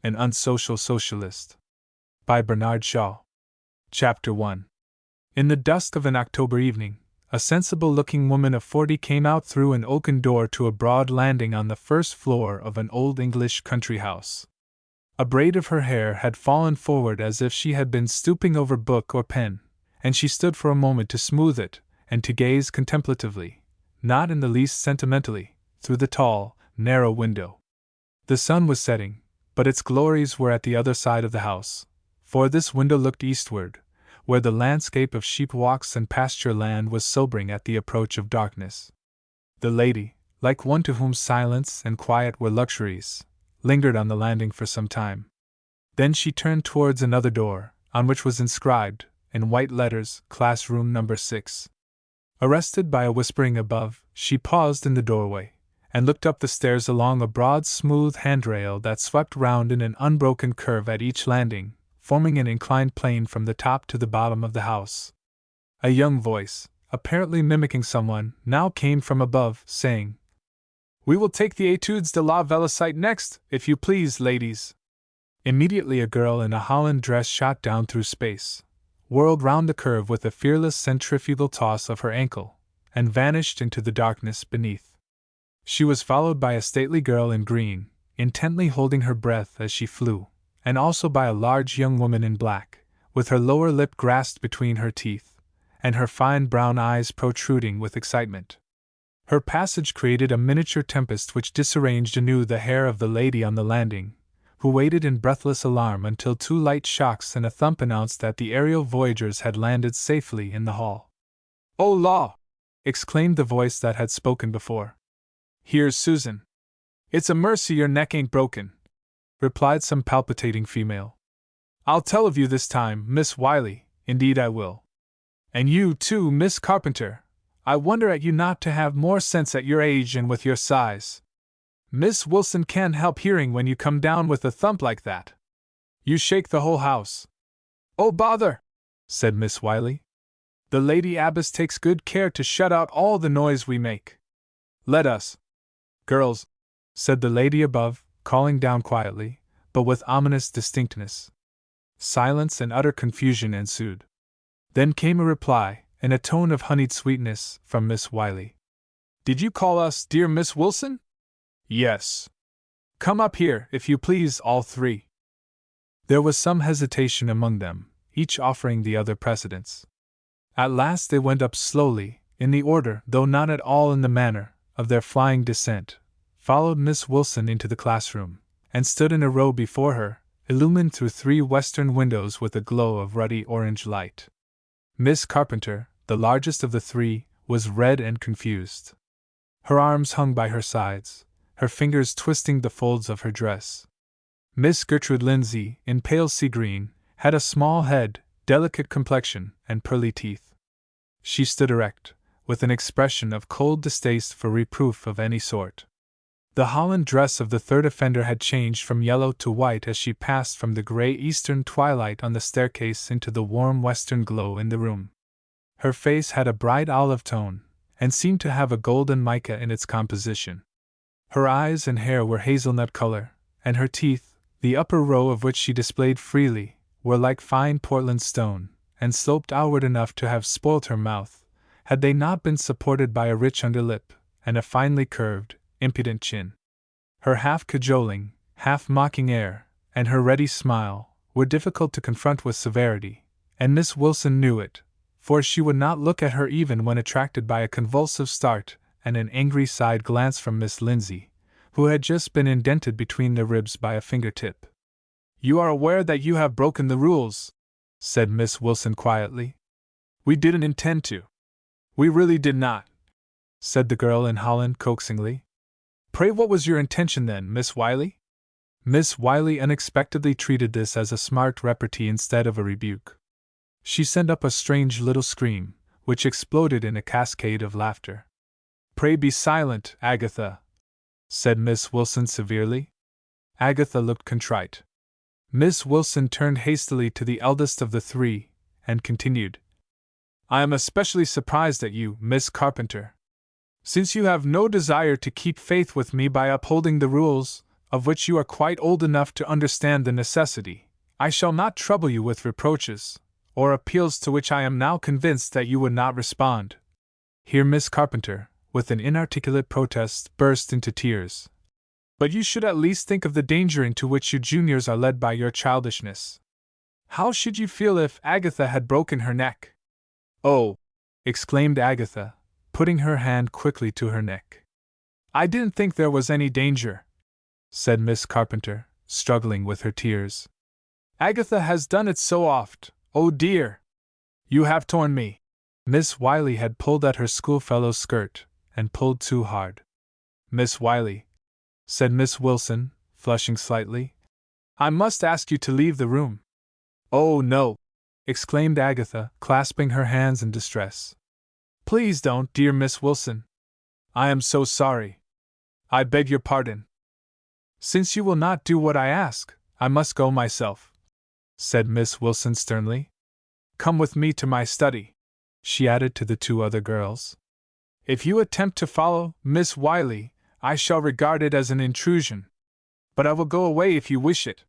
An Unsocial Socialist. By Bernard Shaw. Chapter 1. In the dusk of an October evening, a sensible-looking woman of 40 came out through an oaken door to a broad landing on the first floor of an old English country house. A braid of her hair had fallen forward as if she had been stooping over book or pen, and she stood for a moment to smooth it, and to gaze contemplatively, not in the least sentimentally, through the tall, narrow window. The sun was setting, but its glories were at the other side of the house, for this window looked eastward, where the landscape of sheep walks and pasture land was sobering at the approach of darkness. The lady, like one to whom silence and quiet were luxuries, lingered on the landing for some time. Then she turned towards another door, on which was inscribed, in white letters, Classroom No. 6. Arrested by a whispering above, she paused in the doorway, and looked up the stairs along a broad smooth handrail that swept round in an unbroken curve at each landing, forming an inclined plane from the top to the bottom of the house. A young voice, apparently mimicking someone, now came from above, saying, "We will take the Etudes de la Vélicite next, if you please, ladies." Immediately a girl in a holland dress shot down through space, whirled round the curve with a fearless centrifugal toss of her ankle, and vanished into the darkness beneath. She was followed by a stately girl in green, intently holding her breath as she flew, and also by a large young woman in black, with her lower lip grasped between her teeth, and her fine brown eyes protruding with excitement. Her passage created a miniature tempest which disarranged anew the hair of the lady on the landing, who waited in breathless alarm until 2 light shocks and a thump announced that the aerial voyagers had landed safely in the hall. "Oh law!" exclaimed the voice that had spoken before. "Here's Susan." "It's a mercy your neck ain't broken," replied some palpitating female. "I'll tell of you this time, Miss Wiley, indeed I will. And you, too, Miss Carpenter. I wonder at you not to have more sense at your age and with your size. Miss Wilson can't help hearing when you come down with a thump like that. You shake the whole house." "Oh bother!" said Miss Wiley. "The Lady Abbess takes good care to shut out all the noise we make. Let us, girls," said the lady above, calling down quietly, but with ominous distinctness. Silence and utter confusion ensued. Then came a reply, in a tone of honeyed sweetness, from Miss Wiley. "Did you call us, dear Miss Wilson?" "Yes." "Come up here, if you please, all 3. There was some hesitation among them, each offering the other precedence. At last they went up slowly, in the order, though not at all in the manner, of their flying descent, followed Miss Wilson into the classroom, and stood in a row before her, illumined through 3 western windows with a glow of ruddy orange light. Miss Carpenter, the largest of the 3, was red and confused. Her arms hung by her sides, her fingers twisting the folds of her dress. Miss Gertrude Lindsay, in pale sea green, had a small head, delicate complexion, and pearly teeth. She stood erect, with an expression of cold distaste for reproof of any sort. The holland dress of the third offender had changed from yellow to white as she passed from the gray eastern twilight on the staircase into the warm western glow in the room. Her face had a bright olive tone, and seemed to have a golden mica in its composition. Her eyes and hair were hazelnut color, and her teeth, the upper row of which she displayed freely, were like fine Portland stone, and sloped outward enough to have spoilt her mouth, had they not been supported by a rich underlip, and a finely curved, impudent chin. Her half-cajoling, half-mocking air, and her ready smile, were difficult to confront with severity, and Miss Wilson knew it, for she would not look at her even when attracted by a convulsive start and an angry side glance from Miss Lindsay, who had just been indented between the ribs by a finger-tip. "You are aware that you have broken the rules," said Miss Wilson quietly. "We didn't intend to." "We really did not," said the girl in holland coaxingly. "Pray what was your intention then, Miss Wiley?" Miss Wiley unexpectedly treated this as a smart repartee instead of a rebuke. She sent up a strange little scream, which exploded in a cascade of laughter. "Pray be silent, Agatha," said Miss Wilson severely. Agatha looked contrite. Miss Wilson turned hastily to the eldest of the 3, and continued, "I am especially surprised at you, Miss Carpenter. Since you have no desire to keep faith with me by upholding the rules, of which you are quite old enough to understand the necessity, I shall not trouble you with reproaches, or appeals to which I am now convinced that you would not respond. Here Miss Carpenter, with an inarticulate protest, burst into tears. But you should at least think of the danger into which you juniors are led by your childishness. How should you feel if Agatha had broken her neck? Oh! Exclaimed Agatha, putting her hand quickly to her neck. I didn't think there was any danger, said Miss Carpenter, struggling with her tears. Agatha has done it so oft, oh dear! You have torn me. Miss Wiley had pulled at her schoolfellow's skirt, and pulled too hard. Miss Wiley, said Miss Wilson, flushing slightly, I must ask you to leave the room. Oh no! Exclaimed Agatha, clasping her hands in distress. Please don't, dear Miss Wilson. I am so sorry. I beg your pardon. Since you will not do what I ask, I must go myself, said Miss Wilson sternly. Come with me to my study, she added to the two other girls. If you attempt to follow Miss Wiley, I shall regard it as an intrusion. But I will go away if you wish it.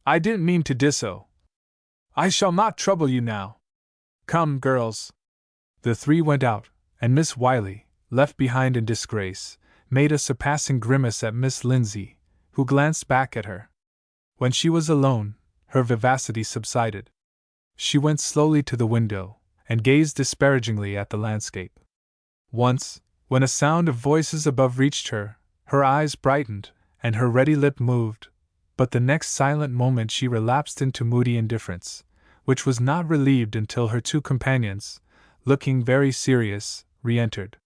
I didn't mean to diso. I shall not trouble you now. Come, girls. The three went out, and Miss Wiley, left behind in disgrace, made a surpassing grimace at Miss Lindsay, who glanced back at her. When she was alone, her vivacity subsided. She went slowly to the window, and gazed disparagingly at the landscape. Once, when a sound of voices above reached her, her eyes brightened, and her ready lip moved, but the next silent moment she relapsed into moody indifference, which was not relieved until her two companions, looking very serious, re-entered.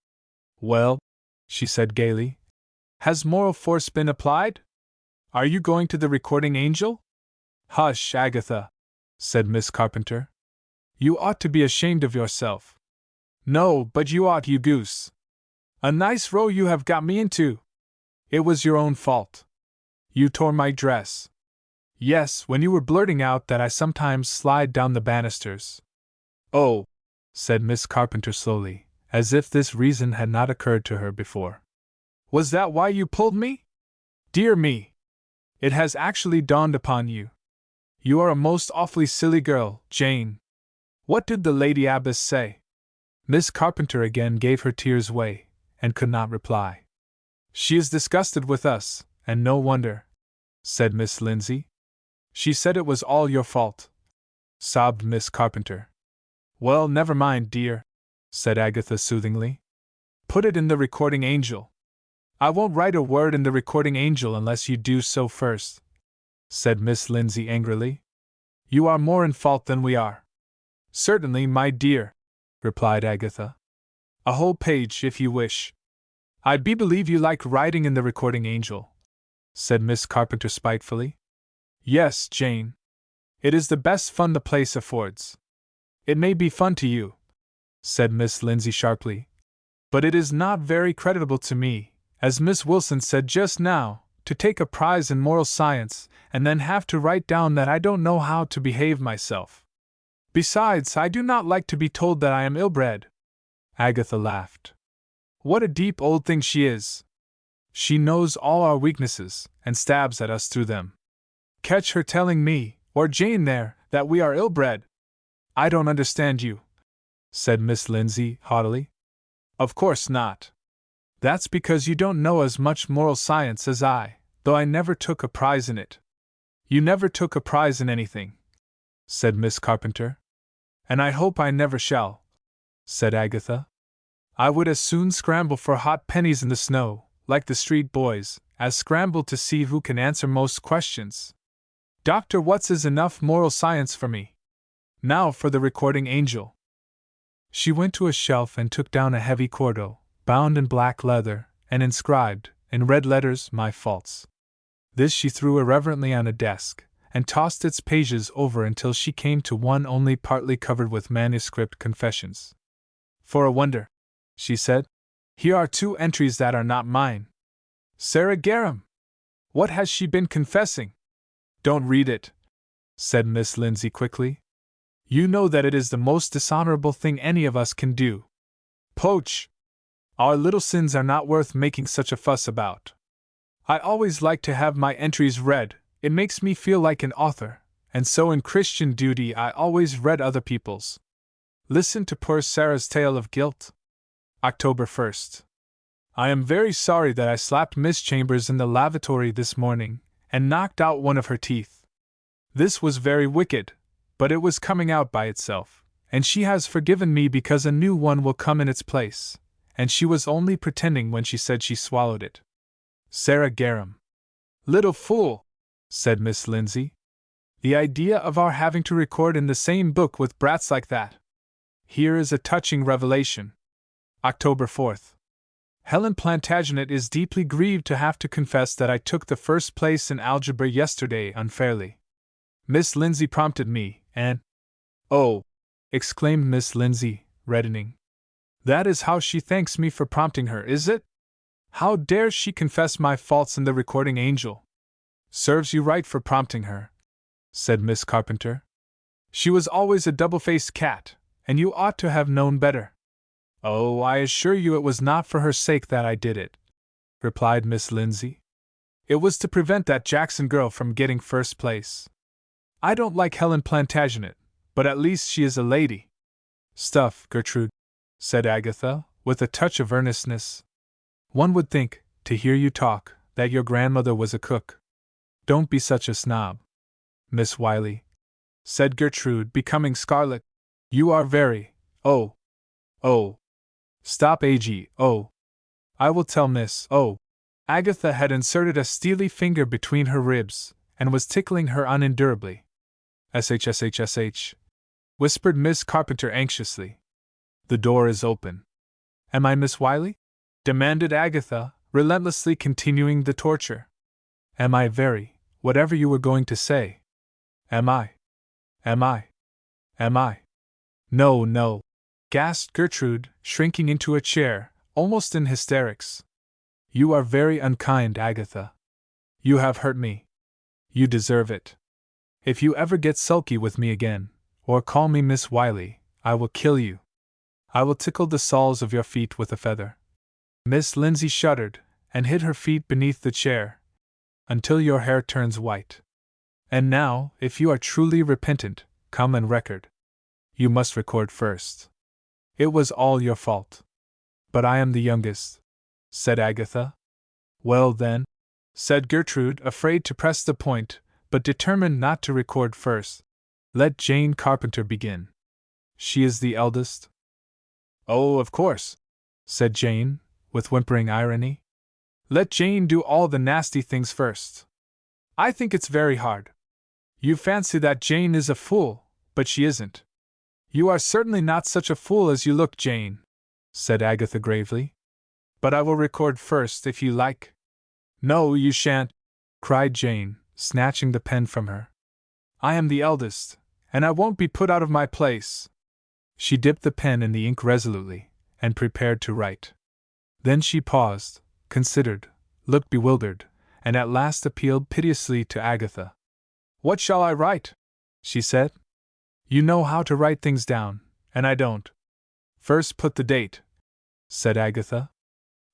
Well, she said gaily, has moral force been applied? Are you going to the recording angel? Hush, Agatha, said Miss Carpenter. You ought to be ashamed of yourself. No, but you ought, you goose. A nice row you have got me into. It was your own fault. You tore my dress. Yes, when you were blurting out that I sometimes slide down the banisters. Oh, said Miss Carpenter slowly, as if this reason had not occurred to her before. Was that why you pulled me? Dear me! It has actually dawned upon you. You are a most awfully silly girl, Jane. What did the Lady Abbess say? Miss Carpenter again gave her tears way, and could not reply. She is disgusted with us, and no wonder, said Miss Lindsay. She said it was all your fault, sobbed Miss Carpenter. Well, never mind, dear, said Agatha soothingly. Put it in the recording angel. I won't write a word in the recording angel unless you do so first, said Miss Lindsay angrily. You are more in fault than we are. Certainly, my dear, replied Agatha. A whole page, if you wish. I believe you like writing in the recording angel, said Miss Carpenter spitefully. Yes, Jane. It is the best fun the place affords. It may be fun to you, said Miss Lindsay sharply, but it is not very creditable to me, as Miss Wilson said just now, to take a prize in moral science and then have to write down that I don't know how to behave myself. Besides, I do not like to be told that I am ill-bred. Agatha laughed. What a deep old thing she is! She knows all our weaknesses, and stabs at us through them. Catch her telling me, or Jane there, that we are ill-bred. I don't understand you, said Miss Lindsay haughtily. Of course not. That's because you don't know as much moral science as I, though I never took a prize in it. You never took a prize in anything, said Miss Carpenter. And I hope I never shall, said Agatha. I would as soon scramble for hot pennies in the snow, like the street boys, as scramble to see who can answer most questions. Dr. Watts is enough moral science for me. Now for the recording angel. She went to a shelf and took down a heavy quarto, bound in black leather, and inscribed, in red letters, My Faults. This she threw irreverently on a desk, and tossed its pages over until she came to one only partly covered with manuscript confessions. For a wonder, she said, here are two entries that are not mine. Sarah Garum! What has she been confessing? Don't read it, said Miss Lindsay quickly. You know that it is the most dishonorable thing any of us can do. Poach! Our little sins are not worth making such a fuss about. I always like to have my entries read, it makes me feel like an author, and so in Christian duty I always read other people's. Listen to poor Sarah's tale of guilt. October 1st. I am very sorry that I slapped Miss Chambers in the lavatory this morning, and knocked out one of her teeth. This was very wicked, but it was coming out by itself, and she has forgiven me because a new one will come in its place, and she was only pretending when she said she swallowed it. Sarah Garum. Little fool, said Miss Lindsay. The idea of our having to record in the same book with brats like that. Here is a touching revelation. October 4th. Helen Plantagenet is deeply grieved to have to confess that I took the first place in algebra yesterday unfairly. Miss Lindsay prompted me, and— "Oh!" exclaimed Miss Lindsay, reddening. "That is how she thanks me for prompting her, is it? How dares she confess my faults in the recording angel?" "Serves you right for prompting her," said Miss Carpenter. "She was always a double-faced cat, and you ought to have known better." "Oh, I assure you it was not for her sake that I did it," replied Miss Lindsay. "It was to prevent that Jackson girl from getting first place. I don't like Helen Plantagenet, but at least she is a lady." "Stuff, Gertrude," said Agatha, with a touch of earnestness. "One would think, to hear you talk, that your grandmother was a cook." "Don't be such a snob, Miss Wiley," said Gertrude, becoming scarlet. "You are very— oh. Stop, A.G. Oh. I will tell Miss— oh." Agatha had inserted a steely finger between her ribs, and was tickling her unendurably. "SH," whispered Miss Carpenter anxiously. "The door is open." "Am I Miss Wiley?" demanded Agatha, relentlessly continuing the torture. "Am I very— whatever you were going to say? Am I? No, gasped Gertrude, shrinking into a chair, almost in hysterics. "You are very unkind, Agatha. You have hurt me. You deserve it. If you ever get sulky with me again, or call me Miss Wiley, I will kill you. I will tickle the soles of your feet with a feather." Miss Lindsay shuddered, and hid her feet beneath the chair, "until your hair turns white. And now, if you are truly repentant, come and record. You must record first. It was all your fault." "But I am the youngest," said Agatha. "Well then," said Gertrude, afraid to press the point, but determined not to record first, "let Jane Carpenter begin. She is the eldest." "Oh, of course," said Jane, with whimpering irony. "Let Jane do all the nasty things first. I think it's very hard. You fancy that Jane is a fool, but she isn't." "You are certainly not such a fool as you look, Jane," said Agatha gravely. "But I will record first if you like." "No, you shan't," cried Jane, snatching the pen from her. "I am the eldest, and I won't be put out of my place." She dipped the pen in the ink resolutely, and prepared to write. Then she paused, considered, looked bewildered, and at last appealed piteously to Agatha. "What shall I write?" she said. "You know how to write things down, and I don't." "First put the date," said Agatha.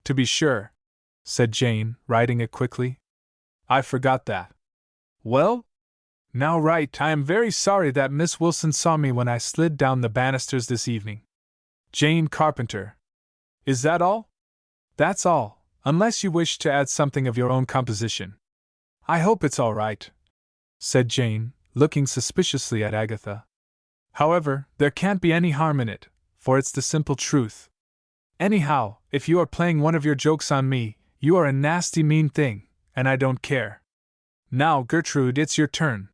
"To be sure," said Jane, writing it quickly. "I forgot that. Well? Now write, 'I am very sorry that Miss Wilson saw me when I slid down the banisters this evening.' Jane Carpenter. Is that all?" "That's all, unless you wish to add something of your own composition." "I hope it's all right," said Jane, looking suspiciously at Agatha. "However, there can't be any harm in it, for it's the simple truth. Anyhow, if you are playing one of your jokes on me, you are a nasty mean thing, and I don't care. Now, Gertrude, it's your turn.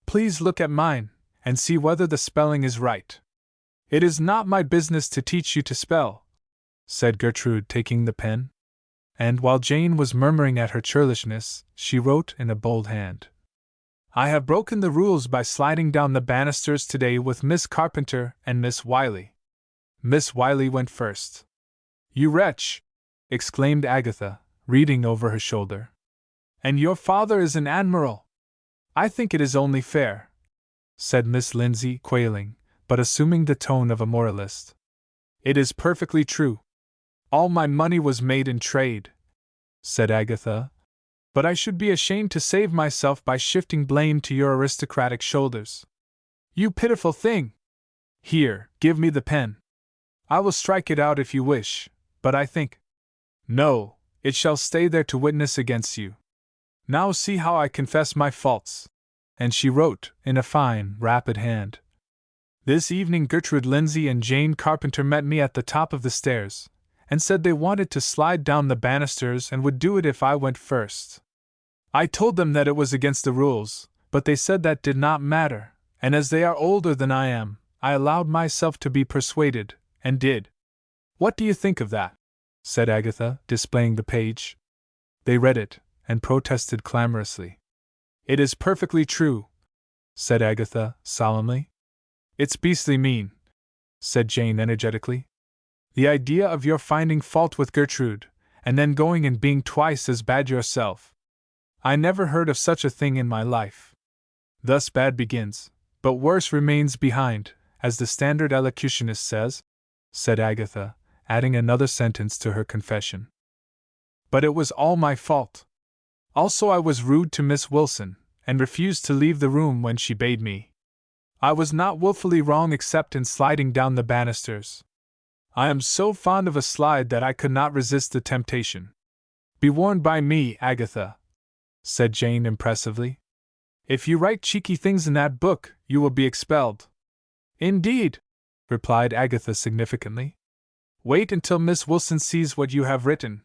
Please look at mine, and see whether the spelling is right." "It is not my business to teach you to spell," said Gertrude, taking the pen. And while Jane was murmuring at her churlishness, she wrote in a bold hand: "I have broken the rules by sliding down the banisters today with Miss Carpenter and Miss Wiley." Miss Wiley went first. "You wretch!" exclaimed Agatha, reading over her shoulder. "And your father is an admiral!" "I think it is only fair," said Miss Lindsay, quailing, but assuming the tone of a moralist. "It is perfectly true. All my money was made in trade," said Agatha, But I should be ashamed to save myself by shifting blame to your aristocratic shoulders. You pitiful thing! Here, give me the pen. I will strike it out if you wish, but I think. No, it shall stay there to witness against you. Now see how I confess my faults. And she wrote, in a fine, rapid hand. This evening Gertrude Lindsay and Jane Carpenter met me at the top of the stairs, and said they wanted to slide down the banisters and would do it if I went first. I told them that it was against the rules, but they said that did not matter, and as they are older than I am, I allowed myself to be persuaded, and did. What do you think of that? Said Agatha, displaying the page. They read it, and protested clamorously. It is perfectly true, said Agatha, solemnly. It's beastly mean, said Jane energetically. The idea of your finding fault with Gertrude, and then going and being twice as bad yourself. I never heard of such a thing in my life. Thus bad begins, but worse remains behind, as the standard elocutionist says, said Agatha, adding another sentence to her confession. But it was all my fault. Also I was rude to Miss Wilson, and refused to leave the room when she bade me. I was not wilfully wrong except in sliding down the banisters. I am so fond of a slide that I could not resist the temptation. Be warned by me, Agatha, said Jane impressively. If you write cheeky things in that book, you will be expelled. Indeed, replied Agatha significantly. Wait until Miss Wilson sees what you have written.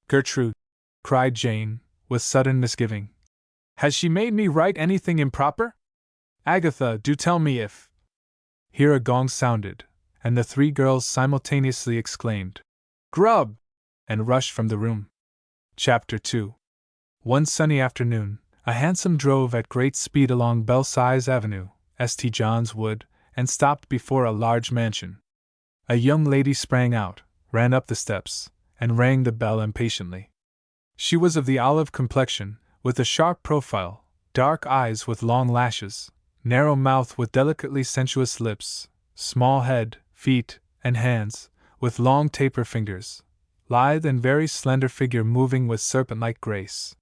Gertrude, cried Jane, with sudden misgiving. Has she made me write anything improper? Agatha, do tell me if. Here a gong sounded, and the three girls simultaneously exclaimed, Grub! And rushed from the room. Chapter 2. One sunny afternoon, a hansom drove at great speed along Belsize Avenue, St. John's Wood, and stopped before a large mansion. A young lady sprang out, ran up the steps, and rang the bell impatiently. She was of the olive complexion, with a sharp profile, dark eyes with long lashes, narrow mouth with delicately sensuous lips, small head, feet, and hands, with long taper fingers, lithe and very slender figure moving with serpent-like grace.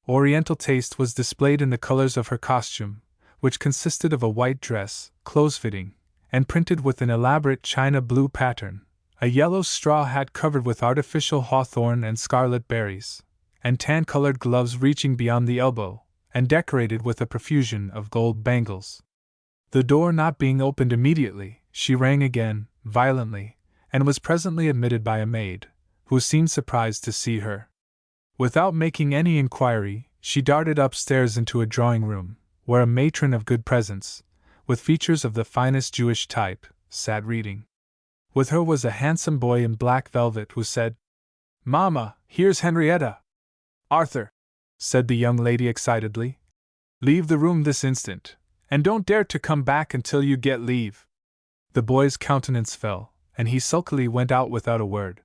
Oriental taste was displayed in the colors of her costume, which consisted of a white dress, close-fitting, and printed with an elaborate china blue pattern, a yellow straw hat covered with artificial hawthorn and scarlet berries, and tan-colored gloves reaching beyond the elbow, and decorated with a profusion of gold bangles. The door not being opened immediately, she rang again, violently, and was presently admitted by a maid, who seemed surprised to see her. Without making any inquiry, she darted upstairs into a drawing-room, where a matron of good presence, with features of the finest Jewish type, sat reading. With her was a handsome boy in black velvet who said, Mamma, here's Henrietta. Arthur, said the young lady excitedly, leave the room this instant, and don't dare to come back until you get leave. The boy's countenance fell, and he sulkily went out without a word.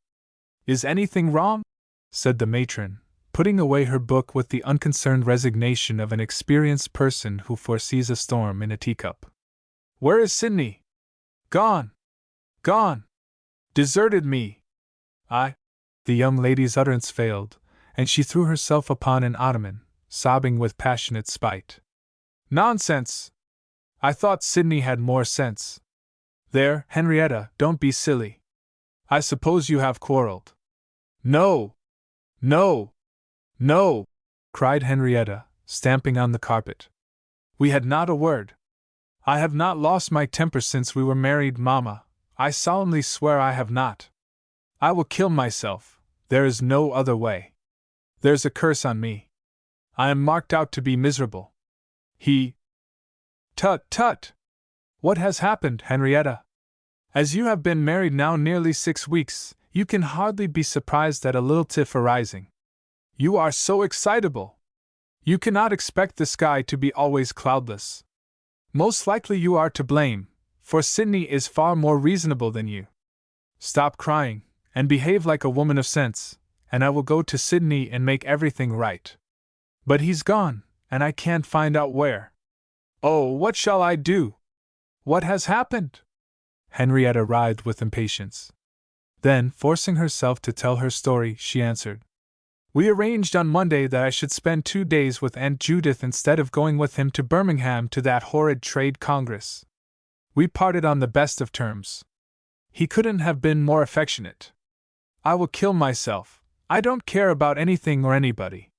Is anything wrong? Said the matron, putting away her book with the unconcerned resignation of an experienced person who foresees a storm in a teacup. Where is Sidney? Gone. Gone. Deserted me. The young lady's utterance failed, and she threw herself upon an ottoman, sobbing with passionate spite. Nonsense! I thought Sidney had more sense. There, Henrietta, don't be silly. I suppose you have quarreled. No! No! No! Cried Henrietta, stamping on the carpet. We had not a word. I have not lost my temper since we were married, Mamma. I solemnly swear I have not. I will kill myself. There is no other way. There's a curse on me. I am marked out to be miserable. Tut, tut! What has happened, Henrietta? As you have been married now nearly 6 weeks, you can hardly be surprised at a little tiff arising. You are so excitable. You cannot expect the sky to be always cloudless. Most likely you are to blame, for Sidney is far more reasonable than you. Stop crying, and behave like a woman of sense, and I will go to Sidney and make everything right. But he's gone, and I can't find out where. Oh, what shall I do? What has happened? Henrietta writhed with impatience. Then, forcing herself to tell her story, she answered, We arranged on Monday that I should spend 2 days with Aunt Judith instead of going with him to Birmingham to that horrid trade congress. We parted on the best of terms. He couldn't have been more affectionate. I will kill myself. I don't care about anything or anybody.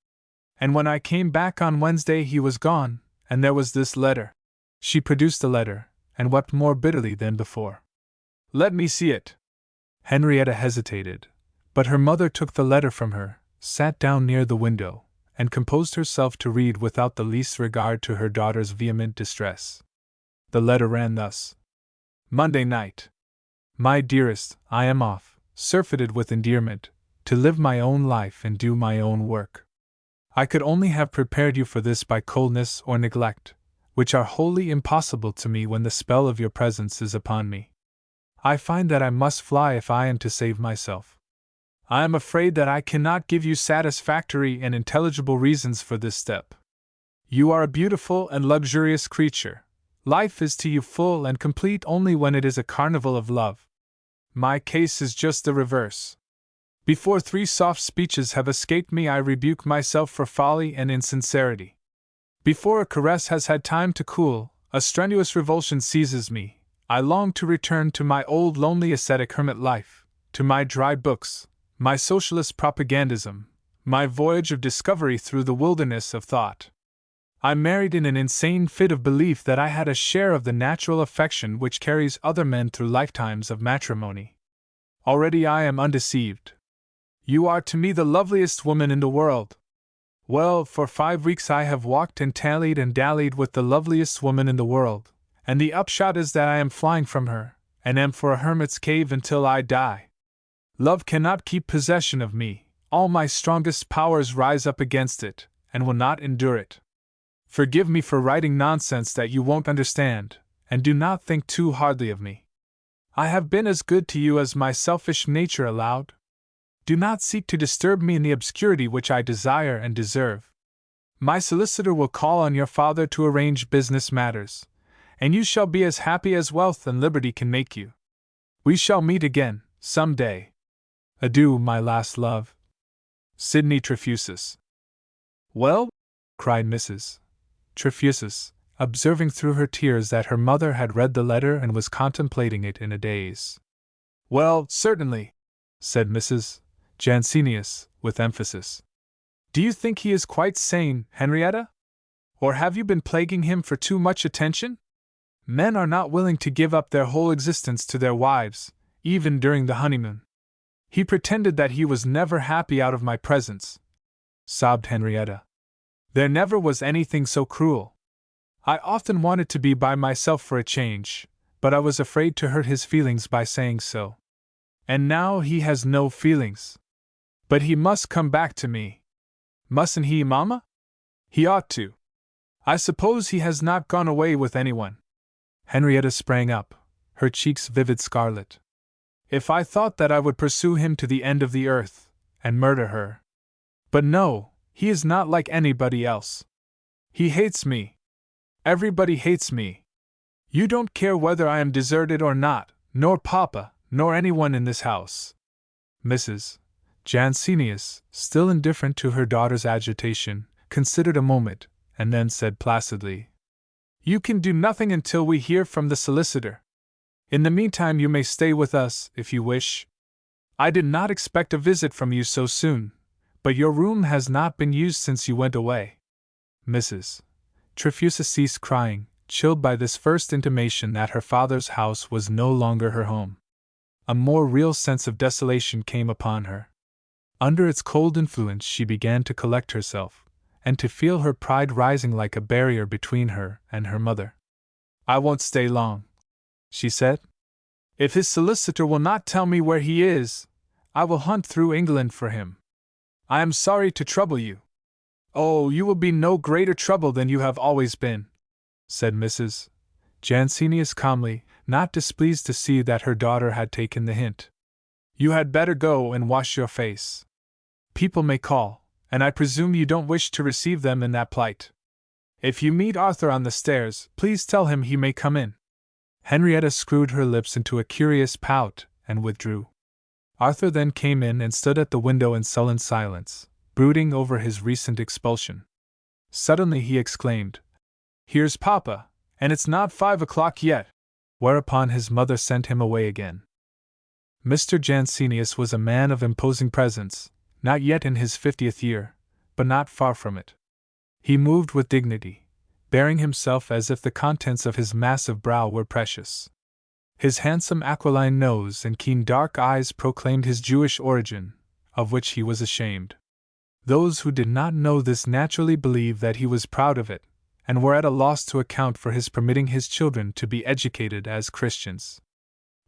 And when I came back on Wednesday he was gone, and there was this letter. She produced the letter, and wept more bitterly than before. Let me see it. Henrietta hesitated, but her mother took the letter from her, sat down near the window, and composed herself to read without the least regard to her daughter's vehement distress. The letter ran thus: Monday night. My dearest, I am off, surfeited with endearment, to live my own life and do my own work. I could only have prepared you for this by coldness or neglect, which are wholly impossible to me when the spell of your presence is upon me. I find that I must fly if I am to save myself. I am afraid that I cannot give you satisfactory and intelligible reasons for this step. You are a beautiful and luxurious creature. Life is to you full and complete only when it is a carnival of love. My case is just the reverse. Before 3 soft speeches have escaped me, I rebuke myself for folly and insincerity. Before a caress has had time to cool, a strenuous revulsion seizes me. I long to return to my old lonely ascetic hermit life, to my dry books, my socialist propagandism, my voyage of discovery through the wilderness of thought. I married in an insane fit of belief that I had a share of the natural affection which carries other men through lifetimes of matrimony. Already I am undeceived. You are to me the loveliest woman in the world. Well, for 5 weeks I have walked and tallied and dallied with the loveliest woman in the world, and the upshot is that I am flying from her, and am for a hermit's cave until I die. Love cannot keep possession of me, all my strongest powers rise up against it, and will not endure it. Forgive me for writing nonsense that you won't understand, and do not think too hardly of me. I have been as good to you as my selfish nature allowed. Do not seek to disturb me in the obscurity which I desire and deserve. My solicitor will call on your father to arrange business matters, and you shall be as happy as wealth and liberty can make you. We shall meet again, some day. Adieu, my last love. Sidney Trefusis. Well? Cried Mrs. Trefusis, observing through her tears that her mother had read the letter and was contemplating it in a daze. Well, certainly, said Mrs. Jansenius, with emphasis. Do you think he is quite sane, Henrietta? Or have you been plaguing him for too much attention? Men are not willing to give up their whole existence to their wives, even during the honeymoon. He pretended that he was never happy out of my presence, sobbed Henrietta. There never was anything so cruel. I often wanted to be by myself for a change, but I was afraid to hurt his feelings by saying so. And now he has no feelings. But he must come back to me. Mustn't he, Mamma? He ought to. I suppose he has not gone away with anyone. Henrietta sprang up, her cheeks vivid scarlet. If I thought that I would pursue him to the end of the earth, and murder her. But no, he is not like anybody else. He hates me. Everybody hates me. You don't care whether I am deserted or not, nor Papa, nor anyone in this house. Mrs. Jansenius, still indifferent to her daughter's agitation, considered a moment, and then said placidly, You can do nothing until we hear from the solicitor. In the meantime you may stay with us, if you wish. I did not expect a visit from you so soon, but your room has not been used since you went away. Mrs. Trefusis ceased crying, chilled by this first intimation that her father's house was no longer her home. A more real sense of desolation came upon her. Under its cold influence she began to collect herself, and to feel her pride rising like a barrier between her and her mother. I won't stay long, she said. If his solicitor will not tell me where he is, I will hunt through England for him. I am sorry to trouble you. Oh, you will be no greater trouble than you have always been, said Mrs. Jansenius calmly, not displeased to see that her daughter had taken the hint. You had better go and wash your face. People may call, and I presume you don't wish to receive them in that plight. If you meet Arthur on the stairs, please tell him he may come in. Henrietta screwed her lips into a curious pout, and withdrew. Arthur then came in and stood at the window in sullen silence, brooding over his recent expulsion. Suddenly he exclaimed, "Here's Papa, and it's not 5 o'clock yet," whereupon his mother sent him away again. Mr. Jansenius was a man of imposing presence, not yet in his 50th year, but not far from it. He moved with dignity, bearing himself as if the contents of his massive brow were precious. His handsome aquiline nose and keen dark eyes proclaimed his Jewish origin, of which he was ashamed. Those who did not know this naturally believed that he was proud of it, and were at a loss to account for his permitting his children to be educated as Christians.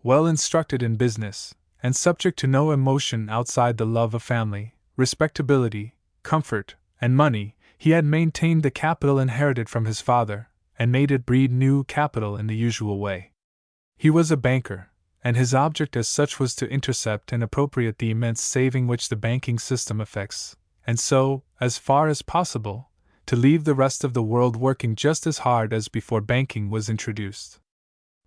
Well instructed in business, and subject to no emotion outside the love of family, respectability, comfort, and money, he had maintained the capital inherited from his father, and made it breed new capital in the usual way. He was a banker, and his object as such was to intercept and appropriate the immense saving which the banking system effects, and so, as far as possible, to leave the rest of the world working just as hard as before banking was introduced.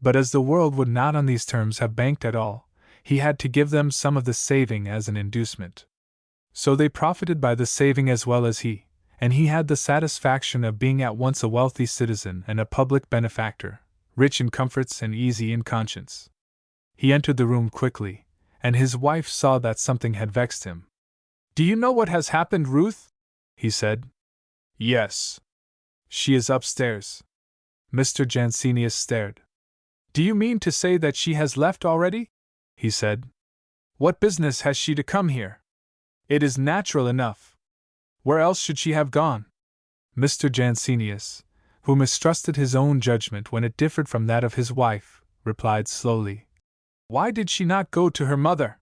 But as the world would not on these terms have banked at all, he had to give them some of the saving as an inducement. So they profited by the saving as well as he, and he had the satisfaction of being at once a wealthy citizen and a public benefactor, rich in comforts and easy in conscience. He entered the room quickly, and his wife saw that something had vexed him. "Do you know what has happened, Ruth?" he said. "Yes. She is upstairs." Mr. Jansenius stared. "Do you mean to say that she has left already?" he said. "What business has she to come here? It is natural enough. Where else should she have gone?" Mr. Jansenius, who mistrusted his own judgment when it differed from that of his wife, replied slowly, "Why did she not go to her mother?"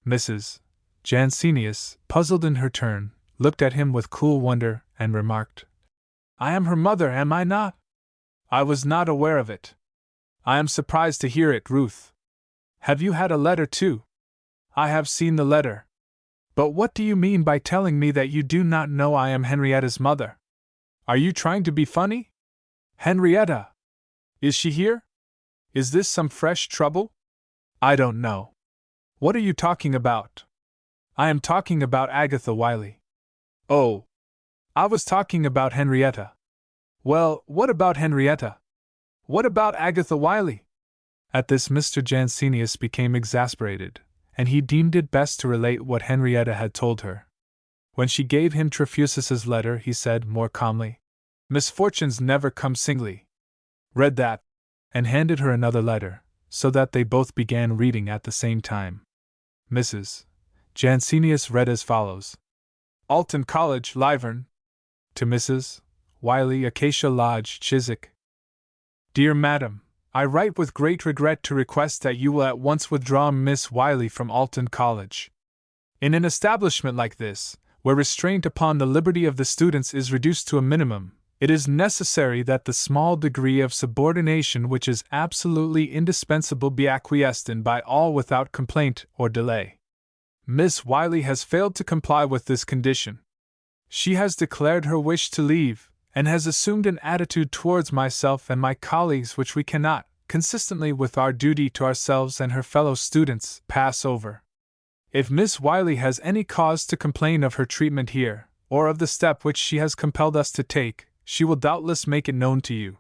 Mrs. Jansenius, puzzled in her turn, looked at him with cool wonder, and remarked, "I am her mother, am I not? I was not aware of it. I am surprised to hear it, Ruth. Have you had a letter too?" "I have seen the letter. But what do you mean by telling me that you do not know I am Henrietta's mother? Are you trying to be funny? Henrietta! Is she here? Is this some fresh trouble?" "I don't know. What are you talking about?" "I am talking about Agatha Wiley." "Oh, I was talking about Henrietta." "Well, what about Henrietta? What about Agatha Wiley?" At this Mr. Jansenius became exasperated, and he deemed it best to relate what Henrietta had told her. When she gave him Trefusus's letter, he said more calmly, "Misfortunes never come singly. Read that," and handed her another letter, so that they both began reading at the same time. Mrs. Jansenius read as follows: Alton College, Lyvern. To Mrs. Wiley, Acacia Lodge, Chiswick. Dear Madam, I write with great regret to request that you will at once withdraw Miss Wiley from Alton College. In an establishment like this, where restraint upon the liberty of the students is reduced to a minimum, it is necessary that the small degree of subordination which is absolutely indispensable be acquiesced in by all without complaint or delay. Miss Wiley has failed to comply with this condition. She has declared her wish to leave, and has assumed an attitude towards myself and my colleagues which we cannot, consistently with our duty to ourselves and her fellow students, pass over. If Miss Wiley has any cause to complain of her treatment here, or of the step which she has compelled us to take, she will doubtless make it known to you.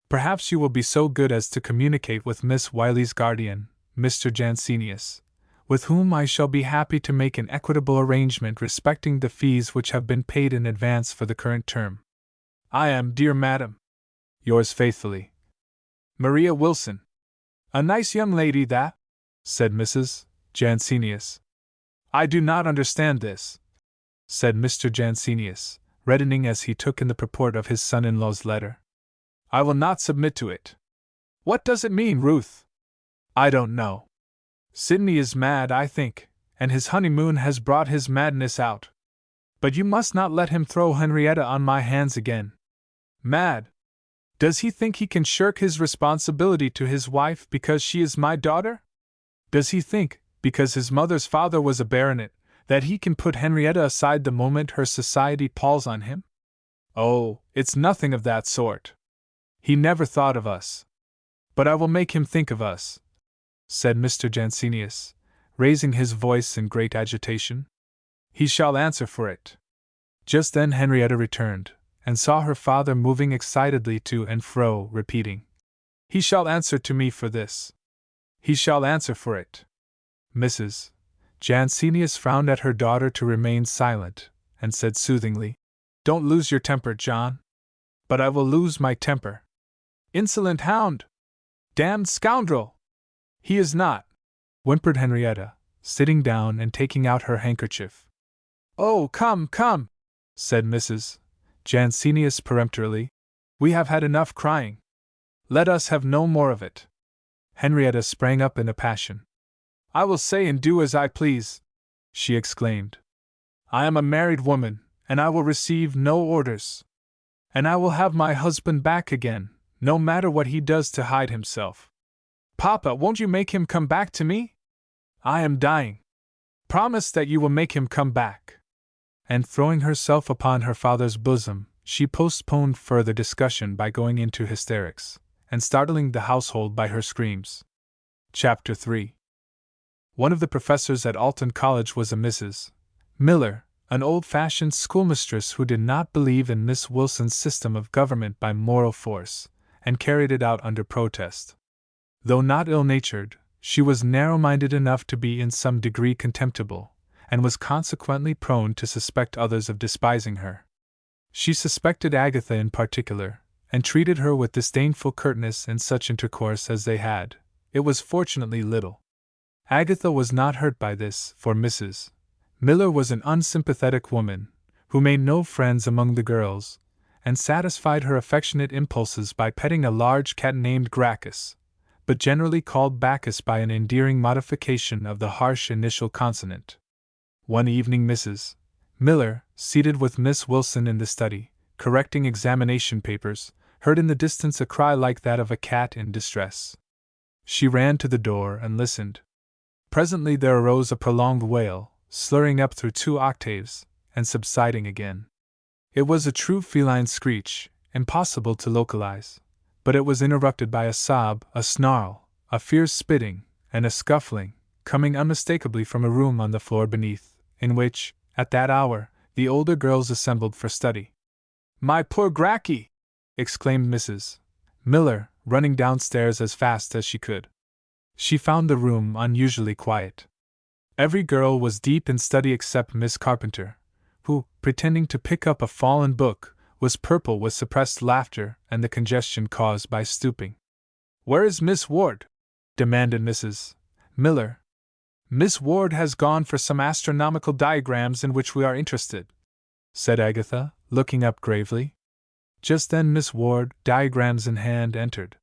Perhaps you will be so good as to communicate with Miss Wiley's guardian, Mr. Jansenius, with whom I shall be happy to make an equitable arrangement respecting the fees which have been paid in advance for the current term. I am, dear Madam, yours faithfully, Maria Wilson. A nice young lady that, said Mrs. Jansenius. I do not understand this, said Mr. Jansenius, reddening as he took in the purport of his son-in-law's letter. I will not submit to it. What does it mean, Ruth? I don't know. Sidney is mad, I think, and his honeymoon has brought his madness out. But you must not let him throw Henrietta on my hands again. Mad? Does he think he can shirk his responsibility to his wife because she is my daughter? Does he think, because his mother's father was a baronet, that he can put Henrietta aside the moment her society palls on him? Oh, it's nothing of that sort. He never thought of us. But I will make him think of us, said Mr. Jansenius, raising his voice in great agitation. He shall answer for it. Just then Henrietta returned, and saw her father moving excitedly to and fro, repeating, "He shall answer to me for this. He shall answer for it." Mrs. Jansenius frowned at her daughter to remain silent, and said soothingly, "Don't lose your temper, John." "But I will lose my temper." "Insolent hound! Damned scoundrel!" "He is not," whimpered Henrietta, sitting down and taking out her handkerchief. "Oh, come, come," said Mrs. Jansenius peremptorily. "We have had enough crying. Let us have no more of it." Henrietta sprang up in a passion. "I will say and do as I please," she exclaimed. "I am a married woman, and I will receive no orders. And I will have my husband back again, no matter what he does to hide himself. Papa, won't you make him come back to me? I am dying. Promise that you will make him come back." And throwing herself upon her father's bosom, she postponed further discussion by going into hysterics, and startling the household by her screams. Chapter 3. One of the professors at Alton College was a Mrs. Miller, an old-fashioned schoolmistress who did not believe in Miss Wilson's system of government by moral force, and carried it out under protest. Though not ill-natured, she was narrow-minded enough to be in some degree contemptible, and was consequently prone to suspect others of despising her. She suspected Agatha in particular, and treated her with disdainful curtness in such intercourse as they had. It was fortunately little. Agatha was not hurt by this, for Mrs. Miller was an unsympathetic woman, who made no friends among the girls, and satisfied her affectionate impulses by petting a large cat named Gracchus, but generally called Bacchus by an endearing modification of the harsh initial consonant. One evening Mrs. Miller, seated with Miss Wilson in the study, correcting examination papers, heard in the distance a cry like that of a cat in distress. She ran to the door and listened. Presently there arose a prolonged wail, slurring up through 2 octaves, and subsiding again. It was a true feline screech, impossible to localize, but it was interrupted by a sob, a snarl, a fierce spitting, and a scuffling, coming unmistakably from a room on the floor beneath, in which, at that hour, the older girls assembled for study. "My poor Gracky!" exclaimed Mrs. Miller, running downstairs as fast as she could. She found the room unusually quiet. Every girl was deep in study except Miss Carpenter, who, pretending to pick up a fallen book, was purple with suppressed laughter and the congestion caused by stooping. "Where is Miss Ward?" demanded Mrs. Miller. "Miss Ward has gone for some astronomical diagrams in which we are interested," said Agatha, looking up gravely. Just then Miss Ward, diagrams in hand, entered.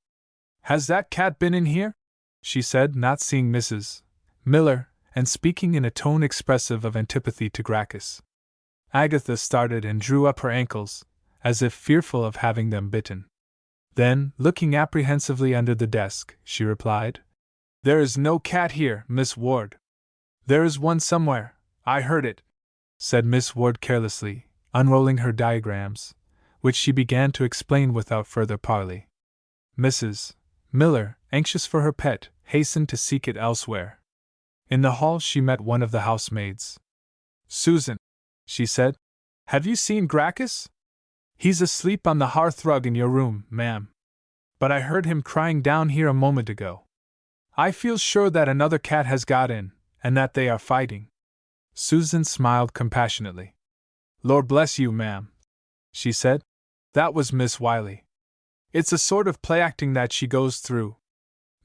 "Has that cat been in here?" she said, not seeing Mrs. Miller, and speaking in a tone expressive of antipathy to Gracchus. Agatha started and drew up her ankles, as if fearful of having them bitten. Then, looking apprehensively under the desk, she replied, "There is no cat here, Miss Ward." "There is one somewhere, I heard it," said Miss Ward carelessly, unrolling her diagrams, which she began to explain without further parley. Mrs. Miller, anxious for her pet, hastened to seek it elsewhere. In the hall she met one of the housemaids. "Susan," she said, "have you seen Gracchus?" "He's asleep on the hearthrug in your room, ma'am. But I heard him crying down here a moment ago. I feel sure that another cat has got in, and that they are fighting." Susan smiled compassionately. "Lord bless you, ma'am," she said, "that was Miss Wiley. It's a sort of play-acting that she goes through.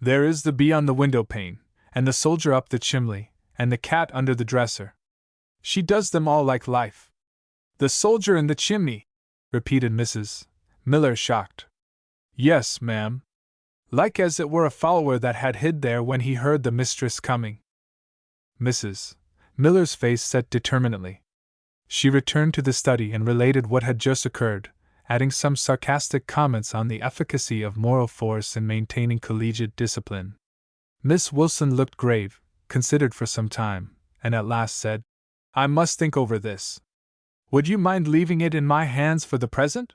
There is the bee on the window-pane, and the soldier up the chimney, and the cat under the dresser. She does them all like life." "The soldier in the chimney," repeated Mrs. Miller, shocked. "Yes, ma'am. Like as it were a follower that had hid there when he heard the mistress coming." Mrs. Miller's face set determinedly. She returned to the study and related what had just occurred, adding some sarcastic comments on the efficacy of moral force in maintaining collegiate discipline. Miss Wilson looked grave, considered for some time, and at last said, "I must think over this. Would you mind leaving it in my hands for the present?"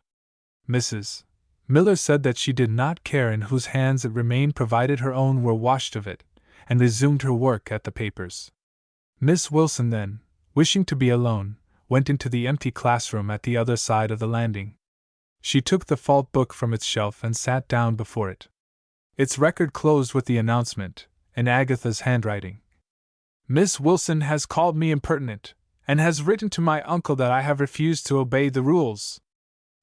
Mrs. Miller said that she did not care in whose hands it remained provided her own were washed of it, and resumed her work at the papers. Miss Wilson then, wishing to be alone, went into the empty classroom at the other side of the landing. She took the fault book from its shelf and sat down before it. Its record closed with the announcement, in Agatha's handwriting. Miss Wilson has called me impertinent, and has written to my uncle that I have refused to obey the rules.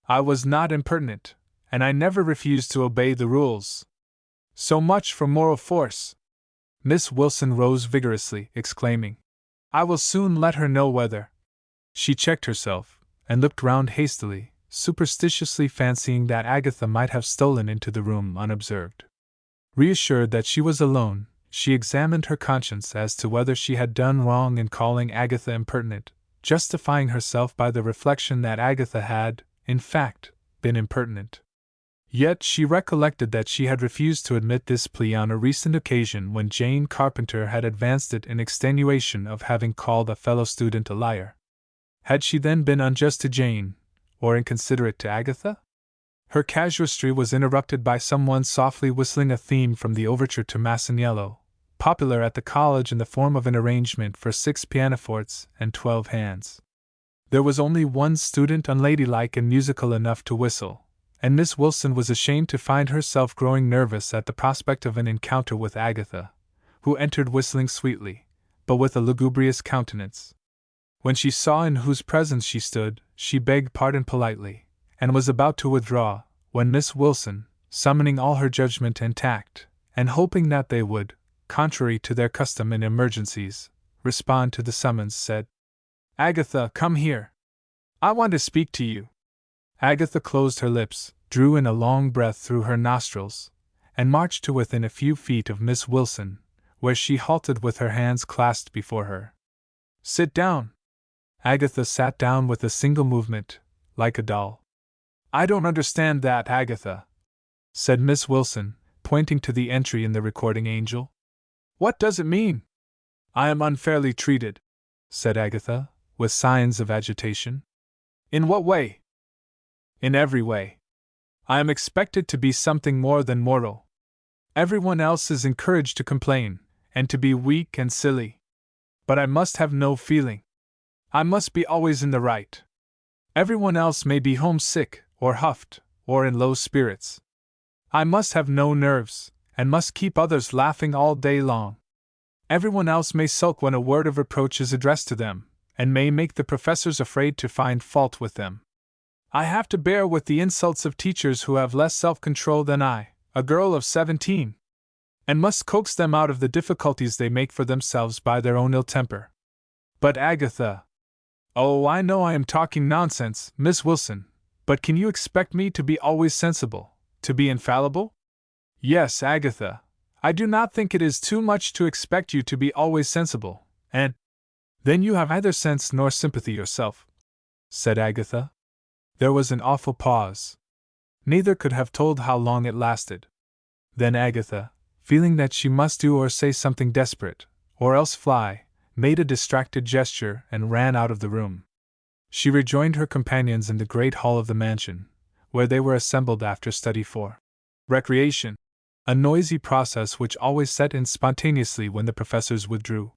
I was not impertinent, and I never refused to obey the rules. So much for moral force. Miss Wilson rose vigorously, exclaiming, I will soon let her know whether. She checked herself, and looked round hastily, superstitiously fancying that Agatha might have stolen into the room unobserved. Reassured that she was alone, she examined her conscience as to whether she had done wrong in calling Agatha impertinent, justifying herself by the reflection that Agatha had, in fact, been impertinent. Yet she recollected that she had refused to admit this plea on a recent occasion when Jane Carpenter had advanced it in extenuation of having called a fellow student a liar. Had she then been unjust to Jane, or inconsiderate to Agatha? Her casuistry was interrupted by someone softly whistling a theme from the overture to Masaniello, popular at the college in the form of an arrangement for 6 pianofortes and 12 hands. There was only one student unladylike and musical enough to whistle, and Miss Wilson was ashamed to find herself growing nervous at the prospect of an encounter with Agatha, who entered whistling sweetly, but with a lugubrious countenance. When she saw in whose presence she stood, she begged pardon politely, and was about to withdraw, when Miss Wilson, summoning all her judgment and tact, and hoping that they would, contrary to their custom in emergencies, respond to the summons, said, Agatha, come here. I want to speak to you. Agatha closed her lips, drew in a long breath through her nostrils, and marched to within a few feet of Miss Wilson, where she halted with her hands clasped before her. Sit down. Agatha sat down with a single movement, like a doll. I don't understand that, Agatha, said Miss Wilson, pointing to the entry in the Recording Angel. What does it mean? I am unfairly treated, said Agatha, with signs of agitation. In what way? In every way. I am expected to be something more than mortal. Everyone else is encouraged to complain, and to be weak and silly. But I must have no feeling. I must be always in the right. Everyone else may be homesick, or huffed, or in low spirits. I must have no nerves, and must keep others laughing all day long. Everyone else may sulk when a word of reproach is addressed to them, and may make the professors afraid to find fault with them. I have to bear with the insults of teachers who have less self-control than I, a girl of 17, and must coax them out of the difficulties they make for themselves by their own ill temper. But Agatha— Oh, I know I am talking nonsense, Miss Wilson, but can you expect me to be always sensible, to be infallible? Yes, Agatha, I do not think it is too much to expect you to be always sensible, and then you have neither sense nor sympathy yourself, said Agatha. There was an awful pause. Neither could have told how long it lasted. Then Agatha, feeling that she must do or say something desperate, or else fly, made a distracted gesture and ran out of the room. She rejoined her companions in the great hall of the mansion, where they were assembled after study for recreation, a noisy process which always set in spontaneously when the professors withdrew.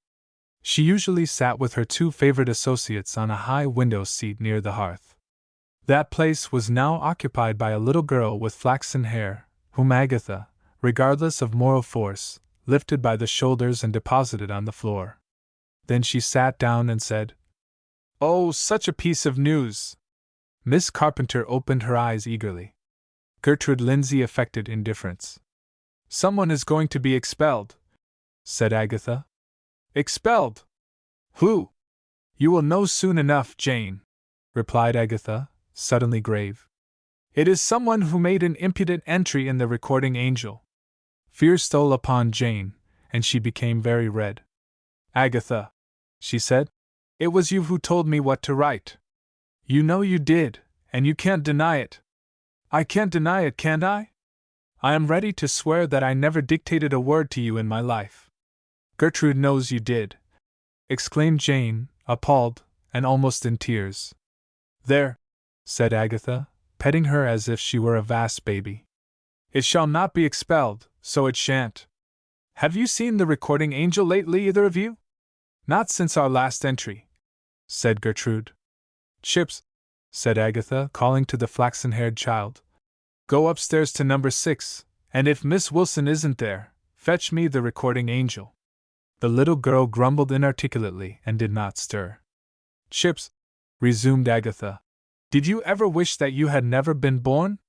She usually sat with her 2 favorite associates on a high window seat near the hearth. That place was now occupied by a little girl with flaxen hair, whom Agatha, regardless of moral force, lifted by the shoulders and deposited on the floor. Then she sat down and said, Oh, such a piece of news! Miss Carpenter opened her eyes eagerly. Gertrude Lindsay affected indifference. Someone is going to be expelled, said Agatha. Expelled? Who? You will know soon enough, Jane, replied Agatha, suddenly grave. It is someone who made an impudent entry in the Recording Angel. Fear stole upon Jane, and she became very red. Agatha, she said, it was you who told me what to write. You know you did, and you can't deny it. I can't deny it, can't I? I am ready to swear that I never dictated a word to you in my life. Gertrude knows you did, exclaimed Jane, appalled, and almost in tears. There, said Agatha, petting her as if she were a vast baby. It shall not be expelled, so it shan't. Have you seen the Recording Angel lately, either of you? Not since our last entry. said Gertrude. Chips, said Agatha, calling to the flaxen-haired child. Go upstairs to number 6, and if Miss Wilson isn't there, fetch me the recording angel. The little girl grumbled inarticulately and did not stir. Chips, resumed Agatha, did you ever wish that you had never been born?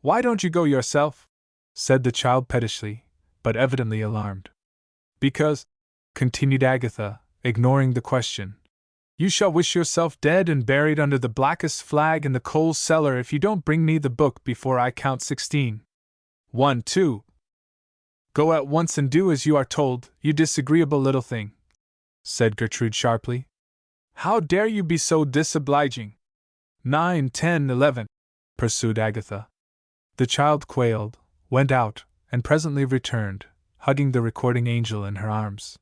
Why don't you go yourself? Said the child pettishly, but evidently alarmed. Because, continued Agatha, ignoring the question, you shall wish yourself dead and buried under the blackest flag in the coal cellar if you don't bring me the book before I count 16. 1, 2. Go at once and do as you are told, you disagreeable little thing, said Gertrude sharply. How dare you be so disobliging? 9, 10, 11, pursued Agatha. The child quailed, went out, and presently returned, hugging the recording angel in her arms.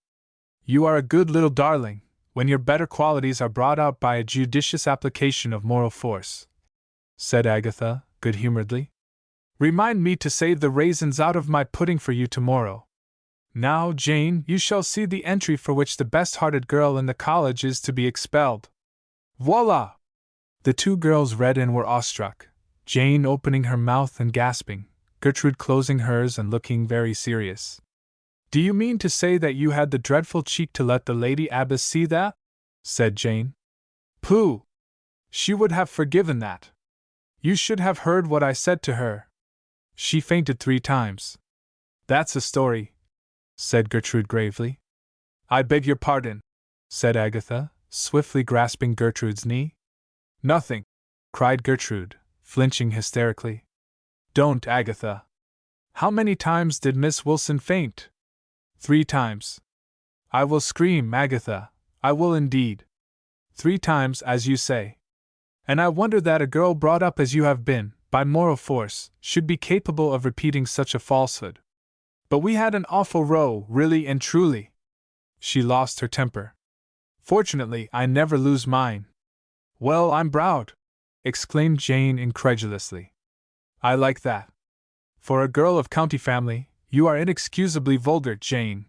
You are a good little darling, when your better qualities are brought out by a judicious application of moral force, said Agatha, good-humoredly. Remind me to save the raisins out of my pudding for you tomorrow. Now, Jane, you shall see the entry for which the best-hearted girl in the college is to be expelled. Voila! The two girls read and were awestruck, Jane opening her mouth and gasping, Gertrude closing hers and looking very serious. Do you mean to say that you had the dreadful cheek to let the Lady Abbess see that? Said Jane. Pooh! She would have forgiven that. You should have heard what I said to her. She fainted 3 times. That's a story, said Gertrude gravely. I beg your pardon, said Agatha, swiftly grasping Gertrude's knee. Nothing, cried Gertrude, flinching hysterically. Don't, Agatha. How many times did Miss Wilson faint? 3 times. I will scream, Agatha, I will indeed. 3 times, as you say. And I wonder that a girl brought up as you have been, by moral force, should be capable of repeating such a falsehood. But we had an awful row, really and truly. She lost her temper. Fortunately, I never lose mine. Well, I'm proud, exclaimed Jane incredulously. I like that. For a girl of county family, you are inexcusably vulgar, Jane.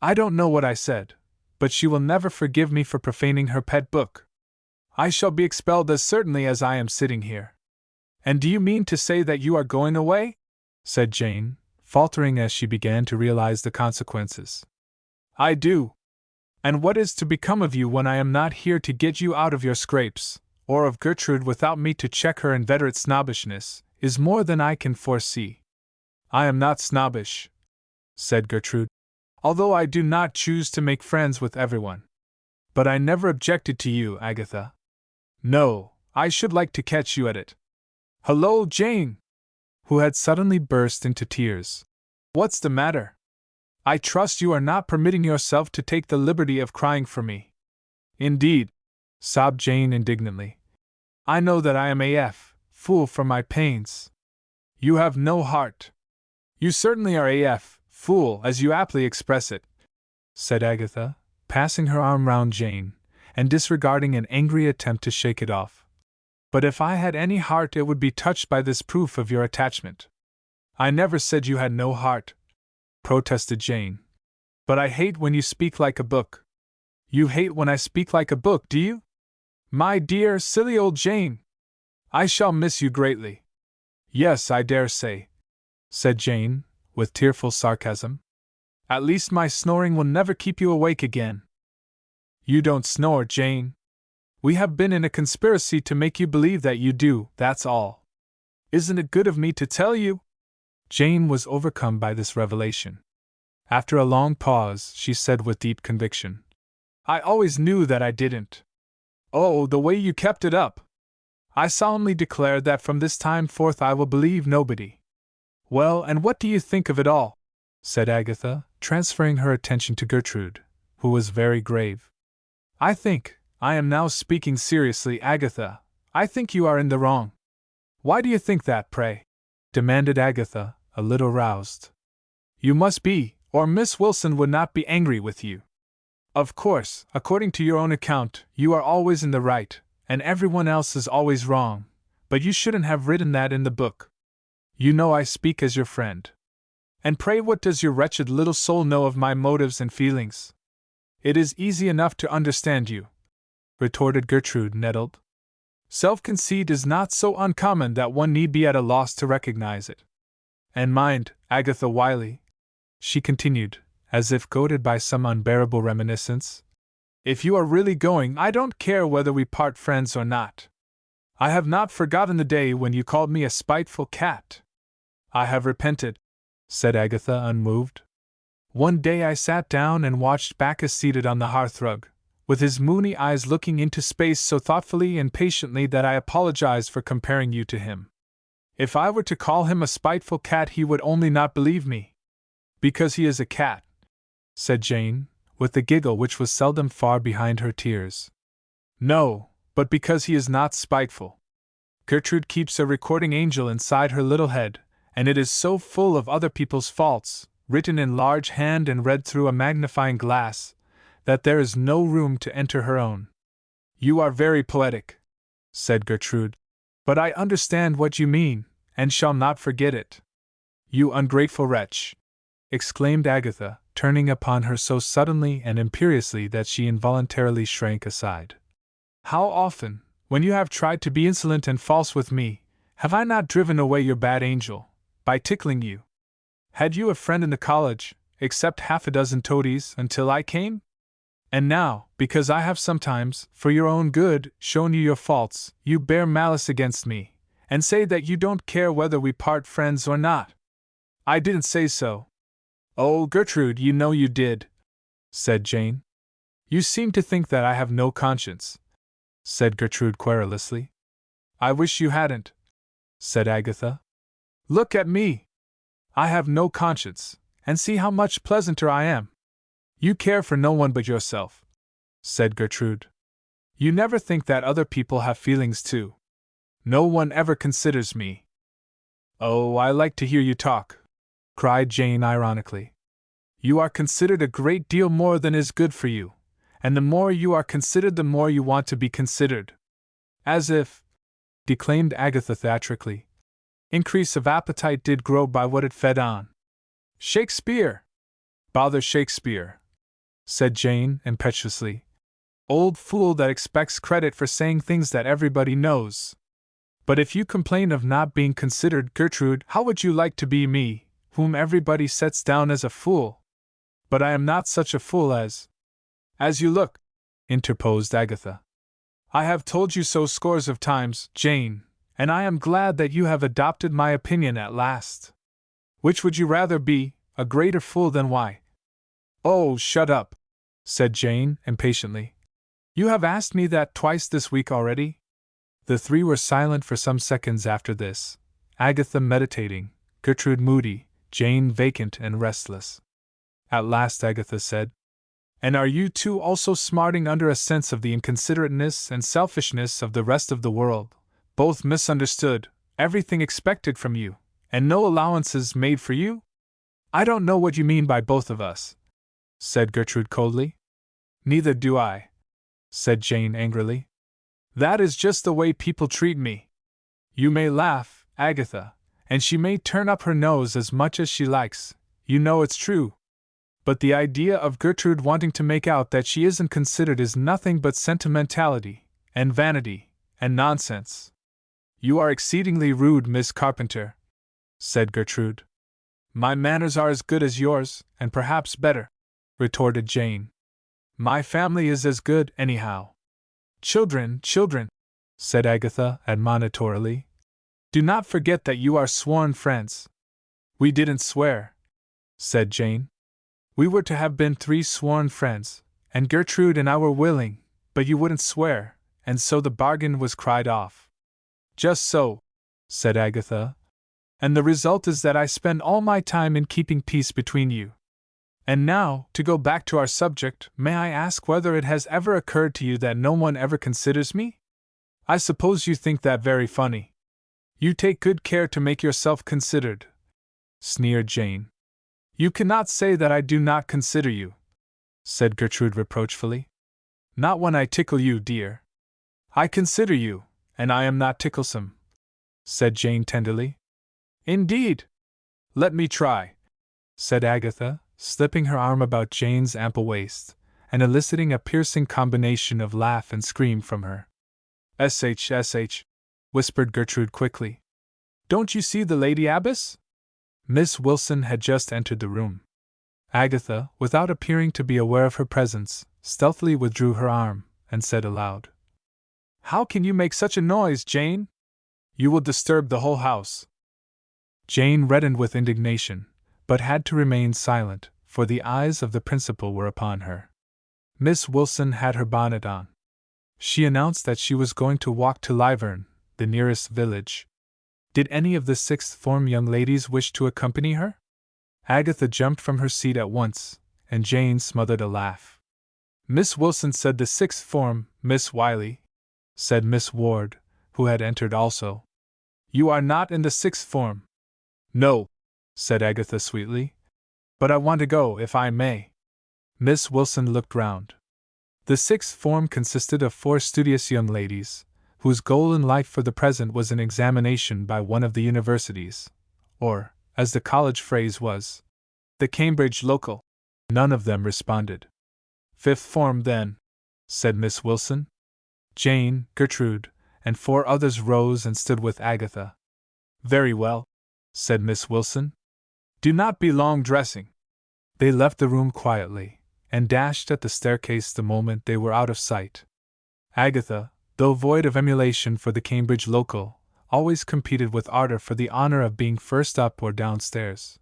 I don't know what I said, but she will never forgive me for profaning her pet book. I shall be expelled as certainly as I am sitting here. And do you mean to say that you are going away? Said Jane, faltering as she began to realize the consequences. I do. And what is to become of you when I am not here to get you out of your scrapes, or of Gertrude without me to check her inveterate snobbishness, is more than I can foresee. I am not snobbish, said Gertrude, although I do not choose to make friends with everyone. But I never objected to you, Agatha. No, I should like to catch you at it. Hello, Jane! Who had suddenly burst into tears. What's the matter? I trust you are not permitting yourself to take the liberty of crying for me. Indeed, sobbed Jane indignantly. I know that I am AF, fool for my pains. You have no heart. You certainly are AF, fool, as you aptly express it, said Agatha, passing her arm round Jane, and disregarding an angry attempt to shake it off. But if I had any heart it would be touched by this proof of your attachment. I never said you had no heart, protested Jane. But I hate when you speak like a book. You hate when I speak like a book, do you? My dear, silly old Jane! I shall miss you greatly. Yes, I dare say, said Jane, with tearful sarcasm. At least my snoring will never keep you awake again. You don't snore, Jane. We have been in a conspiracy to make you believe that you do, that's all. Isn't it good of me to tell you? Jane was overcome by this revelation. After a long pause, she said with deep conviction, I always knew that I didn't. Oh, the way you kept it up! I solemnly declare that from this time forth I will believe nobody. Well, and what do you think of it all? Said Agatha, transferring her attention to Gertrude, who was very grave. I am now speaking seriously, Agatha, I think you are in the wrong. Why do you think that, pray? Demanded Agatha, a little roused. You must be, or Miss Wilson would not be angry with you. Of course, according to your own account, you are always in the right, and everyone else is always wrong, but you shouldn't have written that in the book. You know I speak as your friend. And pray what does your wretched little soul know of my motives and feelings? It is easy enough to understand you. retorted Gertrude, nettled. Self-conceit is not so uncommon that one need be at a loss to recognize it. And mind, Agatha Wiley, she continued, as if goaded by some unbearable reminiscence, if you are really going, I don't care whether we part friends or not. I have not forgotten the day when you called me a spiteful cat. I have repented, said Agatha, unmoved. One day I sat down and watched Bacchus seated on the hearthrug, with his moony eyes looking into space so thoughtfully and patiently that I apologized for comparing you to him. If I were to call him a spiteful cat, he would only not believe me. Because he is a cat, said Jane, with a giggle which was seldom far behind her tears. No, but because he is not spiteful. Gertrude keeps a recording angel inside her little head, and it is so full of other people's faults, written in large hand and read through a magnifying glass, that there is no room to enter her own. You are very poetic, said Gertrude, but I understand what you mean, and shall not forget it. You ungrateful wretch, exclaimed Agatha, turning upon her so suddenly and imperiously that she involuntarily shrank aside. How often, when you have tried to be insolent and false with me, have I not driven away your bad angel, by tickling you? Had you a friend in the college, except half a dozen toadies, until I came? And now, because I have sometimes, for your own good, shown you your faults, you bear malice against me, and say that you don't care whether we part friends or not. I didn't say so. Oh, Gertrude, you know you did, said Jane. You seem to think that I have no conscience, said Gertrude querulously. I wish you hadn't, said Agatha. Look at me. I have no conscience, and see how much pleasanter I am. You care for no one but yourself, said Gertrude. You never think that other people have feelings too. No one ever considers me. Oh, I like to hear you talk, cried Jane ironically. You are considered a great deal more than is good for you, and the more you are considered the more you want to be considered. As if, declaimed Agatha theatrically, increase of appetite did grow by what it fed on. Shakespeare! Bother Shakespeare, said Jane impetuously. Old fool that expects credit for saying things that everybody knows. But if you complain of not being considered, Gertrude, how would you like to be me, whom everybody sets down as a fool? But I am not such a fool as you look, interposed Agatha. I have told you so scores of times, Jane, and I am glad that you have adopted my opinion at last. Which would you rather be, a greater fool than why? Oh, shut up, said Jane impatiently. You have asked me that twice this week already? The three were silent for some seconds after this, Agatha meditating, Gertrude moody, Jane vacant and restless. At last Agatha said, And are you two also smarting under a sense of the inconsiderateness and selfishness of the rest of the world, both misunderstood, everything expected from you, and no allowances made for you? I don't know what you mean by both of us, said Gertrude coldly. Neither do I, said Jane angrily. That is just the way people treat me. You may laugh, Agatha, and she may turn up her nose as much as she likes, you know it's true. But the idea of Gertrude wanting to make out that she isn't considered is nothing but sentimentality, and vanity, and nonsense. You are exceedingly rude, Miss Carpenter, said Gertrude. My manners are as good as yours, and perhaps better, retorted Jane. My family is as good, anyhow. Children, said Agatha admonitorily, do not forget that you are sworn friends. We didn't swear, said Jane. We were to have been 3 sworn friends, and Gertrude and I were willing, but you wouldn't swear, and so the bargain was cried off. Just so, said Agatha, and the result is that I spend all my time in keeping peace between you. And now, to go back to our subject, may I ask whether it has ever occurred to you that no one ever considers me? I suppose you think that very funny. You take good care to make yourself considered, sneered Jane. You cannot say that I do not consider you, said Gertrude reproachfully. Not when I tickle you, dear. I consider you, and I am not ticklesome, said Jane tenderly. Indeed? Let me try, said Agatha, slipping her arm about Jane's ample waist, and eliciting a piercing combination of laugh and scream from her. "SH," whispered Gertrude quickly. "Don't you see the Lady Abbess?" Miss Wilson had just entered the room. Agatha, without appearing to be aware of her presence, stealthily withdrew her arm, and said aloud, "How can you make such a noise, Jane? You will disturb the whole house." Jane reddened with indignation, but had to remain silent, for the eyes of the principal were upon her. Miss Wilson had her bonnet on. She announced that she was going to walk to Lyvern, the nearest village. Did any of the sixth form young ladies wish to accompany her? Agatha jumped from her seat at once, and Jane smothered a laugh. "Miss Wilson said the sixth form, Miss Wiley," said Miss Ward, who had entered also. "You are not in the sixth form." "No," said Agatha sweetly, "but I want to go if I may." Miss Wilson looked round. The sixth form consisted of 4 studious young ladies, whose goal in life for the present was an examination by one of the universities, or, as the college phrase was, the Cambridge local. None of them responded. "Fifth form, then," said Miss Wilson. Jane, Gertrude, and 4 others rose and stood with Agatha. "Very well," said Miss Wilson. "Do not be long dressing." They left the room quietly, and dashed at the staircase the moment they were out of sight. Agatha, though void of emulation for the Cambridge local, always competed with ardor for the honor of being first up or downstairs.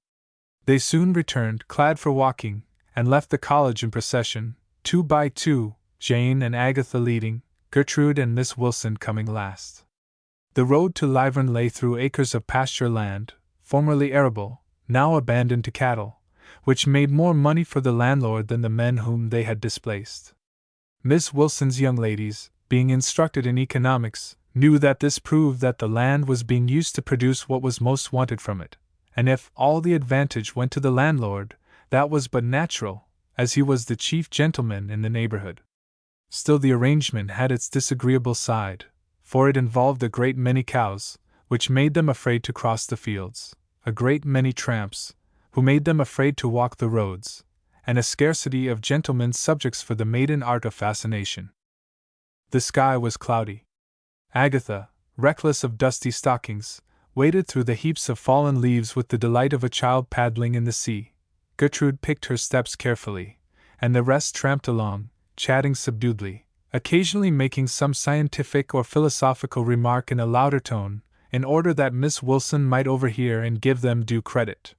They soon returned, clad for walking, and left the college in procession, 2 by 2, Jane and Agatha leading, Gertrude and Miss Wilson coming last. The road to Lyvern lay through acres of pasture land, formerly arable, now abandoned to cattle, which made more money for the landlord than the men whom they had displaced. Miss Wilson's young ladies, being instructed in economics, knew that this proved that the land was being used to produce what was most wanted from it, and if all the advantage went to the landlord, that was but natural, as he was the chief gentleman in the neighborhood. Still, the arrangement had its disagreeable side, for it involved a great many cows, which made them afraid to cross the fields, a great many tramps, who made them afraid to walk the roads, and a scarcity of gentlemen's subjects for the maiden art of fascination. The sky was cloudy. Agatha, reckless of dusty stockings, waded through the heaps of fallen leaves with the delight of a child paddling in the sea. Gertrude picked her steps carefully, and the rest tramped along, chatting subduedly, occasionally making some scientific or philosophical remark in a louder tone, in order that Miss Wilson might overhear and give them due credit.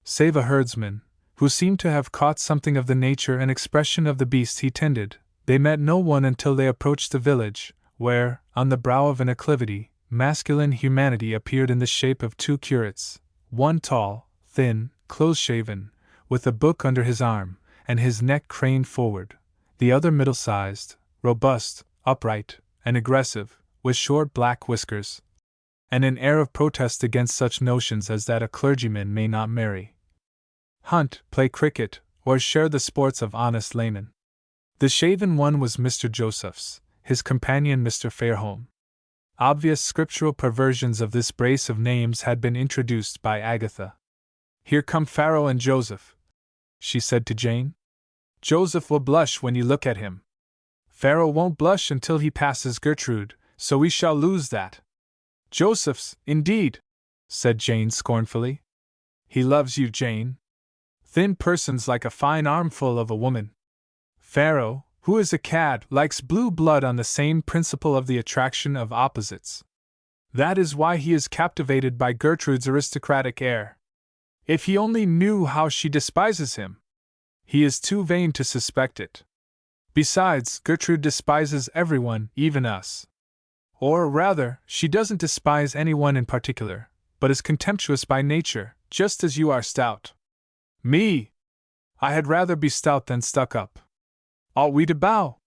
Save a herdsman, who seemed to have caught something of the nature and expression of the beast he tended, they met no one until they approached the village, where, on the brow of an acclivity, masculine humanity appeared in the shape of 2 curates, one tall, thin, close-shaven, with a book under his arm, and his neck craned forward, the other middle-sized, robust, upright, and aggressive, with short black whiskers, and an air of protest against such notions as that a clergyman may not marry, hunt, play cricket, or share the sports of honest laymen. The shaven one was Mr. Josephs, his companion Mr. Fairholme. Obvious scriptural perversions of this brace of names had been introduced by Agatha. "Here come Pharaoh and Joseph," she said to Jane. "Joseph will blush when you look at him. Pharaoh won't blush until he passes Gertrude, so we shall lose that." "Joseph's, indeed," said Jane scornfully. "He loves you, Jane. Thin persons like a fine armful of a woman. Pharaoh, who is a cad, likes blue blood on the same principle of the attraction of opposites. That is why he is captivated by Gertrude's aristocratic air. If he only knew how she despises him! He is too vain to suspect it. Besides, Gertrude despises everyone, even us. Or rather, she doesn't despise anyone in particular, but is contemptuous by nature, just as you are stout. Me! I had rather be stout than stuck up. Ought we to bow?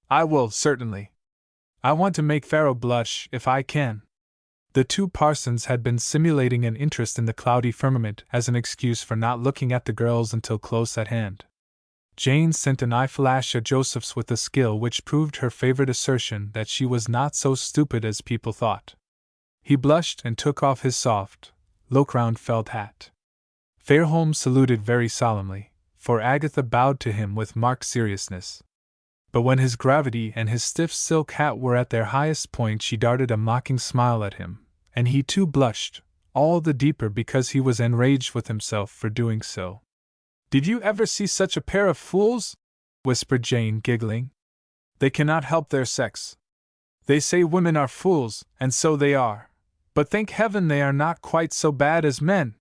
I will, certainly. I want to make Pharaoh blush, if I can." The 2 parsons had been simulating an interest in the cloudy firmament as an excuse for not looking at the girls until close at hand. Jane sent an eye flash at Joseph's with a skill which proved her favorite assertion that she was not so stupid as people thought. He blushed and took off his soft, low-crowned felt hat. Fairholme saluted very solemnly, for Agatha bowed to him with marked seriousness. But when his gravity and his stiff silk hat were at their highest point, she darted a mocking smile at him, and he too blushed, all the deeper because he was enraged with himself for doing so. "Did you ever see such a pair of fools?" whispered Jane, giggling. "They cannot help their sex. They say women are fools, and so they are. But thank heaven they are not quite so bad as men.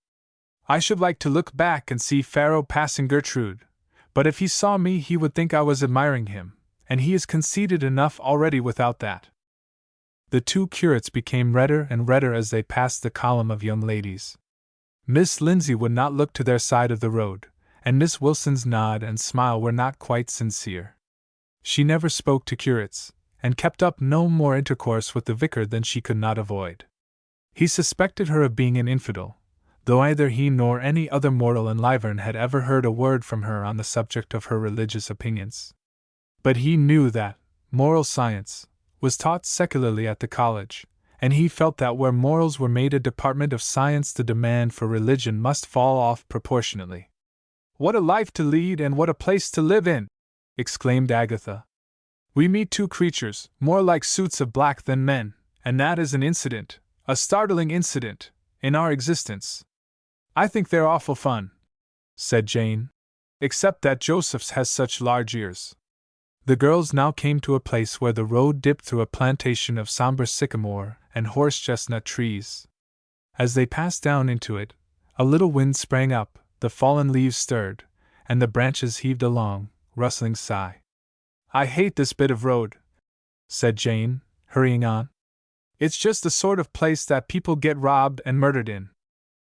I should like to look back and see Pharaoh passing Gertrude, but if he saw me he would think I was admiring him, and he is conceited enough already without that." The two curates became redder and redder as they passed the column of young ladies. Miss Lindsay would not look to their side of the road, and Miss Wilson's nod and smile were not quite sincere. She never spoke to curates, and kept up no more intercourse with the vicar than she could not avoid. He suspected her of being an infidel, though either he nor any other mortal in Lyvern had ever heard a word from her on the subject of her religious opinions. But he knew that moral science was taught secularly at the college, and he felt that where morals were made a department of science the demand for religion must fall off proportionately. "What a life to lead and what a place to live in!" exclaimed Agatha. "We meet two creatures, more like suits of black than men, and that is an incident, a startling incident, in our existence." "I think they're awful fun," said Jane, "except that Joseph's has such large ears." The girls now came to a place where the road dipped through a plantation of somber sycamore and horse-chestnut trees. As they passed down into it, a little wind sprang up, the fallen leaves stirred, and the branches heaved a long, rustling sigh. "I hate this bit of road," said Jane, hurrying on. "It's just the sort of place that people get robbed and murdered in.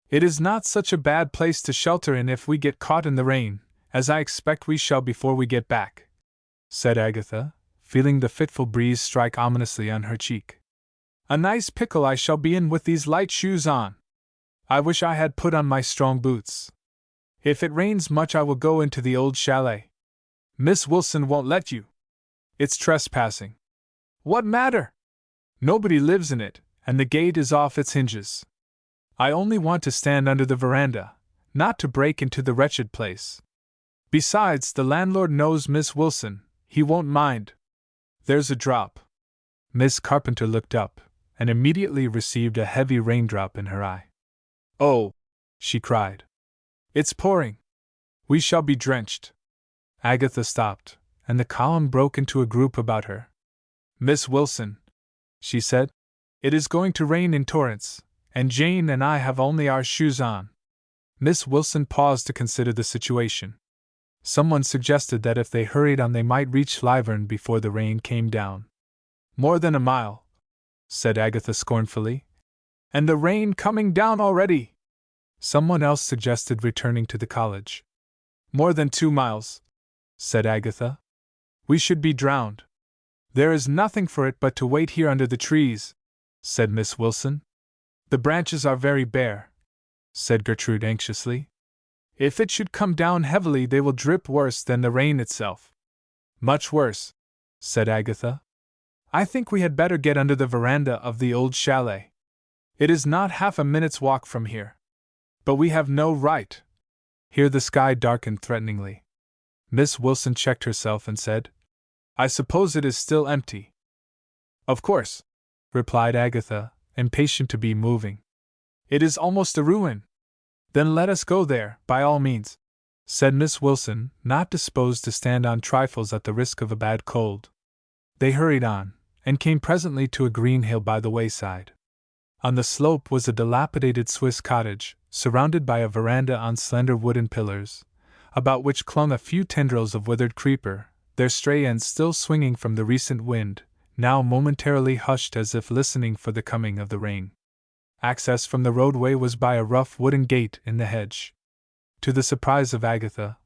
It is not such a bad place to shelter in if we get caught in the rain, as I expect we shall before we get back," said Agatha, feeling the fitful breeze strike ominously on her cheek. "A nice pickle I shall be in with these light shoes on. I wish I had put on my strong boots. If it rains much I will go into the old chalet." "Miss Wilson won't let you. It's trespassing." "What matter? Nobody lives in it, and the gate is off its hinges. I only want to stand under the veranda, not to break into the wretched place. Besides, the landlord knows Miss Wilson, he won't mind. There's a drop." Miss Carpenter looked up, and immediately received a heavy raindrop in her eye. "Oh!" she cried. "It's pouring. We shall be drenched." Agatha stopped, and the column broke into a group about her. "Miss Wilson," she said, "it is going to rain in torrents, and Jane and I have only our shoes on." Miss Wilson paused to consider the situation. Someone suggested that if they hurried on they might reach Lyvern before the rain came down. "More than a mile," said Agatha scornfully. "And the rain coming down already!" Someone else suggested returning to the college. "More than 2 miles," said Agatha. "We should be drowned." "There is nothing for it but to wait here under the trees," said Miss Wilson. "The branches are very bare," said Gertrude anxiously. "If it should come down heavily they will drip worse than the rain itself." "Much worse," said Agatha. "I think we had better get under the veranda of the old chalet. It is not half a minute's walk from here. But we have no right." Here the sky darkened threateningly. Miss Wilson checked herself and said, "I suppose it is still empty." "Of course," replied Agatha, impatient to be moving. "It is almost a ruin." "Then let us go there, by all means," said Miss Wilson, not disposed to stand on trifles at the risk of a bad cold. They hurried on, and came presently to a green hill by the wayside. On the slope was a dilapidated Swiss cottage, surrounded by a veranda on slender wooden pillars, about which clung a few tendrils of withered creeper, their stray ends still swinging from the recent wind, now momentarily hushed as if listening for the coming of the rain. Access from the roadway was by a rough wooden gate in the hedge. To the surprise of Agatha,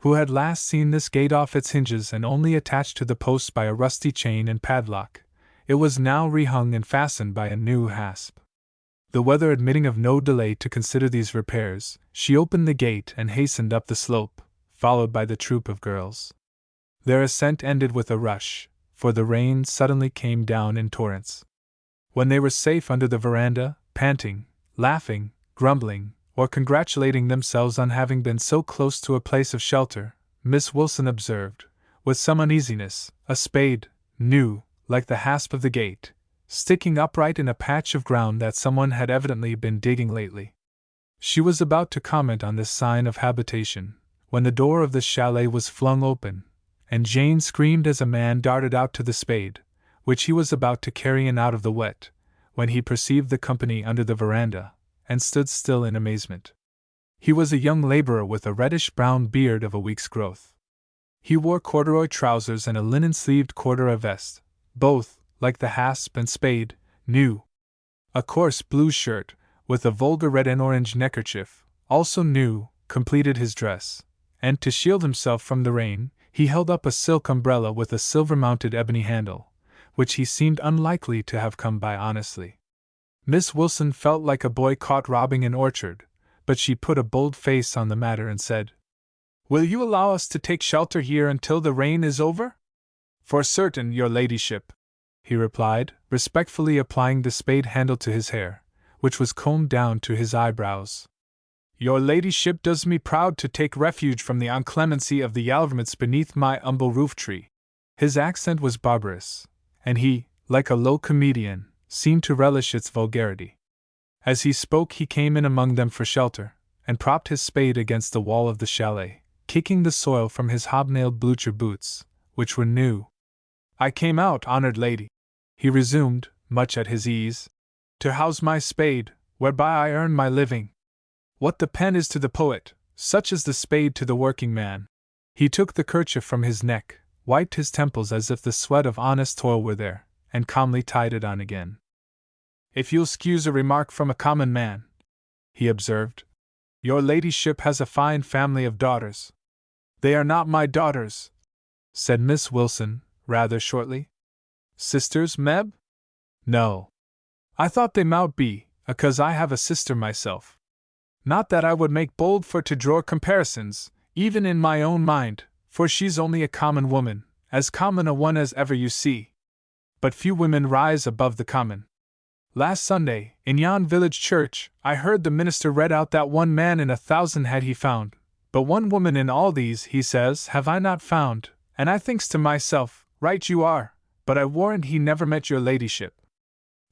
who had last seen this gate off its hinges and only attached to the post by a rusty chain and padlock, it was now rehung and fastened by a new hasp. The weather admitting of no delay to consider these repairs, she opened the gate and hastened up the slope, followed by the troop of girls. Their ascent ended with a rush, for the rain suddenly came down in torrents. When they were safe under the veranda, panting, laughing, grumbling, or congratulating themselves on having been so close to a place of shelter, Miss Wilson observed, with some uneasiness, a spade, new, like the hasp of the gate, sticking upright in a patch of ground that someone had evidently been digging lately. She was about to comment on this sign of habitation, when the door of the chalet was flung open, and Jane screamed as a man darted out to the spade, which he was about to carry in out of the wet, when he perceived the company under the veranda, and stood still in amazement. He was a young laborer with a reddish-brown beard of a week's growth. He wore corduroy trousers and a linen-sleeved corduroy vest, both, like the hasp and spade, new. A coarse blue shirt, with a vulgar red and orange neckerchief, also new, completed his dress, and to shield himself from the rain, he held up a silk umbrella with a silver-mounted ebony handle, which he seemed unlikely to have come by honestly. Miss Wilson felt like a boy caught robbing an orchard, but she put a bold face on the matter and said, "Will you allow us to take shelter here until the rain is over?" "For certain, your ladyship," he replied, respectfully applying the spade handle to his hair, which was combed down to his eyebrows. "Your ladyship does me proud to take refuge from the inclemency of the Yalvermits beneath my humble roof-tree." His accent was barbarous, and he, like a low comedian, seemed to relish its vulgarity. As he spoke he came in among them for shelter, and propped his spade against the wall of the chalet, kicking the soil from his hobnailed blucher boots, which were new. "I came out, honored lady," he resumed, much at his ease, "to house my spade, whereby I earn my living. What the pen is to the poet, such is the spade to the working man." He took the kerchief from his neck, wiped his temples as if the sweat of honest toil were there, and calmly tied it on again. "If you'll excuse a remark from a common man," he observed, "your ladyship has a fine family of daughters." "They are not my daughters," said Miss Wilson, rather shortly. "Sisters, Meb?" "No. I thought they mout be, acause I have a sister myself. Not that I would make bold for to draw comparisons, even in my own mind, for she's only a common woman, as common a one as ever you see. But few women rise above the common. Last Sunday, in yon village church, I heard the minister read out that 1 man in 1,000 had he found, but 1 woman in all these, he says, have I not found, and I thinks to myself, right you are, but I warrant he never met your ladyship."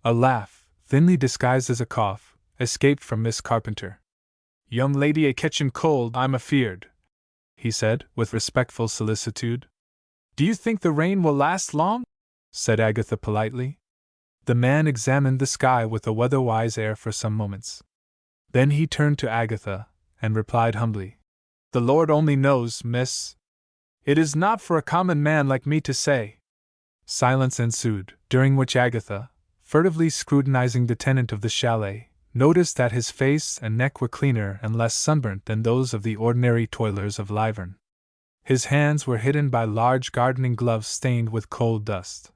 A laugh, thinly disguised as a cough, escaped from Miss Carpenter. "Young lady a catchin' cold, I'm afeard," he said, with respectful solicitude. "Do you think the rain will last long?" said Agatha politely. The man examined the sky with a weather-wise air for some moments. Then he turned to Agatha, and replied humbly, "The Lord only knows, miss. It is not for a common man like me to say." Silence ensued, during which Agatha, furtively scrutinizing the tenant of the chalet, noticed that his face and neck were cleaner and less sunburnt than those of the ordinary toilers of Lyvern. His hands were hidden by large gardening gloves stained with coal dust.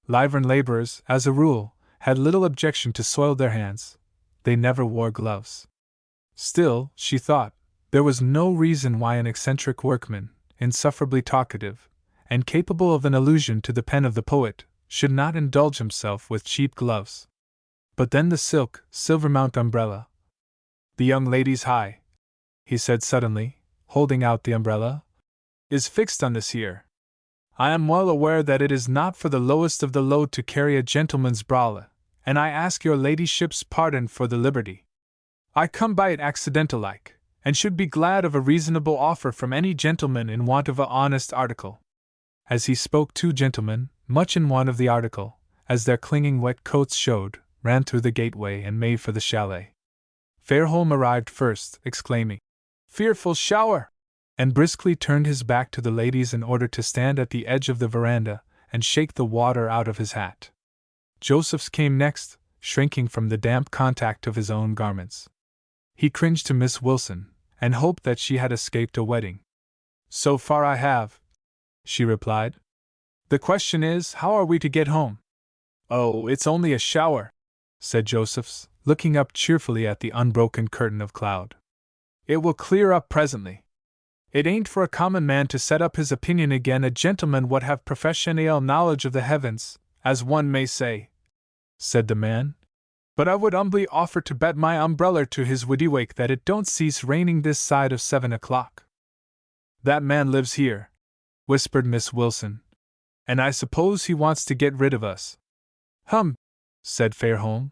Lyvern laborers, as a rule, had little objection to soil their hands. They never wore gloves. Still, she thought, there was no reason why an eccentric workman, insufferably talkative, and capable of an allusion to the pen of the poet, should not indulge himself with cheap gloves. But then the silver-mount umbrella. "The young lady's high," he said suddenly, holding out the umbrella, "is fixed on this here. I am well aware that it is not for the lowest of the low to carry a gentleman's brala, and I ask your ladyship's pardon for the liberty. I come by it accidental-like, and should be glad of a reasonable offer from any gentleman in want of a honest article." As he spoke, 2 gentlemen, much in want of the article, as their clinging wet coats showed, ran through the gateway and made for the chalet. Fairholme arrived first, exclaiming, "Fearful shower!" and briskly turned his back to the ladies in order to stand at the edge of the veranda and shake the water out of his hat. Josephs came next, shrinking from the damp contact of his own garments. He cringed to Miss Wilson, and hoped that she had escaped a wetting. "So far I have," she replied. "The question is, how are we to get home?" "Oh, it's only a shower," said Josephs, looking up cheerfully at the unbroken curtain of cloud. "It will clear up presently. It ain't for a common man to set up his opinion again a gentleman what have professional knowledge of the heavens, as one may say," said the man. but I would humbly offer to bet my umbrella to his widdywake that it don't cease raining this side of 7 o'clock. That man lives here, whispered Miss Wilson, and I suppose he wants to get rid of us. Hum, said Fairholme.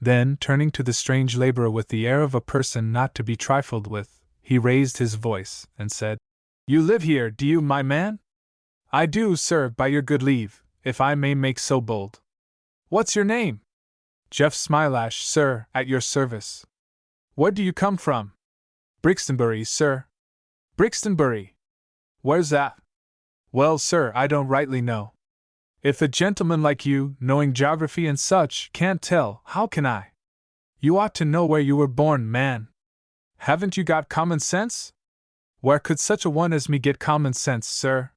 Then, turning to the strange laborer with the air of a person not to be trifled with, he raised his voice and said, You live here, do you, my man? I do, sir, by your good leave, if I may make so bold. What's your name? Jeff Smilash, sir, at your service. Where do you come from? Brixtonbury, sir. Brixtonbury? Where's that? Well, sir, I don't rightly know. If a gentleman like you, knowing geography and such, can't tell, how can I? You ought to know where you were born, man. Haven't you got common sense? Where could such a one as me get common sense, sir?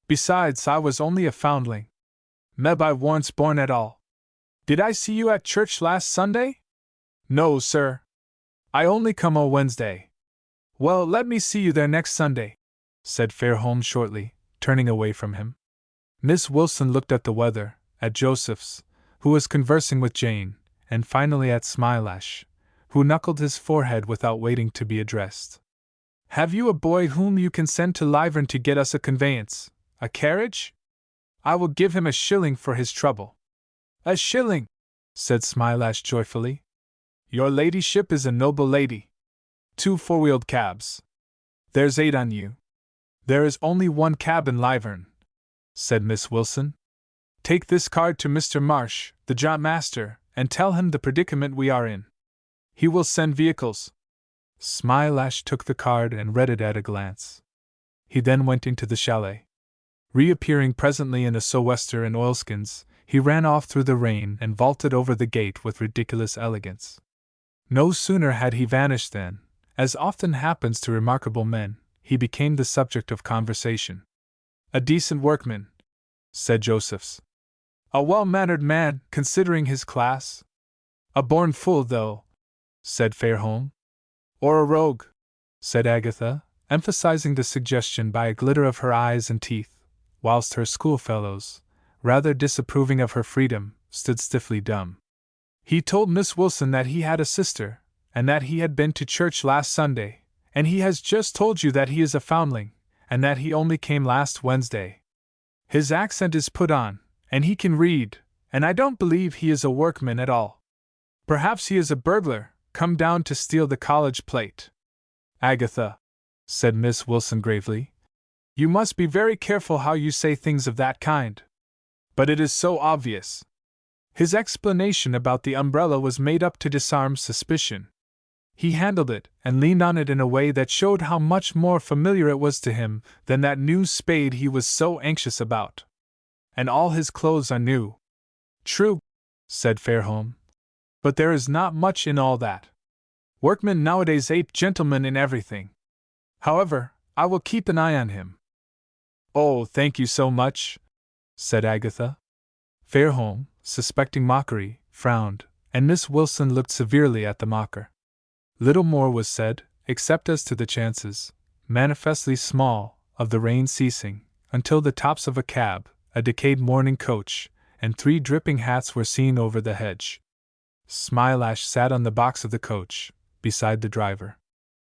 Besides, I was only a foundling. Meb I warn't born at all. Did I see you at church last Sunday? No, sir. I only come o' Wednesday. Well, let me see you there next Sunday, said Fairholme shortly, turning away from him. Miss Wilson looked at the weather, at Joseph's, who was conversing with Jane, and finally at Smilash, who knuckled his forehead without waiting to be addressed. Have you a boy whom you can send to Lyvern to get us a conveyance, a carriage? I will give him a shilling for his trouble. A shilling, said Smilash joyfully. Your ladyship is a noble lady. 2 four-wheeled cabs. There's 8 on you. There is only 1 cab in Lyvern, said Miss Wilson. Take this card to Mr. Marsh, the jaunt master, and tell him the predicament we are in. He will send vehicles. Smilash took the card and read it at a glance. He then went into the chalet. Reappearing presently in a sou'wester and oilskins, he ran off through the rain and vaulted over the gate with ridiculous elegance. No sooner had he vanished than, as often happens to remarkable men, he became the subject of conversation. A decent workman, said Josephs. A well-mannered man, considering his class. A born fool, though, said Fairholme. Or a rogue, said Agatha, emphasizing the suggestion by a glitter of her eyes and teeth, whilst her schoolfellows, rather disapproving of her freedom, stood stiffly dumb. He told Miss Wilson that he had a sister, and that he had been to church last Sunday, and he has just told you that he is a foundling, and that he only came last Wednesday. His accent is put on, and he can read, and I don't believe he is a workman at all. Perhaps he is a burglar, come down to steal the college plate. Agatha, said Miss Wilson gravely, you must be very careful how you say things of that kind. But it is so obvious. His explanation about the umbrella was made up to disarm suspicion. He handled it and leaned on it in a way that showed how much more familiar it was to him than that new spade he was so anxious about. And all his clothes are new. True, said Fairholme. But there is not much in all that. Workmen nowadays ape gentlemen in everything. However, I will keep an eye on him. Oh, thank you so much, said Agatha. Fairholme, suspecting mockery, frowned, and Miss Wilson looked severely at the mocker. Little more was said, except as to the chances, manifestly small, of the rain ceasing, until the tops of a cab, a decayed mourning coach, and 3 dripping hats were seen over the hedge. Smilash sat on the box of the coach, beside the driver.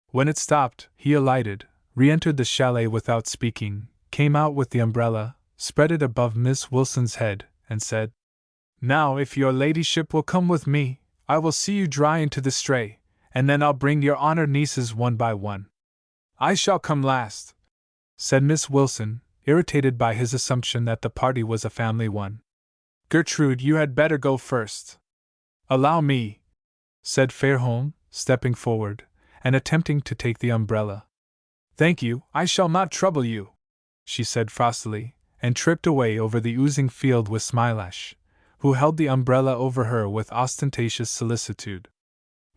When it stopped, he alighted, re-entered the chalet without speaking, came out with the umbrella, spread it above Miss Wilson's head, and said, Now, if your ladyship will come with me, I will see you dry into the stray, and then I'll bring your honoured nieces one by one. I shall come last, said Miss Wilson, irritated by his assumption that the party was a family one. Gertrude, you had better go first. Allow me, said Fairholme, stepping forward, and attempting to take the umbrella. Thank you, I shall not trouble you, she said frostily, and tripped away over the oozing field with Smilash, who held the umbrella over her with ostentatious solicitude.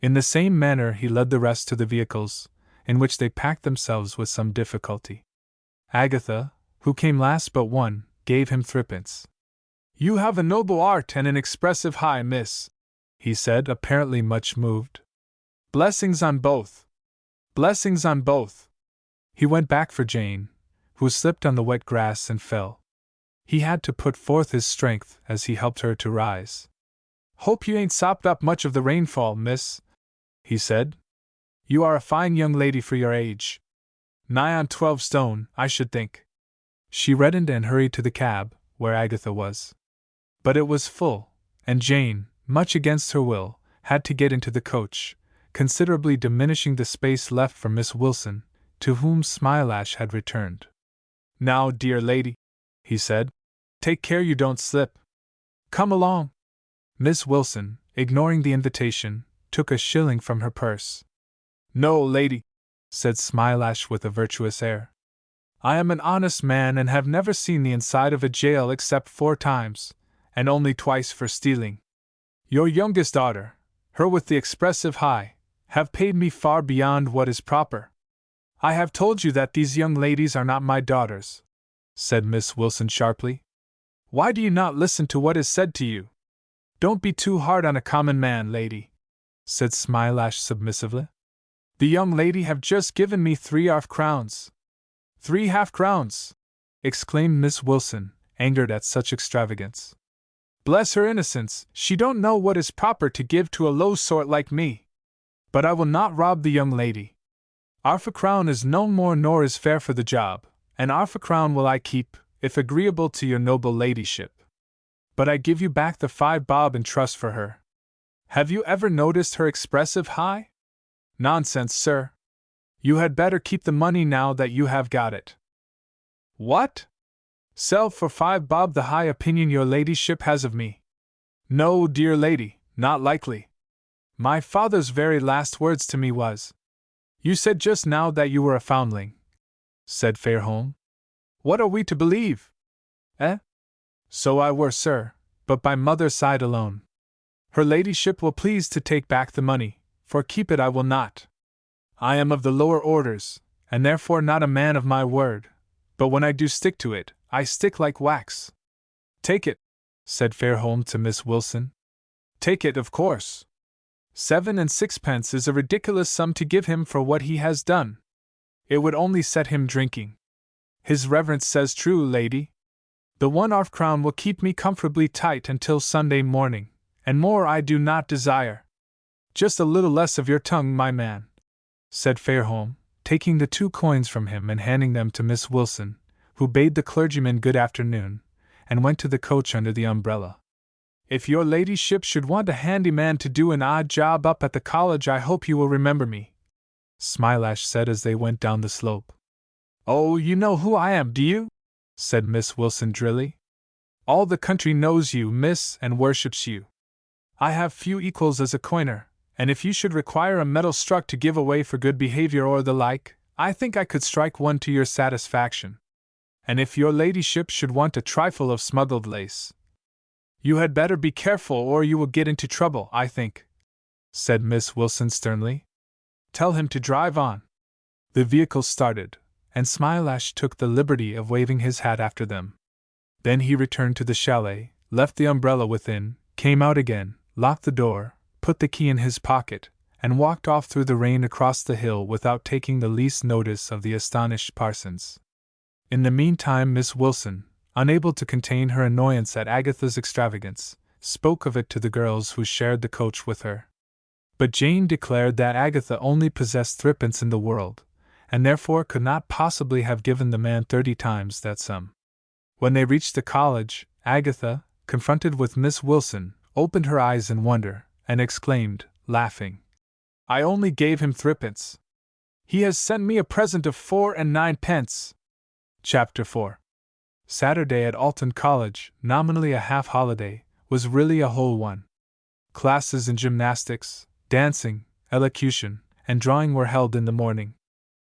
In the same manner he led the rest to the vehicles, in which they packed themselves with some difficulty. Agatha, who came last but one, gave him 3d. You have a noble art and an expressive high, miss, he said, apparently much moved. Blessings on both. Blessings on both. He went back for Jane, who slipped on the wet grass and fell. He had to put forth his strength as he helped her to rise. "Hope you ain't sopped up much of the rainfall, miss," he said. "You are a fine young lady for your age. Nigh on 12 stone, I should think." She reddened and hurried to the cab, where Agatha was. But it was full, and Jane, much against her will, had to get into the coach, considerably diminishing the space left for Miss Wilson, to whom Smilash had returned. "Now, dear lady," he said, "take care you don't slip. Come along." Miss Wilson, ignoring the invitation, took a shilling from her purse. "No, lady," said Smilash with a virtuous air. "I am an honest man and have never seen the inside of a jail except 4 times, and only twice for stealing. Your youngest daughter, her with the expressive high, have paid me far beyond what is proper." "I have told you that these young ladies are not my daughters," said Miss Wilson sharply. "Why do you not listen to what is said to you?" "Don't be too hard on a common man, lady," said Smilash submissively. "The young lady have just given me 3 half-crowns. 3 half-crowns!" exclaimed Miss Wilson, angered at such extravagance. "Bless her innocence, she don't know what is proper to give to a low sort like me. But I will not rob the young lady. 1/2-crown is no more nor is fair for the job, and 1/2-crown will I keep, if agreeable to your noble ladyship. But I give you back the 5 bob in trust for her. Have you ever noticed her expressive high? Nonsense, sir. You had better keep the money now that you have got it." "What? Sell for 5 bob the high opinion your ladyship has of me? No, dear lady, not likely. My father's very last words to me was—" "You said just now that you were a foundling," said Fairholme. "What are we to believe?" "Eh? So I were, sir, but by mother's side alone. Her ladyship will please to take back the money, for keep it I will not. I am of the lower orders, and therefore not a man of my word, but when I do stick to it, I stick like wax." "Take it," said Fairholme to Miss Wilson. "Take it, of course. 7 and 6pence is a ridiculous sum to give him for what he has done. It would only set him drinking. His reverence says true, lady. The 1 half-crown will keep me comfortably tight until Sunday morning, and more I do not desire." "Just a little less of your tongue, my man," said Fairholme, taking the 2 coins from him and handing them to Miss Wilson, who bade the clergyman good afternoon, and went to the coach under the umbrella. "If your ladyship should want a handy man to do an odd job up at the college, I hope you will remember me," Smilash said as they went down the slope. "Oh, you know who I am, do you?" said Miss Wilson drily. "All the country knows you, miss, and worships you. I have few equals as a coiner, and if you should require a medal struck to give away for good behavior or the like, I think I could strike one to your satisfaction. And if your ladyship should want a trifle of smuggled lace, you had better be careful or you will get into trouble, I think," said Miss Wilson sternly. "Tell him to drive on." The vehicle started, and Smilash took the liberty of waving his hat after them. Then he returned to the chalet, left the umbrella within, came out again, locked the door, put the key in his pocket, and walked off through the rain across the hill without taking the least notice of the astonished parsons. In the meantime Miss Wilson, unable to contain her annoyance at Agatha's extravagance, spoke of it to the girls who shared the coach with her. But Jane declared that Agatha only possessed 3pence in the world, and therefore could not possibly have given the man 30 times that sum. When they reached the college, Agatha, confronted with Miss Wilson, opened her eyes in wonder, and exclaimed, laughing, "I only gave him 3pence. He has sent me a present of 4 and 9pence. Chapter 4. Saturday at Alton College, nominally a half-holiday, was really a whole one. Classes in gymnastics, dancing, elocution, and drawing were held in the morning.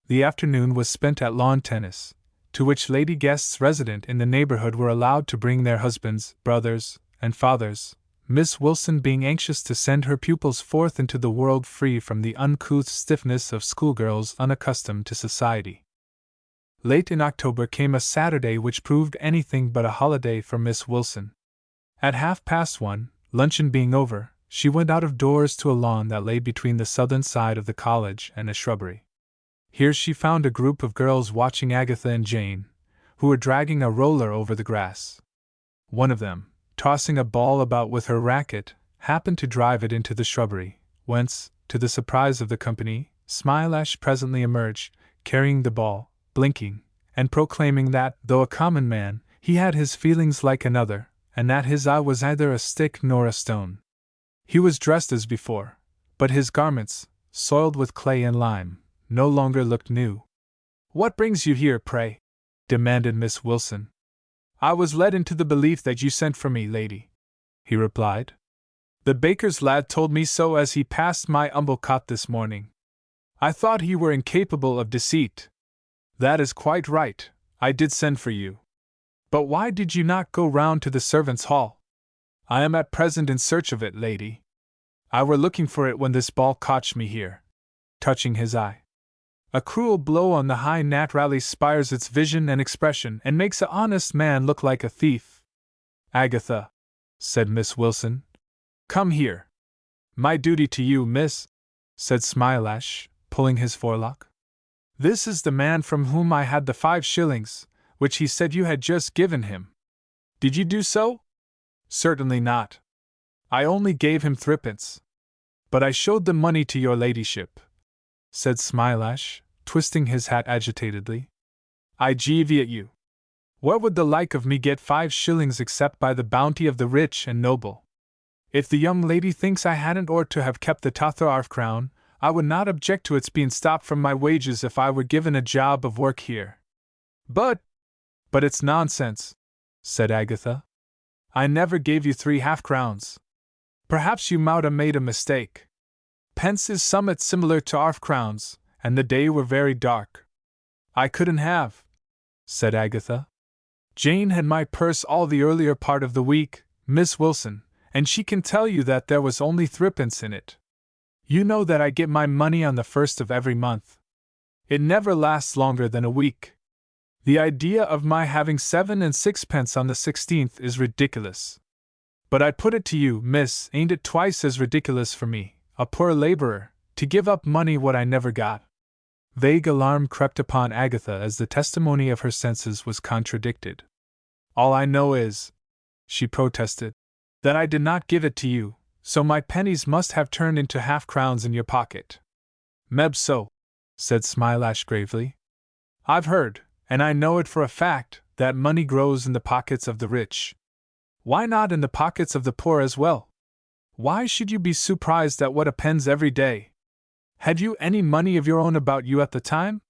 The afternoon was spent at lawn tennis, to which lady guests resident in the neighborhood were allowed to bring their husbands, brothers, and fathers, Miss Wilson being anxious to send her pupils forth into the world free from the uncouth stiffness of schoolgirls unaccustomed to society. Late in October came a Saturday which proved anything but a holiday for Miss Wilson. At 1:30, luncheon being over, she went out of doors to a lawn that lay between the southern side of the college and a shrubbery. Here she found a group of girls watching Agatha and Jane, who were dragging a roller over the grass. One of them, tossing a ball about with her racket, happened to drive it into the shrubbery, whence, to the surprise of the company, Smilash presently emerged, carrying the ball, blinking, and proclaiming that, though a common man, he had his feelings like another, and that his eye was neither a stick nor a stone. He was dressed as before, but his garments, soiled with clay and lime, no longer looked new. "What brings you here, pray?" demanded Miss Wilson. "I was led into the belief that you sent for me, lady," he replied. "The baker's lad told me so as he passed my humble cot this morning. I thought he were incapable of deceit." "That is quite right, I did send for you. But why did you not go round to the servants' hall?" "I am at present in search of it, lady. I were looking for it when this ball cotched me here," touching his eye. "A cruel blow on the high nat rally spires its vision and expression and makes a honest man look like a thief." "Agatha," said Miss Wilson, "come here." "My duty to you, miss," said Smilash, pulling his forelock. "This is the man from whom I had the 5 shillings, which he said you had just given him. Did you do so?" "Certainly not. I only gave him 3d. But I showed the money to your ladyship," said Smilash, twisting his hat agitatedly. "I jeevy at you. Where would the like of me get 5 shillings except by the bounty of the rich and noble? If the young lady thinks I hadn't ought to have kept the tother 1/2 crown, I would not object to its being stopped from my wages if I were given a job of work here." But it's nonsense," said Agatha. "I never gave you 3 half-crowns. Perhaps you mout 'a made a mistake. Pence is summat similar to 1/2 crowns, and the day were very dark." "I couldn't have," said Agatha. "Jane had my purse all the earlier part of the week, Miss Wilson, and she can tell you that there was only 3d. in it. You know that I get my money on the 1st of every month. It never lasts longer than a week. The idea of my having 7 and 6pence on the 16th is ridiculous. But I put it to you, miss, ain't it twice as ridiculous for me, a poor laborer, to give up money what I never got?" Vague alarm crept upon Agatha as the testimony of her senses was contradicted. "All I know is," she protested, "that I did not give it to you, so my pennies must have turned into 1/2 crowns in your pocket." "Meb so," said Smilash gravely. "I've heard, and I know it for a fact, that money grows in the pockets of the rich. Why not in the pockets of the poor as well? Why should you be surprised at what appends every day? Had you any money of your own about you at the time?"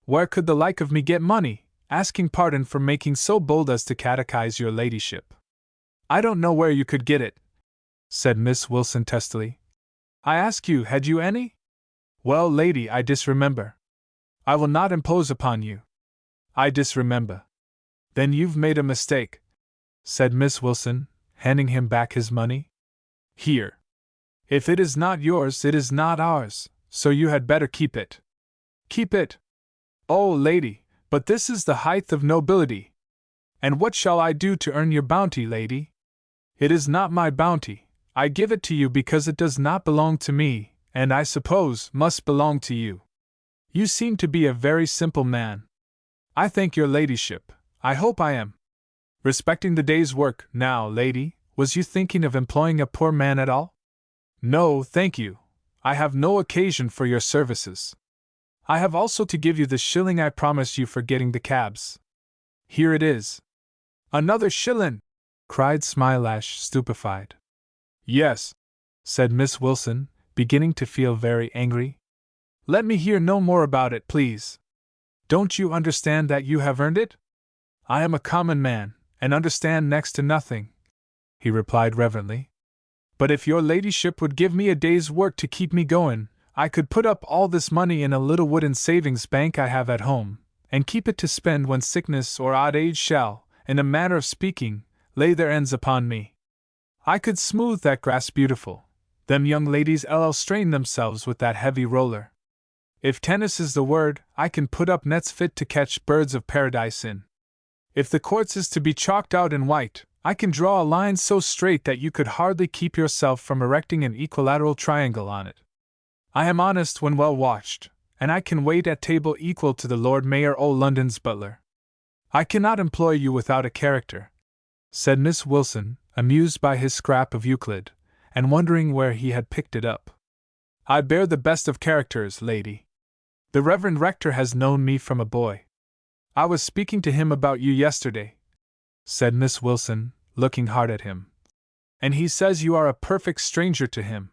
"Where could the like of me get money, asking pardon for making so bold as to catechize your ladyship?" "I don't know where you could get it," said Miss Wilson testily. "I ask you, had you any?" "Well, lady, I disremember." "I will not impose upon you." "I disremember." "Then you've made a mistake," said Miss Wilson, handing him back his money. "Here. If it is not yours, it is not ours, so you had better keep it." "Keep it? Oh, lady, but this is the height of nobility. And what shall I do to earn your bounty, lady?" "It is not my bounty. I give it to you because it does not belong to me, and I suppose must belong to you. You seem to be a very simple man." "I thank your ladyship. I hope I am." "Respecting the day's work, now, lady, was you thinking of employing a poor man at all?" "No, thank you. I have no occasion for your services. I have also to give you the shilling I promised you for getting the cabs. Here it is." "Another shillin'!" cried Smilash, stupefied. "Yes," said Miss Wilson, beginning to feel very angry. "Let me hear no more about it, please. Don't you understand that you have earned it?" "I am a common man, and understand next to nothing," he replied reverently. "But if your ladyship would give me a day's work to keep me going, I could put up all this money in a little wooden savings bank I have at home, and keep it to spend when sickness or old age shall, in a manner of speaking, lay their ends upon me. I could smooth that grass beautiful. Them young ladies LL strain themselves with that heavy roller. If tennis is the word, I can put up nets fit to catch birds of paradise in. If the courts is to be chalked out in white, I can draw a line so straight that you could hardly keep yourself from erecting an equilateral triangle on it. I am honest when well watched, and I can wait at table equal to the Lord Mayor o' London's butler. I cannot employ you without a character," said Miss Wilson, amused by his scrap of Euclid, and wondering where he had picked it up. I bear the best of characters, lady. The Reverend Rector has known me from a boy. I was speaking to him about you yesterday, said Miss Wilson, looking hard at him. And he says you are a perfect stranger to him.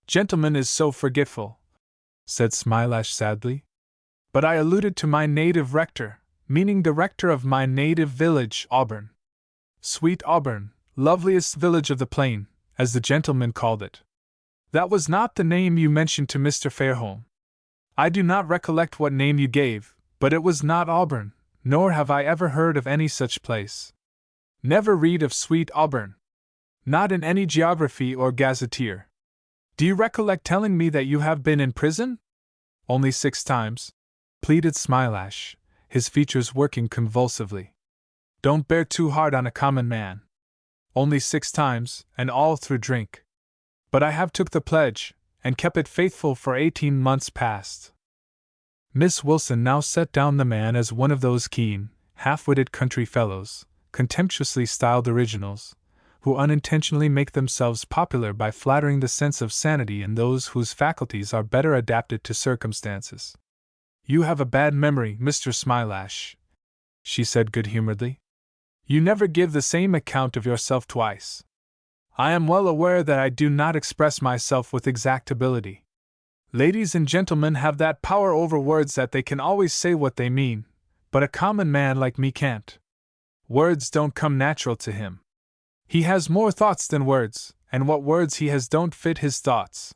Gentleman is so forgetful, said Smilash sadly. But I alluded to my native rector, meaning the rector of my native village, Auburn. Sweet Auburn, loveliest village of the plain, as the gentleman called it. That was not the name you mentioned to Mr. Fairholme. I do not recollect what name you gave, but it was not Auburn, nor have I ever heard of any such place. Never read of sweet Auburn. Not in any geography or gazetteer. Do you recollect telling me that you have been in prison? Only 6 times, pleaded Smilash, his features working convulsively. Don't bear too hard on a common man. Only 6 times, and all through drink. But I have took the pledge, and kept it faithful for 18 months past. Miss Wilson now set down the man as one of those keen, half-witted country fellows, contemptuously styled originals, who unintentionally make themselves popular by flattering the sense of sanity in those whose faculties are better adapted to circumstances. You have a bad memory, Mr. Smilash, she said good-humoredly. You never give the same account of yourself twice. I am well aware that I do not express myself with exact ability. Ladies and gentlemen have that power over words that they can always say what they mean, but a common man like me can't. Words don't come natural to him. He has more thoughts than words, and what words he has don't fit his thoughts.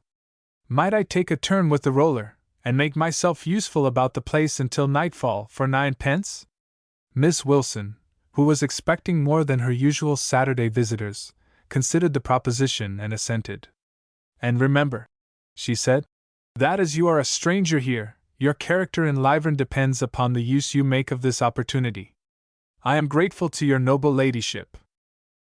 Might I take a turn with the roller, and make myself useful about the place until nightfall for 9 pence? Miss Wilson, who was expecting more than her usual Saturday visitors, considered the proposition and assented. And remember, she said, that as you are a stranger here, your character in Lyvern depends upon the use you make of this opportunity. I am grateful to your noble ladyship.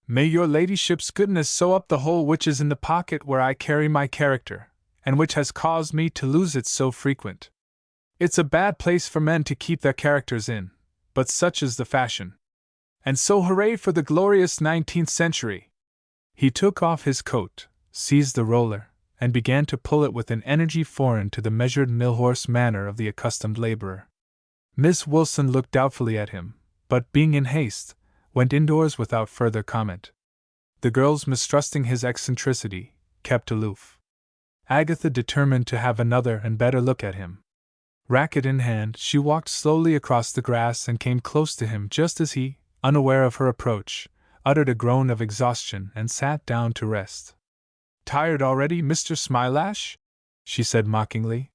May your ladyship's goodness sew up the hole which is in the pocket where I carry my character, and which has caused me to lose it so frequent. It's a bad place for men to keep their characters in, but such is the fashion. And so hooray for the glorious 19th century! He took off his coat, seized the roller, and began to pull it with an energy foreign to the measured mill-horse manner of the accustomed laborer. Miss Wilson looked doubtfully at him, but being in haste, went indoors without further comment. The girls, mistrusting his eccentricity, kept aloof. Agatha determined to have another and better look at him. Racket in hand, she walked slowly across the grass and came close to him just as he, unaware of her approach, uttered a groan of exhaustion and sat down to rest. Tired already, Mr. Smilash? She said mockingly.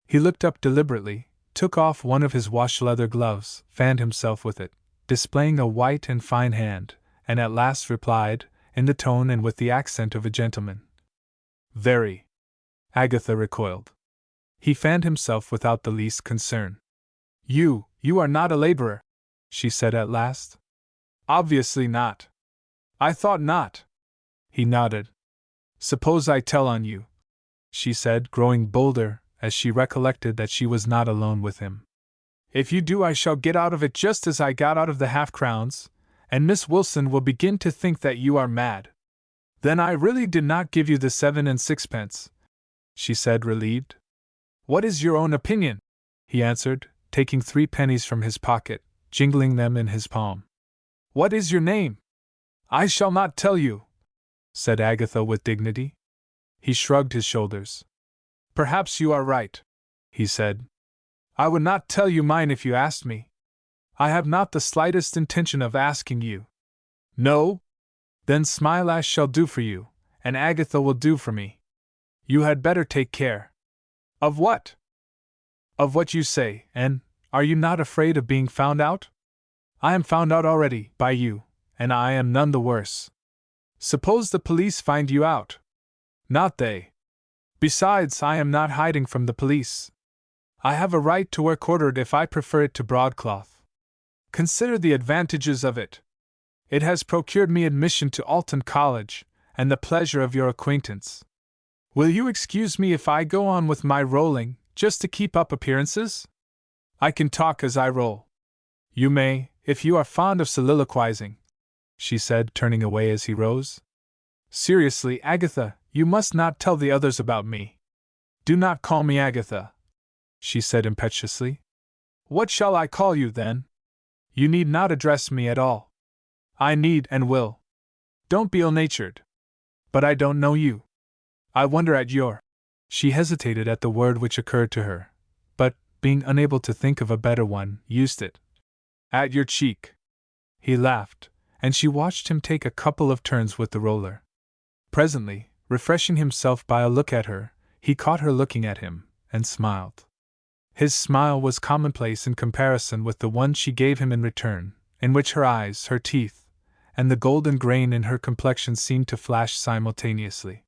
He looked up deliberately, took off one of his wash-leather gloves, fanned himself with it, displaying a white and fine hand, and at last replied, in the tone and with the accent of a gentleman. Very. Agatha recoiled. He fanned himself without the least concern. You are not a laborer, she said at last. Obviously not. I thought not. He nodded. Suppose I tell on you, she said, growing bolder as she recollected that she was not alone with him. If you do, I shall get out of it just as I got out of the half-crowns, and Miss Wilson will begin to think that you are mad. Then I really did not give you the 7 and 6pence, she said, relieved. What is your own opinion? He answered, taking 3 pennies from his pocket, jingling them in his palm. What is your name? I shall not tell you, said Agatha with dignity. He shrugged his shoulders. Perhaps you are right, he said. I would not tell you mine if you asked me. I have not the slightest intention of asking you. No? Then Smilash shall do for you, and Agatha will do for me. You had better take care. Of what? Of what you say, and are you not afraid of being found out? I am found out already, by you, and I am none the worse. Suppose the police find you out. Not they. Besides, I am not hiding from the police. I have a right to wear quartered if I prefer it to broadcloth. Consider the advantages of it. It has procured me admission to Alton College, and the pleasure of your acquaintance. Will you excuse me if I go on with my rolling, just to keep up appearances? I can talk as I roll. You may, if you are fond of soliloquizing, she said, turning away as he rose. Seriously, Agatha, You must not tell the others about me. Do not call me Agatha, she said impetuously. What shall I call you, then? You need not address me at all. I need and will. Don't be ill-natured. But I don't know you. I wonder at your. She hesitated at the word which occurred to her, but, being unable to think of a better one, used it. At your cheek. He laughed, and she watched him take a couple of turns with the roller. Presently, refreshing himself by a look at her, he caught her looking at him, and smiled. His smile was commonplace in comparison with the one she gave him in return, in which her eyes, her teeth, and the golden grain in her complexion seemed to flash simultaneously.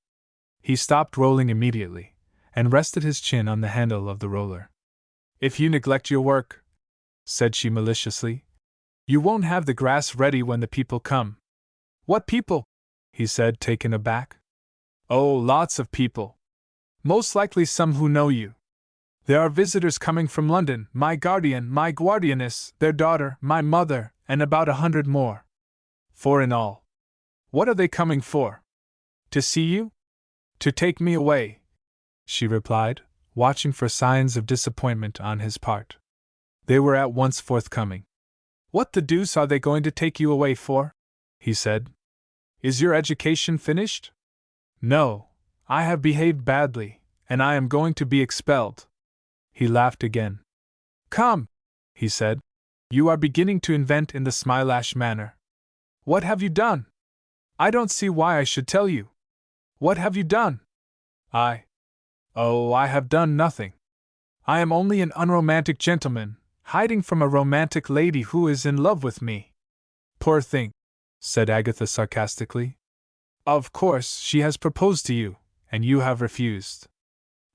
He stopped rolling immediately, and rested his chin on the handle of the roller. If you neglect your work, said she maliciously, you won't have the grass ready when the people come. What people? He said, taken aback. Oh, lots of people. Most likely some who know you. There are visitors coming from London, my guardian, my guardianess, their daughter, my mother, and about 100 more. 4 in all. What are they coming for? To see you? To take me away, she replied, watching for signs of disappointment on his part. They were at once forthcoming. What the deuce are they going to take you away for? He said. Is your education finished? No, I have behaved badly, and I am going to be expelled. He laughed again. Come, he said, you are beginning to invent in the Smilash manner. What have you done? I don't see why I should tell you. What have you done? I have done nothing. I am only an unromantic gentleman, hiding from a romantic lady who is in love with me. Poor thing, said Agatha sarcastically. Of course, she has proposed to you, and you have refused.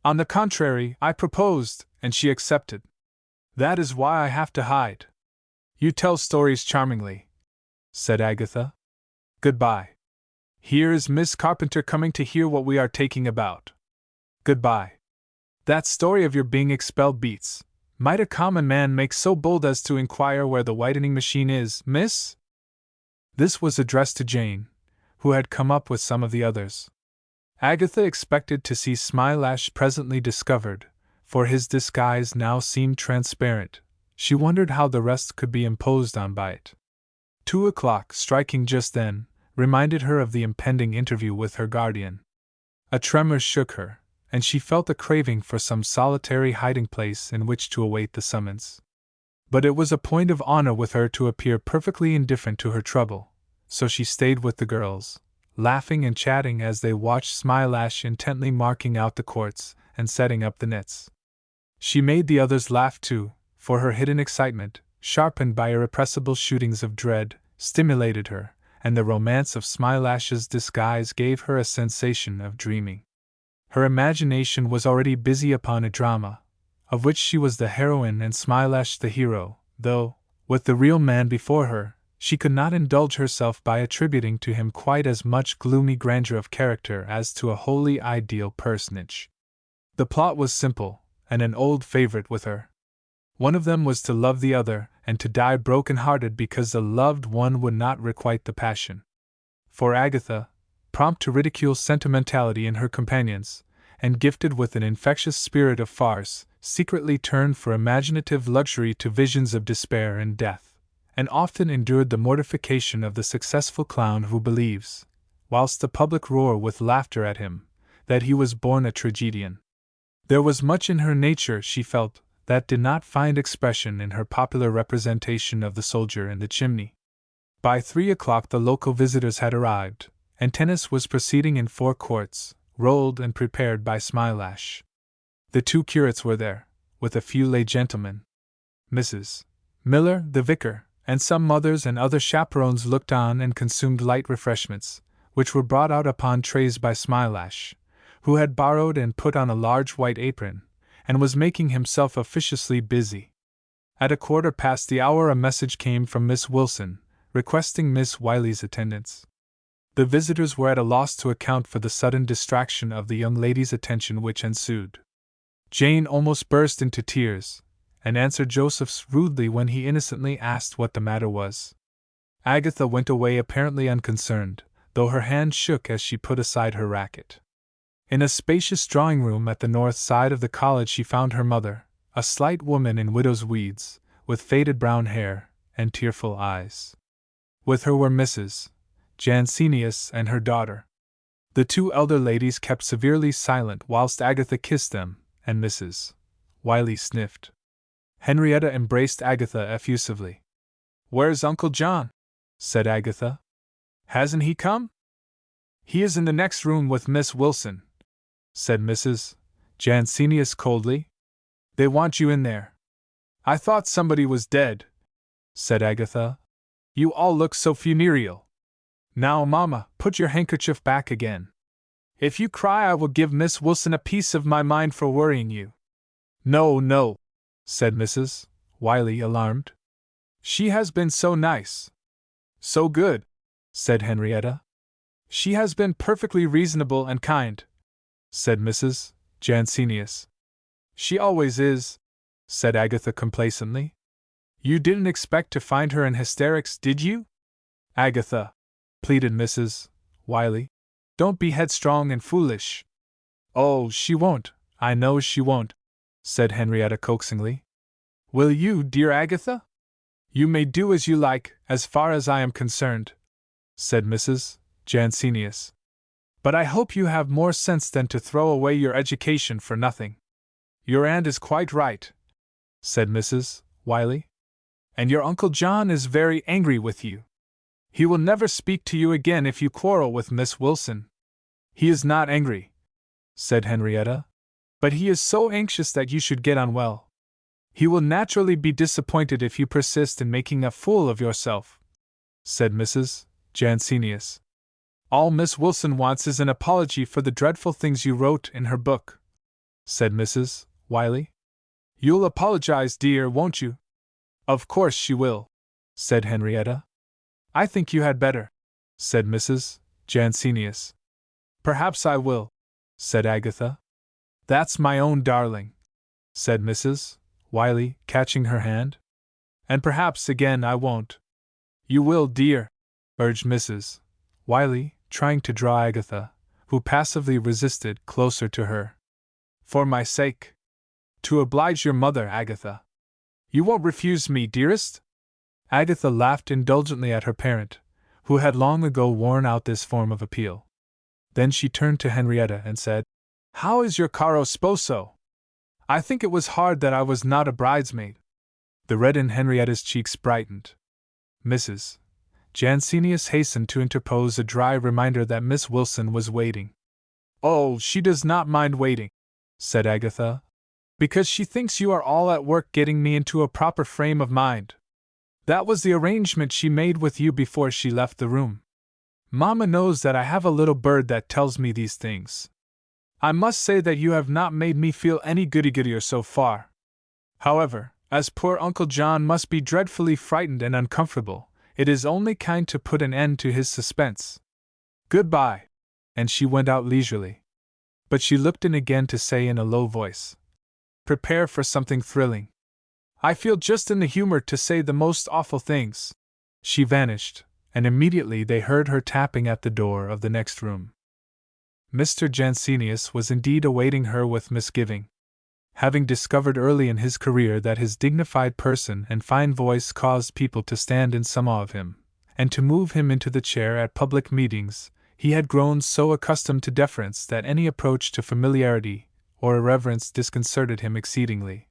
On the contrary, I proposed, and she accepted. That is why I have to hide. You tell stories charmingly, said Agatha. Goodbye. Here is Miss Carpenter coming to hear what we are taking about. Goodbye. That story of your being expelled beats. Might a common man make so bold as to inquire where the whitening machine is, miss? This was addressed to Jane, who had come up with some of the others. Agatha expected to see Smilash presently discovered, for his disguise now seemed transparent. She wondered how the rest could be imposed on by it. 2 o'clock, striking just then, reminded her of the impending interview with her guardian. A tremor shook her, and she felt a craving for some solitary hiding place in which to await the summons. But it was a point of honor with her to appear perfectly indifferent to her trouble, so she stayed with the girls, laughing and chatting as they watched Smilash intently marking out the courts and setting up the nets. She made the others laugh too, for her hidden excitement, sharpened by irrepressible shootings of dread, stimulated her, and the romance of Smilash's disguise gave her a sensation of dreaming. Her imagination was already busy upon a drama, of which she was the heroine and Smilash the hero, though, with the real man before her, she could not indulge herself by attributing to him quite as much gloomy grandeur of character as to a wholly ideal personage. The plot was simple, and an old favorite with her. One of them was to love the other, and to die broken-hearted because the loved one would not requite the passion. For Agatha, prompt to ridicule sentimentality in her companions, and gifted with an infectious spirit of farce, secretly turned for imaginative luxury to visions of despair and death, and often endured the mortification of the successful clown who believes, whilst the public roar with laughter at him, that he was born a tragedian. There was much in her nature, she felt, that did not find expression in her popular representation of the soldier in the chimney. By 3 o'clock the local visitors had arrived, and tennis was proceeding in 4 courts, rolled and prepared by Smilash. The 2 curates were there, with a few lay gentlemen. Mrs. Miller, the vicar, and some mothers and other chaperones looked on and consumed light refreshments, which were brought out upon trays by Smilash, who had borrowed and put on a large white apron, and was making himself officiously busy. At 1/4 the hour a message came from Miss Wilson, requesting Miss Wiley's attendance. The visitors were at a loss to account for the sudden distraction of the young lady's attention which ensued. Jane almost burst into tears, and answered Joseph's rudely when he innocently asked what the matter was. Agatha went away apparently unconcerned, though her hand shook as she put aside her racket. In a spacious drawing-room at the north side of the college she found her mother, a slight woman in widow's weeds, with faded brown hair and tearful eyes. With her were Mrs. Jansenius and her daughter. The two elder ladies kept severely silent whilst Agatha kissed them, and Mrs. Wiley sniffed. Henrietta embraced Agatha effusively. "Where's Uncle John?" said Agatha. "Hasn't he come?" "He is in the next room with Miss Wilson," said Mrs. Jansenius coldly. "They want you in there." "I thought somebody was dead," said Agatha. "You all look so funereal. Now, Mamma, put your handkerchief back again. If you cry, I will give Miss Wilson a piece of my mind for worrying you." "No, no," said Mrs. Wiley, alarmed. "She has been so nice. So good," said Henrietta. "She has been perfectly reasonable and kind," said Mrs. Jansenius. "She always is," said Agatha complacently. "You didn't expect to find her in hysterics, did you?" "Agatha," pleaded Mrs. Wiley, "don't be headstrong and foolish." "Oh, she won't, I know she won't," said Henrietta coaxingly. "Will you, dear Agatha?" "You may do as you like, as far as I am concerned," said Mrs. Jansenius. "But I hope you have more sense than to throw away your education for nothing." "Your aunt is quite right," said Mrs. Wiley. "And your Uncle John is very angry with you. He will never speak to you again if you quarrel with Miss Wilson." "He is not angry," said Henrietta. "But he is so anxious that you should get on well. He will naturally be disappointed if you persist in making a fool of yourself," said Mrs. Jansenius. "All Miss Wilson wants is an apology for the dreadful things you wrote in her book," said Mrs. Wiley. "You'll apologize, dear, won't you?" "Of course she will," said Henrietta. "I think you had better," said Mrs. Jansenius. "Perhaps I will," said Agatha. "That's my own darling," said Mrs. Wiley, catching her hand. "And perhaps again I won't." "You will, dear," urged Mrs. Wiley, trying to draw Agatha, who passively resisted, closer to her. "For my sake. To oblige your mother, Agatha. You won't refuse me, dearest?" Agatha laughed indulgently at her parent, who had long ago worn out this form of appeal. Then she turned to Henrietta and said, "How is your caro sposo? I think it was hard that I was not a bridesmaid." The red in Henrietta's cheeks brightened. Mrs. Jansenius hastened to interpose a dry reminder that Miss Wilson was waiting. "Oh, she does not mind waiting," said Agatha, "because she thinks you are all at work getting me into a proper frame of mind. That was the arrangement she made with you before she left the room. Mamma knows that I have a little bird that tells me these things. I must say that you have not made me feel any goody-goodier so far. However, as poor Uncle John must be dreadfully frightened and uncomfortable, it is only kind to put an end to his suspense. Goodbye." And she went out leisurely. But she looked in again to say in a low voice, "Prepare for something thrilling. I feel just in the humor to say the most awful things." She vanished, and immediately they heard her tapping at the door of the next room. Mr. Jansenius was indeed awaiting her with misgiving. Having discovered early in his career that his dignified person and fine voice caused people to stand in some awe of him, and to move him into the chair at public meetings, he had grown so accustomed to deference that any approach to familiarity or irreverence disconcerted him exceedingly.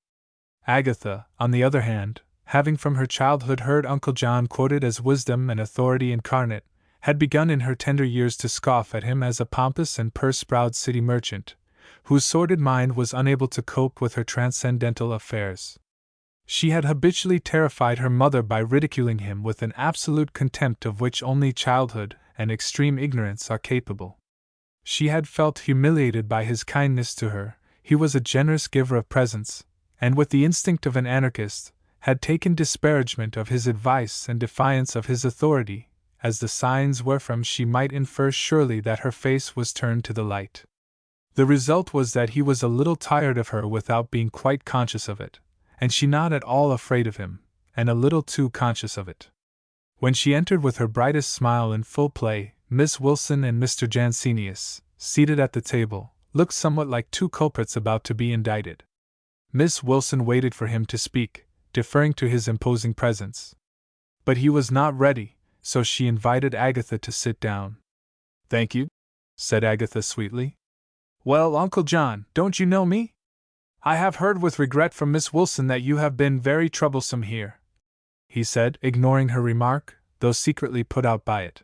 Agatha, on the other hand, having from her childhood heard Uncle John quoted as wisdom and authority incarnate, had begun in her tender years to scoff at him as a pompous and purse-proud city merchant, whose sordid mind was unable to cope with her transcendental affairs. She had habitually terrified her mother by ridiculing him with an absolute contempt of which only childhood and extreme ignorance are capable. She had felt humiliated by his kindness to her. He was a generous giver of presents, and with the instinct of an anarchist, had taken disparagement of his advice and defiance of his authority as the signs wherefrom she might infer surely that her face was turned to the light. The result was that he was a little tired of her without being quite conscious of it, and she not at all afraid of him, and a little too conscious of it. When she entered with her brightest smile in full play, Miss Wilson and Mr. Jansenius, seated at the table, looked somewhat like two culprits about to be indicted. Miss Wilson waited for him to speak, deferring to his imposing presence. But he was not ready, so she invited Agatha to sit down. "Thank you," said Agatha sweetly. "Well, Uncle John, don't you know me? I have heard with regret from Miss Wilson that you have been very troublesome here," he said, ignoring her remark, though secretly put out by it.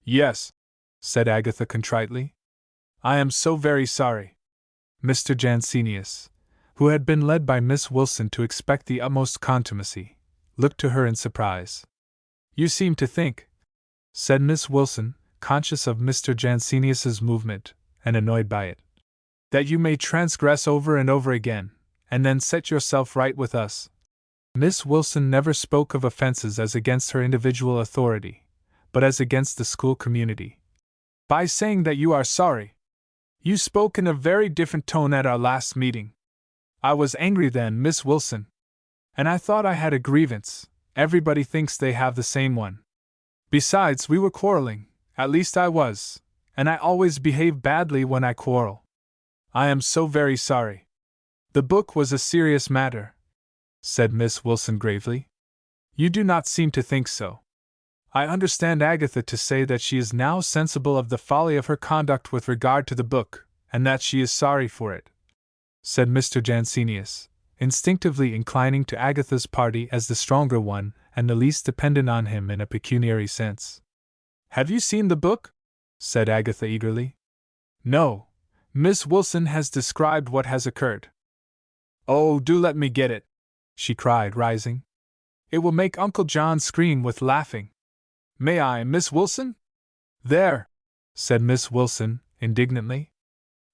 "Yes," said Agatha contritely. "I am so very sorry." Mr. Jansenius, who had been led by Miss Wilson to expect the utmost contumacy, looked to her in surprise. "You seem to think," said Miss Wilson, conscious of Mr. Jansenius's movement, and annoyed by it, "that you may transgress over and over again, and then set yourself right with us." Miss Wilson never spoke of offenses as against her individual authority, but as against the school community. "By saying that you are sorry. You spoke in a very different tone at our last meeting. I was angry then, Miss Wilson. And I thought I had a grievance. Everybody thinks they have the same one. Besides, we were quarreling, at least I was, and I always behave badly when I quarrel. I am so very sorry." "The book was a serious matter," said Miss Wilson gravely. "You do not seem to think so. I understand Agatha to say that she is now sensible of the folly of her conduct with regard to the book, and that she is sorry for it," said Mr. Jansenius, instinctively inclining to Agatha's party as the stronger one and the least dependent on him in a pecuniary sense. "Have you seen the book?" said Agatha eagerly. "No. Miss Wilson has described what has occurred." "Oh, do let me get it," she cried, rising. "It will make Uncle John scream with laughing. May I, Miss Wilson?" "There!" said Miss Wilson, indignantly.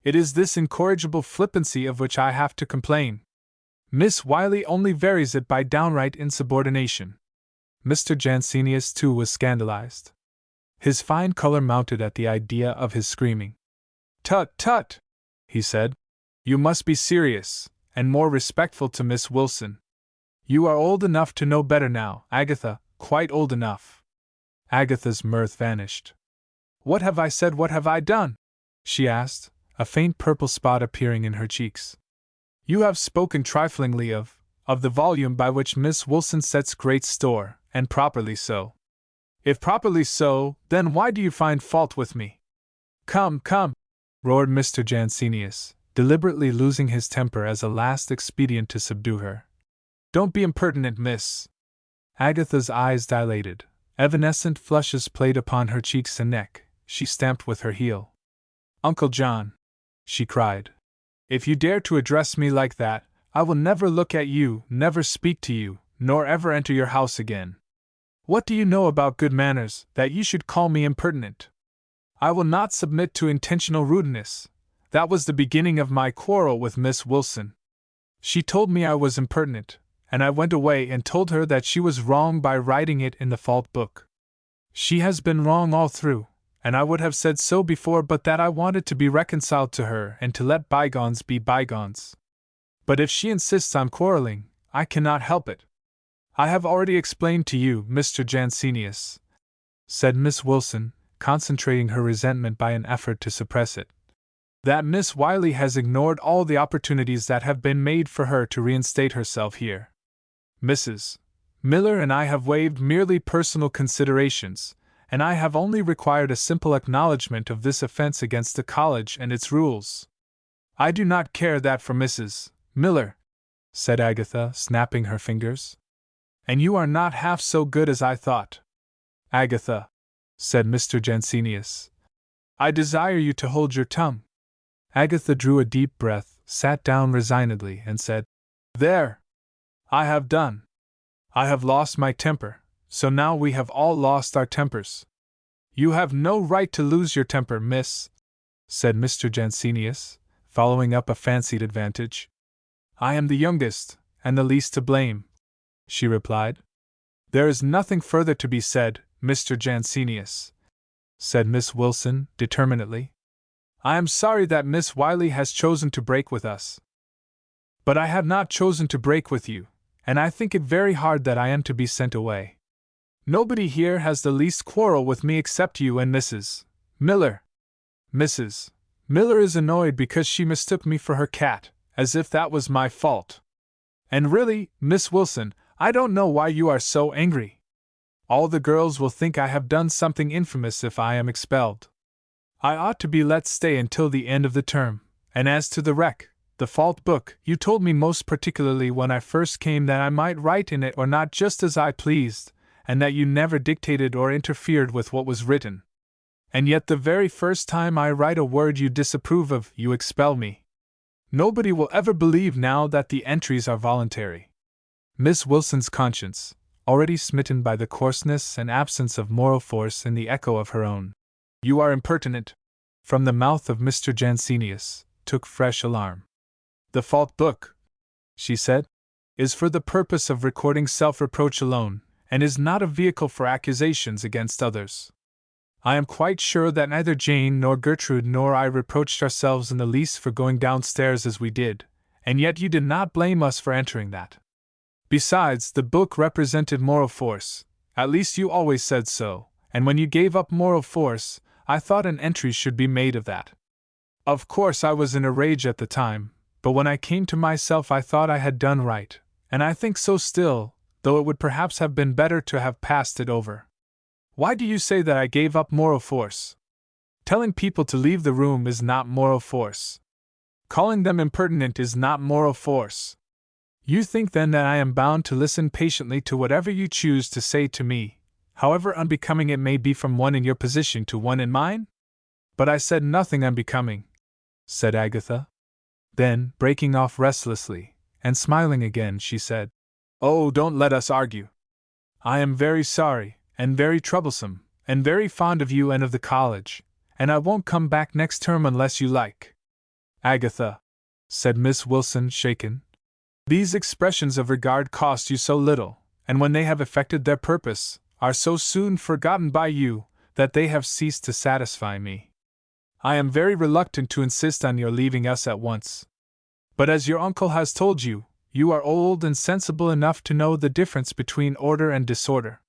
"It is this incorrigible flippancy of which I have to complain. Miss Wiley only varies it by downright insubordination." Mr. Jansenius, too, was scandalized. His fine color mounted at the idea of his screaming. "Tut, tut!" he said. "You must be serious, and more respectful to Miss Wilson. You are old enough to know better now, Agatha, quite old enough." Agatha's mirth vanished. "What have I said, what have I done?" she asked, a faint purple spot appearing in her cheeks. "You have spoken triflingly of the volume by which Miss Wilson sets great store, and properly so. If properly so, then why do you find fault with me?" "Come, come!" roared Mr. Jansenius, deliberately losing his temper as a last expedient to subdue her. "Don't be impertinent, miss." Agatha's eyes dilated. Evanescent flushes played upon her cheeks and neck. She stamped with her heel. "Uncle John," she cried, "if you dare to address me like that, I will never look at you, never speak to you, nor ever enter your house again. What do you know about good manners, that you should call me impertinent? I will not submit to intentional rudeness. That was the beginning of my quarrel with Miss Wilson. She told me I was impertinent, and I went away and told her that she was wrong by writing it in the fault book. She has been wrong all through, and I would have said so before but that I wanted to be reconciled to her and to let bygones be bygones. But if she insists on quarreling, I cannot help it. I have already explained to you, Mr. Jansenius," said Miss Wilson, concentrating her resentment by an effort to suppress it, "that Miss Wiley has ignored all the opportunities that have been made for her to reinstate herself here. Mrs. Miller and I have waived merely personal considerations, and I have only required a simple acknowledgement of this offense against the college and its rules. I do not care that for Mrs. Miller," said Agatha, snapping her fingers. "And you are not half so good as I thought." "Agatha," said Mr. Jansenius, "I desire you to hold your tongue." Agatha drew a deep breath, sat down resignedly, and said, "There! I have done. I have lost my temper, so now we have all lost our tempers." "You have no right to lose your temper, miss," said Mr. Jansenius, following up a fancied advantage. "I am the youngest, and the least to blame," she replied. "There is nothing further to be said, Mr. Jansenius," said Miss Wilson, determinedly. "I am sorry that Miss Wiley has chosen to break with us. But I have not chosen to break with you, and I think it very hard that I am to be sent away. Nobody here has the least quarrel with me except you and Mrs. Miller. Mrs. Miller is annoyed because she mistook me for her cat, as if that was my fault. And really, Miss Wilson, I don't know why you are so angry. All the girls will think I have done something infamous if I am expelled. I ought to be let stay until the end of the term, and as to the wreck, the fault book, you told me most particularly when I first came that I might write in it or not just as I pleased, and that you never dictated or interfered with what was written. And yet the very first time I write a word you disapprove of, you expel me. Nobody will ever believe now that the entries are voluntary. Miss Wilson's conscience, already smitten by the coarseness and absence of moral force in the echo of her own "You are impertinent," from the mouth of Mr. Jansenius, took fresh alarm. "The fault book," she said, "is for the purpose of recording self-reproach alone, and is not a vehicle for accusations against others. I am quite sure that neither Jane nor Gertrude nor I reproached ourselves in the least for going downstairs as we did, and yet you did not blame us for entering that. Besides, the book represented moral force, at least you always said so, and when you gave up moral force, I thought an entry should be made of that. Of course I was in a rage at the time, but when I came to myself I thought I had done right, and I think so still, though it would perhaps have been better to have passed it over. Why do you say that I gave up moral force? Telling people to leave the room is not moral force. Calling them impertinent is not moral force. You think then that I am bound to listen patiently to whatever you choose to say to me, however unbecoming it may be from one in your position to one in mine? But I said nothing unbecoming," said Agatha. Then, breaking off restlessly, and smiling again, she said, "Oh, don't let us argue. I am very sorry, and very troublesome, and very fond of you and of the college, and I won't come back next term unless you like." "Agatha," said Miss Wilson, shaken, "these expressions of regard cost you so little, and when they have effected their purpose, are so soon forgotten by you, that they have ceased to satisfy me. I am very reluctant to insist on your leaving us at once. But as your uncle has told you, you are old and sensible enough to know the difference between order and disorder.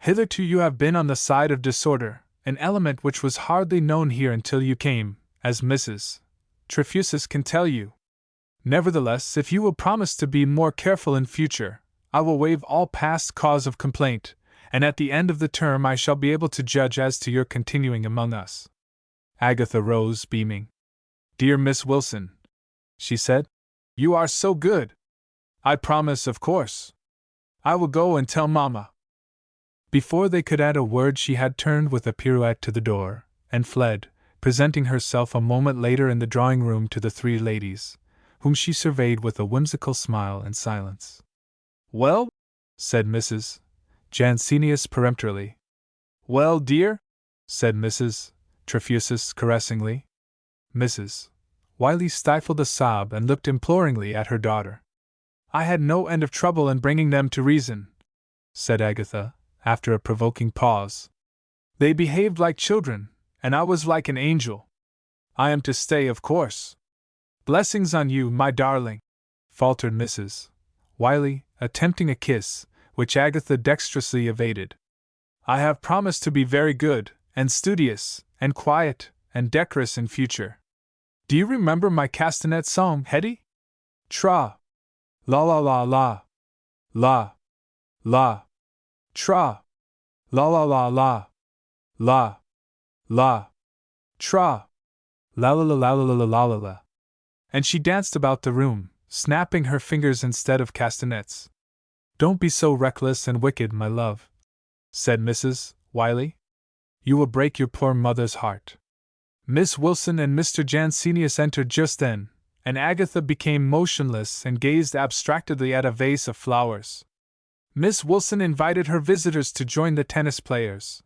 Hitherto you have been on the side of disorder, an element which was hardly known here until you came, as Mrs. Trefusis can tell you. Nevertheless, if you will promise to be more careful in future, I will waive all past cause of complaint, and at the end of the term I shall be able to judge as to your continuing among us." Agatha rose, beaming. "Dear Miss Wilson," she said, "you are so good. I promise, of course. I will go and tell Mamma." Before they could add a word she had turned with a pirouette to the door, and fled, presenting herself a moment later in the drawing-room to the three ladies, whom she surveyed with a whimsical smile and silence. "Well?" said Mrs. Jansenius peremptorily. "Well, dear?" said Mrs. Trefusis caressingly. Mrs. Wiley stifled a sob and looked imploringly at her daughter. "I had no end of trouble in bringing them to reason," said Agatha, after a provoking pause. "They behaved like children, and I was like an angel. I am to stay, of course." "Blessings on you, my darling," faltered Mrs. Wiley, attempting a kiss, which Agatha dexterously evaded. "I have promised to be very good, and studious, and quiet, and decorous in future. Do you remember my castanet song, Hetty? Tra! La la la la! La! La! Tra! La la la la! La! La! Tra! La la la la la la la la la." And she danced about the room, snapping her fingers instead of castanets. "Don't be so reckless and wicked, my love," said Mrs. Wiley. "You will break your poor mother's heart." Miss Wilson and Mr. Jansenius entered just then, and Agatha became motionless and gazed abstractedly at a vase of flowers. Miss Wilson invited her visitors to join the tennis players.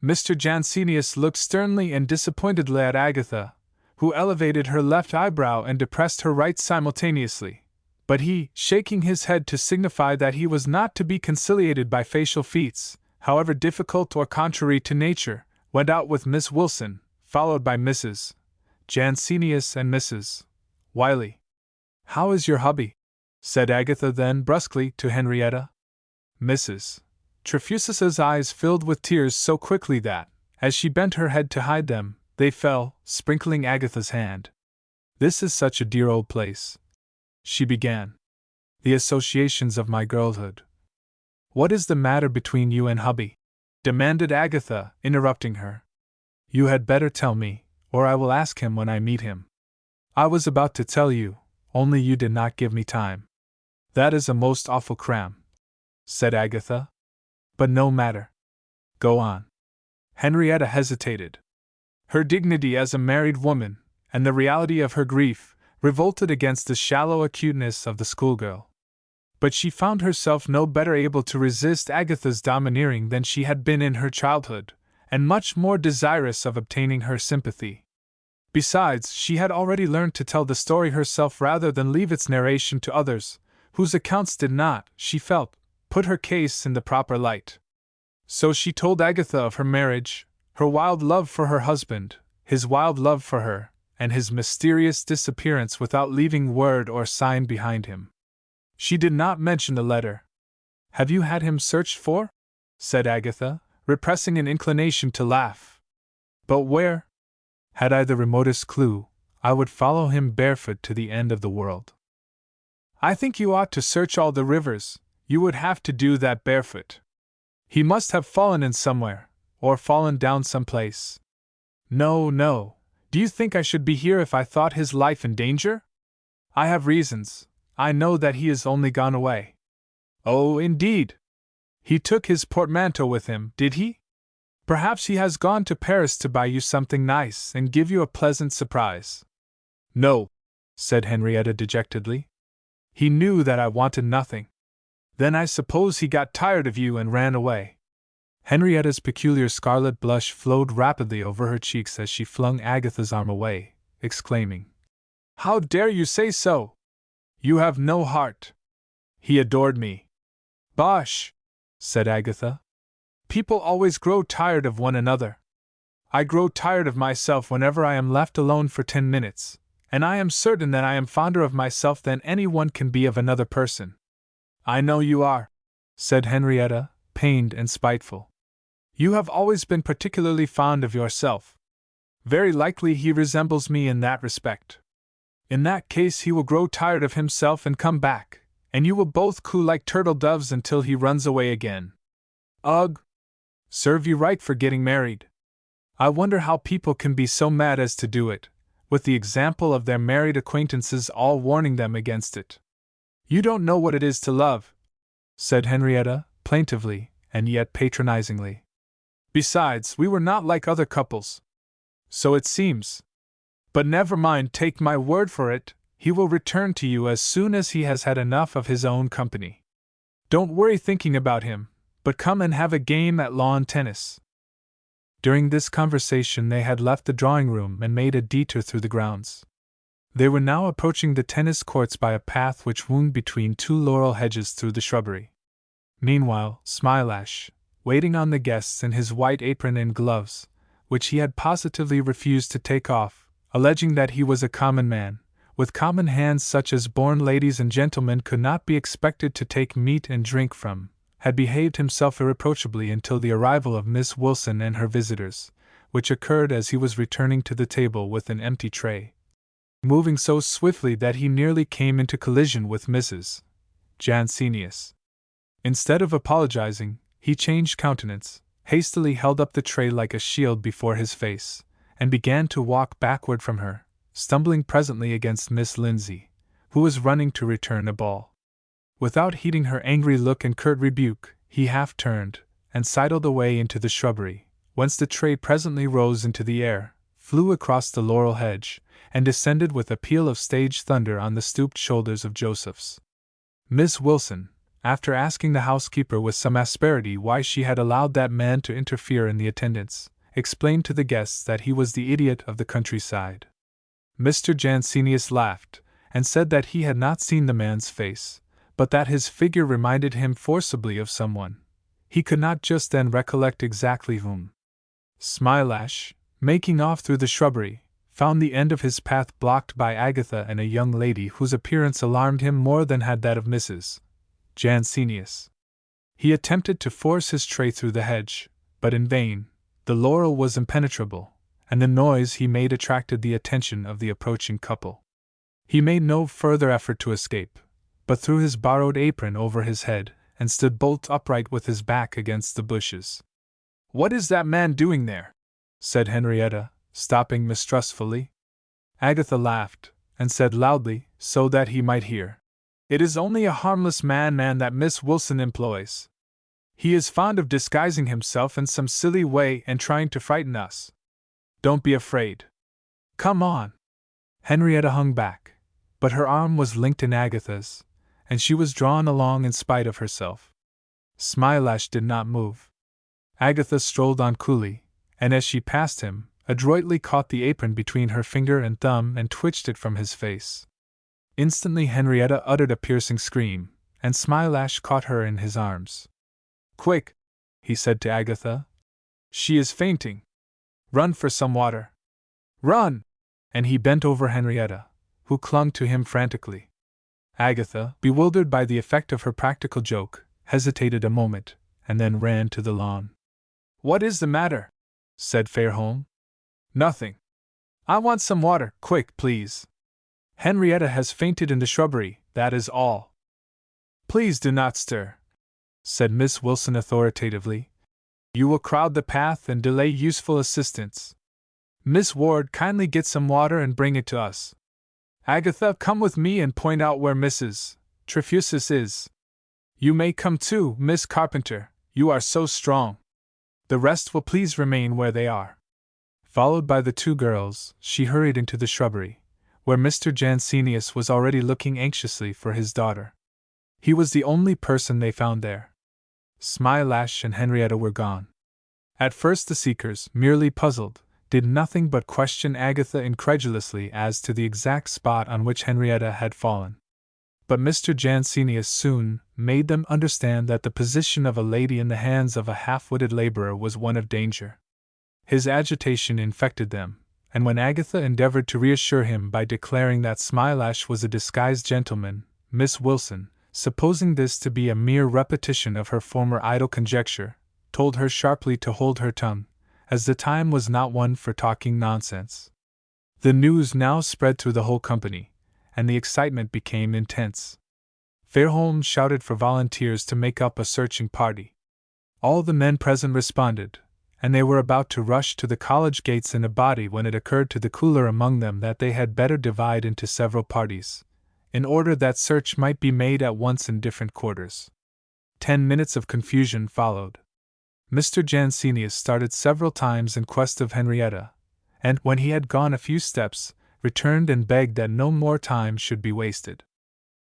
Mr. Jansenius looked sternly and disappointedly at Agatha, who elevated her left eyebrow and depressed her right simultaneously, but he, shaking his head to signify that he was not to be conciliated by facial feats, however difficult or contrary to nature, went out with Miss Wilson, followed by Mrs. Jansenius and Mrs. Wiley. "How is your hubby?" said Agatha then brusquely to Henrietta. Mrs. Trefusis's eyes filled with tears so quickly that, as she bent her head to hide them, They fell, sprinkling Agatha's hand. "This is such a dear old place," she began. "The associations of my girlhood." "What is the matter between you and hubby?" demanded Agatha, interrupting her. "You had better tell me, or I will ask him when I meet him." "I was about to tell you, only you did not give me time." "That is a most awful cram," said Agatha. "But no matter. Go on." Henrietta hesitated. Her dignity as a married woman, and the reality of her grief, revolted against the shallow acuteness of the schoolgirl. But she found herself no better able to resist Agatha's domineering than she had been in her childhood, and much more desirous of obtaining her sympathy. Besides, she had already learned to tell the story herself rather than leave its narration to others, whose accounts did not, she felt, put her case in the proper light. So she told Agatha of her marriage, her wild love for her husband, his wild love for her, and his mysterious disappearance without leaving word or sign behind him. She did not mention the letter. "Have you had him searched for?" said Agatha, repressing an inclination to laugh. "But where? Had I the remotest clue, I would follow him barefoot to the end of the world." "I think you ought to search all the rivers. You would have to do that barefoot. He must have fallen in somewhere, or fallen down some place." "No, no. Do you think I should be here if I thought his life in danger? I have reasons. I know that he is only gone away." "Oh, indeed? He took his portmanteau with him, did he? Perhaps he has gone to Paris to buy you something nice and give you a pleasant surprise." "No," said Henrietta dejectedly. "He knew that I wanted nothing." "Then I suppose he got tired of you and ran away." Henrietta's peculiar scarlet blush flowed rapidly over her cheeks as she flung Agatha's arm away, exclaiming, "How dare you say so? You have no heart. He adored me." "Bosh!" said Agatha. "People always grow tired of one another. I grow tired of myself whenever I am left alone for 10 minutes, and I am certain that I am fonder of myself than any one can be of another person." "I know you are," said Henrietta, pained and spiteful. "You have always been particularly fond of yourself. Very likely he resembles me in that respect. In that case he will grow tired of himself and come back, and you will both coo like turtle doves until he runs away again. Ugh! Serve you right for getting married. I wonder how people can be so mad as to do it, with the example of their married acquaintances all warning them against it." "You don't know what it is to love," said Henrietta, plaintively, and yet patronizingly. "Besides, we were not like other couples." "So it seems. But never mind, take my word for it, he will return to you as soon as he has had enough of his own company. Don't worry thinking about him, but come and have a game at lawn tennis." During this conversation they had left the drawing-room and made a detour through the grounds. They were now approaching the tennis courts by a path which wound between 2 laurel hedges through the shrubbery. Meanwhile, Smilash, waiting on the guests in his white apron and gloves, which he had positively refused to take off, alleging that he was a common man, with common hands such as born ladies and gentlemen could not be expected to take meat and drink from, had behaved himself irreproachably until the arrival of Miss Wilson and her visitors, which occurred as he was returning to the table with an empty tray, moving so swiftly that he nearly came into collision with Mrs. Jansenius. Instead of apologizing, he changed countenance, hastily held up the tray like a shield before his face, and began to walk backward from her, stumbling presently against Miss Lindsay, who was running to return a ball. Without heeding her angry look and curt rebuke, he half turned, and sidled away into the shrubbery, whence the tray presently rose into the air, flew across the laurel hedge, and descended with a peal of stage thunder on the stooped shoulders of Joseph's. Miss Wilson, after asking the housekeeper with some asperity why she had allowed that man to interfere in the attendance, explained to the guests that he was the idiot of the countryside. Mr. Jansenius laughed, and said that he had not seen the man's face, but that his figure reminded him forcibly of someone. He could not just then recollect exactly whom. Smilash, making off through the shrubbery, found the end of his path blocked by Agatha and a young lady whose appearance alarmed him more than had that of Mrs. Jansenius. He attempted to force his tray through the hedge, but in vain. The laurel was impenetrable, and the noise he made attracted the attention of the approaching couple. He made no further effort to escape, but threw his borrowed apron over his head and stood bolt upright with his back against the bushes. "What is that man doing there?" said Henrietta, stopping mistrustfully. Agatha laughed, and said loudly, so that he might hear, "It is only a harmless man that Miss Wilson employs. He is fond of disguising himself in some silly way and trying to frighten us. Don't be afraid. Come on." Henrietta hung back, but her arm was linked in Agatha's, and she was drawn along in spite of herself. Smilash did not move. Agatha strolled on coolly, and as she passed him, adroitly caught the apron between her finger and thumb and twitched it from his face. Instantly Henrietta uttered a piercing scream, and Smilash caught her in his arms. "Quick!" he said to Agatha. "She is fainting. Run for some water. Run!" And he bent over Henrietta, who clung to him frantically. Agatha, bewildered by the effect of her practical joke, hesitated a moment, and then ran to the lawn. "What is the matter?" said Fairholme. "Nothing. I want some water, quick, please. Henrietta has fainted in the shrubbery, that is all." "Please do not stir," said Miss Wilson authoritatively. "You will crowd the path and delay useful assistance. Miss Ward, kindly get some water and bring it to us. Agatha, come with me and point out where Mrs. Trefusis is. You may come too, Miss Carpenter, you are so strong. The rest will please remain where they are." Followed by the two girls, she hurried into the shrubbery, where Mr. Jansenius was already looking anxiously for his daughter. He was the only person they found there. Smilash and Henrietta were gone. At first the seekers, merely puzzled, did nothing but question Agatha incredulously as to the exact spot on which Henrietta had fallen. But Mr. Jansenius soon made them understand that the position of a lady in the hands of a half-witted laborer was one of danger. His agitation infected them, and when Agatha endeavored to reassure him by declaring that Smilash was a disguised gentleman, Miss Wilson, supposing this to be a mere repetition of her former idle conjecture, told her sharply to hold her tongue, as the time was not one for talking nonsense. The news now spread through the whole company, and the excitement became intense. Fairholme shouted for volunteers to make up a searching party. All the men present responded, and they were about to rush to the college gates in a body when it occurred to the cooler among them that they had better divide into several parties, in order that search might be made at once in different quarters. 10 minutes of confusion followed. Mr. Jansenius started several times in quest of Henrietta, and, when he had gone a few steps, returned and begged that no more time should be wasted.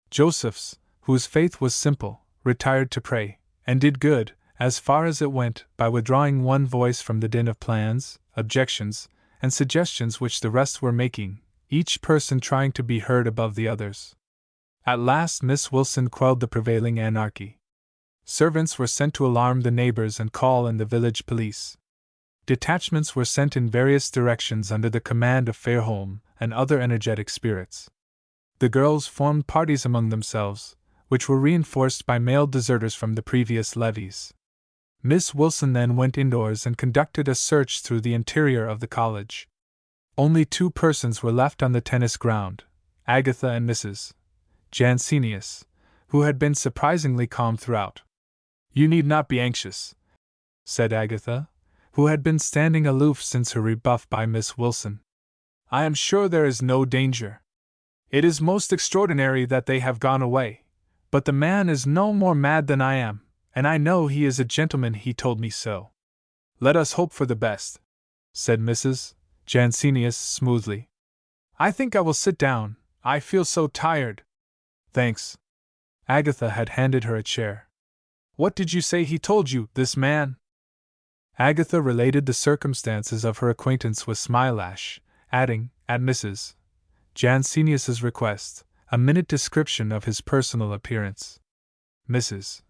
Josephs, whose faith was simple, retired to pray, and did good, as far as it went, by withdrawing one voice from the din of plans, objections, and suggestions which the rest were making, each person trying to be heard above the others. At last Miss Wilson quelled the prevailing anarchy. Servants were sent to alarm the neighbors and call in the village police. Detachments were sent in various directions under the command of Fairholme and other energetic spirits. The girls formed parties among themselves, which were reinforced by male deserters from the previous levies. Miss Wilson then went indoors and conducted a search through the interior of the college. Only 2 persons were left on the tennis ground, Agatha and Mrs. Jansenius, who had been surprisingly calm throughout. "You need not be anxious," said Agatha, who had been standing aloof since her rebuff by Miss Wilson. "I am sure there is no danger. It is most extraordinary that they have gone away, but the man is no more mad than I am, and I know he is a gentleman, he told me so." "Let us hope for the best," said Mrs. Jansenius smoothly. "I think I will sit down, I feel so tired." "Thanks." Agatha had handed her a chair. "What did you say he told you, this man?" Agatha related the circumstances of her acquaintance with Smilash, adding, at Mrs. Jansenius's request, a minute description of his personal appearance. Mrs.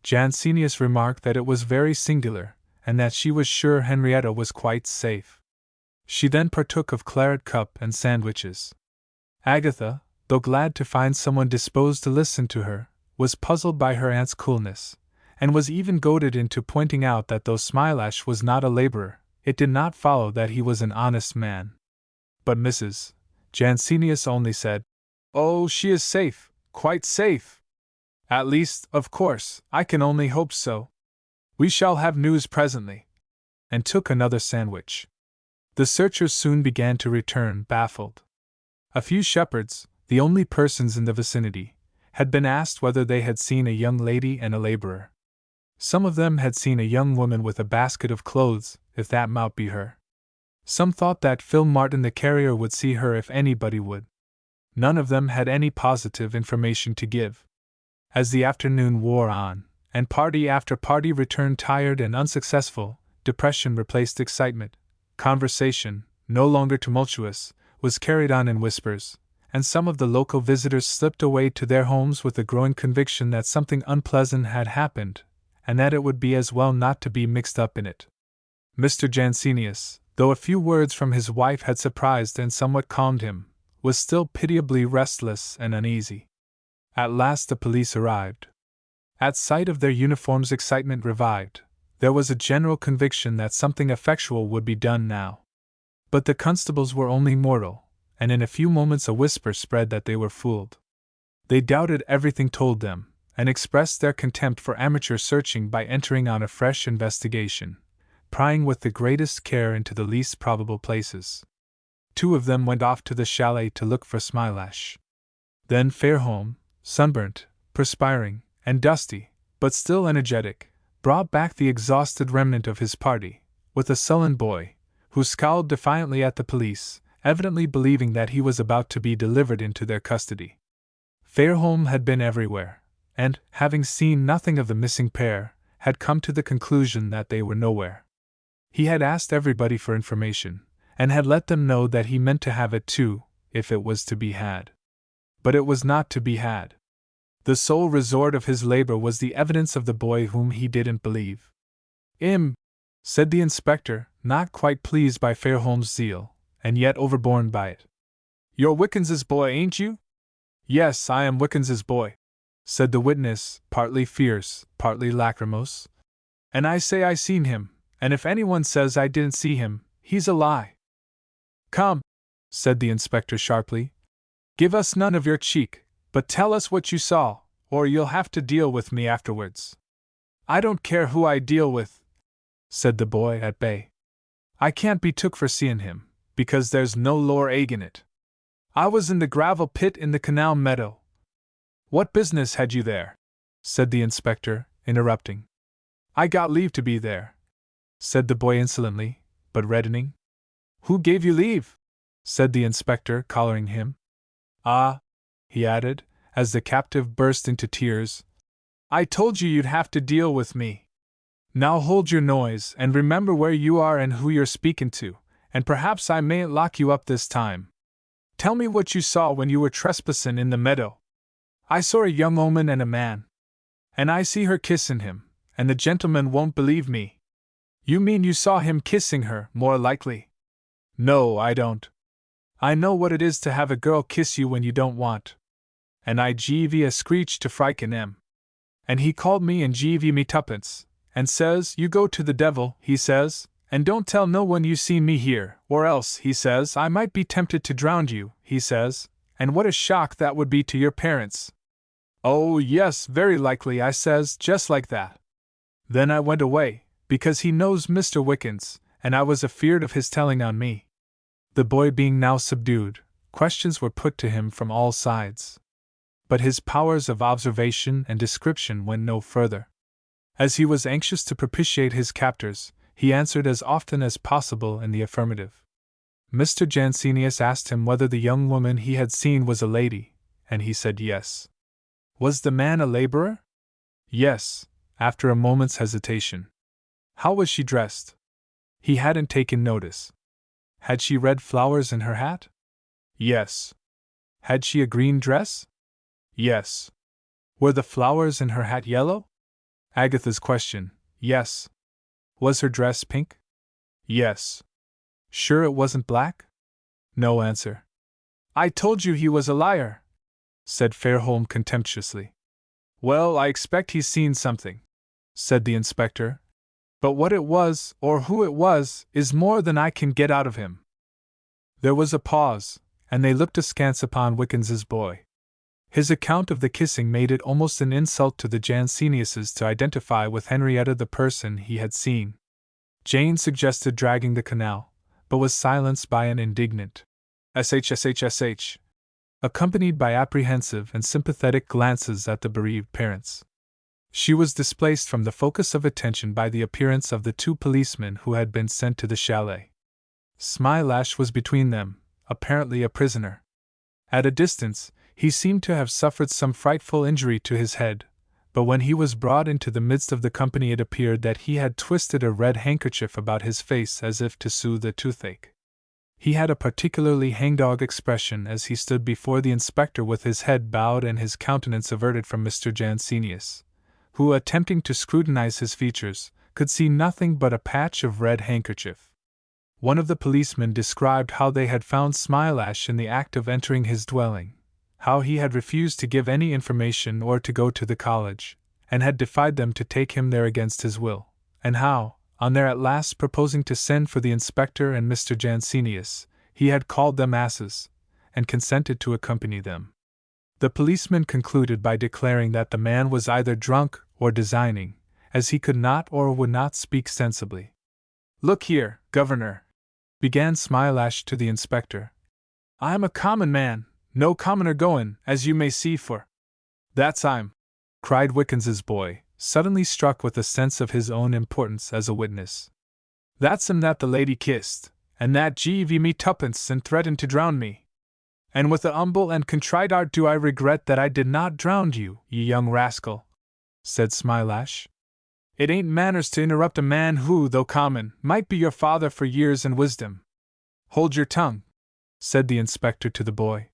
Jansenius remarked that it was very singular, and that she was sure Henrietta was quite safe. She then partook of claret cup and sandwiches. Agatha, though glad to find someone disposed to listen to her, was puzzled by her aunt's coolness, and was even goaded into pointing out that though Smilash was not a laborer, it did not follow that he was an honest man. But Mrs. Jansenius only said, "Oh, she is safe, quite safe. At least, of course, I can only hope so. We shall have news presently," and took another sandwich. The searchers soon began to return, baffled. A few shepherds, the only persons in the vicinity, had been asked whether they had seen a young lady and a laborer. Some of them had seen a young woman with a basket of clothes, if that might be her. Some thought that Phil Martin the carrier would see her if anybody would. None of them had any positive information to give. As the afternoon wore on, and party after party returned tired and unsuccessful, depression replaced excitement. Conversation, no longer tumultuous, was carried on in whispers, and some of the local visitors slipped away to their homes with the growing conviction that something unpleasant had happened, and that it would be as well not to be mixed up in it. Mr. Jansenius, though a few words from his wife had surprised and somewhat calmed him, was still pitiably restless and uneasy. At last the police arrived. At sight of their uniforms excitement revived. There was a general conviction that something effectual would be done now. But the constables were only mortal, and in a few moments a whisper spread that they were fooled. They doubted everything told them, and expressed their contempt for amateur searching by entering on a fresh investigation, prying with the greatest care into the least probable places. 2 of them went off to the chalet to look for Smilash. Then Fairholme, sunburnt, perspiring, and dusty, but still energetic, brought back the exhausted remnant of his party, with a sullen boy, who scowled defiantly at the police, evidently believing that he was about to be delivered into their custody. Fairholme had been everywhere, and, having seen nothing of the missing pair, had come to the conclusion that they were nowhere. He had asked everybody for information, and had let them know that he meant to have it too, if it was to be had. But it was not to be had. The sole resort of his labor was the evidence of the boy whom he didn't believe. Said the inspector, not quite pleased by Fairholme's zeal, and yet overborne by it. "You're Wickens's boy, ain't you?" "Yes, I am Wickens's boy," said the witness, partly fierce, partly lachrymose. "And I say I seen him, and if anyone says I didn't see him, he's a lie." "Come," said the inspector sharply, "give us none of your cheek, but tell us what you saw, or you'll have to deal with me afterwards." "I don't care who I deal with," said the boy at bay. "I can't be took for seeing him, because there's no lore egg in it. I was in the gravel pit in the canal meadow." "What business had you there?" said the inspector, interrupting. "I got leave to be there," said the boy insolently, but reddening. "Who gave you leave?" said the inspector, collaring him. "Ah," he added, as the captive burst into tears, "I told you you'd have to deal with me. Now hold your noise, and remember where you are and who you're speaking to, and perhaps I mayn't lock you up this time. Tell me what you saw when you were trespassing in the meadow." "I saw a young woman and a man. And I see her kissing him, and the gentleman won't believe me." "You mean you saw him kissing her, more likely." "No, I don't. I know what it is to have a girl kiss you when you don't want. And I gave a screech to frighten him. And he called me and gave me tuppence, and says, 'You go to the devil,' he says, 'and don't tell no one you seen me here, or else,' he says, 'I might be tempted to drown you,' he says, 'and what a shock that would be to your parents.' 'Oh, yes, very likely,' I says, just like that. Then I went away, because he knows Mr. Wickens, and I was afeard of his telling on me." The boy being now subdued, questions were put to him from all sides. But his powers of observation and description went no further. As he was anxious to propitiate his captors, he answered as often as possible in the affirmative. Mr. Jansenius asked him whether the young woman he had seen was a lady, and he said yes. "Was the man a laborer?" "Yes," after a moment's hesitation. "How was she dressed?" He hadn't taken notice. "Had she red flowers in her hat?" "Yes." "Had she a green dress?" "Yes." "Were the flowers in her hat yellow?" Agatha's question, "Yes." "Was her dress pink?" "Yes." "Sure it wasn't black?" "No answer." "I told you he was a liar," said Fairholme contemptuously. "Well, I expect he's seen something," said the inspector. But what it was, or who it was, is more than I can get out of him. There was a pause, and they looked askance upon Wickens's boy. His account of the kissing made it almost an insult to the Janseniuses to identify with Henrietta the person he had seen. Jane suggested dragging the canal, but was silenced by an indignant "SH," accompanied by apprehensive and sympathetic glances at the bereaved parents. She was displaced from the focus of attention by the appearance of the two policemen who had been sent to the chalet. Smilash was between them, apparently a prisoner. At a distance, he seemed to have suffered some frightful injury to his head, but when he was brought into the midst of the company it appeared that he had twisted a red handkerchief about his face as if to soothe a toothache. He had a particularly hangdog expression as he stood before the inspector with his head bowed and his countenance averted from Mr. Jansenius, who, attempting to scrutinize his features, could see nothing but a patch of red handkerchief. One of the policemen described how they had found Smilash in the act of entering his dwelling, how he had refused to give any information or to go to the college, and had defied them to take him there against his will, and how, on their at last proposing to send for the inspector and Mr. Jansenius, he had called them asses, and consented to accompany them. The policeman concluded by declaring that the man was either drunk or designing, as he could not or would not speak sensibly. "Look here, Governor," began Smilash to the inspector. "I am a common man, no commoner goin', as you may see for." "That's I'm," cried Wickens's boy, suddenly struck with a sense of his own importance as a witness. "That's him that the lady kissed, and that gave me tuppence and threatened to drown me. And with a humble and contrite art do I regret that I did not drown you, ye young rascal," said Smilash. "It ain't manners to interrupt a man who, though common, might be your father for years and wisdom." "Hold your tongue," said the inspector to the boy.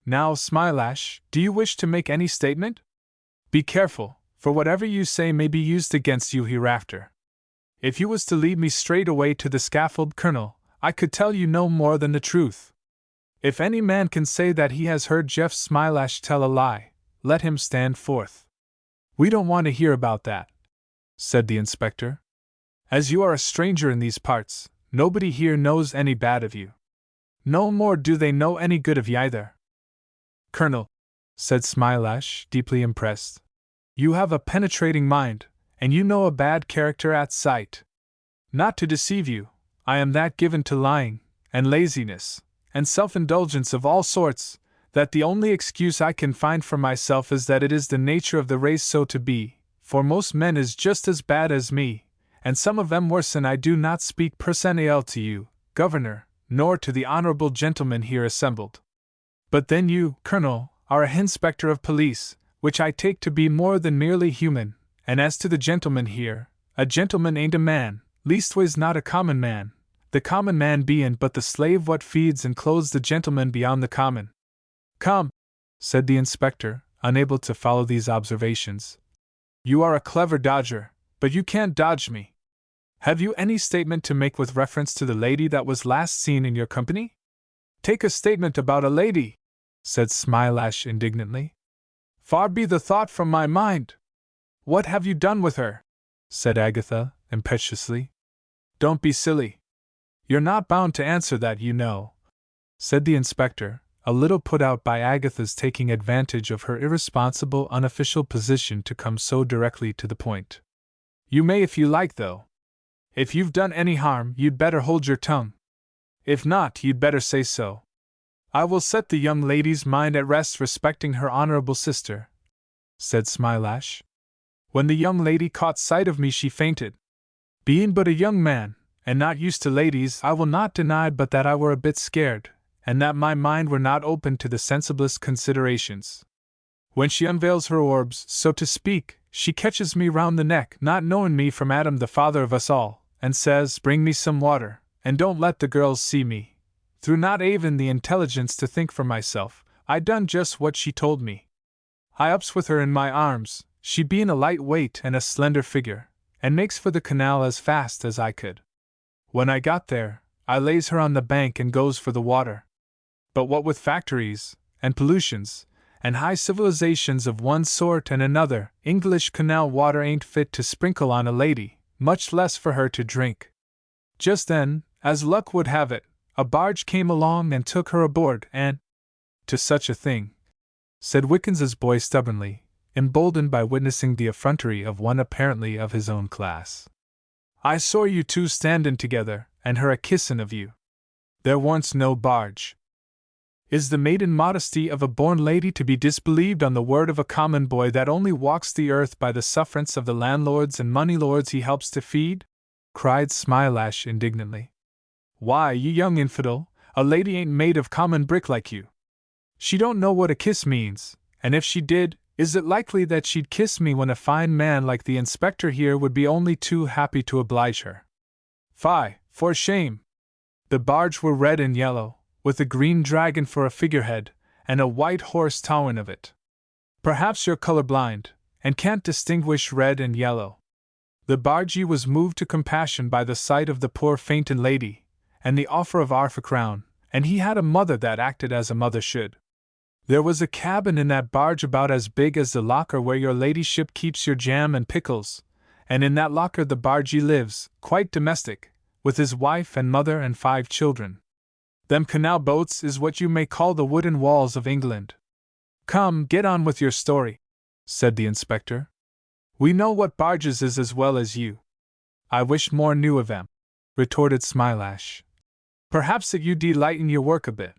"Now, Smilash, do you wish to make any statement? Be careful, for whatever you say may be used against you hereafter. If you was to lead me straight away to the scaffold, Colonel, I could tell you no more than the truth. If any man can say that he has heard Jeff Smilash tell a lie, let him stand forth." "We don't want to hear about that," said the inspector. "As you are a stranger in these parts, nobody here knows any bad of you. No more do they know any good of you either." "Colonel," said Smilash, deeply impressed, "you have a penetrating mind, and you know a bad character at sight. Not to deceive you, I am that given to lying, and laziness, and self-indulgence of all sorts, that the only excuse I can find for myself is that it is the nature of the race so to be, for most men is just as bad as me, and some of them worse, and I do not speak personnel to you, Governor, nor to the honorable gentlemen here assembled. But then you, Colonel, are a inspector of police, which I take to be more than merely human, and as to the gentleman here, a gentleman ain't a man, leastways not a common man, the common man bein' but the slave what feeds and clothes the gentleman beyond the common." "Come," said the inspector, unable to follow these observations. "You are a clever dodger, but you can't dodge me. Have you any statement to make with reference to the lady that was last seen in your company?" "Take a statement about a lady," said Smilash indignantly. "Far be the thought from my mind." "What have you done with her?" said Agatha, impetuously. "Don't be silly. You're not bound to answer that, you know," said the inspector, a little put out by Agatha's taking advantage of her irresponsible unofficial position to come so directly to the point. "You may if you like, though. If you've done any harm, you'd better hold your tongue. If not, you'd better say so. I will set the young lady's mind at rest respecting her honorable sister," said Smilash. "When the young lady caught sight of me she fainted. Being but a young man, and not used to ladies, I will not deny but that I were a bit scared, and that my mind were not open to the sensiblest considerations. When she unveils her orbs, so to speak, she catches me round the neck, not knowing me from Adam the father of us all, and says, 'Bring me some water, and don't let the girls see me.' Through not even the intelligence to think for myself, I done just what she told me. I ups with her in my arms, she being a light weight and a slender figure, and makes for the canal as fast as I could. When I got there, I lays her on the bank and goes for the water. But what with factories, and pollutions, and high civilizations of one sort and another, English canal water ain't fit to sprinkle on a lady, much less for her to drink. Just then, as luck would have it, a barge came along and took her aboard, and to such a thing, said Wickens's boy stubbornly, emboldened by witnessing the effrontery of one apparently of his own class. I saw you two standin' together, and her a kissin' of you. There warn't no barge. Is the maiden modesty of a born lady to be disbelieved on the word of a common boy that only walks the earth by the sufferance of the landlords and moneylords he helps to feed? Cried Smilash indignantly. Why, you young infidel, a lady ain't made of common brick like you. She don't know what a kiss means, and if she did, is it likely that she'd kiss me when a fine man like the inspector here would be only too happy to oblige her? Fie, for shame! The barge were red and yellow, with a green dragon for a figurehead, and a white horse towing of it. Perhaps you're colorblind, and can't distinguish red and yellow. The bargee was moved to compassion by the sight of the poor faintin' lady, and the offer of half a crown, and he had a mother that acted as a mother should. There was a cabin in that barge about as big as the locker where your ladyship keeps your jam and pickles, and in that locker the bargee lives, quite domestic, with his wife and mother and 5 children. Them canal boats is what you may call the wooden walls of England. Come, get on with your story, said the inspector. We know what barges is as well as you. I wish more knew of them, retorted Smilash. Perhaps that you delight in your work a bit.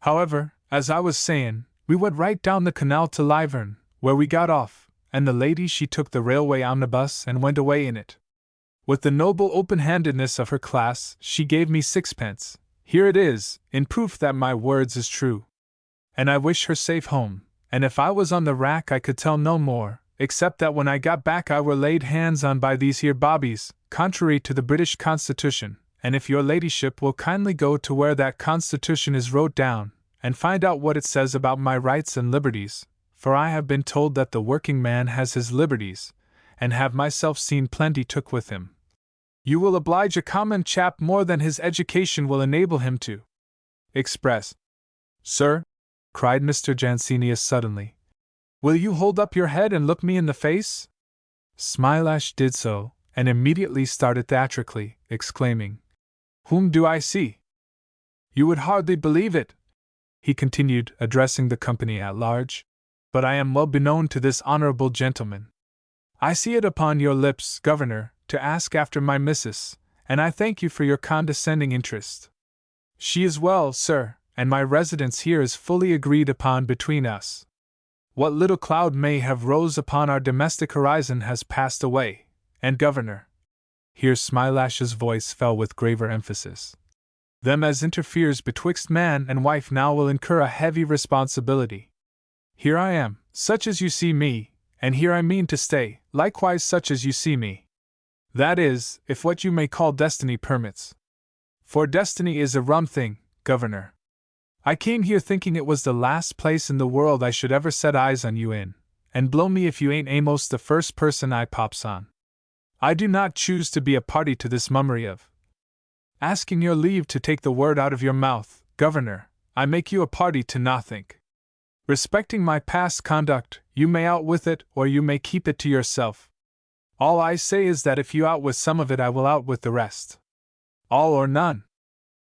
However, as I was sayin', we went right down the canal to Lyvern, where we got off, and the lady she took the railway omnibus and went away in it. With the noble open-handedness of her class, she gave me 6pence. Here it is, in proof that my words is true. And I wish her safe home, and if I was on the rack I could tell no more, except that when I got back I were laid hands on by these here bobbies, contrary to the British Constitution, and if your ladyship will kindly go to where that Constitution is wrote down, and find out what it says about my rights and liberties, for I have been told that the working man has his liberties, and have myself seen plenty took with him. You will oblige a common chap more than his education will enable him to express. Sir, cried Mr. Jansenius suddenly, will you hold up your head and look me in the face? Smilash did so, and immediately started theatrically, exclaiming, Whom do I see? You would hardly believe it, he continued, addressing the company at large, but I am well beknown to this honorable gentleman. I see it upon your lips, Governor, to ask after my missus, and I thank you for your condescending interest. She is well, sir, and my residence here is fully agreed upon between us. What little cloud may have rose upon our domestic horizon has passed away, and Governor, here Smilash's voice fell with graver emphasis, them as interferes betwixt man and wife now will incur a heavy responsibility. Here I am, such as you see me, and here I mean to stay, likewise such as you see me. That is, if what you may call destiny permits. For destiny is a rum thing, Governor. I came here thinking it was the last place in the world I should ever set eyes on you in, and blow me if you ain't a'most the first person I pops on. I do not choose to be a party to this mummery of asking your leave to take the word out of your mouth, Governor. I make you a party to nothink. Respecting my past conduct, you may out with it or you may keep it to yourself. All I say is that if you out with some of it I will out with the rest. All or none.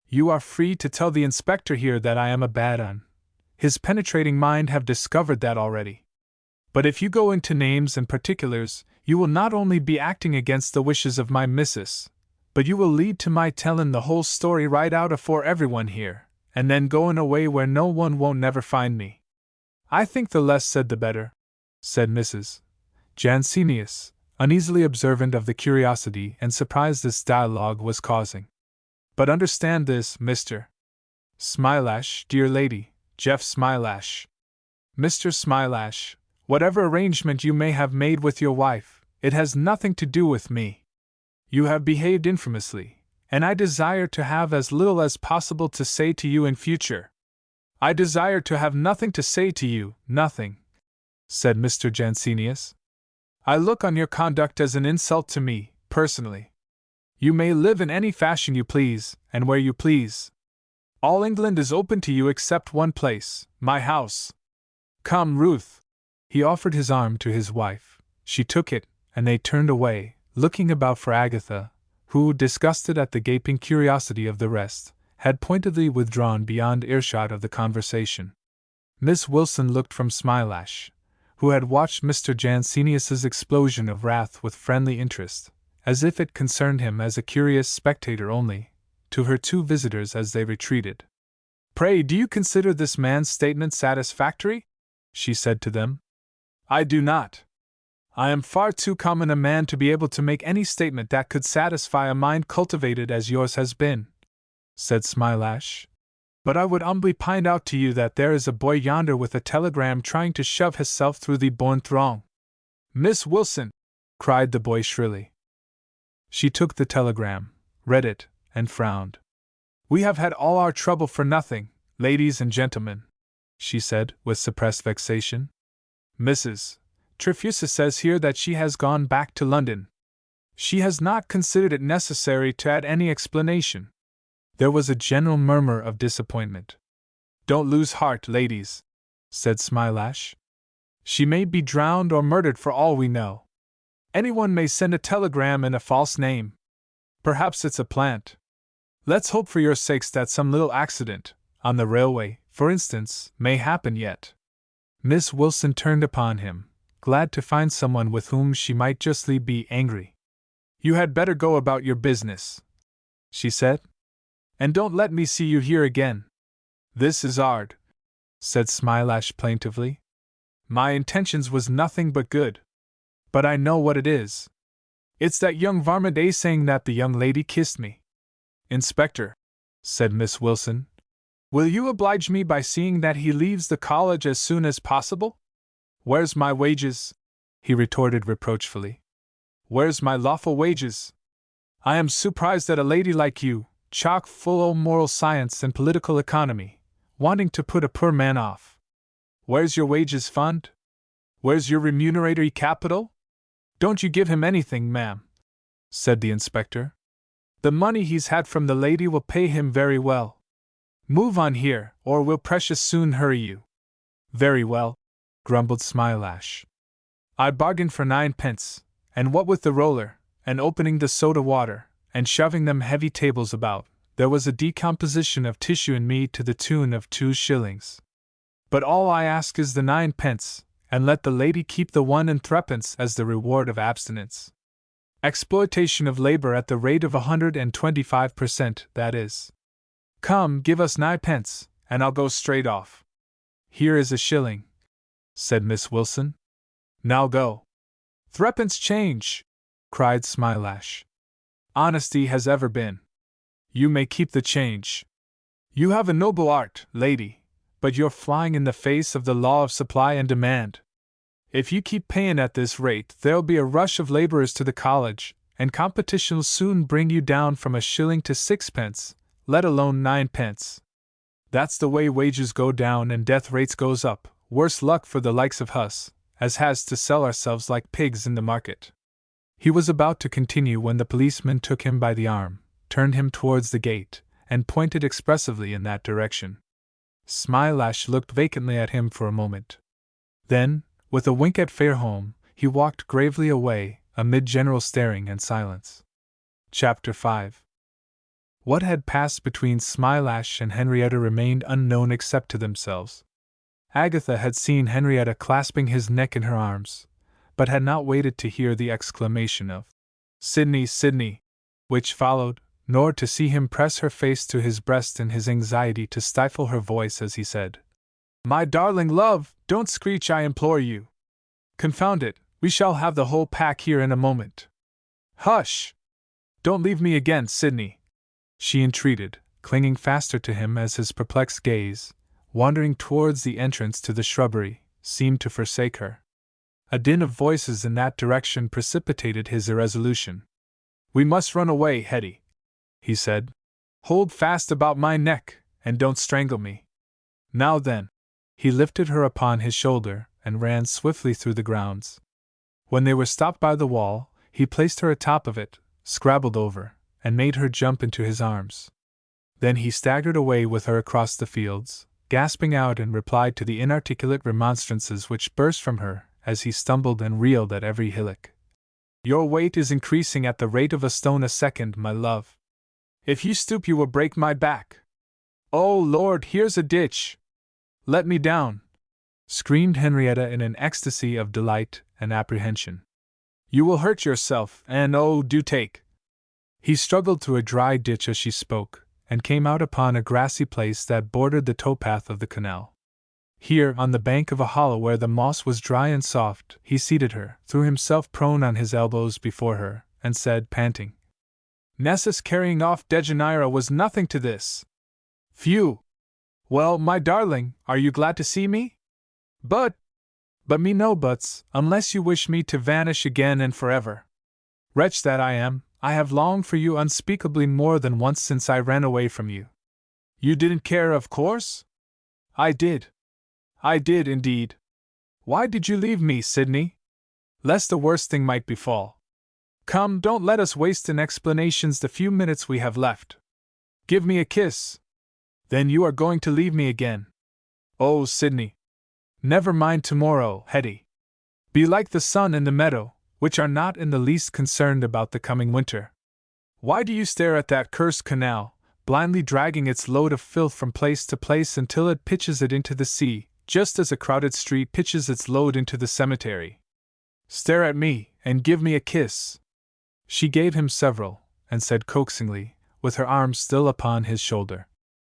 You are free to tell the inspector here that I am a bad un. His penetrating mind have discovered that already. But if you go into names and particulars, you will not only be acting against the wishes of my missus, but you will lead to my tellin' the whole story right out afore everyone here, and then goin' away where no one won't never find me. I think the less said the better, said Mrs. Jansenius, uneasily observant of the curiosity and surprise this dialogue was causing. But understand this, Mr. Smilash, dear lady, Jeff Smilash. Mr. Smilash, whatever arrangement you may have made with your wife, it has nothing to do with me. You have behaved infamously, and I desire to have as little as possible to say to you in future. I desire to have nothing to say to you, nothing, said Mr. Jansenius. I look on your conduct as an insult to me, personally. You may live in any fashion you please, and where you please. All England is open to you except one place, my house. Come, Ruth. He offered his arm to his wife. She took it, and they turned away, looking about for Agatha, who, disgusted at the gaping curiosity of the rest, had pointedly withdrawn beyond earshot of the conversation. Miss Wilson looked from Smilash, who had watched Mr. Jansenius's explosion of wrath with friendly interest, as if it concerned him as a curious spectator only, to her two visitors as they retreated. "Pray, do you consider this man's statement satisfactory?" she said to them. "I do not. I am far too common a man to be able to make any statement that could satisfy a mind cultivated as yours has been," said Smilash. "But I would humbly point out to you that there is a boy yonder with a telegram trying to shove hisself through the born throng." "Miss Wilson!" cried the boy shrilly. She took the telegram, read it, and frowned. "We have had all our trouble for nothing, ladies and gentlemen," she said, with suppressed vexation. "Mrs. Trefusis says here that she has gone back to London. She has not considered it necessary to add any explanation." There was a general murmur of disappointment. "Don't lose heart, ladies," said Smilash. "She may be drowned or murdered for all we know. Anyone may send a telegram in a false name. Perhaps it's a plant. Let's hope for your sakes that some little accident, on the railway, for instance, may happen yet." Miss Wilson turned upon him, glad to find someone with whom she might justly be angry. "You had better go about your business," she said, "and don't let me see you here again." "This is hard," said Smilash plaintively. "My intentions was nothing but good. But I know what it is. It's that young varmint saying that the young lady kissed me." "Inspector," said Miss Wilson, "will you oblige me by seeing that he leaves the college as soon as possible?" "Where's my wages?" he retorted reproachfully. "Where's my lawful wages? I am surprised at a lady like you, chock full o' moral science and political economy, wanting to put a poor man off. Where's your wages fund? Where's your remuneratory capital?" "Don't you give him anything, ma'am," said the inspector. "The money he's had from the lady will pay him very well. Move on here, or we'll precious soon hurry you." "Very well," grumbled Smilash. "I bargained for 9 pence, and what with the roller, and opening the soda water, and shoving them heavy tables about, there was a decomposition of tissue in me to the tune of 2 shillings. But all I ask is the 9 pence, and let the lady keep the 1 and 3 pence as the reward of abstinence. Exploitation of labor at the rate of 125%, that is. Come, give us 9 pence, and I'll go straight off." "Here is 1 shilling," said Miss Wilson. "Now go." "3 pence change!" cried Smilash. "Honesty has ever been." "You may keep the change. You have a noble art, lady, but you're flying in the face of the law of supply and demand. If you keep paying at this rate, there'll be a rush of laborers to the college, and competition'll soon bring you down from 1 shilling to 6 pence, let alone 9 pence. That's the way wages go down and death rates goes up. Worse luck for the likes of us, as has to sell ourselves like pigs in the market." He was about to continue when the policeman took him by the arm, turned him towards the gate, and pointed expressively in that direction. Smilash looked vacantly at him for a moment. Then, with a wink at Fairholme, he walked gravely away, amid general staring and silence. Chapter 5. What had passed between Smilash and Henrietta remained unknown except to themselves. Agatha had seen Henrietta clasping his neck in her arms, but had not waited to hear the exclamation of "Sidney, Sidney," which followed, nor to see him press her face to his breast in his anxiety to stifle her voice as he said, "My darling love, don't screech, I implore you. Confound it, we shall have the whole pack here in a moment." "Hush! Don't leave me again, Sidney," she entreated, clinging faster to him as his perplexed gaze, wandering towards the entrance to the shrubbery, seemed to forsake her. A din of voices in that direction precipitated his irresolution. "We must run away, Hetty," he said. "Hold fast about my neck, and don't strangle me. Now then." He lifted her upon his shoulder and ran swiftly through the grounds. When they were stopped by the wall, he placed her atop of it, scrabbled over, and made her jump into his arms. Then he staggered away with her across the fields, gasping out in reply to the inarticulate remonstrances which burst from her as he stumbled and reeled at every hillock. Your weight is increasing at the rate of a stone a second, my love. If you stoop, you will break my back. Oh Lord, here's a ditch! Let me down! Screamed Henrietta in an ecstasy of delight and apprehension. You will hurt yourself, and oh, do take! He struggled through a dry ditch as she spoke, and came out upon a grassy place that bordered the towpath of the canal. Here, on the bank of a hollow where the moss was dry and soft, he seated her, threw himself prone on his elbows before her, and said, panting, Nessus carrying off Deianira was nothing to this. Phew! Well, my darling, are you glad to see me? But me no buts, unless you wish me to vanish again and forever. Wretch that I am, I have longed for you unspeakably more than once since I ran away from you. You didn't care, of course? I did. I did, indeed. Why did you leave me, Sidney? Lest the worst thing might befall. Come, don't let us waste in explanations the few minutes we have left. Give me a kiss. Then you are going to leave me again. Oh, Sidney. Never mind tomorrow, Hetty. Be like the sun and the meadow, which are not in the least concerned about the coming winter. Why do you stare at that cursed canal, blindly dragging its load of filth from place to place until it pitches it into the sea, just as a crowded street pitches its load into the cemetery? Stare at me, and give me a kiss. She gave him several, and said coaxingly, with her arm still upon his shoulder,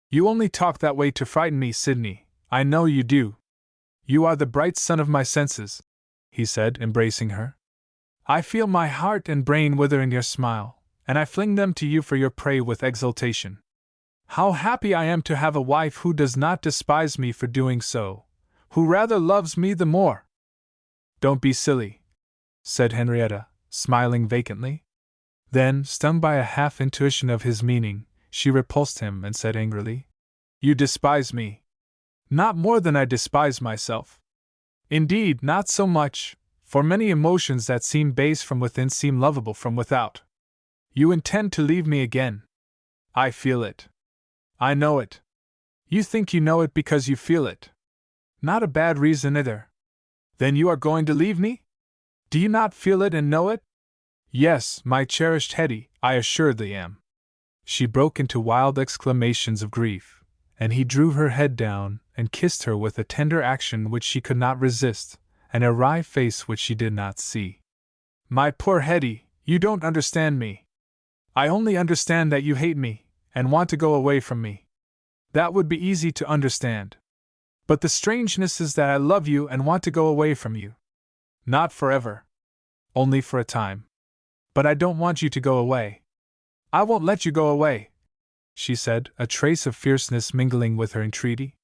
You only talk that way to frighten me, Sidney, I know you do. You are the bright sun of my senses, he said, embracing her. I feel my heart and brain wither in your smile, and I fling them to you for your prey with exultation. How happy I am to have a wife who does not despise me for doing so, who rather loves me the more. Don't be silly, said Henrietta, smiling vacantly. Then, stung by a half-intuition of his meaning, she repulsed him and said angrily, You despise me. Not more than I despise myself. Indeed, not so much, for many emotions that seem base from within seem lovable from without. You intend to leave me again. I feel it. I know it. You think you know it because you feel it. Not a bad reason either. Then you are going to leave me? Do you not feel it and know it? Yes, my cherished Hetty, I assuredly am. She broke into wild exclamations of grief, and he drew her head down and kissed her with a tender action which she could not resist, and a wry face which she did not see. My poor Hetty, you don't understand me. I only understand that you hate me, and want to go away from me. That would be easy to understand. But the strangeness is that I love you and want to go away from you. Not forever. Only for a time. But I don't want you to go away. I won't let you go away, she said, a trace of fierceness mingling with her entreaty.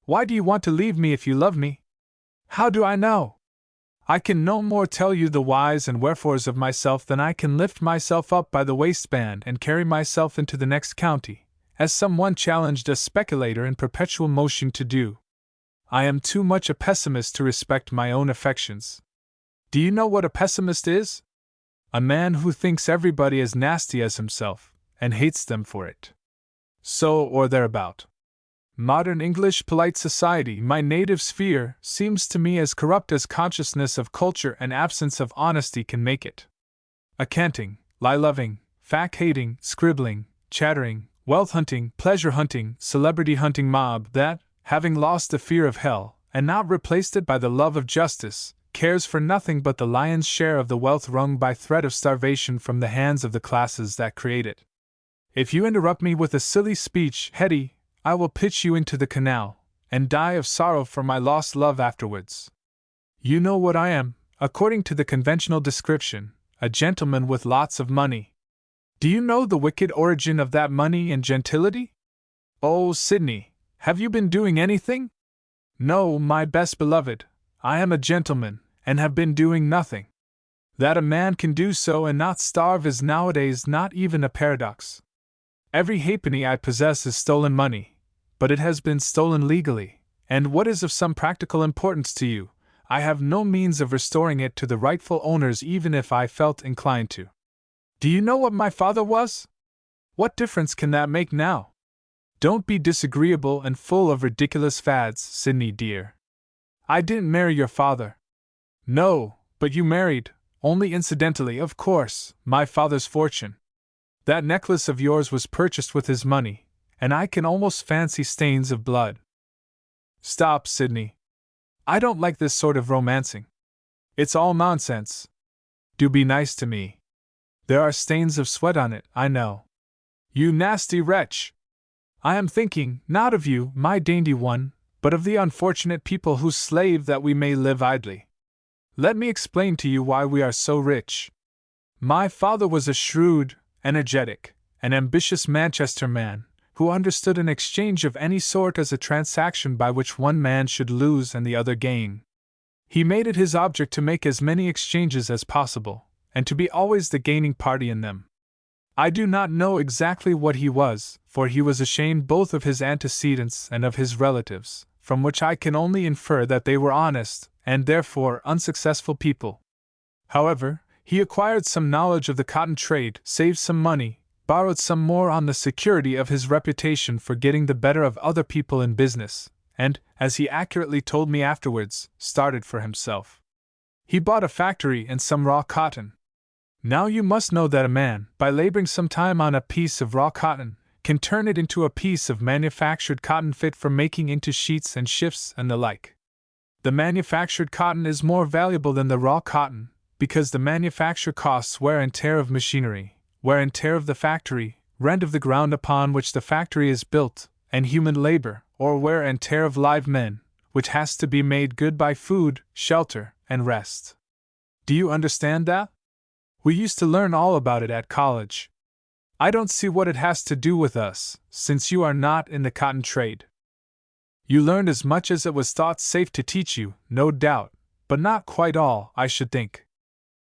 Why do you want to leave me if you love me? How do I know? I can no more tell you the whys and wherefores of myself than I can lift myself up by the waistband and carry myself into the next county, as some one challenged a speculator in perpetual motion to do. I am too much a pessimist to respect my own affections. Do you know what a pessimist is? A man who thinks everybody as nasty as himself, and hates them for it. So or thereabout. Modern English polite society, my native sphere, seems to me as corrupt as consciousness of culture and absence of honesty can make it. A canting, lie-loving, fact-hating, scribbling, chattering, wealth-hunting, pleasure-hunting, celebrity-hunting mob that, having lost the fear of hell, and not replaced it by the love of justice, cares for nothing but the lion's share of the wealth wrung by threat of starvation from the hands of the classes that create it. If you interrupt me with a silly speech, Hetty, I will pitch you into the canal, and die of sorrow for my lost love afterwards. You know what I am, according to the conventional description, a gentleman with lots of money. Do you know the wicked origin of that money and gentility? Oh, Sidney, have you been doing anything? No, my best beloved, I am a gentleman, and have been doing nothing. That a man can do so and not starve is nowadays not even a paradox. Every halfpenny I possess is stolen money. But it has been stolen legally, and what is of some practical importance to you, I have no means of restoring it to the rightful owners even if I felt inclined to. Do you know what my father was? What difference can that make now? Don't be disagreeable and full of ridiculous fads, Sidney dear. I didn't marry your father. No, but you married, only incidentally, of course, my father's fortune. That necklace of yours was purchased with his money, and I can almost fancy stains of blood. Stop, Sidney. I don't like this sort of romancing. It's all nonsense. Do be nice to me. There are stains of sweat on it, I know. You nasty wretch! I am thinking, not of you, my dainty one, but of the unfortunate people whose slave that we may live idly. Let me explain to you why we are so rich. My father was a shrewd, energetic, and ambitious Manchester man, who understood an exchange of any sort as a transaction by which one man should lose and the other gain. He made it his object to make as many exchanges as possible, and to be always the gaining party in them. I do not know exactly what he was, for he was ashamed both of his antecedents and of his relatives, from which I can only infer that they were honest, and therefore unsuccessful people. However, he acquired some knowledge of the cotton trade, saved some money, borrowed some more on the security of his reputation for getting the better of other people in business, and, as he accurately told me afterwards, started for himself. He bought a factory and some raw cotton. Now you must know that a man, by laboring some time on a piece of raw cotton, can turn it into a piece of manufactured cotton fit for making into sheets and shifts and the like. The manufactured cotton is more valuable than the raw cotton, because the manufacture costs wear and tear of machinery, wear and tear of the factory, rent of the ground upon which the factory is built, and human labor, or wear and tear of live men, which has to be made good by food, shelter, and rest. Do you understand that? We used to learn all about it at college. I don't see what it has to do with us, since you are not in the cotton trade. You learned as much as it was thought safe to teach you, no doubt, but not quite all, I should think.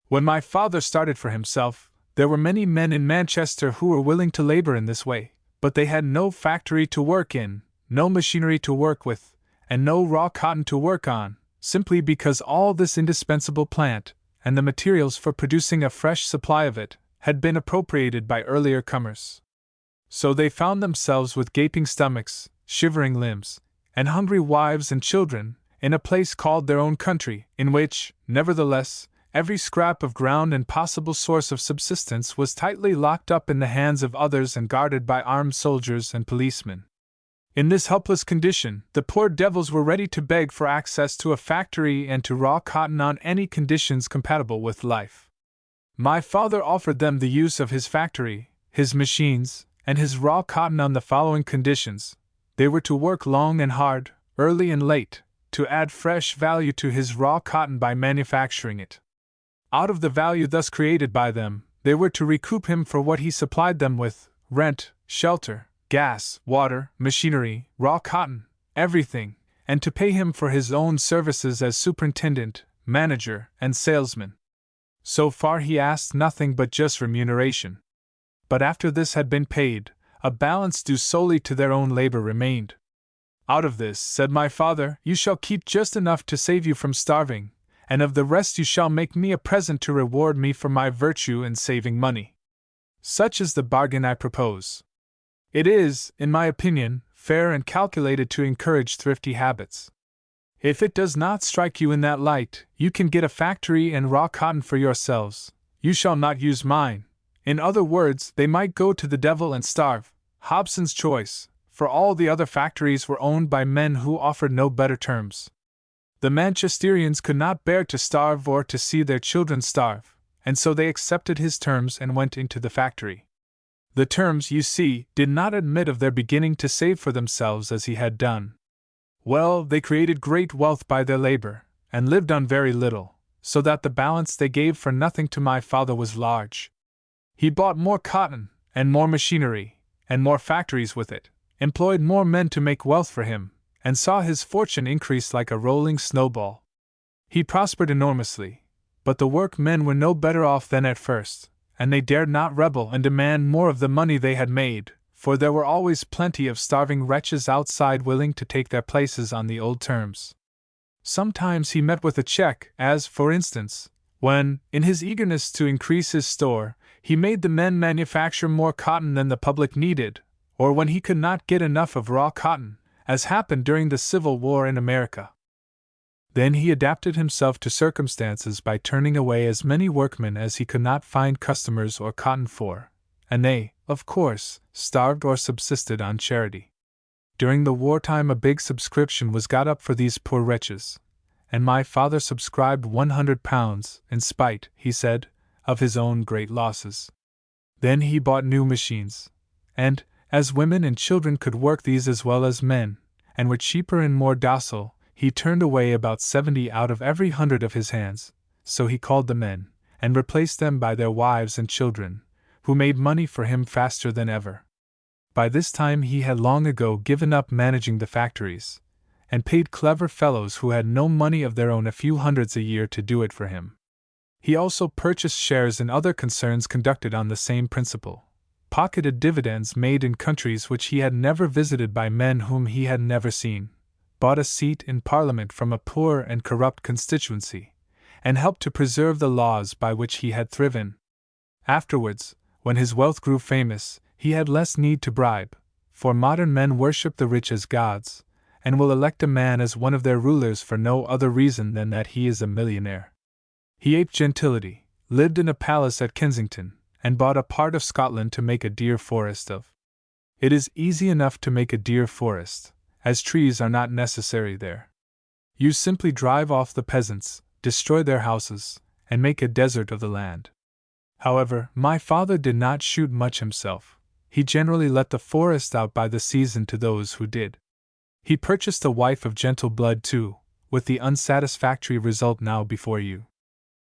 When my father started for himself, there were many men in Manchester who were willing to labor in this way, but they had no factory to work in, no machinery to work with, and no raw cotton to work on, simply because all this indispensable plant, and the materials for producing a fresh supply of it, had been appropriated by earlier comers. So they found themselves with gaping stomachs, shivering limbs, and hungry wives and children, in a place called their own country, in which, nevertheless, every scrap of ground and possible source of subsistence was tightly locked up in the hands of others and guarded by armed soldiers and policemen. In this helpless condition, the poor devils were ready to beg for access to a factory and to raw cotton on any conditions compatible with life. My father offered them the use of his factory, his machines, and his raw cotton on the following conditions. They were to work long and hard, early and late, to add fresh value to his raw cotton by manufacturing it. Out of the value thus created by them, they were to recoup him for what he supplied them with: rent, shelter, gas, water, machinery, raw cotton, everything, and to pay him for his own services as superintendent, manager, and salesman. So far he asked nothing but just remuneration. But after this had been paid, a balance due solely to their own labor remained. Out of this, said my father, you shall keep just enough to save you from starving, and of the rest you shall make me a present to reward me for my virtue in saving money. Such is the bargain I propose. It is, in my opinion, fair and calculated to encourage thrifty habits. If it does not strike you in that light, you can get a factory and raw cotton for yourselves. You shall not use mine. In other words, they might go to the devil and starve. Hobson's choice, for all the other factories were owned by men who offered no better terms. The Manchesterians could not bear to starve or to see their children starve, and so they accepted his terms and went into the factory. The terms, you see, did not admit of their beginning to save for themselves as he had done. Well, they created great wealth by their labor, and lived on very little, so that the balance they gave for nothing to my father was large. He bought more cotton, and more machinery, and more factories with it, employed more men to make wealth for him, and saw his fortune increase like a rolling snowball. He prospered enormously, but the workmen were no better off than at first, and they dared not rebel and demand more of the money they had made, for there were always plenty of starving wretches outside willing to take their places on the old terms. Sometimes he met with a check, as, for instance, when, in his eagerness to increase his store, he made the men manufacture more cotton than the public needed, or when he could not get enough of raw cotton, as happened during the Civil War in America. Then he adapted himself to circumstances by turning away as many workmen as he could not find customers or cotton for, and they, of course, starved or subsisted on charity. During the wartime a big subscription was got up for these poor wretches, and my father subscribed £100, in spite, he said, of his own great losses. Then he bought new machines, and, as women and children could work these as well as men, and were cheaper and more docile, he turned away about 70 out of every 100 of his hands, so he called the men, and replaced them by their wives and children, who made money for him faster than ever. By this time he had long ago given up managing the factories, and paid clever fellows who had no money of their own a few hundreds a year to do it for him. He also purchased shares in other concerns conducted on the same principle, pocketed dividends made in countries which he had never visited by men whom he had never seen, bought a seat in Parliament from a poor and corrupt constituency, and helped to preserve the laws by which he had thriven. Afterwards, when his wealth grew famous, he had less need to bribe, for modern men worship the rich as gods, and will elect a man as one of their rulers for no other reason than that he is a millionaire. He aped gentility, lived in a palace at Kensington, and bought a part of Scotland to make a deer forest of. It is easy enough to make a deer forest, as trees are not necessary there. You simply drive off the peasants, destroy their houses, and make a desert of the land. However, my father did not shoot much himself. He generally let the forest out by the season to those who did. He purchased a wife of gentle blood too, with the unsatisfactory result now before you.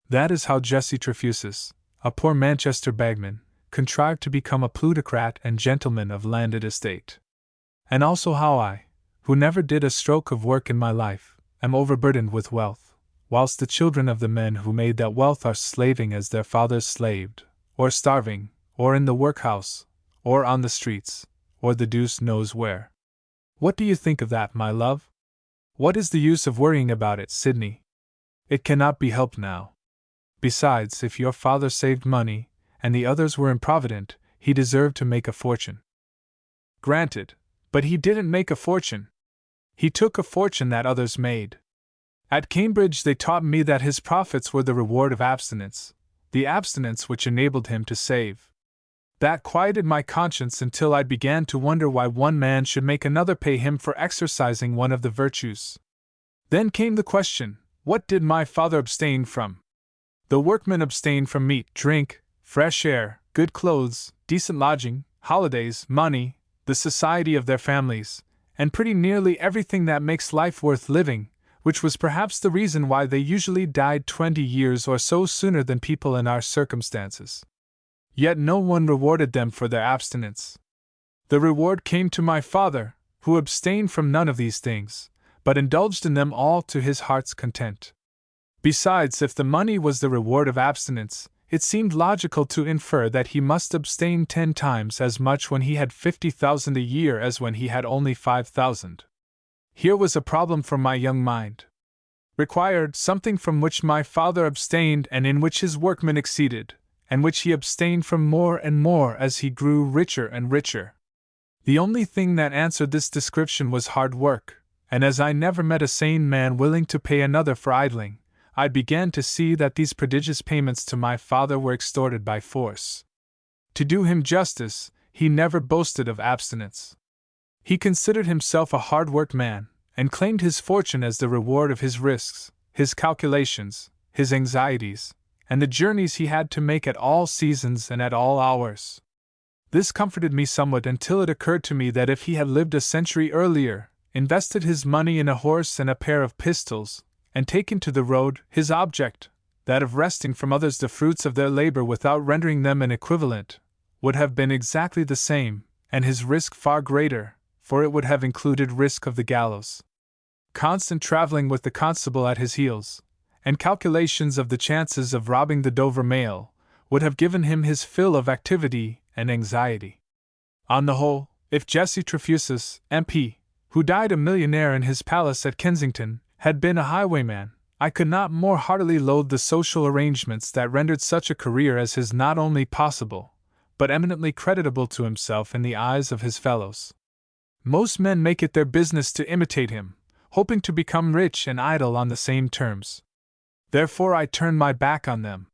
That is how Jessie Trefusis, a poor Manchester bagman, contrived to become a plutocrat and gentleman of landed estate. And also how I, who never did a stroke of work in my life, am overburdened with wealth, whilst the children of the men who made that wealth are slaving as their fathers slaved, or starving, or in the workhouse, or on the streets, or the deuce knows where. What do you think of that, my love? What is the use of worrying about it, Sidney? It cannot be helped now. Besides, if your father saved money, and the others were improvident, he deserved to make a fortune. Granted, but he didn't make a fortune. He took a fortune that others made. At Cambridge they taught me that his profits were the reward of abstinence, the abstinence which enabled him to save. That quieted my conscience until I began to wonder why one man should make another pay him for exercising one of the virtues. Then came the question, what did my father abstain from? The workmen abstained from meat, drink, fresh air, good clothes, decent lodging, holidays, money, the society of their families, and pretty nearly everything that makes life worth living, which was perhaps the reason why they usually died 20 years or so sooner than people in our circumstances. Yet no one rewarded them for their abstinence. The reward came to my father, who abstained from none of these things, but indulged in them all to his heart's content. Besides, if the money was the reward of abstinence, it seemed logical to infer that he must abstain 10 times as much when he had 50,000 a year as when he had only 5,000. Here was a problem for my young mind. Required something from which my father abstained and in which his workmen exceeded, and which he abstained from more and more as he grew richer and richer. The only thing that answered this description was hard work, and as I never met a sane man willing to pay another for idling, I began to see that these prodigious payments to my father were extorted by force. To do him justice, he never boasted of abstinence. He considered himself a hard-worked man, and claimed his fortune as the reward of his risks, his calculations, his anxieties, and the journeys he had to make at all seasons and at all hours. This comforted me somewhat until it occurred to me that if he had lived a century earlier, invested his money in a horse and a pair of pistols, and taken to the road, his object, that of wresting from others the fruits of their labor without rendering them an equivalent, would have been exactly the same, and his risk far greater, for it would have included risk of the gallows, constant traveling with the constable at his heels, and calculations of the chances of robbing the Dover mail, would have given him his fill of activity and anxiety. On the whole, if Jessie Trefusis, MP, who died a millionaire in his palace at Kensington, had been a highwayman, I could not more heartily loathe the social arrangements that rendered such a career as his not only possible, but eminently creditable to himself in the eyes of his fellows. Most men make it their business to imitate him, hoping to become rich and idle on the same terms. Therefore I turn my back on them.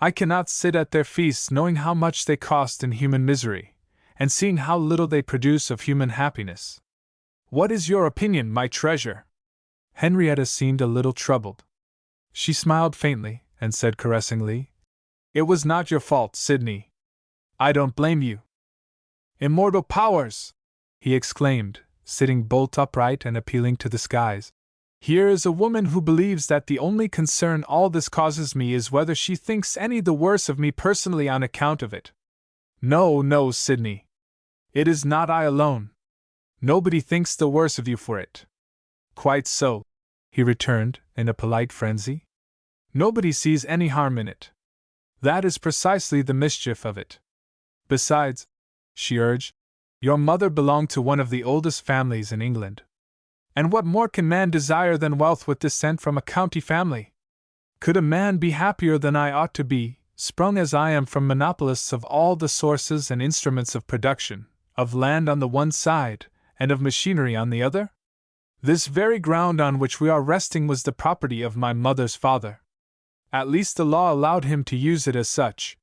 I cannot sit at their feasts knowing how much they cost in human misery, and seeing how little they produce of human happiness. What is your opinion, my treasure?" Henrietta seemed a little troubled. She smiled faintly, and said caressingly, "It was not your fault, Sidney. I don't blame you." "Immortal powers!" he exclaimed, sitting bolt upright and appealing to the skies. "Here is a woman who believes that the only concern all this causes me is whether she thinks any the worse of me personally on account of it. No, no, Sidney. It is not I alone. Nobody thinks the worse of you for it." "Quite so," he returned, in a polite frenzy. "Nobody sees any harm in it. That is precisely the mischief of it. Besides," she urged, "your mother belonged to one of the oldest families in England. And what more can man desire than wealth with descent from a county family? Could a man be happier than I ought to be, sprung as I am from monopolists of all the sources and instruments of production, of land on the one side, and of machinery on the other? This very ground on which we are resting was the property of my mother's father. At least the law allowed him to use it as such.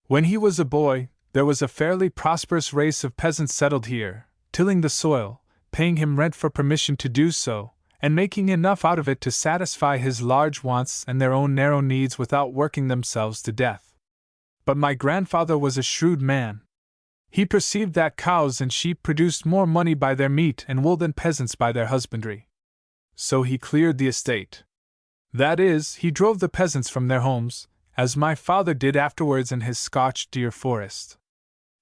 When he was a boy, there was a fairly prosperous race of peasants settled here, tilling the soil, paying him rent for permission to do so, and making enough out of it to satisfy his large wants and their own narrow needs without working themselves to death. But my grandfather was a shrewd man. He perceived that cows and sheep produced more money by their meat and wool than peasants by their husbandry. So he cleared the estate. That is, he drove the peasants from their homes, as my father did afterwards in his Scotch deer forest.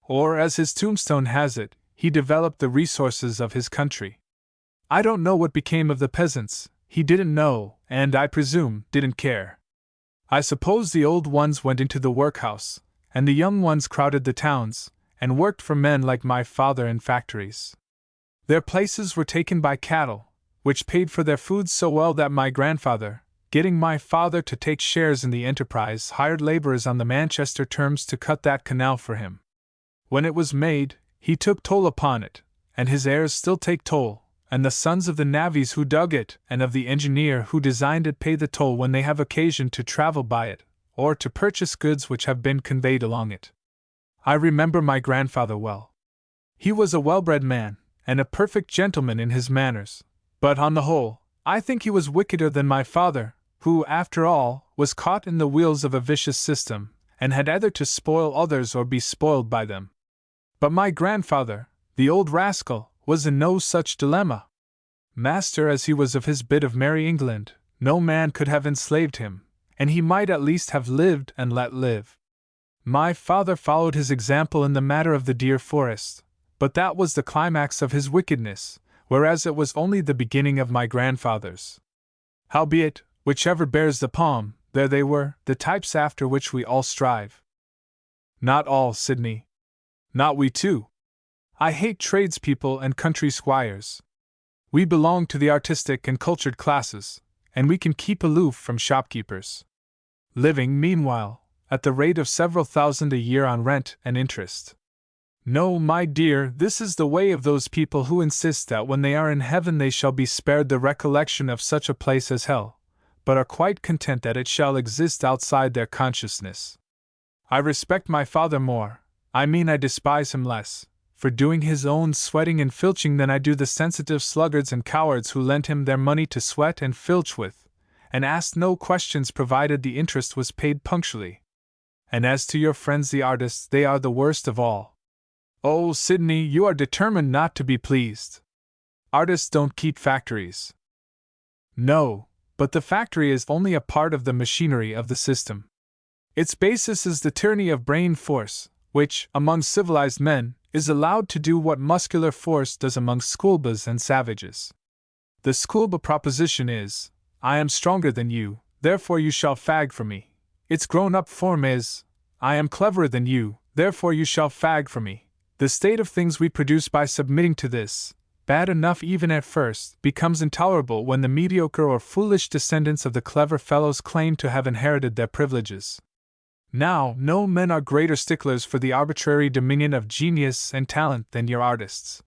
Or, as his tombstone has it, he developed the resources of his country. I don't know what became of the peasants, he didn't know, and I presume didn't care. I suppose the old ones went into the workhouse, and the young ones crowded the towns, and worked for men like my father in factories. Their places were taken by cattle, which paid for their food so well that my grandfather, getting my father to take shares in the enterprise, hired laborers on the Manchester terms to cut that canal for him. When it was made, he took toll upon it, and his heirs still take toll, and the sons of the navvies who dug it and of the engineer who designed it pay the toll when they have occasion to travel by it, or to purchase goods which have been conveyed along it. I remember my grandfather well. He was a well-bred man, and a perfect gentleman in his manners, but on the whole, I think he was wickeder than my father, who, after all, was caught in the wheels of a vicious system, and had either to spoil others or be spoiled by them. But my grandfather, the old rascal, was in no such dilemma. Master as he was of his bit of merry England, no man could have enslaved him, and he might at least have lived and let live. My father followed his example in the matter of the deer forest, but that was the climax of his wickedness, whereas it was only the beginning of my grandfather's. Howbeit, whichever bears the palm, there they were, the types after which we all strive. Not all, Sidney. Not we too. I hate tradespeople and country squires. We belong to the artistic and cultured classes, and we can keep aloof from shopkeepers. Living, meanwhile, at the rate of several thousand a year on rent and interest. No, my dear, this is the way of those people who insist that when they are in heaven they shall be spared the recollection of such a place as hell, but are quite content that it shall exist outside their consciousness. I respect my father more, I despise him less, for doing his own sweating and filching than I do the sensitive sluggards and cowards who lent him their money to sweat and filch with, and asked no questions provided the interest was paid punctually. And as to your friends the artists, they are the worst of all. Oh, Sidney, you are determined not to be pleased. Artists don't keep factories. No, but the factory is only a part of the machinery of the system. Its basis is the tyranny of brain force, which, among civilized men, is allowed to do what muscular force does among schoolboys and savages. The schoolboy proposition is, I am stronger than you, therefore you shall fag for me. Its grown-up form is, I am cleverer than you, therefore you shall fag for me. The state of things we produce by submitting to this, bad enough even at first, becomes intolerable when the mediocre or foolish descendants of the clever fellows claim to have inherited their privileges. Now, no men are greater sticklers for the arbitrary dominion of genius and talent than your artists.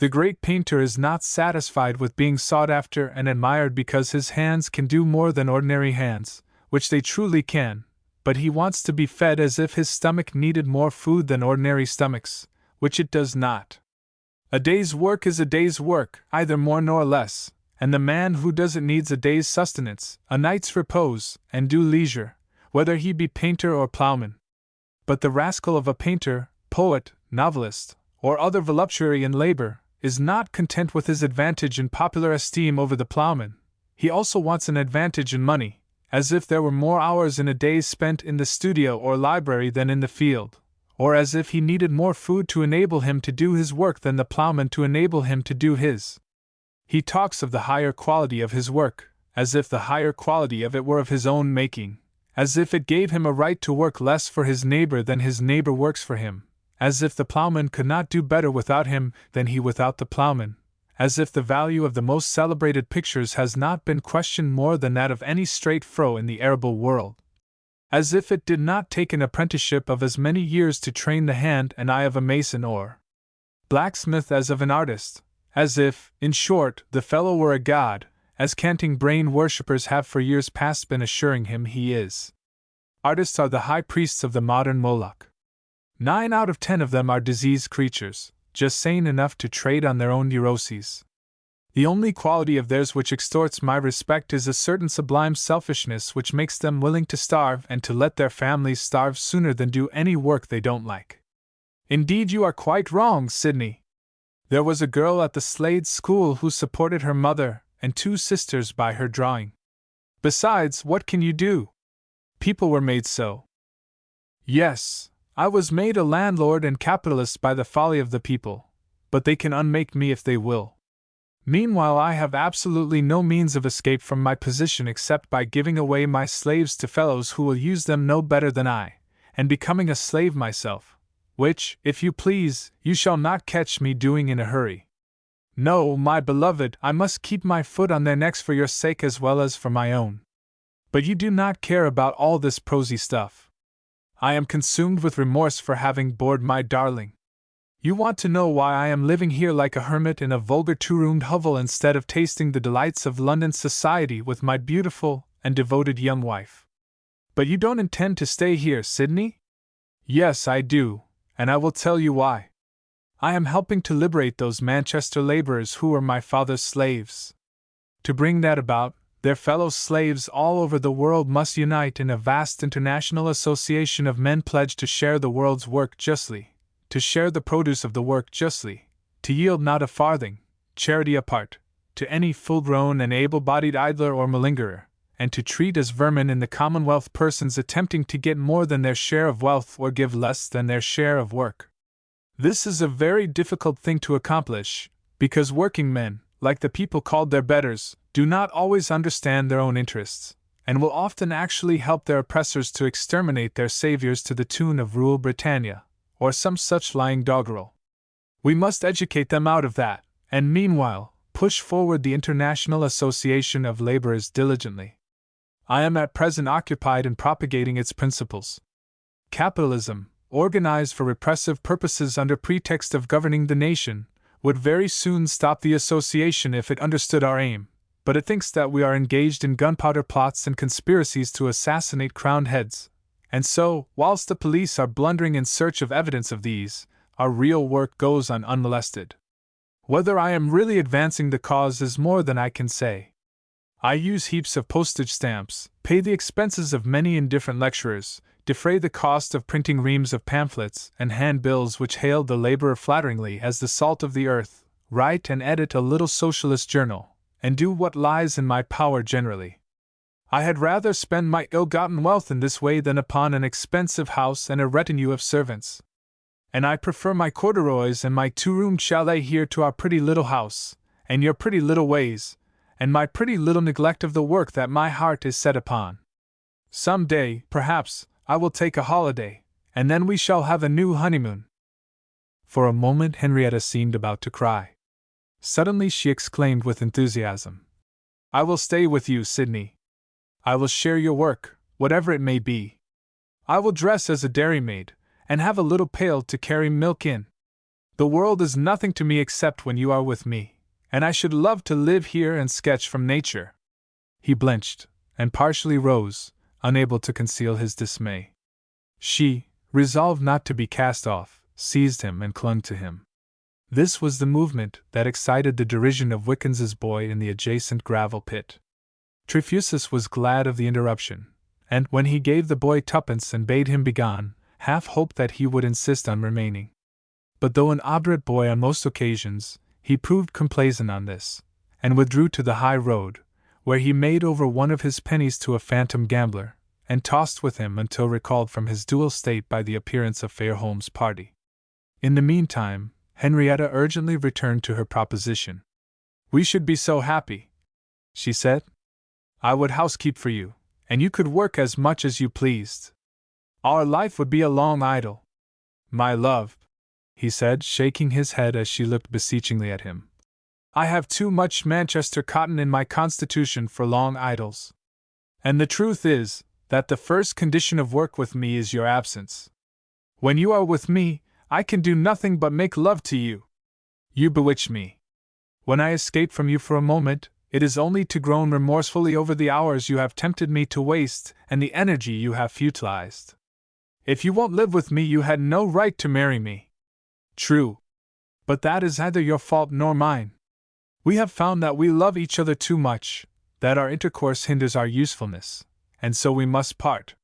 The great painter is not satisfied with being sought after and admired because his hands can do more than ordinary hands, which they truly can, but he wants to be fed as if his stomach needed more food than ordinary stomachs, which it does not. A day's work is a day's work, either more nor less, and the man who does it needs a day's sustenance, a night's repose, and due leisure, whether he be painter or plowman. But the rascal of a painter, poet, novelist, or other voluptuary in labor, is not content with his advantage in popular esteem over the plowman. He also wants an advantage in money, as if there were more hours in a day spent in the studio or library than in the field, or as if he needed more food to enable him to do his work than the plowman to enable him to do his. He talks of the higher quality of his work, as if the higher quality of it were of his own making, as if it gave him a right to work less for his neighbor than his neighbor works for him, as if the plowman could not do better without him than he without the plowman, as if the value of the most celebrated pictures has not been questioned more than that of any straight fro in the arable world, as if it did not take an apprenticeship of as many years to train the hand and eye of a mason or blacksmith as of an artist, as if, in short, the fellow were a god, as canting brain worshippers have for years past been assuring him he is. Artists are the high priests of the modern Moloch. 9 out of 10 of them are diseased creatures, just sane enough to trade on their own neuroses. The only quality of theirs which extorts my respect is a certain sublime selfishness which makes them willing to starve and to let their families starve sooner than do any work they don't like. Indeed, you are quite wrong, Sidney. There was a girl at the Slade School who supported her mother and 2 sisters by her drawing. Besides, what can you do? People were made so. Yes, I was made a landlord and capitalist by the folly of the people, but they can unmake me if they will. Meanwhile, I have absolutely no means of escape from my position except by giving away my slaves to fellows who will use them no better than I, and becoming a slave myself, which, if you please, you shall not catch me doing in a hurry. No, my beloved, I must keep my foot on their necks for your sake as well as for my own. But you do not care about all this prosy stuff. I am consumed with remorse for having bored my darling. You want to know why I am living here like a hermit in a vulgar 2-roomed hovel instead of tasting the delights of London society with my beautiful and devoted young wife. But you don't intend to stay here, Sidney? Yes, I do, and I will tell you why. I am helping to liberate those Manchester laborers who were my father's slaves. To bring that about, their fellow slaves all over the world must unite in a vast international association of men pledged to share the world's work justly, to share the produce of the work justly, to yield not a farthing, charity apart, to any full-grown and able-bodied idler or malingerer, and to treat as vermin in the Commonwealth persons attempting to get more than their share of wealth or give less than their share of work. This is a very difficult thing to accomplish, because working men, like the people called their betters, do not always understand their own interests, and will often actually help their oppressors to exterminate their saviors to the tune of Rule Britannia, or some such lying doggerel. We must educate them out of that, and meanwhile, push forward the International Association of Laborers diligently. I am at present occupied in propagating its principles. Capitalism, organized for repressive purposes under pretext of governing the nation, would very soon stop the association if it understood our aim, but it thinks that we are engaged in gunpowder plots and conspiracies to assassinate crowned heads, and so, whilst the police are blundering in search of evidence of these, our real work goes on unmolested. Whether I am really advancing the cause is more than I can say. I use heaps of postage stamps, pay the expenses of many indifferent lecturers, defray the cost of printing reams of pamphlets and handbills which hail the laborer flatteringly as the salt of the earth, write and edit a little socialist journal, and do what lies in my power generally. I had rather spend my ill-gotten wealth in this way than upon an expensive house and a retinue of servants. And I prefer my corduroys and my 2-roomed chalet here to our pretty little house, and your pretty little ways, and my pretty little neglect of the work that my heart is set upon. Some day, perhaps, I will take a holiday, and then we shall have a new honeymoon. For a moment Henrietta seemed about to cry. Suddenly she exclaimed with enthusiasm, "I will stay with you, Sidney. I will share your work, whatever it may be. I will dress as a dairymaid, and have a little pail to carry milk in." The world is nothing to me except when you are with me, and I should love to live here and sketch from nature." He blenched, and partially rose, unable to conceal his dismay. She, resolved not to be cast off, seized him and clung to him. This was the movement that excited the derision of Wickens's boy in the adjacent gravel pit. Trefusis was glad of the interruption, and, when he gave the boy twopence and bade him begone, half hoped that he would insist on remaining. But though an obdurate boy on most occasions, he proved complaisant on this, and withdrew to the high road, where he made over one of his pennies to a phantom gambler, and tossed with him until recalled from his dual state by the appearance of Fairholme's party. In the meantime, Henrietta urgently returned to her proposition. "We should be so happy," she said. "I would housekeep for you, and you could work as much as you pleased. Our life would be a long idyll." "My love," he said, shaking his head as she looked beseechingly at him, "I have too much Manchester cotton in my constitution for long idylls. And the truth is, that the first condition of work with me is your absence. When you are with me, I can do nothing but make love to you. You bewitch me. When I escape from you for a moment, it is only to groan remorsefully over the hours you have tempted me to waste and the energy you have futilized. If you won't live with me, you had no right to marry me. True. But that is neither your fault nor mine. We have found that we love each other too much, that our intercourse hinders our usefulness, and so we must part.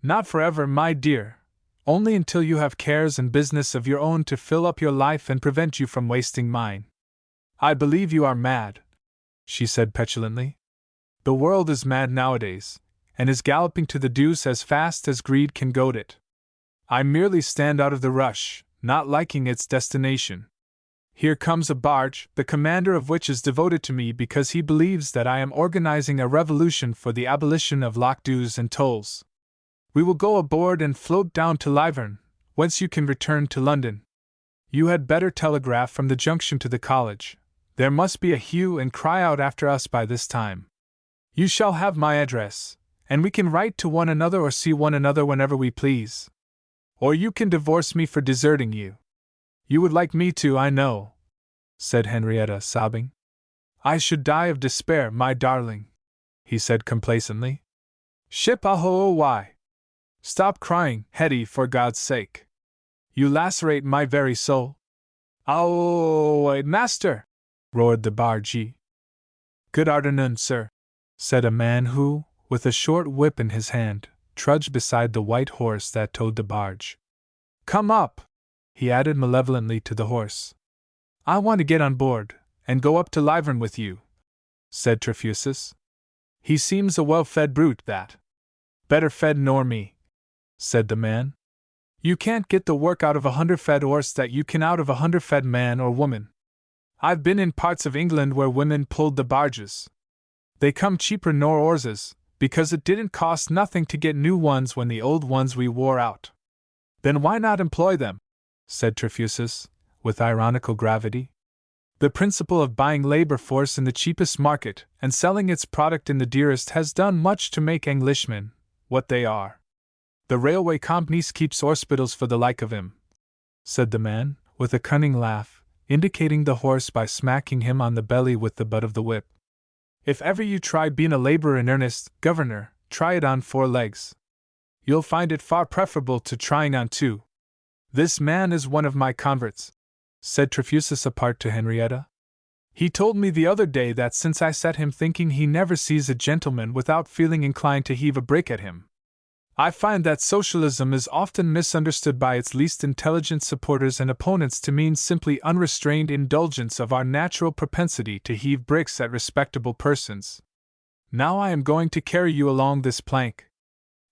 Not forever, my dear, only until you have cares and business of your own to fill up your life and prevent you from wasting mine." "I believe you are mad," she said petulantly. "The world is mad nowadays, and is galloping to the deuce as fast as greed can goad it. I merely stand out of the rush, not liking its destination. Here comes a barge, the commander of which is devoted to me because he believes that I am organizing a revolution for the abolition of lock dues and tolls. We will go aboard and float down to Lyvern, whence you can return to London. You had better telegraph from the junction to the college. There must be a hue and cry out after us by this time. You shall have my address, and we can write to one another or see one another whenever we please. Or you can divorce me for deserting you. You would like me to, I know," said Henrietta, sobbing. "I should die of despair, my darling," he said complacently. "Ship aho why? Stop crying, Hetty, for God's sake. You lacerate my very soul." "Oh, master!" roared the bargee. "Good arternoon, sir," said a man who, with a short whip in his hand, trudged beside the white horse that towed the barge. "Come up," he added malevolently to the horse. "I want to get on board, and go up to Lyvern with you," said Trefusis. "He seems a well-fed brute, that." "Better fed nor me," said the man. "You can't get the work out of a hunter-fed horse that you can out of a hunter-fed man or woman. I've been in parts of England where women pulled the barges. They come cheaper nor horses, because it didn't cost nothing to get new ones when the old ones we wore out." "Then why not employ them?" said Trefusis, with ironical gravity. "The principle of buying labor force in the cheapest market and selling its product in the dearest has done much to make Englishmen what they are. The railway companies keeps hospitals for the like of him," said the man, with a cunning laugh, indicating the horse by smacking him on the belly with the butt of the whip. "If ever you try being a laborer in earnest, governor, try it on 4 legs. You'll find it far preferable to trying on 2. This man is one of my converts," said Trefusis apart to Henrietta. "He told me the other day that since I set him thinking he never sees a gentleman without feeling inclined to heave a brick at him. I find that socialism is often misunderstood by its least intelligent supporters and opponents to mean simply unrestrained indulgence of our natural propensity to heave bricks at respectable persons. Now I am going to carry you along this plank.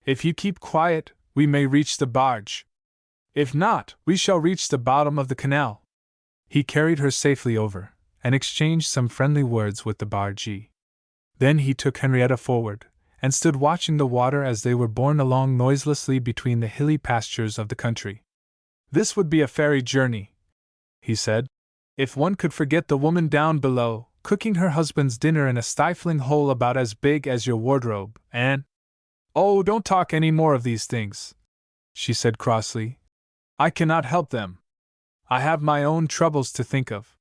If you keep quiet, we may reach the barge. If not, we shall reach the bottom of the canal." He carried her safely over, and exchanged some friendly words with the bargee. Then he took Henrietta forward, and stood watching the water as they were borne along noiselessly between the hilly pastures of the country. "This would be a fairy journey," he said, "if one could forget the woman down below, cooking her husband's dinner in a stifling hole about as big as your wardrobe, and—" "Oh, don't talk any more of these things," she said crossly. "I cannot help them. I have my own troubles to think of.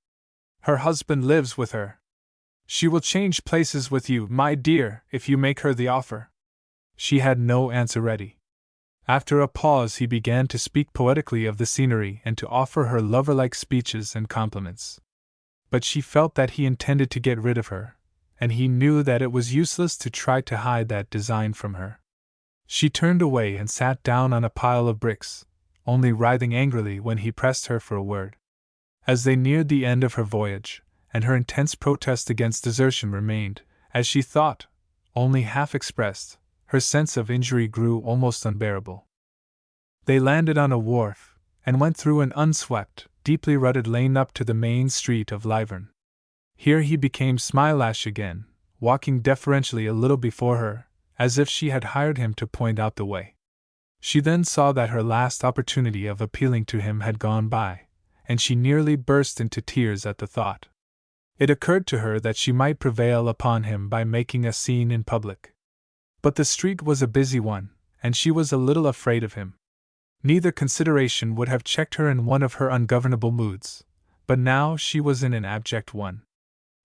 Her husband lives with her. She will change places with you, my dear, if you make her the offer. She had no answer ready. After a pause, he began to speak poetically of the scenery and to offer her lover-like speeches and compliments. But she felt that he intended to get rid of her, and he knew that it was useless to try to hide that design from her. She turned away and sat down on a pile of bricks, only writhing angrily when he pressed her for a word. As they neared the end of her voyage, and her intense protest against desertion remained, as she thought, only half expressed, her sense of injury grew almost unbearable. They landed on a wharf, and went through an unswept, deeply rutted lane up to the main street of Lyvern. Here he became Smilash again, walking deferentially a little before her, as if she had hired him to point out the way. She then saw that her last opportunity of appealing to him had gone by, and she nearly burst into tears at the thought. It occurred to her that she might prevail upon him by making a scene in public. But the street was a busy one, and she was a little afraid of him. Neither consideration would have checked her in one of her ungovernable moods, but now she was in an abject one.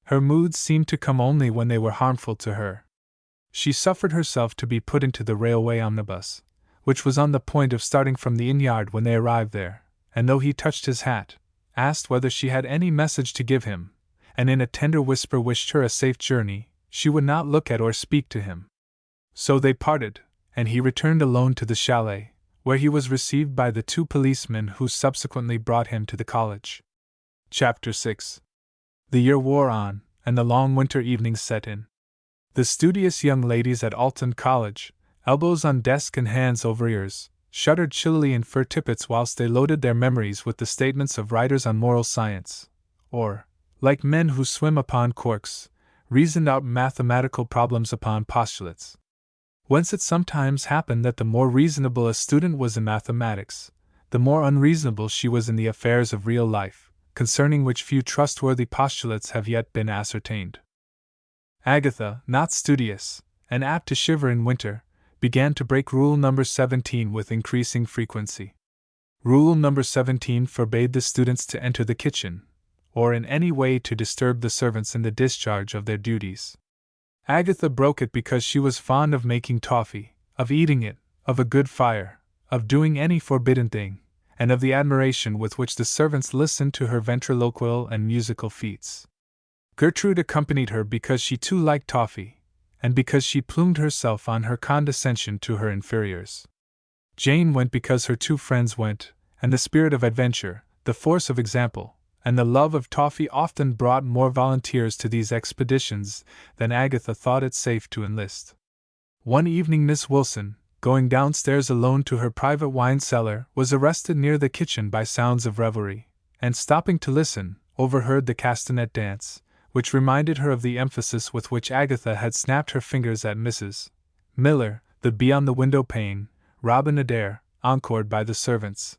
Her moods seemed to come only when they were harmful to her. She suffered herself to be put into the railway omnibus, which was on the point of starting from the inn-yard when they arrived there, and though he touched his hat, asked whether she had any message to give him, and in a tender whisper wished her a safe journey, she would not look at or speak to him. So they parted, and he returned alone to the chalet, where he was received by the 2 policemen who subsequently brought him to the college. Chapter 6. The year wore on, and the long winter evenings set in. The studious young ladies at Alton College, elbows on desk and hands over ears, shuddered chillily in fur tippets whilst they loaded their memories with the statements of writers on moral science, or, like men who swim upon corks, reasoned out mathematical problems upon postulates. Whence it sometimes happened that the more reasonable a student was in mathematics, the more unreasonable she was in the affairs of real life, concerning which few trustworthy postulates have yet been ascertained. Agatha, not studious, and apt to shiver in winter, began to break rule number 17 with increasing frequency. Rule number 17 forbade the students to enter the kitchen, or in any way to disturb the servants in the discharge of their duties. Agatha broke it because she was fond of making toffee, of eating it, of a good fire, of doing any forbidden thing, and of the admiration with which the servants listened to her ventriloquial and musical feats. Gertrude accompanied her because she too liked toffee, and because she plumed herself on her condescension to her inferiors. Jane went because her 2 friends went, and the spirit of adventure, the force of example, and the love of toffee often brought more volunteers to these expeditions than Agatha thought it safe to enlist. One evening Miss Wilson, going downstairs alone to her private wine cellar, was arrested near the kitchen by sounds of revelry, and stopping to listen, overheard the castanet dance, which reminded her of the emphasis with which Agatha had snapped her fingers at Mrs. Miller, the bee on the window-pane, Robin Adair, encored by the servants,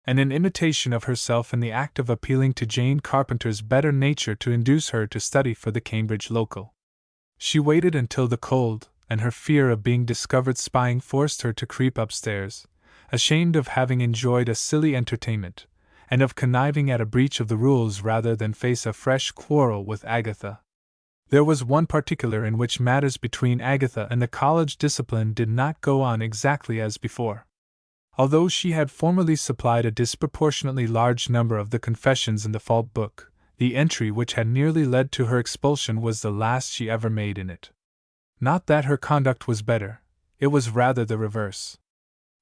and in imitation of herself in the act of appealing to Jane Carpenter's better nature to induce her to study for the Cambridge local. She waited until the cold, and her fear of being discovered spying forced her to creep upstairs, ashamed of having enjoyed a silly entertainment, and of conniving at a breach of the rules rather than face a fresh quarrel with Agatha. There was one particular in which matters between Agatha and the college discipline did not go on exactly as before. Although she had formerly supplied a disproportionately large number of the confessions in the fault book, the entry which had nearly led to her expulsion was the last she ever made in it. Not that her conduct was better, it was rather the reverse.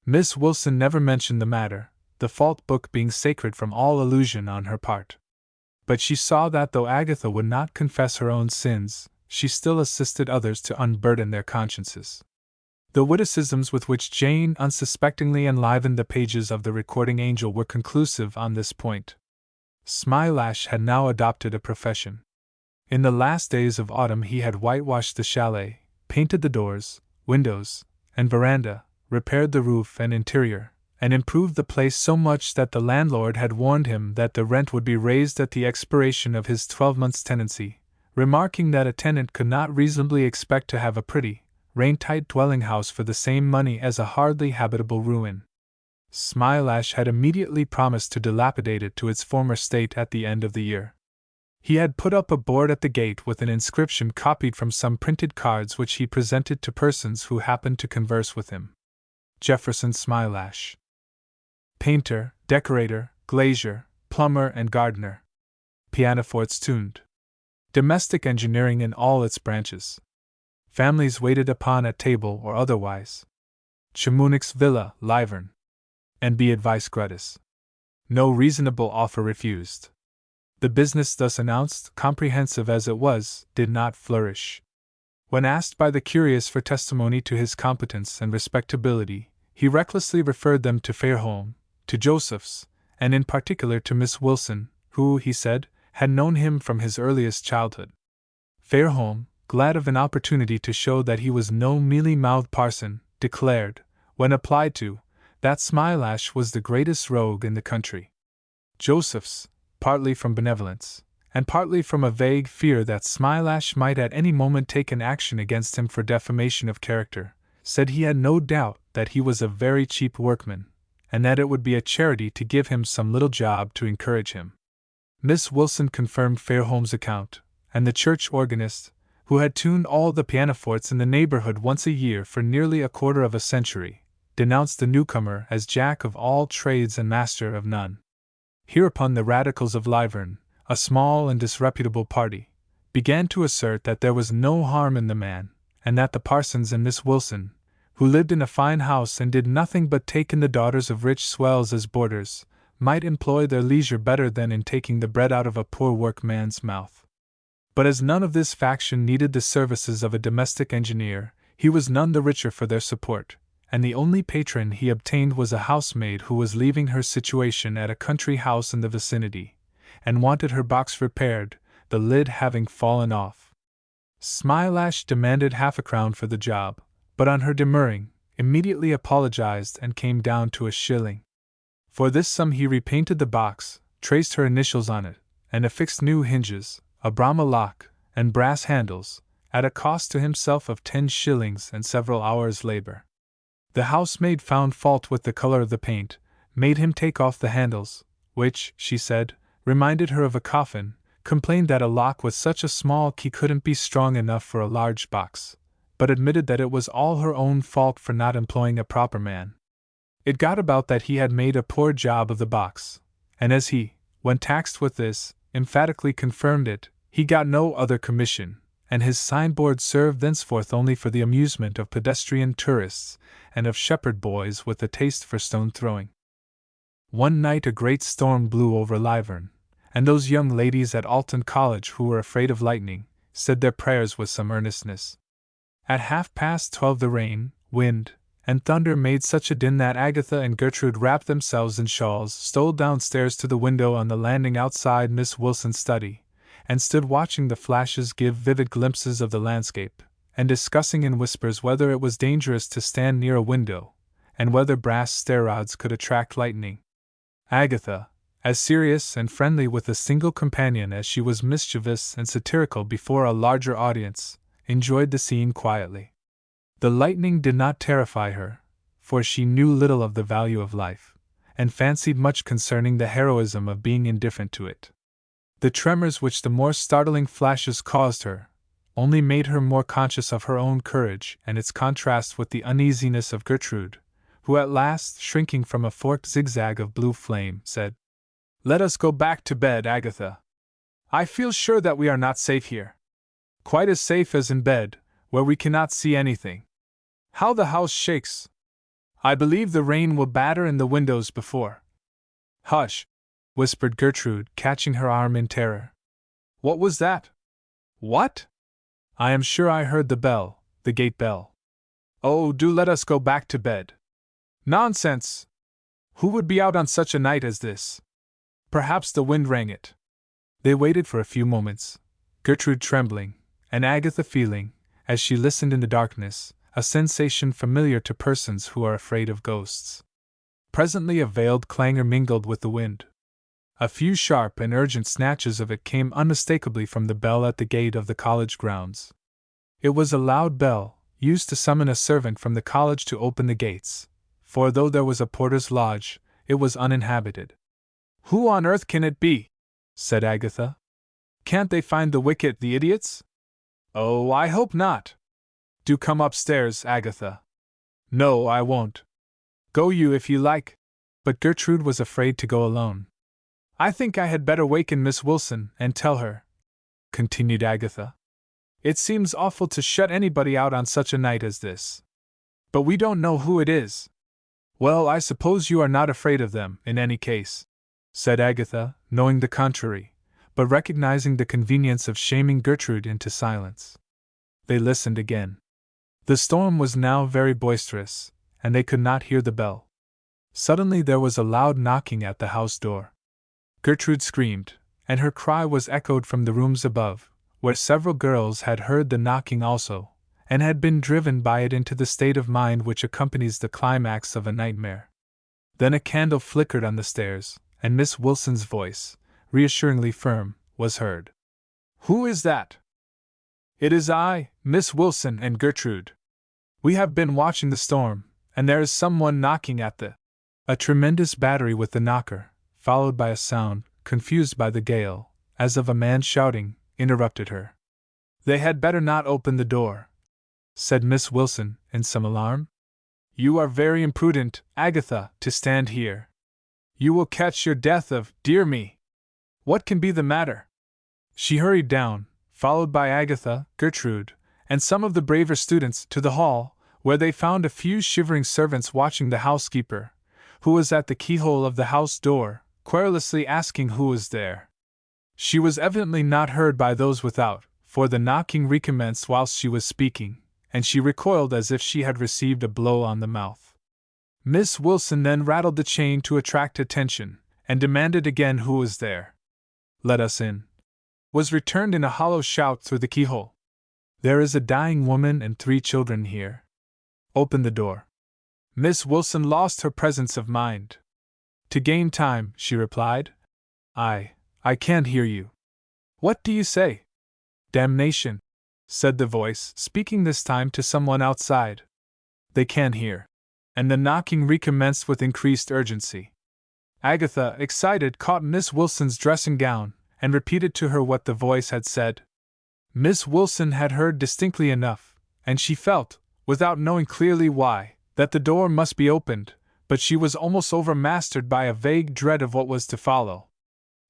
Miss Wilson never mentioned the matter, the fault book being sacred from all allusion on her part. But she saw that though Agatha would not confess her own sins, she still assisted others to unburden their consciences. The witticisms with which Jane unsuspectingly enlivened the pages of the Recording Angel were conclusive on this point. Smilash had now adopted a profession. In the last days of autumn he had whitewashed the chalet, painted the doors, windows, and veranda, repaired the roof and interior, and improved the place so much that the landlord had warned him that the rent would be raised at the expiration of his 12 months' tenancy, remarking that a tenant could not reasonably expect to have a pretty, rain-tight dwelling-house for the same money as a hardly habitable ruin. Smilash had immediately promised to dilapidate it to its former state at the end of the year. He had put up a board at the gate with an inscription copied from some printed cards which he presented to persons who happened to converse with him. Jefferson Smilash. Painter, decorator, glazier, plumber and gardener. Pianofortes tuned. Domestic engineering in all its branches. Families waited upon at table or otherwise. Chamunix Villa, Lyvern. And be advice gratis. No reasonable offer refused. The business thus announced, comprehensive as it was, did not flourish. When asked by the curious for testimony to his competence and respectability, he recklessly referred them to Fairholme, to Joseph's, and in particular to Miss Wilson, who, he said, had known him from his earliest childhood. Fairholme, glad of an opportunity to show that he was no mealy-mouthed parson, declared, when applied to, that Smilash was the greatest rogue in the country. Joseph's, partly from benevolence, and partly from a vague fear that Smilash might at any moment take an action against him for defamation of character, said he had no doubt that he was a very cheap workman, and that it would be a charity to give him some little job to encourage him. Miss Wilson confirmed Fairholme's account, and the church organist, who had tuned all the pianofortes in the neighborhood once a year for nearly a quarter of a century, denounced the newcomer as jack of all trades and master of none. Hereupon the radicals of Lyvern, a small and disreputable party, began to assert that there was no harm in the man, and that the parsons and Miss Wilson, who lived in a fine house and did nothing but take in the daughters of rich swells as boarders, might employ their leisure better than in taking the bread out of a poor workman's mouth. But as none of this faction needed the services of a domestic engineer, he was none the richer for their support, and the only patron he obtained was a housemaid who was leaving her situation at a country house in the vicinity, and wanted her box repaired, the lid having fallen off. Smilash demanded half-a-crown for the job, but on her demurring, immediately apologized and came down to a shilling. For this sum he repainted the box, traced her initials on it, and affixed new hinges, a Brahma lock, and brass handles, at a cost to himself of 10 shillings and several hours' labor. The housemaid found fault with the color of the paint, made him take off the handles, which, she said, reminded her of a coffin, complained that a lock with such a small key couldn't be strong enough for a large box, but admitted that it was all her own fault for not employing a proper man. It got about that he had made a poor job of the box, and as he, when taxed with this, emphatically confirmed it, he got no other commission, and his signboard served thenceforth only for the amusement of pedestrian tourists and of shepherd boys with a taste for stone-throwing. One night a great storm blew over Lyvern, and those young ladies at Alton College who were afraid of lightning said their prayers with some earnestness. At 12:30 the rain, wind, and thunder made such a din that Agatha and Gertrude wrapped themselves in shawls, stole downstairs to the window on the landing outside Miss Wilson's study, and stood watching the flashes give vivid glimpses of the landscape, and discussing in whispers whether it was dangerous to stand near a window, and whether brass stair rods could attract lightning. Agatha, as serious and friendly with a single companion as she was mischievous and satirical before a larger audience, enjoyed the scene quietly. The lightning did not terrify her, for she knew little of the value of life, and fancied much concerning the heroism of being indifferent to it. The tremors which the more startling flashes caused her only made her more conscious of her own courage and its contrast with the uneasiness of Gertrude, who at last, shrinking from a forked zigzag of blue flame, said, "Let us go back to bed, Agatha. I feel sure that we are not safe here. Quite as safe as in bed, where we cannot see anything. How the house shakes! I believe the rain will batter in the windows before." "Hush!" whispered Gertrude, catching her arm in terror. "What was that?" "What?" "I am sure I heard the bell, the gate bell." "Oh, do let us go back to bed." "Nonsense! Who would be out on such a night as this? Perhaps the wind rang it." They waited for a few moments, Gertrude trembling, and Agatha feeling, as she listened in the darkness, a sensation familiar to persons who are afraid of ghosts. Presently a veiled clangor mingled with the wind. A few sharp and urgent snatches of it came unmistakably from the bell at the gate of the college grounds. It was a loud bell, used to summon a servant from the college to open the gates, for though there was a porter's lodge, it was uninhabited. "Who on earth can it be?" said Agatha. "Can't they find the idiots?" "Oh, I hope not." "Do come upstairs, Agatha." "No, I won't." "Go you if you like." But Gertrude was afraid to go alone. "I think I had better waken Miss Wilson and tell her," continued Agatha. "It seems awful to shut anybody out on such a night as this. But we don't know who it is." "Well, I suppose you are not afraid of them, in any case," said Agatha, knowing the contrary, but recognizing the convenience of shaming Gertrude into silence. They listened again. The storm was now very boisterous, and they could not hear the bell. Suddenly there was a loud knocking at the house door. Gertrude screamed, and her cry was echoed from the rooms above, where several girls had heard the knocking also, and had been driven by it into the state of mind which accompanies the climax of a nightmare. Then a candle flickered on the stairs, and Miss Wilson's voice, reassuringly firm, was heard. "Who is that?" "It is I, Miss Wilson and Gertrude. We have been watching the storm, and there is someone knocking at the—" A tremendous battery with the knocker, followed by a sound, confused by the gale, as of a man shouting, interrupted her. "They had better not open the door," said Miss Wilson, in some alarm. "You are very imprudent, Agatha, to stand here. You will catch your death of, dear me! What can be the matter?" She hurried down, followed by Agatha, Gertrude, and some of the braver students, to the hall, where they found a few shivering servants watching the housekeeper, who was at the keyhole of the house door, querulously asking who was there. She was evidently not heard by those without, for the knocking recommenced whilst she was speaking, and she recoiled as if she had received a blow on the mouth. Miss Wilson then rattled the chain to attract attention, and demanded again who was there. "Let us in," was returned in a hollow shout through the keyhole. "There is a dying woman and 3 children here. Open the door." Miss Wilson lost her presence of mind. "To gain time," she replied. I can't hear you." "What do you say?" "Damnation," said the voice, speaking this time to someone outside. "They can't hear." And the knocking recommenced with increased urgency. Agatha, excited, caught Miss Wilson's dressing gown, and repeated to her what the voice had said. Miss Wilson had heard distinctly enough, and she felt, without knowing clearly why, that the door must be opened, but she was almost overmastered by a vague dread of what was to follow.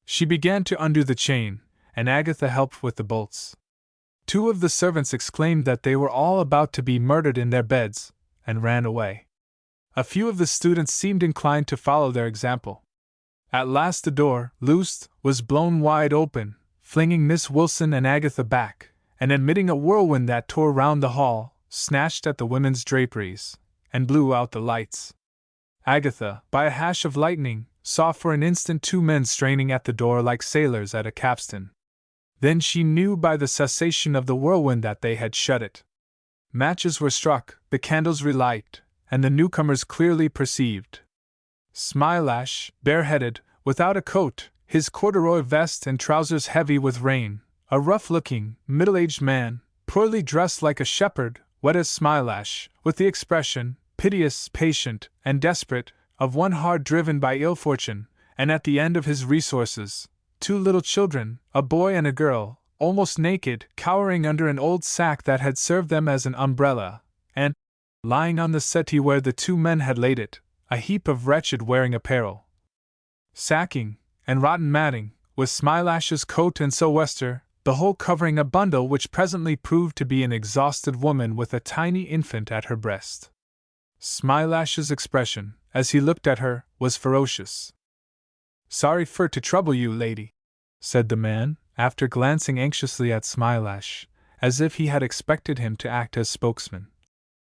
She began to undo the chain, and Agatha helped with the bolts. 2 of the servants exclaimed that they were all about to be murdered in their beds, and ran away. A few of the students seemed inclined to follow their example. At last the door, loosed, was blown wide open, flinging Miss Wilson and Agatha back, and admitting a whirlwind that tore round the hall, snatched at the women's draperies, and blew out the lights. Agatha, by a hash of lightning, saw for an instant 2 men straining at the door like sailors at a capstan. Then she knew by the cessation of the whirlwind that they had shut it. Matches were struck, the candles relight, and the newcomers clearly perceived Smilash, bareheaded, without a coat, his corduroy vest and trousers heavy with rain, a rough-looking, middle-aged man, poorly dressed like a shepherd, wet as Smilash, with the expression, piteous, patient, and desperate, of one hard driven by ill fortune, and at the end of his resources. 2 little children, a boy and a girl, almost naked, cowering under an old sack that had served them as an umbrella, and, lying on the settee where the 2 men had laid it, a heap of wretched wearing apparel. Sacking, and rotten matting, with Smilash's coat and sou'wester, the whole covering a bundle which presently proved to be an exhausted woman with a tiny infant at her breast. Smilash's expression, as he looked at her, was ferocious. "Sorry fur to trouble you, lady," said the man, after glancing anxiously at Smilash, as if he had expected him to act as spokesman.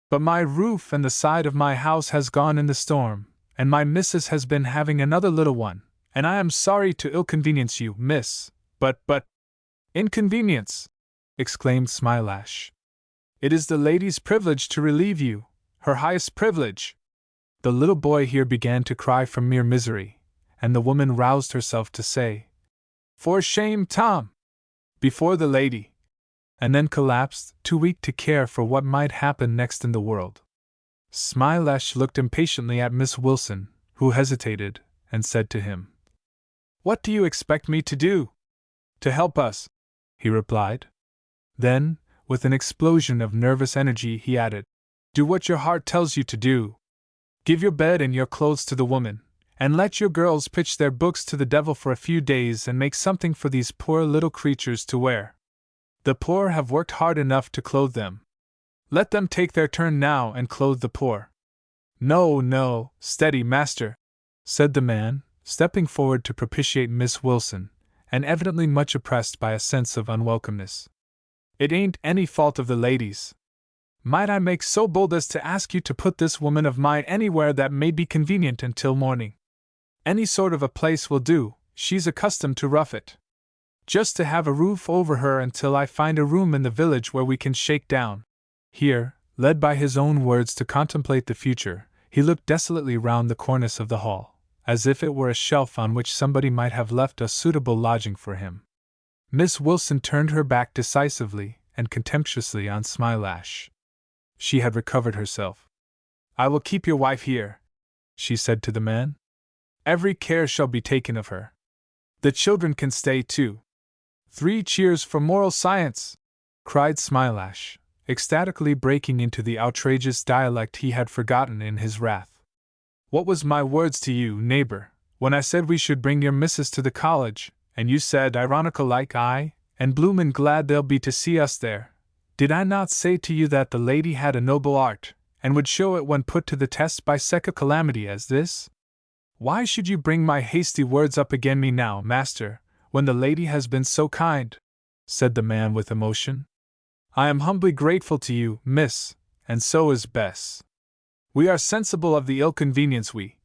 "But my roof and the side of my house has gone in the storm, and my missus has been having another little one, and I am sorry to inconvenience you, miss, but... Inconvenience!" exclaimed Smilash. "It is the lady's privilege to relieve you, her highest privilege." The little boy here began to cry from mere misery, and the woman roused herself to say, "For shame, Tom!" before the lady, and then collapsed, too weak to care for what might happen next in the world. Smilash looked impatiently at Miss Wilson, who hesitated, and said to him, "What do you expect me to do?" "To help us," he replied. Then, with an explosion of nervous energy, he added, "Do what your heart tells you to do. Give your bed and your clothes to the woman, and let your girls pitch their books to the devil for a few days and make something for these poor little creatures to wear. The poor have worked hard enough to clothe them. Let them take their turn now and clothe the poor." "No, no, steady, master," said the man, stepping forward to propitiate Miss Wilson, and evidently much oppressed by a sense of unwelcomeness. "It ain't any fault of the ladies. Might I make so bold as to ask you to put this woman of mine anywhere that may be convenient until morning? Any sort of a place will do, she's accustomed to rough it. Just to have a roof over her until I find a room in the village where we can shake down." Here, led by his own words to contemplate the future, he looked desolately round the cornice of the hall, as if it were a shelf on which somebody might have left a suitable lodging for him. Miss Wilson turned her back decisively and contemptuously on Smilash. She had recovered herself. "I will keep your wife here," she said to the man. "Every care shall be taken of her. The children can stay too." "Three cheers for moral science!" cried Smilash, ecstatically breaking into the outrageous dialect he had forgotten in his wrath. "What was my words to you, neighbor, when I said we should bring your missus to the college, and you said, ironical like, "Aye, and bloomin' glad they'll be to see us there"? Did I not say to you that the lady had a noble art, and would show it when put to the test by such a calamity as this? Why should you bring my hasty words up again me now, master, when the lady has been so kind?" said the man with emotion. "I am humbly grateful to you, miss, and so is Bess. We are sensible of the ill convenience we—"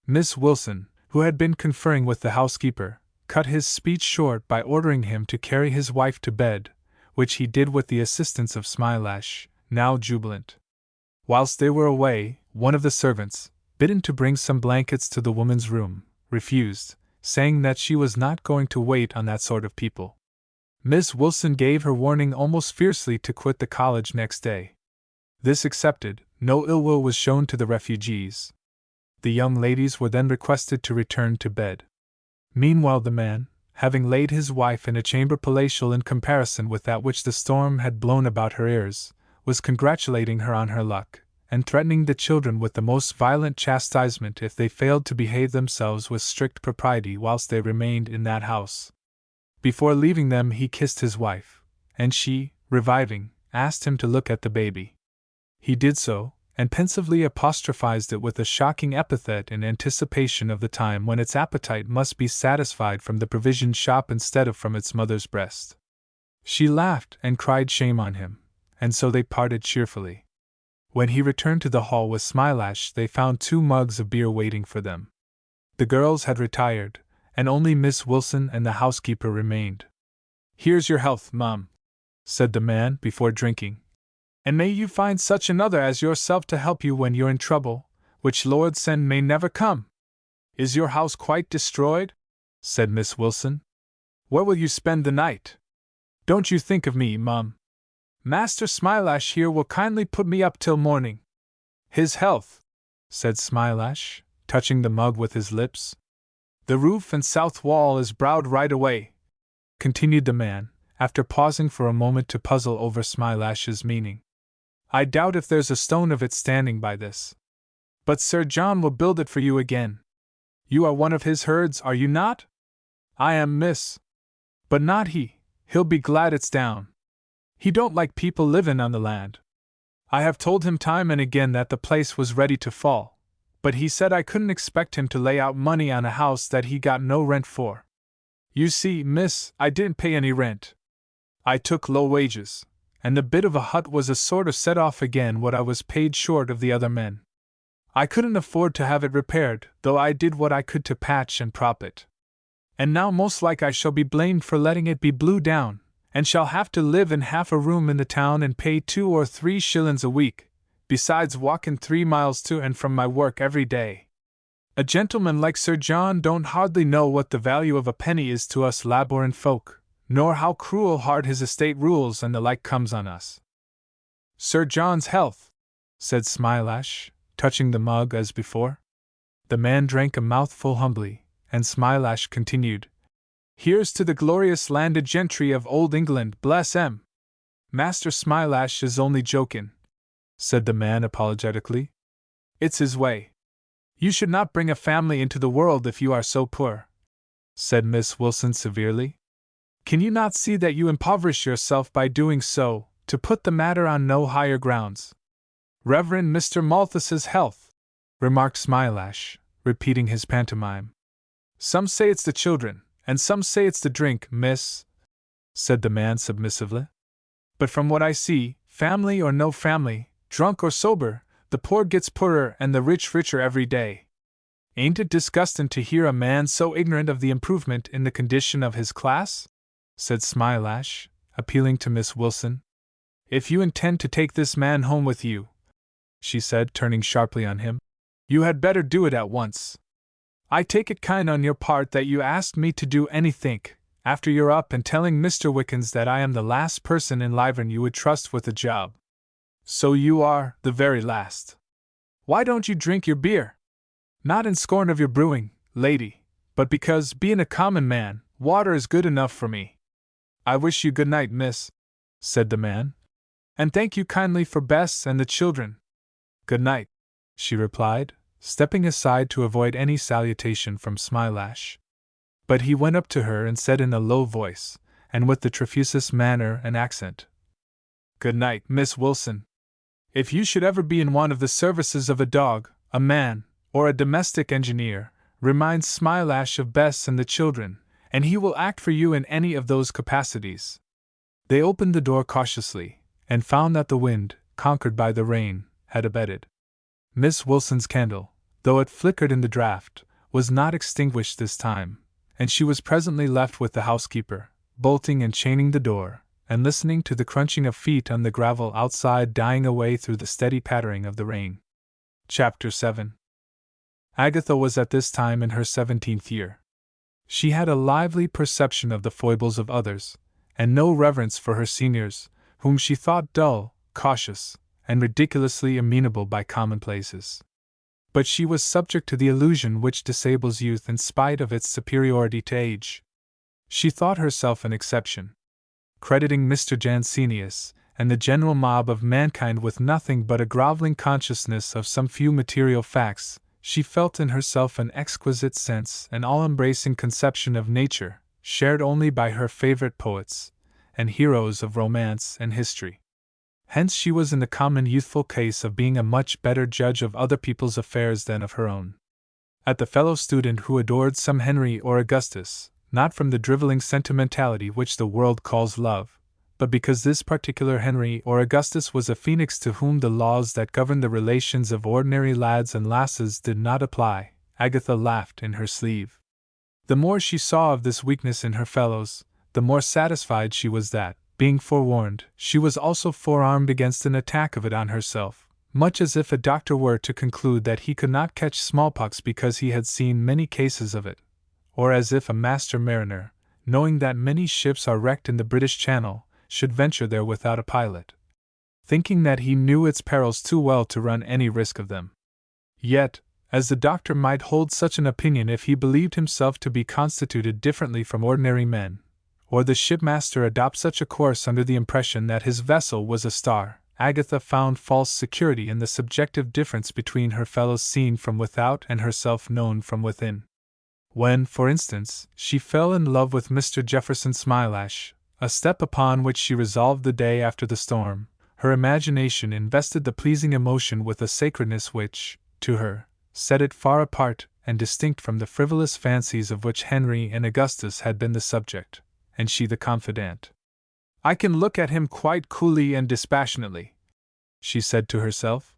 Miss Wilson, who had been conferring with the housekeeper, cut his speech short by ordering him to carry his wife to bed, which he did with the assistance of Smilash, now jubilant. Whilst they were away, one of the servants, bidden to bring some blankets to the woman's room, refused, saying that she was not going to wait on that sort of people. Miss Wilson gave her warning almost fiercely to quit the college next day. This accepted, no ill will was shown to the refugees. The young ladies were then requested to return to bed. Meanwhile the man, having laid his wife in a chamber palatial in comparison with that which the storm had blown about her ears, was congratulating her on her luck, and threatening the children with the most violent chastisement if they failed to behave themselves with strict propriety whilst they remained in that house. Before leaving them he kissed his wife, and she, reviving, asked him to look at the baby. He did so, and pensively apostrophized it with a shocking epithet in anticipation of the time when its appetite must be satisfied from the provision shop instead of from its mother's breast. She laughed and cried shame on him, and so they parted cheerfully. When he returned to the hall with Smilash, they found 2 mugs of beer waiting for them. The girls had retired, and only Miss Wilson and the housekeeper remained. "Here's your health, Mum," said the man before drinking. "And may you find such another as yourself to help you when you're in trouble, which Lord send may never come." "Is your house quite destroyed?" said Miss Wilson. "Where will you spend the night? Don't you think of me, Mum. Master Smilash here will kindly put me up till morning." "His health," said Smilash, touching the mug with his lips. "The roof and south wall is browed right away," continued the man, after pausing for a moment to puzzle over Smilash's meaning. "I doubt if there's a stone of it standing by this. But Sir John will build it for you again. You are one of his herds, are you not?" "I am, miss." "But not he, he'll be glad it's down. He don't like people livin' on the land. I have told him time and again that the place was ready to fall, but he said I couldn't expect him to lay out money on a house that he got no rent for. You see, miss, I didn't pay any rent. I took low wages, and the bit of a hut was a sort of set off again what I was paid short of the other men. I couldn't afford to have it repaired, though I did what I could to patch and prop it. And now most like I shall be blamed for letting it be blew down, and shall have to live in half a room in the town and pay 2 or 3 shillings a week, besides walking 3 miles to and from my work every day. A gentleman like Sir John don't hardly know what the value of a penny is to us labouring folk, nor how cruel hard his estate rules and the like comes on us." "Sir John's health," said Smilash, touching the mug as before. The man drank a mouthful humbly, and Smilash continued, "Here's to the glorious landed gentry of Old England, bless 'em!" "Master Smilash is only jokin'," said the man apologetically. "It's his way. You should not bring a family into the world if you are so poor," said Miss Wilson severely. "Can you not see that you impoverish yourself by doing so, to put the matter on no higher grounds?" "Reverend Mr. Malthus's health," remarked Smilash, repeating his pantomime. "Some say it's the children, and some say it's the drink, miss," said the man submissively. "But from what I see, family or no family, drunk or sober, the poor gets poorer and the rich richer every day. Ain't it disgustin' to hear a man so ignorant of the improvement in the condition of his class?" said Smilash, appealing to Miss Wilson. "If you intend to take this man home with you," she said, turning sharply on him, "you had better do it at once. I take it kind on your part that you asked me to do anythink, after you're up and telling Mr. Wickens that I am the last person in Lyvern you would trust with a job. So you are, the very last. Why don't you drink your beer? Not in scorn of your brewing, lady, but because, being a common man, water is good enough for me." "I wish you good night, miss," said the man, "and thank you kindly for Bess and the children." "Good night," she replied, stepping aside to avoid any salutation from Smilash. But he went up to her and said in a low voice, and with the Trefusis manner and accent, "Good night, Miss Wilson. If you should ever be in want of the services of a dog, a man, or a domestic engineer, remind Smilash of Bess and the children, and he will act for you in any of those capacities." They opened the door cautiously, and found that the wind, conquered by the rain, had abated. Miss Wilson's candle, though it flickered in the draught, was not extinguished this time, and she was presently left with the housekeeper, bolting and chaining the door, and listening to the crunching of feet on the gravel outside dying away through the steady pattering of the rain. Chapter 7. Agatha was at this time in her 17th year. She had a lively perception of the foibles of others, and no reverence for her seniors, whom she thought dull, cautious, and ridiculously amenable by commonplaces. But she was subject to the illusion which disables youth in spite of its superiority to age. She thought herself an exception. Crediting Mr. Jansenius and the general mob of mankind with nothing but a groveling consciousness of some few material facts, she felt in herself an exquisite sense and all-embracing conception of nature, shared only by her favorite poets and heroes of romance and history. Hence she was in the common youthful case of being a much better judge of other people's affairs than of her own. At the fellow student who adored some Henry or Augustus, not from the drivelling sentimentality which the world calls love, but because this particular Henry or Augustus was a phoenix to whom the laws that govern the relations of ordinary lads and lasses did not apply, Agatha laughed in her sleeve. The more she saw of this weakness in her fellows, the more satisfied she was that, being forewarned, she was also forearmed against an attack of it on herself, much as if a doctor were to conclude that he could not catch smallpox because he had seen many cases of it, or as if a master mariner, knowing that many ships are wrecked in the British Channel, should venture there without a pilot, thinking that he knew its perils too well to run any risk of them. Yet, as the doctor might hold such an opinion if he believed himself to be constituted differently from ordinary men, or the shipmaster adopt such a course under the impression that his vessel was a star, Agatha found false security in the subjective difference between her fellows seen from without and herself known from within. When, for instance, she fell in love with Mr. Jefferson Smilash, a step upon which she resolved the day after the storm, her imagination invested the pleasing emotion with a sacredness which, to her, set it far apart and distinct from the frivolous fancies of which Henry and Augustus had been the subject, and she the confidant. "I can look at him quite coolly and dispassionately," she said to herself.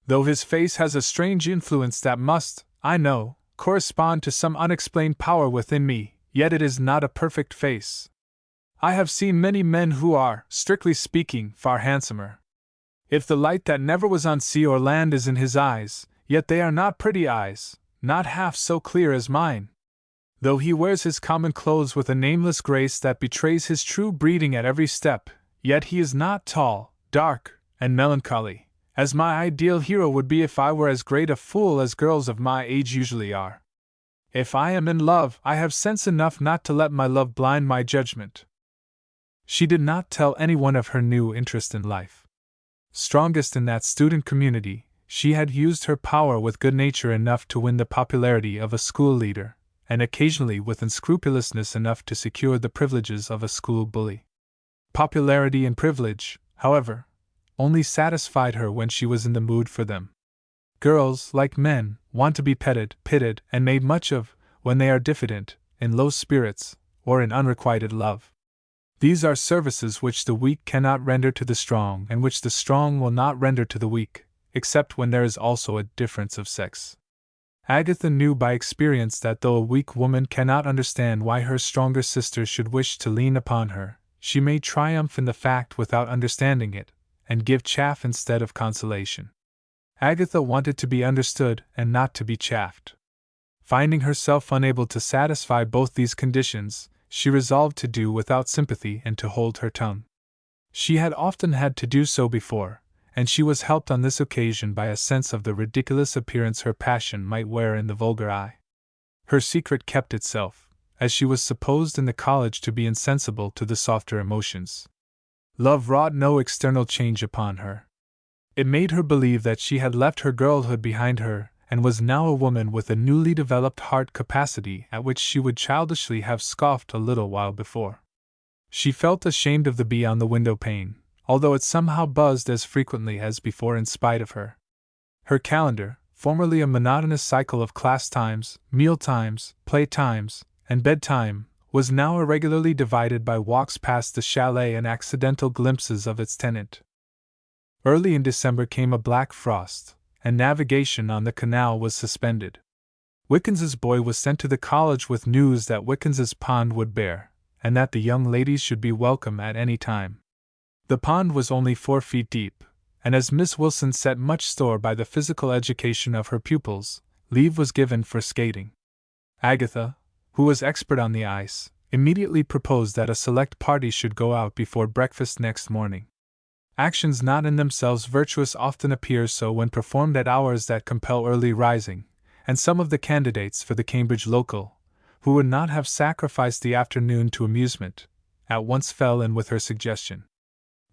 "Though his face has a strange influence that must, I know, correspond to some unexplained power within me, yet it is not a perfect face. I have seen many men who are, strictly speaking, far handsomer. If the light that never was on sea or land is in his eyes, yet they are not pretty eyes, not half so clear as mine. Though he wears his common clothes with a nameless grace that betrays his true breeding at every step, yet he is not tall, dark, and melancholy, as my ideal hero would be if I were as great a fool as girls of my age usually are. If I am in love, I have sense enough not to let my love blind my judgment." She did not tell anyone of her new interest in life. Strongest in that student community, she had used her power with good nature enough to win the popularity of a school leader, and occasionally with unscrupulousness enough to secure the privileges of a school bully. Popularity and privilege, however, only satisfied her when she was in the mood for them. Girls, like men, want to be petted, pitied, and made much of when they are diffident, in low spirits, or in unrequited love. These are services which the weak cannot render to the strong, and which the strong will not render to the weak, except when there is also a difference of sex. Agatha knew by experience that though a weak woman cannot understand why her stronger sister should wish to lean upon her, she may triumph in the fact without understanding it, and give chaff instead of consolation. Agatha wanted to be understood and not to be chaffed. Finding herself unable to satisfy both these conditions, she resolved to do without sympathy and to hold her tongue. She had often had to do so before, and she was helped on this occasion by a sense of the ridiculous appearance her passion might wear in the vulgar eye. Her secret kept itself, as she was supposed in the college to be insensible to the softer emotions. Love wrought no external change upon her. It made her believe that she had left her girlhood behind her, and was now a woman with a newly developed heart capacity at which she would childishly have scoffed a little while before. She felt ashamed of the bee on the window pane, although it somehow buzzed as frequently as before in spite of her. Her calendar, formerly a monotonous cycle of class times, meal times, play times, and bedtime, was now irregularly divided by walks past the chalet and accidental glimpses of its tenant. Early in December came a black frost, and navigation on the canal was suspended. Wickens's boy was sent to the college with news that Wickens's pond would bear, and that the young ladies should be welcome at any time. The pond was only 4 feet deep, and as Miss Wilson set much store by the physical education of her pupils, leave was given for skating. Agatha, who was expert on the ice, immediately proposed that a select party should go out before breakfast next morning. Actions not in themselves virtuous often appear so when performed at hours that compel early rising, and some of the candidates for the Cambridge local, who would not have sacrificed the afternoon to amusement, at once fell in with her suggestion.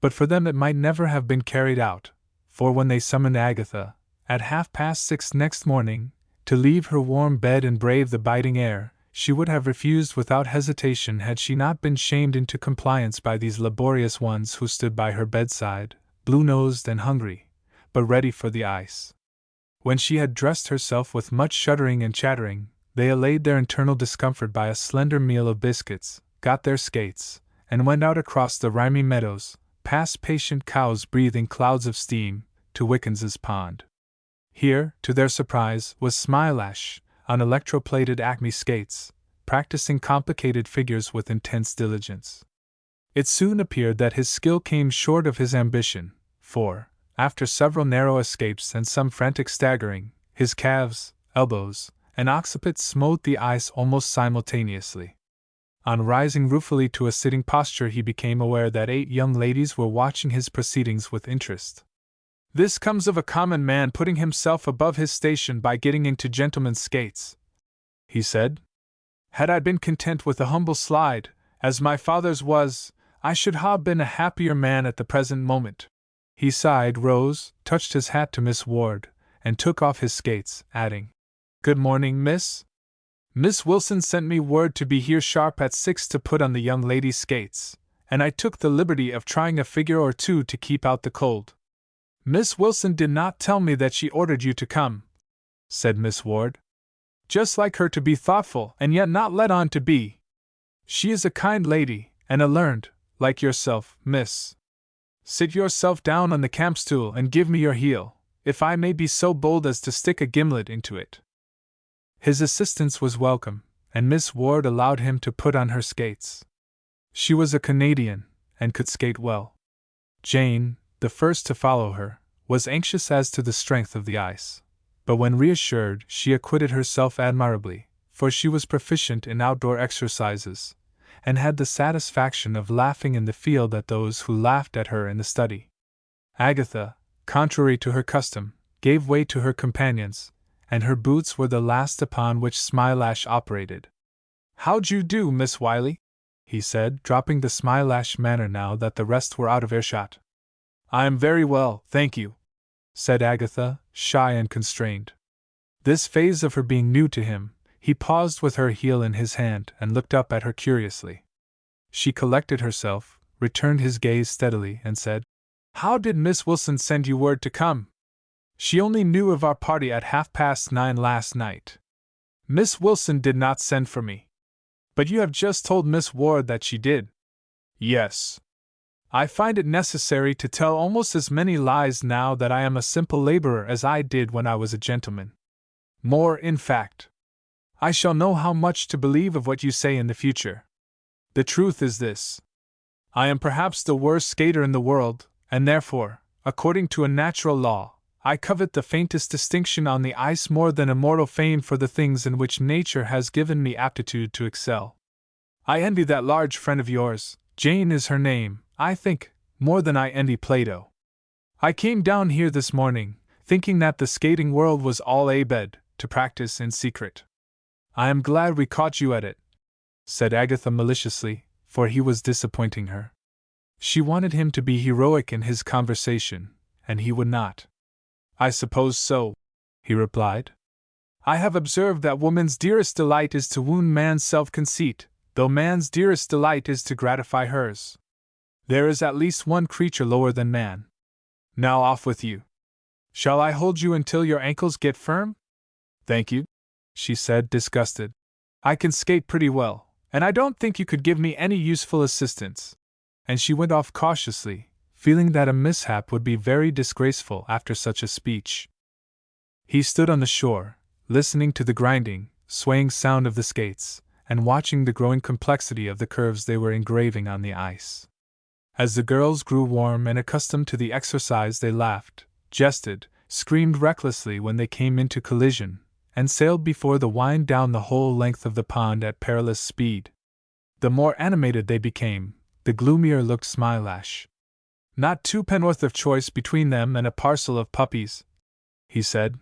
But for them it might never have been carried out, for when they summoned Agatha, at 6:30 next morning, to leave her warm bed and brave the biting air, she would have refused without hesitation had she not been shamed into compliance by these laborious ones who stood by her bedside, blue-nosed and hungry, but ready for the ice. When she had dressed herself with much shuddering and chattering, they allayed their internal discomfort by a slender meal of biscuits, got their skates, and went out across the rimy meadows, past patient cows breathing clouds of steam, to Wickens's pond. Here, to their surprise, was Smilash, on electroplated Acme skates, practicing complicated figures with intense diligence. It soon appeared that his skill came short of his ambition, for, after several narrow escapes and some frantic staggering, his calves, elbows, and occiput smote the ice almost simultaneously. On rising ruefully to a sitting posture, he became aware that 8 young ladies were watching his proceedings with interest. "This comes of a common man putting himself above his station by getting into gentlemen's skates," he said. "Had I been content with a humble slide, as my father's was, I should ha' been a happier man at the present moment." He sighed, rose, touched his hat to Miss Ward, and took off his skates, adding, "Good morning, miss. Miss Wilson sent me word to be here sharp at 6 to put on the young lady's skates, and I took the liberty of trying a figure or two to keep out the cold." "Miss Wilson did not tell me that she ordered you to come," said Miss Ward. "Just like her to be thoughtful and yet not let on to be. She is a kind lady, and a learned, like yourself, miss. Sit yourself down on the campstool and give me your heel, if I may be so bold as to stick a gimlet into it." His assistance was welcome, and Miss Ward allowed him to put on her skates. She was a Canadian, and could skate well. Jane, the first to follow her, was anxious as to the strength of the ice, but when reassured she acquitted herself admirably, for she was proficient in outdoor exercises, and had the satisfaction of laughing in the field at those who laughed at her in the study. Agatha, contrary to her custom, gave way to her companions, and her boots were the last upon which Smilash operated. "How'd you do, Miss Wiley?" he said, dropping the Smilash manner now that the rest were out of earshot. "I am very well, thank you," said Agatha, shy and constrained. This phase of her being new to him, he paused with her heel in his hand and looked up at her curiously. She collected herself, returned his gaze steadily, and said, "How did Miss Wilson send you word to come?" "She only knew of our party at 9:30 last night. Miss Wilson did not send for me." "But you have just told Miss Ward that she did." "Yes. I find it necessary to tell almost as many lies now that I am a simple laborer as I did when I was a gentleman. More, in fact. I shall know how much to believe of what you say in the future. The truth is this. I am perhaps the worst skater in the world, and therefore, according to a natural law, I covet the faintest distinction on the ice more than immortal fame for the things in which nature has given me aptitude to excel. I envy that large friend of yours, Jane is her name, I think, more than I envy Plato. I came down here this morning, thinking that the skating world was all abed, to practice in secret. I am glad we caught you at it," said Agatha maliciously, for he was disappointing her. She wanted him to be heroic in his conversation, and he would not. "I suppose so," he replied. "I have observed that woman's dearest delight is to wound man's self-conceit, though man's dearest delight is to gratify hers. There is at least one creature lower than man. Now off with you. Shall I hold you until your ankles get firm?" "Thank you," she said, disgusted. "I can skate pretty well, and I don't think you could give me any useful assistance." And she went off cautiously, feeling that a mishap would be very disgraceful after such a speech. He stood on the shore, listening to the grinding, swaying sound of the skates, and watching the growing complexity of the curves they were engraving on the ice. As the girls grew warm and accustomed to the exercise, they laughed, jested, screamed recklessly when they came into collision, and sailed before the wind down the whole length of the pond at perilous speed. The more animated they became, the gloomier looked Smilash. "Not two penn'orth of choice between them and a parcel of puppies," he said,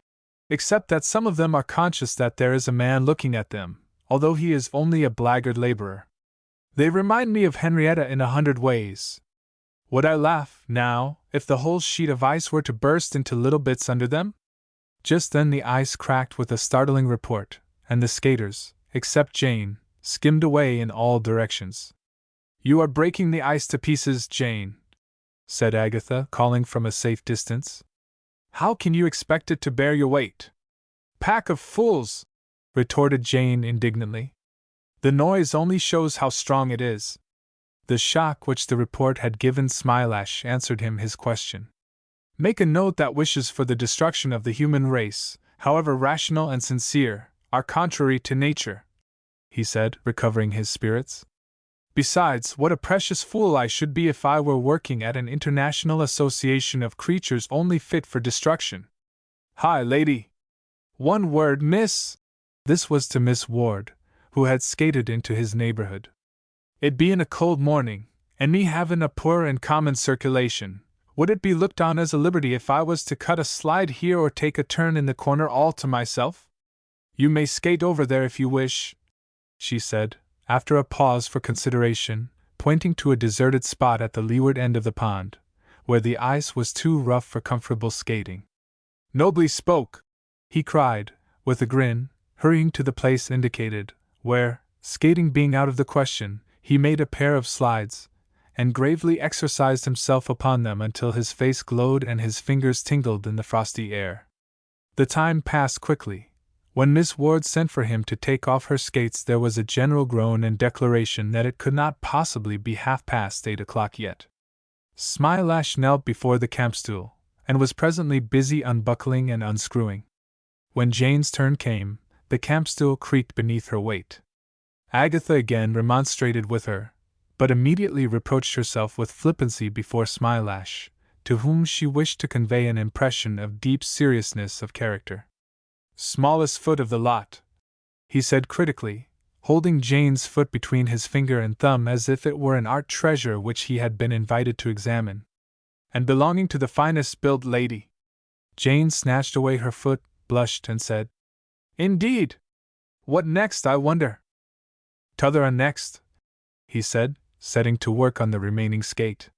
"except that some of them are conscious that there is a man looking at them, although he is only a blackguard laborer. They remind me of Henrietta in 100 ways. Would I laugh, now, if the whole sheet of ice were to burst into little bits under them?" Just then the ice cracked with a startling report, and the skaters, except Jane, skimmed away in all directions. "You are breaking the ice to pieces, Jane," said Agatha, calling from a safe distance. "How can you expect it to bear your weight?" "Pack of fools!" retorted Jane indignantly. "The noise only shows how strong it is." The shock which the report had given Smilash answered him his question. "Make a note that wishes for the destruction of the human race, however rational and sincere, are contrary to nature," he said, recovering his spirits. "Besides, what a precious fool I should be if I were working at an international association of creatures only fit for destruction. Hi, lady! One word, miss!" This was to Miss Ward, who had skated into his neighborhood. "It bein' a cold morning, and me havin' a poor and common circulation, would it be looked on as a liberty if I was to cut a slide here or take a turn in the corner all to myself? You may skate over there if you wish," she said, after a pause for consideration, pointing to a deserted spot at the leeward end of the pond, where the ice was too rough for comfortable skating. "Nobly spoke!" he cried, with a grin, hurrying to the place indicated, where, skating being out of the question, he made a pair of slides, and gravely exercised himself upon them until his face glowed and his fingers tingled in the frosty air. The time passed quickly. When Miss Ward sent for him to take off her skates, there was a general groan and declaration that it could not possibly be 8:30 yet. Smilash knelt before the campstool, and was presently busy unbuckling and unscrewing. When Jane's turn came, the campstool creaked beneath her weight. Agatha again remonstrated with her, but immediately reproached herself with flippancy before Smilash, to whom she wished to convey an impression of deep seriousness of character. "Smallest foot of the lot," he said critically, holding Jane's foot between his finger and thumb as if it were an art treasure which he had been invited to examine. and belonging to the finest built lady. Jane snatched away her foot, blushed, and said, Indeed! What next, I wonder? T'other next, he said, setting to work on the remaining skate.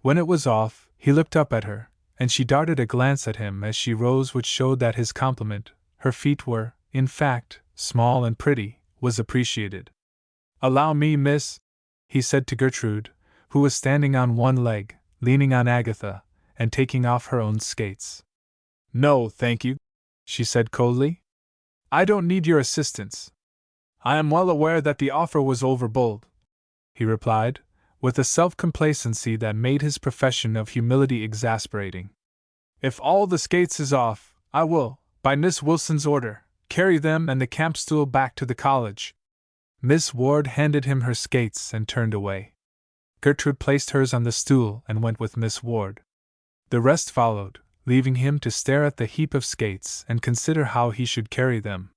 When it was off, he looked up at her, and she darted a glance at him as she rose which showed that his compliment, her feet were, in fact, small and pretty, was appreciated. Allow me, miss, he said to Gertrude, who was standing on one leg, leaning on Agatha, and taking off her own skates. No, thank you, she said coldly. I don't need your assistance. I am well aware that the offer was overbold, he replied, with a self-complacency that made his profession of humility exasperating. If all the skates is off, I will, by Miss Wilson's order, carry them and the camp stool back to the college. Miss Ward handed him her skates and turned away. Gertrude placed hers on the stool and went with Miss Ward. The rest followed, leaving him to stare at the heap of skates and consider how he should carry them.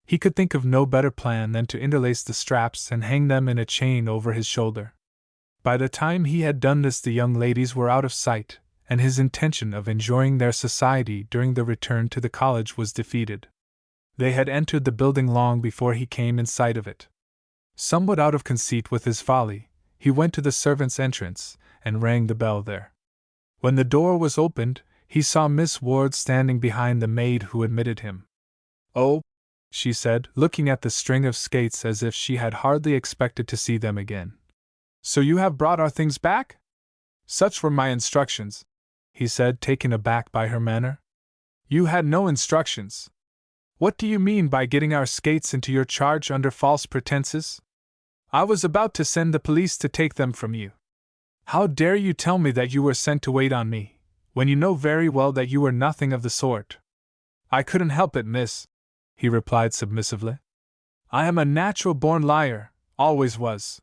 He could think of no better plan than to interlace the straps and hang them in a chain over his shoulder. By the time he had done this, the young ladies were out of sight, and his intention of enjoying their society during the return to the college was defeated. They had entered the building long before he came in sight of it. Somewhat out of conceit with his folly, he went to the servants' entrance and rang the bell there. When the door was opened, he saw Miss Ward standing behind the maid who admitted him. Oh, she said, looking at the string of skates as if she had hardly expected to see them again. So you have brought our things back? Such were my instructions, he said, taken aback by her manner. You had no instructions. What do you mean by getting our skates into your charge under false pretenses? I was about to send the police to take them from you. How dare you tell me that you were sent to wait on me, when you know very well that you were nothing of the sort? I couldn't help it, miss, he replied submissively. I am a natural-born liar, always was.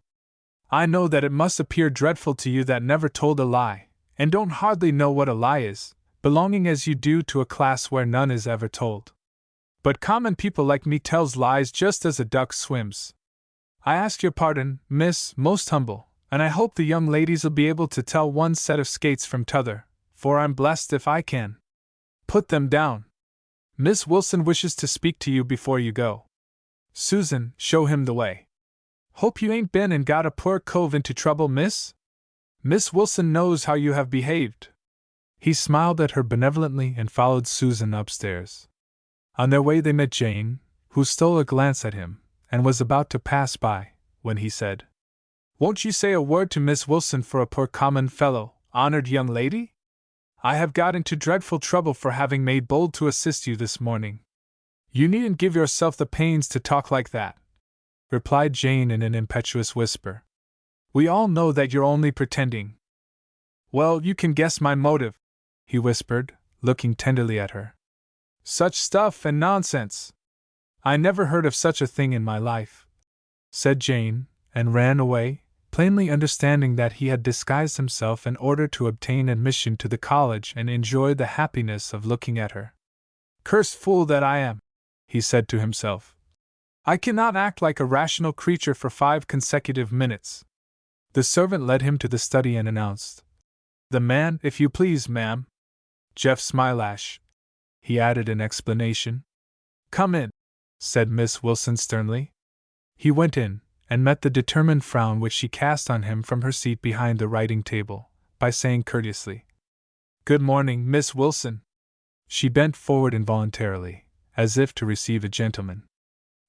I know that it must appear dreadful to you that never told a lie, and don't hardly know what a lie is, belonging as you do to a class where none is ever told. But common people like me tells lies just as a duck swims. I ask your pardon, miss, most humble, and I hope the young ladies'll be able to tell one set of skates from t'other, for I'm blessed if I can. Put them down. Miss Wilson wishes to speak to you before you go. Susan, show him the way. Hope you ain't been and got a poor cove into trouble, miss? Miss Wilson knows how you have behaved. He smiled at her benevolently and followed Susan upstairs. On their way they met Jane, who stole a glance at him, and was about to pass by, when he said, Won't you say a word to Miss Wilson for a poor common fellow, honored young lady? I have got into dreadful trouble for having made bold to assist you this morning. You needn't give yourself the pains to talk like that, replied Jane in an impetuous whisper. We all know that you're only pretending. Well, you can guess my motive, he whispered, looking tenderly at her. Such stuff and nonsense! I never heard of such a thing in my life, said Jane, and ran away, plainly understanding that he had disguised himself in order to obtain admission to the college and enjoy the happiness of looking at her. Cursed fool that I am, he said to himself. I cannot act like a rational creature for 5 consecutive minutes. The servant led him to the study and announced, The man, if you please, ma'am. Jeff Smilash, he added in explanation. Come in, said Miss Wilson sternly. He went in, and met the determined frown which she cast on him from her seat behind the writing table, by saying courteously, Good morning, Miss Wilson. She bent forward involuntarily, as if to receive a gentleman.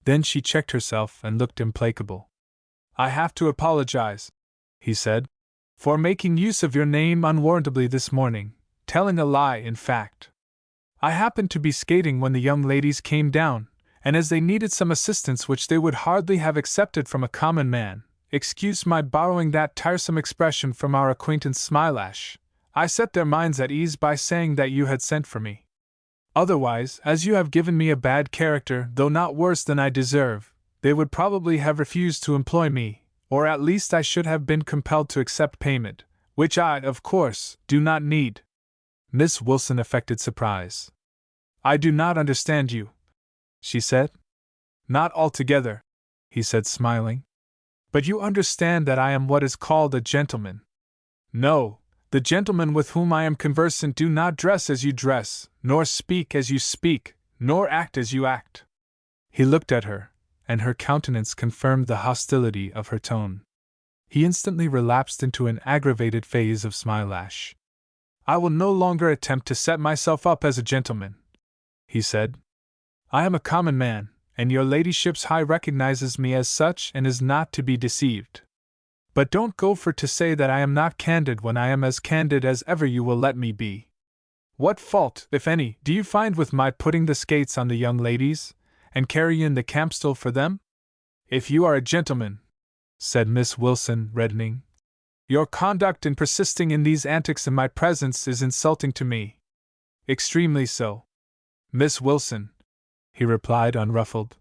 Then she checked herself and looked implacable. I have to apologize, he said, for making use of your name unwarrantably this morning, telling a lie, in fact. I happened to be skating when the young ladies came down, and as they needed some assistance which they would hardly have accepted from a common man, excuse my borrowing that tiresome expression from our acquaintance Smilash, I set their minds at ease by saying that you had sent for me. Otherwise, as you have given me a bad character, though not worse than I deserve, they would probably have refused to employ me, or at least I should have been compelled to accept payment, which I, of course, do not need. Miss Wilson affected surprise. I do not understand you, she said. Not altogether, he said, smiling. But you understand that I am what is called a gentleman. No, The gentlemen with whom I am conversant do not dress as you dress, nor speak as you speak, nor act as you act. He looked at her, and her countenance confirmed the hostility of her tone. He instantly relapsed into an aggravated phase of smilash. I will no longer attempt to set myself up as a gentleman, he said. I am a common man, and your ladyship's high recognizes me as such and is not to be deceived. But don't go for to say that I am not candid when I am as candid as ever you will let me be. What fault, if any, do you find with my putting the skates on the young ladies, and carrying the campstool for them? If you are a gentleman, said Miss Wilson, reddening, your conduct in persisting in these antics in my presence is insulting to me. Extremely so, Miss Wilson, he replied, unruffled.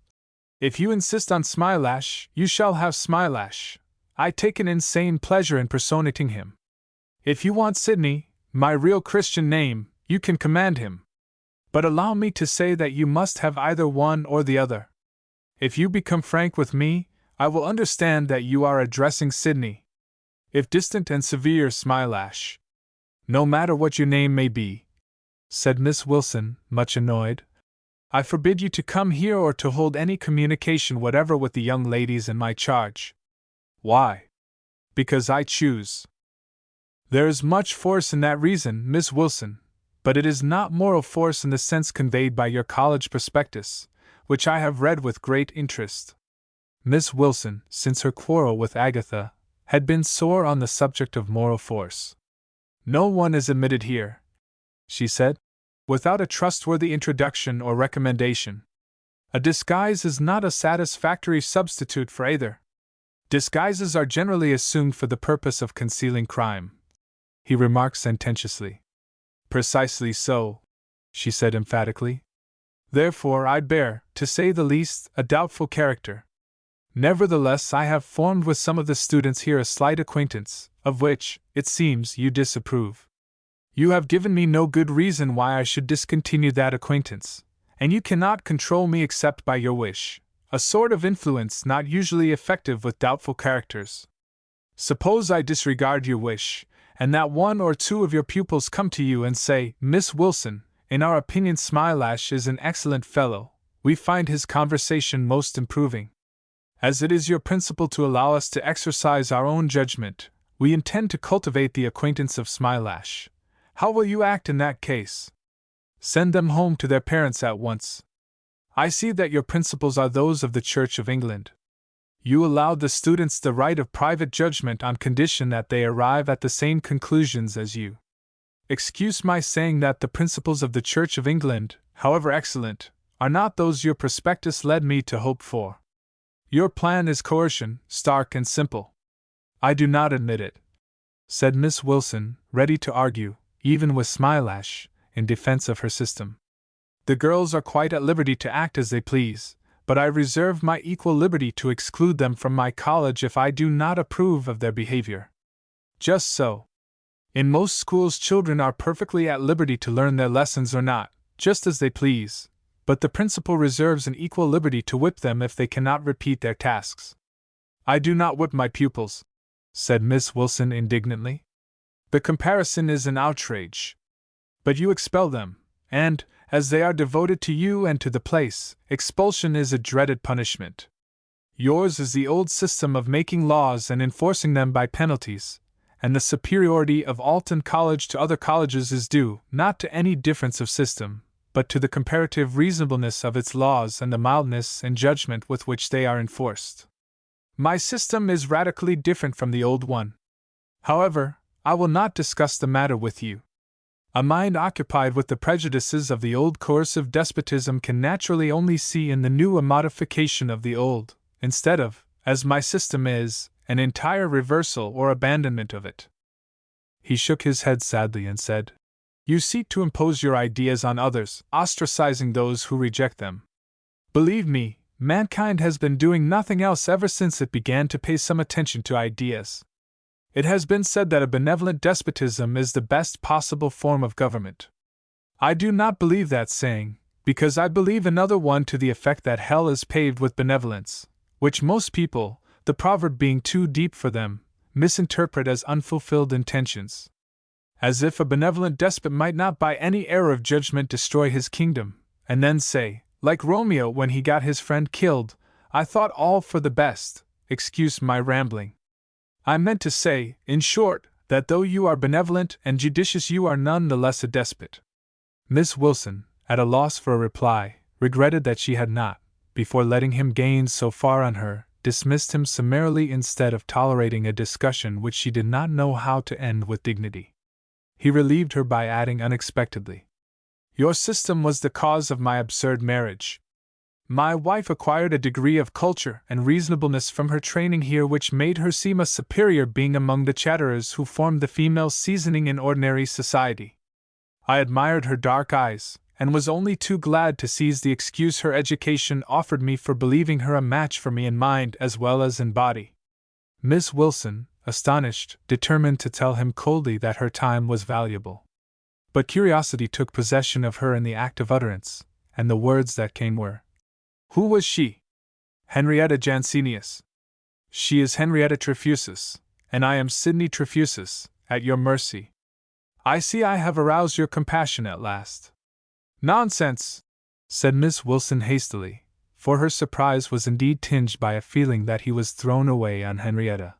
If you insist on Smilash, you shall have Smilash. I take an insane pleasure in personating him. If you want Sidney, my real Christian name, you can command him. But allow me to say that you must have either one or the other. If you become frank with me, I will understand that you are addressing Sidney. If distant and severe, Smilash. No matter what your name may be, said Miss Wilson, much annoyed. I forbid you to come here or to hold any communication whatever with the young ladies in my charge. Why? Because I choose. There is much force in that reason, Miss Wilson, but it is not moral force in the sense conveyed by your college prospectus, which I have read with great interest. Miss Wilson, since her quarrel with Agatha, had been sore on the subject of moral force. No one is admitted here, she said, without a trustworthy introduction or recommendation. A disguise is not a satisfactory substitute for either. Disguises are generally assumed for the purpose of concealing crime, he remarked sententiously. Precisely so, she said emphatically. Therefore I bear, to say the least, a doubtful character. Nevertheless, I have formed with some of the students here a slight acquaintance, of which, it seems, you disapprove. You have given me no good reason why I should discontinue that acquaintance, and you cannot control me except by your wish, a sort of influence not usually effective with doubtful characters. Suppose I disregard your wish, and that one or two of your pupils come to you and say, Miss Wilson, in our opinion Smilash is an excellent fellow, we find his conversation most improving. As it is your principle to allow us to exercise our own judgment, we intend to cultivate the acquaintance of Smilash. How will you act in that case? Send them home to their parents at once. I see that your principles are those of the Church of England. You allow the students the right of private judgment on condition that they arrive at the same conclusions as you. Excuse my saying that the principles of the Church of England, however excellent, are not those your prospectus led me to hope for. Your plan is coercion, stark and simple. I do not admit it, said Miss Wilson, ready to argue, even with Smilash, in defense of her system. The girls are quite at liberty to act as they please, but I reserve my equal liberty to exclude them from my college if I do not approve of their behavior. Just so. In most schools children are perfectly at liberty to learn their lessons or not, just as they please, but the principal reserves an equal liberty to whip them if they cannot repeat their tasks. I do not whip my pupils, said Miss Wilson indignantly. The comparison is an outrage. But you expel them, and, as they are devoted to you and to the place, expulsion is a dreaded punishment. Yours is the old system of making laws and enforcing them by penalties, and the superiority of Alton College to other colleges is due, not to any difference of system, but to the comparative reasonableness of its laws and the mildness and judgment with which they are enforced. My system is radically different from the old one. However, I will not discuss the matter with you. A mind occupied with the prejudices of the old coercive despotism can naturally only see in the new a modification of the old, instead of, as my system is, an entire reversal or abandonment of it. He shook his head sadly and said, You seek to impose your ideas on others, ostracizing those who reject them. Believe me, mankind has been doing nothing else ever since it began to pay some attention to ideas. It has been said that a benevolent despotism is the best possible form of government. I do not believe that saying, because I believe another one to the effect that hell is paved with benevolence, which most people, the proverb being too deep for them, misinterpret as unfulfilled intentions. as if a benevolent despot might not by any error of judgment destroy his kingdom, and then say, like Romeo when he got his friend killed, "I thought all for the best, excuse my rambling." I meant to say, in short, that though you are benevolent and judicious, you are none the less a despot. Miss Wilson, at a loss for a reply, regretted that she had not, before letting him gain so far on her, dismissed him summarily instead of tolerating a discussion which she did not know how to end with dignity. He relieved her by adding unexpectedly, "Your system was the cause of my absurd marriage. My wife acquired a degree of culture and reasonableness from her training here which made her seem a superior being among the chatterers who formed the female seasoning in ordinary society. I admired her dark eyes, and was only too glad to seize the excuse her education offered me for believing her a match for me in mind as well as in body." Miss Wilson, astonished, determined to tell him coldly that her time was valuable. But curiosity took possession of her in the act of utterance, and the words that came were, "Who was she?" "Henrietta Jansenius." "She is Henrietta Trefusis, and I am Sidney Trefusis, at your mercy. I see I have aroused your compassion at last." "Nonsense!" said Miss Wilson hastily, for her surprise was indeed tinged by a feeling that he was thrown away on Henrietta.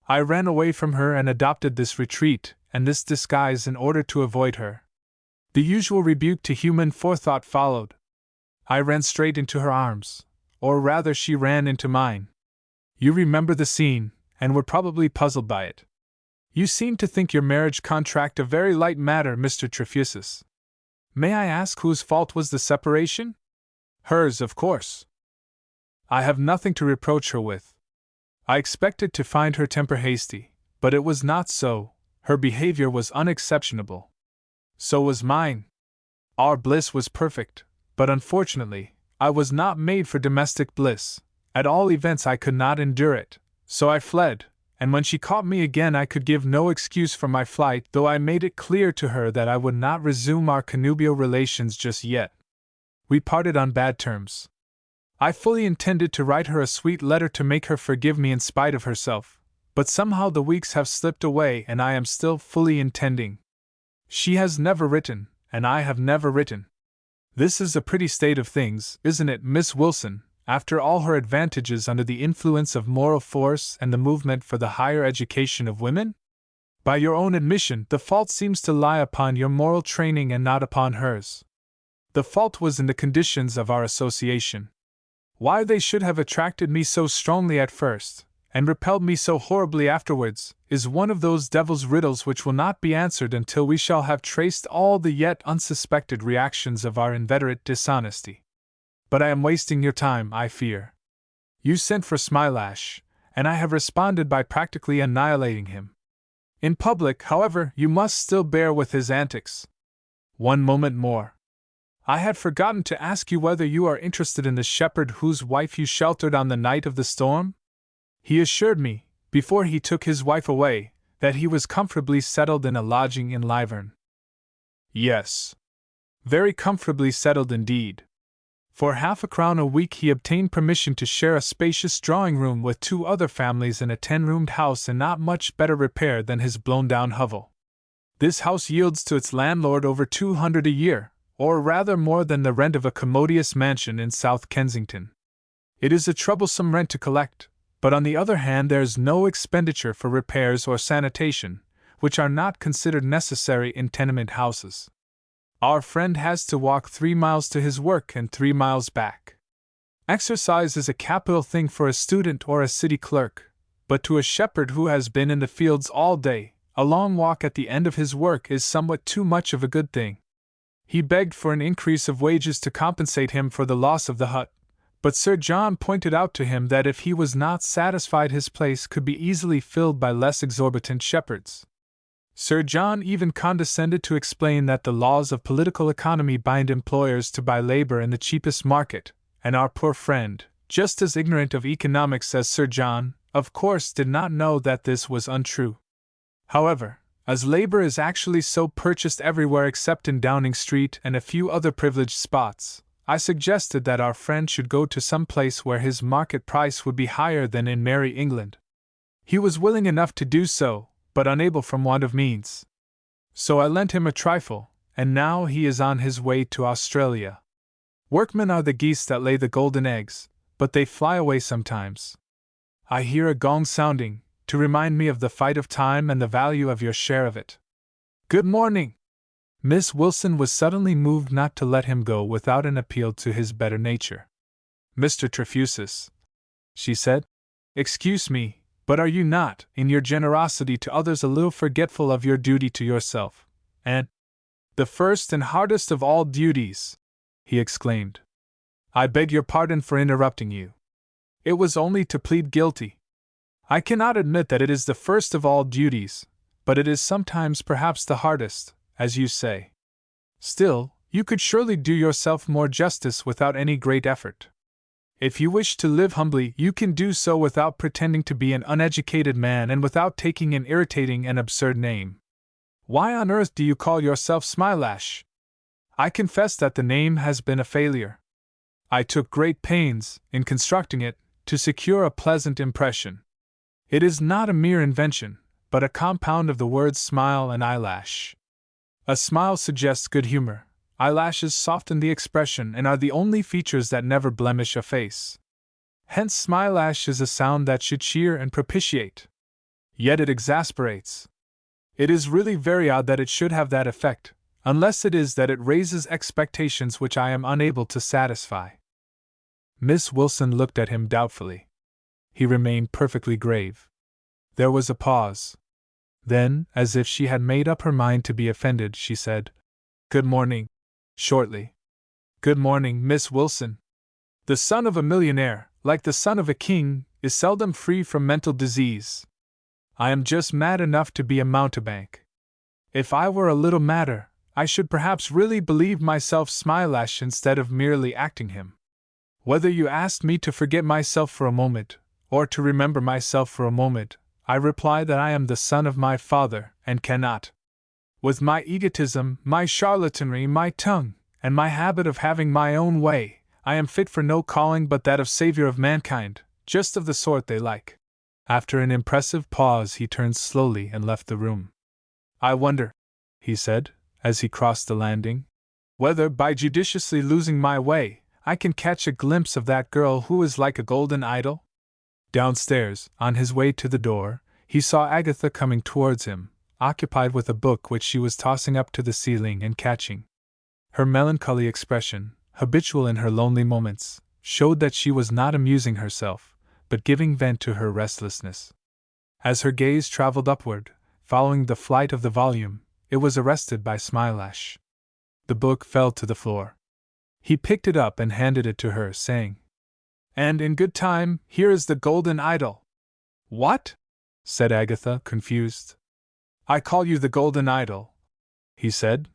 "I ran away from her and adopted this retreat and this disguise in order to avoid her." The usual rebuke to human forethought followed. "I ran straight into her arms, or rather she ran into mine. You remember the scene, and were probably puzzled by it. You seem to think your marriage contract a very light matter, Mr. Trefusis. May I ask whose fault was the separation?" "Hers, of course. I have nothing to reproach her with. I expected to find her temper hasty, but it was not so. Her behavior was unexceptionable. So was mine. Our bliss was perfect, but unfortunately, I was not made for domestic bliss. At all events, I could not endure it, so I fled, and when she caught me again, I could give no excuse for my flight, though I made it clear to her that I would not resume our connubial relations just yet. We parted on bad terms. I fully intended to write her a sweet letter to make her forgive me in spite of herself, but somehow the weeks have slipped away and I am still fully intending. She has never written, and I have never written. This is a pretty state of things, isn't it, Miss Wilson, after all her advantages under the influence of moral force and the movement for the higher education of women? By your own admission, the fault seems to lie upon your moral training and not upon hers. The fault was in the conditions of our association. Why they should have attracted me so strongly at first, and repelled me so horribly afterwards, is one of those devil's riddles which will not be answered until we shall have traced all the yet unsuspected reactions of our inveterate dishonesty. But I am wasting your time, I fear. You sent for Smilash, and I have responded by practically annihilating him. In public, however, you must still bear with his antics. One moment more. I had forgotten to ask you whether you are interested in the shepherd whose wife you sheltered on the night of the storm? He assured me, before he took his wife away, that he was comfortably settled in a lodging in Lyvern. Yes. Very comfortably settled indeed. For £50 a week he obtained permission to share a spacious drawing-room with 2 other families in a 10-roomed house in not much better repair than his blown-down hovel. This house yields to its landlord over £200 a year, or rather more than the rent of a commodious mansion in South Kensington. It is a troublesome rent to collect, but on the other hand there is no expenditure for repairs or sanitation, which are not considered necessary in tenement houses. Our friend has to walk 3 miles to his work and 3 miles back. Exercise is a capital thing for a student or a city clerk, but to a shepherd who has been in the fields all day, a long walk at the end of his work is somewhat too much of a good thing. He begged for an increase of wages to compensate him for the loss of the hut, but Sir John pointed out to him that if he was not satisfied his place could be easily filled by less exorbitant shepherds. Sir John even condescended to explain that the laws of political economy bind employers to buy labor in the cheapest market, and our poor friend, just as ignorant of economics as Sir John, of course did not know that this was untrue. However, as labor is actually so purchased everywhere except in Downing Street and a few other privileged spots, I suggested that our friend should go to some place where his market price would be higher than in Merry England. He was willing enough to do so, but unable from want of means. So I lent him a trifle, and now he is on his way to Australia. Workmen are the geese that lay the golden eggs, but they fly away sometimes. I hear a gong sounding, to remind me of the fight of time and the value of your share of it. Good morning! Miss Wilson was suddenly moved not to let him go without an appeal to his better nature. Mr. Trefusis, she said, excuse me, but are you not, in your generosity to others, a little forgetful of your duty to yourself, and the first and hardest of all duties? He exclaimed. I beg your pardon for interrupting you. It was only to plead guilty. I cannot admit that it is the first of all duties, but it is sometimes perhaps the hardest, as you say. Still, you could surely do yourself more justice without any great effort. If you wish to live humbly, you can do so without pretending to be an uneducated man and without taking an irritating and absurd name. Why on earth do you call yourself Smilash? I confess that the name has been a failure. I took great pains, in constructing it, to secure a pleasant impression. It is not a mere invention, but a compound of the words smile and eyelash. A smile suggests good humor. Eyelashes soften the expression and are the only features that never blemish a face. Hence, Smilash is a sound that should cheer and propitiate. Yet it exasperates. It is really very odd that it should have that effect, unless it is that it raises expectations which I am unable to satisfy. Miss Wilson looked at him doubtfully. He remained perfectly grave. There was a pause. Then, as if she had made up her mind to be offended, she said, Good morning, shortly. Good morning, Miss Wilson. The son of a millionaire, like the son of a king, is seldom free from mental disease. I am just mad enough to be a mountebank. If I were a little madder, I should perhaps really believe myself Smilash instead of merely acting him. Whether you asked me to forget myself for a moment, or to remember myself for a moment, I reply that I am the son of my father, and cannot. With my egotism, my charlatanry, my tongue, and my habit of having my own way, I am fit for no calling but that of savior of mankind, just of the sort they like. After an impressive pause, he turned slowly and left the room. I wonder, he said, as he crossed the landing, whether, by judiciously losing my way, I can catch a glimpse of that girl who is like a golden idol? Downstairs, on his way to the door, he saw Agatha coming towards him, occupied with a book which she was tossing up to the ceiling and catching. Her melancholy expression, habitual in her lonely moments, showed that she was not amusing herself, but giving vent to her restlessness. As her gaze traveled upward, following the flight of the volume, it was arrested by Smilash. The book fell to the floor. He picked it up and handed it to her, saying, And in good time, here is the golden idol. What? Said Agatha, confused. I call you the golden idol, he said.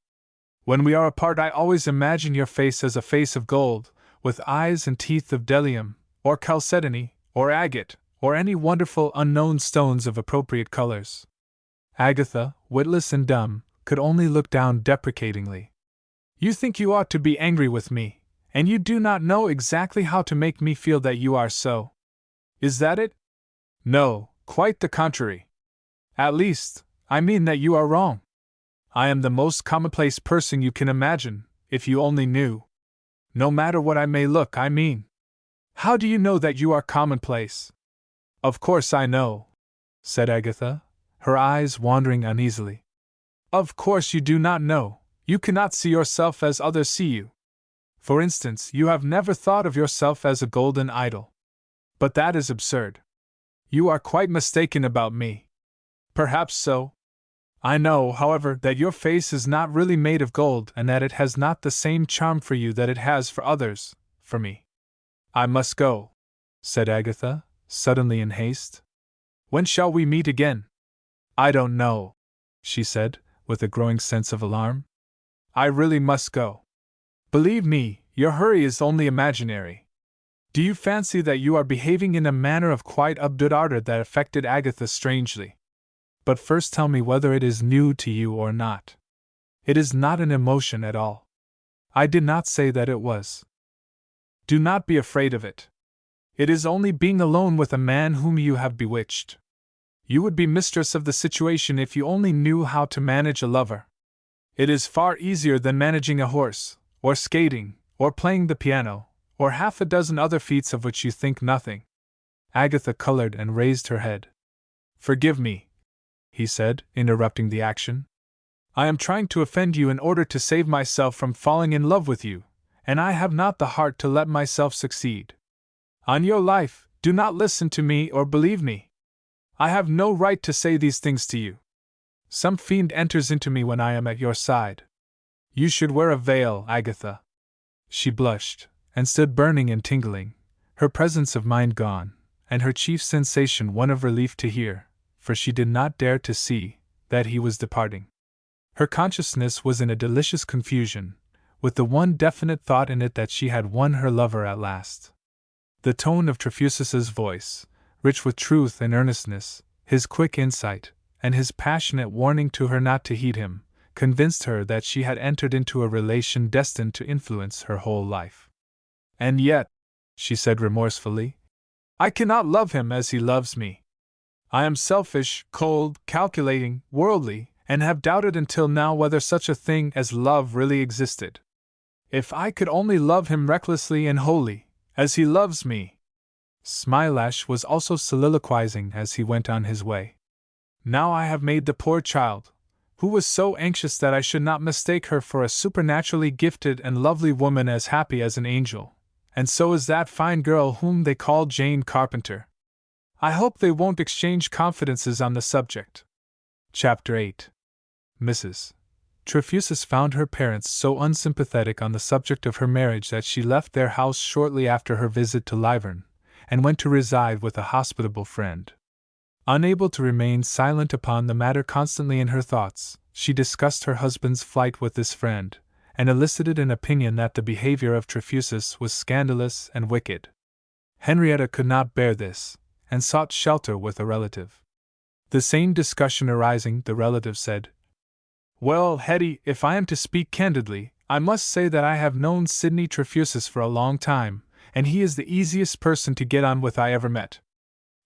When we are apart, I always imagine your face as a face of gold, with eyes and teeth of bdellium, or chalcedony, or agate, or any wonderful unknown stones of appropriate colors. Agatha, witless and dumb, could only look down deprecatingly. You think you ought to be angry with me, and you do not know exactly how to make me feel that you are so. Is that it? No, quite the contrary. At least, I mean that you are wrong. I am the most commonplace person you can imagine, if you only knew. No matter what I may look, I mean. How do you know that you are commonplace? Of course I know, said Agatha, her eyes wandering uneasily. Of course you do not know. You cannot see yourself as others see you. For instance, you have never thought of yourself as a golden idol. But that is absurd. You are quite mistaken about me. Perhaps so. I know, however, that your face is not really made of gold and that it has not the same charm for you that it has for others, for me. I must go, said Agatha, suddenly in haste. When shall we meet again? I don't know, she said, with a growing sense of alarm. I really must go. Believe me, your hurry is only imaginary. Do you fancy that you are behaving in a manner of quite absurd ardor that affected Agatha strangely? But first tell me whether it is new to you or not. It is not an emotion at all. I did not say that it was. Do not be afraid of it. It is only being alone with a man whom you have bewitched. You would be mistress of the situation if you only knew how to manage a lover. It is far easier than managing a horse, or skating, or playing the piano, or half a dozen other feats of which you think nothing." Agatha colored and raised her head. "Forgive me," he said, interrupting the action. "I am trying to offend you in order to save myself from falling in love with you, and I have not the heart to let myself succeed. On your life, do not listen to me or believe me. I have no right to say these things to you. Some fiend enters into me when I am at your side. You should wear a veil, Agatha." She blushed, and stood burning and tingling, her presence of mind gone, and her chief sensation one of relief to hear, for she did not dare to see, that he was departing. Her consciousness was in a delicious confusion, with the one definite thought in it that she had won her lover at last. The tone of Trefusus's voice, rich with truth and earnestness, his quick insight, and his passionate warning to her not to heed him, convinced her that she had entered into a relation destined to influence her whole life. "And yet," she said remorsefully, "I cannot love him as he loves me. I am selfish, cold, calculating, worldly, and have doubted until now whether such a thing as love really existed. If I could only love him recklessly and wholly, as he loves me." Smilash was also soliloquizing as he went on his way. "Now I have made the poor child, who was so anxious that I should not mistake her for a supernaturally gifted and lovely woman, as happy as an angel, and so is that fine girl whom they call Jane Carpenter. I hope they won't exchange confidences on the subject." Chapter 8. Mrs. Trefusis found her parents so unsympathetic on the subject of her marriage that she left their house shortly after her visit to Lyvern, and went to reside with a hospitable friend. Unable to remain silent upon the matter constantly in her thoughts, she discussed her husband's flight with this friend, and elicited an opinion that the behavior of Trefusis was scandalous and wicked. Henrietta could not bear this, and sought shelter with a relative. The same discussion arising, the relative said, "Well, Hetty, if I am to speak candidly, I must say that I have known Sidney Trefusis for a long time, and he is the easiest person to get on with I ever met.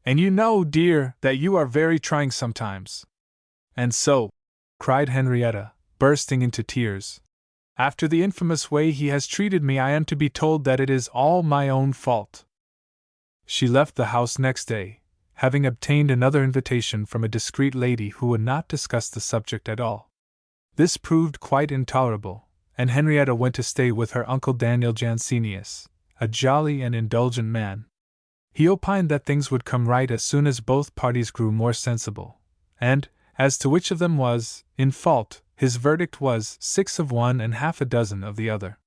And you know, dear, that you are very trying sometimes. And so," cried Henrietta, bursting into tears, "after the infamous way he has treated me, I am to be told that it is all my own fault." She left the house next day, having obtained another invitation from a discreet lady who would not discuss the subject at all. This proved quite intolerable, and Henrietta went to stay with her uncle Daniel Jansenius, a jolly and indulgent man. He opined that things would come right as soon as both parties grew more sensible, and, as to which of them was in fault, his verdict was 6 of one and half a dozen of the other.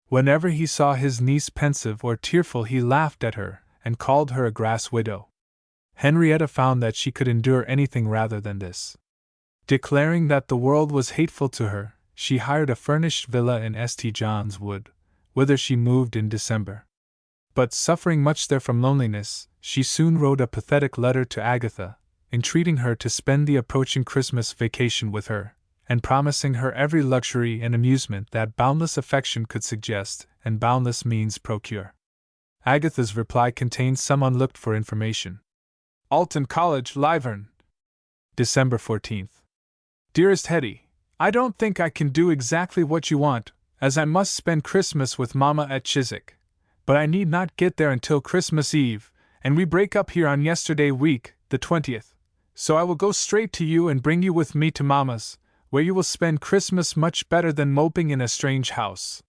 Whenever he saw his niece pensive or tearful, he laughed at her, and called her a grass widow. Henrietta found that she could endure anything rather than this. Declaring that the world was hateful to her, she hired a furnished villa in St. John's Wood, whither she moved in December. But suffering much there from loneliness, she soon wrote a pathetic letter to Agatha, entreating her to spend the approaching Christmas vacation with her, and promising her every luxury and amusement that boundless affection could suggest and boundless means procure. Agatha's reply contained some unlooked-for information. Alton College, Lyvern, December 14th. Dearest Hetty, I don't think I can do exactly what you want, as I must spend Christmas with Mamma at Chiswick. But I need not get there until Christmas Eve, and we break up here on yesterday week, the 20th, so I will go straight to you and bring you with me to Mamma's, where you will spend Christmas much better than moping in a strange house.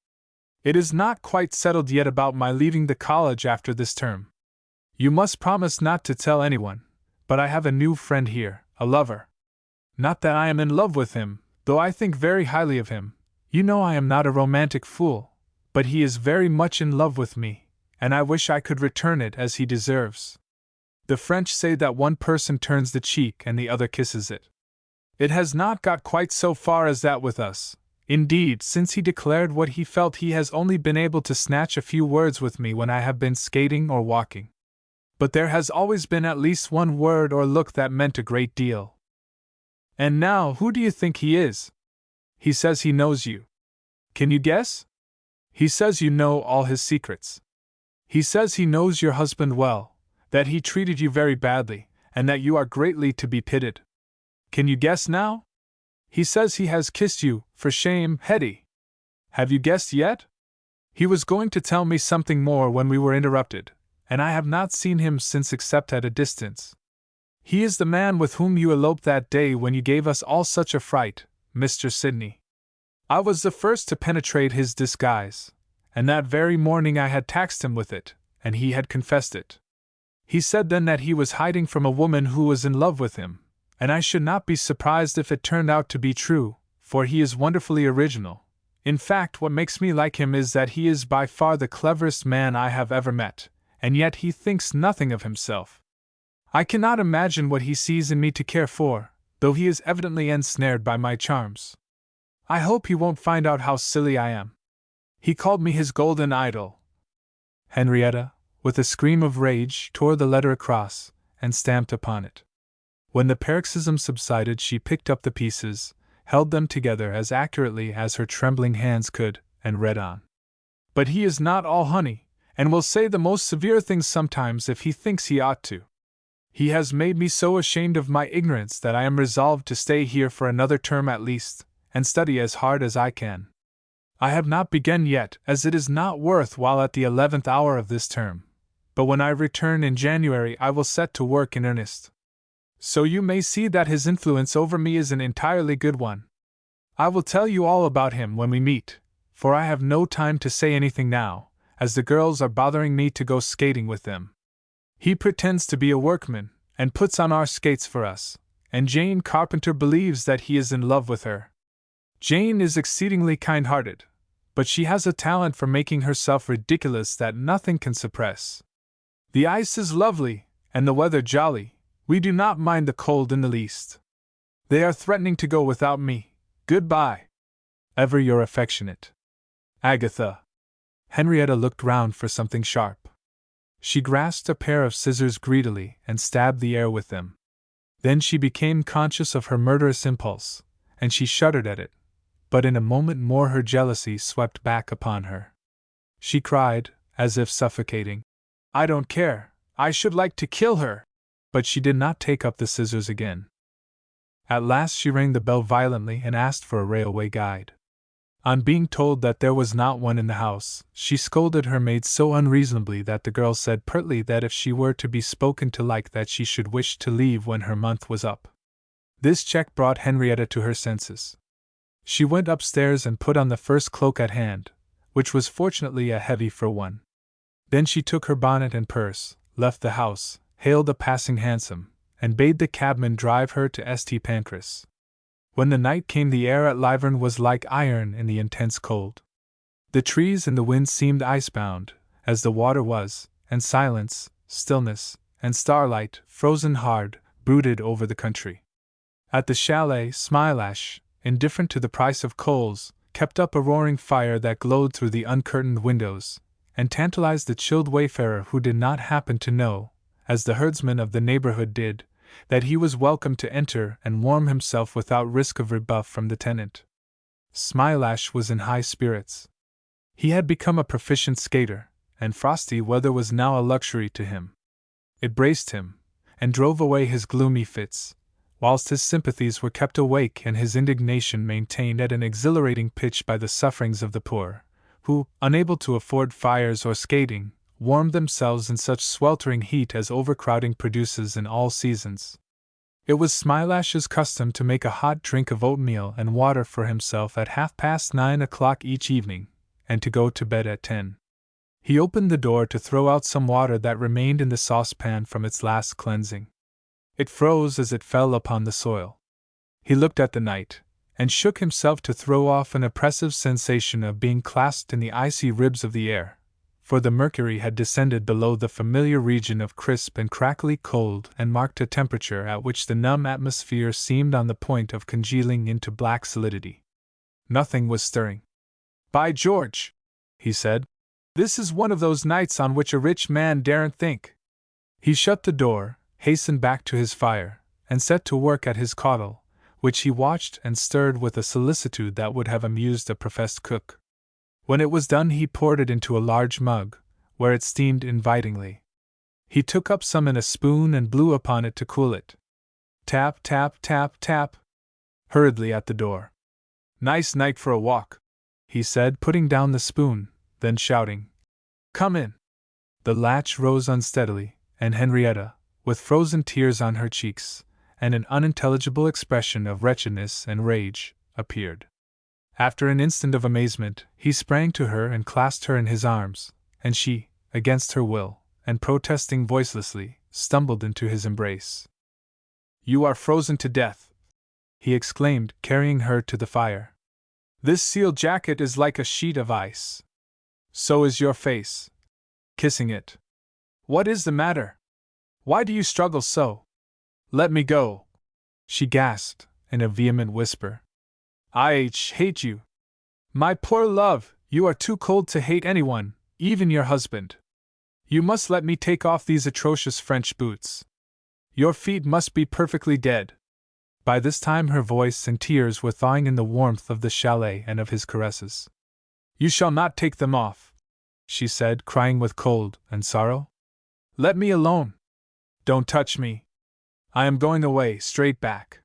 It is not quite settled yet about my leaving the college after this term. You must promise not to tell anyone, but I have a new friend here, a lover. Not that I am in love with him, though I think very highly of him. You know I am not a romantic fool. But he is very much in love with me, and I wish I could return it as he deserves. The French say that one person turns the cheek and the other kisses it. It has not got quite so far as that with us. Indeed, since he declared what he felt, he has only been able to snatch a few words with me when I have been skating or walking. But there has always been at least one word or look that meant a great deal. And now, who do you think he is? He says he knows you. Can you guess? He says you know all his secrets. He says he knows your husband well, that he treated you very badly, and that you are greatly to be pitied. Can you guess now? He says he has kissed you, for shame, Hetty. Have you guessed yet? He was going to tell me something more when we were interrupted, and I have not seen him since except at a distance. He is the man with whom you eloped that day when you gave us all such a fright, Mr. Sidney. I was the first to penetrate his disguise, and that very morning I had taxed him with it, and he had confessed it. He said then that he was hiding from a woman who was in love with him, and I should not be surprised if it turned out to be true, for he is wonderfully original. In fact, what makes me like him is that he is by far the cleverest man I have ever met, and yet he thinks nothing of himself. I cannot imagine what he sees in me to care for, though he is evidently ensnared by my charms. I hope he won't find out how silly I am. He called me his golden idol. Henrietta, with a scream of rage, tore the letter across, and stamped upon it. When the paroxysm subsided, she picked up the pieces, held them together as accurately as her trembling hands could, and read on. But he is not all honey, and will say the most severe things sometimes if he thinks he ought to. He has made me so ashamed of my ignorance that I am resolved to stay here for another term at least, and study as hard as I can. I have not begun yet, as it is not worth while at the 11th hour of this term, but when I return in January I will set to work in earnest. So you may see that his influence over me is an entirely good one. I will tell you all about him when we meet, for I have no time to say anything now, as the girls are bothering me to go skating with them. He pretends to be a workman, and puts on our skates for us, and Jane Carpenter believes that he is in love with her. Jane is exceedingly kind-hearted, but she has a talent for making herself ridiculous that nothing can suppress. The ice is lovely, and the weather jolly. We do not mind the cold in the least. They are threatening to go without me. Goodbye. Ever your affectionate Agatha. Henrietta looked round for something sharp. She grasped a pair of scissors greedily and stabbed the air with them. Then she became conscious of her murderous impulse, and she shuddered at it, but in a moment more her jealousy swept back upon her. She cried, as if suffocating, "I don't care, I should like to kill her!" But she did not take up the scissors again. At last she rang the bell violently and asked for a railway guide. On being told that there was not one in the house, she scolded her maid so unreasonably that the girl said pertly that if she were to be spoken to like that she should wish to leave when her month was up. This check brought Henrietta to her senses. She went upstairs and put on the first cloak at hand, which was fortunately a heavy fur one. Then she took her bonnet and purse, left the house, hailed a passing hansom, and bade the cabman drive her to St. Pancras. When the night came, the air at Lyvern was like iron in the intense cold. The trees and the wind seemed icebound, as the water was, and silence, stillness, and starlight, frozen hard, brooded over the country. At the chalet, Smilash, indifferent to the price of coals, kept up a roaring fire that glowed through the uncurtained windows, and tantalized the chilled wayfarer who did not happen to know, as the herdsman of the neighborhood did, that he was welcome to enter and warm himself without risk of rebuff from the tenant. Smilash was in high spirits. He had become a proficient skater, and frosty weather was now a luxury to him. It braced him, and drove away his gloomy fits, whilst his sympathies were kept awake and his indignation maintained at an exhilarating pitch by the sufferings of the poor, who, unable to afford fires or skating, warmed themselves in such sweltering heat as overcrowding produces in all seasons. It was Smilash's custom to make a hot drink of oatmeal and water for himself at 9:30 each evening, and to go to bed at 10. He opened the door to throw out some water that remained in the saucepan from its last cleansing. It froze as it fell upon the soil. He looked at the night, and shook himself to throw off an oppressive sensation of being clasped in the icy ribs of the air, for the mercury had descended below the familiar region of crisp and crackly cold and marked a temperature at which the numb atmosphere seemed on the point of congealing into black solidity. Nothing was stirring. "By George!" he said. "This is one of those nights on which a rich man daren't think." He shut the door, hastened back to his fire, and set to work at his caudle, which he watched and stirred with a solicitude that would have amused a professed cook. When it was done, he poured it into a large mug, where it steamed invitingly. He took up some in a spoon and blew upon it to cool it. Tap, tap, tap, tap. Hurriedly at the door. Nice night for a walk, he said, putting down the spoon, then shouting, Come in. The latch rose unsteadily, and Henrietta, with frozen tears on her cheeks, and an unintelligible expression of wretchedness and rage, appeared. After an instant of amazement, he sprang to her and clasped her in his arms, and she, against her will, and protesting voicelessly, stumbled into his embrace. You are frozen to death, he exclaimed, carrying her to the fire. This seal jacket is like a sheet of ice. So is your face. Kissing it. What is the matter? Why do you struggle so? Let me go, she gasped, in a vehement whisper. I hate you. My poor love, you are too cold to hate anyone, even your husband. You must let me take off these atrocious French boots. Your feet must be perfectly dead. By this time her voice and tears were thawing in the warmth of the chalet and of his caresses. You shall not take them off, she said, crying with cold and sorrow. Let me alone. Don't touch me. I am going away, straight back.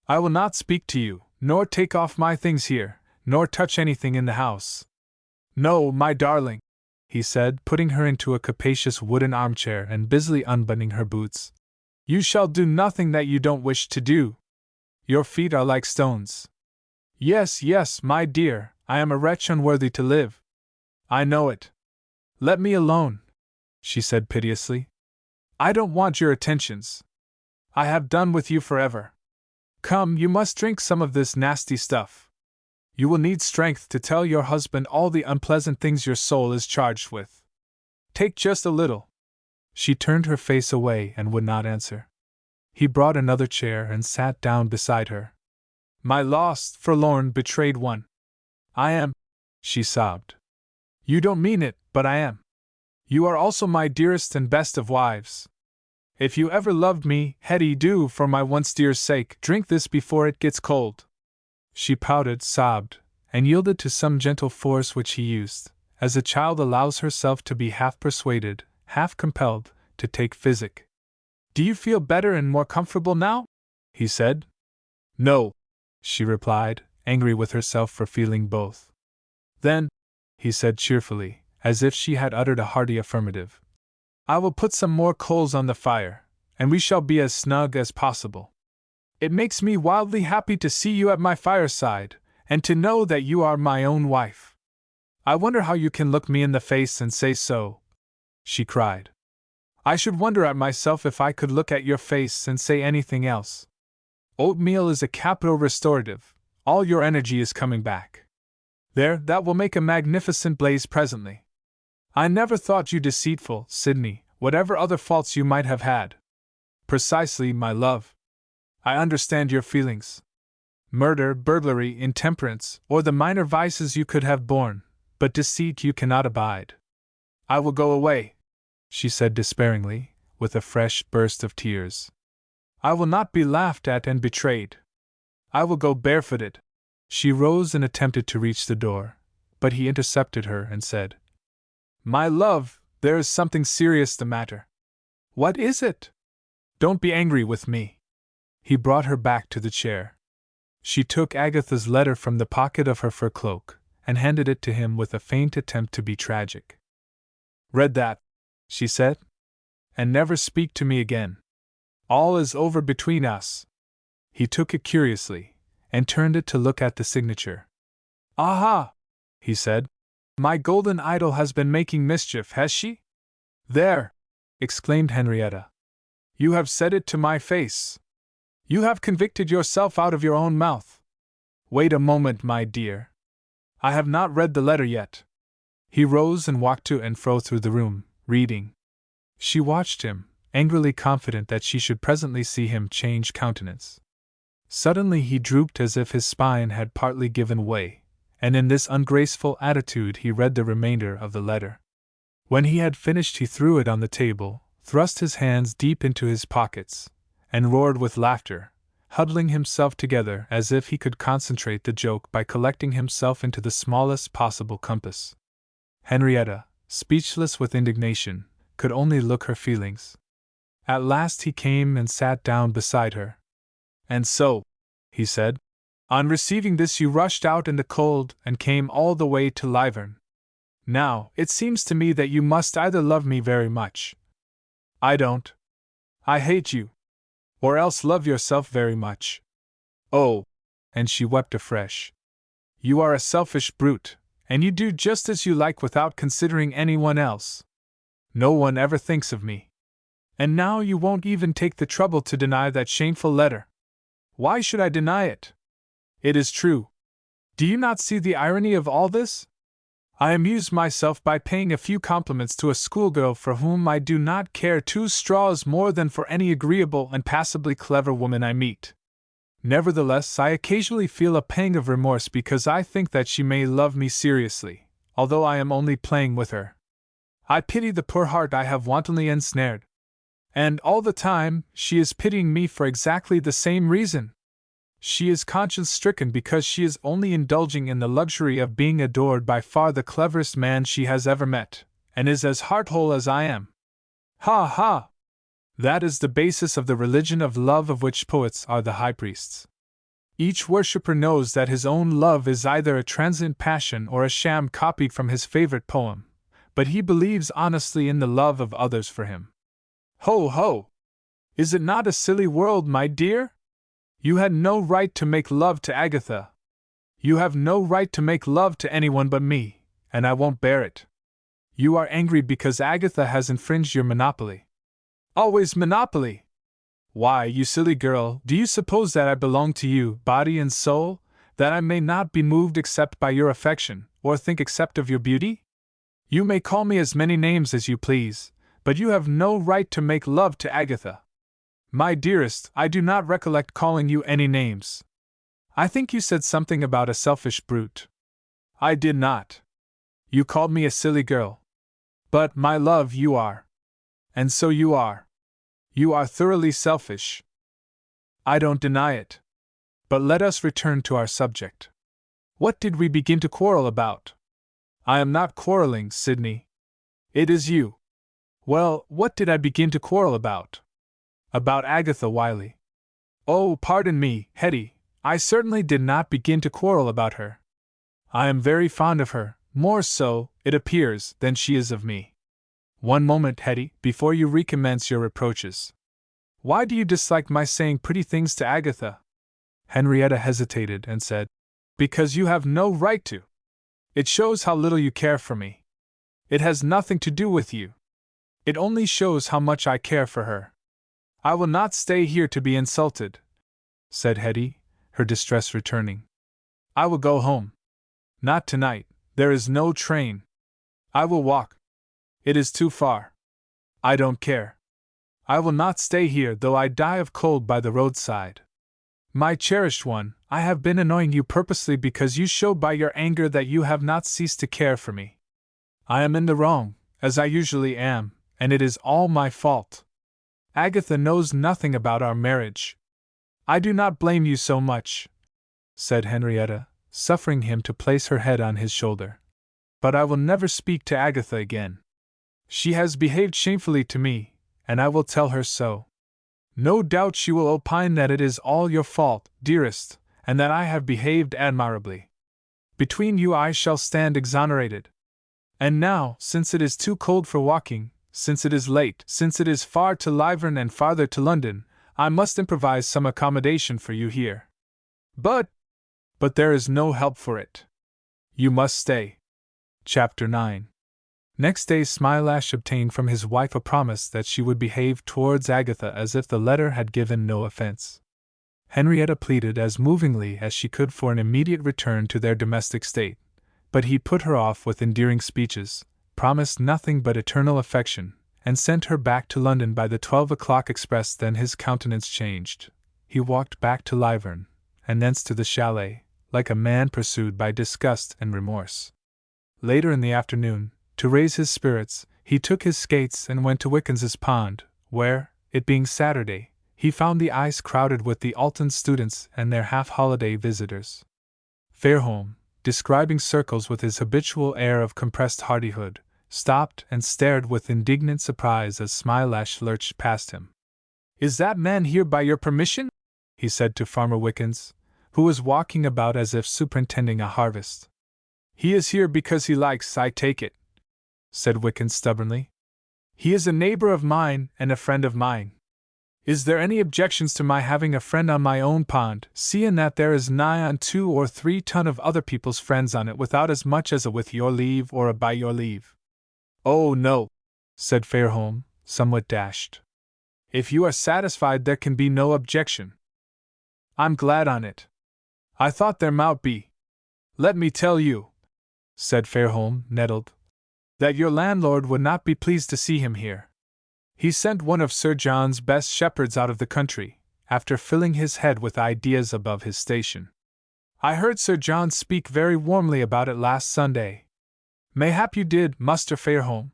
I will not speak to you, nor take off my things here, nor touch anything in the house. No, my darling, he said, putting her into a capacious wooden armchair and busily unbuttoning her boots. You shall do nothing that you don't wish to do. Your feet are like stones. Yes, yes, my dear, I am a wretch unworthy to live. I know it. Let me alone, she said piteously. I don't want your attentions. I have done with you forever. Come, you must drink some of this nasty stuff. You will need strength to tell your husband all the unpleasant things your soul is charged with. Take just a little. She turned her face away and would not answer. He brought another chair and sat down beside her. My lost, forlorn, betrayed one. I am, she sobbed. You don't mean it, but I am. You are also my dearest and best of wives. If you ever loved me, Hetty, do, for my once dear's sake, drink this before it gets cold. She pouted, sobbed, and yielded to some gentle force which he used, as a child allows herself to be half persuaded, half compelled, to take physic. Do you feel better and more comfortable now? He said. No, she replied, angry with herself for feeling both. Then, he said cheerfully, as if she had uttered a hearty affirmative, I will put some more coals on the fire, and we shall be as snug as possible. It makes me wildly happy to see you at my fireside, and to know that you are my own wife. I wonder how you can look me in the face and say so, she cried. I should wonder at myself if I could look at your face and say anything else. Oatmeal is a capital restorative. All your energy is coming back. There, that will make a magnificent blaze presently. I never thought you deceitful, Sidney, whatever other faults you might have had. Precisely, my love. I understand your feelings. Murder, burglary, intemperance, or the minor vices you could have borne, but deceit you cannot abide. I will go away, she said despairingly, with a fresh burst of tears. I will not be laughed at and betrayed. I will go barefooted. She rose and attempted to reach the door, but he intercepted her and said, My love, there is something serious the matter. What is it? Don't be angry with me. He brought her back to the chair. She took Agatha's letter from the pocket of her fur cloak, and handed it to him with a faint attempt to be tragic. Read that, she said, and never speak to me again. All is over between us. He took it curiously, and turned it to look at the signature. Aha! He said. My golden idol has been making mischief, has she? There! Exclaimed Henrietta. You have said it to my face. You have convicted yourself out of your own mouth. Wait a moment, my dear. I have not read the letter yet. He rose and walked to and fro through the room, reading. She watched him, angrily confident that she should presently see him change countenance. Suddenly he drooped as if his spine had partly given way, and in this ungraceful attitude he read the remainder of the letter. When he had finished he threw it on the table, thrust his hands deep into his pockets, and roared with laughter, huddling himself together as if he could concentrate the joke by collecting himself into the smallest possible compass. Henrietta, speechless with indignation, could only look her feelings. At last he came and sat down beside her. "And so," he said, "on receiving this you rushed out in the cold and came all the way to Lyvern. Now, it seems to me that you must either love me very much. I don't. I hate you. Or else love yourself very much. Oh," and she wept afresh, "you are a selfish brute, and you do just as you like without considering anyone else. No one ever thinks of me. And now you won't even take the trouble to deny that shameful letter. Why should I deny it? It is true. Do you not see the irony of all this? I amuse myself by paying a few compliments to a schoolgirl for whom I do not care 2 straws more than for any agreeable and passably clever woman I meet. Nevertheless, I occasionally feel a pang of remorse because I think that she may love me seriously, although I am only playing with her. I pity the poor heart I have wantonly ensnared. And all the time, she is pitying me for exactly the same reason. She is conscience-stricken because she is only indulging in the luxury of being adored by far the cleverest man she has ever met, and is as heart-whole as I am. Ha ha! That is the basis of the religion of love of which poets are the high priests. Each worshipper knows that his own love is either a transient passion or a sham copied from his favorite poem, but he believes honestly in the love of others for him. Ho ho! Is it not a silly world, my dear? You had no right to make love to Agatha. You have no right to make love to anyone but me, and I won't bear it. You are angry because Agatha has infringed your monopoly. Always monopoly! Why, you silly girl, do you suppose that I belong to you, body and soul, that I may not be moved except by your affection, or think except of your beauty? You may call me as many names as you please, but you have no right to make love to Agatha. My dearest, I do not recollect calling you any names. I think you said something about a selfish brute. I did not. You called me a silly girl. But, my love, you are. And so you are. You are thoroughly selfish. I don't deny it. But let us return to our subject. What did we begin to quarrel about? I am not quarreling, Sidney. It is you. Well, what did I begin to quarrel about? About Agatha Wiley. Oh, pardon me, Hetty, I certainly did not begin to quarrel about her. I am very fond of her, more so, it appears, than she is of me. One moment, Hetty, before you recommence your reproaches. Why do you dislike my saying pretty things to Agatha? Henrietta hesitated and said, Because you have no right to. It shows how little you care for me. It has nothing to do with you. It only shows how much I care for her. I will not stay here to be insulted, said Hetty, her distress returning. I will go home. Not tonight, there is no train. I will walk. It is too far. I don't care. I will not stay here though I die of cold by the roadside. My cherished one, I have been annoying you purposely because you show by your anger that you have not ceased to care for me. I am in the wrong, as I usually am, and it is all my fault. Agatha knows nothing about our marriage. I do not blame you so much, said Henrietta, suffering him to place her head on his shoulder. But I will never speak to Agatha again. She has behaved shamefully to me, and I will tell her so. No doubt she will opine that it is all your fault, dearest, and that I have behaved admirably. Between you I shall stand exonerated. And now, since it is too cold for walking, since it is late, since it is far to Lyvern and farther to London, I must improvise some accommodation for you here. But there is no help for it. You must stay. Chapter 9. Next day Smilash obtained from his wife a promise that she would behave towards Agatha as if the letter had given no offense. Henrietta pleaded as movingly as she could for an immediate return to their domestic state, but he put her off with endearing speeches, promised nothing but eternal affection, and sent her back to London by the 12 o'clock express. Then his countenance changed. He walked back to Lyvern, and thence to the chalet, like a man pursued by disgust and remorse. Later in the afternoon, to raise his spirits, he took his skates and went to Wickens's pond, where, it being Saturday, he found the ice crowded with the Alton students and their half-holiday visitors. Fairholme, describing circles with his habitual air of compressed hardihood, stopped and stared with indignant surprise as Smilash lurched past him. "Is that man here by your permission?" he said to Farmer Wickens, who was walking about as if superintending a harvest. "He is here because he likes, I take it," said Wickens stubbornly. "He is a neighbor of mine and a friend of mine. Is there any objections to my having a friend on my own pond, seeing that there is nigh on 2 or 3 ton of other people's friends on it without as much as a with your leave or a by your leave?" "Oh, no," said Fairholme, somewhat dashed. "If you are satisfied, there can be no objection." "I'm glad on it. I thought there might be. Let me tell you," said Fairholme, nettled, "that your landlord would not be pleased to see him here. He sent one of Sir John's best shepherds out of the country, after filling his head with ideas above his station. I heard Sir John speak very warmly about it last Sunday. Mayhap you did, Muster Fairholme.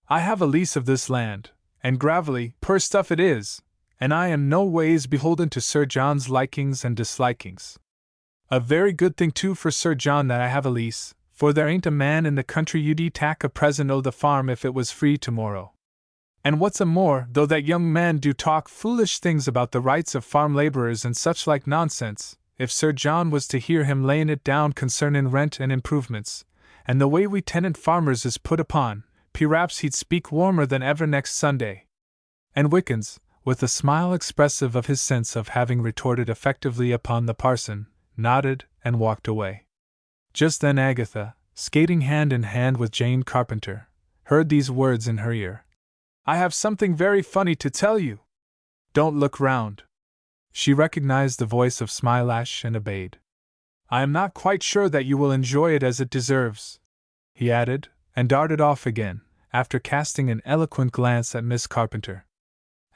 I have a lease of this land, and gravelly, poor stuff it is, and I am no ways beholden to Sir John's likings and dislikings. A very good thing too for Sir John that I have a lease, for there ain't a man in the country you'd tak a present o' the farm if it was free tomorrow. And what's a more, though that young man do talk foolish things about the rights of farm labourers and such like nonsense, if Sir John was to hear him laying it down concernin' rent and improvements, and the way we tenant farmers is put upon, p'raps he'd speak warmer than ever next Sunday." And Wickens, with a smile expressive of his sense of having retorted effectively upon the parson, nodded and walked away. Just then Agatha, skating hand in hand with Jane Carpenter, heard these words in her ear. "I have something very funny to tell you. Don't look round." She recognized the voice of Smilash and obeyed. "I am not quite sure that you will enjoy it as it deserves," he added, and darted off again, after casting an eloquent glance at Miss Carpenter.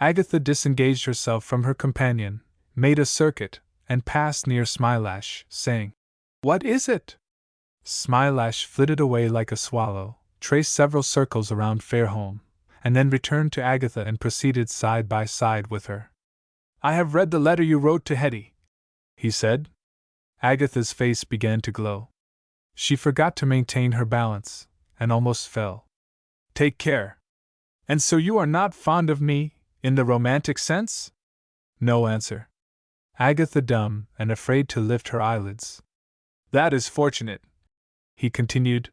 Agatha disengaged herself from her companion, made a circuit, and passed near Smilash, saying, "What is it?" Smilash flitted away like a swallow, traced several circles around Fairholme, and then returned to Agatha and proceeded side by side with her. "I have read the letter you wrote to Hetty," he said. Agatha's face began to glow. She forgot to maintain her balance, and almost fell. "Take care. And so you are not fond of me, in the romantic sense?" No answer. Agatha dumb and afraid to lift her eyelids. "That is fortunate," he continued,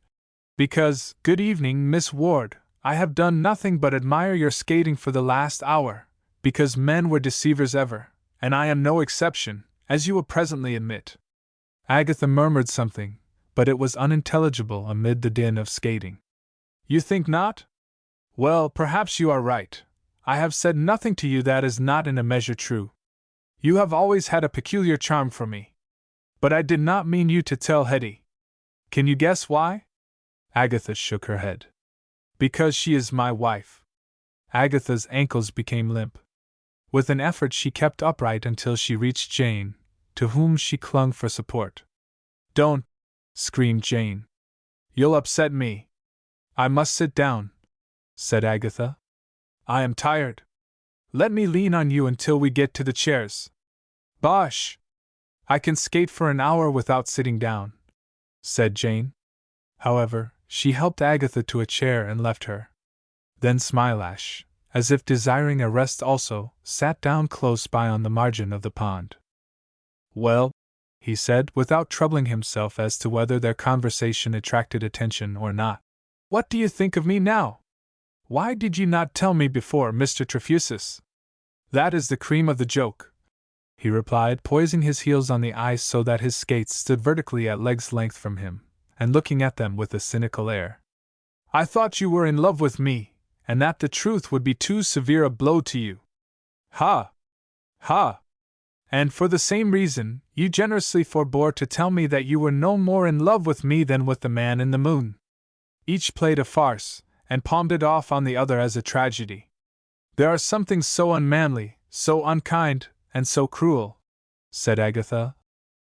"because, good evening, Miss Ward, I have done nothing but admire your skating for the last hour, because men were deceivers ever, and I am no exception, as you will presently admit." Agatha murmured something, but it was unintelligible amid the din of skating. "You think not? Well, perhaps you are right. I have said nothing to you that is not in a measure true. You have always had a peculiar charm for me. But I did not mean you to tell Hetty. Can you guess why?" Agatha shook her head. "Because she is my wife." Agatha's ankles became limp. With an effort she kept upright until she reached Jane, to whom she clung for support. "Don't!" screamed Jane. "You'll upset me." "I must sit down," said Agatha. "I am tired. Let me lean on you until we get to the chairs." "Bosh! I can skate for an hour without sitting down," said Jane. However, she helped Agatha to a chair and left her. Then Smilash, as if desiring a rest also, sat down close by on the margin of the pond. "Well," he said, without troubling himself as to whether their conversation attracted attention or not, "what do you think of me now? Why did you not tell me before, Mr. Trefusis?" "That is the cream of the joke," he replied, poising his heels on the ice so that his skates stood vertically at leg's length from him, and looking at them with a cynical air. "I thought you were in love with me, and that the truth would be too severe a blow to you. Ha! Ha! And for the same reason, you generously forbore to tell me that you were no more in love with me than with the man in the moon. Each played a farce, and palmed it off on the other as a tragedy. There are some things so unmanly, so unkind, and so cruel," said Agatha,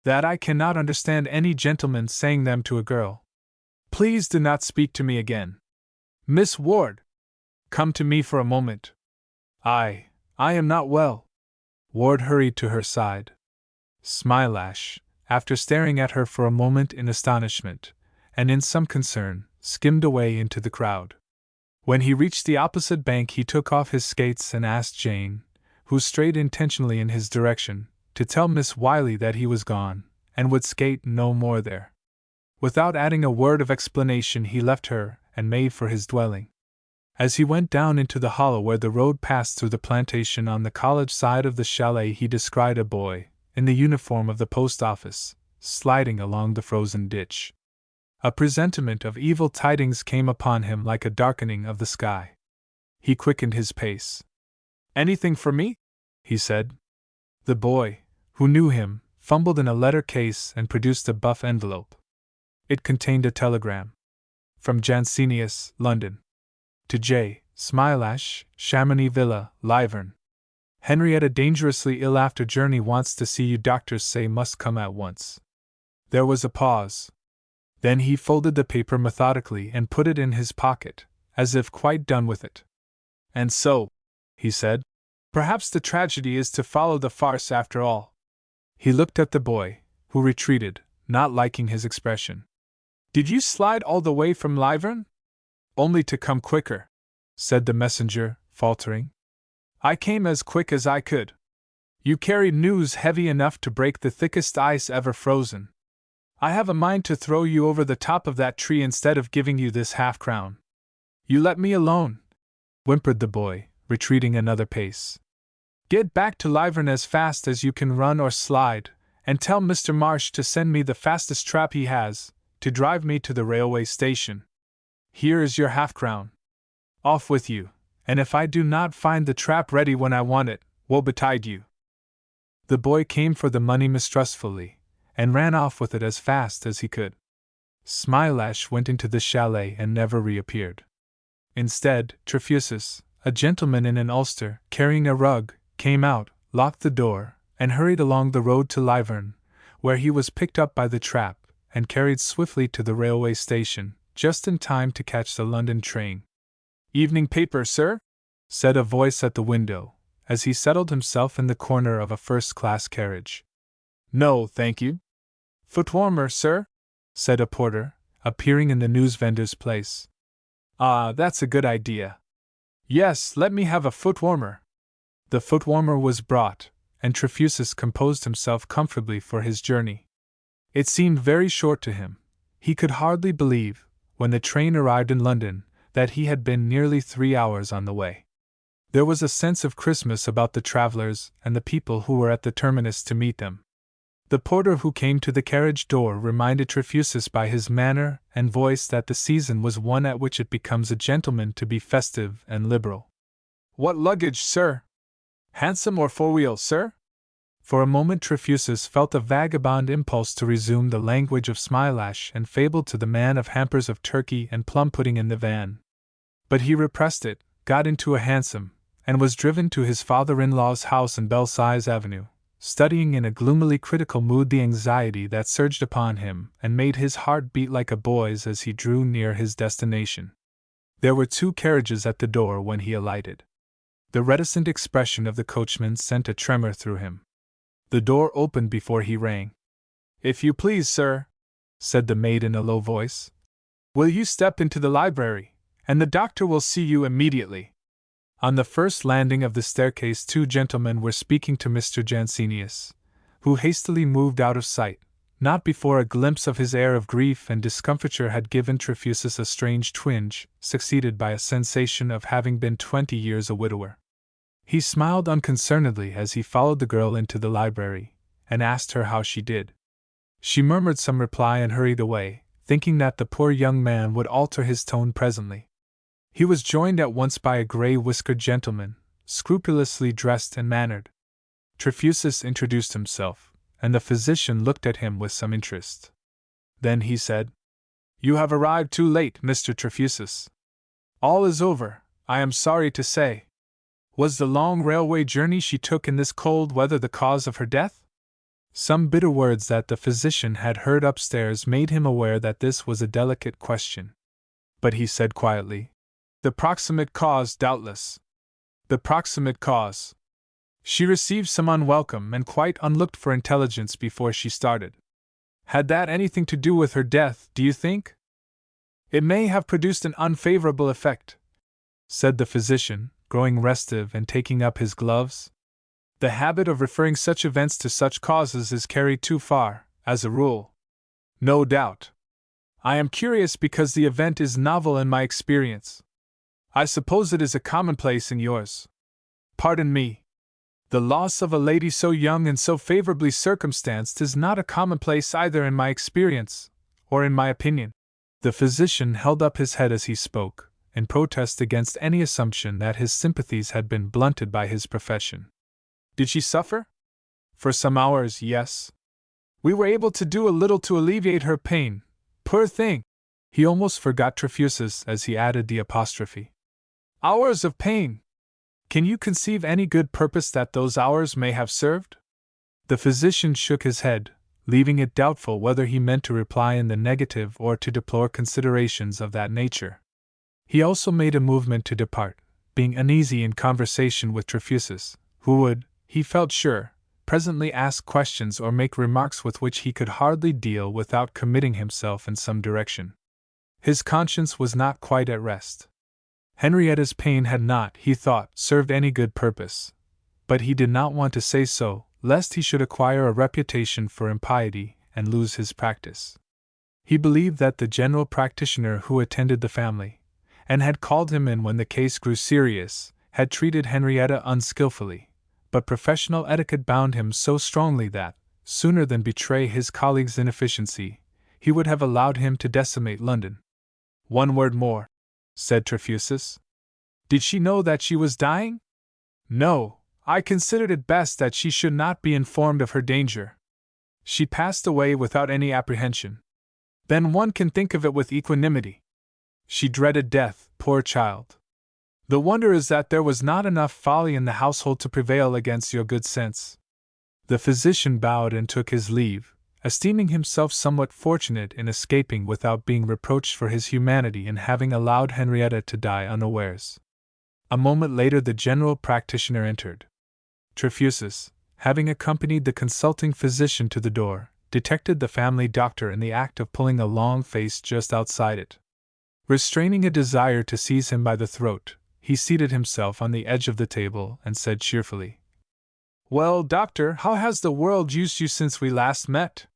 "that I cannot understand any gentleman saying them to a girl. Please do not speak to me again. Miss Ward, come to me for a moment. I am not well." Ward hurried to her side. Smilash, after staring at her for a moment in astonishment, and in some concern, skimmed away into the crowd. When he reached the opposite bank, he took off his skates and asked Jane, who strayed intentionally in his direction, to tell Miss Wiley that he was gone, and would skate no more there. Without adding a word of explanation, he left her and made for his dwelling. As he went down into the hollow where the road passed through the plantation on the college side of the chalet, he descried a boy, in the uniform of the post office, sliding along the frozen ditch. A presentiment of evil tidings came upon him like a darkening of the sky. He quickened his pace. "Anything for me?" he said. The boy, who knew him, fumbled in a letter case and produced a buff envelope. It contained a telegram. From Jansenius, London. To J. Chamonix Villa, Lyvern. Henrietta dangerously ill after journey wants to see you. Doctors say must come at once. There was a pause. Then he folded the paper methodically and put it in his pocket, as if quite done with it. "And so," he said, "perhaps the tragedy is to follow the farce after all." He looked at the boy, who retreated, not liking his expression. "Did you slide all the way from Lyvern?" "Only to come quicker," said the messenger, faltering. "I came as quick as I could. You carried news heavy enough to break the thickest ice ever frozen. I have a mind to throw you over the top of that tree instead of giving you this half-crown." "You let me alone," whimpered the boy, retreating another pace. "Get back to Lyvern as fast as you can run or slide, and tell Mr. Marsh to send me the fastest trap he has, to drive me to the railway station. Here is your half-crown. Off with you, and if I do not find the trap ready when I want it, woe betide you." The boy came for the money mistrustfully, and ran off with it as fast as he could. Smilash went into the chalet and never reappeared. Instead, Trefusis, a gentleman in an ulster, carrying a rug, came out, locked the door, and hurried along the road to Lyvern, where he was picked up by the trap and carried swiftly to the railway station, just in time to catch the London train. "Evening paper, sir?" said a voice at the window, as he settled himself in the corner of a first-class carriage. "No, thank you." "Foot-warmer, sir?" said a porter, appearing in the newsvendor's place. "Ah, that's a good idea. Yes, let me have a foot-warmer." The foot-warmer was brought, and Trefusis composed himself comfortably for his journey. It seemed very short to him. He could hardly believe, when the train arrived in London, that he had been nearly 3 hours on the way. There was a sense of Christmas about the travelers and the people who were at the terminus to meet them. The porter who came to the carriage door reminded Trefusis by his manner and voice that the season was one at which it becomes a gentleman to be festive and liberal. "What luggage, sir? Hansom or four-wheel, sir?" For a moment Trefusis felt a vagabond impulse to resume the language of Smilash and fable to the man of hampers of turkey and plum-pudding in the van. But he repressed it, got into a hansom, and was driven to his father-in-law's house in Belsize Avenue, studying in a gloomily critical mood the anxiety that surged upon him and made his heart beat like a boy's as he drew near his destination. There were 2 carriages at the door when he alighted. The reticent expression of the coachman sent a tremor through him. The door opened before he rang. "If you please, sir," said the maid in a low voice, "will you step into the library, and the doctor will see you immediately." On the first landing of the staircase 2 gentlemen were speaking to Mr. Jansenius, who hastily moved out of sight, not before a glimpse of his air of grief and discomfiture had given Trefusis a strange twinge, succeeded by a sensation of having been 20 years a widower. He smiled unconcernedly as he followed the girl into the library, and asked her how she did. She murmured some reply and hurried away, thinking that the poor young man would alter his tone presently. He was joined at once by a grey-whiskered gentleman, scrupulously dressed and mannered. Trefusis introduced himself, and the physician looked at him with some interest. Then he said, "You have arrived too late, Mr. Trefusis. All is over, I am sorry to say. Was the long railway journey she took in this cold weather the cause of her death?" Some bitter words that the physician had heard upstairs made him aware that this was a delicate question. But he said quietly, "The proximate cause, doubtless. The proximate cause. She received some unwelcome and quite unlooked-for intelligence before she started. Had that anything to do with her death, do you think?" It may have produced an unfavorable effect, said the physician, growing restive and taking up his gloves. The habit of referring such events to such causes is carried too far, as a rule. No doubt. I am curious because the event is novel in my experience. I suppose it is a commonplace in yours. Pardon me. The loss of a lady so young and so favorably circumstanced is not a commonplace either in my experience, or in my opinion. The physician held up his head as he spoke, in protest against any assumption that his sympathies had been blunted by his profession. Did she suffer? For some hours, yes. We were able to do a little to alleviate her pain. Poor thing! He almost forgot Trefusis as he added the apostrophe. Hours of pain! Can you conceive any good purpose that those hours may have served? The physician shook his head, leaving it doubtful whether he meant to reply in the negative or to deplore considerations of that nature. He also made a movement to depart, being uneasy in conversation with Trefusis, who would, he felt sure, presently ask questions or make remarks with which he could hardly deal without committing himself in some direction. His conscience was not quite at rest. Henrietta's pain had not, he thought, served any good purpose, but he did not want to say so, lest he should acquire a reputation for impiety and lose his practice. He believed that the general practitioner who attended the family, and had called him in when the case grew serious, had treated Henrietta unskillfully, but professional etiquette bound him so strongly that, sooner than betray his colleague's inefficiency, he would have allowed him to decimate London. One word more, said Trefusis. Did she know that she was dying? No, I considered it best that she should not be informed of her danger. She passed away without any apprehension. Then one can think of it with equanimity. She dreaded death, poor child. The wonder is that there was not enough folly in the household to prevail against your good sense. The physician bowed and took his leave, esteeming himself somewhat fortunate in escaping without being reproached for his humanity in having allowed Henrietta to die unawares. A moment later the general practitioner entered. Trefusis, having accompanied the consulting physician to the door, detected the family doctor in the act of pulling a long face just outside it. Restraining a desire to seize him by the throat, he seated himself on the edge of the table and said cheerfully, "Well, doctor, how has the world used you since we last met?"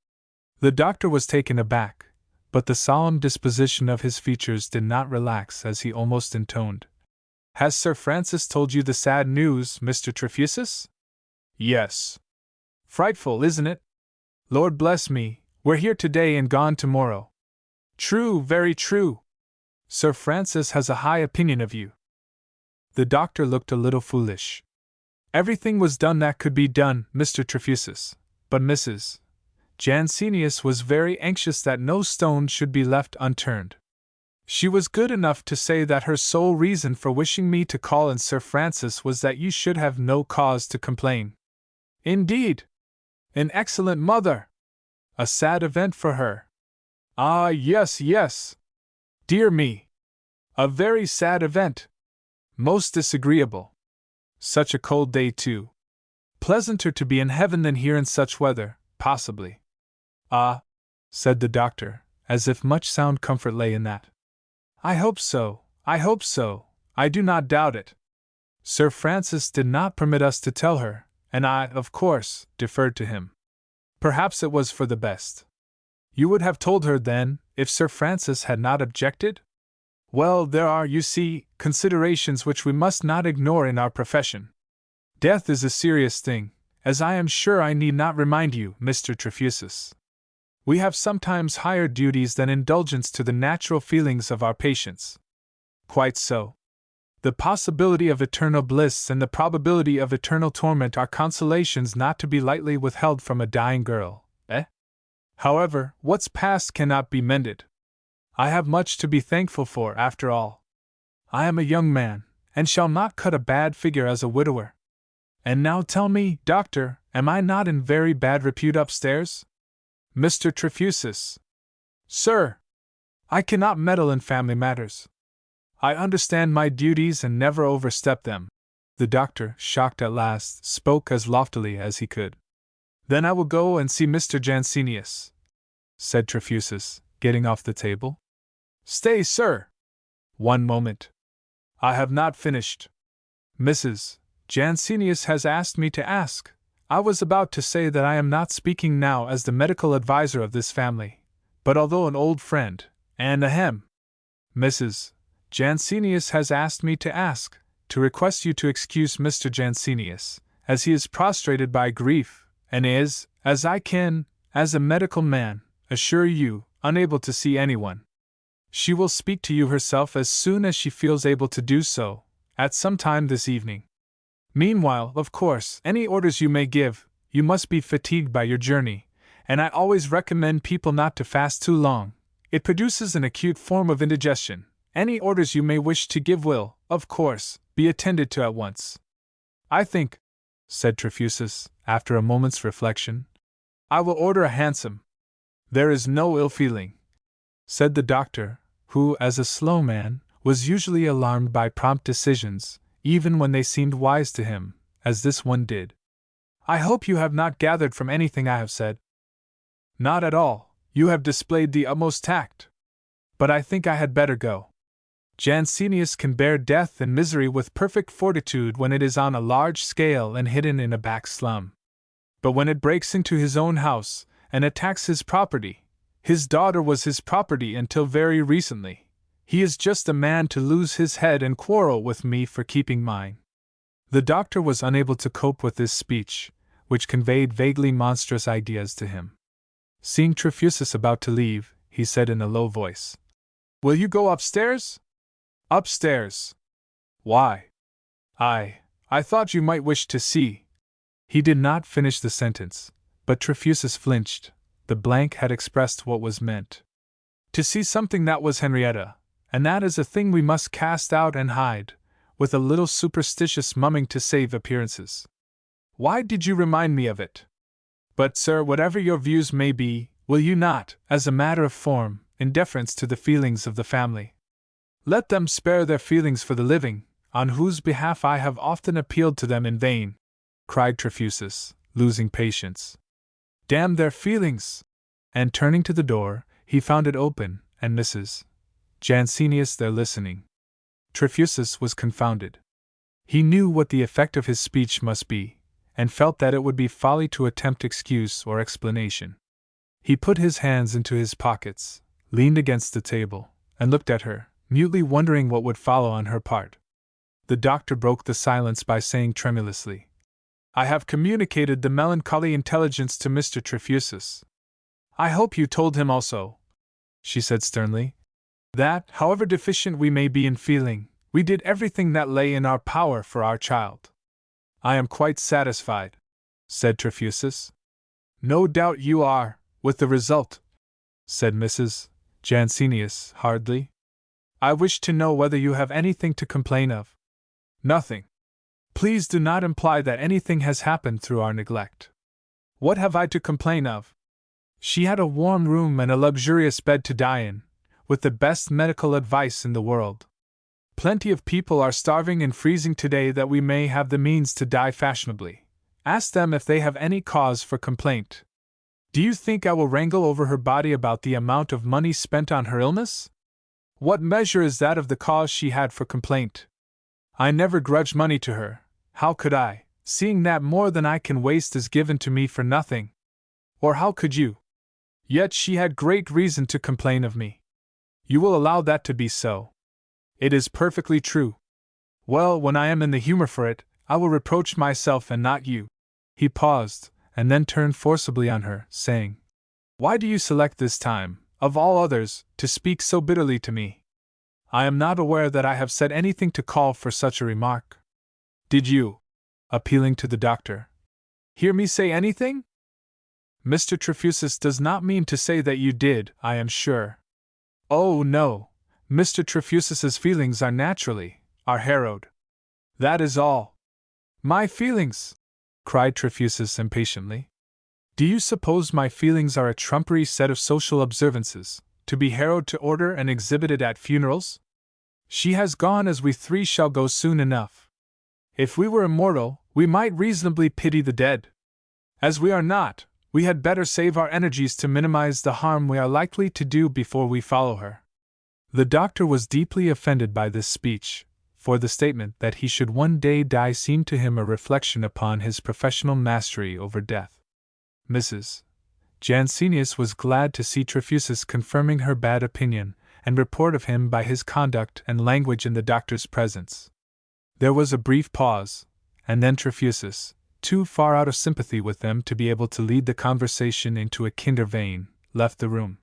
The doctor was taken aback, but the solemn disposition of his features did not relax as he almost intoned, "Has Sir Francis told you the sad news, Mr. Trefusis?" "Yes." "Frightful, isn't it? Lord bless me, we're here today and gone tomorrow." "True, very true. Sir Francis has a high opinion of you." The doctor looked a little foolish. "Everything was done that could be done, Mr. Trefusis, but Mrs. Jansenius was very anxious that no stone should be left unturned. She was good enough to say that her sole reason for wishing me to call in Sir Francis was that you should have no cause to complain." "Indeed! An excellent mother! A sad event for her." "Ah, yes, yes! Dear me! A very sad event! Most disagreeable. Such a cold day, too. Pleasanter to be in heaven than here in such weather, possibly." "Ah," said the doctor, as if much sound comfort lay in that. "I hope so, I hope so, I do not doubt it. Sir Francis did not permit us to tell her, and I, of course, deferred to him. Perhaps it was for the best." "You would have told her, then, if Sir Francis had not objected?" "Well, there are, you see, considerations which we must not ignore in our profession. Death is a serious thing, as I am sure I need not remind you, Mr. Trefusis. We have sometimes higher duties than indulgence to the natural feelings of our patients." "Quite so. The possibility of eternal bliss and the probability of eternal torment are consolations not to be lightly withheld from a dying girl, eh? However, what's past cannot be mended. I have much to be thankful for, after all. I am a young man, and shall not cut a bad figure as a widower. And now tell me, doctor, am I not in very bad repute upstairs?" "Mr. Trefusis." "Sir! I cannot meddle in family matters. I understand my duties and never overstep them." The doctor, shocked at last, spoke as loftily as he could. "Then I will go and see Mr. Jansenius," said Trefusis, getting off the table. Stay, sir! One moment. I have not finished. Mrs. Jansenius has asked me to ask. I was about to say that I am not speaking now as the medical advisor of this family, but although an old friend, and ahem. Mrs. Jansenius has asked me to ask, to request you to excuse Mr. Jansenius, as he is prostrated by grief, and is, as I can, as a medical man, assure you, unable to see anyone. She will speak to you herself as soon as she feels able to do so, at some time this evening. Meanwhile, of course, any orders you may give, you must be fatigued by your journey, and I always recommend people not to fast too long. It produces an acute form of indigestion. Any orders you may wish to give will, of course, be attended to at once. I think, said Trefusis, after a moment's reflection, I will order a hansom. There is no ill feeling, said the doctor, who, as a slow man, was usually alarmed by prompt decisions, even when they seemed wise to him, as this one did. I hope you have not gathered from anything I have said. Not at all, you have displayed the utmost tact. But I think I had better go. Jansenius can bear death and misery with perfect fortitude when it is on a large scale and hidden in a back slum. But when it breaks into his own house, and attacks his property, his daughter was his property until very recently, he is just a man to lose his head and quarrel with me for keeping mine. The doctor was unable to cope with this speech, which conveyed vaguely monstrous ideas to him. Seeing Trefusis about to leave, he said in a low voice, Will you go upstairs? Upstairs? Why? I thought you might wish to see. He did not finish the sentence, but Trefusis flinched. The blank had expressed what was meant. To see something that was Henrietta, and that is a thing we must cast out and hide, with a little superstitious mumming to save appearances. Why did you remind me of it? But, sir, whatever your views may be, will you not, as a matter of form, in deference to the feelings of the family, let them spare their feelings for the living, on whose behalf I have often appealed to them in vain? Cried Trefusis, losing patience. Damn their feelings! And turning to the door, he found it open, and Mrs. Jansenius there listening. Trefusis was confounded. He knew what the effect of his speech must be, and felt that it would be folly to attempt excuse or explanation. He put his hands into his pockets, leaned against the table, and looked at her, mutely wondering what would follow on her part. The doctor broke the silence by saying tremulously, I have communicated the melancholy intelligence to Mr. Trefusis. I hope you told him also, she said sternly, that, however deficient we may be in feeling, we did everything that lay in our power for our child. I am quite satisfied, said Trefusis. No doubt you are, with the result, said Mrs. Jansenius hardly. I wish to know whether you have anything to complain of. Nothing. Please do not imply that anything has happened through our neglect. What have I to complain of? She had a warm room and a luxurious bed to die in, with the best medical advice in the world. Plenty of people are starving and freezing today that we may have the means to die fashionably. Ask them if they have any cause for complaint. Do you think I will wrangle over her body about the amount of money spent on her illness? What measure is that of the cause she had for complaint? I never grudged money to her. How could I, seeing that more than I can waste is given to me for nothing? Or how could you? Yet she had great reason to complain of me. You will allow that to be so. It is perfectly true. Well, when I am in the humor for it, I will reproach myself and not you. He paused, and then turned forcibly on her, saying, Why do you select this time, of all others, to speak so bitterly to me? I am not aware that I have said anything to call for such a remark. Did you, appealing to the doctor, hear me say anything? Mr. Trefusis does not mean to say that you did, I am sure. Oh, no, Mr. Trefusis's feelings are harrowed. That is all. My feelings! Cried Trefusis impatiently. Do you suppose my feelings are a trumpery set of social observances, to be harrowed to order and exhibited at funerals? She has gone as we three shall go soon enough. If we were immortal, we might reasonably pity the dead. As we are not, we had better save our energies to minimize the harm we are likely to do before we follow her. The doctor was deeply offended by this speech, for the statement that he should one day die seemed to him a reflection upon his professional mastery over death. Mrs. Jansenius was glad to see Trefusis confirming her bad opinion and report of him by his conduct and language in the doctor's presence. There was a brief pause, and then Trefusis, too far out of sympathy with them to be able to lead the conversation into a kinder vein, left the room.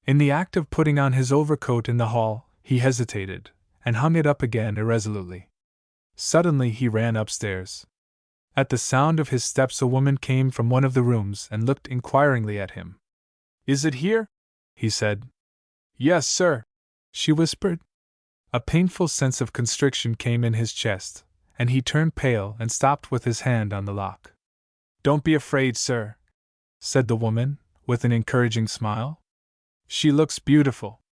In the act of putting on his overcoat in the hall, he hesitated, and hung it up again irresolutely. Suddenly he ran upstairs. At the sound of his steps a woman came from one of the rooms and looked inquiringly at him. "Is it here?" he said. "Yes, sir," she whispered. A painful sense of constriction came in his chest, and he turned pale and stopped with his hand on the lock. "Don't be afraid, sir," said the woman, with an encouraging smile. "She looks beautiful."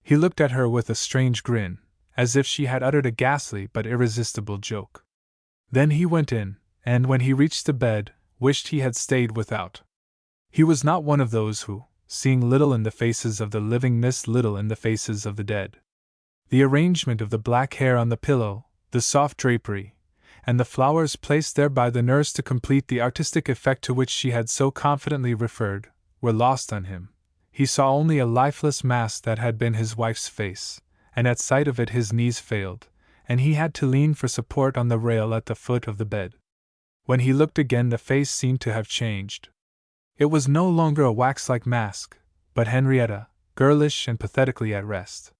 He looked at her with a strange grin, as if she had uttered a ghastly but irresistible joke. Then he went in, and when he reached the bed, wished he had stayed without. He was not one of those who, seeing little in the faces of the living, miss little in the faces of the dead. The arrangement of the black hair on the pillow, the soft drapery, and the flowers placed there by the nurse to complete the artistic effect to which she had so confidently referred, were lost on him. He saw only a lifeless mask that had been his wife's face, and at sight of it his knees failed, and he had to lean for support on the rail at the foot of the bed. When he looked again, the face seemed to have changed. It was no longer a wax-like mask, but Henrietta, girlish and pathetically at rest.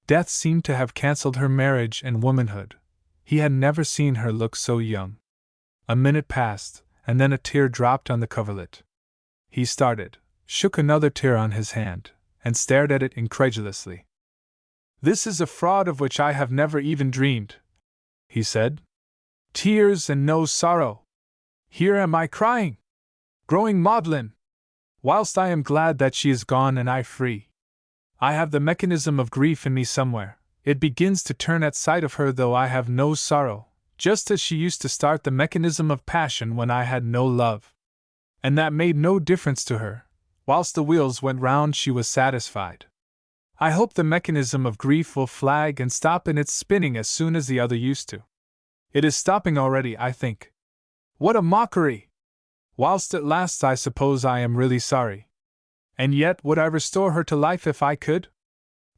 Death seemed to have cancelled her marriage and womanhood. He had never seen her look so young. A minute passed, and then a tear dropped on the coverlet. He started, shook another tear on his hand, and stared at it incredulously. "This is a fraud of which I have never even dreamed," he said. "Tears and no sorrow. Here am I crying, growing maudlin, whilst I am glad that she is gone and I free. I have the mechanism of grief in me somewhere. It begins to turn at sight of her, though I have no sorrow, just as she used to start the mechanism of passion when I had no love. And that made no difference to her. Whilst the wheels went round, she was satisfied. I hope the mechanism of grief will flag and stop in its spinning as soon as the other used to. It is stopping already, I think. What a mockery! Whilst it lasts, I suppose I am really sorry. And yet, would I restore her to life if I could?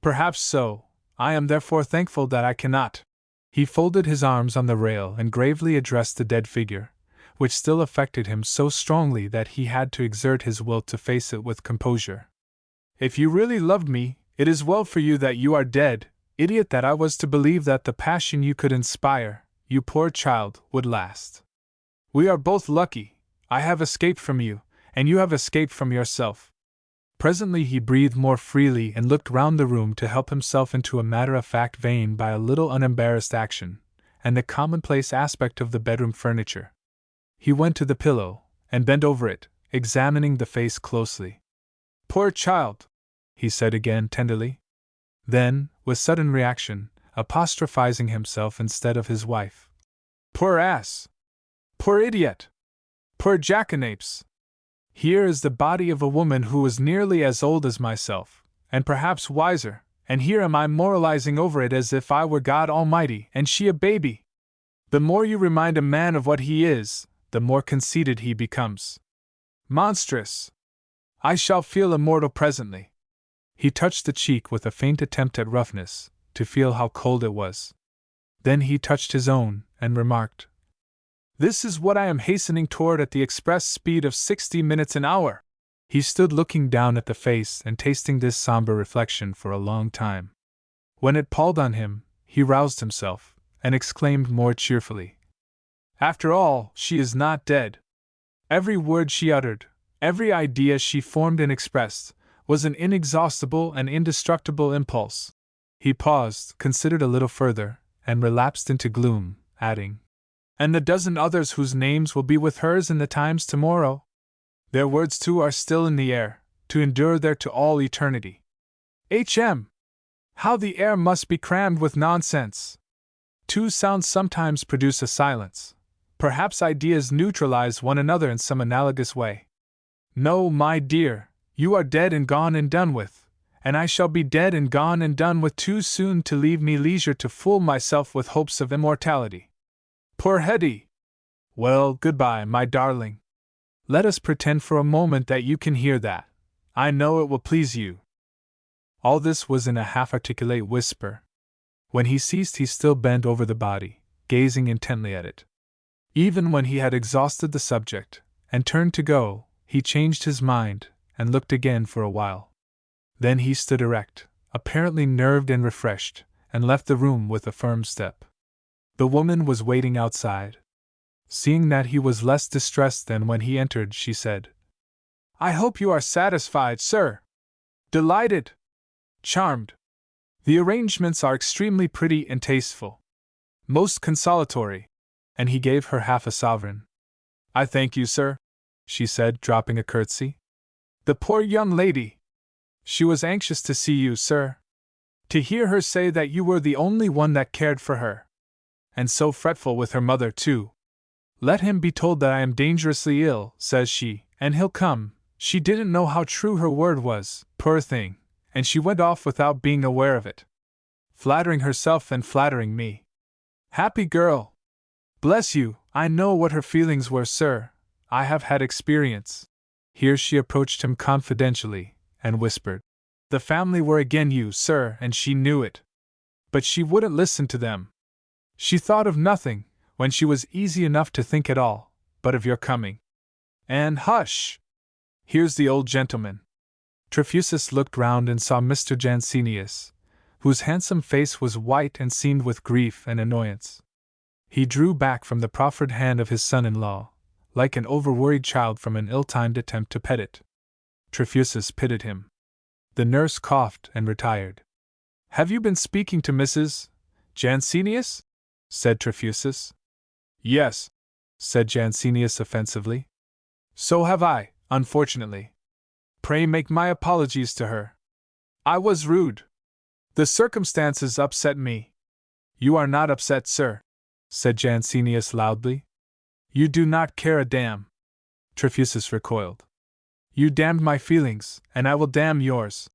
Perhaps so. I am therefore thankful that I cannot." He folded his arms on the rail and gravely addressed the dead figure, which still affected him so strongly that he had to exert his will to face it with composure. "If you really loved me, it is well for you that you are dead. Idiot that I was to believe that the passion you could inspire, you poor child, would last. We are both lucky. I have escaped from you, and you have escaped from yourself." Presently he breathed more freely and looked round the room to help himself into a matter-of-fact vein by a little unembarrassed action, and the commonplace aspect of the bedroom furniture. He went to the pillow, and bent over it, examining the face closely. "Poor child!" he said again tenderly. Then, with sudden reaction, apostrophizing himself instead of his wife. "Poor ass! Poor idiot! Poor jackanapes! Here is the body of a woman who was nearly as old as myself, and perhaps wiser, and here am I moralizing over it as if I were God Almighty and she a baby. The more you remind a man of what he is, the more conceited he becomes. Monstrous! I shall feel immortal presently." He touched the cheek with a faint attempt at roughness, to feel how cold it was. Then he touched his own, and remarked, "This is what I am hastening toward at the express speed of 60 minutes an hour." He stood looking down at the face and tasting this somber reflection for a long time. When it palled on him, he roused himself, and exclaimed more cheerfully, "After all, she is not dead. Every word she uttered, every idea she formed and expressed, was an inexhaustible and indestructible impulse." He paused, considered a little further, and relapsed into gloom, adding, "And the dozen others whose names will be with hers in the Times tomorrow? Their words too are still in the air, to endure there to all eternity. H.M. How the air must be crammed with nonsense! Two sounds sometimes produce a silence. Perhaps ideas neutralize one another in some analogous way. No, my dear, you are dead and gone and done with, and I shall be dead and gone and done with too soon to leave me leisure to fool myself with hopes of immortality. Poor Hetty! Well, goodbye, my darling. Let us pretend for a moment that you can hear that. I know it will please you. All this was in a half-articulate whisper. When he ceased, he still bent over the body, gazing intently at it. Even when he had exhausted the subject, and turned to go, he changed his mind, and looked again for a while. Then he stood erect, apparently nerved and refreshed, and left the room with a firm step. The woman was waiting outside. Seeing that he was less distressed than when he entered, she said, "I hope you are satisfied, sir." "Delighted. Charmed. The arrangements are extremely pretty and tasteful. Most consolatory." And he gave her half a sovereign. "I thank you, sir," she said, dropping a curtsy. "The poor young lady! She was anxious to see you, sir. To hear her say that you were the only one that cared for her. And so fretful with her mother, too. 'Let him be told that I am dangerously ill,' says she, 'and he'll come.' She didn't know how true her word was, poor thing, and she went off without being aware of it. Flattering herself and flattering me. Happy girl! Bless you, I know what her feelings were, sir. I have had experience." Here she approached him confidentially, and whispered, "The family were again you, sir, and she knew it. But she wouldn't listen to them. She thought of nothing, when she was easy enough to think at all, but of your coming. And hush! Here's the old gentleman." Trefusis looked round and saw Mr. Jansenius, whose handsome face was white and seamed with grief and annoyance. He drew back from the proffered hand of his son-in-law, like an overworried child from an ill-timed attempt to pet it. Trefusis pitied him. The nurse coughed and retired. "Have you been speaking to Mrs. Jansenius?" said Trefusis. "Yes," said Jansenius offensively. "So have I, unfortunately. Pray make my apologies to her. I was rude. The circumstances upset me." "You are not upset, sir," said Jansenius loudly. "You do not care a damn." Trefusis recoiled. "You damned my feelings, and I will damn yours,"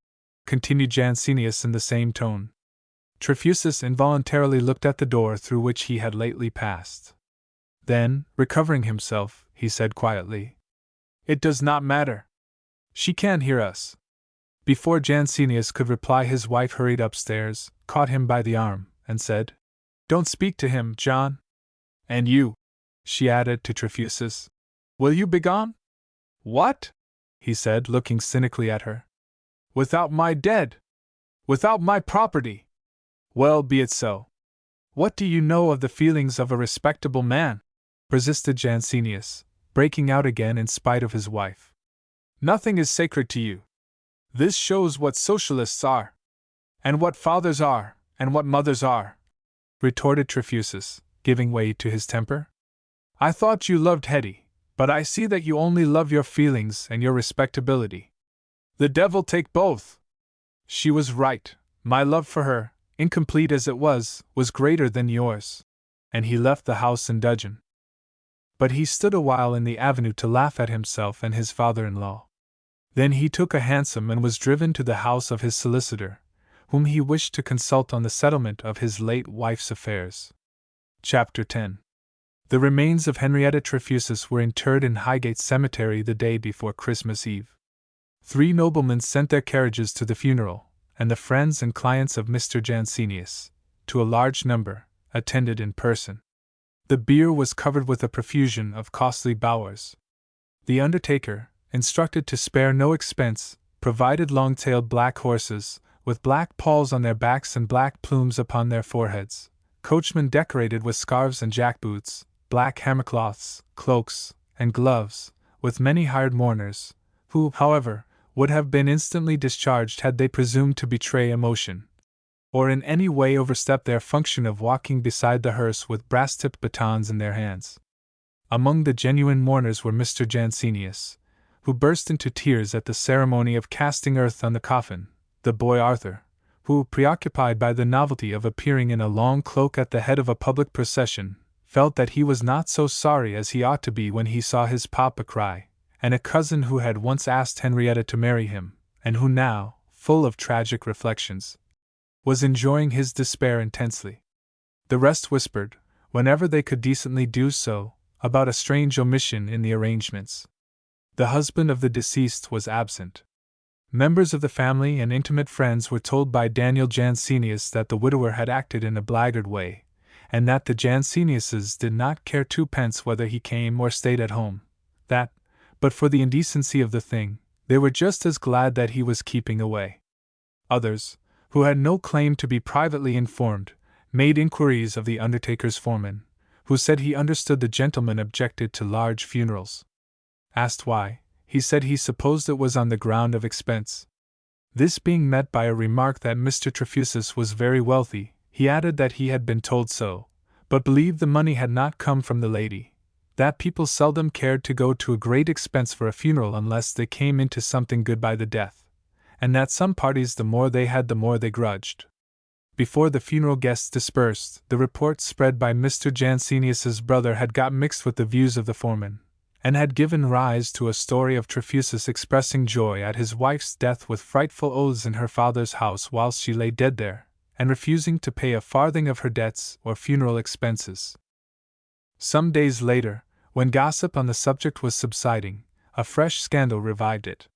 continued Jansenius in the same tone. Trefusis involuntarily looked at the door through which he had lately passed. Then, recovering himself, he said quietly, "It does not matter. She can't hear us." Before Jansenius could reply, his wife hurried upstairs, caught him by the arm, and said, "Don't speak to him, John. And you," she added to Trefusis, "will you begone?" "What?" he said, looking cynically at her. "Without my dead! Without my property! Well, be it so. What do you know of the feelings of a respectable man?" persisted Jansenius, breaking out again in spite of his wife. "Nothing is sacred to you. This shows what socialists are. And what fathers are, and what mothers are," retorted Trefusis, giving way to his temper. "I thought you loved Hetty, but I see that you only love your feelings and your respectability. The devil take both! She was right, my love for her, incomplete as it was greater than yours." And he left the house in dudgeon. But he stood a while in the avenue to laugh at himself and his father-in-law. Then he took a hansom and was driven to the house of his solicitor, whom he wished to consult on the settlement of his late wife's affairs. Chapter 10. The remains of Henrietta Trefusis were interred in Highgate Cemetery the day before Christmas Eve. 3 noblemen sent their carriages to the funeral, and the friends and clients of Mr. Jansenius, to a large number, attended in person. The bier was covered with a profusion of costly bowers. The undertaker, instructed to spare no expense, provided long-tailed black horses, with black palls on their backs and black plumes upon their foreheads, coachmen decorated with scarves and jackboots, black hammercloths, cloaks, and gloves, with many hired mourners, who, however, would have been instantly discharged had they presumed to betray emotion, or in any way overstep their function of walking beside the hearse with brass-tipped batons in their hands. Among the genuine mourners were Mr. Jansenius, who burst into tears at the ceremony of casting earth on the coffin, the boy Arthur, who, preoccupied by the novelty of appearing in a long cloak at the head of a public procession, felt that he was not so sorry as he ought to be when he saw his papa cry, and a cousin who had once asked Henrietta to marry him, and who now, full of tragic reflections, was enjoying his despair intensely. The rest whispered, whenever they could decently do so, about a strange omission in the arrangements. The husband of the deceased was absent. Members of the family and intimate friends were told by Daniel Jansenius that the widower had acted in a blackguard way, and that the Janseniuses did not care twopence whether he came or stayed at home, that, but for the indecency of the thing, they were just as glad that he was keeping away. Others, who had no claim to be privately informed, made inquiries of the undertaker's foreman, who said he understood the gentleman objected to large funerals. Asked why, he said he supposed it was on the ground of expense. This being met by a remark that Mr. Trefusis was very wealthy, he added that he had been told so, but believed the money had not come from the lady, that people seldom cared to go to a great expense for a funeral unless they came into something good by the death, and that some parties the more they had the more they grudged. Before the funeral guests dispersed, the report spread by Mr. Jansenius's brother had got mixed with the views of the foreman, and had given rise to a story of Trefusis expressing joy at his wife's death with frightful oaths in her father's house whilst she lay dead there, and refusing to pay a farthing of her debts or funeral expenses. Some days later, when gossip on the subject was subsiding, a fresh scandal revived it.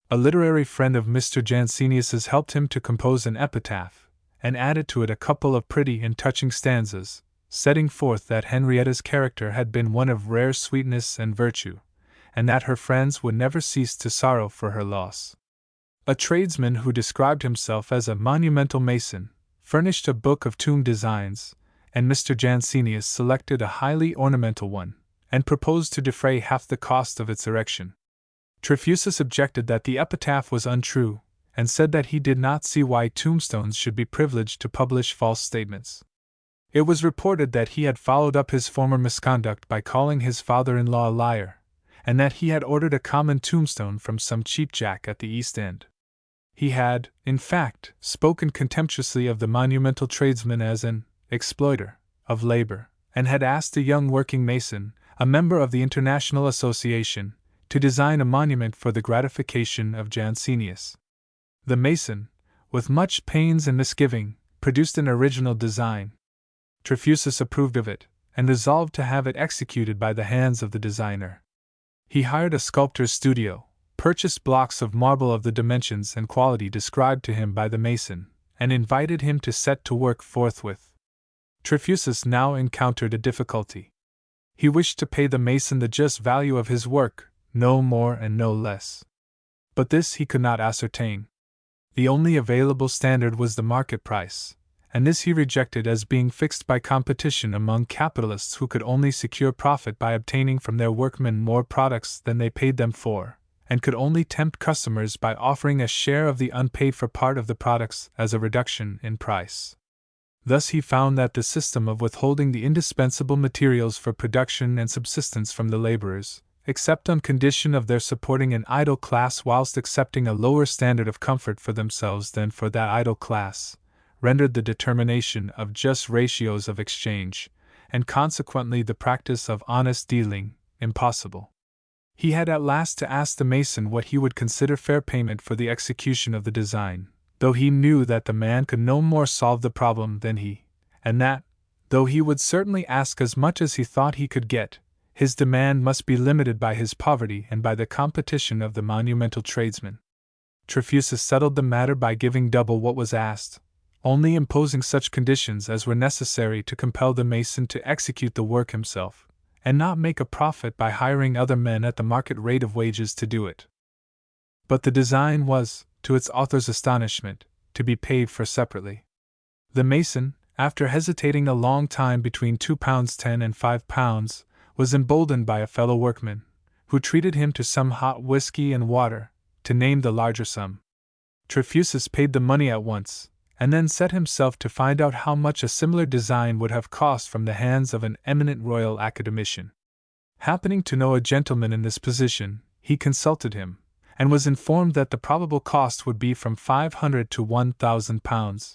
A literary friend of Mr. Jansenius's helped him to compose an epitaph, and added to it a couple of pretty and touching stanzas, setting forth that Henrietta's character had been one of rare sweetness and virtue, and that her friends would never cease to sorrow for her loss. A tradesman who described himself as a monumental mason furnished a book of tomb designs, and Mr. Jansenius selected a highly ornamental one, and proposed to defray half the cost of its erection. Trefusis objected that the epitaph was untrue, and said that he did not see why tombstones should be privileged to publish false statements. It was reported that he had followed up his former misconduct by calling his father-in-law a liar, and that he had ordered a common tombstone from some cheapjack at the East End. He had, in fact, spoken contemptuously of the monumental tradesman as an exploiter of labor, and had asked a young working mason, a member of the International Association, to design a monument for the gratification of Jansenius. The mason, with much pains and misgiving, produced an original design. Trefusis approved of it, and resolved to have it executed by the hands of the designer. He hired a sculptor's studio, purchased blocks of marble of the dimensions and quality described to him by the mason, and invited him to set to work forthwith. Trefusis now encountered a difficulty. He wished to pay the mason the just value of his work, no more and no less. But this he could not ascertain. The only available standard was the market price, and this he rejected as being fixed by competition among capitalists who could only secure profit by obtaining from their workmen more products than they paid them for, and could only tempt customers by offering a share of the unpaid for part of the products as a reduction in price. Thus he found that the system of withholding the indispensable materials for production and subsistence from the laborers, except on condition of their supporting an idle class whilst accepting a lower standard of comfort for themselves than for that idle class, rendered the determination of just ratios of exchange, and consequently the practice of honest dealing, impossible. He had at last to ask the mason what he would consider fair payment for the execution of the design, though he knew that the man could no more solve the problem than he, and that, though he would certainly ask as much as he thought he could get, his demand must be limited by his poverty and by the competition of the monumental tradesmen. Trefusis settled the matter by giving double what was asked, only imposing such conditions as were necessary to compel the mason to execute the work himself, and not make a profit by hiring other men at the market rate of wages to do it. But the design was, to its author's astonishment, to be paid for separately. The mason, after hesitating a long time between £2.10 and £5, was emboldened by a fellow workman, who treated him to some hot whiskey and water, to name the larger sum. Trefusis paid the money at once, and then set himself to find out how much a similar design would have cost from the hands of an eminent royal academician. Happening to know a gentleman in this position, he consulted him, and was informed that the probable cost would be from £500 to £1,000.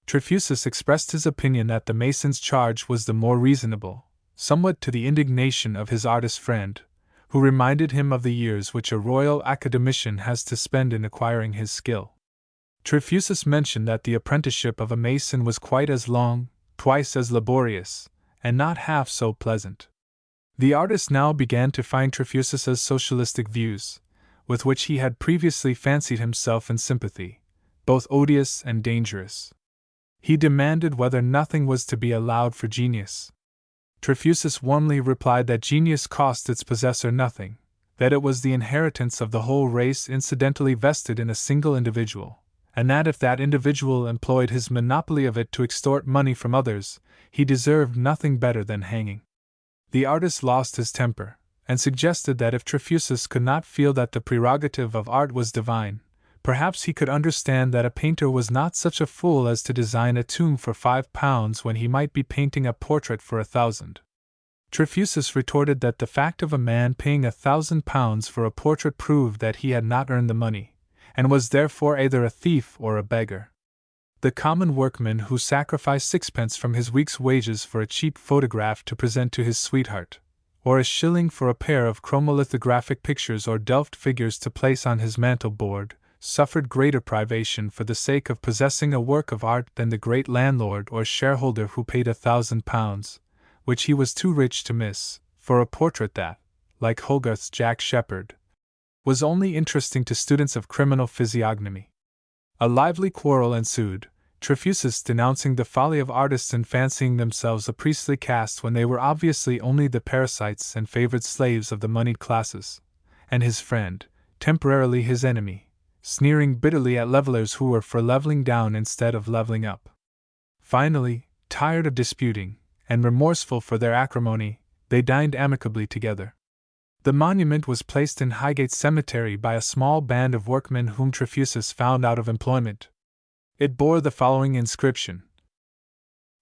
Trefusis expressed his opinion that the mason's charge was the more reasonable, somewhat to the indignation of his artist friend, who reminded him of the years which a royal academician has to spend in acquiring his skill. Trefusis mentioned that the apprenticeship of a mason was quite as long, twice as laborious, and not half so pleasant. The artist now began to find Trefusus's socialistic views, with which he had previously fancied himself in sympathy, both odious and dangerous. He demanded whether nothing was to be allowed for genius. Trefusis warmly replied that genius cost its possessor nothing, that it was the inheritance of the whole race incidentally vested in a single individual, and that if that individual employed his monopoly of it to extort money from others, he deserved nothing better than hanging. The artist lost his temper, and suggested that if Trefusis could not feel that the prerogative of art was divine, perhaps he could understand that a painter was not such a fool as to design a tomb for £5 when he might be painting a portrait for 1,000. Trefusis retorted that the fact of a man paying £1,000 for a portrait proved that he had not earned the money, and was therefore either a thief or a beggar. The common workman who sacrificed sixpence from his week's wages for a cheap photograph to present to his sweetheart, or a shilling for a pair of chromolithographic pictures or Delft figures to place on his mantel board, suffered greater privation for the sake of possessing a work of art than the great landlord or shareholder who paid £1,000, which he was too rich to miss, for a portrait that, like Hogarth's Jack Sheppard, was only interesting to students of criminal physiognomy. A lively quarrel ensued, Trefusis denouncing the folly of artists in fancying themselves a priestly caste when they were obviously only the parasites and favored slaves of the moneyed classes, and his friend, temporarily his enemy, sneering bitterly at levelers who were for leveling down instead of leveling up. Finally, tired of disputing, and remorseful for their acrimony, they dined amicably together. The monument was placed in Highgate Cemetery by a small band of workmen whom Trefusis found out of employment. It bore the following inscription: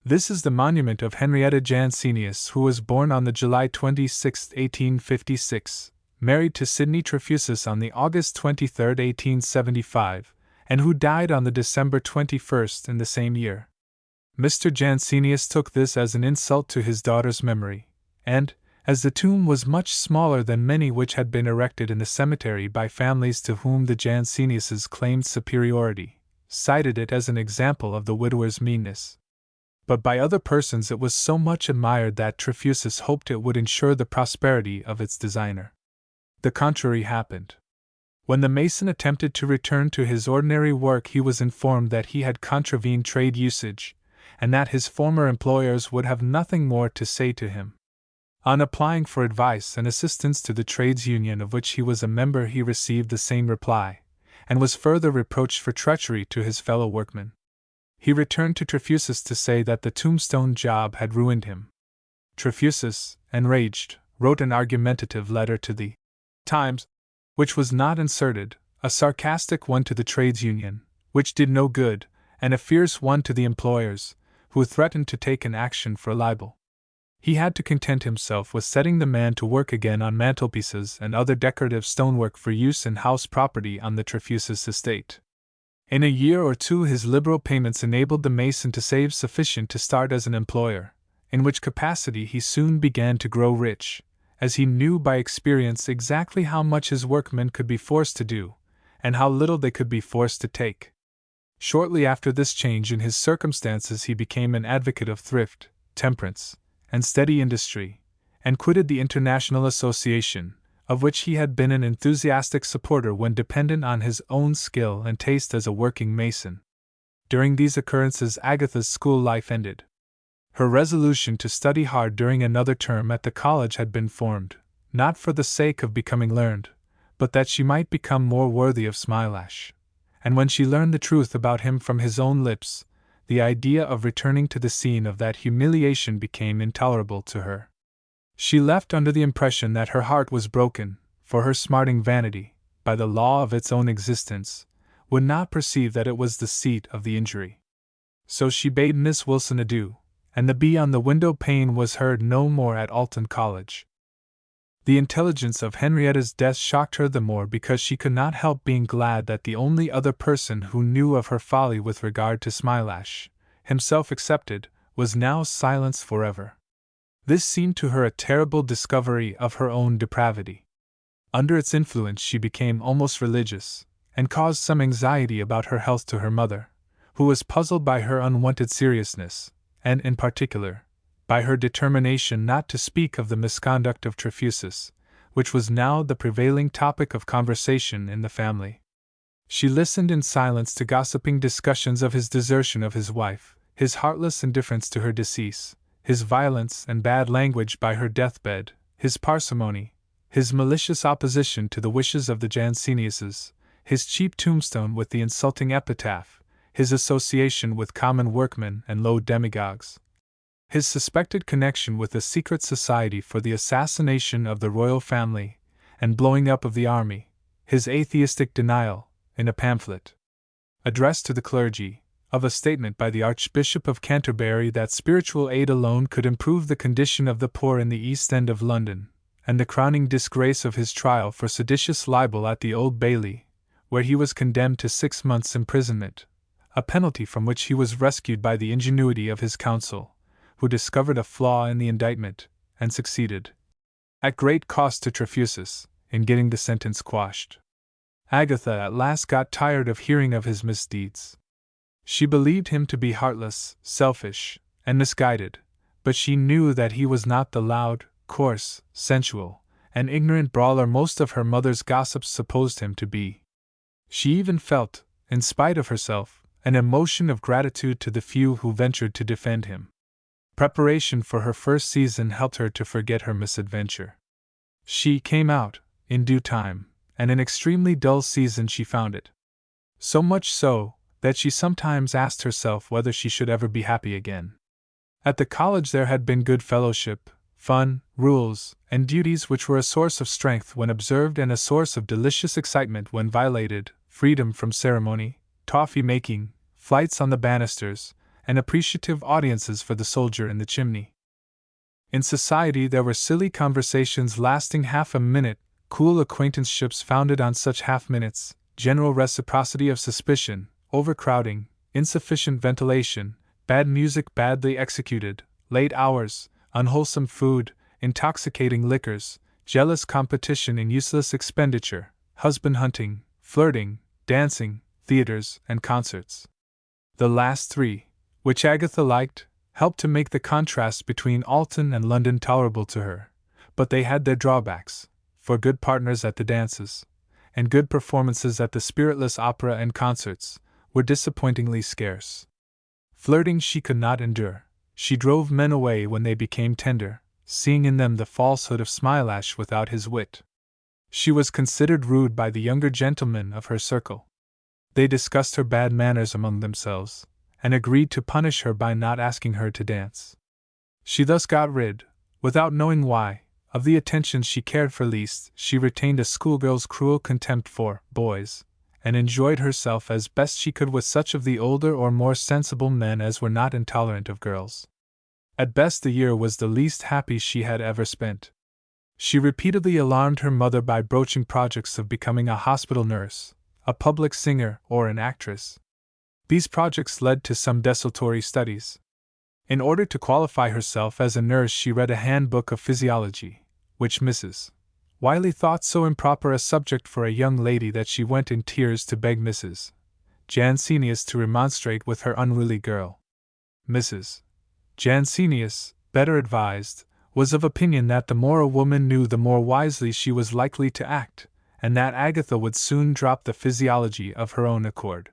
"This is the monument of Henrietta Jansenius, who was born on the July 26, 1856, married to Sidney Trefusis on the August 23, 1875, and who died on the December 21 in the same year." Mr. Jansenius took this as an insult to his daughter's memory, and, as the tomb was much smaller than many which had been erected in the cemetery by families to whom the Janseniuses claimed superiority, cited it as an example of the widower's meanness. But by other persons it was so much admired that Trefusis hoped it would ensure the prosperity of its designer. The contrary happened. When the mason attempted to return to his ordinary work, he was informed that he had contravened trade usage, and that his former employers would have nothing more to say to him. On applying for advice and assistance to the trades union of which he was a member, he received the same reply, and was further reproached for treachery to his fellow workmen. He returned to Trefusis to say that the tombstone job had ruined him. Trefusis, enraged, wrote an argumentative letter to the Times, which was not inserted, a sarcastic one to the trades union, which did no good, and a fierce one to the employers, who threatened to take an action for libel. He had to content himself with setting the man to work again on mantelpieces and other decorative stonework for use in house property on the Trefusis estate. In a year or two his liberal payments enabled the mason to save sufficient to start as an employer, in which capacity he soon began to grow rich, as he knew by experience exactly how much his workmen could be forced to do, and how little they could be forced to take. Shortly after this change in his circumstances he became an advocate of thrift, temperance, and steady industry, and quitted the International Association, of which he had been an enthusiastic supporter when dependent on his own skill and taste as a working mason. During these occurrences Agatha's school life ended. Her resolution to study hard during another term at the college had been formed, not for the sake of becoming learned, but that she might become more worthy of Smilash. And when she learned the truth about him from his own lips, the idea of returning to the scene of that humiliation became intolerable to her. She left under the impression that her heart was broken, for her smarting vanity, by the law of its own existence, would not perceive that it was the seat of the injury. So she bade Miss Wilson adieu, and the bee on the window pane was heard no more at Alton College. The intelligence of Henrietta's death shocked her the more because she could not help being glad that the only other person who knew of her folly with regard to Smilash, himself excepted, was now silenced forever. This seemed to her a terrible discovery of her own depravity. Under its influence she became almost religious, and caused some anxiety about her health to her mother, who was puzzled by her unwonted seriousness, and, in particular, by her determination not to speak of the misconduct of Trefusis, which was now the prevailing topic of conversation in the family. She listened in silence to gossiping discussions of his desertion of his wife, his heartless indifference to her decease, his violence and bad language by her deathbed, his parsimony, his malicious opposition to the wishes of the Janseniuses, his cheap tombstone with the insulting epitaph, his association with common workmen and low demagogues, his suspected connection with a secret society for the assassination of the royal family and blowing up of the army, his atheistic denial, in a pamphlet addressed to the clergy, of a statement by the Archbishop of Canterbury that spiritual aid alone could improve the condition of the poor in the East End of London, and the crowning disgrace of his trial for seditious libel at the Old Bailey, where he was condemned to 6 months' imprisonment, a penalty from which he was rescued by the ingenuity of his counsel, who discovered a flaw in the indictment, and succeeded, at great cost to Trefusis, in getting the sentence quashed. Agatha at last got tired of hearing of his misdeeds. She believed him to be heartless, selfish, and misguided, but she knew that he was not the loud, coarse, sensual, and ignorant brawler most of her mother's gossips supposed him to be. She even felt, in spite of herself, an emotion of gratitude to the few who ventured to defend him. Preparation for her first season helped her to forget her misadventure. She came out, in due time, and an extremely dull season she found it. So much so, that she sometimes asked herself whether she should ever be happy again. At the college there had been good fellowship, fun, rules, and duties which were a source of strength when observed and a source of delicious excitement when violated, freedom from ceremony, toffee-making, flights on the banisters, and appreciative audiences for the soldier in the chimney. In society there were silly conversations lasting half a minute, cool acquaintanceships founded on such half-minutes, general reciprocity of suspicion, overcrowding, insufficient ventilation, bad music badly executed, late hours, unwholesome food, intoxicating liquors, jealous competition in useless expenditure, husband hunting, flirting, dancing, theaters, and concerts. The last three, which Agatha liked, helped to make the contrast between Alton and London tolerable to her, but they had their drawbacks, for good partners at the dances, and good performances at the spiritless opera and concerts, were disappointingly scarce. Flirting she could not endure. She drove men away when they became tender, seeing in them the falsehood of Smilash without his wit. She was considered rude by the younger gentlemen of her circle. They discussed her bad manners among themselves, and agreed to punish her by not asking her to dance. She thus got rid, without knowing why, of the attentions she cared for least. She retained a schoolgirl's cruel contempt for boys, and enjoyed herself as best she could with such of the older or more sensible men as were not intolerant of girls. At best the year was the least happy she had ever spent. She repeatedly alarmed her mother by broaching projects of becoming a hospital nurse, a public singer, or an actress. These projects led to some desultory studies. In order to qualify herself as a nurse she read a handbook of physiology, which Mrs. Wiley thought so improper a subject for a young lady that she went in tears to beg Mrs. Jansenius to remonstrate with her unruly girl. Mrs. Jansenius, better advised, was of opinion that the more a woman knew the more wisely she was likely to act, and that Agatha would soon drop the physiology of her own accord.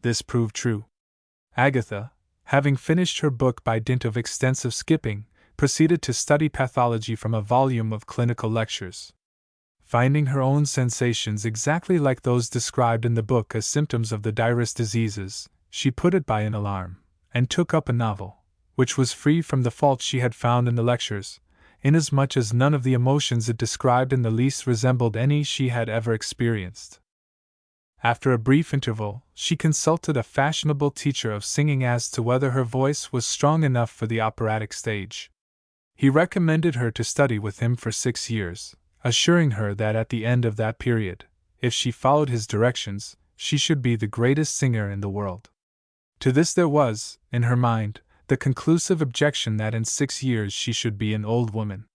This proved true. Agatha, having finished her book by dint of extensive skipping, proceeded to study pathology from a volume of clinical lectures. Finding her own sensations exactly like those described in the book as symptoms of the direst diseases, she put it by an alarm, and took up a novel, which was free from the faults she had found in the lectures, inasmuch as none of the emotions it described in the least resembled any she had ever experienced. After a brief interval, she consulted a fashionable teacher of singing as to whether her voice was strong enough for the operatic stage. He recommended her to study with him for 6 years, assuring her that at the end of that period, if she followed his directions, she should be the greatest singer in the world. To this there was, in her mind, the conclusive objection that in 6 years she should be an old woman.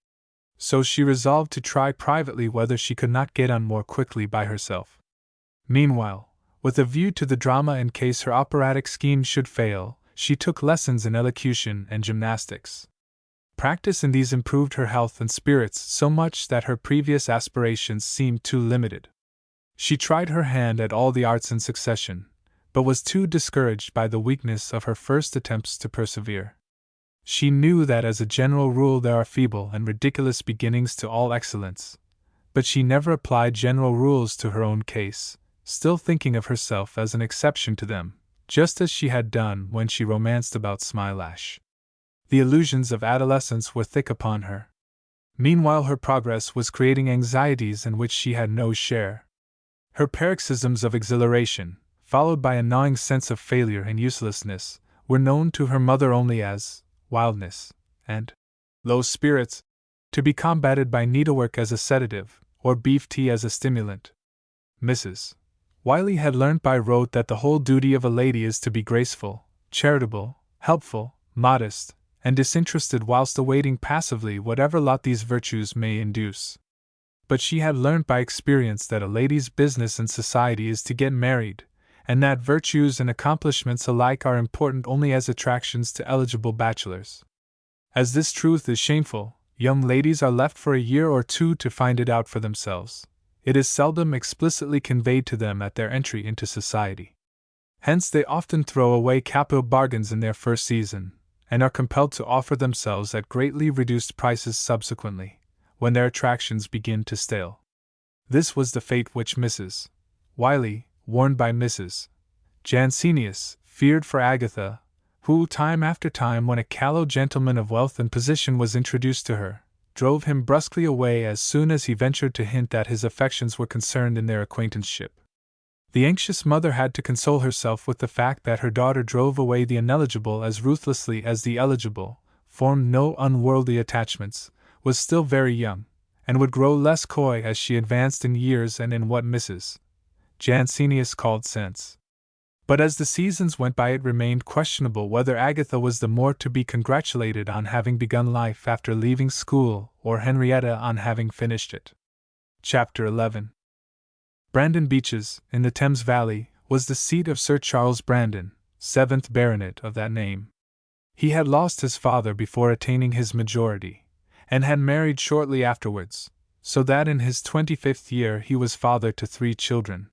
So she resolved to try privately whether she could not get on more quickly by herself. Meanwhile, with a view to the drama in case her operatic scheme should fail, she took lessons in elocution and gymnastics. Practice in these improved her health and spirits so much that her previous aspirations seemed too limited. She tried her hand at all the arts in succession, but was too discouraged by the weakness of her first attempts to persevere. She knew that as a general rule there are feeble and ridiculous beginnings to all excellence, but she never applied general rules to her own case, still thinking of herself as an exception to them, just as she had done when she romanced about Smilash. The illusions of adolescence were thick upon her. Meanwhile her progress was creating anxieties in which she had no share. Her paroxysms of exhilaration, followed by a gnawing sense of failure and uselessness, were known to her mother only as wildness and low spirits, to be combated by needlework as a sedative, or beef tea as a stimulant. Mrs. Wiley had learnt by rote that the whole duty of a lady is to be graceful, charitable, helpful, modest, and disinterested whilst awaiting passively whatever lot these virtues may induce. But she had learnt by experience that a lady's business in society is to get married, and that virtues and accomplishments alike are important only as attractions to eligible bachelors. As this truth is shameful, young ladies are left for a year or two to find it out for themselves. It is seldom explicitly conveyed to them at their entry into society. Hence they often throw away capital bargains in their first season, and are compelled to offer themselves at greatly reduced prices subsequently, when their attractions begin to stale. This was the fate which Mrs. Wiley, warned by Mrs. Jansenius, feared for Agatha, who, time after time, when a callow gentleman of wealth and position was introduced to her, drove him brusquely away as soon as he ventured to hint that his affections were concerned in their acquaintanceship. The anxious mother had to console herself with the fact that her daughter drove away the ineligible as ruthlessly as the eligible, formed no unworldly attachments, was still very young, and would grow less coy as she advanced in years and in what Mrs. Jansenius called sense. But as the seasons went by it remained questionable whether Agatha was the more to be congratulated on having begun life after leaving school, or Henrietta on having finished it. Chapter 11. Brandon Beeches, in the Thames Valley, was the seat of Sir Charles Brandon, 7th Baronet of that name. He had lost his father before attaining his majority, and had married shortly afterwards, so that in his 25th year he was father to 3 children.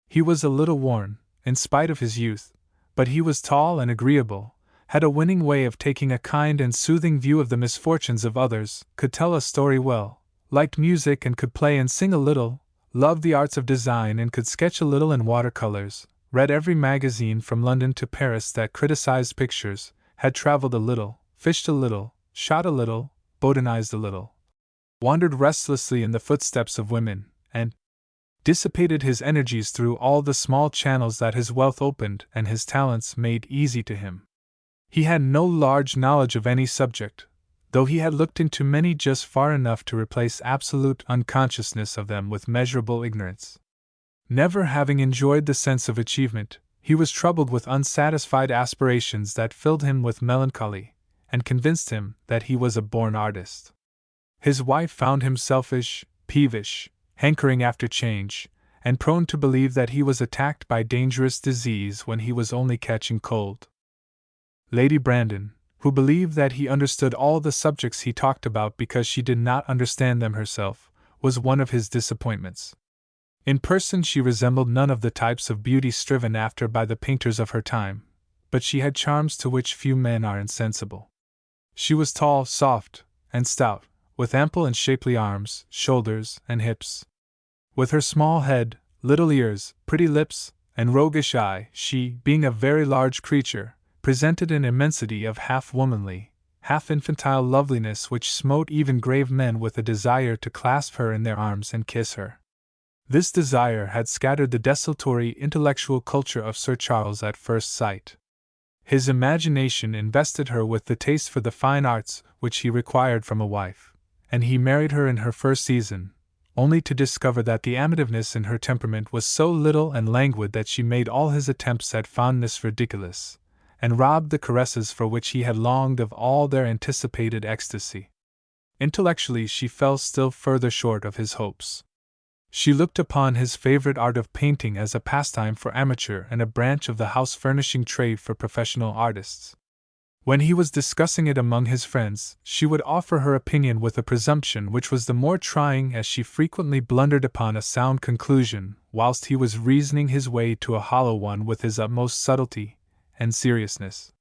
He was a little worn, in spite of his youth, but he was tall and agreeable, had a winning way of taking a kind and soothing view of the misfortunes of others, could tell a story well, liked music and could play and sing a little, loved the arts of design and could sketch a little in watercolors, read every magazine from London to Paris that criticized pictures, had traveled a little, fished a little, shot a little, botanized a little, wandered restlessly in the footsteps of women, and dissipated his energies through all the small channels that his wealth opened and his talents made easy to him. He had no large knowledge of any subject, though he had looked into many just far enough to replace absolute unconsciousness of them with measurable ignorance. Never having enjoyed the sense of achievement, he was troubled with unsatisfied aspirations that filled him with melancholy, and convinced him that he was a born artist. His wife found him selfish, peevish, hankering after change, and prone to believe that he was attacked by dangerous disease when he was only catching cold. Lady Brandon, who believed that he understood all the subjects he talked about because she did not understand them herself, was one of his disappointments. In person she resembled none of the types of beauty striven after by the painters of her time, but she had charms to which few men are insensible. She was tall, soft, and stout, with ample and shapely arms, shoulders, and hips. With her small head, little ears, pretty lips, and roguish eye, she, being a very large creature, presented an immensity of half-womanly, half-infantile loveliness which smote even grave men with a desire to clasp her in their arms and kiss her. This desire had scattered the desultory intellectual culture of Sir Charles at first sight. His imagination invested her with the taste for the fine arts which he required from a wife, and he married her in her first season, only to discover that the amativeness in her temperament was so little and languid that she made all his attempts at fondness ridiculous, and robbed the caresses for which he had longed of all their anticipated ecstasy. Intellectually she fell still further short of his hopes. She looked upon his favorite art of painting as a pastime for amateur and a branch of the house furnishing trade for professional artists. When he was discussing it among his friends, she would offer her opinion with a presumption which was the more trying as she frequently blundered upon a sound conclusion, whilst he was reasoning his way to a hollow one with his utmost subtlety and seriousness.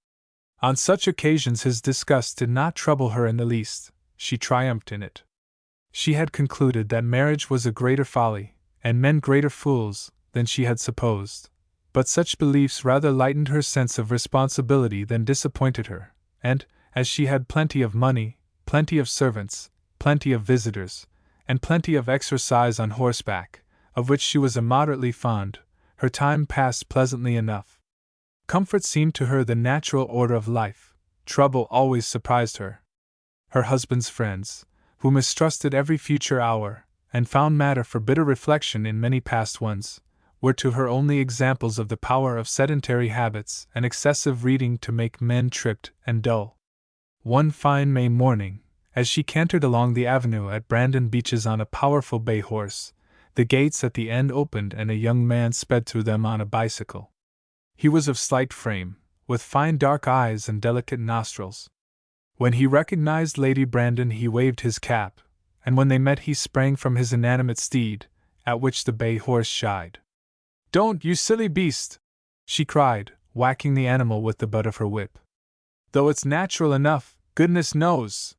On such occasions his disgust did not trouble her in the least, she triumphed in it. She had concluded that marriage was a greater folly, and men greater fools, than she had supposed. But such beliefs rather lightened her sense of responsibility than disappointed her, and, as she had plenty of money, plenty of servants, plenty of visitors, and plenty of exercise on horseback, of which she was immoderately fond, her time passed pleasantly enough. Comfort seemed to her the natural order of life. Trouble always surprised her. Her husband's friends, who mistrusted every future hour, and found matter for bitter reflection in many past ones, were to her only examples of the power of sedentary habits and excessive reading to make men tripped and dull. One fine May morning, as she cantered along the avenue at Brandon Beeches on a powerful bay horse, the gates at the end opened and a young man sped through them on a bicycle. He was of slight frame, with fine dark eyes and delicate nostrils. When he recognized Lady Brandon he waved his cap, and when they met he sprang from his inanimate steed, at which the bay horse shied. "Don't, you silly beast!" she cried, whacking the animal with the butt of her whip. "Though it's natural enough, goodness knows.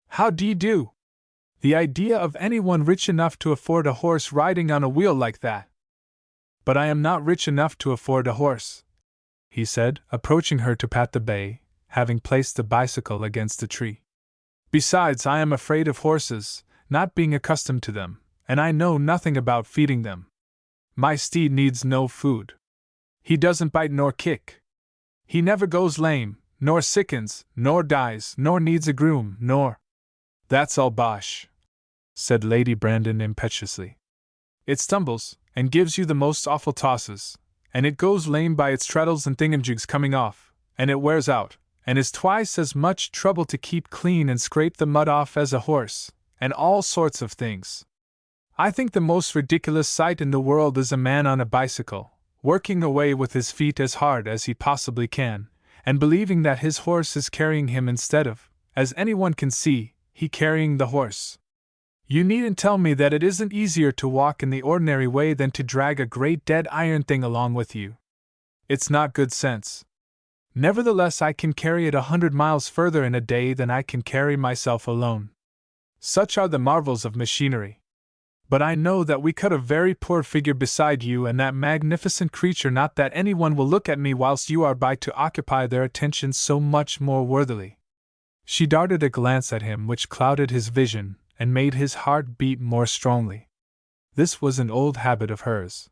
How d'ye do? The idea of anyone rich enough to afford a horse riding on a wheel like that!" "But I am not rich enough to afford a horse," he said, approaching her to pat the bay, having placed the bicycle against a tree. "Besides, I am afraid of horses, not being accustomed to them, and I know nothing about feeding them. My steed needs no food. He doesn't bite nor kick. He never goes lame, nor sickens, nor dies, nor needs a groom, nor—" "That's all bosh," said Lady Brandon impetuously. "It stumbles, and gives you the most awful tosses, and it goes lame by its treadles and thingamajigs coming off, and it wears out, and is twice as much trouble to keep clean and scrape the mud off as a horse, and all sorts of things. I think the most ridiculous sight in the world is a man on a bicycle, working away with his feet as hard as he possibly can, and believing that his horse is carrying him instead of, as anyone can see, he carrying the horse. You needn't tell me that it isn't easier to walk in the ordinary way than to drag a great dead iron thing along with you. It's not good sense. Nevertheless, I can carry it 100 miles further in a day than I can carry myself alone. Such are the marvels of machinery. But I know that we cut a very poor figure beside you and that magnificent creature, not that anyone will look at me whilst you are by to occupy their attention so much more worthily." She darted a glance at him which clouded his vision and made his heart beat more strongly. This was an old habit of hers.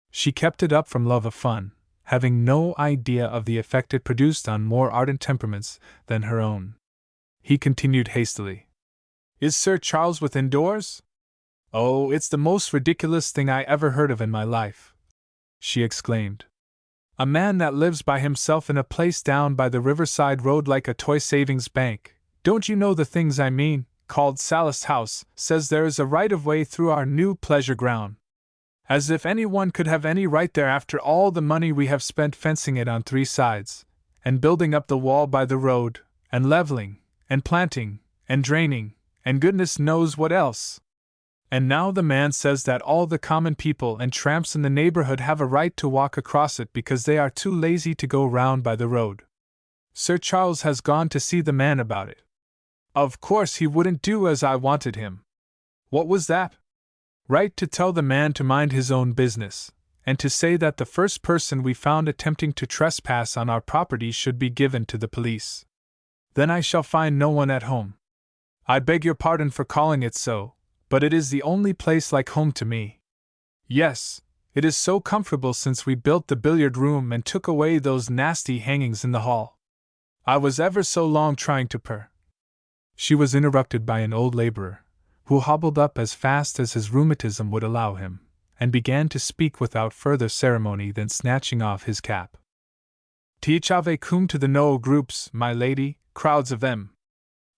She kept it up from love of fun, having no idea of the effect it produced on more ardent temperaments than her own. He continued hastily. "Is Sir Charles within doors?" "Oh, it's the most ridiculous thing I ever heard of in my life," she exclaimed. "A man that lives by himself in a place down by the riverside road like a toy savings bank, don't you know the things I mean, called Sallust House, says there is a right-of-way through our new pleasure ground. As if anyone could have any right there after all the money we have spent fencing it on 3 sides, and building up the wall by the road, and leveling, and planting, and draining, and goodness knows what else. And now the man says that all the common people and tramps in the neighborhood have a right to walk across it because they are too lazy to go round by the road. Sir Charles has gone to see the man about it. Of course he wouldn't do as I wanted him. What was that? Right to tell the man to mind his own business, and to say that the first person we found attempting to trespass on our property should be given to the police. Then I shall find no one at home. I beg your pardon for calling it so, but it is the only place like home to me. Yes, it is so comfortable since we built the billiard room and took away those nasty hangings in the hall. I was ever so long trying to purr." She was interrupted by an old laborer, who hobbled up as fast as his rheumatism would allow him, and began to speak without further ceremony than snatching off his cap. "Teach ave cum to the no groups, my lady, crowds of 'em.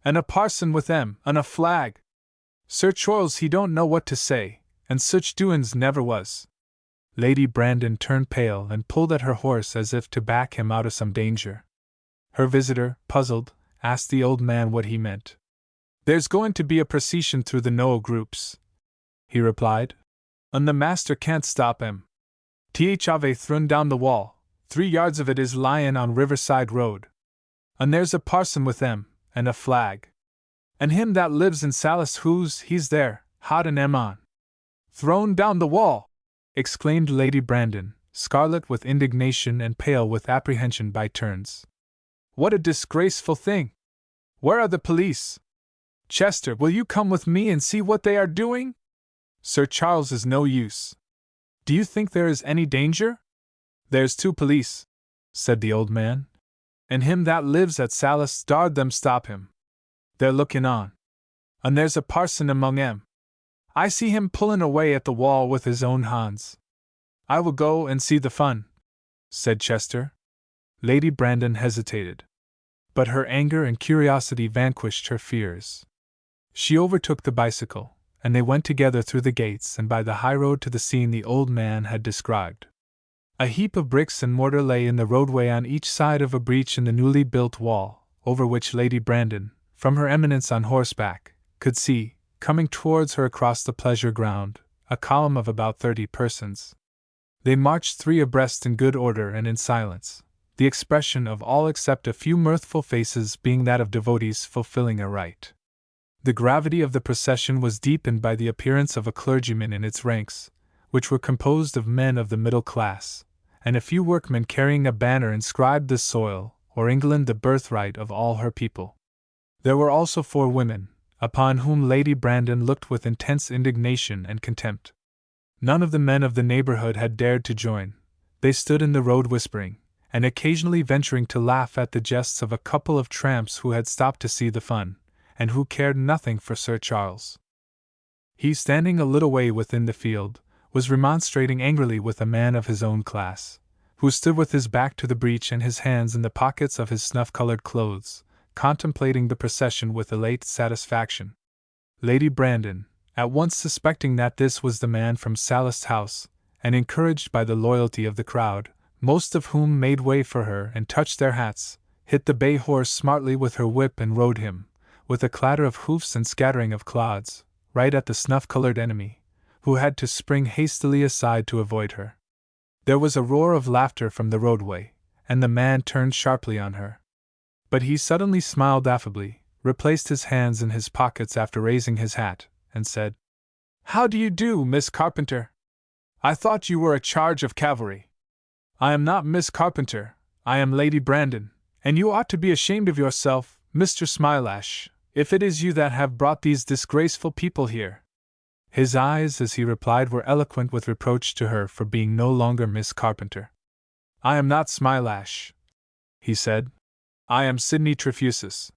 And a parson with 'em, and a flag. Sir Charles he don't know what to say, and such doin's never was. Lady Brandon turned pale and pulled at her horse as if to back him out of some danger. Her visitor, puzzled, asked the old man what he meant. There's going to be a procession through the Noel groups, he replied, and the master can't stop him. T'ave thrown down the wall, 3 yards of it is lyin' on Riverside Road. And there's a parson with them, and a flag. And him that lives in Salis he's there, hot and on. Thrown down the wall! Exclaimed Lady Brandon, scarlet with indignation and pale with apprehension by turns. What a disgraceful thing! Where are the police? Chester, will you come with me and see what they are doing? Sir Charles is no use. Do you think there is any danger? There's 2 police, said the old man, and him that lives at Salis dar'd them stop him. They're looking on. And there's a parson among 'em. I see him pullin' away at the wall with his own hands. I will go and see the fun, said Chester. Lady Brandon hesitated. But her anger and curiosity vanquished her fears. She overtook the bicycle, and they went together through the gates and by the high road to the scene the old man had described. A heap of bricks and mortar lay in the roadway on each side of a breach in the newly built wall, over which Lady Brandon, from her eminence on horseback, could see, coming towards her across the pleasure ground, a column of about 30 persons. They marched 3 abreast in good order and in silence, the expression of all except a few mirthful faces being that of devotees fulfilling a rite. The gravity of the procession was deepened by the appearance of a clergyman in its ranks, which were composed of men of the middle class, and a few workmen carrying a banner inscribed "The soil, or England the birthright of all her people." There were also 4 women, upon whom Lady Brandon looked with intense indignation and contempt. None of the men of the neighborhood had dared to join. They stood in the road whispering, and occasionally venturing to laugh at the jests of a couple of tramps who had stopped to see the fun, and who cared nothing for Sir Charles. He, standing a little way within the field, was remonstrating angrily with a man of his own class, who stood with his back to the breach and his hands in the pockets of his snuff-colored clothes, contemplating the procession with elate satisfaction. Lady Brandon, at once suspecting that this was the man from Salis House, and encouraged by the loyalty of the crowd, most of whom made way for her and touched their hats, hit the bay horse smartly with her whip and rode him, with a clatter of hoofs and scattering of clods, right at the snuff-colored enemy, who had to spring hastily aside to avoid her. There was a roar of laughter from the roadway, and the man turned sharply on her. But he suddenly smiled affably, replaced his hands in his pockets after raising his hat, and said, "How do you do, Miss Carpenter? I thought you were a charge of cavalry." "I am not Miss Carpenter, I am Lady Brandon, and you ought to be ashamed of yourself, Mr. Smilash, if it is you that have brought these disgraceful people here." His eyes, as he replied, were eloquent with reproach to her for being no longer Miss Carpenter. "I am not Smilash," he said. "I am Sidney Trefusis.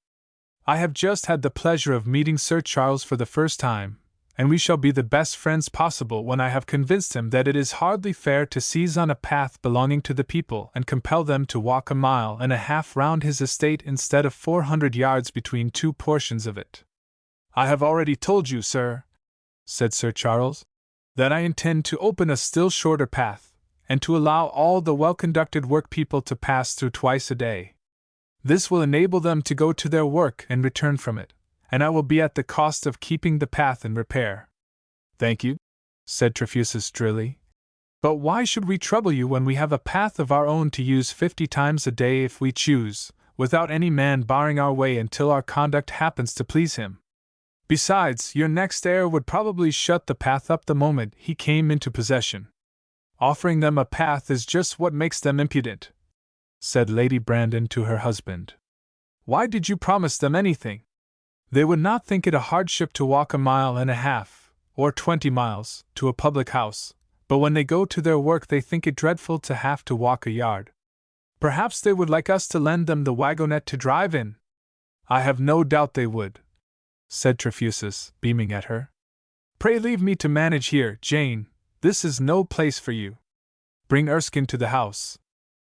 I have just had the pleasure of meeting Sir Charles for the first time, and we shall be the best friends possible when I have convinced him that it is hardly fair to seize on a path belonging to the people and compel them to walk 1.5 miles round his estate instead of 400 yards between 2 portions of it. I have already told you, sir," said Sir Charles, "that I intend to open a still shorter path, and to allow all the well-conducted work-people to pass through twice a day. This will enable them to go to their work and return from it, and I will be at the cost of keeping the path in repair." "Thank you," said Trefusis drily. "But why should we trouble you when we have a path of our own to use 50 times a day if we choose, without any man barring our way until our conduct happens to please him? Besides, your next heir would probably shut the path up the moment he came into possession. Offering them a path is just what makes them impudent," said Lady Brandon to her husband. "Why did you promise them anything? They would not think it a hardship to walk 1.5 miles, or 20 miles, to a public house, but when they go to their work they think it dreadful to have to walk a yard. Perhaps they would like us to lend them the wagonette to drive in." "I have no doubt they would," said Trefusis, beaming at her. "Pray leave me to manage here, Jane. This is no place for you. Bring Erskine to the house.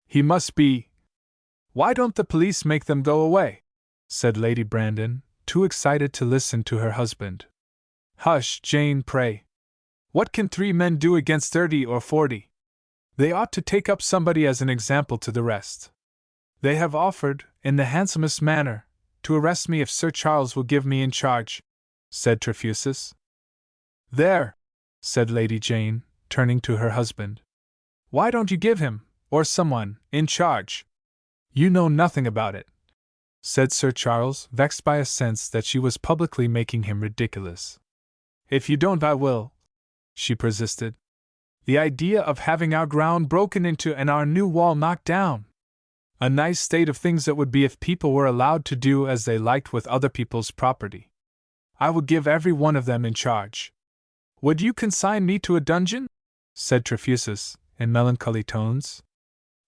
He must be—" "Why don't the police make them go away?" said Lady Brandon, too excited to listen to her husband. "Hush, Jane, pray. What can 3 men do against 30 or 40? They ought to take up somebody as an example to the rest. They have offered, in the handsomest manner, to arrest me if Sir Charles will give me in charge, said Trefusis. There, said Lady Jane, turning to her husband. Why don't you give him, or someone, in charge? You know nothing about it, said Sir Charles, vexed by a sense that she was publicly making him ridiculous. If you don't, I will, she persisted. The idea of having our ground broken into and our new wall knocked down! A nice state of things it would be if people were allowed to do as they liked with other people's property. I would give every one of them in charge. Would you consign me to a dungeon? Said Trefusis, in melancholy tones.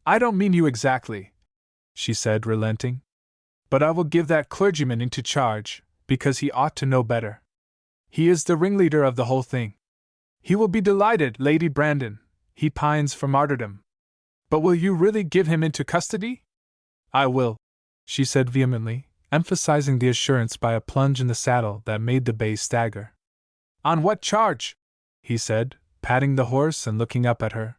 I don't mean you exactly, she said, relenting. But I will give that clergyman into charge, because he ought to know better. He is the ringleader of the whole thing. He will be delighted, Lady Brandon. He pines for martyrdom. But will you really give him into custody? I will, she said vehemently, emphasizing the assurance by a plunge in the saddle that made the bay stagger. On what charge? He said, patting the horse and looking up at her.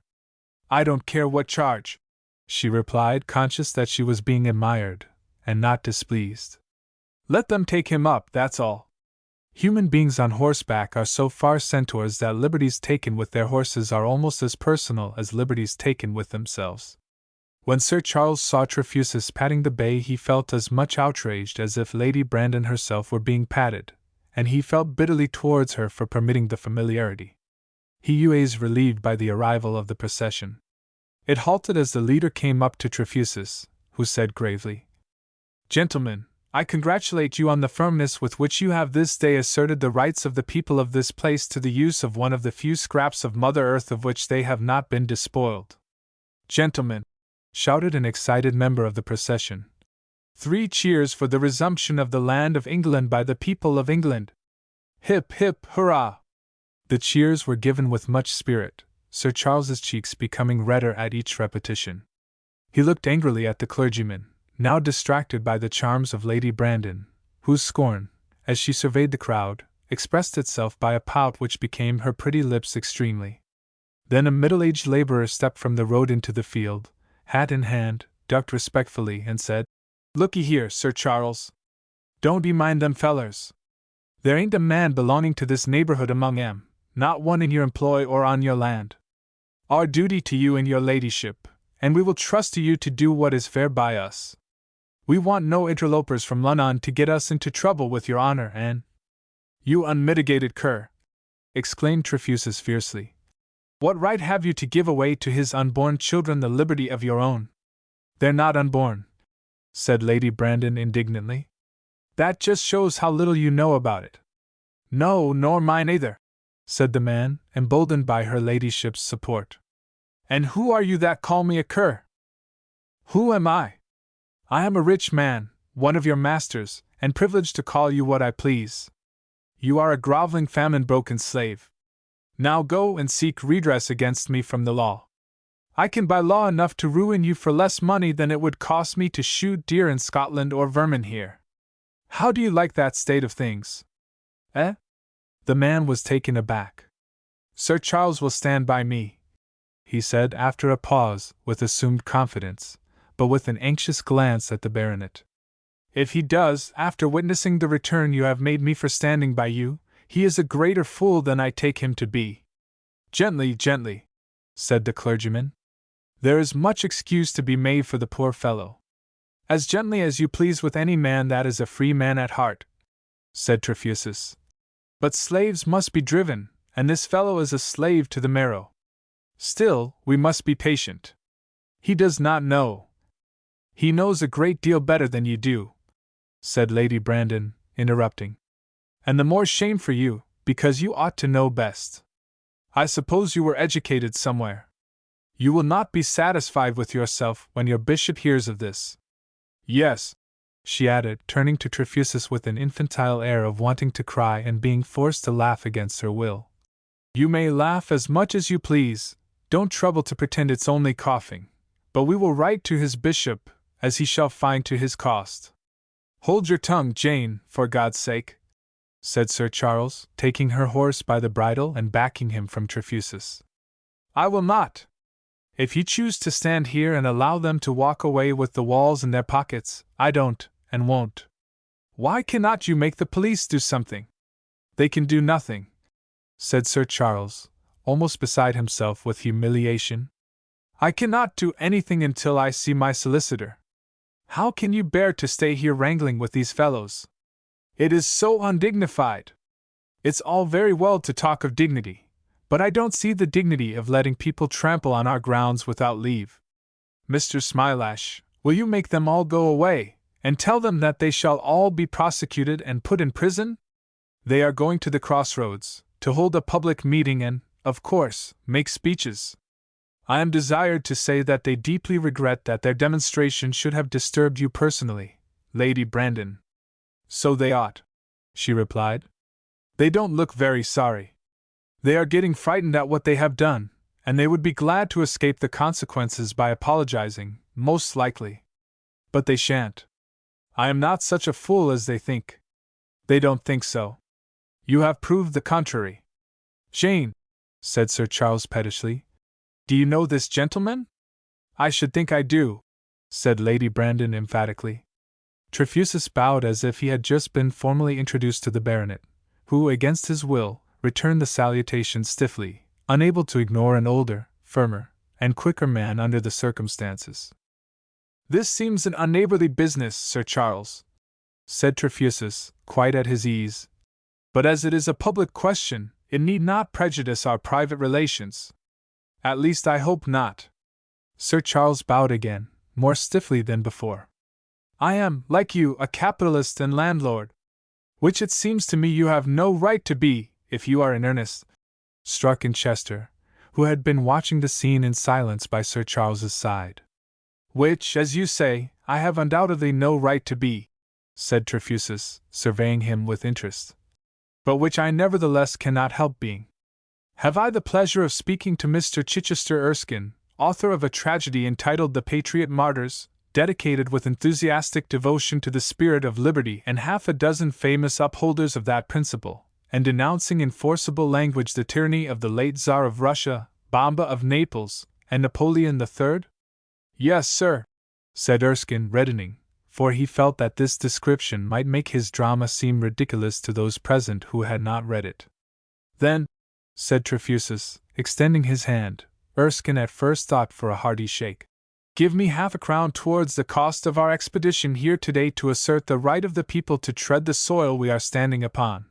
I don't care what charge, she replied, conscious that she was being admired, and not displeased. Let them take him up, that's all. Human beings on horseback are so far centaurs that liberties taken with their horses are almost as personal as liberties taken with themselves. When Sir Charles saw Trefusis patting the bay, he felt as much outraged as if Lady Brandon herself were being patted, and he felt bitterly towards her for permitting the familiarity. He was relieved by the arrival of the procession. It halted as the leader came up to Trefusis, who said gravely, Gentlemen, I congratulate you on the firmness with which you have this day asserted the rights of the people of this place to the use of one of the few scraps of Mother Earth of which they have not been despoiled. Gentlemen, shouted an excited member of the procession, 3 cheers for the resumption of the land of England by the people of England. Hip, hip, hurrah! The cheers were given with much spirit, Sir Charles's cheeks becoming redder at each repetition. He looked angrily at the clergyman, now distracted by the charms of Lady Brandon, whose scorn, as she surveyed the crowd, expressed itself by a pout which became her pretty lips extremely. Then a middle-aged laborer stepped from the road into the field, hat in hand, ducked respectfully, and said, Looky here, Sir Charles. Don't be mind them fellers. There ain't a man belonging to this neighborhood among 'em, not one in your employ or on your land. Our duty to you and your ladyship, and we will trust to you to do what is fair by us. We want no interlopers from Lunnon to get us into trouble with your honor and— You unmitigated cur! Exclaimed Trefusis fiercely. What right have you to give away to his unborn children the liberty of your own? They're not unborn, said Lady Brandon indignantly. That just shows how little you know about it. No, nor mine either, said the man, emboldened by her ladyship's support. And who are you that call me a cur? Who am I? I am a rich man, one of your masters, and privileged to call you what I please. You are a groveling, famine-broken slave. Now go and seek redress against me from the law. I can buy law enough to ruin you for less money than it would cost me to shoot deer in Scotland or vermin here. How do you like that state of things? Eh? The man was taken aback. Sir Charles will stand by me, he said after a pause, with assumed confidence, but with an anxious glance at the baronet. If he does, after witnessing the return you have made me for standing by you, he is a greater fool than I take him to be. Gently, gently, said the clergyman. There is much excuse to be made for the poor fellow. As gently as you please with any man that is a free man at heart, said Trefusis. But slaves must be driven, and this fellow is a slave to the marrow. Still, we must be patient. He does not know. He knows a great deal better than you do, said Lady Brandon, interrupting. And the more shame for you, because you ought to know best. I suppose you were educated somewhere. You will not be satisfied with yourself when your bishop hears of this. Yes, she added, turning to Trefusis with an infantile air of wanting to cry and being forced to laugh against her will. You may laugh as much as you please, don't trouble to pretend it's only coughing, but we will write to his bishop, as he shall find to his cost. Hold your tongue, Jane, for God's sake. said Sir Charles, taking her horse by the bridle and backing him from Trefusis. I will not. If you choose to stand here and allow them to walk away with the walls in their pockets, I don't, and won't. Why cannot you make the police do something? They can do nothing, said Sir Charles, almost beside himself with humiliation. I cannot do anything until I see my solicitor. How can you bear to stay here wrangling with these fellows? It is so undignified. It's all very well to talk of dignity, but I don't see the dignity of letting people trample on our grounds without leave. Mr. Smilash, will you make them all go away, and tell them that they shall all be prosecuted and put in prison? They are going to the crossroads, to hold a public meeting and, of course, make speeches. I am desired to say that they deeply regret that their demonstration should have disturbed you personally, Lady Brandon. So they ought, she replied. They don't look very sorry. They are getting frightened at what they have done, and they would be glad to escape the consequences by apologizing, most likely. But they shan't. I am not such a fool as they think. They don't think so. You have proved the contrary. Jane, said Sir Charles pettishly, do you know this gentleman? I should think I do, said Lady Brandon emphatically. Trefusis bowed as if he had just been formally introduced to the baronet, who, against his will, returned the salutation stiffly, unable to ignore an older, firmer, and quicker man under the circumstances. This seems an unneighborly business, Sir Charles, said Trefusis, quite at his ease. But as it is a public question, it need not prejudice our private relations. At least I hope not. Sir Charles bowed again, more stiffly than before. I am, like you, a capitalist and landlord, which it seems to me you have no right to be, if you are in earnest, struck in Chester, who had been watching the scene in silence by Sir Charles's side. Which, as you say, I have undoubtedly no right to be, said Trefusis, surveying him with interest, but which I nevertheless cannot help being. Have I the pleasure of speaking to Mr. Chichester Erskine, author of a tragedy entitled The Patriot Martyrs, dedicated with enthusiastic devotion to the spirit of liberty and half a dozen famous upholders of that principle, and denouncing in forcible language the tyranny of the late Tsar of Russia, Bomba of Naples, and Napoleon III? Yes, sir, said Erskine, reddening, for he felt that this description might make his drama seem ridiculous to those present who had not read it. Then, said Trefusis, extending his hand, Erskine at first thought for a hearty shake. Give me half a crown towards the cost of our expedition here today to assert the right of the people to tread the soil we are standing upon.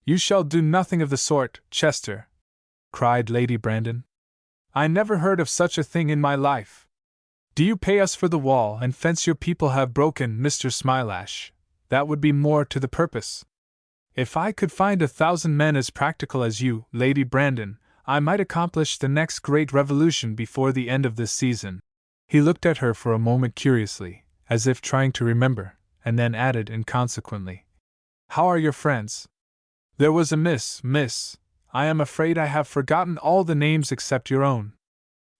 You shall do nothing of the sort, Chester, cried Lady Brandon. I never heard of such a thing in my life. Do you pay us for the wall and fence your people have broken, Mr. Smilash? That would be more to the purpose. If I could find 1,000 men as practical as you, Lady Brandon, I might accomplish the next great revolution before the end of this season. He looked at her for a moment curiously, as if trying to remember, and then added inconsequently, How are your friends? There was a miss, I am afraid I have forgotten all the names except your own.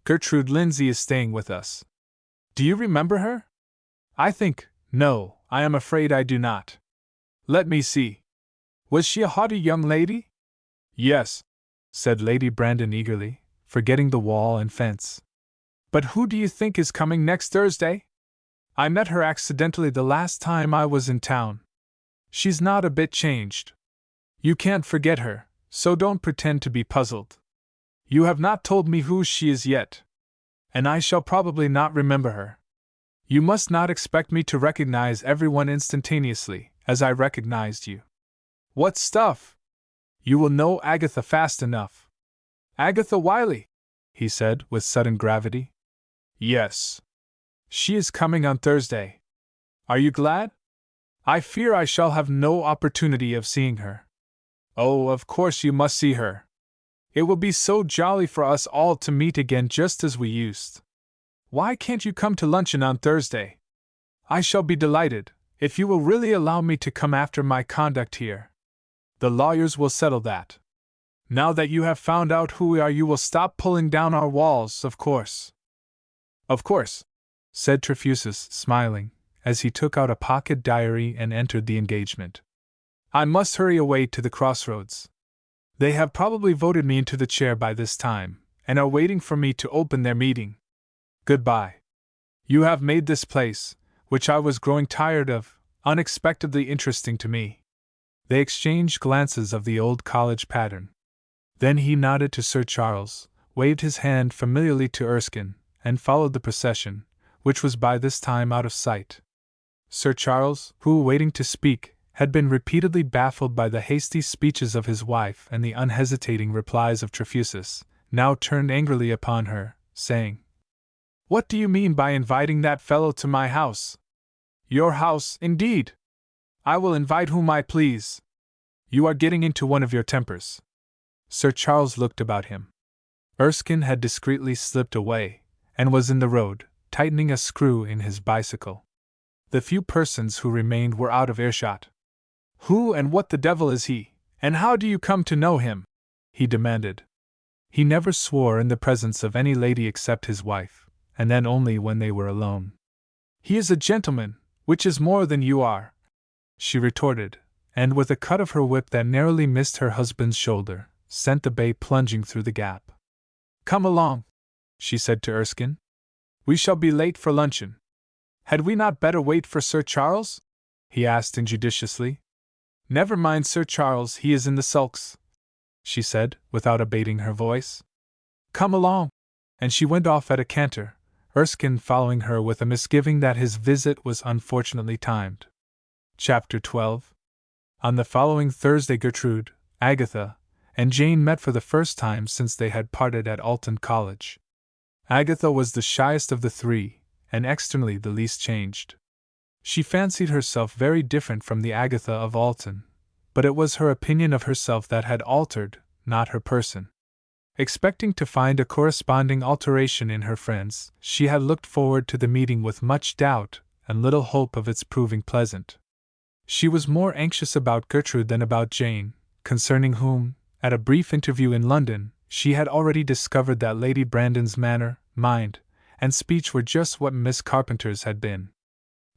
Gertrude Lindsay is staying with us. Do you remember her? I think, no, I am afraid I do not. Let me see. Was she a haughty young lady? Yes, said Lady Brandon eagerly, forgetting the wall and fence. But who do you think is coming next Thursday? I met her accidentally the last time I was in town. She's not a bit changed. You can't forget her, so don't pretend to be puzzled. You have not told me who she is yet, and I shall probably not remember her. You must not expect me to recognize everyone instantaneously, as I recognized you. What stuff! You will know Agatha fast enough. Agatha Wiley, he said with sudden gravity. Yes. She is coming on Thursday. Are you glad? I fear I shall have no opportunity of seeing her. Oh, of course you must see her. It will be so jolly for us all to meet again just as we used. Why can't you come to luncheon on Thursday? I shall be delighted, if you will really allow me to come after my conduct here. The lawyers will settle that. Now that you have found out who we are, you will stop pulling down our walls, of course. Of course, said Trefusis, smiling, as he took out a pocket diary and entered the engagement. I must hurry away to the crossroads. They have probably voted me into the chair by this time, and are waiting for me to open their meeting. Goodbye. You have made this place, which I was growing tired of, unexpectedly interesting to me." They exchanged glances of the old college pattern. Then he nodded to Sir Charles, waved his hand familiarly to Erskine, and followed the procession, which was by this time out of sight. Sir Charles, who, waiting to speak, had been repeatedly baffled by the hasty speeches of his wife and the unhesitating replies of Trefusis, now turned angrily upon her, saying, "What do you mean by inviting that fellow to my house?" "Your house, indeed! I will invite whom I please. You are getting into one of your tempers." Sir Charles looked about him. Erskine had discreetly slipped away, and was in the road, tightening a screw in his bicycle. The few persons who remained were out of earshot. "Who and what the devil is he, and how do you come to know him?" he demanded. He never swore in the presence of any lady except his wife, and then only when they were alone. "He is a gentleman, which is more than you are," she retorted, and with a cut of her whip that narrowly missed her husband's shoulder, sent the bay plunging through the gap. "Come along," she said to Erskine. "We shall be late for luncheon." "Had we not better wait for Sir Charles?" he asked injudiciously. "Never mind Sir Charles, he is in the sulks," she said, without abating her voice. "Come along!" And she went off at a canter, Erskine following her with a misgiving that his visit was unfortunately timed. Chapter 12. On the following Thursday Gertrude, Agatha, and Jane met for the first time since they had parted at Alton College. Agatha was the shyest of the three, and externally the least changed. She fancied herself very different from the Agatha of Alton, but it was her opinion of herself that had altered, not her person. Expecting to find a corresponding alteration in her friends, she had looked forward to the meeting with much doubt and little hope of its proving pleasant. She was more anxious about Gertrude than about Jane, concerning whom, at a brief interview in London, she had already discovered that Lady Brandon's manner, mind, and speech were just what Miss Carpenter's had been.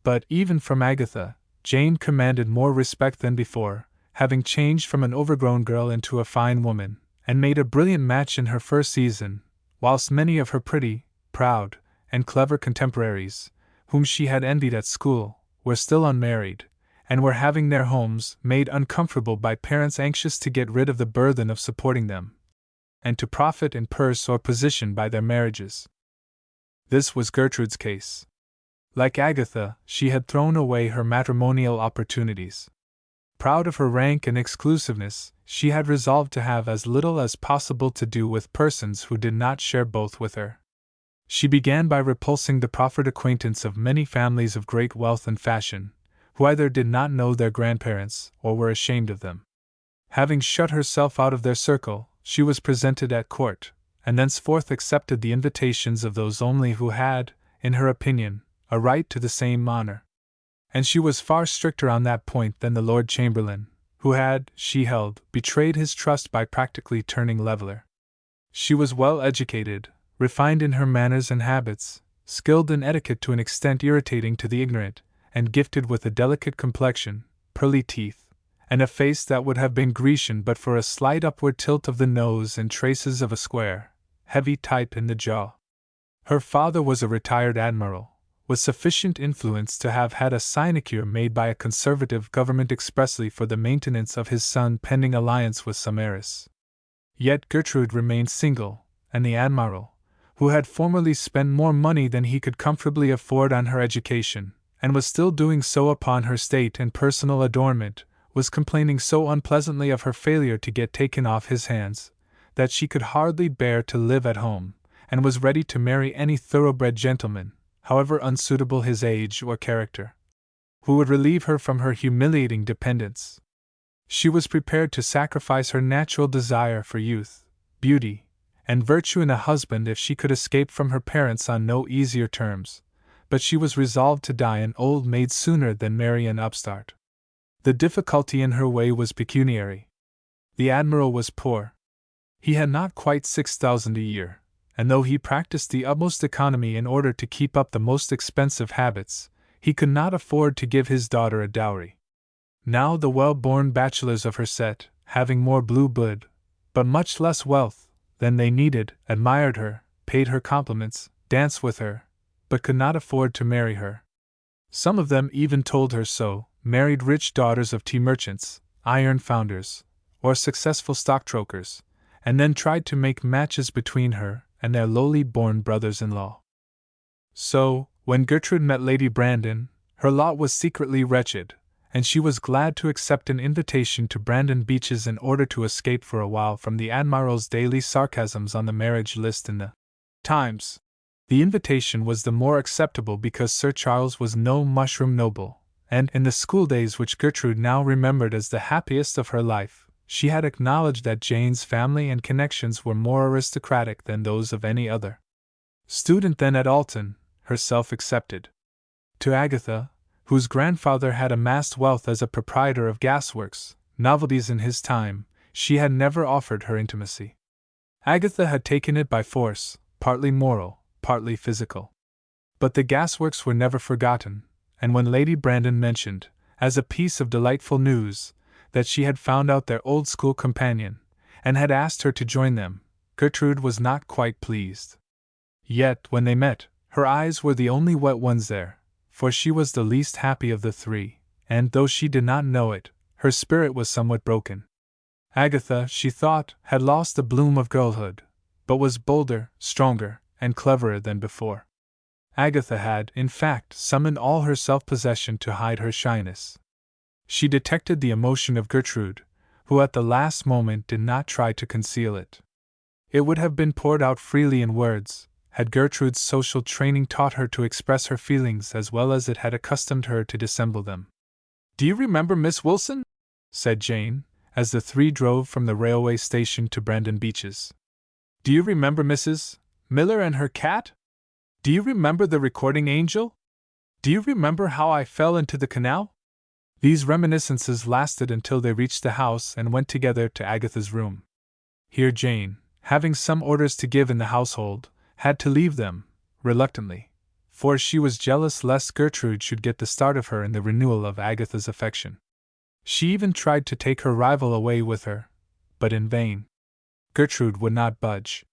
But, even from Agatha, Jane commanded more respect than before, having changed from an overgrown girl into a fine woman, and made a brilliant match in her first season, whilst many of her pretty, proud, and clever contemporaries, whom she had envied at school, were still unmarried, and were having their homes made uncomfortable by parents anxious to get rid of the burthen of supporting them, and to profit in purse or position by their marriages. This was Gertrude's case. Like Agatha, she had thrown away her matrimonial opportunities. Proud of her rank and exclusiveness, she had resolved to have as little as possible to do with persons who did not share both with her. She began by repulsing the proffered acquaintance of many families of great wealth and fashion, who either did not know their grandparents or were ashamed of them. Having shut herself out of their circle, she was presented at court, and thenceforth accepted the invitations of those only who had, in her opinion, a right to the same honor. And she was far stricter on that point than the Lord Chamberlain, who had, she held, betrayed his trust by practically turning leveller. She was well educated, refined in her manners and habits, skilled in etiquette to an extent irritating to the ignorant, and gifted with a delicate complexion, pearly teeth, and a face that would have been Grecian but for a slight upward tilt of the nose and traces of a square, heavy type in the jaw. Her father was a retired admiral, with sufficient influence to have had a sinecure made by a conservative government expressly for the maintenance of his son pending alliance with some heiress. Yet Gertrude remained single, and the admiral, who had formerly spent more money than he could comfortably afford on her education, and was still doing so upon her state and personal adornment, was complaining so unpleasantly of her failure to get taken off his hands, that she could hardly bear to live at home, and was ready to marry any thoroughbred gentleman, however unsuitable his age or character, who would relieve her from her humiliating dependence. She was prepared to sacrifice her natural desire for youth, beauty, and virtue in a husband if she could escape from her parents on no easier terms, but she was resolved to die an old maid sooner than marry an upstart. The difficulty in her way was pecuniary. The admiral was poor. He had not quite 6,000 a year, and though he practiced the utmost economy in order to keep up the most expensive habits, he could not afford to give his daughter a dowry. Now the well-born bachelors of her set, having more blue blood, but much less wealth than they needed, admired her, paid her compliments, danced with her, but could not afford to marry her. Some of them even told her so, married rich daughters of tea merchants, iron founders, or successful stockbrokers, and then tried to make matches between her and their lowly-born brothers-in-law. So, when Gertrude met Lady Brandon, her lot was secretly wretched, and she was glad to accept an invitation to Brandon Beeches in order to escape for a while from the Admiral's daily sarcasms on the marriage list in the Times. The invitation was the more acceptable because Sir Charles was no mushroom noble, and in the schooldays which Gertrude now remembered as the happiest of her life, she had acknowledged that Jane's family and connections were more aristocratic than those of any other student then at Alton, herself excepted. To Agatha, whose grandfather had amassed wealth as a proprietor of gasworks, novelties in his time, she had never offered her intimacy. Agatha had taken it by force, partly moral, partly physical. But the gasworks were never forgotten, and when Lady Brandon mentioned, as a piece of delightful news, that she had found out their old school companion, and had asked her to join them, Gertrude was not quite pleased. Yet, when they met, her eyes were the only wet ones there, for she was the least happy of the three, and though she did not know it, her spirit was somewhat broken. Agatha, she thought, had lost the bloom of girlhood, but was bolder, stronger, and cleverer than before. Agatha had, in fact, summoned all her self-possession to hide her shyness. She detected the emotion of Gertrude, who at the last moment did not try to conceal it. It would have been poured out freely in words, had Gertrude's social training taught her to express her feelings as well as it had accustomed her to dissemble them. "Do you remember Miss Wilson?" said Jane, as the three drove from the railway station to Brandon Beeches. "Do you remember Mrs. Miller and her cat? Do you remember the recording angel? Do you remember how I fell into the canal?" These reminiscences lasted until they reached the house and went together to Agatha's room. Here Jane, having some orders to give in the household, had to leave them, reluctantly, for she was jealous lest Gertrude should get the start of her in the renewal of Agatha's affection. She even tried to take her rival away with her, but in vain. Gertrude would not budge.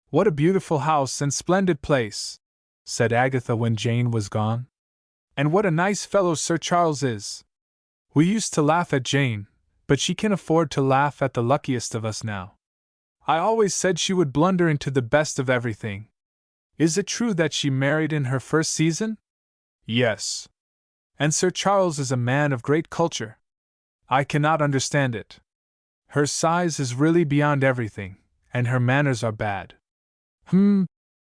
"What a beautiful house and splendid place," said Agatha when Jane was gone. "And what a nice fellow Sir Charles is. We used to laugh at Jane, but she can afford to laugh at the luckiest of us now. I always said she would blunder into the best of everything. Is it true that she married in her first season?" "Yes. And Sir Charles is a man of great culture. I cannot understand it. Her size is really beyond everything, and her manners are bad."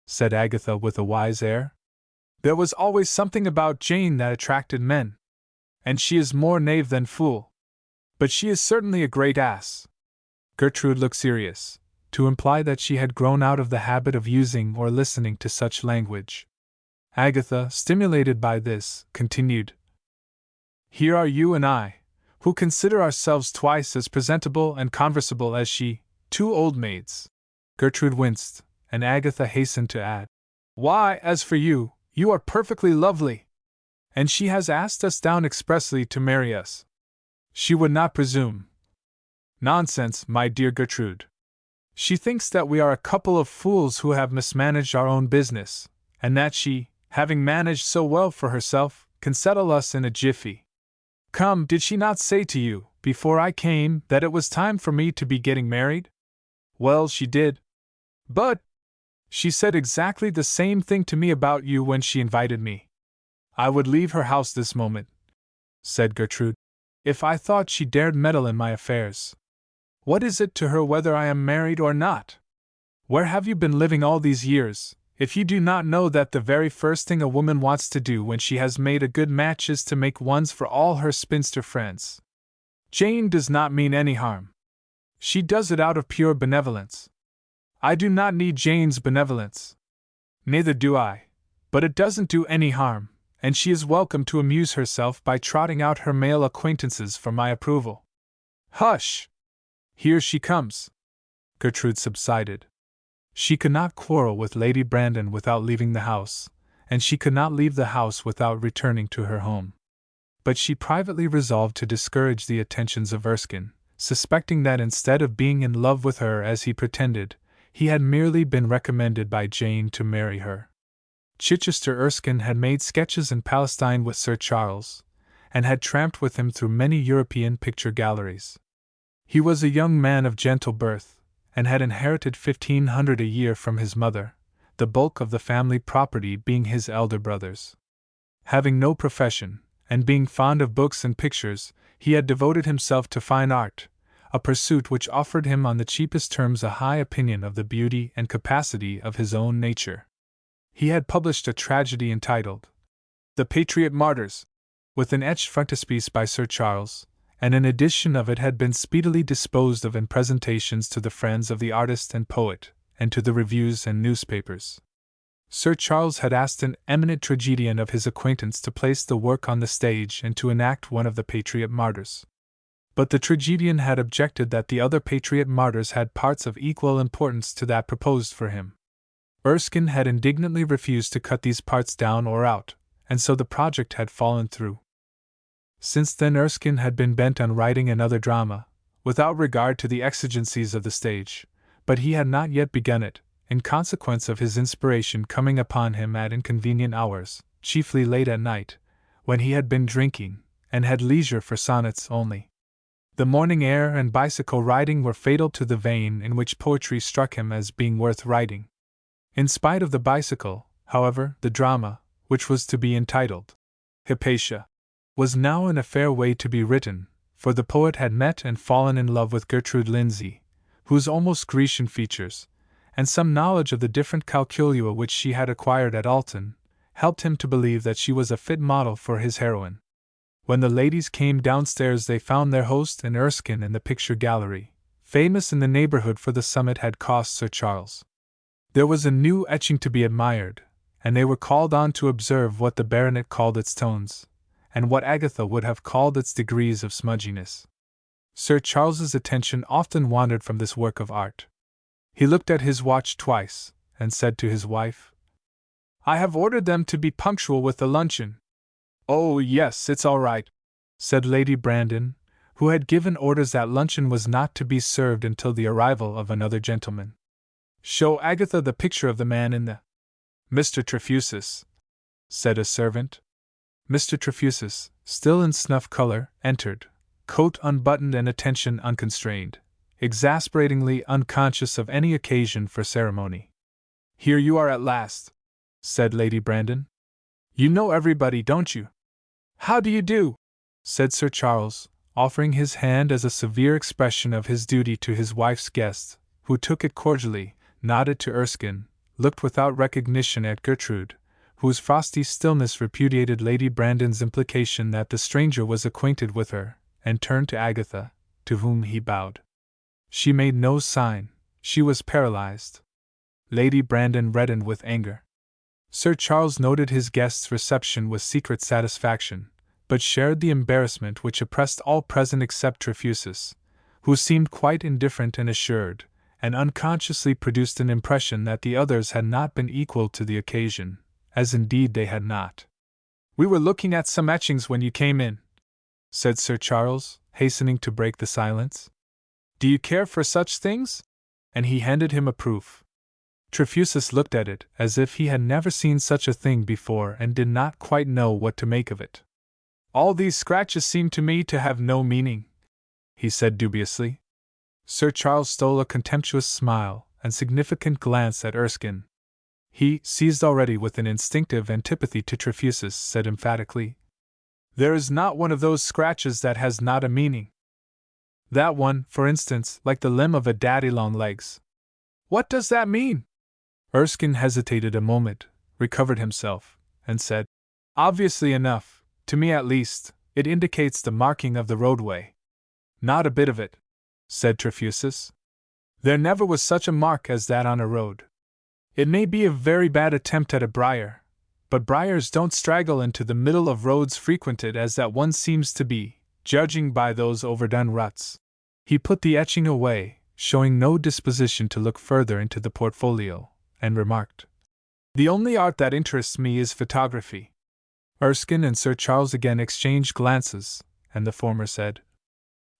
Said Agatha with a wise air. "There was always something about Jane that attracted men. And she is more knave than fool. But she is certainly a great ass." Gertrude looked serious, to imply that she had grown out of the habit of using or listening to such language. Agatha, stimulated by this, continued, "Here are you and I, who consider ourselves twice as presentable and conversable as she, two old maids." Gertrude winced, and Agatha hastened to add, "Why, as for you, you are perfectly lovely. And she has asked us down expressly to marry us. She would not presume." "Nonsense, my dear Gertrude. She thinks that we are a couple of fools who have mismanaged our own business, and that she, having managed so well for herself, can settle us in a jiffy. Come, did she not say to you, before I came, that it was time for me to be getting married?" "Well, she did. But she said exactly the same thing to me about you when she invited me." "I would leave her house this moment," said Gertrude, "if I thought she dared meddle in my affairs. What is it to her whether I am married or not? Where have you been living all these years, if you do not know that the very first thing a woman wants to do when she has made a good match is to make ones for all her spinster friends? Jane does not mean any harm. She does it out of pure benevolence. I do not need Jane's benevolence. Neither do I, but it doesn't do any harm, and she is welcome to amuse herself by trotting out her male acquaintances for my approval. Hush! Here she comes." Gertrude subsided. She could not quarrel with Lady Brandon without leaving the house, and she could not leave the house without returning to her home. but she privately resolved to discourage the attentions of Erskine, suspecting that instead of being in love with her as he pretended, he had merely been recommended by Jane to marry her. Chichester Erskine had made sketches in Palestine with Sir Charles, and had tramped with him through many European picture galleries. He was a young man of gentle birth, and had inherited 1,500 a year from his mother, the bulk of the family property being his elder brother's. Having no profession, and being fond of books and pictures, he had devoted himself to fine art, a pursuit which offered him on the cheapest terms a high opinion of the beauty and capacity of his own nature. He had published a tragedy entitled The Patriot Martyrs, with an etched frontispiece by Sir Charles, and an edition of it had been speedily disposed of in presentations to the friends of the artist and poet, and to the reviews and newspapers. Sir Charles had asked an eminent tragedian of his acquaintance to place the work on the stage and to enact one of the Patriot Martyrs. But the tragedian had objected that the other Patriot Martyrs had parts of equal importance to that proposed for him. Erskine had indignantly refused to cut these parts down or out, and so the project had fallen through. Since then Erskine had been bent on writing another drama, without regard to the exigencies of the stage, but he had not yet begun it, in consequence of his inspiration coming upon him at inconvenient hours, chiefly late at night, when he had been drinking, and had leisure for sonnets only. The morning air and bicycle riding were fatal to the vein in which poetry struck him as being worth writing. In spite of the bicycle, however, the drama, which was to be entitled Hypatia, was now in a fair way to be written, for the poet had met and fallen in love with Gertrude Lindsay, whose almost Grecian features, and some knowledge of the different calculua which she had acquired at Alton, helped him to believe that she was a fit model for his heroine. When the ladies came downstairs they found their host and Erskine in the picture gallery, famous in the neighborhood for the sum it had cost Sir Charles. There was a new etching to be admired, and they were called on to observe what the baronet called its tones, and what Agatha would have called its degrees of smudginess. Sir Charles's attention often wandered from this work of art. He looked at his watch twice, and said to his wife, "I have ordered them to be punctual with the luncheon." "Oh, yes, it's all right," said Lady Brandon, who had given orders that luncheon was not to be served until the arrival of another gentleman. "Show Agatha the picture of the man in the—" "Mr. Trefusis," said a servant. Mr. Trefusis, still in snuff color, entered, coat unbuttoned and attention unconstrained, exasperatingly unconscious of any occasion for ceremony. "Here you are at last," said Lady Brandon. "You know everybody, don't you?" "How do you do?" said Sir Charles, offering his hand as a severe expression of his duty to his wife's guest, who took it cordially, nodded to Erskine, looked without recognition at Gertrude, whose frosty stillness repudiated Lady Brandon's implication that the stranger was acquainted with her, and turned to Agatha, to whom he bowed. She made no sign, she was paralyzed. Lady Brandon reddened with anger. Sir Charles noted his guest's reception with secret satisfaction, but shared the embarrassment which oppressed all present except Trefusis, who seemed quite indifferent and assured, and unconsciously produced an impression that the others had not been equal to the occasion, as indeed they had not. "We were looking at some etchings when you came in," said Sir Charles, hastening to break the silence. "Do you care for such things?" And he handed him a proof. Trefusis looked at it as if he had never seen such a thing before and did not quite know what to make of it. "All these scratches seem to me to have no meaning," he said dubiously. Sir Charles stole a contemptuous smile and significant glance at Erskine. He, seized already with an instinctive antipathy to Trefusis, said emphatically, "There is not one of those scratches that has not a meaning. That one, for instance, like the limb of a daddy-long-legs." "What does that mean?" Erskine hesitated a moment, recovered himself, and said, "Obviously enough, to me at least, it indicates the marking of the roadway." "Not a bit of it," said Trefusis. "There never was such a mark as that on a road. It may be a very bad attempt at a briar, but briars don't straggle into the middle of roads frequented as that one seems to be, judging by those overdone ruts." He put the etching away, showing no disposition to look further into the portfolio, and remarked, "The only art that interests me is photography." Erskine and Sir Charles again exchanged glances, and the former said,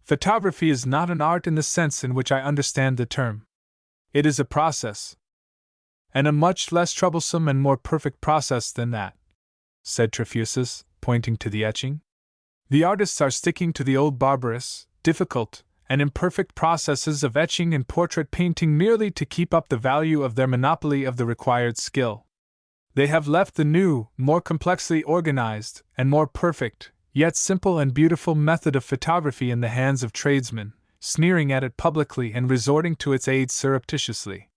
"Photography is not an art in the sense in which I understand the term. It is a process. And a much less troublesome and more perfect process than that," said Trefusis, pointing to the etching. "The artists are sticking to the old barbarous, difficult, and imperfect processes of etching and portrait painting merely to keep up the value of their monopoly of the required skill. They have left the new, more complexly organized, and more perfect, yet simple and beautiful method of photography in the hands of tradesmen, sneering at it publicly and resorting to its aid surreptitiously.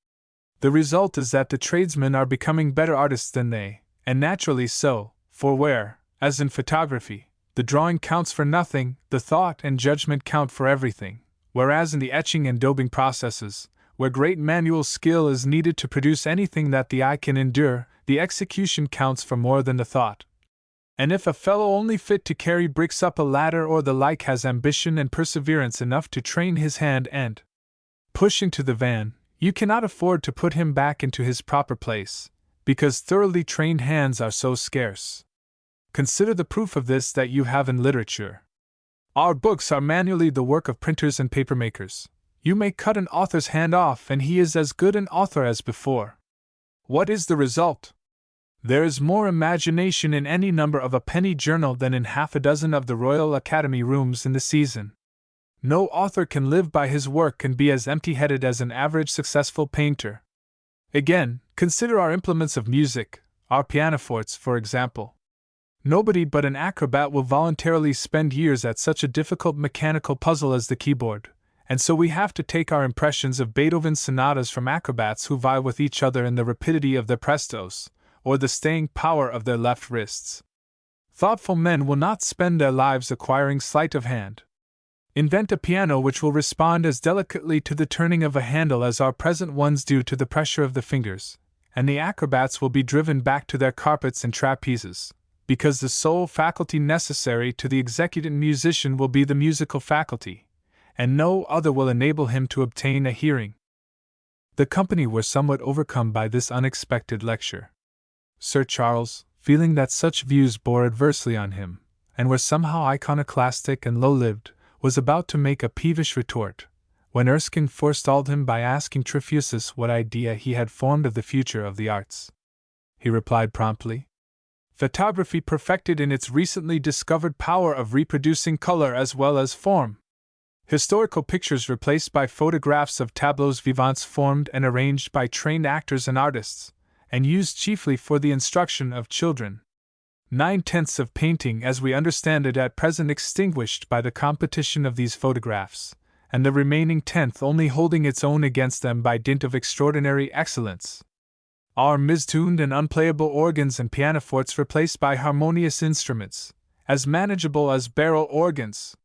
The result is that the tradesmen are becoming better artists than they, and naturally so, for where, as in photography, the drawing counts for nothing, the thought and judgment count for everything, whereas in the etching and daubing processes, where great manual skill is needed to produce anything that the eye can endure, the execution counts for more than the thought. And if a fellow only fit to carry bricks up a ladder or the like has ambition and perseverance enough to train his hand and push into the van, you cannot afford to put him back into his proper place, because thoroughly trained hands are so scarce. Consider the proof of this that you have in literature. Our books are manually the work of printers and papermakers. You may cut an author's hand off and he is as good an author as before. What is the result? There is more imagination in any number of a penny journal than in half a dozen of the Royal Academy rooms in the season. No author can live by his work and be as empty-headed as an average successful painter. Again, consider our implements of music, our pianofortes, for example. Nobody but an acrobat will voluntarily spend years at such a difficult mechanical puzzle as the keyboard, and so we have to take our impressions of Beethoven's sonatas from acrobats who vie with each other in the rapidity of their prestos, or the staying power of their left wrists. Thoughtful men will not spend their lives acquiring sleight of hand. Invent a piano which will respond as delicately to the turning of a handle as our present ones do to the pressure of the fingers, and the acrobats will be driven back to their carpets and trapezes, because the sole faculty necessary to the executant musician will be the musical faculty, and no other will enable him to obtain a hearing. The company were somewhat overcome by this unexpected lecture. Sir Charles, feeling that such views bore adversely on him, and were somehow iconoclastic and low-lived, was about to make a peevish retort, when Erskine forestalled him by asking Trefusis what idea he had formed of the future of the arts. He replied promptly, "Photography perfected in its recently discovered power of reproducing color as well as form. Historical pictures replaced by photographs of tableaux vivants formed and arranged by trained actors and artists, and used chiefly for the instruction of children. 9/10 of painting as we understand it at present extinguished by the competition of these photographs, and the remaining 10th only holding its own against them by dint of extraordinary excellence. Our mistuned and unplayable organs and pianofortes replaced by harmonious instruments, as manageable as barrel organs.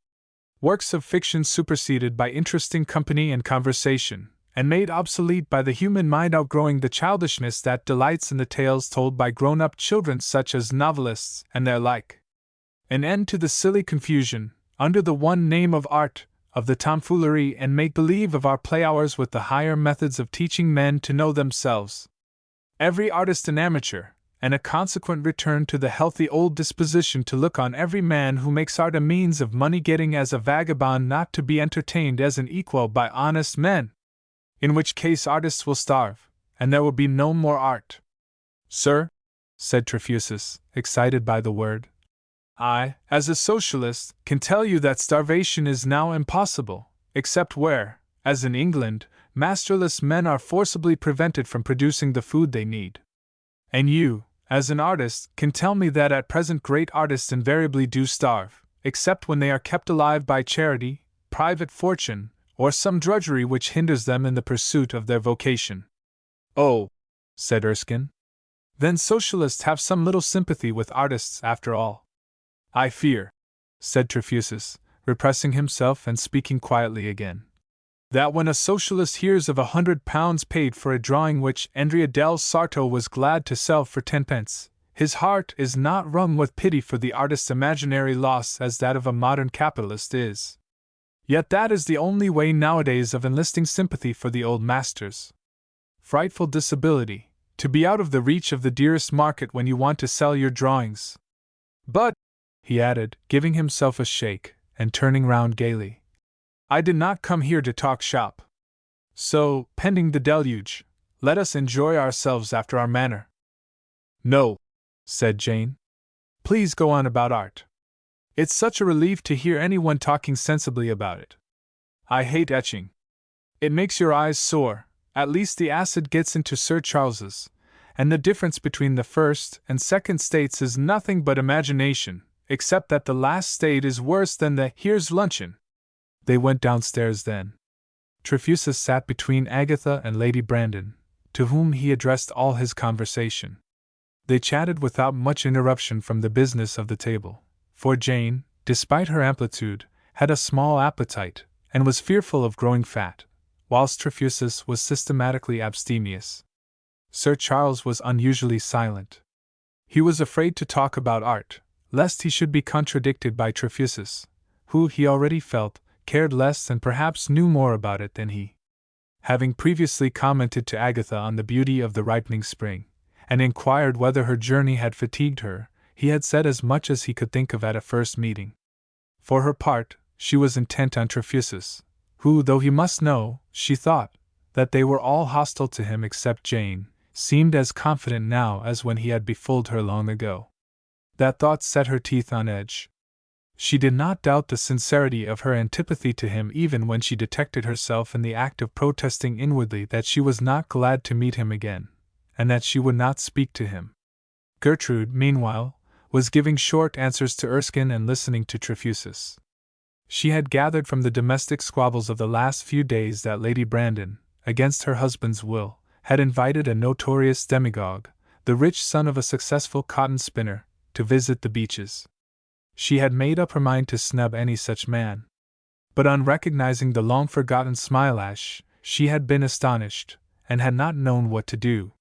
Works of fiction superseded by interesting company and conversation, and made obsolete by the human mind outgrowing the childishness that delights in the tales told by grown-up children such as novelists and their like. An end to the silly confusion, under the one name of art, of the tomfoolery and make-believe of our play-hours with the higher methods of teaching men to know themselves. Every artist an amateur, and a consequent return to the healthy old disposition to look on every man who makes art a means of money-getting as a vagabond not to be entertained as an equal by honest men. In which case artists will starve, and there will be no more art." "Sir," said Trefusis, excited by the word, "I, as a socialist, can tell you that starvation is now impossible, except where, as in England, masterless men are forcibly prevented from producing the food they need. And you, as an artist, can tell me that at present great artists invariably do starve, except when they are kept alive by charity, private fortune, or some drudgery which hinders them in the pursuit of their vocation." "Oh," said Erskine. "Then socialists have some little sympathy with artists after all." "I fear," said Trefusis, repressing himself and speaking quietly again, "that when a socialist hears of £100 paid for a drawing which Andrea del Sarto was glad to sell for 10p, his heart is not wrung with pity for the artist's imaginary loss as that of a modern capitalist is. Yet that is the only way nowadays of enlisting sympathy for the old masters. Frightful disability, to be out of the reach of the dearest market when you want to sell your drawings. But, he added, giving himself a shake, and turning round gaily, I did not come here to talk shop. So, pending the deluge, let us enjoy ourselves after our manner. No, said Jane. Please go on about art. It's such a relief to hear anyone talking sensibly about it. I hate etching. It makes your eyes sore, at least the acid gets into Sir Charles's, and the difference between the first and second states is nothing but imagination, except that the last state is worse than the here's luncheon. They went downstairs then. Trefusis sat between Agatha and Lady Brandon, to whom he addressed all his conversation. They chatted without much interruption from the business of the table, for Jane, despite her amplitude, had a small appetite, and was fearful of growing fat, whilst Trefusis was systematically abstemious. Sir Charles was unusually silent. He was afraid to talk about art, lest he should be contradicted by Trefusis, who, he already felt, cared less and perhaps knew more about it than he. Having previously commented to Agatha on the beauty of the ripening spring, and inquired whether her journey had fatigued her, he had said as much as he could think of at a first meeting. For her part, she was intent on Trefusis, who, though he must know, she thought, that they were all hostile to him except Jane, seemed as confident now as when he had befooled her long ago. That thought set her teeth on edge. She did not doubt the sincerity of her antipathy to him even when she detected herself in the act of protesting inwardly that she was not glad to meet him again, and that she would not speak to him. Gertrude, meanwhile, was giving short answers to Erskine and listening to Trefusis. She had gathered from the domestic squabbles of the last few days that Lady Brandon, against her husband's will, had invited a notorious demagogue, the rich son of a successful cotton spinner, to visit the Beeches. She had made up her mind to snub any such man. But on recognizing the long-forgotten Smilash, she had been astonished, and had not known what to do.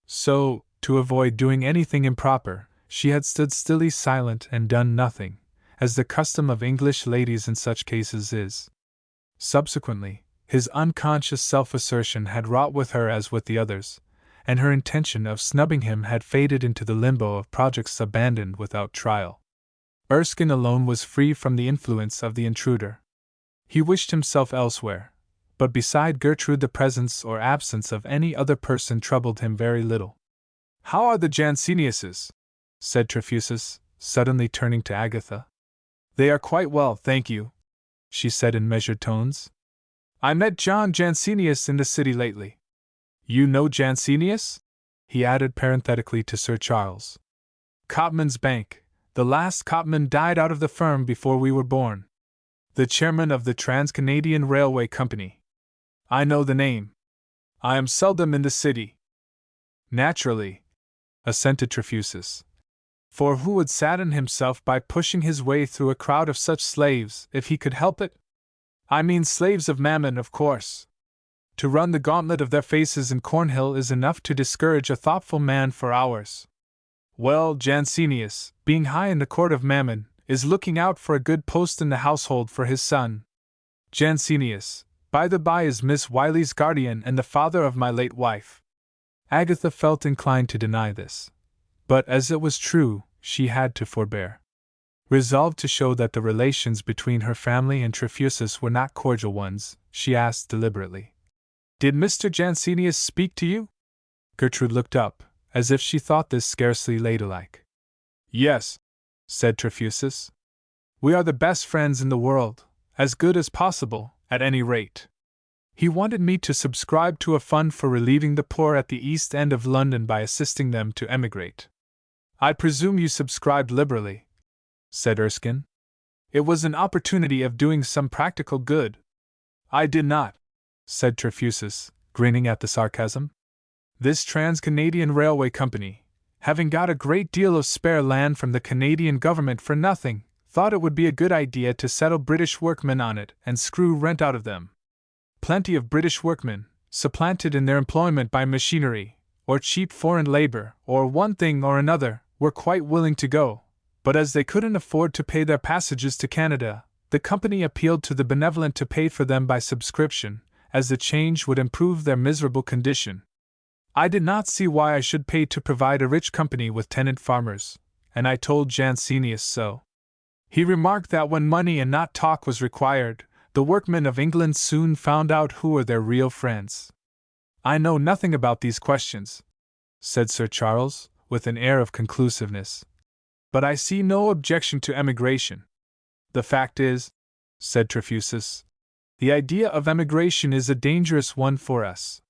So, to avoid doing anything improper, she had stood stilly silent and done nothing, as the custom of English ladies in such cases is. Subsequently, his unconscious self-assertion had wrought with her as with the others, and her intention of snubbing him had faded into the limbo of projects abandoned without trial. Erskine alone was free from the influence of the intruder. He wished himself elsewhere, but beside Gertrude the presence or absence of any other person troubled him very little. How are the Janseniuses? Said Trefusis, suddenly turning to Agatha. They are quite well, thank you, she said in measured tones. I met John Jansenius in the city lately. You know Jansenius? He added parenthetically to Sir Charles. Copman's Bank. The last Copman died out of the firm before we were born. The chairman of the Trans-Canadian Railway Company. I know the name. I am seldom in the city. Naturally, assented Trefusis. For who would sadden himself by pushing his way through a crowd of such slaves, if he could help it? I mean slaves of Mammon, of course. To run the gauntlet of their faces in Cornhill is enough to discourage a thoughtful man for hours. Well, Jansenius, being high in the court of Mammon, is looking out for a good post in the household for his son. Jansenius, by the by, is Miss Wiley's guardian and the father of my late wife. Agatha felt inclined to deny this, but as it was true, she had to forbear. Resolved to show that the relations between her family and Trefusis were not cordial ones, she asked deliberately, Did Mr. Jansenius speak to you? Gertrude looked up, as if she thought this scarcely ladylike. Yes, said Trefusis. We are the best friends in the world, as good as possible, at any rate. He wanted me to subscribe to a fund for relieving the poor at the East End of London by assisting them to emigrate. I presume you subscribed liberally, said Erskine. It was an opportunity of doing some practical good. I did not, said Trefusis, grinning at the sarcasm. This Trans-Canadian Railway Company, having got a great deal of spare land from the Canadian government for nothing, thought it would be a good idea to settle British workmen on it and screw rent out of them. Plenty of British workmen, supplanted in their employment by machinery, or cheap foreign labor, or one thing or another, were quite willing to go, but as they couldn't afford to pay their passages to Canada, the company appealed to the benevolent to pay for them by subscription, as the change would improve their miserable condition. I did not see why I should pay to provide a rich company with tenant farmers, and I told Jansenius so. He remarked that when money and not talk was required, the workmen of England soon found out who were their real friends. I know nothing about these questions, said Sir Charles, with an air of conclusiveness. But I see no objection to emigration. The fact is, said Trefusis, the idea of emigration is a dangerous one for us.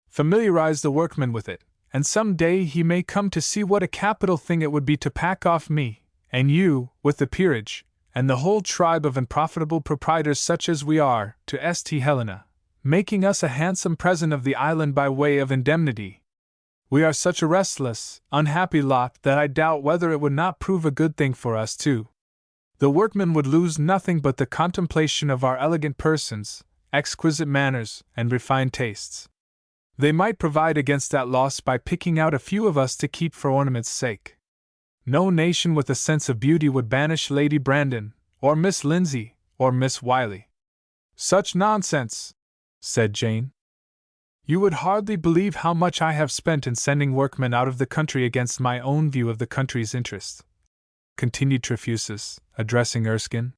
Familiarize the workman with it, and some day he may come to see what a capital thing it would be to pack off me, and you, with the peerage, and the whole tribe of unprofitable proprietors such as we are, to St. Helena, making us a handsome present of the island by way of indemnity. We are such a restless, unhappy lot that I doubt whether it would not prove a good thing for us too. The workmen would lose nothing but the contemplation of our elegant persons, exquisite manners, and refined tastes. They might provide against that loss by picking out a few of us to keep for ornament's sake. No nation with a sense of beauty would banish Lady Brandon, or Miss Lindsay, or Miss Wiley. Such nonsense, said Jane. You would hardly believe how much I have spent in sending workmen out of the country against my own view of the country's interests, continued Trefusis, addressing Erskine.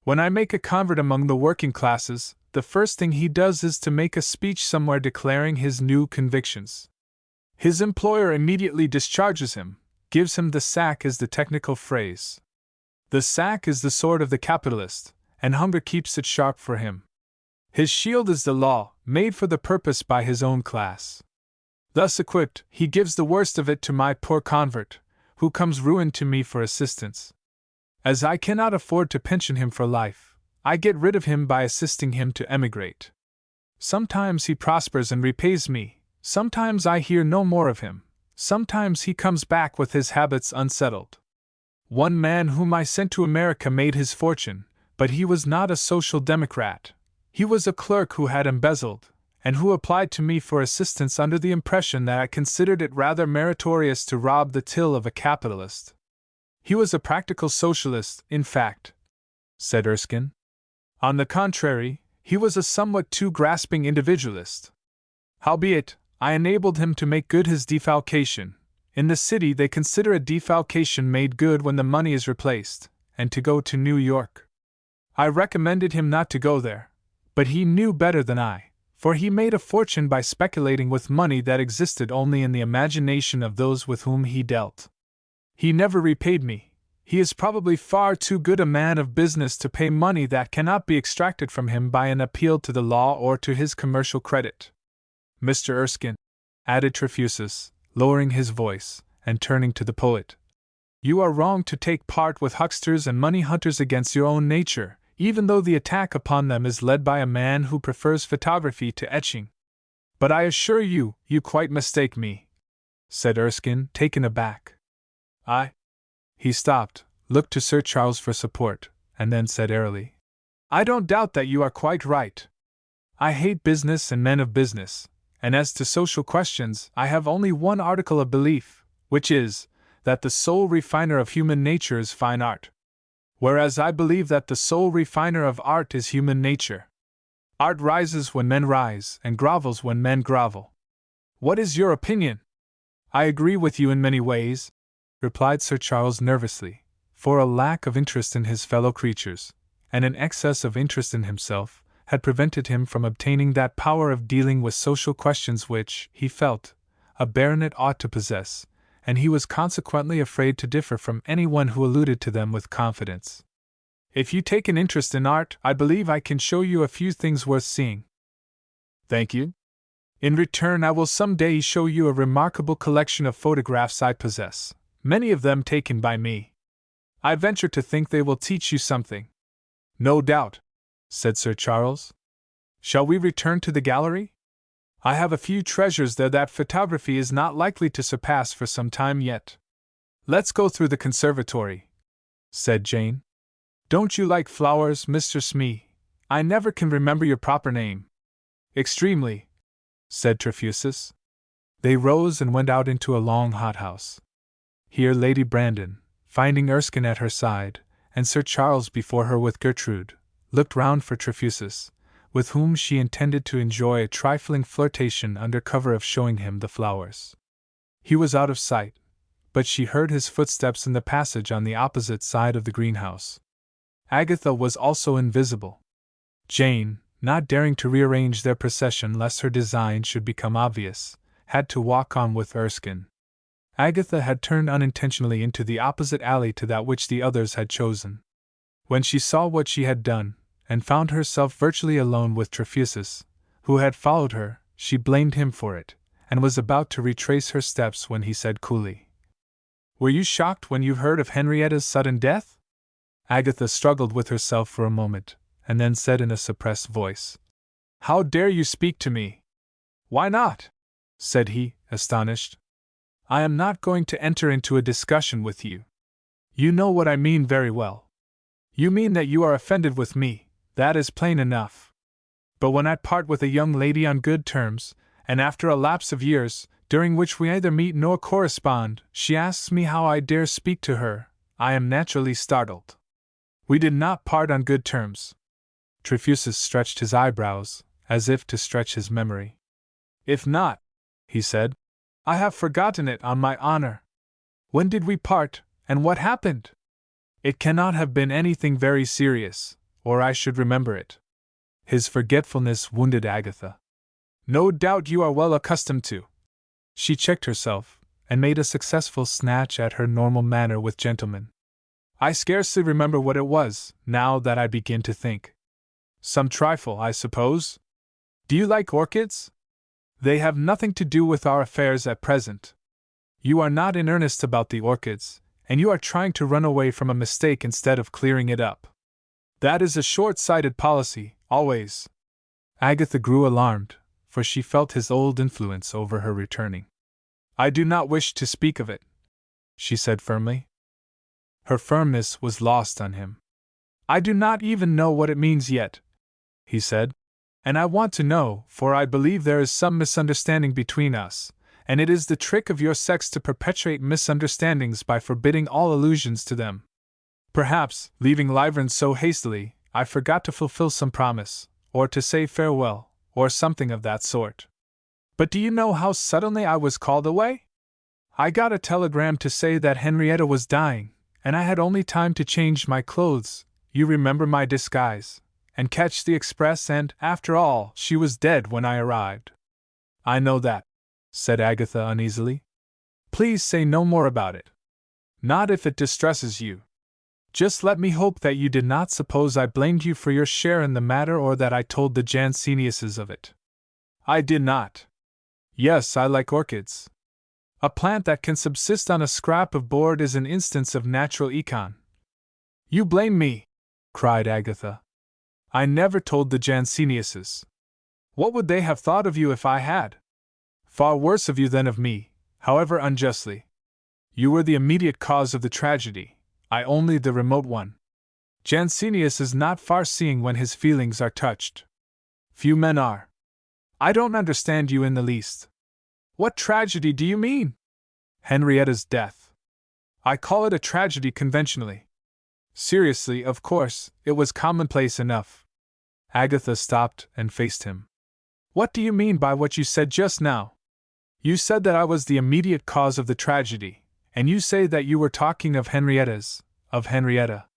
When I make a convert among the working classes, the first thing he does is to make a speech somewhere declaring his new convictions. His employer immediately discharges him, gives him the sack is the technical phrase. The sack is the sword of the capitalist, and hunger keeps it sharp for him. His shield is the law, made for the purpose by his own class. Thus equipped, he gives the worst of it to my poor convert, who comes ruined to me for assistance. As I cannot afford to pension him for life, I get rid of him by assisting him to emigrate. Sometimes he prospers and repays me, sometimes I hear no more of him, sometimes he comes back with his habits unsettled. One man whom I sent to America made his fortune, but he was not a social democrat. He was a clerk who had embezzled, and who applied to me for assistance under the impression that I considered it rather meritorious to rob the till of a capitalist. He was a practical socialist, in fact, said Erskine. On the contrary, he was a somewhat too grasping individualist. Howbeit, I enabled him to make good his defalcation. In the city they consider a defalcation made good when the money is replaced, and to go to New York. I recommended him not to go there, but he knew better than I, for he made a fortune by speculating with money that existed only in the imagination of those with whom he dealt. He never repaid me. He is probably far too good a man of business to pay money that cannot be extracted from him by an appeal to the law or to his commercial credit. Mr. Erskine, added Trefusis, lowering his voice, and turning to the poet, you are wrong to take part with hucksters and money hunters against your own nature, even though the attack upon them is led by a man who prefers photography to etching. But I assure you, you quite mistake me, said Erskine, taken aback. He stopped, looked to Sir Charles for support, and then said airily, I don't doubt that you are quite right. I hate business and men of business, and as to social questions, I have only one article of belief, which is, that the sole refiner of human nature is fine art. Whereas I believe that the sole refiner of art is human nature. Art rises when men rise, and grovels when men grovel. What is your opinion? I agree with you in many ways, replied Sir Charles nervously, for a lack of interest in his fellow creatures, and an excess of interest in himself, had prevented him from obtaining that power of dealing with social questions which, he felt, a baronet ought to possess, and he was consequently afraid to differ from anyone who alluded to them with confidence. If you take an interest in art, I believe I can show you a few things worth seeing. Thank you. In return, I will some day show you a remarkable collection of photographs I possess, many of them taken by me. I venture to think they will teach you something. No doubt, said Sir Charles. Shall we return to the gallery? I have a few treasures there that photography is not likely to surpass for some time yet. Let's go through the conservatory, said Jane. Don't you like flowers, Mr. Smee? I never can remember your proper name. Extremely, said Trefusis. They rose and went out into a long hothouse. Here Lady Brandon, finding Erskine at her side, and Sir Charles before her with Gertrude, looked round for Trefusis, with whom she intended to enjoy a trifling flirtation under cover of showing him the flowers. He was out of sight, but she heard his footsteps in the passage on the opposite side of the greenhouse. Agatha was also invisible. Jane, not daring to rearrange their procession lest her design should become obvious, had to walk on with Erskine. Agatha had turned unintentionally into the opposite alley to that which the others had chosen. When she saw what she had done, and found herself virtually alone with Trefusis, who had followed her, she blamed him for it, and was about to retrace her steps when he said coolly, "Were you shocked when you heard of Henrietta's sudden death?" Agatha struggled with herself for a moment, and then said in a suppressed voice, "How dare you speak to me?" "Why not?" said he, astonished. "I am not going to enter into a discussion with you. You know what I mean very well. You mean that you are offended with me, that is plain enough. But when I part with a young lady on good terms, and after a lapse of years, during which we neither meet nor correspond, she asks me how I dare speak to her, I am naturally startled. We did not part on good terms." Trefusis stretched his eyebrows, as if to stretch his memory. "If not," he said, "I have forgotten it on my honor. When did we part, and what happened? It cannot have been anything very serious, or I should remember it." His forgetfulness wounded Agatha. "No doubt you are well accustomed to." She checked herself, and made a successful snatch at her normal manner with gentlemen. "I scarcely remember what it was, now that I begin to think. Some trifle, I suppose? Do you like orchids? They have nothing to do with our affairs at present. You are not in earnest about the orchids, and you are trying to run away from a mistake instead of clearing it up. That is a short-sighted policy, always." Agatha grew alarmed, for she felt his old influence over her returning. "I do not wish to speak of it," she said firmly. Her firmness was lost on him. "I do not even know what it means yet," he said. "And I want to know, for I believe there is some misunderstanding between us, and it is the trick of your sex to perpetuate misunderstandings by forbidding all allusions to them. Perhaps, leaving Lyvrans so hastily, I forgot to fulfill some promise, or to say farewell, or something of that sort. But do you know how suddenly I was called away? I got a telegram to say that Henrietta was dying, and I had only time to change my clothes, you remember my disguise, and catch the express, and, after all, she was dead when I arrived." "I know that," said Agatha uneasily. "Please say no more about it. Not if it distresses you. Just let me hope that you did not suppose I blamed you for your share in the matter, or that I told the Janseniuses of it. I did not. Yes, I like orchids. A plant that can subsist on a scrap of board is an instance of natural econ." "You blame me!" cried Agatha. "I never told the Janseniuses. What would they have thought of you if I had? Far worse of you than of me, however unjustly. You were the immediate cause of the tragedy, I only the remote one. Jansenius is not far-seeing when his feelings are touched. Few men are. I don't understand you in the least. What tragedy do you mean?" "Henrietta's death. I call it a tragedy conventionally. Seriously, of course, it was commonplace enough." Agatha stopped and faced him. "What do you mean by what you said just now? You said that I was the immediate cause of the tragedy, and you say that you were talking of Henrietta.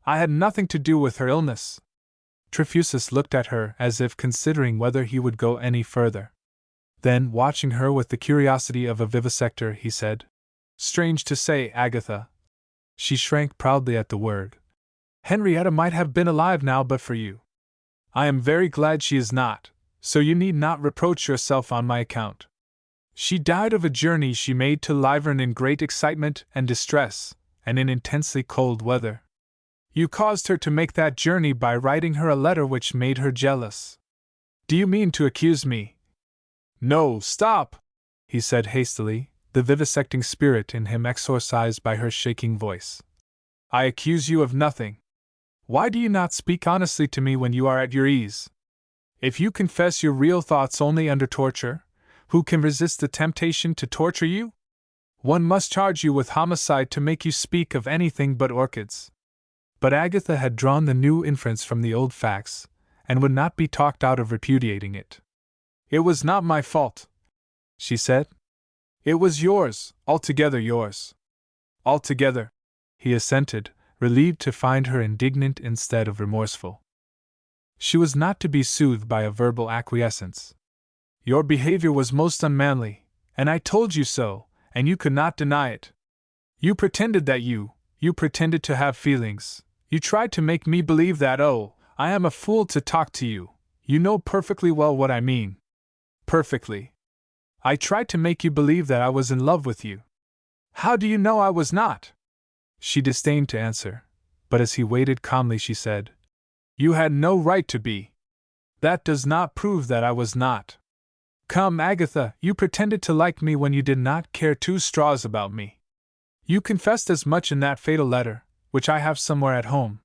I had nothing to do with her illness." Trefusis looked at her as if considering whether he would go any further. Then, watching her with the curiosity of a vivisector, he said, "Strange to say, Agatha." She shrank proudly at the word. "Henrietta might have been alive now but for you. I am very glad she is not, so you need not reproach yourself on my account. She died of a journey she made to Lyvern in great excitement and distress, and in intensely cold weather. You caused her to make that journey by writing her a letter which made her jealous. Do you mean to accuse me?" "No, stop!" he said hastily, the vivisecting spirit in him exorcised by her shaking voice. "I accuse you of nothing. Why do you not speak honestly to me when you are at your ease? If you confess your real thoughts only under torture, who can resist the temptation to torture you? One must charge you with homicide to make you speak of anything but orchids." But Agatha had drawn the new inference from the old facts, and would not be talked out of repudiating it. "It was not my fault," she said. It was yours, altogether yours. Altogether, he assented, relieved to find her indignant instead of remorseful. She was not to be soothed by a verbal acquiescence. Your behavior was most unmanly, and I told you so, and you could not deny it. You pretended that you pretended to have feelings. You tried to make me believe that, oh, I am a fool to talk to you. You know perfectly well what I mean. Perfectly. I tried to make you believe that I was in love with you. How do you know I was not? She disdained to answer, but as he waited calmly she said, You had no right to be. That does not prove that I was not. Come, Agatha, you pretended to like me when you did not care two straws about me. You confessed as much in that fatal letter, which I have somewhere at home.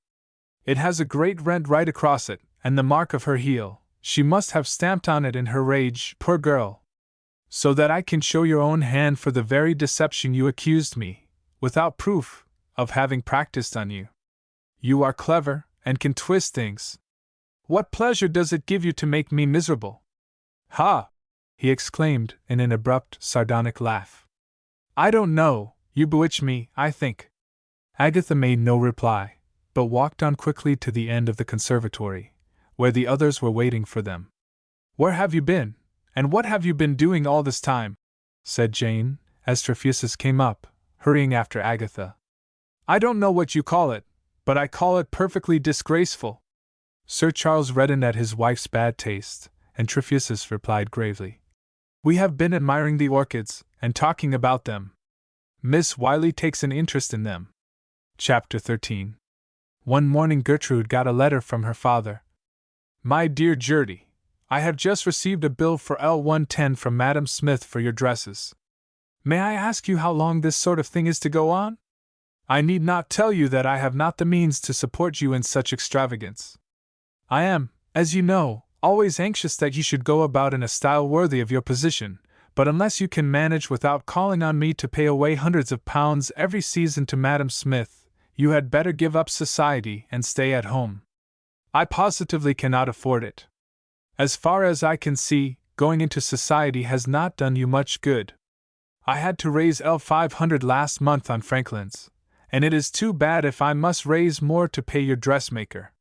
It has a great rent right across it, and the mark of her heel. She must have stamped on it in her rage, poor girl. So that I can show your own hand for the very deception you accused me, without proof, of having practiced on you. You are clever, and can twist things. What pleasure does it give you to make me miserable? Ha! He exclaimed in an abrupt, sardonic laugh. I don't know, you bewitch me, I think. Agatha made no reply, but walked on quickly to the end of the conservatory, where the others were waiting for them. Where have you been, and what have you been doing all this time? Said Jane, as Trefusis came up, hurrying after Agatha. I don't know what you call it, but I call it perfectly disgraceful. Sir Charles reddened at his wife's bad taste, and Trefusis replied gravely. We have been admiring the orchids, and talking about them. Miss Wiley takes an interest in them. Chapter 13. One morning Gertrude got a letter from her father. My dear Gertie, I have just received a bill for L110 from Madam Smith for your dresses. May I ask you how long this sort of thing is to go on? I need not tell you that I have not the means to support you in such extravagance. I am, as you know, always anxious that you should go about in a style worthy of your position, but unless you can manage without calling on me to pay away hundreds of pounds every season to Madam Smith, you had better give up society and stay at home. I positively cannot afford it. As far as I can see, going into society has not done you much good. I had to raise L500 last month on Franklin's, and it is too bad if I must raise more to pay your dressmaker.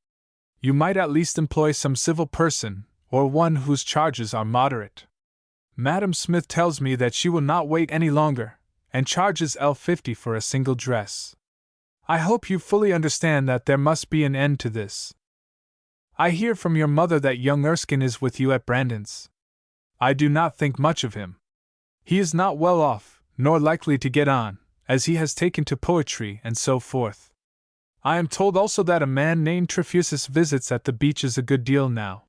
You might at least employ some civil person, or one whose charges are moderate. Madam Smith tells me that she will not wait any longer, and charges L50 for a single dress. I hope you fully understand that there must be an end to this. I hear from your mother that young Erskine is with you at Brandon's. I do not think much of him. He is not well off, nor likely to get on, as he has taken to poetry and so forth. I am told also that a man named Trefusis visits at the Beeches a good deal now.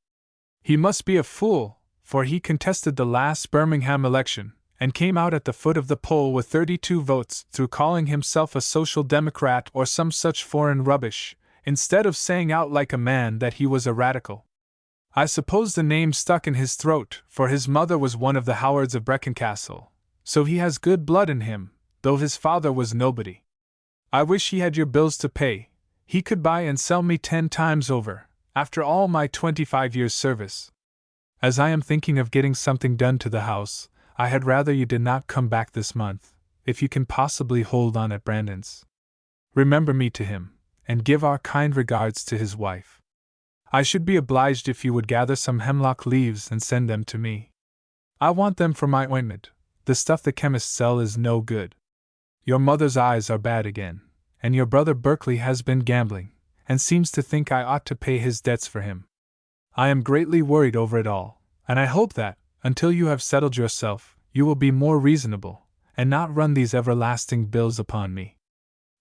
He must be a fool, for he contested the last Birmingham election, and came out at the foot of the poll with 32 votes through calling himself a social democrat or some such foreign rubbish, instead of saying out like a man that he was a radical. I suppose the name stuck in his throat, for his mother was one of the Howards of Breckenscastle, so he has good blood in him, though his father was nobody. I wish he had your bills to pay. He could buy and sell me 10 times over, after all my 25 years' service. As I am thinking of getting something done to the house, I had rather you did not come back this month, if you can possibly hold on at Brandon's. Remember me to him, and give our kind regards to his wife. I should be obliged if you would gather some hemlock leaves and send them to me. I want them for my ointment. The stuff the chemists sell is no good. Your mother's eyes are bad again, and your brother Berkeley has been gambling, and seems to think I ought to pay his debts for him. I am greatly worried over it all, and I hope that, until you have settled yourself, you will be more reasonable, and not run these everlasting bills upon me.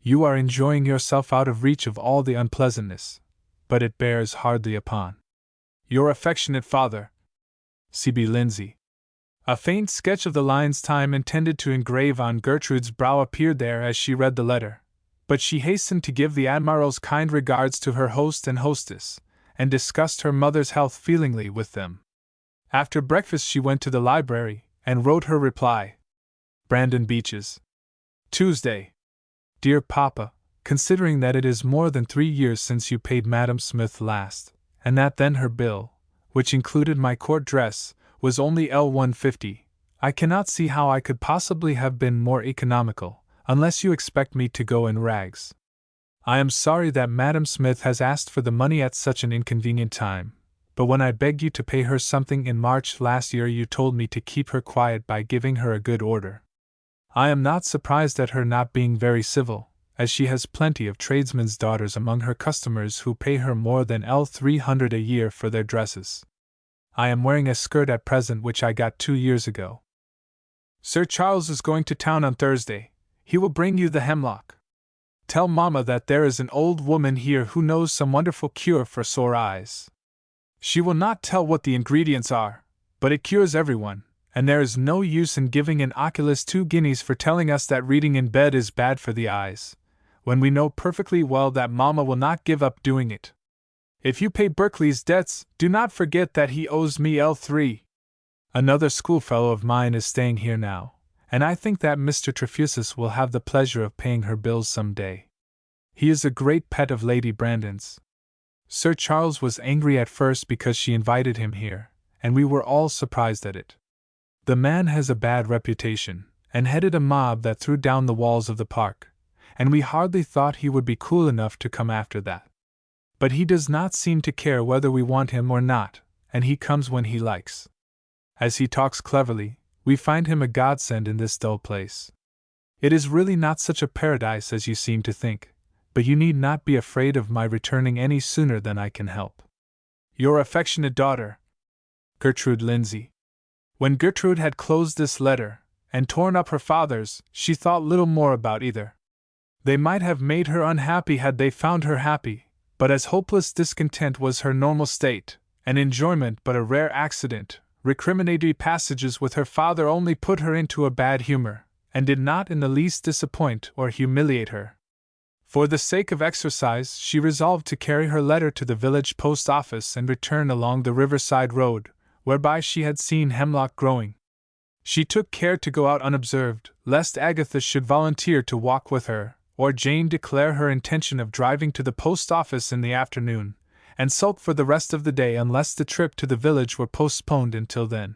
You are enjoying yourself out of reach of all the unpleasantness, but it bears hardly upon your affectionate father, C.B. Lindsay. A faint sketch of the lines time intended to engrave on Gertrude's brow appeared there as she read the letter, but she hastened to give the Admiral's kind regards to her host and hostess, and discussed her mother's health feelingly with them. After breakfast she went to the library, and wrote her reply. Brandon Beeches. Tuesday. Dear Papa, considering that it is more than 3 years since you paid Madam Smith last, and that then her bill, which included my court dress, was only L150, I cannot see how I could possibly have been more economical, unless you expect me to go in rags. I am sorry that Madam Smith has asked for the money at such an inconvenient time, but when I begged you to pay her something in March last year, you told me to keep her quiet by giving her a good order. I am not surprised at her not being very civil, as she has plenty of tradesmen's daughters among her customers who pay her more than $300 a year for their dresses. I am wearing a skirt at present which I got 2 years ago. Sir Charles is going to town on Thursday. He will bring you the hemlock. Tell Mamma that there is an old woman here who knows some wonderful cure for sore eyes. She will not tell what the ingredients are, but it cures everyone, and there is no use in giving an oculist 2 guineas for telling us that reading in bed is bad for the eyes, when we know perfectly well that Mamma will not give up doing it. If you pay Berkeley's debts, do not forget that he owes me L3. Another schoolfellow of mine is staying here now, and I think that Mr. Trefusis will have the pleasure of paying her bills some day. He is a great pet of Lady Brandon's. Sir Charles was angry at first because she invited him here, and we were all surprised at it. The man has a bad reputation, and headed a mob that threw down the walls of the park, and we hardly thought he would be cool enough to come after that. But he does not seem to care whether we want him or not, and he comes when he likes. As he talks cleverly, we find him a godsend in this dull place. It is really not such a paradise as you seem to think, but you need not be afraid of my returning any sooner than I can help. Your affectionate daughter, Gertrude Lindsay. When Gertrude had closed this letter, and torn up her father's, she thought little more about either. They might have made her unhappy had they found her happy, but as hopeless discontent was her normal state, and enjoyment but a rare accident, recriminatory passages with her father only put her into a bad humor, and did not in the least disappoint or humiliate her. For the sake of exercise, she resolved to carry her letter to the village post office and return along the riverside road, whereby she had seen hemlock growing. She took care to go out unobserved, lest Agatha should volunteer to walk with her, or Jane declare her intention of driving to the post office in the afternoon, and sulk for the rest of the day unless the trip to the village were postponed until then.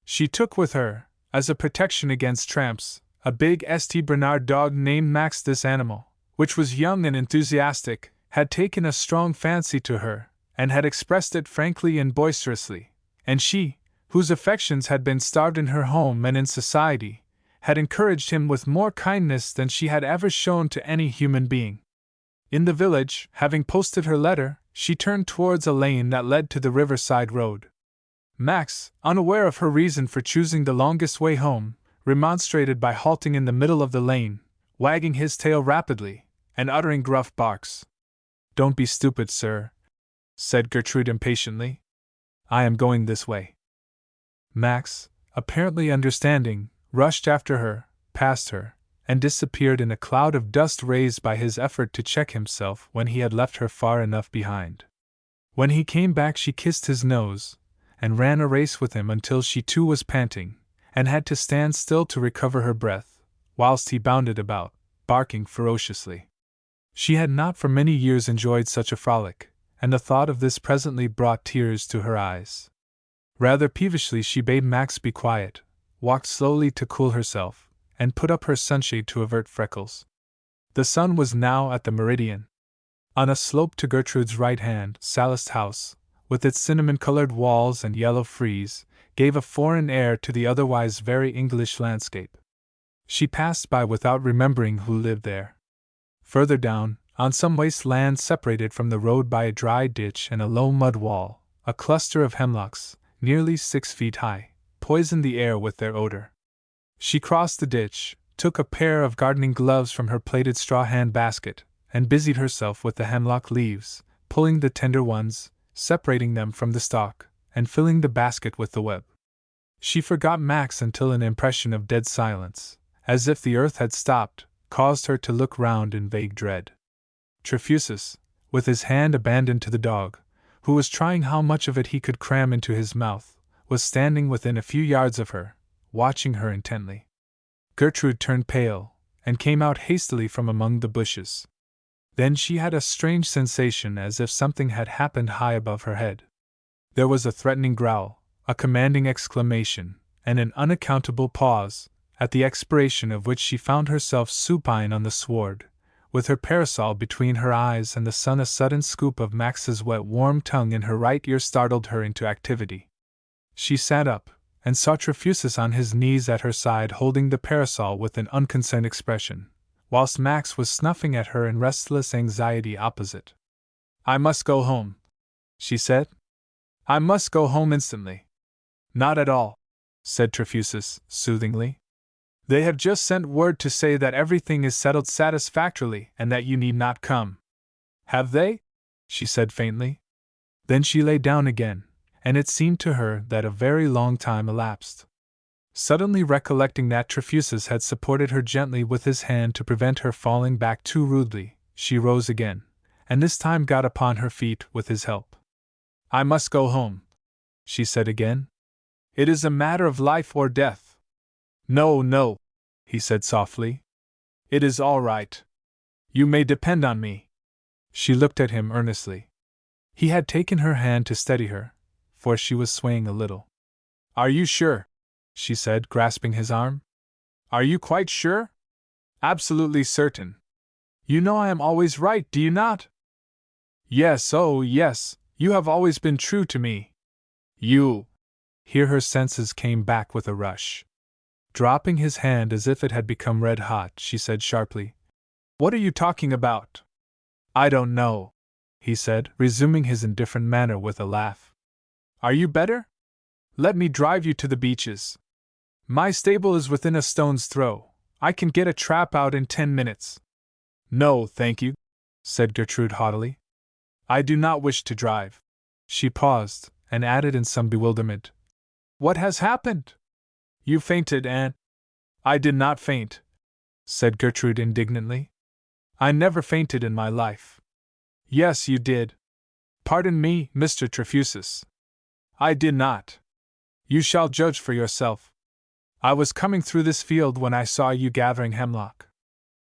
She took with her, as a protection against tramps, a big St. Bernard dog named Max. This animal, which was young and enthusiastic, had taken a strong fancy to her, and had expressed it frankly and boisterously, and she, whose affections had been starved in her home and in society, had encouraged him with more kindness than she had ever shown to any human being. In the village, having posted her letter, she turned towards a lane that led to the riverside road. Max, unaware of her reason for choosing the longest way home, remonstrated by halting in the middle of the lane, wagging his tail rapidly, and uttering gruff barks. "Don't be stupid, sir," said Gertrude impatiently. "I am going this way." Max, apparently understanding, rushed after her, passed her, and disappeared in a cloud of dust raised by his effort to check himself when he had left her far enough behind. When he came back, she kissed his nose, and ran a race with him until she too was panting, and had to stand still to recover her breath, whilst he bounded about, barking ferociously. She had not for many years enjoyed such a frolic, and the thought of this presently brought tears to her eyes. Rather peevishly she bade Max be quiet, walked slowly to cool herself, and put up her sunshade to avert freckles. The sun was now at the meridian. On a slope to Gertrude's right hand, Sallust's house, with its cinnamon-colored walls and yellow frieze, gave a foreign air to the otherwise very English landscape. She passed by without remembering who lived there. Further down, on some waste land separated from the road by a dry ditch and a low mud wall, a cluster of hemlocks, nearly 6 feet high, poisoned the air with their odor. She crossed the ditch, took a pair of gardening gloves from her plaited straw hand-basket, and busied herself with the hemlock leaves, pulling the tender ones, separating them from the stalk, and filling the basket with the web. She forgot Max until an impression of dead silence, as if the earth had stopped, caused her to look round in vague dread. Trefusis, with his hand abandoned to the dog, who was trying how much of it he could cram into his mouth, was standing within a few yards of her, watching her intently. Gertrude turned pale, and came out hastily from among the bushes. Then she had a strange sensation as if something had happened high above her head. There was a threatening growl, a commanding exclamation, and an unaccountable pause, at the expiration of which she found herself supine on the sward, with her parasol between her eyes and the sun. A sudden scoop of Max's wet warm tongue in her right ear startled her into activity. She sat up, and saw Trefusis on his knees at her side holding the parasol with an unconcerned expression, whilst Max was snuffing at her in restless anxiety opposite. "I must go home," she said. "I must go home instantly." "Not at all," said Trefusis, soothingly. "They have just sent word to say that everything is settled satisfactorily and that you need not come." "Have they?" she said faintly. Then she lay down again, and it seemed to her that a very long time elapsed. Suddenly recollecting that Trefusis had supported her gently with his hand to prevent her falling back too rudely, she rose again, and this time got upon her feet with his help. "I must go home," she said again. "It is a matter of life or death." "No, no," he said softly. "It is all right. You may depend on me." She looked at him earnestly. He had taken her hand to steady her, for she was swaying a little. "Are you sure?" she said, grasping his arm. "Are you quite sure?" "Absolutely certain. You know I am always right, do you not?" "Yes, oh yes, you have always been true to me. You—" Here her senses came back with a rush. Dropping his hand as if it had become red hot, she said sharply, "What are you talking about?" "I don't know," he said, resuming his indifferent manner with a laugh. "Are you better? Let me drive you to the Beeches. My stable is within a stone's throw. I can get a trap out in 10 minutes. "No, thank you," said Gertrude haughtily. "I do not wish to drive." She paused, and added in some bewilderment, "What has happened? You fainted and—" "I did not faint," said Gertrude indignantly. "I never fainted in my life." "Yes, you did. Pardon me, Mr. Trefusis. I did not. You shall judge for yourself. I was coming through this field when I saw you gathering hemlock.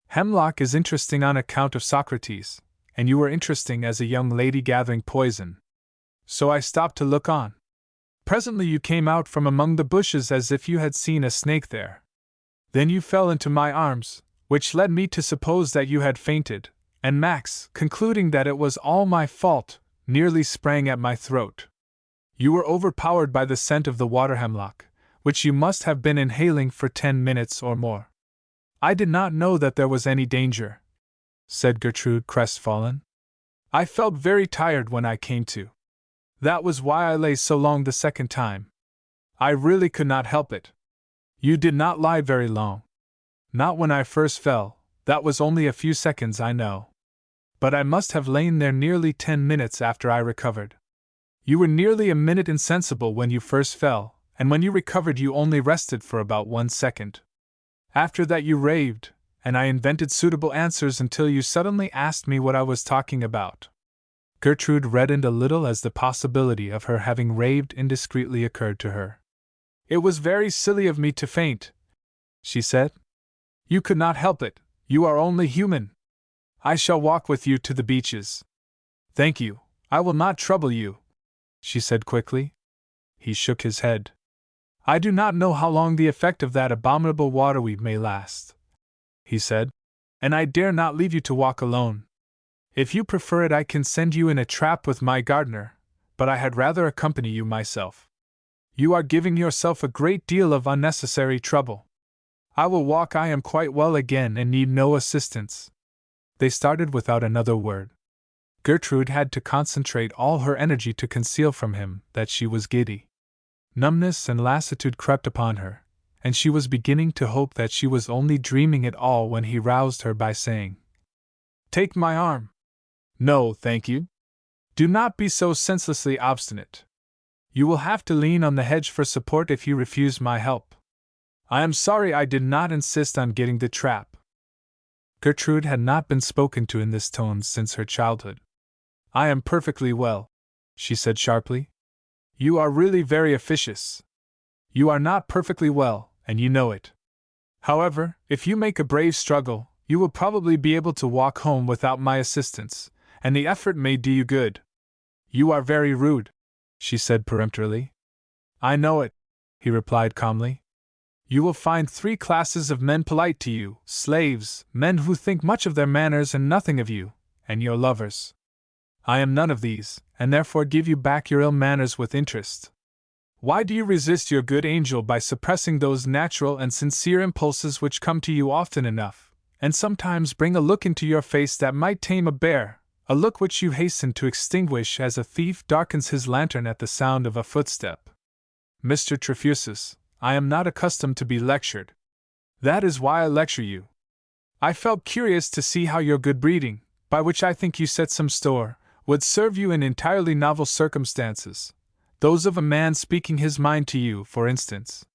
Hemlock is interesting on account of Socrates, and you were interesting as a young lady gathering poison. So I stopped to look on. Presently you came out from among the bushes as if you had seen a snake there. Then you fell into my arms, which led me to suppose that you had fainted, and Max, concluding that it was all my fault, nearly sprang at my throat. You were overpowered by the scent of the water hemlock, which you must have been inhaling for 10 minutes or more. I did not know that there was any danger," said Gertrude, crestfallen. "I felt very tired when I came to. That was why I lay so long the second time. I really could not help it. You did not lie very long. Not when I first fell, that was only a few seconds, I know. But I must have lain there nearly 10 minutes after I recovered. You were nearly a minute insensible when you first fell, and when you recovered you only rested for about 1 second. After that you raved, and I invented suitable answers until you suddenly asked me what I was talking about." Gertrude reddened a little as the possibility of her having raved indiscreetly occurred to her. "It was very silly of me to faint," she said. "You could not help it, you are only human. I shall walk with you to the Beeches." "Thank you, I will not trouble you," she said quickly. He shook his head. "I do not know how long the effect of that abominable waterweed may last," he said, "and I dare not leave you to walk alone. If you prefer it I can send you in a trap with my gardener, but I had rather accompany you myself. You are giving yourself a great deal of unnecessary trouble. I will walk, I am quite well again and need no assistance." They started without another word. Gertrude had to concentrate all her energy to conceal from him that she was giddy. Numbness and lassitude crept upon her, and she was beginning to hope that she was only dreaming it all when he roused her by saying, "Take my arm." "No, thank you. Do not be so senselessly obstinate. You will have to lean on the hedge for support if you refuse my help. I am sorry I did not insist on getting the trap." Gertrude had not been spoken to in this tone since her childhood. "I am perfectly well," she said sharply. "You are really very officious. You are not perfectly well, and you know it. However, if you make a brave struggle, you will probably be able to walk home without my assistance, and the effort may do you good." "You are very rude," she said peremptorily. "I know it," he replied calmly. You will find 3 classes of men polite to you: slaves, men who think much of their manners and nothing of you, and your lovers. I am none of these, and therefore give you back your ill manners with interest. Why do you resist your good angel by suppressing those natural and sincere impulses which come to you often enough, and sometimes bring a look into your face that might tame a bear, a look which you hasten to extinguish as a thief darkens his lantern at the sound of a footstep? Mr. Trefusis, I am not accustomed to be lectured. That is why I lecture you. I felt curious to see how your good breeding, by which I think you set some store, would serve you in entirely novel circumstances, those of a man speaking his mind to you, for instance.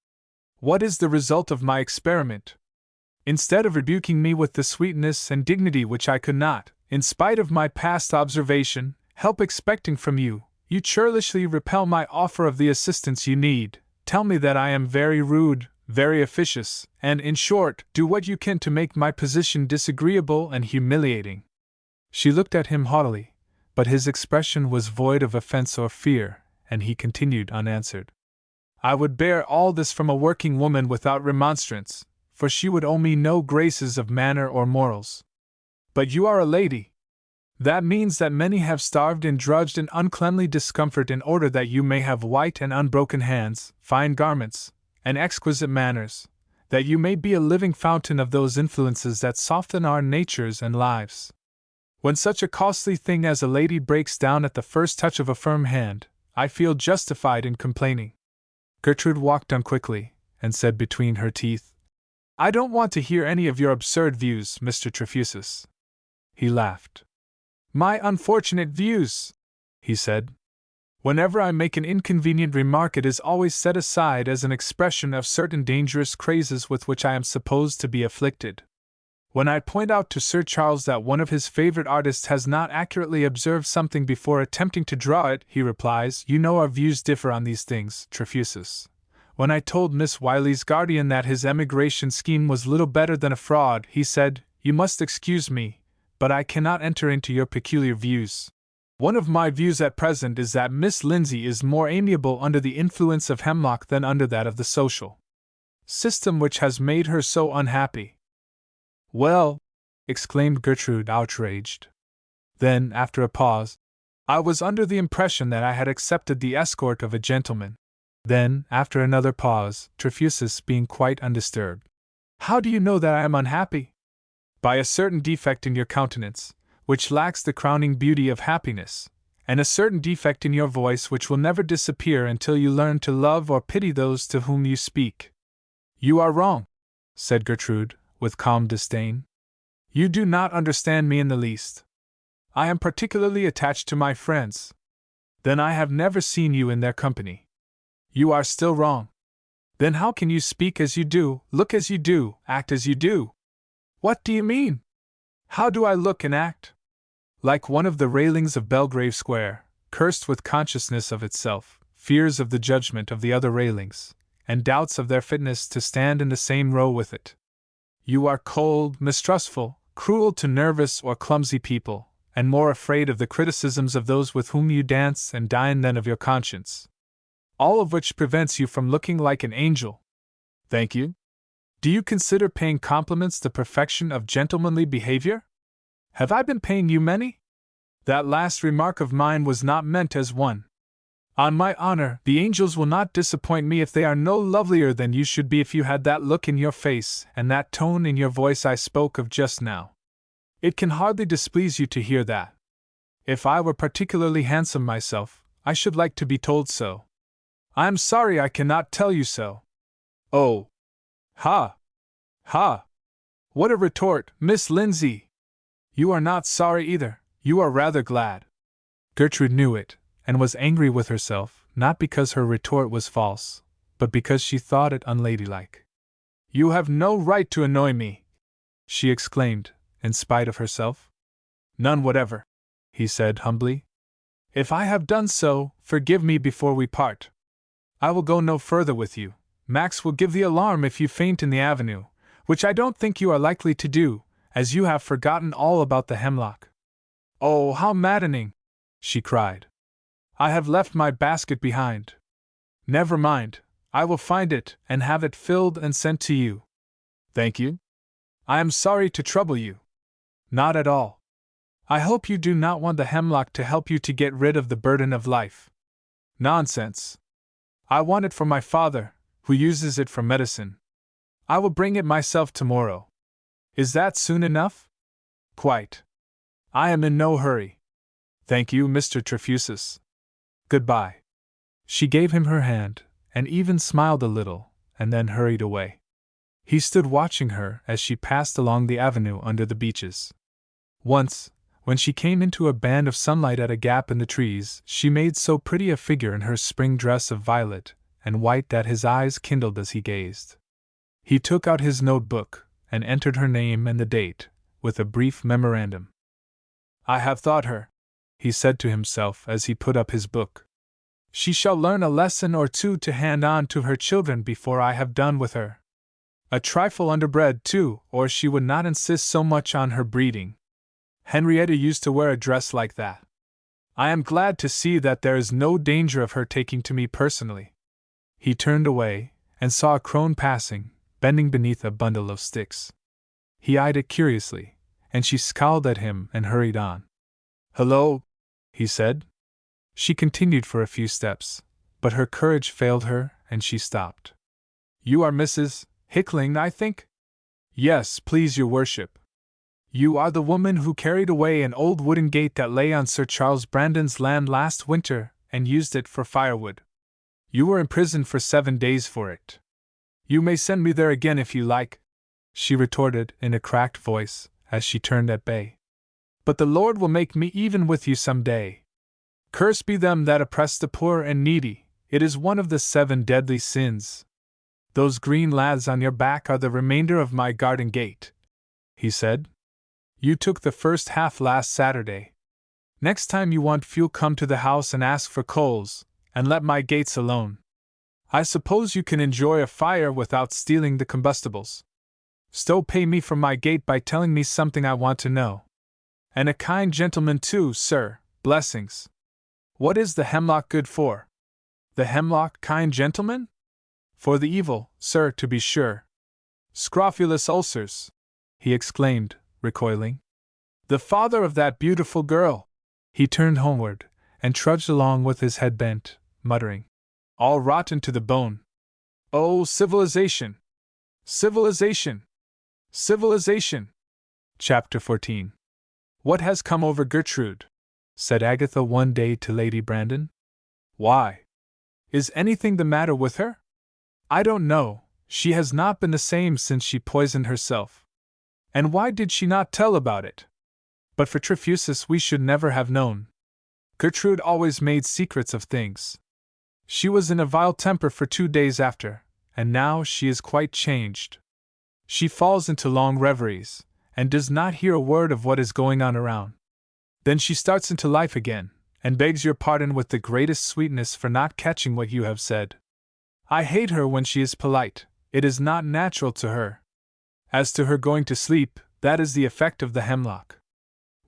What is the result of my experiment? Instead of rebuking me with the sweetness and dignity which I could not, in spite of my past observation, help expecting from you, you churlishly repel my offer of the assistance you need, tell me that I am very rude, very officious, and, in short, do what you can to make my position disagreeable and humiliating. She looked at him haughtily, but his expression was void of offense or fear, and he continued unanswered. I would bear all this from a working woman without remonstrance, for she would owe me no graces of manner or morals. But you are a lady. That means that many have starved and drudged in uncleanly discomfort in order that you may have white and unbroken hands, fine garments, and exquisite manners, that you may be a living fountain of those influences that soften our natures and lives. When such a costly thing as a lady breaks down at the first touch of a firm hand, I feel justified in complaining. Gertrude walked on quickly, and said between her teeth, I don't want to hear any of your absurd views, Mr. Trefusis. He laughed. My unfortunate views, he said. Whenever I make an inconvenient remark, it is always set aside as an expression of certain dangerous crazes with which I am supposed to be afflicted. When I point out to Sir Charles that one of his favorite artists has not accurately observed something before attempting to draw it, he replies, You know our views differ on these things, Trefusis. When I told Miss Wiley's guardian that his emigration scheme was little better than a fraud, he said, You must excuse me, but I cannot enter into your peculiar views. One of my views at present is that Miss Lindsay is more amiable under the influence of hemlock than under that of the social system which has made her so unhappy. Well, exclaimed Gertrude, outraged. Then, after a pause, I was under the impression that I had accepted the escort of a gentleman. Then, after another pause, Trefusis being quite undisturbed. How do you know that I am unhappy? By a certain defect in your countenance, which lacks the crowning beauty of happiness, and a certain defect in your voice which will never disappear until you learn to love or pity those to whom you speak. You are wrong, said Gertrude, with calm disdain. You do not understand me in the least. I am particularly attached to my friends. Then I have never seen you in their company. You are still wrong. Then how can you speak as you do, look as you do, act as you do? What do you mean? How do I look and act? Like one of the railings of Belgrave Square, cursed with consciousness of itself, fears of the judgment of the other railings, and doubts of their fitness to stand in the same row with it. You are cold, mistrustful, cruel to nervous or clumsy people, and more afraid of the criticisms of those with whom you dance and dine than of your conscience. All of which prevents you from looking like an angel. Thank you. Do you consider paying compliments the perfection of gentlemanly behavior? Have I been paying you many? That last remark of mine was not meant as one. On my honor, the angels will not disappoint me if they are no lovelier than you should be if you had that look in your face and that tone in your voice I spoke of just now. It can hardly displease you to hear that. If I were particularly handsome myself, I should like to be told so. I am sorry I cannot tell you so. Oh! Ha! Ha! What a retort, Miss Lindsay! You are not sorry either, you are rather glad. Gertrude knew it, and was angry with herself, not because her retort was false, but because she thought it unladylike. You have no right to annoy me, she exclaimed, in spite of herself. None whatever, he said humbly. If I have done so, forgive me before we part. I will go no further with you. Max will give the alarm if you faint in the avenue, which I don't think you are likely to do, as you have forgotten all about the hemlock. Oh, how maddening! She cried. I have left my basket behind. Never mind, I will find it and have it filled and sent to you. Thank you. I am sorry to trouble you. Not at all. I hope you do not want the hemlock to help you to get rid of the burden of life. Nonsense. I want it for my father, who uses it for medicine. I will bring it myself tomorrow. Is that soon enough? Quite. I am in no hurry. Thank you, Mr. Trefusis. Goodbye. She gave him her hand, and even smiled a little, and then hurried away. He stood watching her as she passed along the avenue under the beeches. Once, when she came into a band of sunlight at a gap in the trees, she made so pretty a figure in her spring dress of violet and white that his eyes kindled as he gazed. He took out his notebook and entered her name and the date, with a brief memorandum. I have thought her, he said to himself as he put up his book. She shall learn a lesson or two to hand on to her children before I have done with her. A trifle underbred, too, or she would not insist so much on her breeding. Henrietta used to wear a dress like that. I am glad to see that there is no danger of her taking to me personally. He turned away, and saw a crone passing, bending beneath a bundle of sticks. He eyed it curiously, and she scowled at him and hurried on. Hello, he said. She continued for a few steps, but her courage failed her, and she stopped. You are Mrs. Hickling, I think? Yes, please your worship. You are the woman who carried away an old wooden gate that lay on Sir Charles Brandon's land last winter and used it for firewood. You were imprisoned for 7 days for it. You may send me there again if you like, she retorted in a cracked voice as she turned at bay. But the Lord will make me even with you some day. Cursed be them that oppress the poor and needy, it is one of the 7 deadly sins. Those green laths on your back are the remainder of my garden gate, he said. You took the first half last Saturday. Next time you want fuel, come to the house and ask for coals, and let my gates alone. I suppose you can enjoy a fire without stealing the combustibles. Stow pay me for my gate by telling me something I want to know. And a kind gentleman too, sir, blessings. What is the hemlock good for? The hemlock, kind gentleman? For the evil, sir, to be sure. Scrofulous ulcers, he exclaimed, recoiling. The father of that beautiful girl! He turned homeward, and trudged along with his head bent, muttering. All rotten to the bone. Oh, civilization! Civilization! Civilization! Chapter 14. What has come over Gertrude? Said Agatha one day to Lady Brandon. Why? Is anything the matter with her? I don't know, she has not been the same since she poisoned herself. And why did she not tell about it? But for Trefusis we should never have known. Gertrude always made secrets of things. She was in a vile temper for 2 days after, and now she is quite changed. She falls into long reveries, and does not hear a word of what is going on around. Then she starts into life again, and begs your pardon with the greatest sweetness for not catching what you have said. I hate her when she is polite, it is not natural to her. As to her going to sleep, that is the effect of the hemlock.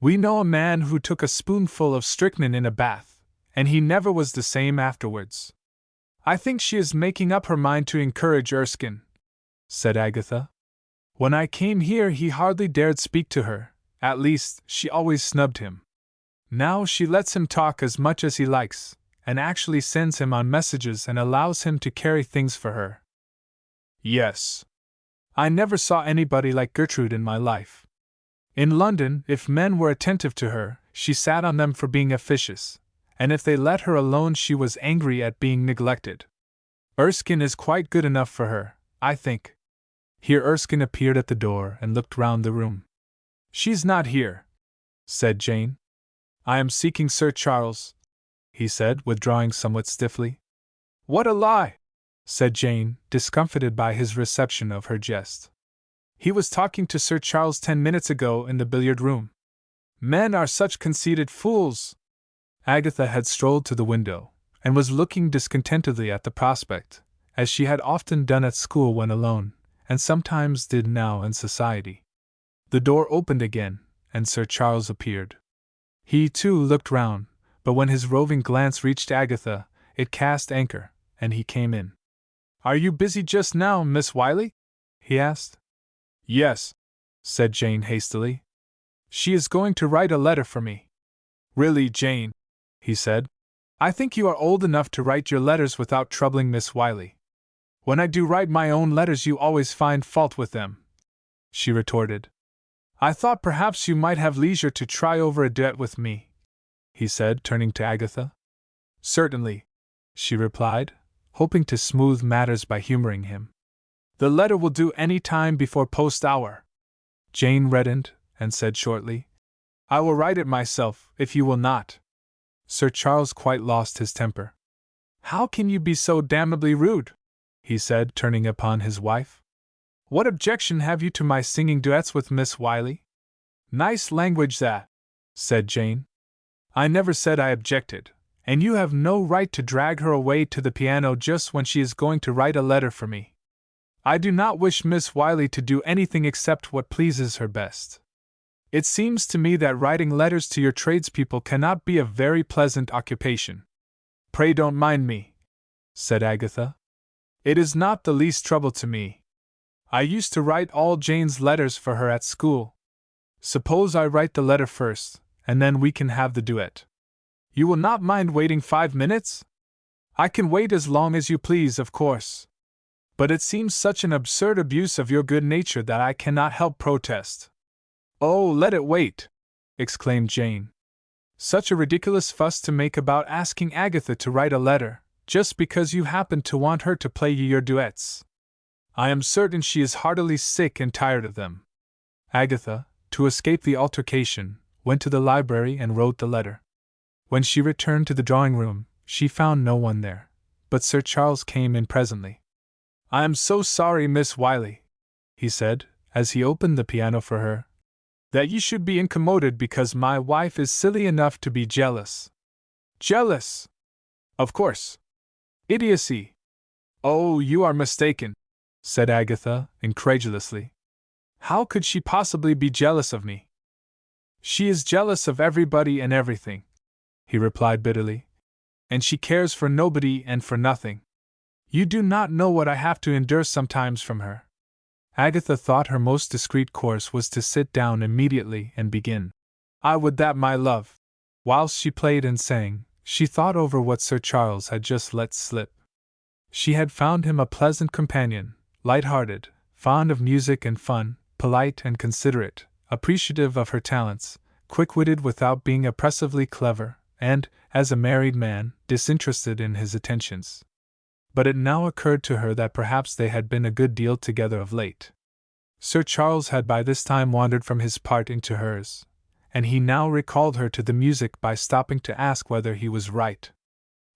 We know a man who took a spoonful of strychnine in a bath, and he never was the same afterwards. I think she is making up her mind to encourage Erskine, said Agatha. When I came here he hardly dared speak to her, at least, she always snubbed him. Now she lets him talk as much as he likes, and actually sends him on messages and allows him to carry things for her. Yes. I never saw anybody like Gertrude in my life. In London, if men were attentive to her, she sat on them for being officious, and if they let her alone she was angry at being neglected. Erskine is quite good enough for her, I think. Here Erskine appeared at the door and looked round the room. She's not here, said Jane. I am seeking Sir Charles, he said, withdrawing somewhat stiffly. What a lie, said Jane, discomfited by his reception of her jest. He was talking to Sir Charles 10 minutes ago in the billiard room. Men are such conceited fools. Agatha had strolled to the window, and was looking discontentedly at the prospect, as she had often done at school when alone, and sometimes did now in society. The door opened again, and Sir Charles appeared. He, too, looked round, but when his roving glance reached Agatha, it cast anchor, and he came in. Are you busy just now, Miss Wiley? He asked. Yes, said Jane hastily. She is going to write a letter for me. Really, Jane, he said. I think you are old enough to write your letters without troubling Miss Wiley. When I do write my own letters, you always find fault with them, she retorted. I thought perhaps you might have leisure to try over a duet with me, he said, turning to Agatha. Certainly, she replied, hoping to smooth matters by humoring him. The letter will do any time before post hour. Jane reddened and said shortly, I will write it myself, if you will not. Sir Charles quite lost his temper. How can you be so damnably rude? He said, turning upon his wife. What objection have you to my singing duets with Miss Wiley? Nice language that, said Jane. I never said I objected, and you have no right to drag her away to the piano just when she is going to write a letter for me. I do not wish Miss Wiley to do anything except what pleases her best. It seems to me that writing letters to your tradespeople cannot be a very pleasant occupation. Pray don't mind me, said Agatha. It is not the least trouble to me. I used to write all Jane's letters for her at school. Suppose I write the letter first, and then we can have the duet. You will not mind waiting 5 minutes? I can wait as long as you please, of course. But it seems such an absurd abuse of your good nature that I cannot help protest. Oh, let it wait, exclaimed Jane. Such a ridiculous fuss to make about asking Agatha to write a letter, just because you happen to want her to play you your duets. I am certain she is heartily sick and tired of them. Agatha, to escape the altercation, went to the library and wrote the letter. When she returned to the drawing-room, she found no one there, but Sir Charles came in presently. I am so sorry, Miss Wiley, he said, as he opened the piano for her, that you should be incommoded because my wife is silly enough to be jealous. Jealous? Of course. Idiocy. Oh, you are mistaken, said Agatha, incredulously. How could she possibly be jealous of me? She is jealous of everybody and everything, he replied bitterly. And she cares for nobody and for nothing. You do not know what I have to endure sometimes from her. Agatha thought her most discreet course was to sit down immediately and begin. I would that my love. Whilst she played and sang, she thought over what Sir Charles had just let slip. She had found him a pleasant companion, light-hearted, fond of music and fun, polite and considerate, appreciative of her talents, quick-witted without being oppressively clever, and, as a married man, disinterested in his attentions. But it now occurred to her that perhaps they had been a good deal together of late. Sir Charles had by this time wandered from his part into hers, and he now recalled her to the music by stopping to ask whether he was right.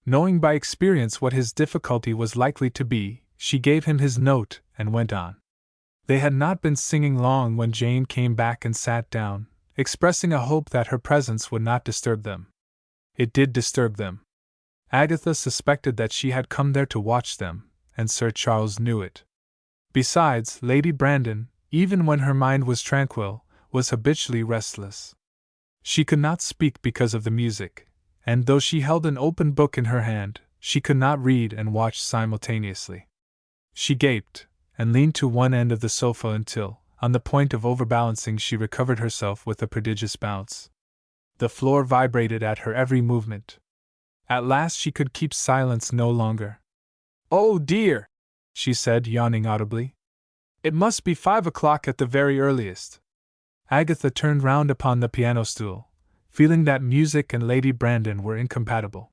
Knowing by experience what his difficulty was likely to be, she gave him his note and went on. They had not been singing long when Jane came back and sat down, expressing a hope that her presence would not disturb them. It did disturb them. Agatha suspected that she had come there to watch them, and Sir Charles knew it. Besides, Lady Brandon, even when her mind was tranquil, was habitually restless. She could not speak because of the music, and though she held an open book in her hand, she could not read and watch simultaneously. She gaped, and leaned to one end of the sofa until, on the point of overbalancing, she recovered herself with a prodigious bounce. The floor vibrated at her every movement. At last she could keep silence no longer. Oh dear, she said, yawning audibly. It must be 5 o'clock at the very earliest. Agatha turned round upon the piano stool, feeling that music and Lady Brandon were incompatible.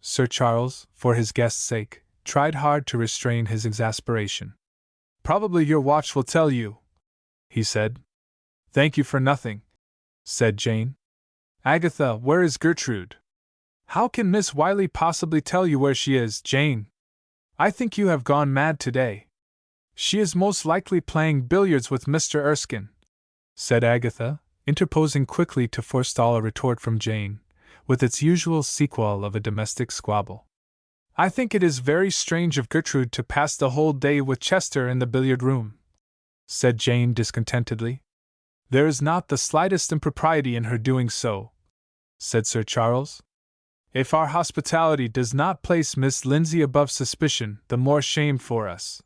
Sir Charles, for his guest's sake, tried hard to restrain his exasperation. Probably your watch will tell you, he said. Thank you for nothing, said Jane. Agatha, where is Gertrude? How can Miss Wiley possibly tell you where she is, Jane? I think you have gone mad today. She is most likely playing billiards with Mr. Erskine, said Agatha, interposing quickly to forestall a retort from Jane, with its usual sequel of a domestic squabble. I think it is very strange of Gertrude to pass the whole day with Chester in the billiard-room, said Jane discontentedly. There is not the slightest impropriety in her doing so, said Sir Charles. If our hospitality does not place Miss Lindsay above suspicion, the more shame for us.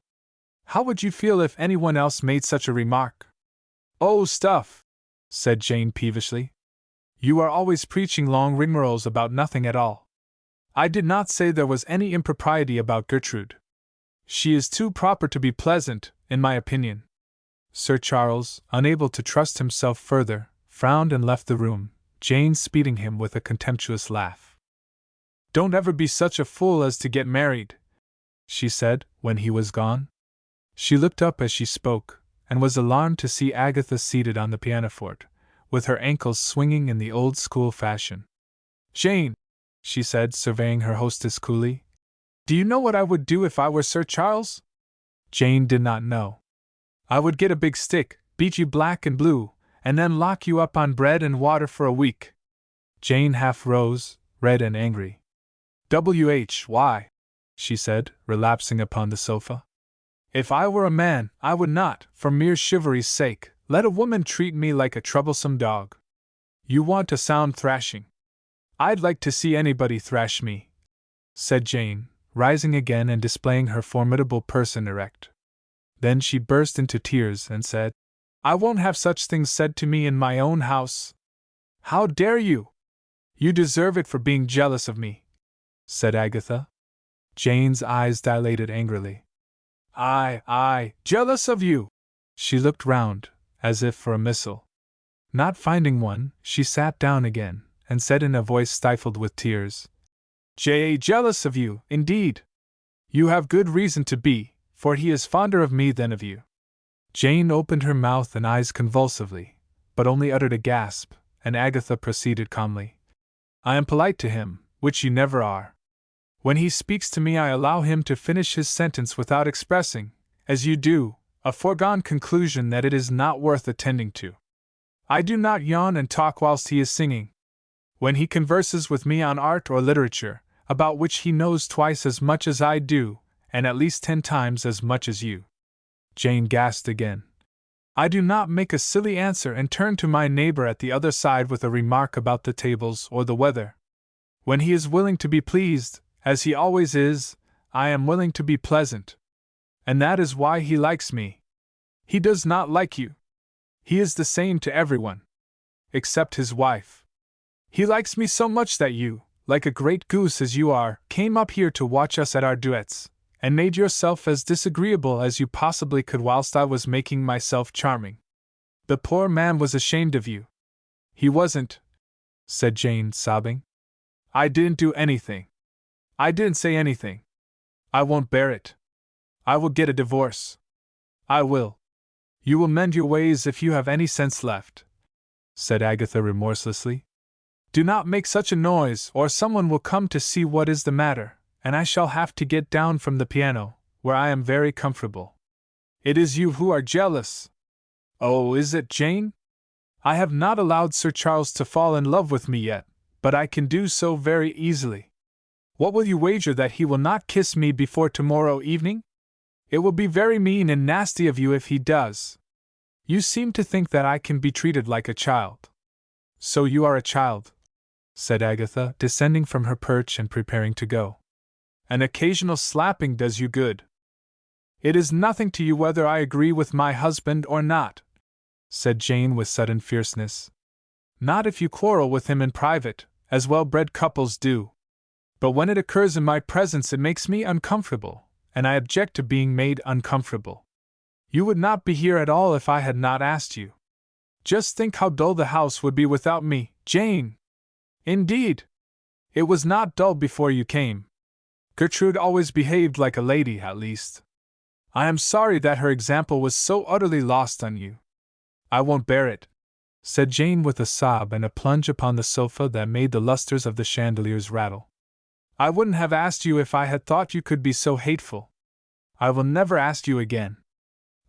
How would you feel if anyone else made such a remark?" "Oh, stuff!" said Jane peevishly. "You are always preaching long rigmaroles about nothing at all. I did not say there was any impropriety about Gertrude. She is too proper to be pleasant, in my opinion." Sir Charles, unable to trust himself further, frowned and left the room, Jane speeding him with a contemptuous laugh. "Don't ever be such a fool as to get married," she said, when he was gone. She looked up as she spoke, and was alarmed to see Agatha seated on the pianoforte, with her ankles swinging in the old-school fashion. "Jane," she said, surveying her hostess coolly, "do you know what I would do if I were Sir Charles?" Jane did not know. "I would get a big stick, beat you black and blue, and then lock you up on bread and water for a week." Jane half rose, red and angry. "Why?" she said, relapsing upon the sofa. "If I were a man, I would not, for mere chivalry's sake, let a woman treat me like a troublesome dog. You want a sound thrashing. I'd like to see anybody thrash me," said Jane, rising again and displaying her formidable person erect. Then she burst into tears and said, "I won't have such things said to me in my own house." "How dare you?" "You deserve it for being jealous of me," said Agatha. Jane's eyes dilated angrily. I, jealous of you!" She looked round, as if for a missile. Not finding one, she sat down again, and said in a voice stifled with tears, "Jealous of you, indeed! You have good reason to be, for he is fonder of me than of you." Jane opened her mouth and eyes convulsively, but only uttered a gasp, and Agatha proceeded calmly. "I am polite to him, which you never are. When he speaks to me, I allow him to finish his sentence without expressing, as you do, a foregone conclusion that it is not worth attending to. I do not yawn and talk whilst he is singing. When he converses with me on art or literature, about which he knows twice as much as I do, and at least 10 times as much as you." Jane gasped again. "I do not make a silly answer and turn to my neighbor at the other side with a remark about the tables or the weather. When he is willing to be pleased, as he always is, I am willing to be pleasant. And that is why he likes me. He does not like you. He is the same to everyone. Except his wife. He likes me so much that you, like a great goose as you are, came up here to watch us at our duets, and made yourself as disagreeable as you possibly could whilst I was making myself charming. The poor man was ashamed of you." "He wasn't," said Jane, sobbing. "I didn't do anything. I didn't say anything. I won't bear it. I will get a divorce. I will." "You will mend your ways if you have any sense left," said Agatha remorselessly. "Do not make such a noise, or someone will come to see what is the matter, and I shall have to get down from the piano, where I am very comfortable. It is you who are jealous." "Oh, is it, Jane? I have not allowed Sir Charles to fall in love with me yet, but I can do so very easily. What will you wager that he will not kiss me before tomorrow evening? It will be very mean and nasty of you if he does. You seem to think that I can be treated like a child." "So you are a child," said Agatha, descending from her perch and preparing to go. "An occasional slapping does you good." "It is nothing to you whether I agree with my husband or not," said Jane with sudden fierceness. "Not if you quarrel with him in private, as well-bred couples do. But when it occurs in my presence it makes me uncomfortable, and I object to being made uncomfortable. You would not be here at all if I had not asked you. Just think how dull the house would be without me, Jane! Indeed! It was not dull before you came. Gertrude always behaved like a lady, at least. I am sorry that her example was so utterly lost on you." "I won't bear it," said Jane with a sob and a plunge upon the sofa that made the lustres of the chandeliers rattle. "I wouldn't have asked you if I had thought you could be so hateful. I will never ask you again.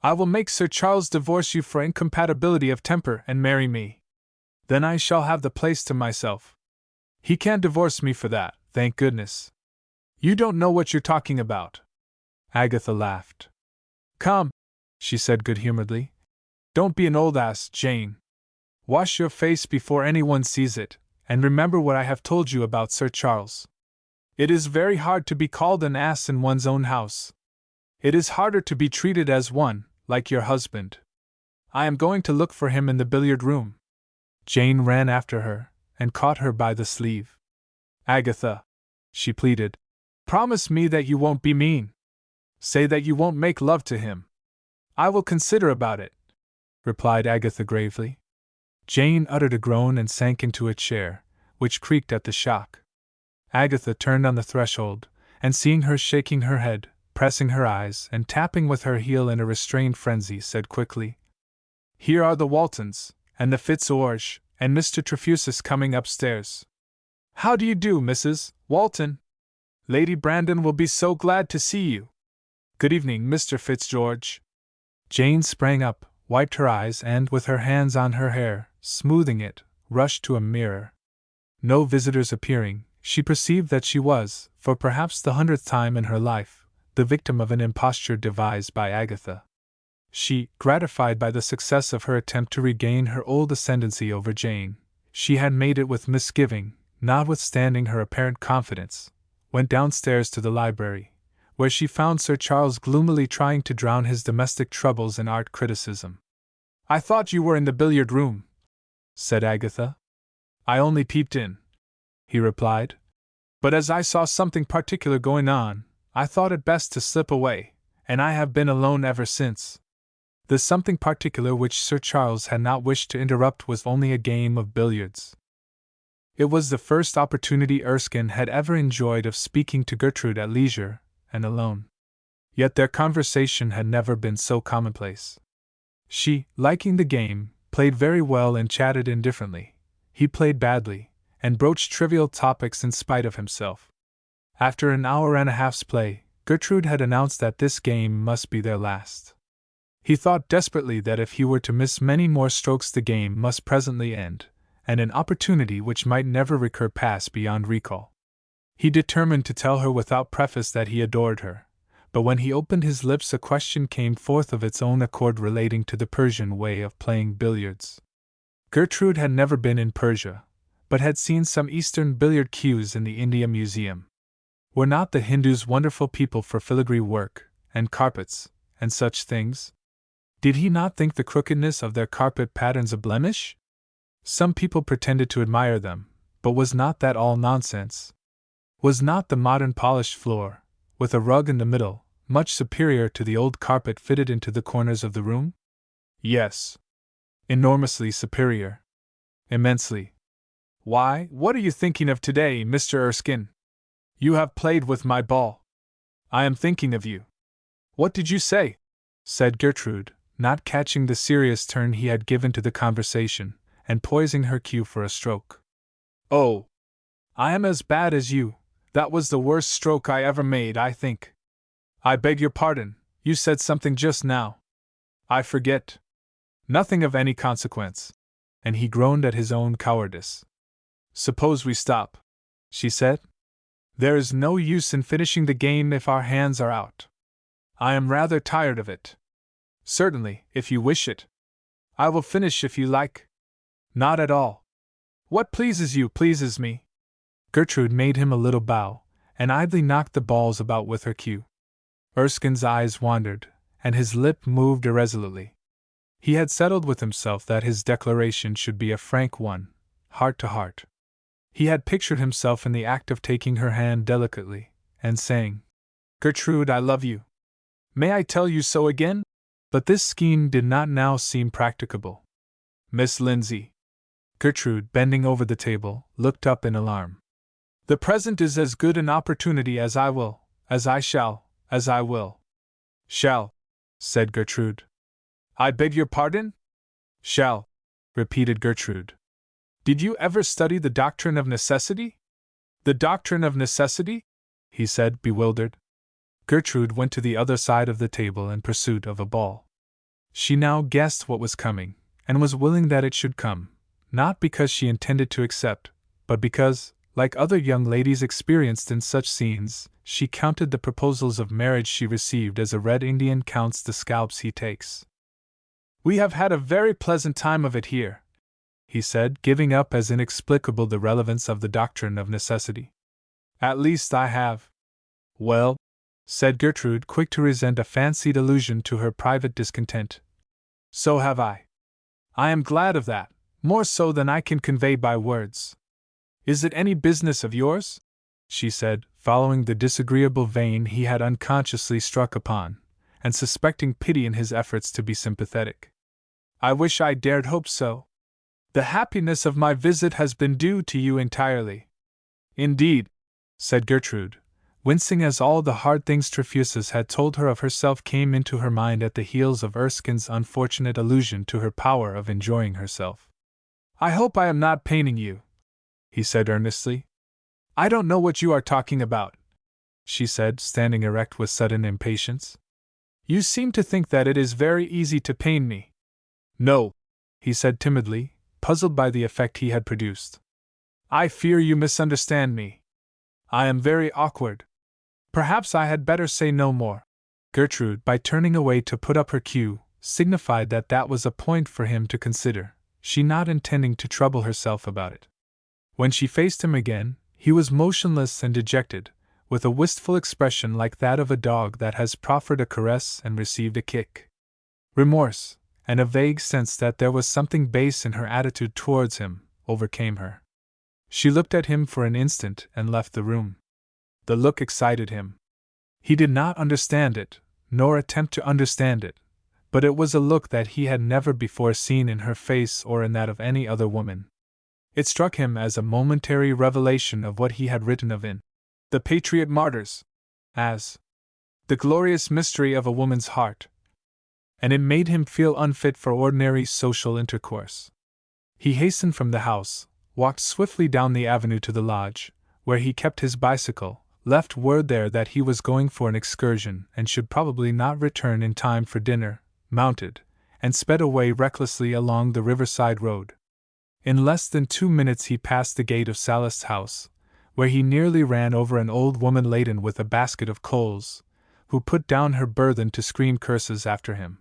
I will make Sir Charles divorce you for incompatibility of temper and marry me. Then I shall have the place to myself. He can't divorce me for that, thank goodness. You don't know what you're talking about." Agatha laughed. "Come," she said good-humoredly. "Don't be an old ass, Jane. Wash your face before anyone sees it, and remember what I have told you about Sir Charles. It is very hard to be called an ass in one's own house. It is harder to be treated as one, like your husband. I am going to look for him in the billiard room." Jane ran after her, and caught her by the sleeve. "Agatha," she pleaded, "promise me that you won't be mean. Say that you won't make love to him." "I will consider about it," replied Agatha gravely. Jane uttered a groan and sank into a chair, which creaked at the shock. Agatha turned on the threshold, and seeing her shaking her head, pressing her eyes, and tapping with her heel in a restrained frenzy, said quickly, "Here are the Waltons, and the Fitzorge, and Mr. Trefusis coming upstairs. How do you do, Mrs. Walton? Lady Brandon will be so glad to see you. Good evening, Mr. Fitzgeorge." Jane sprang up, wiped her eyes, and, with her hands on her hair, smoothing it, rushed to a mirror. No visitors appearing, she perceived that she was, for perhaps the 100th time in her life, the victim of an imposture devised by Agatha. She, gratified by the success of her attempt to regain her old ascendancy over Jane, she had made it with misgiving, notwithstanding her apparent confidence, went downstairs to the library, where she found Sir Charles gloomily trying to drown his domestic troubles in art criticism. "I thought you were in the billiard room," said Agatha. "I only peeped in," he replied. "But as I saw something particular going on, I thought it best to slip away, and I have been alone ever since." The something particular which Sir Charles had not wished to interrupt was only a game of billiards. It was the first opportunity Erskine had ever enjoyed of speaking to Gertrude at leisure, and alone. Yet their conversation had never been so commonplace. She, liking the game, played very well and chatted indifferently. He played badly, and broached trivial topics in spite of himself. After an hour and a half's play, Gertrude had announced that this game must be their last. He thought desperately that if he were to miss many more strokes the game must presently end, and an opportunity which might never recur pass beyond recall. He determined to tell her without preface that he adored her, but when he opened his lips a question came forth of its own accord relating to the Persian way of playing billiards. Gertrude had never been in Persia, but had seen some Eastern billiard cues in the India Museum. Were not the Hindus wonderful people for filigree work, and carpets, and such things? Did he not think the crookedness of their carpet patterns a blemish? Some people pretended to admire them, but was not that all nonsense? Was not the modern polished floor, with a rug in the middle, much superior to the old carpet fitted into the corners of the room? Yes. Enormously superior. Immensely. "Why, what are you thinking of today, Mr. Erskine? You have played with my ball. I am thinking of you." "What did you say?" said Gertrude, not catching the serious turn he had given to the conversation, and poising her cue for a stroke. "Oh, I am as bad as you. That was the worst stroke I ever made, I think." "I beg your pardon, you said something just now." "I forget." "Nothing of any consequence." And he groaned at his own cowardice. "Suppose we stop," she said. "There is no use in finishing the game if our hands are out. I am rather tired of it." "Certainly, if you wish it. I will finish if you like." "Not at all. What pleases you pleases me." Gertrude made him a little bow, and idly knocked the balls about with her cue. Erskine's eyes wandered, and his lip moved irresolutely. He had settled with himself that his declaration should be a frank one, heart to heart. He had pictured himself in the act of taking her hand delicately, and saying, "Gertrude, I love you. May I tell you so again?" But this scheme did not now seem practicable. "Miss Lindsay." Gertrude, bending over the table, looked up in alarm. "The present is as good an opportunity as I will, as I shall, as I will." "Shall," said Gertrude. "I beg your pardon?" "Shall," repeated Gertrude. "Did you ever study the doctrine of necessity?" "The doctrine of necessity?" he said, bewildered. Gertrude went to the other side of the table in pursuit of a ball. She now guessed what was coming, and was willing that it should come, not because she intended to accept, but because, like other young ladies experienced in such scenes, she counted the proposals of marriage she received as a Red Indian counts the scalps he takes. "We have had a very pleasant time of it here," he said, giving up as inexplicable the relevance of the doctrine of necessity. At least I have. Well, said Gertrude, quick to resent a fancied allusion to her private discontent. So have I. I am glad of that, more so than I can convey by words. Is it any business of yours? She said, following the disagreeable vein he had unconsciously struck upon, and suspecting pity in his efforts to be sympathetic. I wish I dared hope so. The happiness of my visit has been due to you entirely. Indeed, said Gertrude, wincing as all the hard things Trefusis had told her of herself came into her mind at the heels of Erskine's unfortunate allusion to her power of enjoying herself. I hope I am not paining you, he said earnestly. I don't know what you are talking about, she said, standing erect with sudden impatience. You seem to think that it is very easy to pain me. No, he said timidly, puzzled by the effect he had produced. I fear you misunderstand me. I am very awkward. Perhaps I had better say no more. Gertrude, by turning away to put up her cue, signified that that was a point for him to consider, she not intending to trouble herself about it. When she faced him again, he was motionless and dejected, with a wistful expression like that of a dog that has proffered a caress and received a kick. Remorse, and a vague sense that there was something base in her attitude towards him, overcame her. She looked at him for an instant and left the room. The look excited him. He did not understand it, nor attempt to understand it, but it was a look that he had never before seen in her face or in that of any other woman. It struck him as a momentary revelation of what he had written of in The Patriot Martyrs, as the glorious mystery of a woman's heart, and it made him feel unfit for ordinary social intercourse. He hastened from the house, walked swiftly down the avenue to the lodge, where he kept his bicycle, left word there that he was going for an excursion and should probably not return in time for dinner, mounted, and sped away recklessly along the riverside road. In less than 2 minutes he passed the gate of Sallust's house, where he nearly ran over an old woman laden with a basket of coals, who put down her burthen to scream curses after him.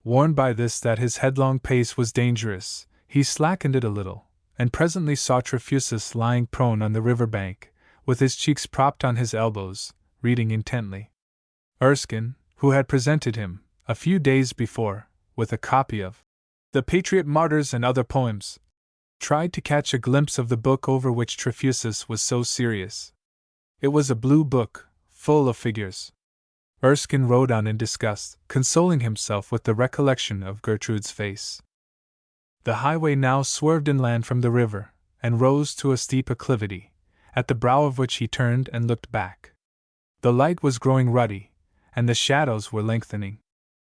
Warned by this that his headlong pace was dangerous, he slackened it a little, and presently saw Trefusis lying prone on the river bank, with his cheeks propped on his elbows, reading intently. Erskine, who had presented him, a few days before, with a copy of The Patriot Martyrs and Other Poems, tried to catch a glimpse of the book over which Trefusis was so serious. It was a blue book, full of figures. Erskine rode on in disgust, consoling himself with the recollection of Gertrude's face. The highway now swerved inland from the river, and rose to a steep acclivity, at the brow of which he turned and looked back. The light was growing ruddy, and the shadows were lengthening.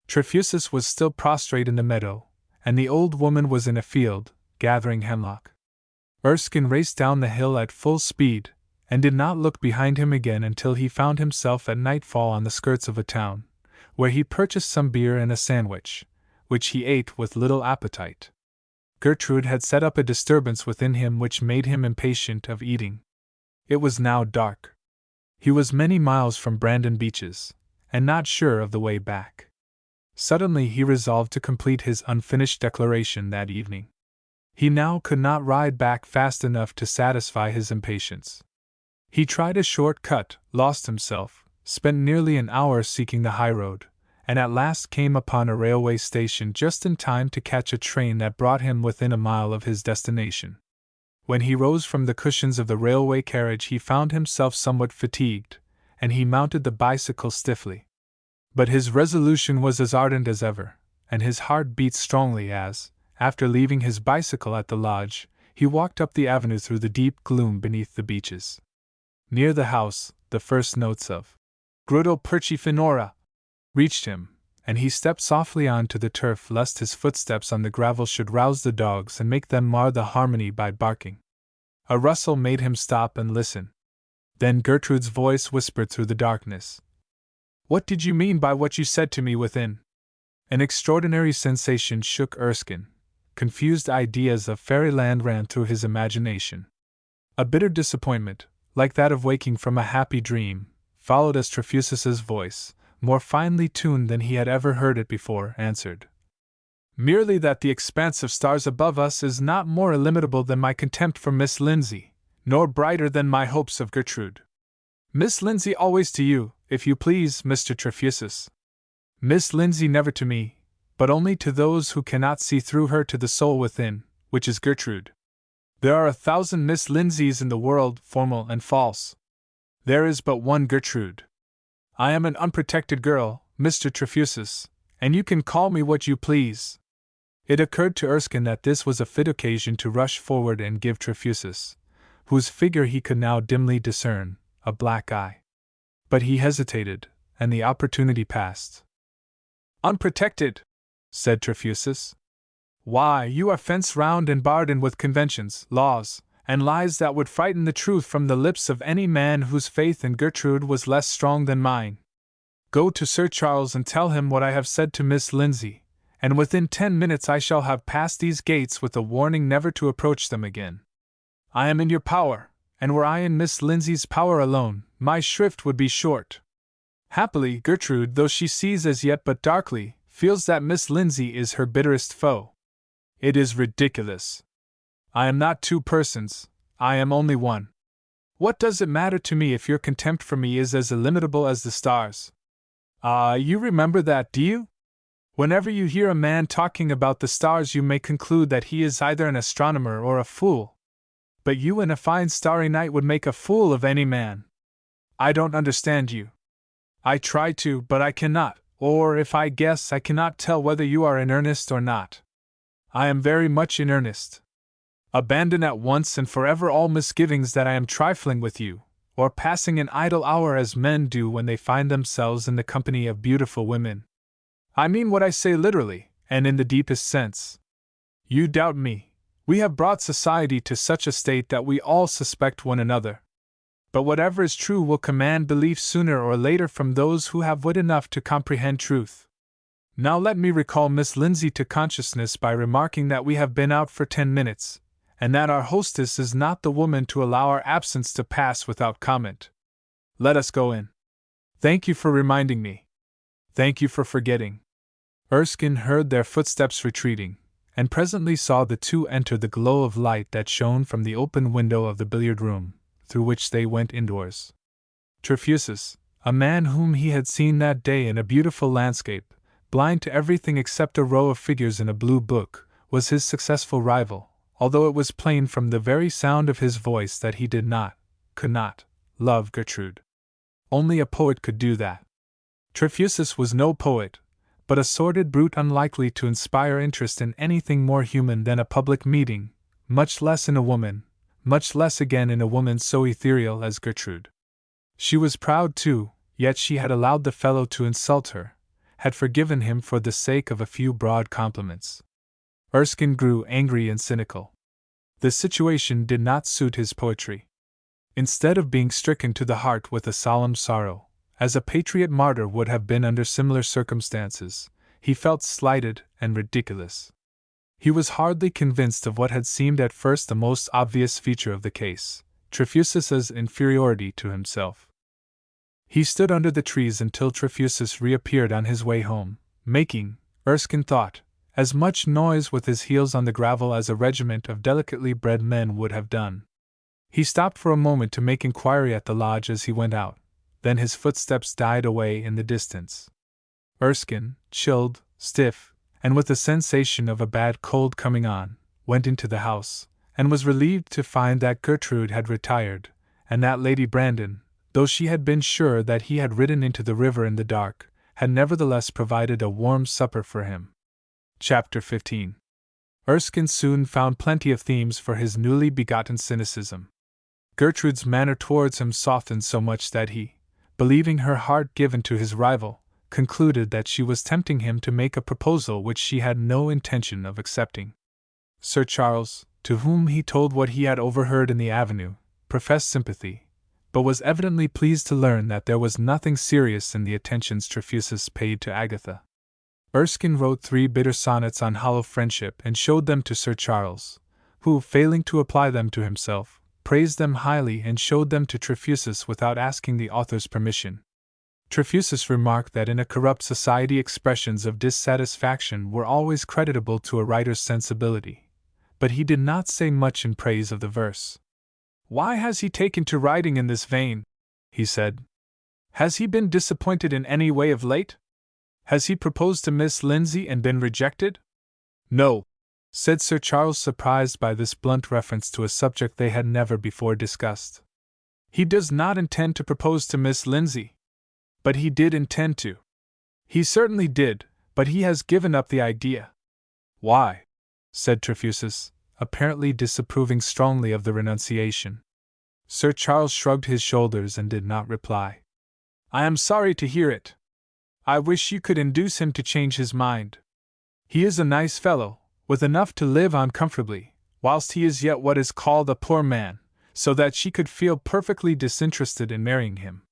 Trefusis was still prostrate in the meadow, and the old woman was in a field, gathering hemlock. Erskine raced down the hill at full speed, and did not look behind him again until he found himself at nightfall on the skirts of a town, where he purchased some beer and a sandwich, which he ate with little appetite. Gertrude had set up a disturbance within him which made him impatient of eating. It was now dark. He was many miles from Brandon Beeches, and not sure of the way back. Suddenly he resolved to complete his unfinished declaration that evening. He now could not ride back fast enough to satisfy his impatience. He tried a short cut, lost himself, spent nearly an hour seeking the highroad, and at last came upon a railway station just in time to catch a train that brought him within a mile of his destination. When he rose from the cushions of the railway carriage he found himself somewhat fatigued, and he mounted the bicycle stiffly. But his resolution was as ardent as ever, and his heart beat strongly as, after leaving his bicycle at the lodge, he walked up the avenue through the deep gloom beneath the beeches. Near the house, the first notes of Grotto Perci Finora reached him, and he stepped softly on to the turf lest his footsteps on the gravel should rouse the dogs and make them mar the harmony by barking. A rustle made him stop and listen. Then Gertrude's voice whispered through the darkness. "What did you mean by what you said to me within?" An extraordinary sensation shook Erskine. Confused ideas of fairyland ran through his imagination. A bitter disappointment, like that of waking from a happy dream, followed as Trefusis's voice, more finely tuned than he had ever heard it before, answered. Merely that the expanse of stars above us is not more illimitable than my contempt for Miss Lindsay, nor brighter than my hopes of Gertrude. Miss Lindsay always to you, if you please, Mr. Trefusis. Miss Lindsay never to me, but only to those who cannot see through her to the soul within, which is Gertrude. There are 1,000 Miss Lindsays in the world, formal and false. There is but one Gertrude. I am an unprotected girl, Mr. Trefusis, and you can call me what you please. It occurred to Erskine that this was a fit occasion to rush forward and give Trefusis, whose figure he could now dimly discern, a black eye. But he hesitated, and the opportunity passed. Unprotected, said Trefusis. Why, you are fenced round and barred in with conventions, laws, and lies that would frighten the truth from the lips of any man whose faith in Gertrude was less strong than mine. Go to Sir Charles and tell him what I have said to Miss Lindsay, and within 10 minutes I shall have passed these gates with a warning never to approach them again. I am in your power, and were I in Miss Lindsay's power alone, my shrift would be short. Happily, Gertrude, though she sees as yet but darkly, feels that Miss Lindsay is her bitterest foe. It is ridiculous. I am not two persons, I am only one. What does it matter to me if your contempt for me is as illimitable as the stars? Ah, you remember that, do you? Whenever you hear a man talking about the stars, you may conclude that he is either an astronomer or a fool. But you in a fine starry night would make a fool of any man. I don't understand you. I try to, but I cannot, or if I guess, I cannot tell whether you are in earnest or not. I am very much in earnest. Abandon at once and forever all misgivings that I am trifling with you, or passing an idle hour as men do when they find themselves in the company of beautiful women. I mean what I say literally, and in the deepest sense. You doubt me. We have brought society to such a state that we all suspect one another. But whatever is true will command belief sooner or later from those who have wit enough to comprehend truth. Now let me recall Miss Lindsay to consciousness by remarking that we have been out for 10 minutes, and that our hostess is not the woman to allow our absence to pass without comment. Let us go in. Thank you for reminding me. Thank you for forgetting. Erskine heard their footsteps retreating, and presently saw the two enter the glow of light that shone from the open window of the billiard room, through which they went indoors. Trefusis, a man whom he had seen that day in a beautiful landscape, blind to everything except a row of figures in a blue book, was his successful rival, although it was plain from the very sound of his voice that he did not, could not, love Gertrude. Only a poet could do that. Trefusis was no poet, but a sordid brute unlikely to inspire interest in anything more human than a public meeting, much less in a woman, much less again in a woman so ethereal as Gertrude. She was proud too, yet she had allowed the fellow to insult her, had forgiven him for the sake of a few broad compliments. Erskine grew angry and cynical. The situation did not suit his poetry. Instead of being stricken to the heart with a solemn sorrow, as a patriot martyr would have been under similar circumstances, he felt slighted and ridiculous. He was hardly convinced of what had seemed at first the most obvious feature of the case, Trefusis's inferiority to himself. He stood under the trees until Trefusis reappeared on his way home, making, Erskine thought, as much noise with his heels on the gravel as a regiment of delicately bred men would have done. He stopped for a moment to make inquiry at the lodge as he went out, then his footsteps died away in the distance. Erskine, chilled, stiff, and with the sensation of a bad cold coming on, went into the house, and was relieved to find that Gertrude had retired, and that Lady Brandon, though she had been sure that he had ridden into the river in the dark, had nevertheless provided a warm supper for him. Chapter 15. Erskine soon found plenty of themes for his newly begotten cynicism. Gertrude's manner towards him softened so much that he, believing her heart given to his rival, concluded that she was tempting him to make a proposal which she had no intention of accepting. Sir Charles, to whom he told what he had overheard in the avenue, professed sympathy, but was evidently pleased to learn that there was nothing serious in the attentions Trefusis paid to Agatha. Erskine wrote 3 bitter sonnets on hollow friendship and showed them to Sir Charles, who, failing to apply them to himself, praised them highly and showed them to Trefusis without asking the author's permission. Trefusis remarked that in a corrupt society expressions of dissatisfaction were always creditable to a writer's sensibility, but he did not say much in praise of the verse. "Why has he taken to writing in this vein?" he said. "Has he been disappointed in any way of late? Has he proposed to Miss Lindsay and been rejected?" "No," said Sir Charles, surprised by this blunt reference to a subject they had never before discussed. "He does not intend to propose to Miss Lindsay. But he did intend to." "He certainly did, but he has given up the idea." "Why?" said Trefusis, apparently disapproving strongly of the renunciation. Sir Charles shrugged his shoulders and did not reply. "I am sorry to hear it. I wish you could induce him to change his mind. He is a nice fellow, with enough to live on comfortably, whilst he is yet what is called a poor man, so that she could feel perfectly disinterested in marrying him.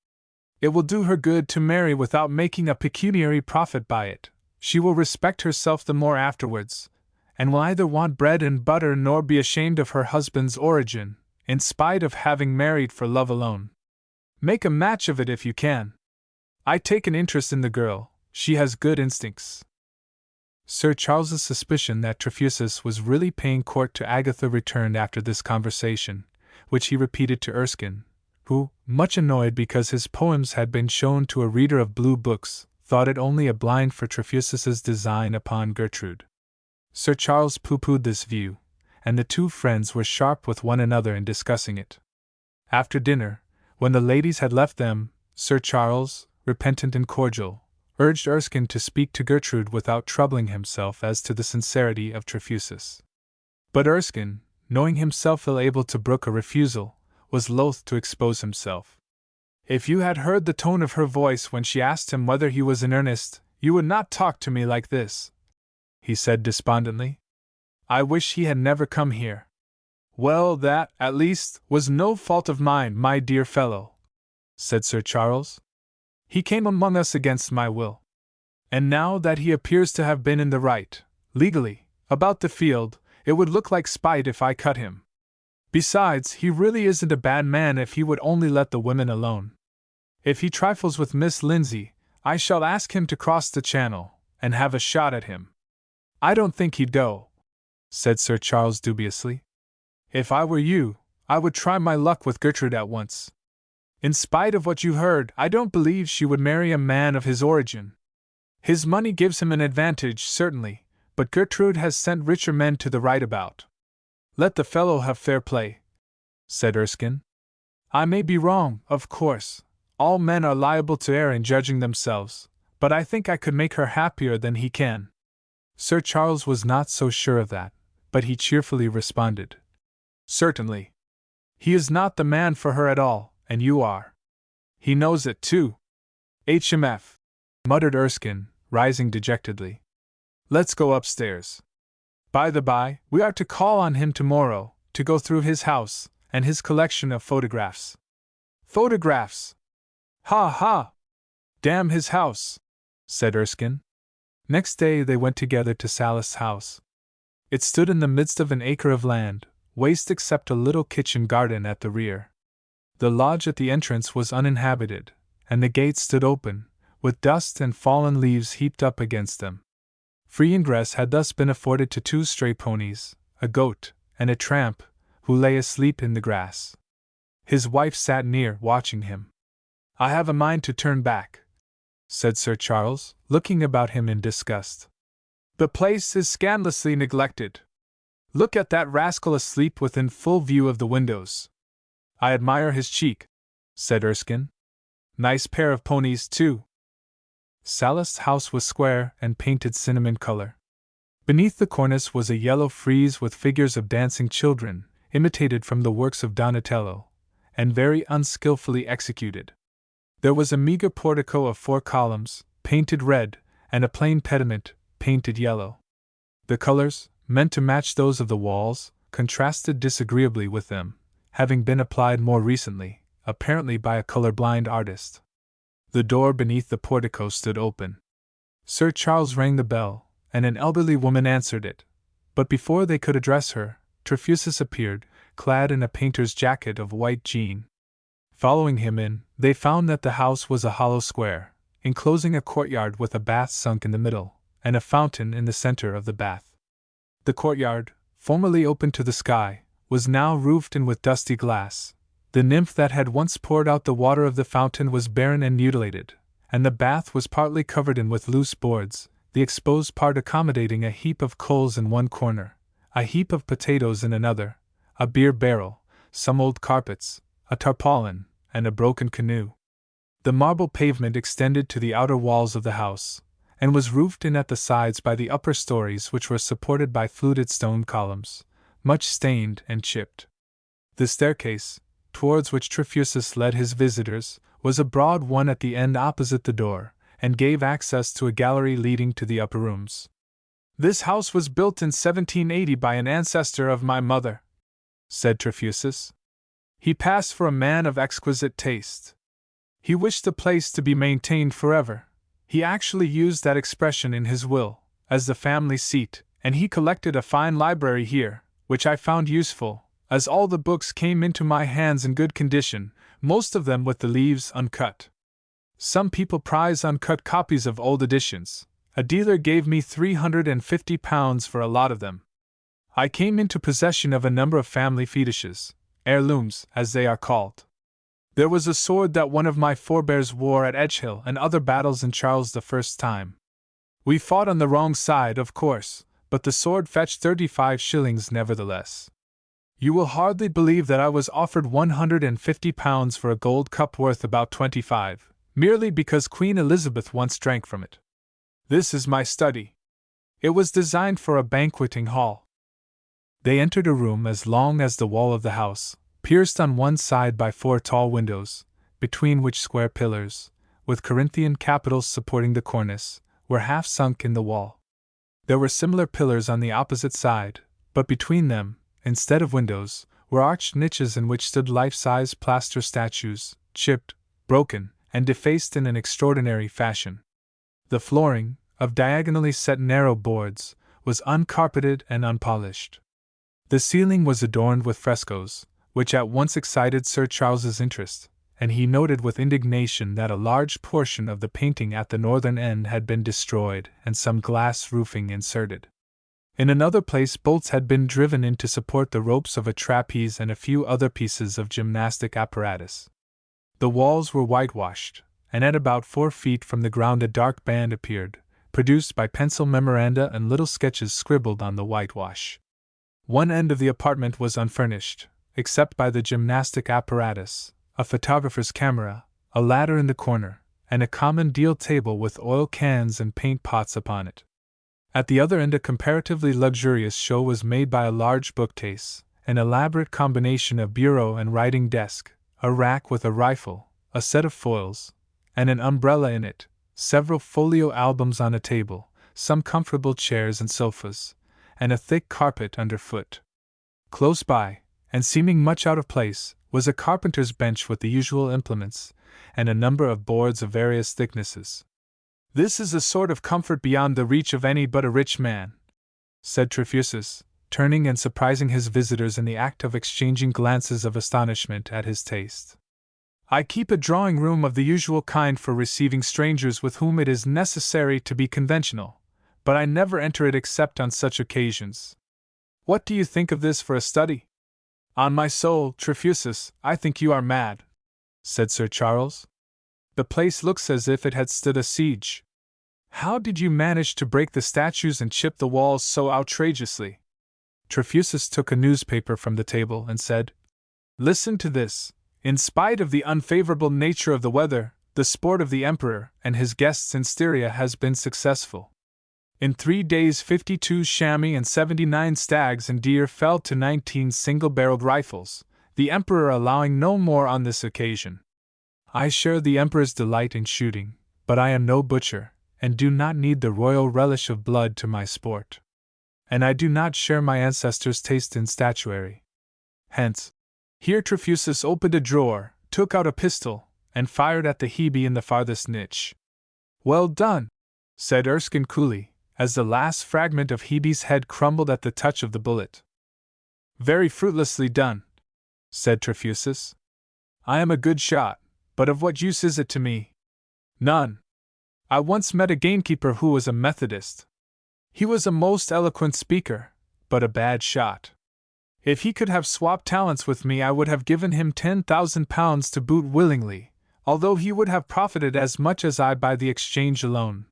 It will do her good to marry without making a pecuniary profit by it. She will respect herself the more afterwards, and will neither want bread and butter nor be ashamed of her husband's origin, in spite of having married for love alone. Make a match of it if you can. I take an interest in the girl, she has good instincts." Sir Charles's suspicion that Trefusis was really paying court to Agatha returned after this conversation, which he repeated to Erskine, who, much annoyed because his poems had been shown to a reader of blue books, thought it only a blind for Trefusis's design upon Gertrude. Sir Charles pooh-poohed this view, and the two friends were sharp with one another in discussing it. After dinner, when the ladies had left them, Sir Charles, repentant and cordial, urged Erskine to speak to Gertrude without troubling himself as to the sincerity of Trefusis. But Erskine, knowing himself ill able to brook a refusal, was loath to expose himself. "If you had heard the tone of her voice when she asked him whether he was in earnest, you would not talk to me like this," he said despondently. "I wish he had never come here." "Well, that, at least, was no fault of mine, my dear fellow," said Sir Charles. "He came among us against my will. And now that he appears to have been in the right, legally, about the field, it would look like spite if I cut him. Besides, he really isn't a bad man if he would only let the women alone. If he trifles with Miss Lindsay, I shall ask him to cross the Channel, and have a shot at him." "I don't think he'd go," said Sir Charles dubiously. "If I were you, I would try my luck with Gertrude at once. In spite of what you heard, I don't believe she would marry a man of his origin. His money gives him an advantage, certainly, but Gertrude has sent richer men to the right about. Let the fellow have fair play," said Erskine. "I may be wrong, of course. All men are liable to err in judging themselves, but I think I could make her happier than he can." Sir Charles was not so sure of that, but he cheerfully responded, "Certainly. He is not the man for her at all, and you are. He knows it, too." "HMF," muttered Erskine, rising dejectedly. "Let's go upstairs. By the by, we are to call on him tomorrow, to go through his house, and his collection of photographs." "Photographs! Ha ha! Damn his house!" said Erskine. Next day they went together to Sallust's house. It stood in the midst of an acre of land, waste except a little kitchen garden at the rear. The lodge at the entrance was uninhabited, and the gates stood open, with dust and fallen leaves heaped up against them. Free ingress had thus been afforded to 2 stray ponies, a goat, and a tramp, who lay asleep in the grass. His wife sat near, watching him. "I have a mind to turn back," said Sir Charles, looking about him in disgust. "The place is scandalously neglected. Look at that rascal asleep within full view of the windows." "I admire his cheek," said Erskine. "Nice pair of ponies, too." Sallust's house was square and painted cinnamon color. Beneath the cornice was a yellow frieze with figures of dancing children, imitated from the works of Donatello, and very unskillfully executed. There was a meager portico of 4 columns, painted red, and a plain pediment, painted yellow. The colors, meant to match those of the walls, contrasted disagreeably with them, having been applied more recently, apparently by a color-blind artist. The door beneath the portico stood open. Sir Charles rang the bell, and an elderly woman answered it, but before they could address her, Trefusis appeared, clad in a painter's jacket of white jean. Following him in, they found that the house was a hollow square, enclosing a courtyard with a bath sunk in the middle, and a fountain in the center of the bath. The courtyard, formerly open to the sky, was now roofed in with dusty glass. The nymph that had once poured out the water of the fountain was barren and mutilated, and the bath was partly covered in with loose boards, the exposed part accommodating a heap of coals in one corner, a heap of potatoes in another, a beer barrel, some old carpets, a tarpaulin, and a broken canoe. The marble pavement extended to the outer walls of the house, and was roofed in at the sides by the upper stories, which were supported by fluted stone columns, much stained and chipped. The staircase, towards which Trefusis led his visitors, was a broad one at the end opposite the door, and gave access to a gallery leading to the upper rooms. "This house was built in 1780 by an ancestor of my mother," said Trefusis. "He passed for a man of exquisite taste. He wished the place to be maintained forever. He actually used that expression in his will, as the family seat, and he collected a fine library here, which I found useful, as all the books came into my hands in good condition, most of them with the leaves uncut. Some people prize uncut copies of old editions. A dealer gave me £350 for a lot of them. I came into possession of a number of family fetishes, heirlooms, as they are called. There was a sword that one of my forebears wore at Edgehill and other battles in Charles I's time. We fought on the wrong side, of course, but the sword fetched 35 shillings nevertheless. You will hardly believe that I was offered £150 for a gold cup worth about 25, merely because Queen Elizabeth once drank from it. This is my study. It was designed for a banqueting hall." They entered a room as long as the wall of the house, pierced on one side by 4 tall windows, between which square pillars, with Corinthian capitals supporting the cornice, were half sunk in the wall. There were similar pillars on the opposite side, but between them, instead of windows, were arched niches in which stood life-size plaster statues, chipped, broken, and defaced in an extraordinary fashion. The flooring, of diagonally set narrow boards, was uncarpeted and unpolished. The ceiling was adorned with frescoes, which at once excited Sir Charles's interest, and he noted with indignation that a large portion of the painting at the northern end had been destroyed and some glass roofing inserted. In another place bolts had been driven in to support the ropes of a trapeze and a few other pieces of gymnastic apparatus. The walls were whitewashed, and at about 4 feet from the ground a dark band appeared, produced by pencil memoranda and little sketches scribbled on the whitewash. One end of the apartment was unfurnished, except by the gymnastic apparatus, a photographer's camera, a ladder in the corner, and a common deal table with oil cans and paint pots upon it. At the other end a comparatively luxurious show was made by a large bookcase, an elaborate combination of bureau and writing desk, a rack with a rifle, a set of foils, and an umbrella in it, several folio albums on a table, some comfortable chairs and sofas, and a thick carpet underfoot. Close by, and seeming much out of place, was a carpenter's bench with the usual implements, and a number of boards of various thicknesses. "This is a sort of comfort beyond the reach of any but a rich man," said Trefusis, turning and surprising his visitors in the act of exchanging glances of astonishment at his taste. "I keep a drawing-room of the usual kind for receiving strangers with whom it is necessary to be conventional, but I never enter it except on such occasions. What do you think of this for a study?" "On my soul, Trefusis, I think you are mad," said Sir Charles. "The place looks as if it had stood a siege. How did you manage to break the statues and chip the walls so outrageously?" Trefusis took a newspaper from the table and said, "Listen to this. In spite of the unfavorable nature of the weather, the sport of the Emperor and his guests in Styria has been successful. In 3 days 52 chamois and 79 stags and deer fell to 19 single-barreled rifles, the Emperor allowing no more on this occasion. I share the Emperor's delight in shooting, but I am no butcher, and do not need the royal relish of blood to my sport. And I do not share my ancestors' taste in statuary. Hence." Here Trefusis opened a drawer, took out a pistol, and fired at the Hebe in the farthest niche. "Well done," said Erskine coolly, as the last fragment of Hebe's head crumbled at the touch of the bullet. "Very fruitlessly done," said Trefusis. "I am a good shot, But of what use is it to me? None. I once met a gamekeeper who was a Methodist. He was a most eloquent speaker, but a bad shot. If he could have swapped talents with me, I would have given him £10,000 to boot willingly, although he would have profited as much as I by the exchange alone.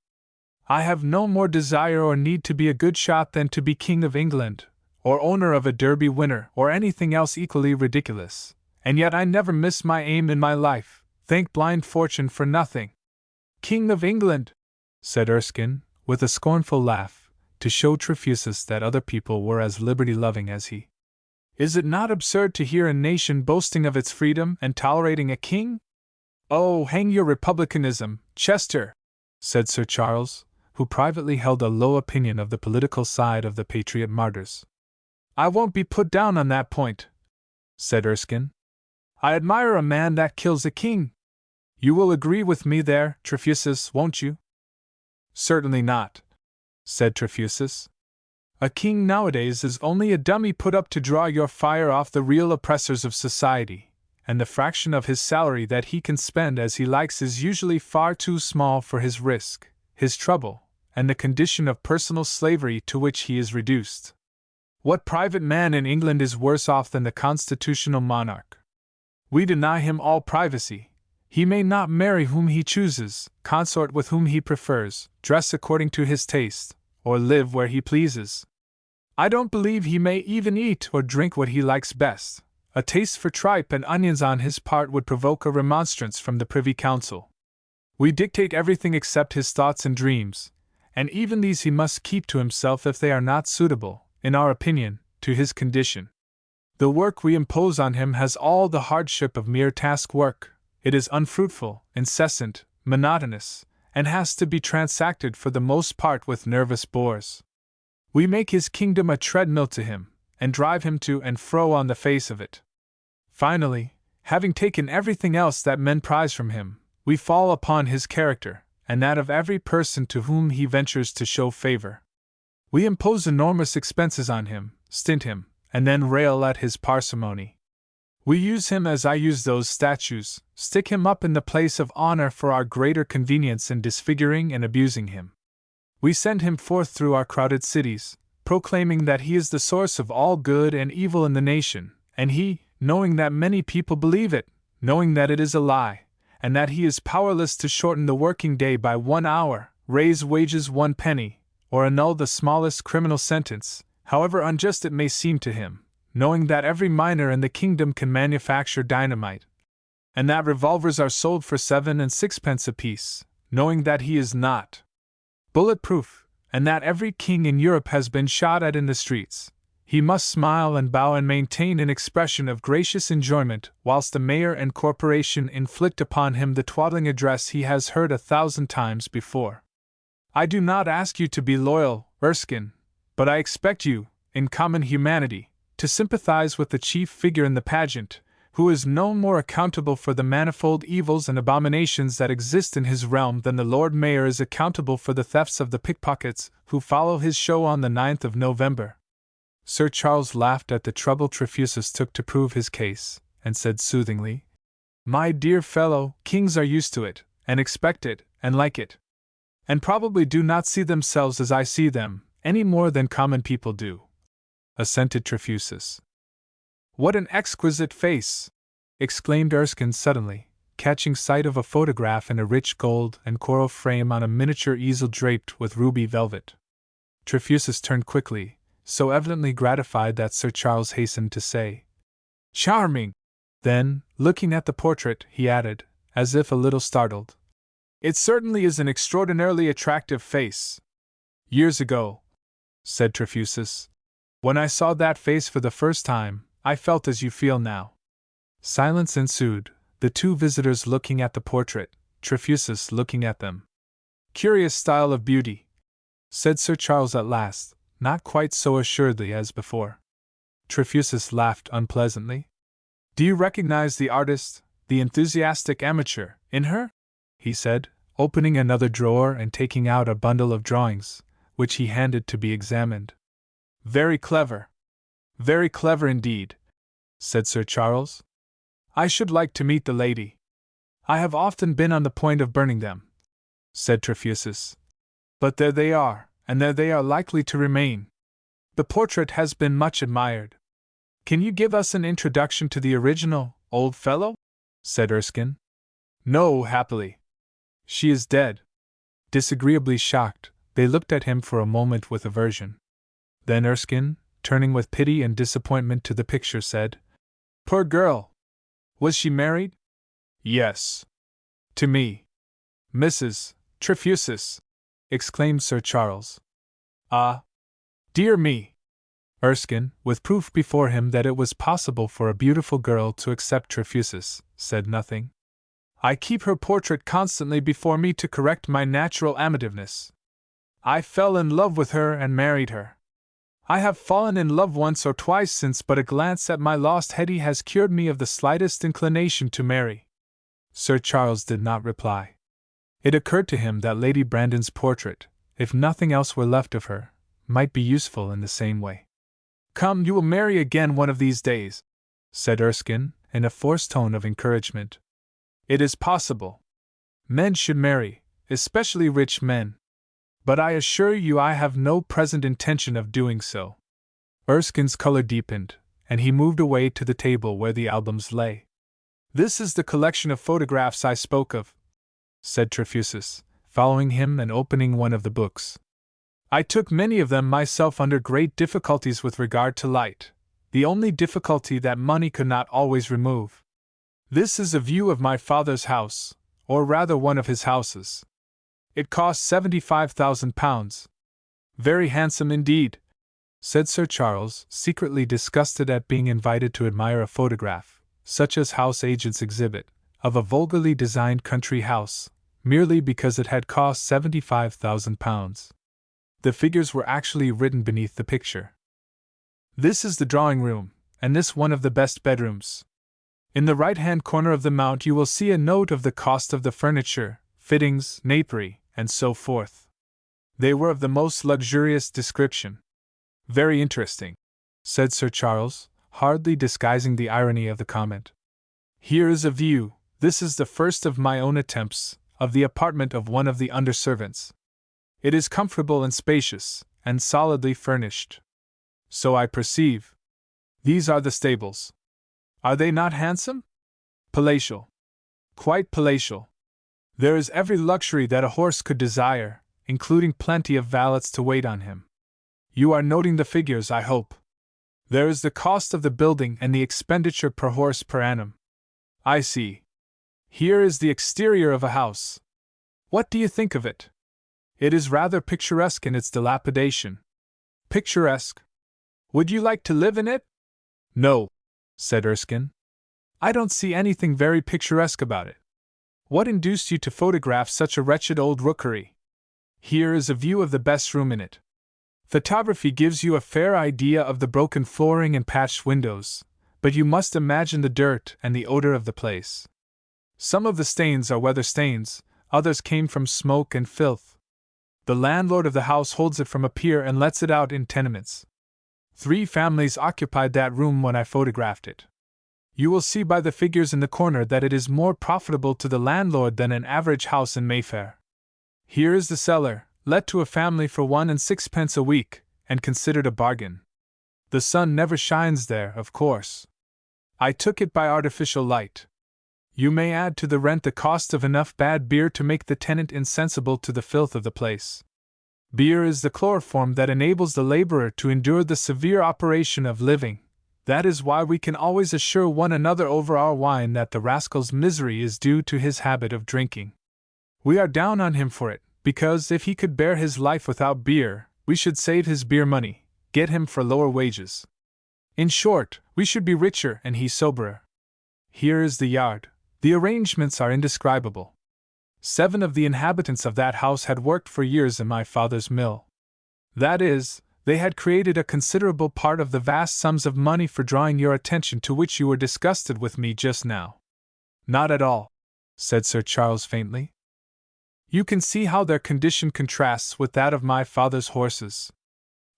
I have no more desire or need to be a good shot than to be King of England, or owner of a Derby winner, or anything else equally ridiculous, and yet I never missed my aim in my life, thank blind fortune for nothing. King of England, said Erskine, with a scornful laugh, to show Trefusis that other people were as liberty-loving as he. Is it not absurd to hear a nation boasting of its freedom and tolerating a king? Oh, hang your republicanism, Chester, said Sir Charles, who privately held a low opinion of the political side of the patriot martyrs. I won't be put down on that point, said Erskine. I admire a man that kills a king. You will agree with me there, Trefusis, won't you? Certainly not, said Trefusis. A king nowadays is only a dummy put up to draw your fire off the real oppressors of society, and the fraction of his salary that he can spend as he likes is usually far too small for his risk, his trouble, and the condition of personal slavery to which he is reduced. What private man in England is worse off than the constitutional monarch? We deny him all privacy. He may not marry whom he chooses, consort with whom he prefers, dress according to his taste, or live where he pleases. I don't believe he may even eat or drink what he likes best. A taste for tripe and onions on his part would provoke a remonstrance from the Privy Council. We dictate everything except his thoughts and dreams, and even these he must keep to himself if they are not suitable, in our opinion, to his condition. The work we impose on him has all the hardship of mere task work. It is unfruitful, incessant, monotonous, and has to be transacted for the most part with nervous bores. We make his kingdom a treadmill to him, and drive him to and fro on the face of it. Finally, having taken everything else that men prize from him, we fall upon his character, and that of every person to whom he ventures to show favor. We impose enormous expenses on him, stint him, and then rail at his parsimony. We use him as I use those statues, stick him up in the place of honor for our greater convenience in disfiguring and abusing him. We send him forth through our crowded cities, proclaiming that he is the source of all good and evil in the nation, and he, knowing that many people believe it, knowing that it is a lie, and that he is powerless to shorten the working day by 1 hour, raise wages 1 penny, or annul the smallest criminal sentence, however unjust it may seem to him, knowing that every miner in the kingdom can manufacture dynamite, and that revolvers are sold for 7 and 6 apiece, knowing that he is not bulletproof, and that every king in Europe has been shot at in the streets, he must smile and bow and maintain an expression of gracious enjoyment whilst the mayor and corporation inflict upon him the twaddling address he has heard 1,000 times before. I do not ask you to be loyal, Erskine, but I expect you, in common humanity, to sympathize with the chief figure in the pageant, who is no more accountable for the manifold evils and abominations that exist in his realm than the Lord Mayor is accountable for the thefts of the pickpockets who follow his show on the 9th of November. Sir Charles laughed at the trouble Trefusis took to prove his case, and said soothingly, My dear fellow, kings are used to it, and expect it, and like it, and probably do not see themselves as I see them, any more than common people do, assented Trefusis. What an exquisite face! Exclaimed Erskine suddenly, catching sight of a photograph in a rich gold and coral frame on a miniature easel draped with ruby velvet. Trefusis turned quickly, so evidently gratified that Sir Charles hastened to say, Charming! Then, looking at the portrait, he added, as if a little startled, It certainly is an extraordinarily attractive face. Years ago, said Trefusis, when I saw that face for the first time, I felt as you feel now. Silence ensued, the two visitors looking at the portrait, Trefusis looking at them. Curious style of beauty, said Sir Charles at last, not quite so assuredly as before. Trefusis laughed unpleasantly. Do you recognize the artist, the enthusiastic amateur, in her? He said, opening another drawer and taking out a bundle of drawings, which he handed to be examined. Very clever indeed, said Sir Charles. I should like to meet the lady. I have often been on the point of burning them, said Trefusis. But there they are, and there they are likely to remain. The portrait has been much admired. Can you give us an introduction to the original, old fellow? Said Erskine. No, happily. She is dead. Disagreeably shocked, they looked at him for a moment with aversion. Then Erskine, turning with pity and disappointment to the picture, said, Poor girl! Was she married? Yes. To me. Mrs. Trefusis! Exclaimed Sir Charles. Ah! Dear me! Erskine, with proof before him that it was possible for a beautiful girl to accept Trefusis, said nothing. I keep her portrait constantly before me to correct my natural amativeness. I fell in love with her and married her. I have fallen in love once or twice since, but a glance at my lost Hetty has cured me of the slightest inclination to marry. Sir Charles did not reply. It occurred to him that Lady Brandon's portrait, if nothing else were left of her, might be useful in the same way. Come, you will marry again one of these days, said Erskine, in a forced tone of encouragement. It is possible. Men should marry, especially rich men. But I assure you I have no present intention of doing so. Erskine's color deepened, and he moved away to the table where the albums lay. This is the collection of photographs I spoke of, said Trefusis, following him and opening one of the books. I took many of them myself under great difficulties with regard to light, the only difficulty that money could not always remove. This is a view of my father's house, or rather one of his houses. It cost £75,000. Very handsome indeed, said Sir Charles, secretly disgusted at being invited to admire a photograph, such as house agents exhibit, of a vulgarly designed country house, merely because it had cost £75,000. The figures were actually written beneath the picture. This is the drawing room, and this one of the best bedrooms. In the right-hand corner of the mount you will see a note of the cost of the furniture, fittings, napery, and so forth. They were of the most luxurious description. Very interesting, said Sir Charles, hardly disguising the irony of the comment. Here is a view, this is the first of my own attempts, of the apartment of one of the under-servants. It is comfortable and spacious, and solidly furnished. So I perceive. These are the stables. Are they not handsome? Palatial. Quite palatial. There is every luxury that a horse could desire, including plenty of valets to wait on him. You are noting the figures, I hope. There is the cost of the building and the expenditure per horse per annum. I see. Here is the exterior of a house. What do you think of it? It is rather picturesque in its dilapidation. Picturesque? Would you like to live in it? No, said Erskine. I don't see anything very picturesque about it. What induced you to photograph such a wretched old rookery? Here is a view of the best room in it. Photography gives you a fair idea of the broken flooring and patched windows, but you must imagine the dirt and the odor of the place. Some of the stains are weather stains, others came from smoke and filth. The landlord of the house holds it from a pier and lets it out in tenements. 3 families occupied that room when I photographed it. You will see by the figures in the corner that it is more profitable to the landlord than an average house in Mayfair. Here is the cellar, let to a family for 1 and 6 a week, and considered a bargain. The sun never shines there, of course. I took it by artificial light. You may add to the rent the cost of enough bad beer to make the tenant insensible to the filth of the place. Beer is the chloroform that enables the laborer to endure the severe operation of living. That is why we can always assure one another over our wine that the rascal's misery is due to his habit of drinking. We are down on him for it, because if he could bear his life without beer, we should save his beer money, get him for lower wages. In short, we should be richer and he soberer. Here is the yard. The arrangements are indescribable. 7 of the inhabitants of that house had worked for years in my father's mill. That is, they had created a considerable part of the vast sums of money for drawing your attention to which you were disgusted with me just now. Not at all, said Sir Charles faintly. You can see how their condition contrasts with that of my father's horses.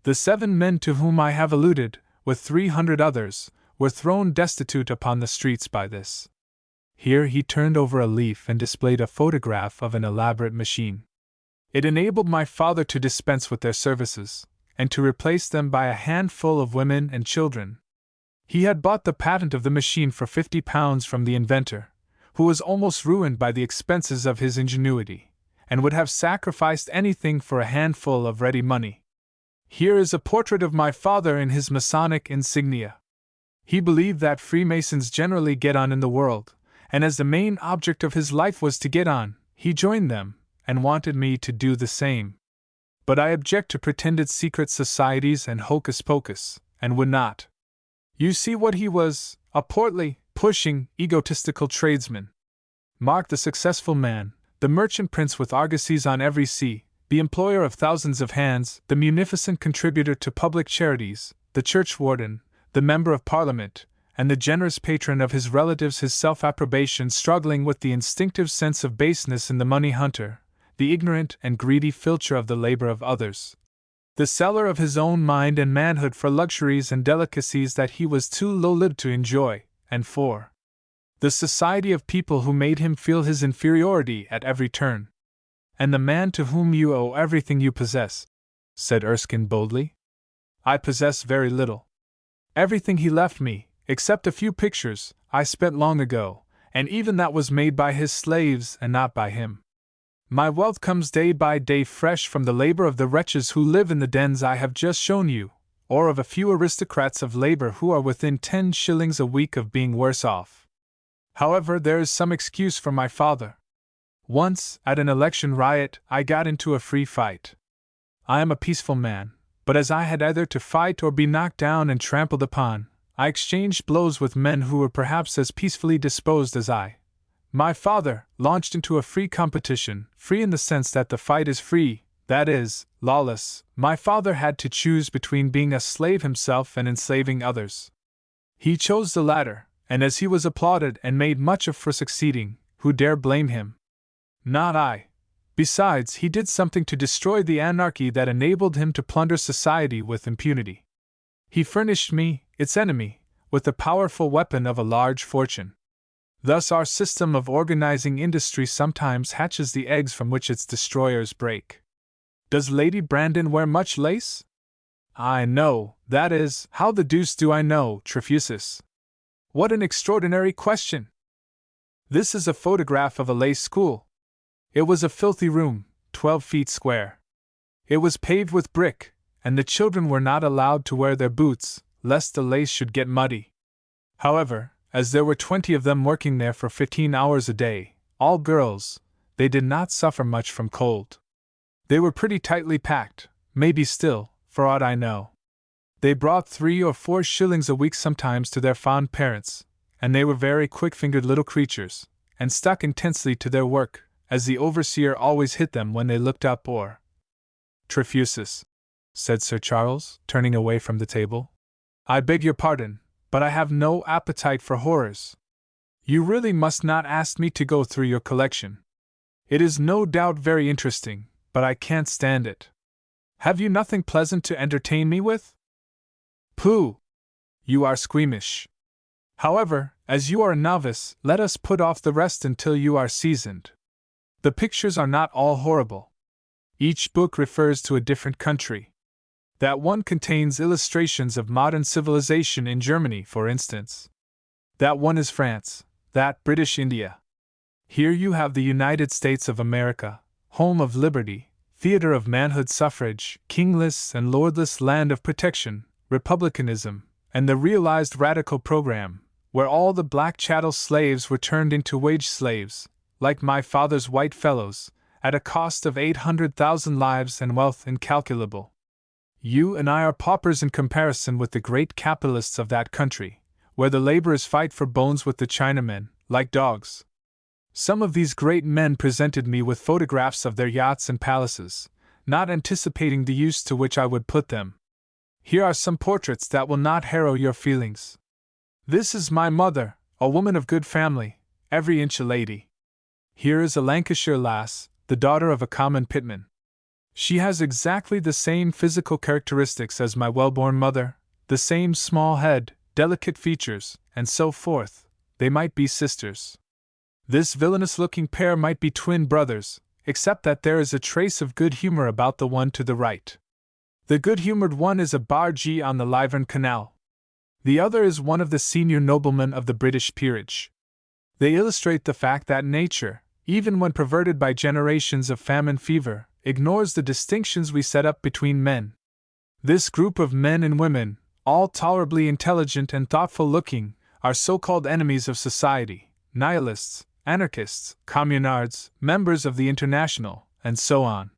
The 7 men to whom I have alluded, with 300 others, were thrown destitute upon the streets by this. Here he turned over a leaf and displayed a photograph of an elaborate machine. It enabled my father to dispense with their services, and to replace them by a handful of women and children. He had bought the patent of the machine for £50 from the inventor, who was almost ruined by the expenses of his ingenuity, and would have sacrificed anything for a handful of ready money. Here is a portrait of my father in his Masonic insignia. He believed that Freemasons generally get on in the world, and as the main object of his life was to get on, he joined them, and wanted me to do the same. But I object to pretended secret societies and hocus-pocus, and would not. You see what he was, a portly, pushing, egotistical tradesman. Mark the successful man, the merchant prince with argosies on every sea, the employer of thousands of hands, the munificent contributor to public charities, the churchwarden, the member of parliament, and the generous patron of his relatives, his self-approbation struggling with the instinctive sense of baseness in the money hunter, the ignorant and greedy filcher of the labor of others, the seller of his own mind and manhood for luxuries and delicacies that he was too low-lived to enjoy, and for the society of people who made him feel his inferiority at every turn. And the man to whom you owe everything you possess, said Erskine boldly. I possess very little. Everything he left me, except a few pictures, I spent long ago, and even that was made by his slaves and not by him. My wealth comes day by day fresh from the labor of the wretches who live in the dens I have just shown you, or of a few aristocrats of labor who are within 10 shillings a week of being worse off. However, there is some excuse for my father. Once, at an election riot, I got into a free fight. I am a peaceful man, but as I had either to fight or be knocked down and trampled upon, I exchanged blows with men who were perhaps as peacefully disposed as I. My father, launched into a free competition, free in the sense that the fight is free, that is, lawless. My father had to choose between being a slave himself and enslaving others. He chose the latter, and as he was applauded and made much of for succeeding, who dare blame him? Not I. Besides, he did something to destroy the anarchy that enabled him to plunder society with impunity. He furnished me, its enemy, with the powerful weapon of a large fortune. Thus our system of organizing industry sometimes hatches the eggs from which its destroyers break. Does Lady Brandon wear much lace? I know, that is, how the deuce do I know, Trefusis? What an extraordinary question! This is a photograph of a lace school. It was a filthy room, 12 feet square. It was paved with brick, and the children were not allowed to wear their boots, lest the lace should get muddy. However, as there were 20 of them working there for 15 hours a day, all girls, they did not suffer much from cold. They were pretty tightly packed, maybe still, for aught I know. They brought 3 or 4 shillings a week sometimes to their fond parents, and they were very quick-fingered little creatures, and stuck intensely to their work, as the overseer always hit them when they looked up or. Trefusis, said Sir Charles, turning away from the table. I beg your pardon, but I have no appetite for horrors. You really must not ask me to go through your collection. It is no doubt very interesting, but I can't stand it. Have you nothing pleasant to entertain me with? Pooh! You are squeamish. However, as you are a novice, let us put off the rest until you are seasoned. The pictures are not all horrible. Each book refers to a different country. That one contains illustrations of modern civilization in Germany, for instance. That one is France, that British India. Here you have the United States of America, home of liberty, theater of manhood suffrage, kingless and lordless land of protection, republicanism, and the realized radical program, where all the black chattel slaves were turned into wage slaves, like my father's white fellows, at a cost of 800,000 lives and wealth incalculable. You and I are paupers in comparison with the great capitalists of that country, where the laborers fight for bones with the Chinamen, like dogs. Some of these great men presented me with photographs of their yachts and palaces, not anticipating the use to which I would put them. Here are some portraits that will not harrow your feelings. This is my mother, a woman of good family, every inch a lady. Here is a Lancashire lass, the daughter of a common pitman. She has exactly the same physical characteristics as my well-born mother, the same small head, delicate features, and so forth. They might be sisters. This villainous-looking pair might be twin brothers, except that there is a trace of good humor about the one to the right. The good-humored one is a bargee on the Lyvern Canal. The other is one of the senior noblemen of the British peerage. They illustrate the fact that nature, even when perverted by generations of famine fever, ignores the distinctions we set up between men. This group of men and women, all tolerably intelligent and thoughtful-looking, are so-called enemies of society, nihilists, anarchists, communards, members of the International, and so on.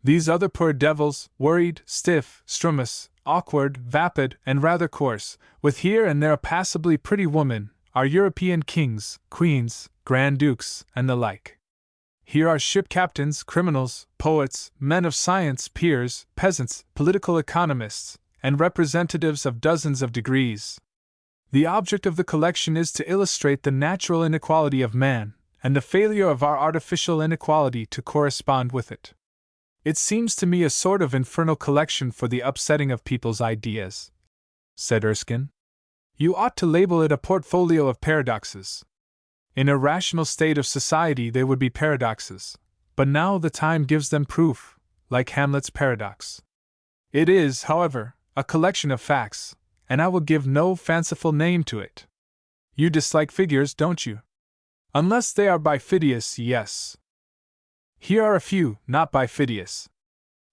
These other poor devils, worried, stiff, strumous, awkward, vapid, and rather coarse, with here and there a passably pretty woman, are European kings, queens, grand dukes, and the like. Here are ship captains, criminals, poets, men of science, peers, peasants, political economists, and representatives of dozens of degrees. The object of the collection is to illustrate the natural inequality of man, and the failure of our artificial inequality to correspond with it. It seems to me a sort of infernal collection for the upsetting of people's ideas, said Erskine. You ought to label it a portfolio of paradoxes. In a rational state of society they would be paradoxes, but now the time gives them proof, like Hamlet's paradox. It is, however, a collection of facts, and I will give no fanciful name to it. You dislike figures, don't you? Unless they are by Phidias, yes. Here are a few, not by Phidias.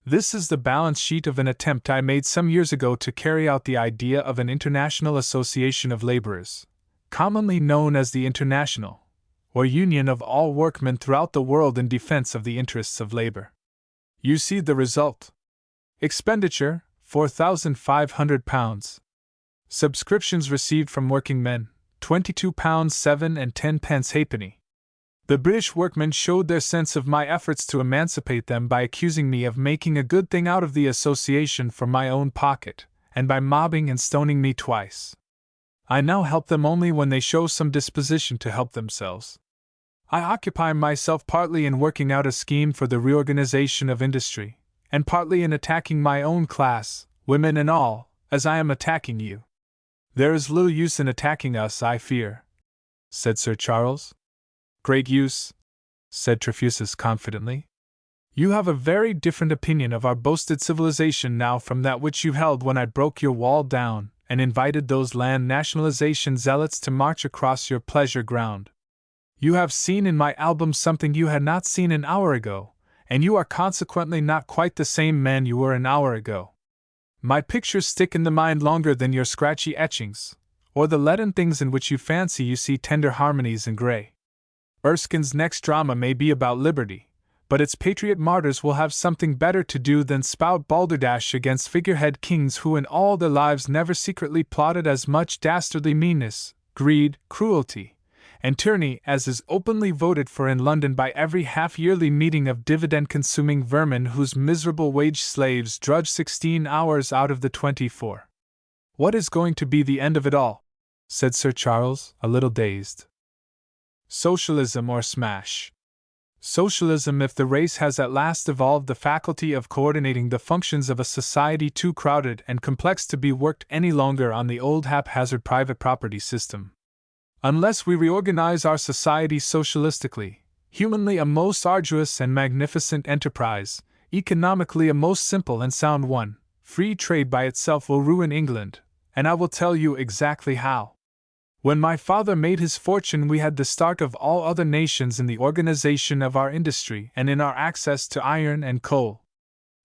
This is the balance sheet of an attempt I made some years ago to carry out the idea of an international association of laborers, commonly known as the International, or Union of all workmen throughout the world in defense of the interests of labor. You see the result. Expenditure, £4,500. Subscriptions received from working men, £22 7 and 10 pence halfpenny. The British workmen showed their sense of my efforts to emancipate them by accusing me of making a good thing out of the association for my own pocket, and by mobbing and stoning me twice. I now help them only when they show some disposition to help themselves. I occupy myself partly in working out a scheme for the reorganization of industry, and partly in attacking my own class, women and all, as I am attacking you. There is little use in attacking us, I fear, said Sir Charles. Great use, said Trefusis confidently. You have a very different opinion of our boasted civilization now from that which you held when I broke your wall down and invited those land nationalization zealots to march across your pleasure ground. You have seen in my album something you had not seen an hour ago, and you are consequently not quite the same man you were an hour ago. My pictures stick in the mind longer than your scratchy etchings, or the leaden things in which you fancy you see tender harmonies in gray. Erskine's next drama may be about liberty, but its patriot martyrs will have something better to do than spout balderdash against figurehead kings who in all their lives never secretly plotted as much dastardly meanness, greed, cruelty, and tyranny as is openly voted for in London by every half-yearly meeting of dividend-consuming vermin whose miserable wage slaves drudge 16 hours out of the 24. What is going to be the end of it all? Said Sir Charles, a little dazed. Socialism or smash. Socialism if the race has at last evolved the faculty of coordinating the functions of a society too crowded and complex to be worked any longer on the old haphazard private property system. Unless we reorganize our society socialistically, humanly a most arduous and magnificent enterprise, economically a most simple and sound one, free trade by itself will ruin England, and I will tell you exactly how. When my father made his fortune, we had the start of all other nations in the organization of our industry and in our access to iron and coal.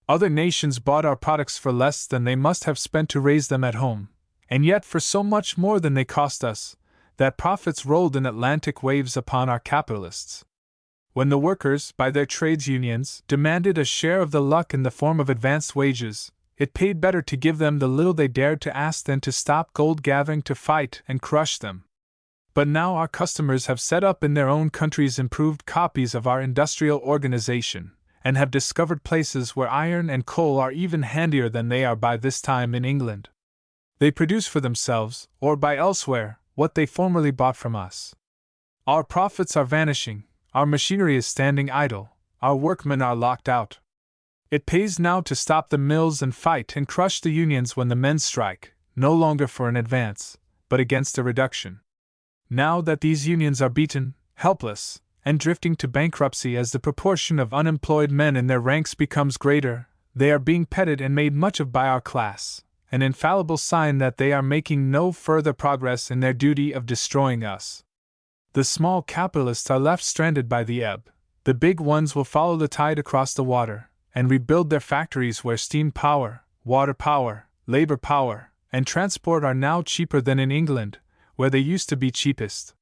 Other nations bought our products for less than they must have spent to raise them at home, and yet for so much more than they cost us, that profits rolled in Atlantic waves upon our capitalists. When the workers, by their trades unions, demanded a share of the luck in the form of advanced wages, it paid better to give them the little they dared to ask than to stop gold gathering to fight and crush them. But now our customers have set up in their own countries improved copies of our industrial organization, and have discovered places where iron and coal are even handier than they are by this time in England. They produce for themselves, or buy elsewhere, what they formerly bought from us. Our profits are vanishing, our machinery is standing idle, our workmen are locked out. It pays now to stop the mills and fight and crush the unions when the men strike, no longer for an advance, but against a reduction. Now that these unions are beaten, helpless, and drifting to bankruptcy as the proportion of unemployed men in their ranks becomes greater. They are being petted and made much of by our class, an infallible sign that they are making no further progress in their duty of destroying us. The small capitalists are left stranded by the ebb. The big ones will follow the tide across the water, and rebuild their factories where steam power, water power, labor power, and transport are now cheaper than in England, where they used to be cheapest.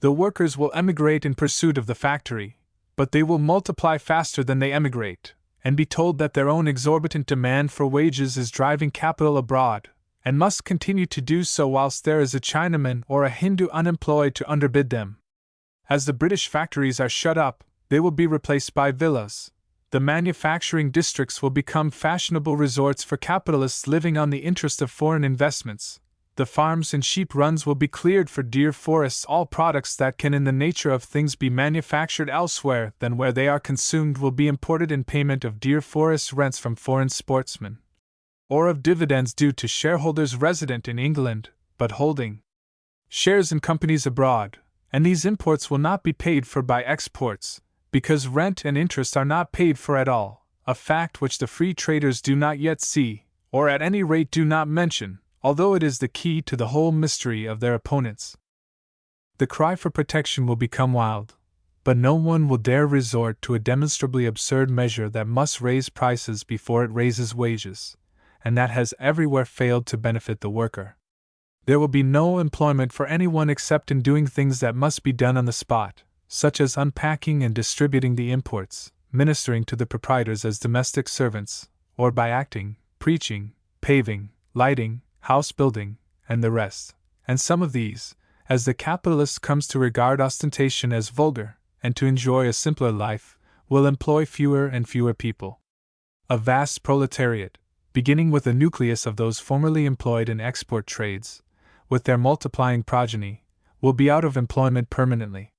The workers will emigrate in pursuit of the factory, but they will multiply faster than they emigrate, and be told that their own exorbitant demand for wages is driving capital abroad, and must continue to do so whilst there is a Chinaman or a Hindu unemployed to underbid them. As the British factories are shut up, they will be replaced by villas. The manufacturing districts will become fashionable resorts for capitalists living on the interest of foreign investments. The farms and sheep runs will be cleared for deer forests. All products that can in the nature of things be manufactured elsewhere than where they are consumed will be imported in payment of deer forest rents from foreign sportsmen, or of dividends due to shareholders resident in England, but holding shares in companies abroad, and these imports will not be paid for by exports, because rent and interest are not paid for at all, a fact which the free traders do not yet see, or at any rate do not mention, although it is the key to the whole mystery of their opponents. The cry for protection will become wild, but no one will dare resort to a demonstrably absurd measure that must raise prices before it raises wages, and that has everywhere failed to benefit the worker. There will be no employment for anyone except in doing things that must be done on the spot, such as unpacking and distributing the imports, ministering to the proprietors as domestic servants, or by acting, preaching, paving, lighting, house building, and the rest. And some of these, as the capitalist comes to regard ostentation as vulgar, and to enjoy a simpler life, will employ fewer and fewer people. A vast proletariat, beginning with a nucleus of those formerly employed in export trades, with their multiplying progeny, will be out of employment permanently.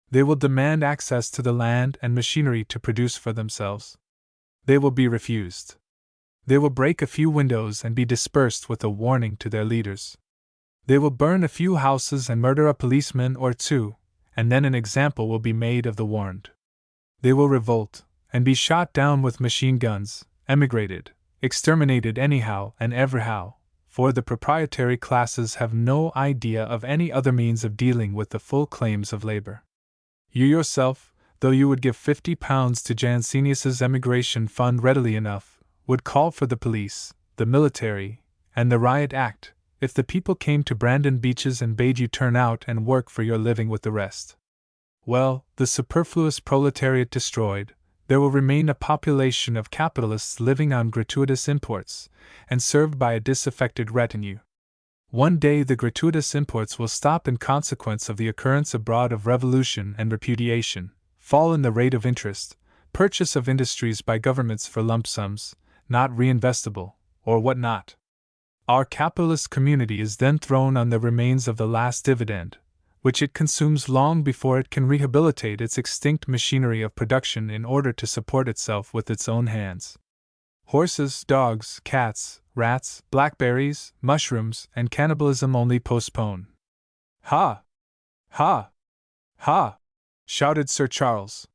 They will demand access to the land and machinery to produce for themselves. They will be refused. They will break a few windows and be dispersed with a warning to their leaders. They will burn a few houses and murder a policeman or two, and then an example will be made of the warned. They will revolt, and be shot down with machine guns, emigrated, exterminated anyhow and everyhow, for the proprietary classes have no idea of any other means of dealing with the full claims of labor. You yourself, though you would give £50 to Jansenius's emigration fund readily enough, would call for the police, the military, and the riot act, if the people came to Brandon Beaches and bade you turn out and work for your living with the rest. Well, the superfluous proletariat destroyed, there will remain a population of capitalists living on gratuitous imports, and served by a disaffected retinue. One day the gratuitous imports will stop in consequence of the occurrence abroad of revolution and repudiation, fall in the rate of interest, purchase of industries by governments for lump sums, not reinvestable, or what not. Our capitalist community is then thrown on the remains of the last dividend, which it consumes long before it can rehabilitate its extinct machinery of production in order to support itself with its own hands. Horses, dogs, cats, rats, blackberries, mushrooms, and cannibalism only postpone. Ha! Ha! Ha! Shouted Sir Charles.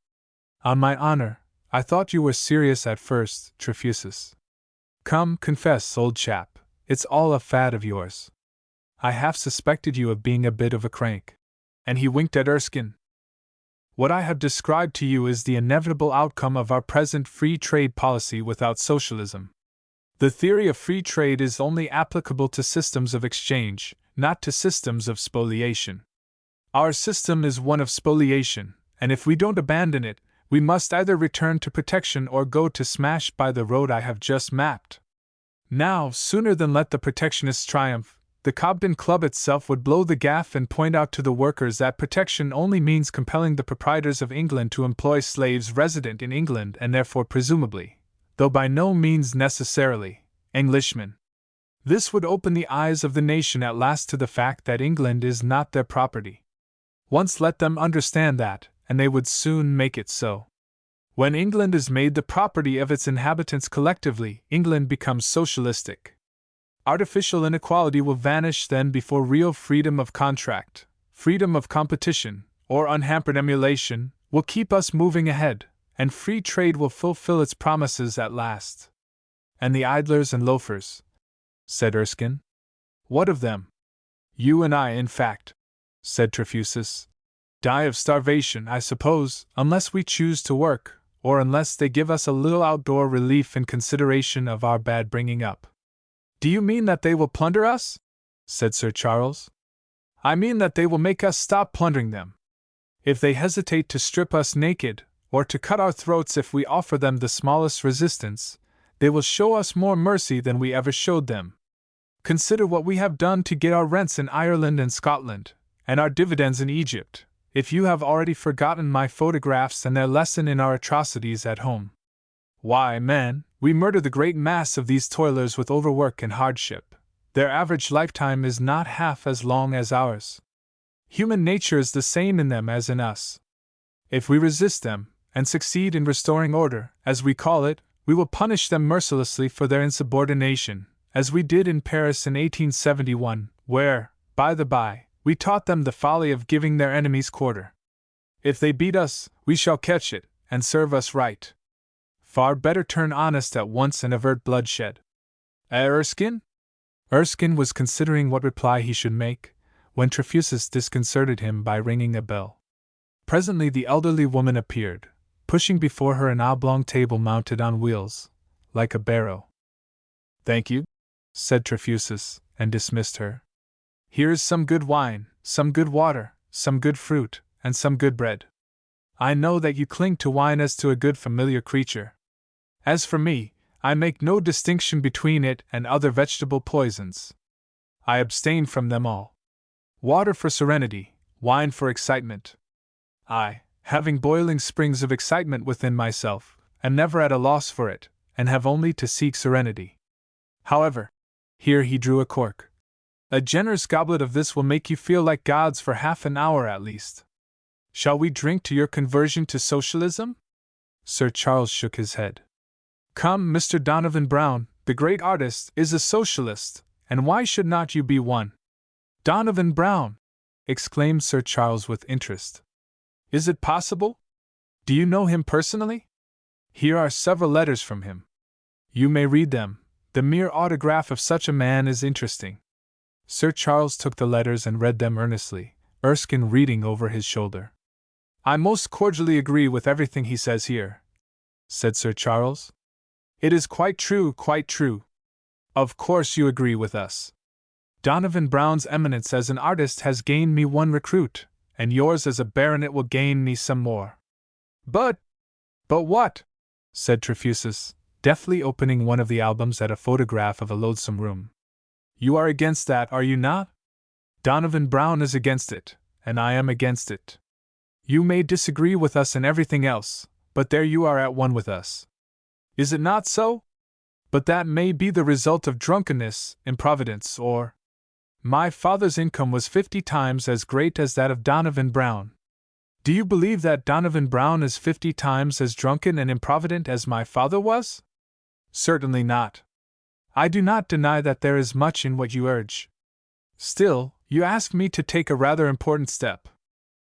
On my honor, I thought you were serious at first, Trefusis. Come, confess, old chap, it's all a fad of yours. I half suspected you of being a bit of a crank. And he winked at Erskine. What I have described to you is the inevitable outcome of our present free trade policy without socialism. The theory of free trade is only applicable to systems of exchange, not to systems of spoliation. Our system is one of spoliation, and if we don't abandon it, we must either return to protection or go to smash by the road I have just mapped. Now, sooner than let the protectionists triumph, the Cobden Club itself would blow the gaff and point out to the workers that protection only means compelling the proprietors of England to employ slaves resident in England and therefore presumably, though by no means necessarily, Englishmen. This would open the eyes of the nation at last to the fact that England is not their property. Once let them understand that, and they would soon make it so. When England is made the property of its inhabitants collectively, England becomes socialistic. Artificial inequality will vanish then before real freedom of contract, freedom of competition, or unhampered emulation, will keep us moving ahead, and free trade will fulfill its promises at last. And the idlers and loafers, said Erskine. What of them? You and I, in fact, said Trefusis, die of starvation, I suppose, unless we choose to work, or unless they give us a little outdoor relief in consideration of our bad bringing up. Do you mean that they will plunder us? Said Sir Charles. I mean that they will make us stop plundering them. If they hesitate to strip us naked, or to cut our throats if we offer them the smallest resistance, they will show us more mercy than we ever showed them. Consider what we have done to get our rents in Ireland and Scotland, and our dividends in Egypt, if you have already forgotten my photographs and their lesson in our atrocities at home. Why, man, we murder the great mass of these toilers with overwork and hardship. Their average lifetime is not half as long as ours. Human nature is the same in them as in us. If we resist them, and succeed in restoring order, as we call it, we will punish them mercilessly for their insubordination, as we did in Paris in 1871, where, by the by, we taught them the folly of giving their enemies quarter. If they beat us, we shall catch it, and serve us right. Far better turn honest at once and avert bloodshed. Erskine? Erskine was considering what reply he should make, when Trefusis disconcerted him by ringing a bell. Presently the elderly woman appeared, pushing before her an oblong table mounted on wheels, like a barrow. Thank you, said Trefusis, and dismissed her. Here is some good wine, some good water, some good fruit, and some good bread. I know that you cling to wine as to a good familiar creature. As for me, I make no distinction between it and other vegetable poisons. I abstain from them all. Water for serenity, wine for excitement. I, having boiling springs of excitement within myself, am never at a loss for it, and have only to seek serenity. However, here he drew a cork. A generous goblet of this will make you feel like gods for half an hour at least. Shall we drink to your conversion to socialism? Sir Charles shook his head. Come, Mr. Donovan Brown, the great artist, is a socialist, and why should not you be one? Donovan Brown! Exclaimed Sir Charles with interest. Is it possible? Do you know him personally? Here are several letters from him. You may read them. The mere autograph of such a man is interesting. Sir Charles took the letters and read them earnestly, Erskine reading over his shoulder. I most cordially agree with everything he says here, said Sir Charles. It is quite true, quite true. Of course you agree with us. Donovan Brown's eminence as an artist has gained me one recruit, and yours as a baronet will gain me some more. But what? Said Trefusis, deftly opening one of the albums at a photograph of a loathsome room. You are against that, are you not? Donovan Brown is against it, and I am against it. You may disagree with us in everything else, but there you are at one with us. Is it not so? But that may be the result of drunkenness, improvidence, or… My father's income was 50 times as great as that of Donovan Brown. Do you believe that Donovan Brown is 50 times as drunken and improvident as my father was? Certainly not. I do not deny that there is much in what you urge. Still, you ask me to take a rather important step.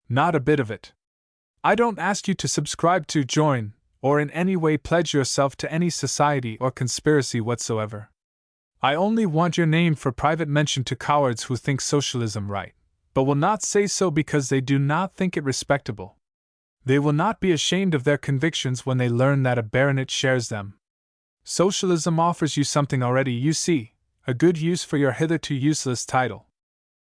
Not a bit of it. I don't ask you to subscribe to, join, or in any way pledge yourself to any society or conspiracy whatsoever. I only want your name for private mention to cowards who think socialism right, but will not say so because they do not think it respectable. They will not be ashamed of their convictions when they learn that a baronet shares them. Socialism offers you something already, you see, a good use for your hitherto useless title.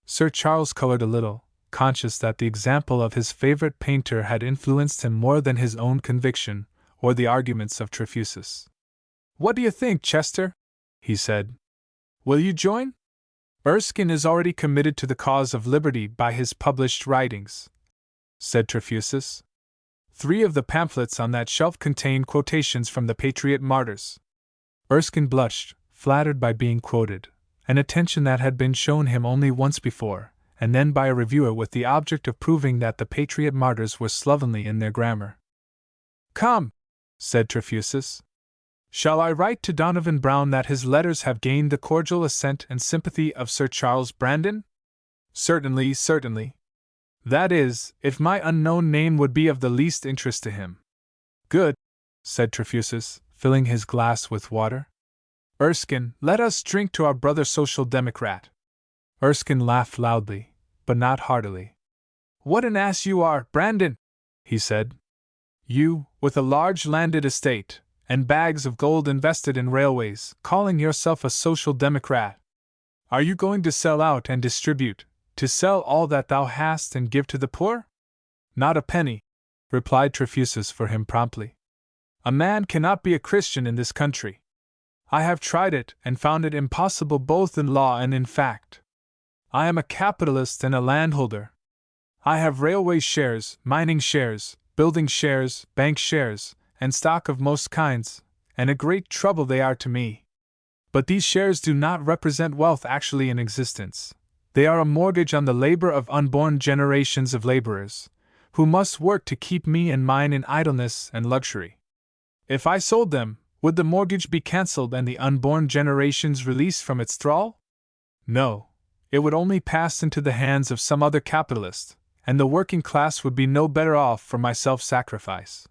Sir Charles colored a little, conscious that the example of his favorite painter had influenced him more than his own conviction, or the arguments of Trefusis. What do you think, Chester? He said. Will you join? Erskine is already committed to the cause of liberty by his published writings, said Trefusis. 3 of the pamphlets on that shelf contain quotations from the Patriot martyrs. Erskine blushed, flattered by being quoted, an attention that had been shown him only once before, and then by a reviewer with the object of proving that the Patriot martyrs were slovenly in their grammar. Come, said Trefusis. Shall I write to Donovan Brown that his letters have gained the cordial assent and sympathy of Sir Charles Brandon? Certainly, certainly. That is, if my unknown name would be of the least interest to him. Good, said Trefusis, filling his glass with water. Erskine, let us drink to our brother Social Democrat. Erskine laughed loudly, but not heartily. What an ass you are, Brandon, he said. You, with a large landed estate, and bags of gold invested in railways, calling yourself a Social Democrat. Are you going to sell out and distribute, to sell all that thou hast and give to the poor? Not a penny, replied Trefusis for him promptly. A man cannot be a Christian in this country. I have tried it and found it impossible both in law and in fact. I am a capitalist and a landholder. I have railway shares, mining shares, building shares, bank shares, and stock of most kinds, and a great trouble they are to me. But these shares do not represent wealth actually in existence. They are a mortgage on the labor of unborn generations of laborers, who must work to keep me and mine in idleness and luxury. If I sold them, would the mortgage be cancelled and the unborn generations released from its thrall? No, it would only pass into the hands of some other capitalist, and the working class would be no better off for my self-sacrifice.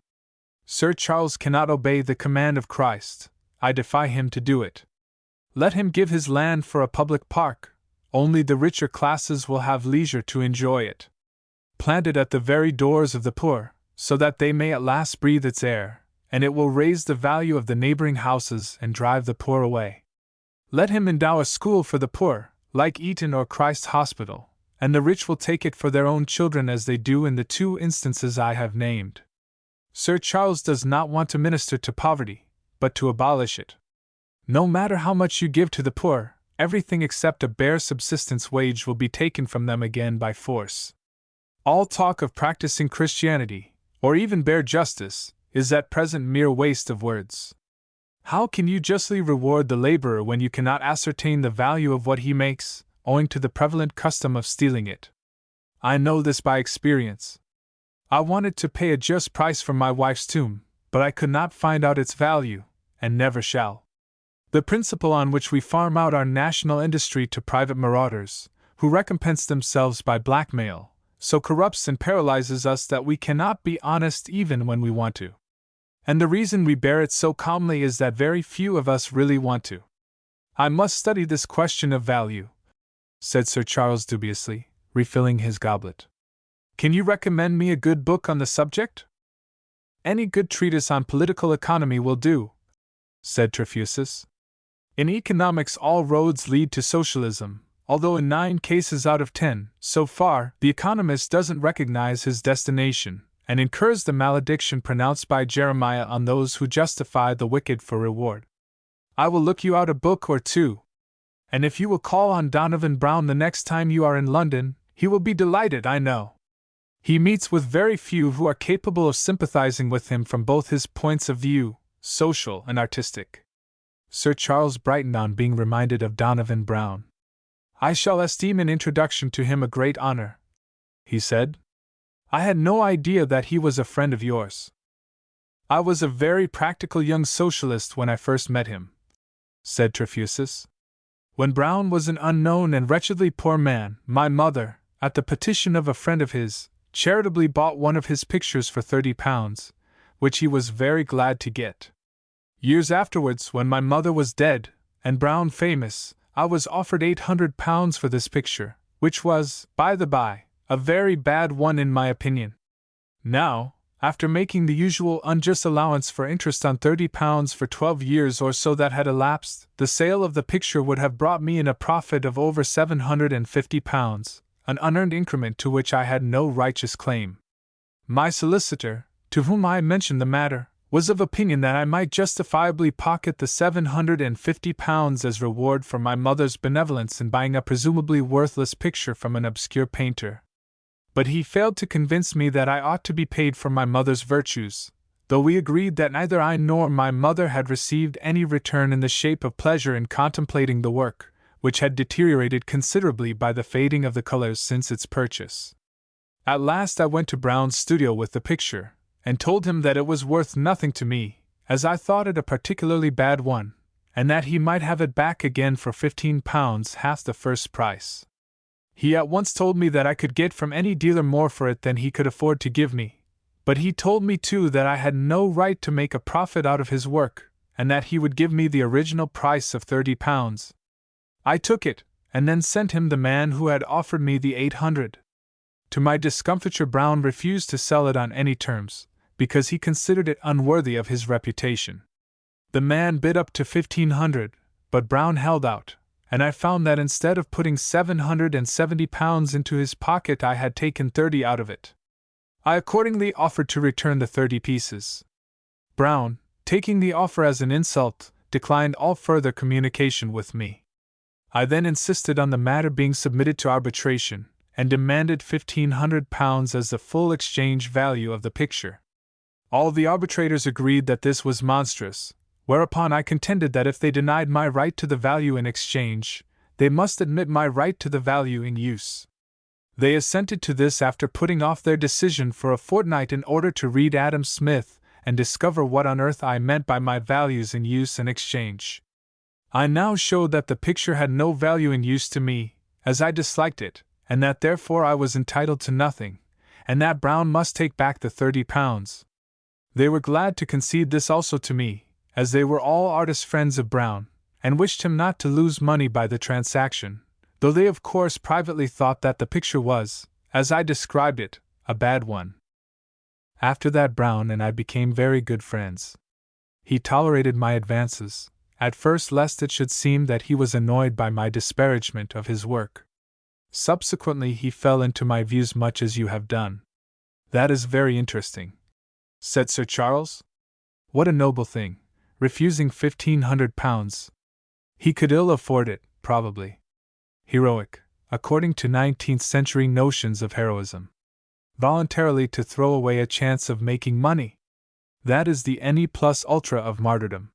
Sir Charles cannot obey the command of Christ. I defy him to do it. Let him give his land for a public park. Only the richer classes will have leisure to enjoy it. Plant it at the very doors of the poor, so that they may at last breathe its air, and it will raise the value of the neighboring houses and drive the poor away. Let him endow a school for the poor, like Eton or Christ's Hospital, and the rich will take it for their own children as they do in the two instances I have named. Sir Charles does not want to minister to poverty, but to abolish it. No matter how much you give to the poor, everything except a bare subsistence wage will be taken from them again by force. All talk of practicing Christianity, or even bare justice, is at present mere waste of words. How can you justly reward the laborer when you cannot ascertain the value of what he makes, owing to the prevalent custom of stealing it? I know this by experience. I wanted to pay a just price for my wife's tomb, but I could not find out its value, and never shall. The principle on which we farm out our national industry to private marauders, who recompense themselves by blackmail, so corrupts and paralyzes us that we cannot be honest even when we want to. And the reason we bear it so calmly is that very few of us really want to. I must study this question of value, said Sir Charles dubiously, refilling his goblet. Can you recommend me a good book on the subject? Any good treatise on political economy will do, said Trefusis. In economics all roads lead to socialism, although in 9 cases out of 10, so far, the economist doesn't recognize his destination, and incurs the malediction pronounced by Jeremiah on those who justify the wicked for reward. I will look you out a book or two, and if you will call on Donovan Brown the next time you are in London, he will be delighted, I know. He meets with very few who are capable of sympathizing with him from both his points of view, social and artistic. Sir Charles brightened on being reminded of Donovan Brown. I shall esteem an introduction to him a great honor, he said. I had no idea that he was a friend of yours. I was a very practical young socialist when I first met him, said Trefusis. When Brown was an unknown and wretchedly poor man, my mother, at the petition of a friend of his, charitably bought one of his pictures for £30, which he was very glad to get. Years afterwards, when my mother was dead, and Brown famous, I was offered £800 for this picture, which was, by the by, a very bad one in my opinion. Now, after making the usual unjust allowance for interest on £30 for 12 years or so that had elapsed, the sale of the picture would have brought me in a profit of over £750, an unearned increment to which I had no righteous claim. My solicitor, to whom I mentioned the matter, was of opinion that I might justifiably pocket the £750 as reward for my mother's benevolence in buying a presumably worthless picture from an obscure painter. But he failed to convince me that I ought to be paid for my mother's virtues, though we agreed that neither I nor my mother had received any return in the shape of pleasure in contemplating the work, which had deteriorated considerably by the fading of the colors since its purchase. At last I went to Brown's studio with the picture, and told him that it was worth nothing to me, as I thought it a particularly bad one, and that he might have it back again for £15, half the first price. He at once told me that I could get from any dealer more for it than he could afford to give me, but he told me too that I had no right to make a profit out of his work, and that he would give me the original price of £30. I took it, and then sent him the man who had offered me the 800. To my discomfiture, Brown refused to sell it on any terms, because he considered it unworthy of his reputation. The man bid up to 1,500, but Brown held out, and I found that instead of putting £770 into his pocket, I had taken 30 out of it. I accordingly offered to return the 30 pieces. Brown, taking the offer as an insult, declined all further communication with me. I then insisted on the matter being submitted to arbitration, and demanded £1,500 as the full exchange value of the picture. All the arbitrators agreed that this was monstrous, whereupon I contended that if they denied my right to the value in exchange, they must admit my right to the value in use. They assented to this after putting off their decision for a fortnight in order to read Adam Smith and discover what on earth I meant by my values in use and exchange. I now showed that the picture had no value in use to me, as I disliked it, and that therefore I was entitled to nothing, and that Brown must take back the £30. They were glad to concede this also to me, as they were all artist friends of Brown, and wished him not to lose money by the transaction, though they of course privately thought that the picture was, as I described it, a bad one. After that, Brown and I became very good friends. He tolerated my advances, at first lest it should seem that he was annoyed by my disparagement of his work. Subsequently he fell into my views much as you have done. That is very interesting, said Sir Charles. What a noble thing, refusing £1,500. He could ill afford it, probably. Heroic, according to 19th-century notions of heroism. Voluntarily to throw away a chance of making money. That is the ne plus ultra of martyrdom.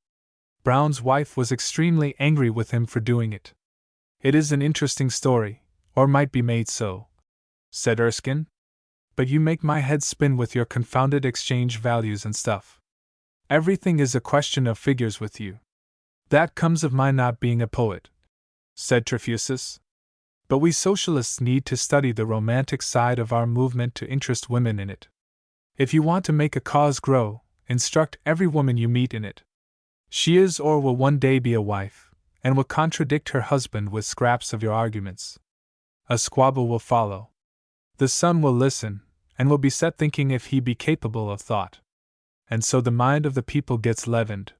Brown's wife was extremely angry with him for doing it. It is an interesting story, or might be made so, said Erskine. But you make my head spin with your confounded exchange values and stuff. Everything is a question of figures with you. That comes of my not being a poet, said Trefusis. But we socialists need to study the romantic side of our movement to interest women in it. If you want to make a cause grow, instruct every woman you meet in it. She is or will one day be a wife, and will contradict her husband with scraps of your arguments. A squabble will follow. The son will listen, and will be set thinking if he be capable of thought. And so the mind of the people gets leavened.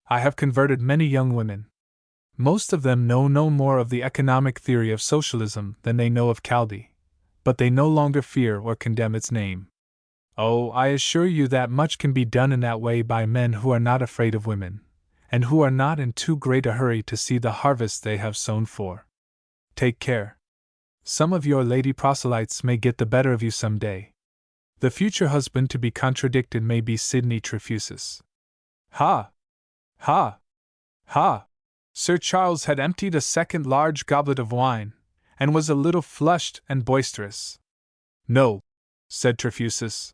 I have converted many young women. Most of them know no more of the economic theory of socialism than they know of Caldi, but they no longer fear or condemn its name. Oh, I assure you that much can be done in that way by men who are not afraid of women, and who are not in too great a hurry to see the harvest they have sown for. Take care. Some of your lady proselytes may get the better of you some day. The future husband to be contradicted may be Sidney Trefusis. Ha! Ha! Ha! Sir Charles had emptied a second large goblet of wine, and was a little flushed and boisterous. No, said Trefusis.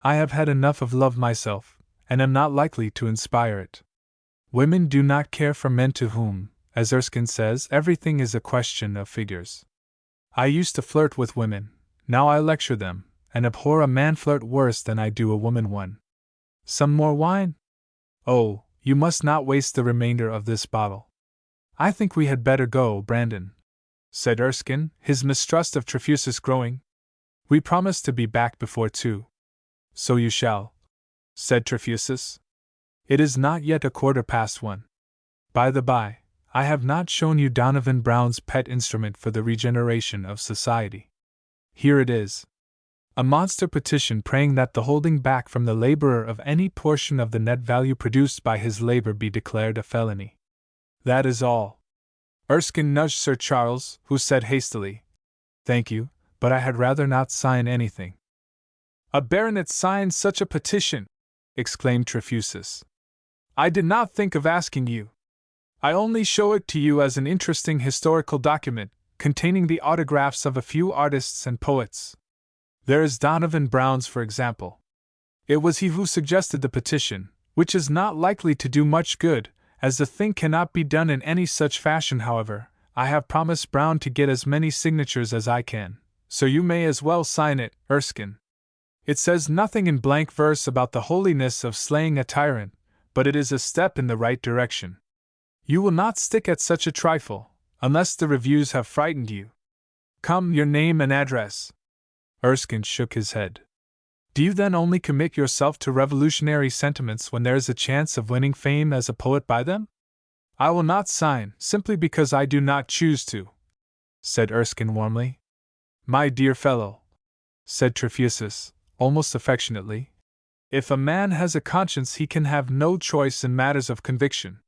I have had enough of love myself, and am not likely to inspire it. Women do not care for men to whom, as Erskine says, everything is a question of figures. I used to flirt with women, now I lecture them, and abhor a man flirt worse than I do a woman one. Some more wine? Oh, you must not waste the remainder of this bottle. I think we had better go, Brandon, said Erskine, his mistrust of Trefusis growing. We promised to be back before 2. So you shall, said Trefusis. It is not yet 1:15. By the by, I have not shown you Donovan Brown's pet instrument for the regeneration of society. Here it is. A monster petition praying that the holding back from the laborer of any portion of the net value produced by his labor be declared a felony. That is all. Erskine nudged Sir Charles, who said hastily, Thank you, but I had rather not sign anything. A baronet signs such a petition! Exclaimed Trefusis. I did not think of asking you. I only show it to you as an interesting historical document, containing the autographs of a few artists and poets. There is Donovan Brown's, for example. It was he who suggested the petition, which is not likely to do much good, as the thing cannot be done in any such fashion. However, I have promised Brown to get as many signatures as I can, so you may as well sign it, Erskine. It says nothing in blank verse about the holiness of slaying a tyrant, but it is a step in the right direction. You will not stick at such a trifle, unless the reviews have frightened you. Come, your name and address. Erskine shook his head. Do you then only commit yourself to revolutionary sentiments when there is a chance of winning fame as a poet by them? I will not sign, simply because I do not choose to, said Erskine warmly. My dear fellow, said Trefusis, almost affectionately, if a man has a conscience he can have no choice in matters of conviction.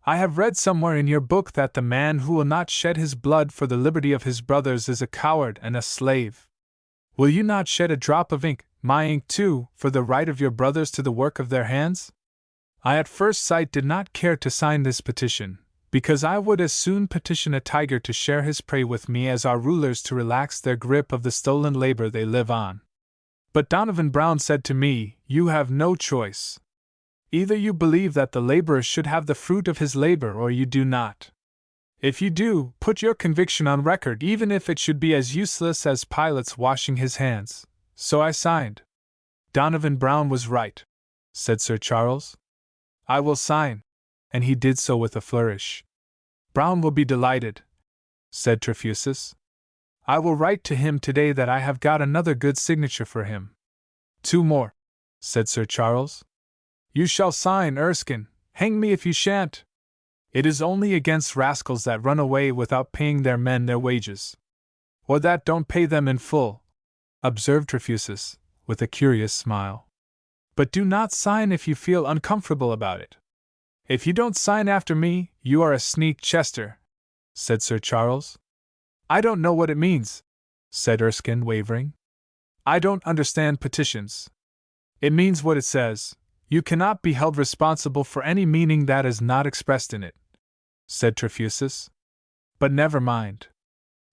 I have read somewhere in your book that the man who will not shed his blood for the liberty of his brothers is a coward and a slave. Will you not shed a drop of ink, my ink too, for the right of your brothers to the work of their hands? I at first sight did not care to sign this petition, because I would as soon petition a tiger to share his prey with me as our rulers to relax their grip of the stolen labor they live on. But Donovan Brown said to me, you have no choice. Either you believe that the laborer should have the fruit of his labor or you do not. If you do, put your conviction on record even if it should be as useless as Pilate's washing his hands. So I signed. Donovan Brown was right, said Sir Charles. I will sign. And he did so with a flourish. Brown will be delighted, said Trefusis. I will write to him today that I have got another good signature for him. 2 more, said Sir Charles. You shall sign, Erskine, hang me if you shan't. It is only against rascals that run away without paying their men their wages. Or that don't pay them in full, observed Trefusis, with a curious smile. But do not sign if you feel uncomfortable about it. If you don't sign after me, you are a sneak, Chester, said Sir Charles. I don't know what it means, said Erskine, wavering. I don't understand petitions. It means what it says. You cannot be held responsible for any meaning that is not expressed in it, said Trefusis. But never mind.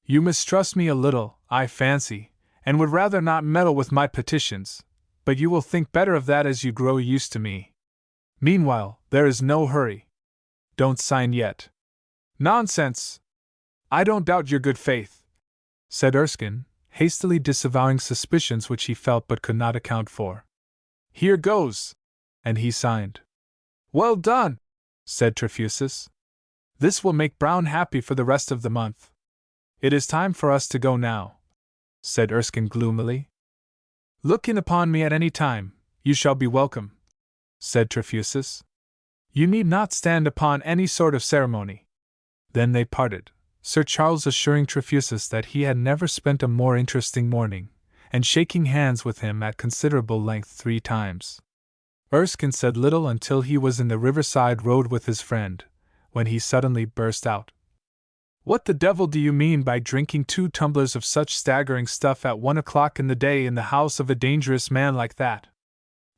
You mistrust me a little, I fancy, and would rather not meddle with my petitions, but you will think better of that as you grow used to me. Meanwhile, there is no hurry. Don't sign yet. Nonsense! I don't doubt your good faith, said Erskine, hastily disavowing suspicions which he felt but could not account for. Here goes! And he signed. Well done, said Trefusis. This will make Brown happy for the rest of the month. It is time for us to go now, said Erskine gloomily. Look in upon me at any time, you shall be welcome, said Trefusis. You need not stand upon any sort of ceremony. Then they parted, Sir Charles assuring Trefusis that he had never spent a more interesting morning, and shaking hands with him at considerable length 3 times. Erskine said little until he was in the riverside road with his friend, when he suddenly burst out. What the devil do you mean by drinking 2 tumblers of such staggering stuff at 1 o'clock in the day in the house of a dangerous man like that?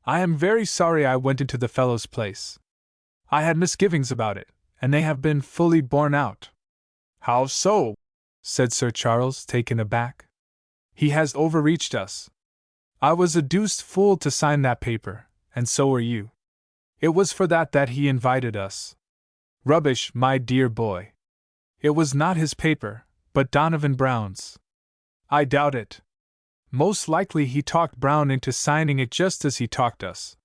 I am very sorry I went into the fellow's place. I had misgivings about it, and they have been fully borne out. How so? Said Sir Charles, taken aback. He has overreached us. I was a deuced fool to sign that paper, and so were you. It was for that he invited us. Rubbish, my dear boy. It was not his paper, but Donovan Brown's. I doubt it. Most likely he talked Brown into signing it just as he talked us.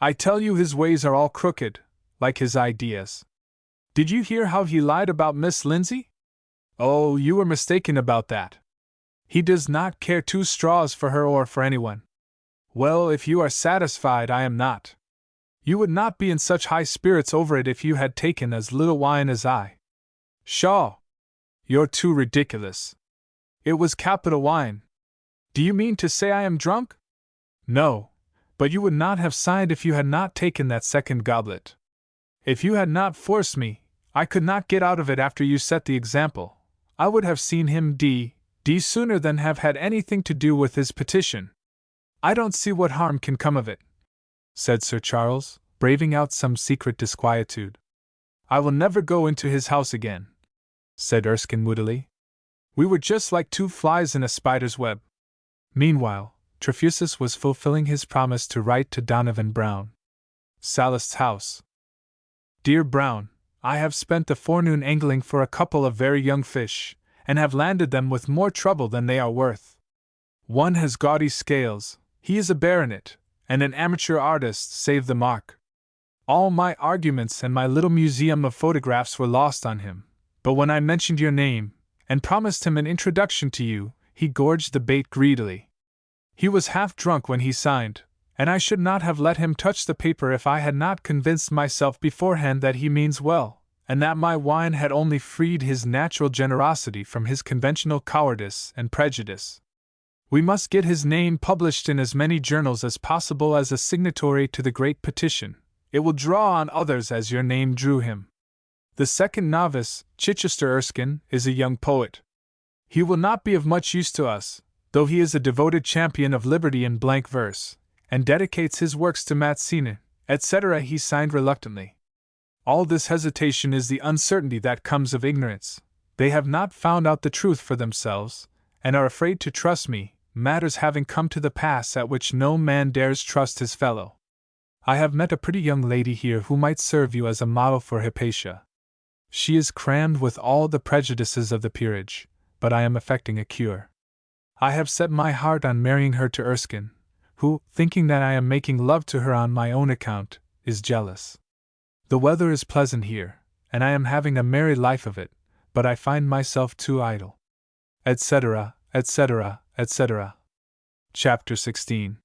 I tell you his ways are all crooked, like his ideas. Did you hear how he lied about Miss Lindsay? Oh, you were mistaken about that. He does not care 2 straws for her or for anyone. Well, if you are satisfied, I am not. You would not be in such high spirits over it if you had taken as little wine as I. Pshaw! You're too ridiculous. It was capital wine. Do you mean to say I am drunk? No, but you would not have signed if you had not taken that second goblet. If you had not forced me, I could not get out of it after you set the example. I would have seen him d sooner than have had anything to do with his petition. I don't see what harm can come of it, said Sir Charles, braving out some secret disquietude. I will never go into his house again, said Erskine moodily. We were just like 2 flies in a spider's web. Meanwhile, Trefusis was fulfilling his promise to write to Donovan Brown. Sallust's house. Dear Brown, I have spent the forenoon angling for a couple of very young fish, and have landed them with more trouble than they are worth. One has gaudy scales, he is a baronet, and an amateur artist save the mark. All my arguments and my little museum of photographs were lost on him, but when I mentioned your name, and promised him an introduction to you, he gorged the bait greedily. He was half drunk when he signed, and I should not have let him touch the paper if I had not convinced myself beforehand that he means well, and that my wine had only freed his natural generosity from his conventional cowardice and prejudice. We must get his name published in as many journals as possible as a signatory to the great petition. It will draw on others as your name drew him. The second novice, Chichester Erskine, is a young poet. He will not be of much use to us, though he is a devoted champion of liberty in blank verse, and dedicates his works to Mazzini, etc. He signed reluctantly. All this hesitation is the uncertainty that comes of ignorance. They have not found out the truth for themselves, and are afraid to trust me, matters having come to the pass at which no man dares trust his fellow. I have met a pretty young lady here who might serve you as a model for Hypatia. She is crammed with all the prejudices of the peerage, but I am effecting a cure. I have set my heart on marrying her to Erskine, who, thinking that I am making love to her on my own account, is jealous. The weather is pleasant here, and I am having a merry life of it, but I find myself too idle. Etc., etc., etc. Chapter 16.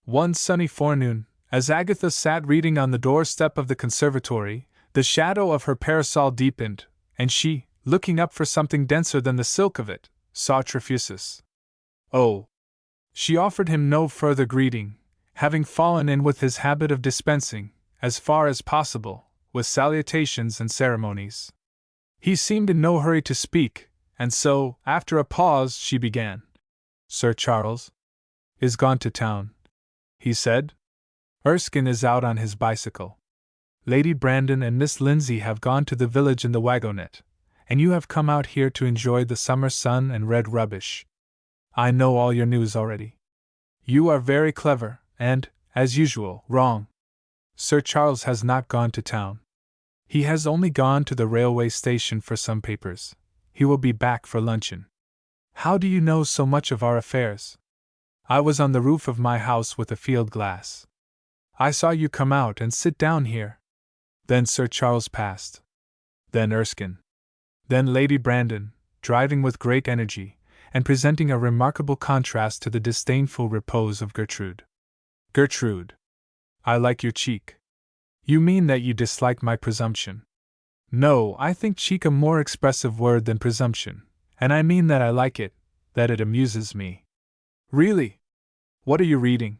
One sunny forenoon, as Agatha sat reading on the doorstep of the conservatory, the shadow of her parasol deepened, and she, looking up for something denser than the silk of it, saw Trefusis. Oh! She offered him no further greeting, having fallen in with his habit of dispensing, as far as possible, with salutations and ceremonies. He seemed in no hurry to speak, and so, after a pause, she began. Sir Charles is gone to town, he said. Erskine is out on his bicycle. Lady Brandon and Miss Lindsay have gone to the village in the wagonette, and you have come out here to enjoy the summer sun and red rubbish. I know all your news already. You are very clever, and, as usual, wrong. Sir Charles has not gone to town. He has only gone to the railway station for some papers. He will be back for luncheon. How do you know so much of our affairs? I was on the roof of my house with a field glass. I saw you come out and sit down here. Then Sir Charles passed. Then Erskine. Then Lady Brandon, driving with great energy, and presenting a remarkable contrast to the disdainful repose of Gertrude. Gertrude. I like your cheek. You mean that you dislike my presumption. No, I think cheek a more expressive word than presumption, and I mean that I like it, that it amuses me. Really? What are you reading?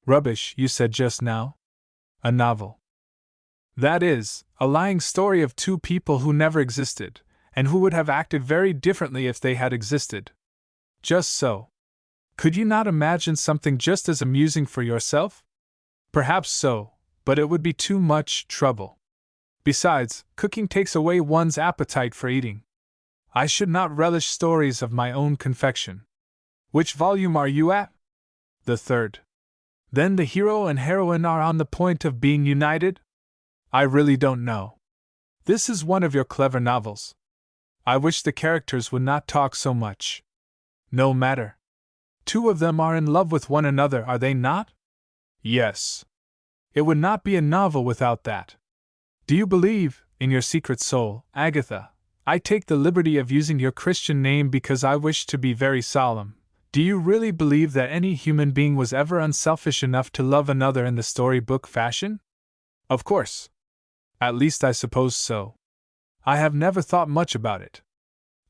Rubbish, you said just now? A novel. That is, a lying story of two people who never existed, and who would have acted very differently if they had existed. Just so. Could you not imagine something just as amusing for yourself? Perhaps so, but it would be too much trouble. Besides, cooking takes away one's appetite for eating. I should not relish stories of my own confection. Which volume are you at? The third. Then the hero and heroine are on the point of being united? I really don't know. This is one of your clever novels. I wish the characters would not talk so much. No matter. Two of them are in love with one another, are they not? Yes. It would not be a novel without that. Do you believe, in your secret soul, Agatha, I take the liberty of using your Christian name because I wish to be very solemn, do you really believe that any human being was ever unselfish enough to love another in the storybook fashion? Of course. At least I suppose so. I have never thought much about it.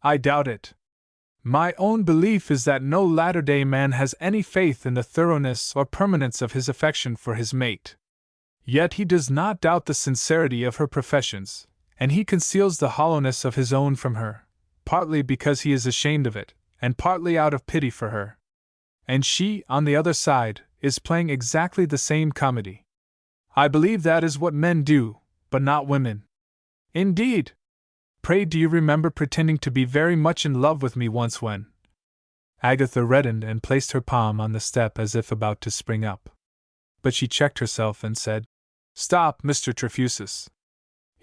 I doubt it. My own belief is that no latter-day man has any faith in the thoroughness or permanence of his affection for his mate. Yet he does not doubt the sincerity of her professions, and he conceals the hollowness of his own from her, partly because he is ashamed of it, and partly out of pity for her. And she, on the other side, is playing exactly the same comedy. I believe that is what men do, but not women. Indeed! Pray, do you remember pretending to be very much in love with me once when? Agatha reddened and placed her palm on the step as if about to spring up. But she checked herself and said, Stop, Mr. Trefusis.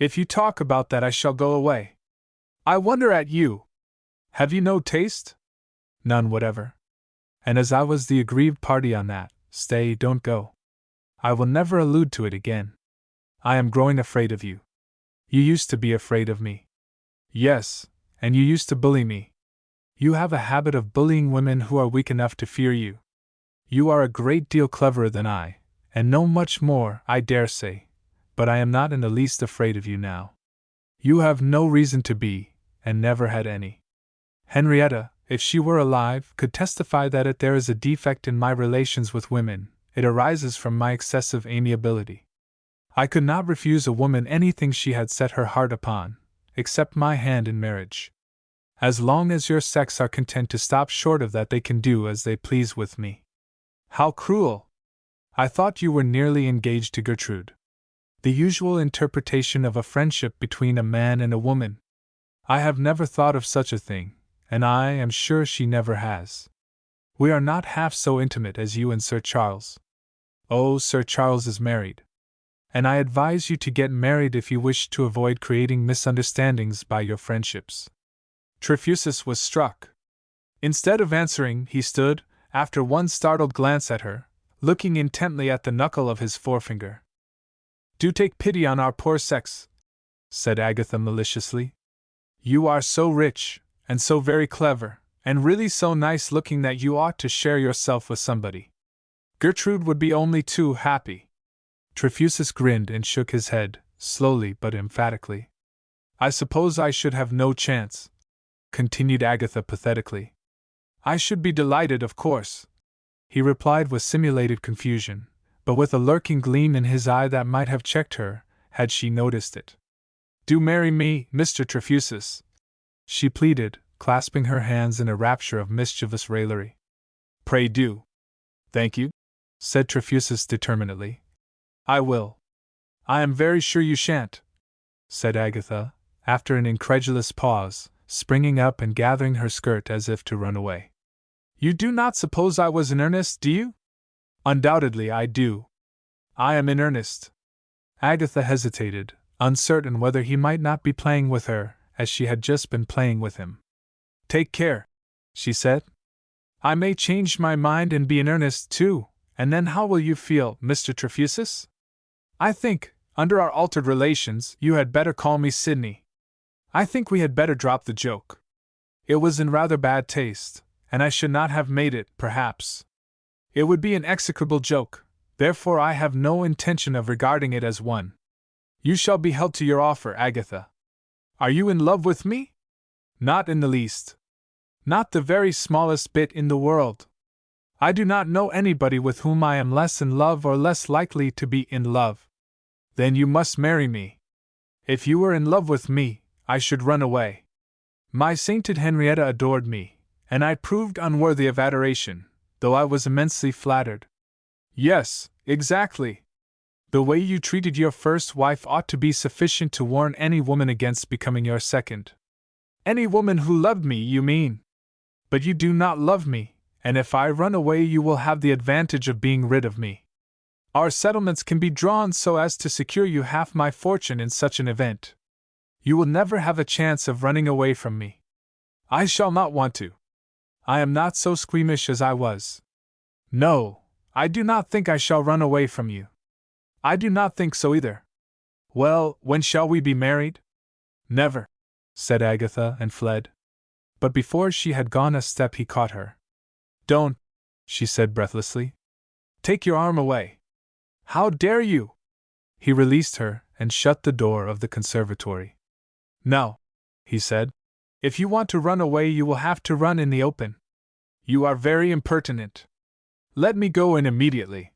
If you talk about that, I shall go away. I wonder at you. Have you no taste? None whatever. And as I was the aggrieved party on that, stay, don't go. I will never allude to it again. I am growing afraid of you. You used to be afraid of me. Yes, and you used to bully me. You have a habit of bullying women who are weak enough to fear you. You are a great deal cleverer than I, and know much more, I dare say, but I am not in the least afraid of you now. You have no reason to be, and never had any. Henrietta, if she were alive, could testify that if there is a defect in my relations with women, it arises from my excessive amiability. I could not refuse a woman anything she had set her heart upon, except my hand in marriage. As long as your sex are content to stop short of that, they can do as they please with me. How cruel! I thought you were nearly engaged to Gertrude. The usual interpretation of a friendship between a man and a woman. I have never thought of such a thing, and I am sure she never has. We are not half so intimate as you and Sir Charles. Oh, Sir Charles is married. And I advise you to get married if you wish to avoid creating misunderstandings by your friendships. Trefusis was struck. Instead of answering, he stood, after one startled glance at her, looking intently at the knuckle of his forefinger. Do take pity on our poor sex, said Agatha maliciously. You are so rich, and so very clever, and really so nice-looking that you ought to share yourself with somebody. Gertrude would be only too happy. Trefusis grinned and shook his head, slowly but emphatically. I suppose I should have no chance, continued Agatha pathetically. I should be delighted, of course, he replied with simulated confusion, but with a lurking gleam in his eye that might have checked her, had she noticed it. Do marry me, Mr. Trefusis, she pleaded, clasping her hands in a rapture of mischievous raillery. Pray do. Thank you, said Trefusis determinedly. I will. I am very sure you shan't, said Agatha, after an incredulous pause, springing up and gathering her skirt as if to run away. You do not suppose I was in earnest, do you? Undoubtedly I do. I am in earnest. Agatha hesitated, uncertain whether he might not be playing with her, as she had just been playing with him. Take care, she said. I may change my mind and be in earnest too, and then how will you feel, Mr. Trefusis? I think, under our altered relations, you had better call me Sidney. I think we had better drop the joke. It was in rather bad taste, and I should not have made it, perhaps. It would be an execrable joke, therefore I have no intention of regarding it as one. You shall be held to your offer, Agatha. Are you in love with me? Not in the least. Not the very smallest bit in the world. I do not know anybody with whom I am less in love or less likely to be in love. Then you must marry me. If you were in love with me, I should run away. My sainted Henrietta adored me, and I proved unworthy of adoration, though I was immensely flattered. Yes, exactly. The way you treated your first wife ought to be sufficient to warn any woman against becoming your second. Any woman who loved me, you mean? But you do not love me, and if I run away you will have the advantage of being rid of me. Our settlements can be drawn so as to secure you half my fortune in such an event. You will never have a chance of running away from me. I shall not want to. I am not so squeamish as I was. No, I do not think I shall run away from you. I do not think so either. Well, when shall we be married? Never, said Agatha and fled. But before she had gone a step he caught her. Don't, she said breathlessly. Take your arm away. How dare you? He released her and shut the door of the conservatory. No, he said. If you want to run away you will have to run in the open. You are very impertinent. Let me go in immediately.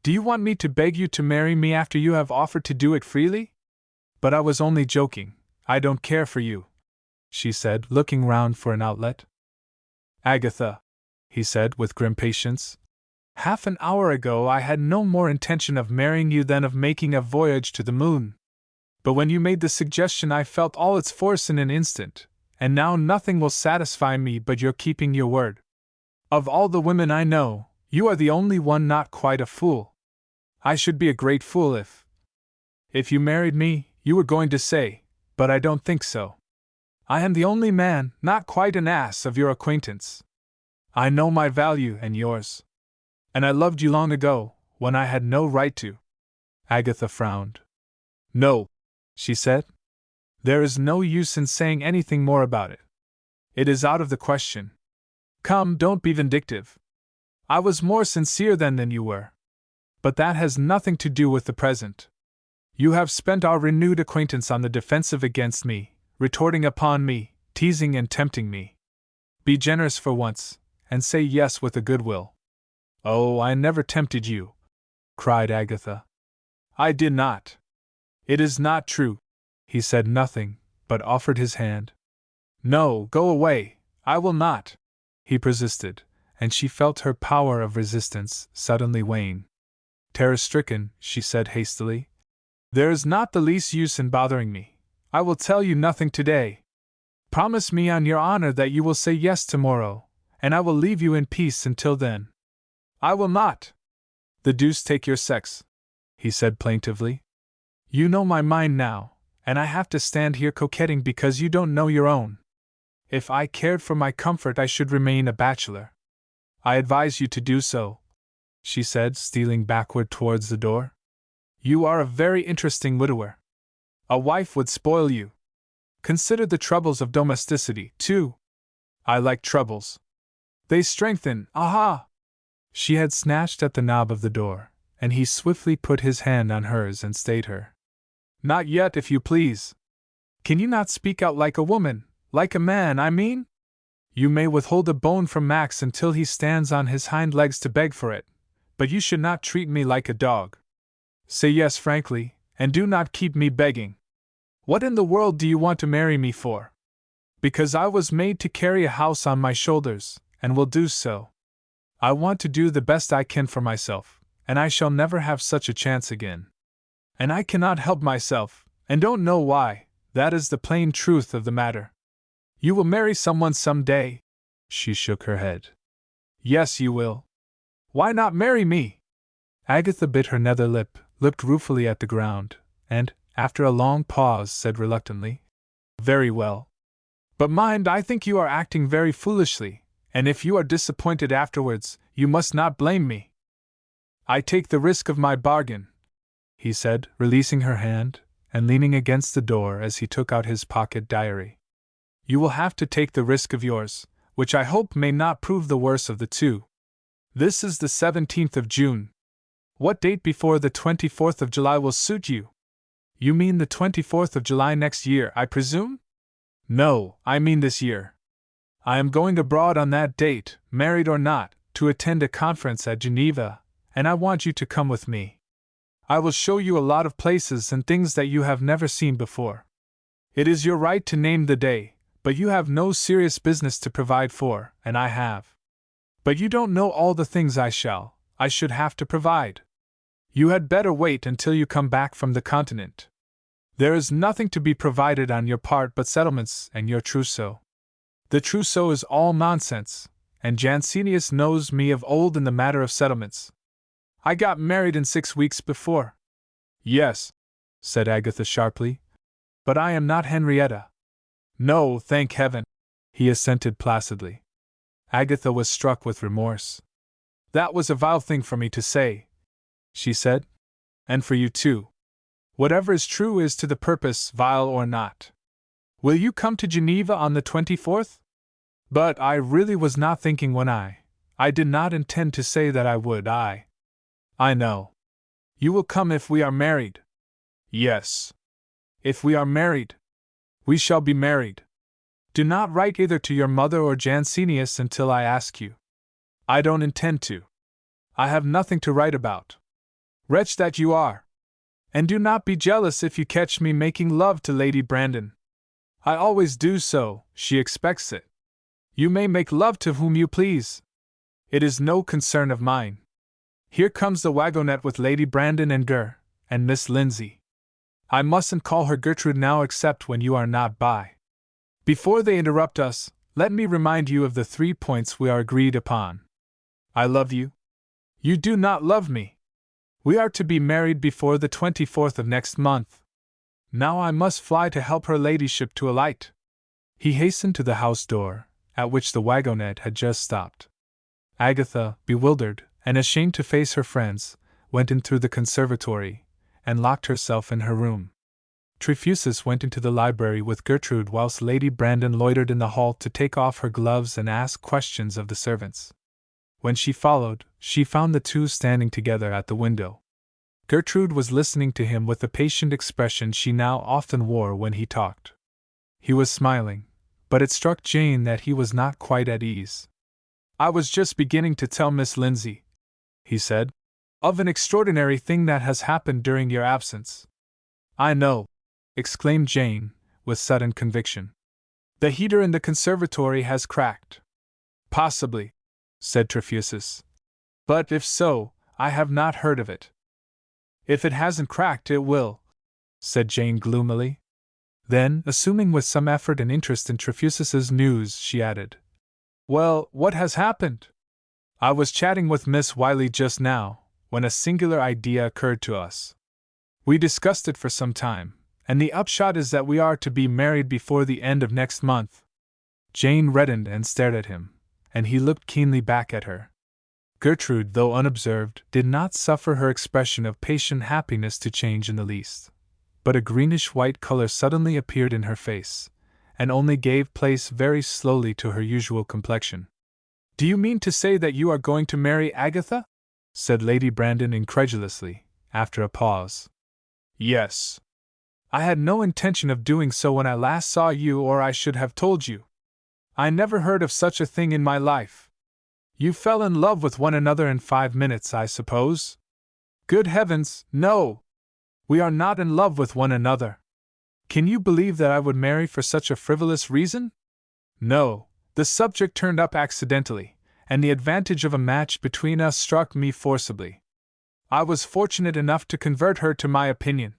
Do you want me to beg you to marry me after you have offered to do it freely? But I was only joking. I don't care for you, she said, looking round for an outlet. Agatha, he said with grim patience, half an hour ago I had no more intention of marrying you than of making a voyage to the moon. But when you made the suggestion I felt all its force in an instant, and now nothing will satisfy me but your keeping your word. Of all the women I know, you are the only one not quite a fool. I should be a great fool if you married me, You were going to say, but I don't think so. I am the only man, not quite an ass, of your acquaintance. I know my value and yours. And I loved you long ago, when I had no right to. Agatha frowned. No, she said. There is no use in saying anything more about it. It is out of the question. Come, don't be vindictive. I was more sincere then than you were. But that has nothing to do with the present. You have spent our renewed acquaintance on the defensive against me, retorting upon me, teasing and tempting me. Be generous for once, and say yes with a good will. Oh, I never tempted you, cried Agatha. I did not. It is not true. He said nothing, but offered his hand. No, go away, I will not, he persisted, and she felt her power of resistance suddenly wane. Terror-stricken, she said hastily, there is not the least use in bothering me. I will tell you nothing today. Promise me on your honor that you will say yes tomorrow, and I will leave you in peace until then. I will not. The deuce take your sex, he said plaintively. You know my mind now, and I have to stand here coquetting because you don't know your own. If I cared for my comfort, I should remain a bachelor. I advise you to do so, she said, stealing backward towards the door. You are a very interesting widower. A wife would spoil you. Consider the troubles of domesticity, too. I like troubles. They strengthen, aha! She had snatched at the knob of the door, and he swiftly put his hand on hers and stayed her. Not yet, if you please. Can you not speak out like a woman, like a man, I mean? You may withhold a bone from Max until he stands on his hind legs to beg for it, but you should not treat me like a dog. Say yes frankly, and do not keep me begging. What in the world do you want to marry me for? Because I was made to carry a house on my shoulders, and will do so. I want to do the best I can for myself, and I shall never have such a chance again. And I cannot help myself, and don't know why, that is the plain truth of the matter. You will marry someone some day? She shook her head. Yes, you will. Why not marry me? Agatha bit her nether lip, looked ruefully at the ground, and, after a long pause, said reluctantly, Very well. But mind, I think you are acting very foolishly, and if you are disappointed afterwards, you must not blame me. I take the risk of my bargain, he said, releasing her hand, and leaning against the door as he took out his pocket diary. You will have to take the risk of yours, which I hope may not prove the worse of the two. This is the 17th of June. What date before the 24th of July will suit you? You mean the 24th of July next year, I presume? No, I mean this year. I am going abroad on that date, married or not, to attend a conference at Geneva, and I want you to come with me. I will show you a lot of places and things that you have never seen before. It is your right to name the day, but you have no serious business to provide for, and I have. But you don't know all the things I should have to provide. You had better wait until you come back from the continent. There is nothing to be provided on your part but settlements and your trousseau. The trousseau is all nonsense, and Jansenius knows me of old in the matter of settlements. I got married in 6 weeks before. Yes, said Agatha sharply, but I am not Henrietta. No, thank heaven, he assented placidly. Agatha was struck with remorse. That was a vile thing for me to say, she said, and for you too. Whatever is true is to the purpose, vile or not. Will you come to Geneva on the 24th? But I really was not thinking when I did not intend to say that I would. I know. You will come if we are married. Yes. If we are married. We shall be married. Do not write either to your mother or Jansenius until I ask you. I don't intend to. I have nothing to write about. Wretch that you are! And do not be jealous if you catch me making love to Lady Brandon. I always do so, she expects it. You may make love to whom you please. It is no concern of mine. Here comes the wagonette with Lady Brandon and Miss Lindsay. I mustn't call her Gertrude now except when you are not by. Before they interrupt us, let me remind you of the 3 points we are agreed upon. I love you. You do not love me. We are to be married before the 24th of next month. Now I must fly to help her ladyship to alight. He hastened to the house door, at which the wagonette had just stopped. Agatha, bewildered, and ashamed to face her friends, went in through the conservatory, and locked herself in her room. Trefusis went into the library with Gertrude whilst Lady Brandon loitered in the hall to take off her gloves and ask questions of the servants. When she followed, she found the two standing together at the window. Gertrude was listening to him with the patient expression she now often wore when he talked. He was smiling, but it struck Jane that he was not quite at ease. "I was just beginning to tell Miss Lindsay," he said, "of an extraordinary thing that has happened during your absence." "I know," exclaimed Jane, with sudden conviction. "The heater in the conservatory has cracked." "Possibly," said Trefusis. "But if so, I have not heard of it." "If it hasn't cracked, it will," said Jane gloomily. Then, assuming with some effort an interest in Trefusis's news, she added, "Well, what has happened?" "I was chatting with Miss Wiley just now, when a singular idea occurred to us. We discussed it for some time, and the upshot is that we are to be married before the end of next month." Jane reddened and stared at him, and he looked keenly back at her. Gertrude, though unobserved, did not suffer her expression of patient happiness to change in the least, but a greenish-white color suddenly appeared in her face, and only gave place very slowly to her usual complexion. "Do you mean to say that you are going to marry Agatha?" said Lady Brandon incredulously, after a pause. "Yes. I had no intention of doing so when I last saw you, or I should have told you. I never heard of such a thing in my life. You fell in love with one another in 5 minutes, I suppose?" "Good heavens, no! We are not in love with one another. Can you believe that I would marry for such a frivolous reason? No, the subject turned up accidentally, and the advantage of a match between us struck me forcibly. I was fortunate enough to convert her to my opinion."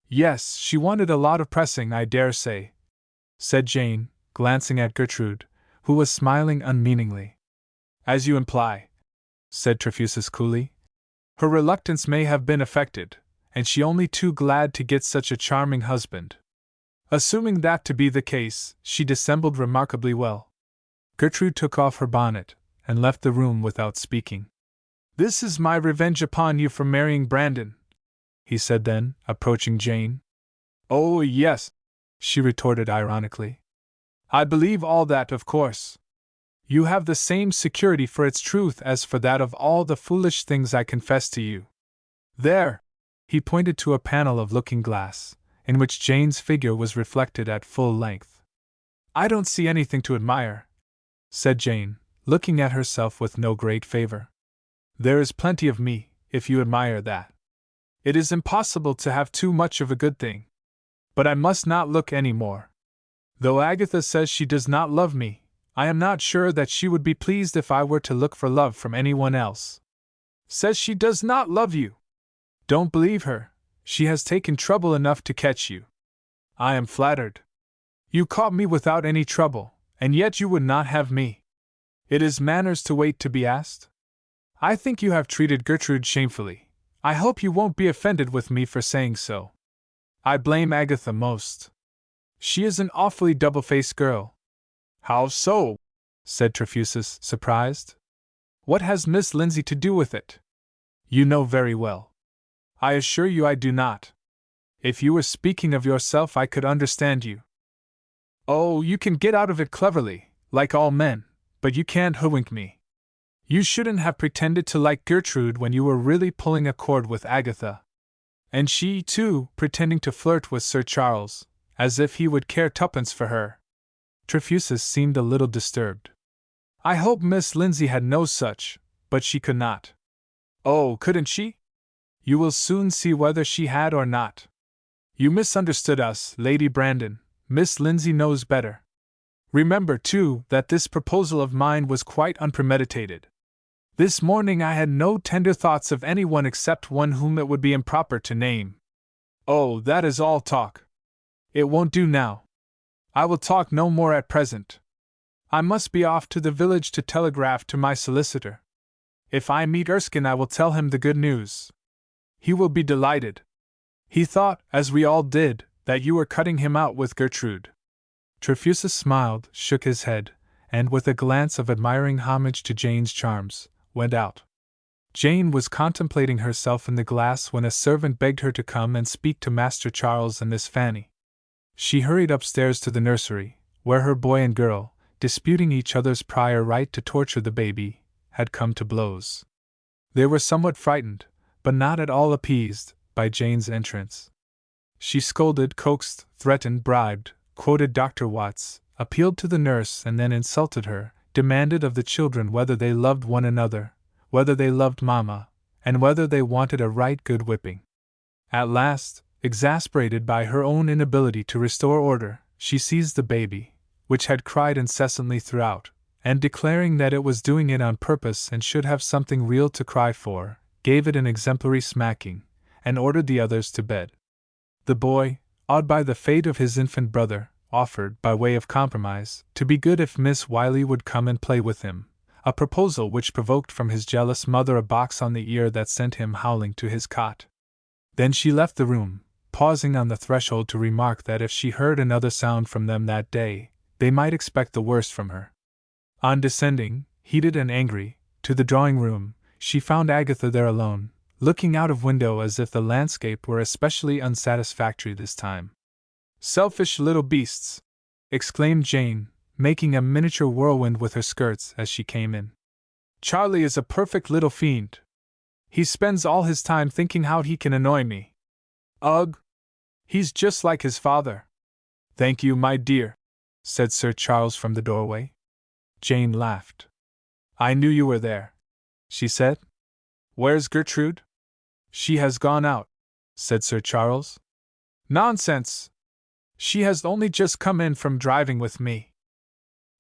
"Yes, she wanted a lot of pressing, I dare say," said Jane, glancing at Gertrude, who was smiling unmeaningly. "As you imply," said Trefusis coolly. "Her reluctance may have been affected, and she only too glad to get such a charming husband. Assuming that to be the case, she dissembled remarkably well." Gertrude took off her bonnet, and left the room without speaking. "This is my revenge upon you for marrying Brandon," he said then, approaching Jane. "Oh, yes," she retorted ironically. "I believe all that, of course. You have the same security for its truth as for that of all the foolish things I confess to you. There!" He pointed to a panel of looking-glass, in which Jane's figure was reflected at full length. "I don't see anything to admire," said Jane, looking at herself with no great favor. "There is plenty of me, if you admire that. It is impossible to have too much of a good thing. But I must not look any more. Though Agatha says she does not love me, I am not sure that she would be pleased if I were to look for love from anyone else." "Says she does not love you? Don't believe her. She has taken trouble enough to catch you." "I am flattered. You caught me without any trouble, and yet you would not have me. It is manners to wait to be asked. I think you have treated Gertrude shamefully. I hope you won't be offended with me for saying so. I blame Agatha most. She is an awfully double-faced girl." "How so?" said Trefusis, surprised. "What has Miss Lindsay to do with it?" "You know very well." "I assure you I do not. If you were speaking of yourself, I could understand you." "Oh, you can get out of it cleverly, like all men, but you can't hoodwink me. You shouldn't have pretended to like Gertrude when you were really pulling a cord with Agatha. And she, too, pretending to flirt with Sir Charles, as if he would care tuppence for her." Trefusis seemed a little disturbed. "I hope Miss Lindsay had no such, but she could not." "Oh, couldn't she? You will soon see whether she had or not. You misunderstood us, Lady Brandon. Miss Lindsay knows better. Remember, too, that this proposal of mine was quite unpremeditated. This morning I had no tender thoughts of anyone except one whom it would be improper to name." "Oh, that is all talk. It won't do now. I will talk no more at present. I must be off to the village to telegraph to my solicitor. If I meet Erskine, I will tell him the good news. He will be delighted." He thought, as we all did, That you were cutting him out with Gertrude. Trefusis smiled, shook his head, and with a glance of admiring homage to Jane's charms, went out. Jane was contemplating herself in the glass when a servant begged her to come and speak to Master Charles and Miss Fanny. She hurried upstairs to the nursery, where her boy and girl, disputing each other's prior right to torture the baby, had come to blows. They were somewhat frightened, but not at all appeased, by Jane's entrance. She scolded, coaxed, threatened, bribed, quoted Dr. Watts, appealed to the nurse and then insulted her, demanded of the children whether they loved one another, whether they loved Mama, and whether they wanted a right good whipping. At last, exasperated by her own inability to restore order, she seized the baby, which had cried incessantly throughout, and declaring that it was doing it on purpose and should have something real to cry for, gave it an exemplary smacking, and ordered the others to bed. The boy, awed by the fate of his infant brother, offered, by way of compromise, to be good if Miss Wiley would come and play with him, a proposal which provoked from his jealous mother a box on the ear that sent him howling to his cot. Then she left the room, pausing on the threshold to remark that if she heard another sound from them that day, they might expect the worst from her. On descending, heated and angry, to the drawing-room, she found Agatha there alone, looking out of window as if the landscape were especially unsatisfactory this time. "Selfish little beasts!" exclaimed Jane, making a miniature whirlwind with her skirts as she came in. "Charlie is a perfect little fiend. He spends all his time thinking how he can annoy me. Ugh! He's just like his father." "Thank you, my dear," said Sir Charles from the doorway. Jane laughed. "I knew you were there," she said. "Where's Gertrude?" "She has gone out," said Sir Charles. "Nonsense! She has only just come in from driving with me."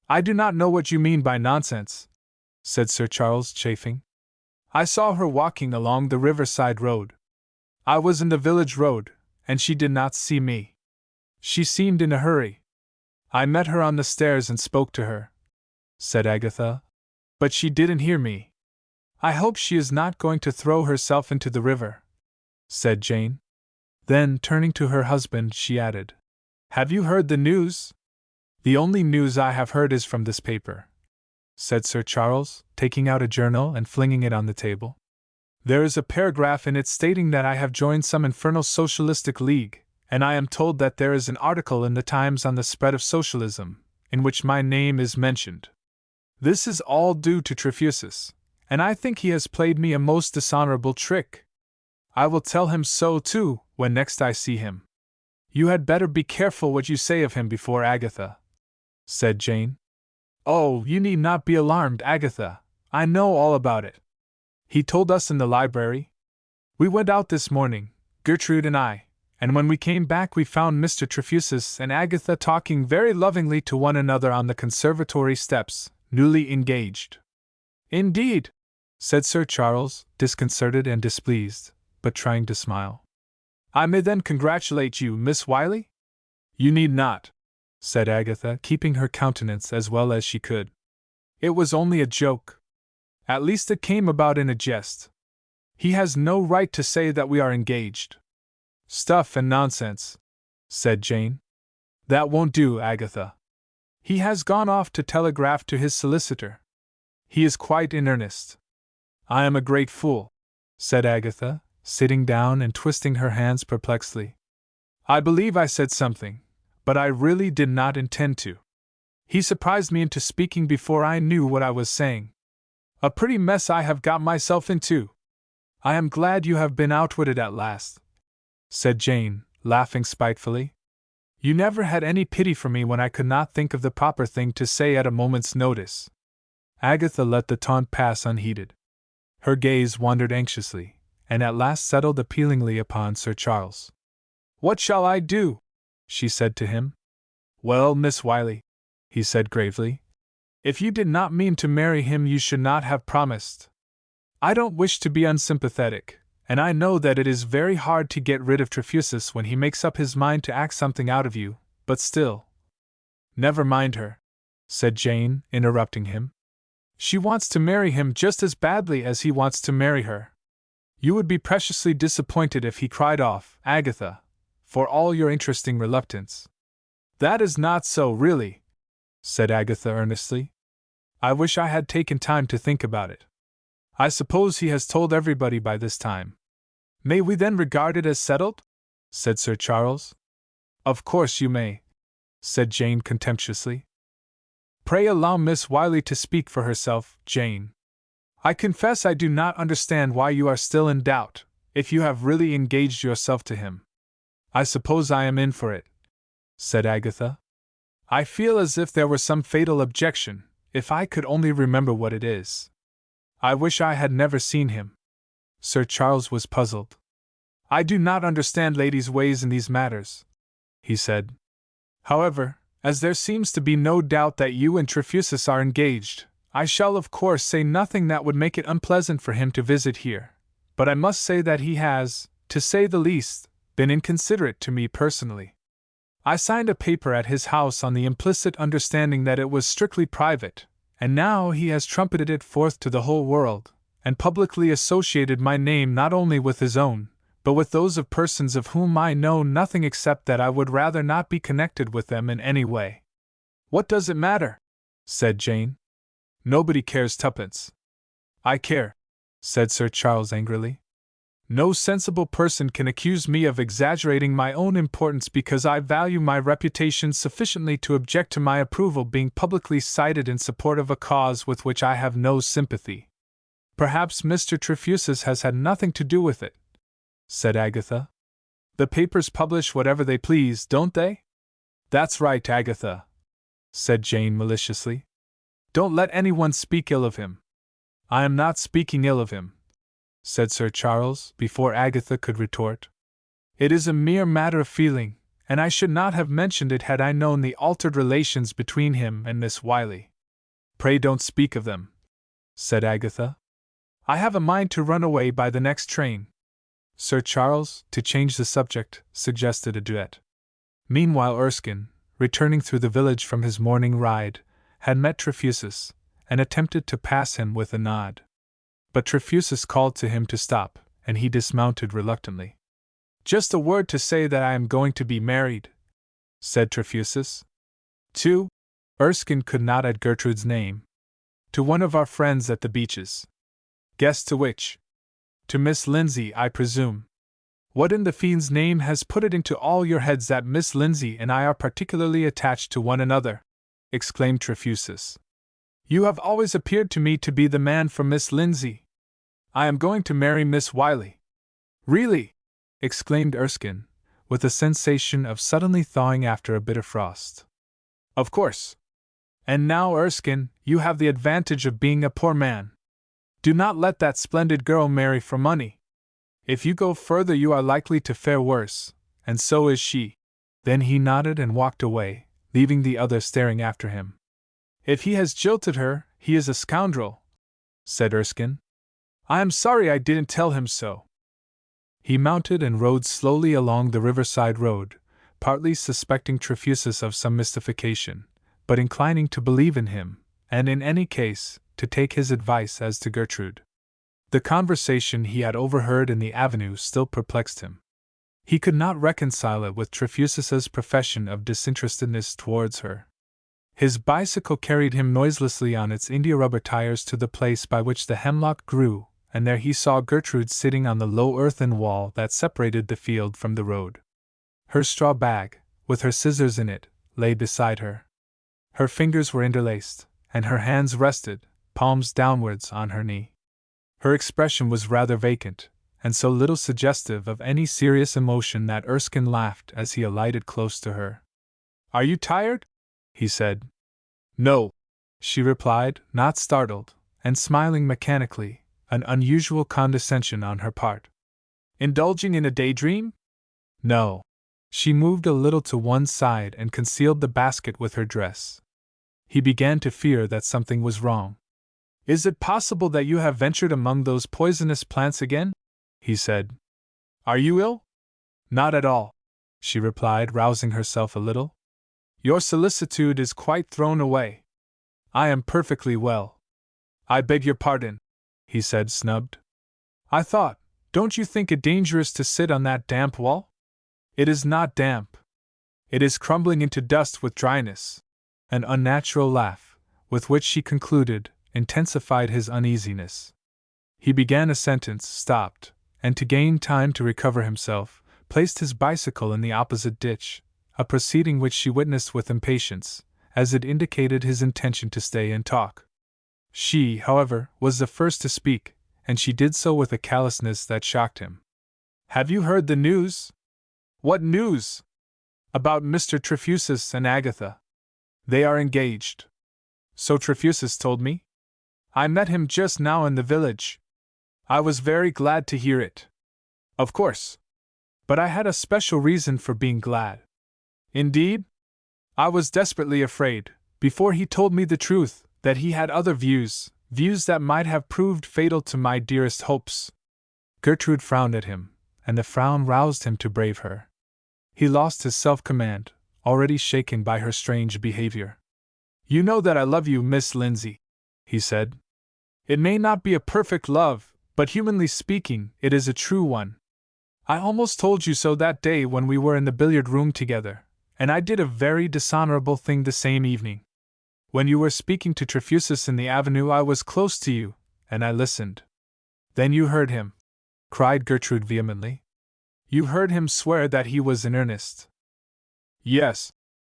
"I do not know what you mean by nonsense," said Sir Charles, chafing. "I saw her walking along the riverside road. I was in the village road, and she did not see me. She seemed in a hurry. I met her on the stairs and spoke to her," said Agatha, "but she didn't hear me." "I hope she is not going to throw herself into the river," said Jane. Then, turning to her husband, she added, "Have you heard the news?" "The only news I have heard is from this paper," said Sir Charles, taking out a journal and flinging it on the table. "There is a paragraph in it stating that I have joined some infernal socialistic league, and I am told that there is an article in the Times on the spread of socialism, in which my name is mentioned. This is all due to Trefusis, and I think he has played me a most dishonorable trick. I will tell him so, too, when next I see him." "You had better be careful what you say of him before Agatha," said Jane. "Oh, you need not be alarmed, Agatha. I know all about it. He told us in the library. We went out this morning, Gertrude and I, and when we came back we found Mr. Trefusis and Agatha talking very lovingly to one another on the conservatory steps, newly engaged." "Indeed?" said Sir Charles, disconcerted and displeased, but trying to smile. "I may then congratulate you, Miss Wiley?" "You need not," said Agatha, keeping her countenance as well as she could. "It was only a joke. At least it came about in a jest. He has no right to say that we are engaged." "Stuff and nonsense," said Jane. "That won't do, Agatha. He has gone off to telegraph to his solicitor. He is quite in earnest." "I am a great fool," said Agatha, sitting down and twisting her hands perplexedly. "I believe I said something, but I really did not intend to. He surprised me into speaking before I knew what I was saying. A pretty mess I have got myself into. I am glad you have been outwitted at last," said Jane, laughing spitefully. "You never had any pity for me when I could not think of the proper thing to say at a moment's notice." Agatha let the taunt pass unheeded. Her gaze wandered anxiously, and at last settled appealingly upon Sir Charles. "What shall I do?" she said to him. "Well, Miss Wiley," he said gravely, "if you did not mean to marry him you should not have promised. I don't wish to be unsympathetic, and I know that it is very hard to get rid of Trefusis when he makes up his mind to act something out of you, but still—" "Never mind her," said Jane, interrupting him. "She wants to marry him just as badly as he wants to marry her. You would be preciously disappointed if he cried off, Agatha, for all your interesting reluctance." "That is not so, really," said Agatha earnestly. "I wish I had taken time to think about it. I suppose he has told everybody by this time." "May we then regard it as settled?" said Sir Charles. "Of course you may," said Jane contemptuously. "Pray allow Miss Wiley to speak for herself, Jane. I confess I do not understand why you are still in doubt, if you have really engaged yourself to him." "I suppose I am in for it," said Agatha. "I feel as if there were some fatal objection, if I could only remember what it is. I wish I had never seen him." Sir Charles was puzzled. "I do not understand ladies' ways in these matters," he said. "However, as there seems to be no doubt that you and Trefusis are engaged, I shall of course say nothing that would make it unpleasant for him to visit here, but I must say that he has, to say the least, been inconsiderate to me personally. I signed a paper at his house on the implicit understanding that it was strictly private, and now he has trumpeted it forth to the whole world, and publicly associated my name not only with his own, but with those of persons of whom I know nothing except that I would rather not be connected with them in any way." "What does it matter?" said Jane. "Nobody cares tuppence." "I care," said Sir Charles angrily. "No sensible person can accuse me of exaggerating my own importance because I value my reputation sufficiently to object to my approval being publicly cited in support of a cause with which I have no sympathy." "Perhaps Mr. Trefusis has had nothing to do with it," said Agatha. "The papers publish whatever they please, don't they?" "That's right, Agatha," said Jane maliciously. "Don't let anyone speak ill of him." "I am not speaking ill of him," said Sir Charles, before Agatha could retort. "It is a mere matter of feeling, and I should not have mentioned it had I known the altered relations between him and Miss Wiley." "Pray don't speak of them," said Agatha. "I have a mind to run away by the next train." Sir Charles, to change the subject, suggested a duet. Meanwhile Erskine, returning through the village from his morning ride, had met Trefusis, and attempted to pass him with a nod. But Trefusis called to him to stop, and he dismounted reluctantly. "Just a word to say that I am going to be married," said Trefusis. "To?" Erskine could not add Gertrude's name. "To one of our friends at the Beeches." "Guess to which?" "To Miss Lindsay, I presume." "What in the fiend's name has put it into all your heads that Miss Lindsay and I are particularly attached to one another?" exclaimed Trefusis. "You have always appeared to me to be the man for Miss Lindsay. I am going to marry Miss Wiley." "Really?" exclaimed Erskine, with a sensation of suddenly thawing after a bitter frost. "Of course. And now, Erskine, you have the advantage of being a poor man. Do not let that splendid girl marry for money. If you go further you are likely to fare worse, and so is she." Then he nodded and walked away, leaving the other staring after him. "If he has jilted her, he is a scoundrel," said Erskine. "I am sorry I didn't tell him so." He mounted and rode slowly along the riverside road, partly suspecting Trefusis of some mystification, but inclining to believe in him, and in any case, to take his advice as to Gertrude. The conversation he had overheard in the avenue still perplexed him. He could not reconcile it with Trefusis's profession of disinterestedness towards her. His bicycle carried him noiselessly on its india-rubber tires to the place by which the hemlock grew, and there he saw Gertrude sitting on the low earthen wall that separated the field from the road. Her straw bag, with her scissors in it, lay beside her. Her fingers were interlaced, and her hands rested, palms downwards, on her knee. Her expression was rather vacant, and so little suggestive of any serious emotion that Erskine laughed as he alighted close to her. "Are you tired?" he said. "No," she replied, not startled, and smiling mechanically, an unusual condescension on her part. "Indulging in a daydream?" "No." She moved a little to one side and concealed the basket with her dress. He began to fear that something was wrong. "Is it possible that you have ventured among those poisonous plants again?" he said. "Are you ill?" "Not at all," she replied, rousing herself a little. "Your solicitude is quite thrown away. I am perfectly well." "I beg your pardon," he said, snubbed. "I thought, don't you think it dangerous to sit on that damp wall?" It is not damp. It is crumbling into dust with dryness. An unnatural laugh, with which she concluded, intensified his uneasiness. He began a sentence, stopped, and to gain time to recover himself, placed his bicycle in the opposite ditch, a proceeding which she witnessed with impatience, as it indicated his intention to stay and talk. She, however, was the first to speak, and she did so with a callousness that shocked him. "Have you heard the news?" "What news?" "About Mr. Trefusis and Agatha. They are engaged." "So Trefusis told me. I met him just now in the village. I was very glad to hear it." "Of course. But I had a special reason for being glad." "Indeed?" "I was desperately afraid, before he told me the truth, that he had other views that might have proved fatal to my dearest hopes." Gertrude frowned at him, and the frown roused him to brave her. He lost his self-command, already shaken by her strange behavior. "You know that I love you, Miss Lindsay," he said. "It may not be a perfect love, but humanly speaking, it is a true one. I almost told you so that day when we were in the billiard room together, and I did a very dishonorable thing the same evening. When you were speaking to Trefusis in the avenue, I was close to you, and I listened." "Then you heard him?" cried Gertrude vehemently. "You heard him swear that he was in earnest?" "Yes,"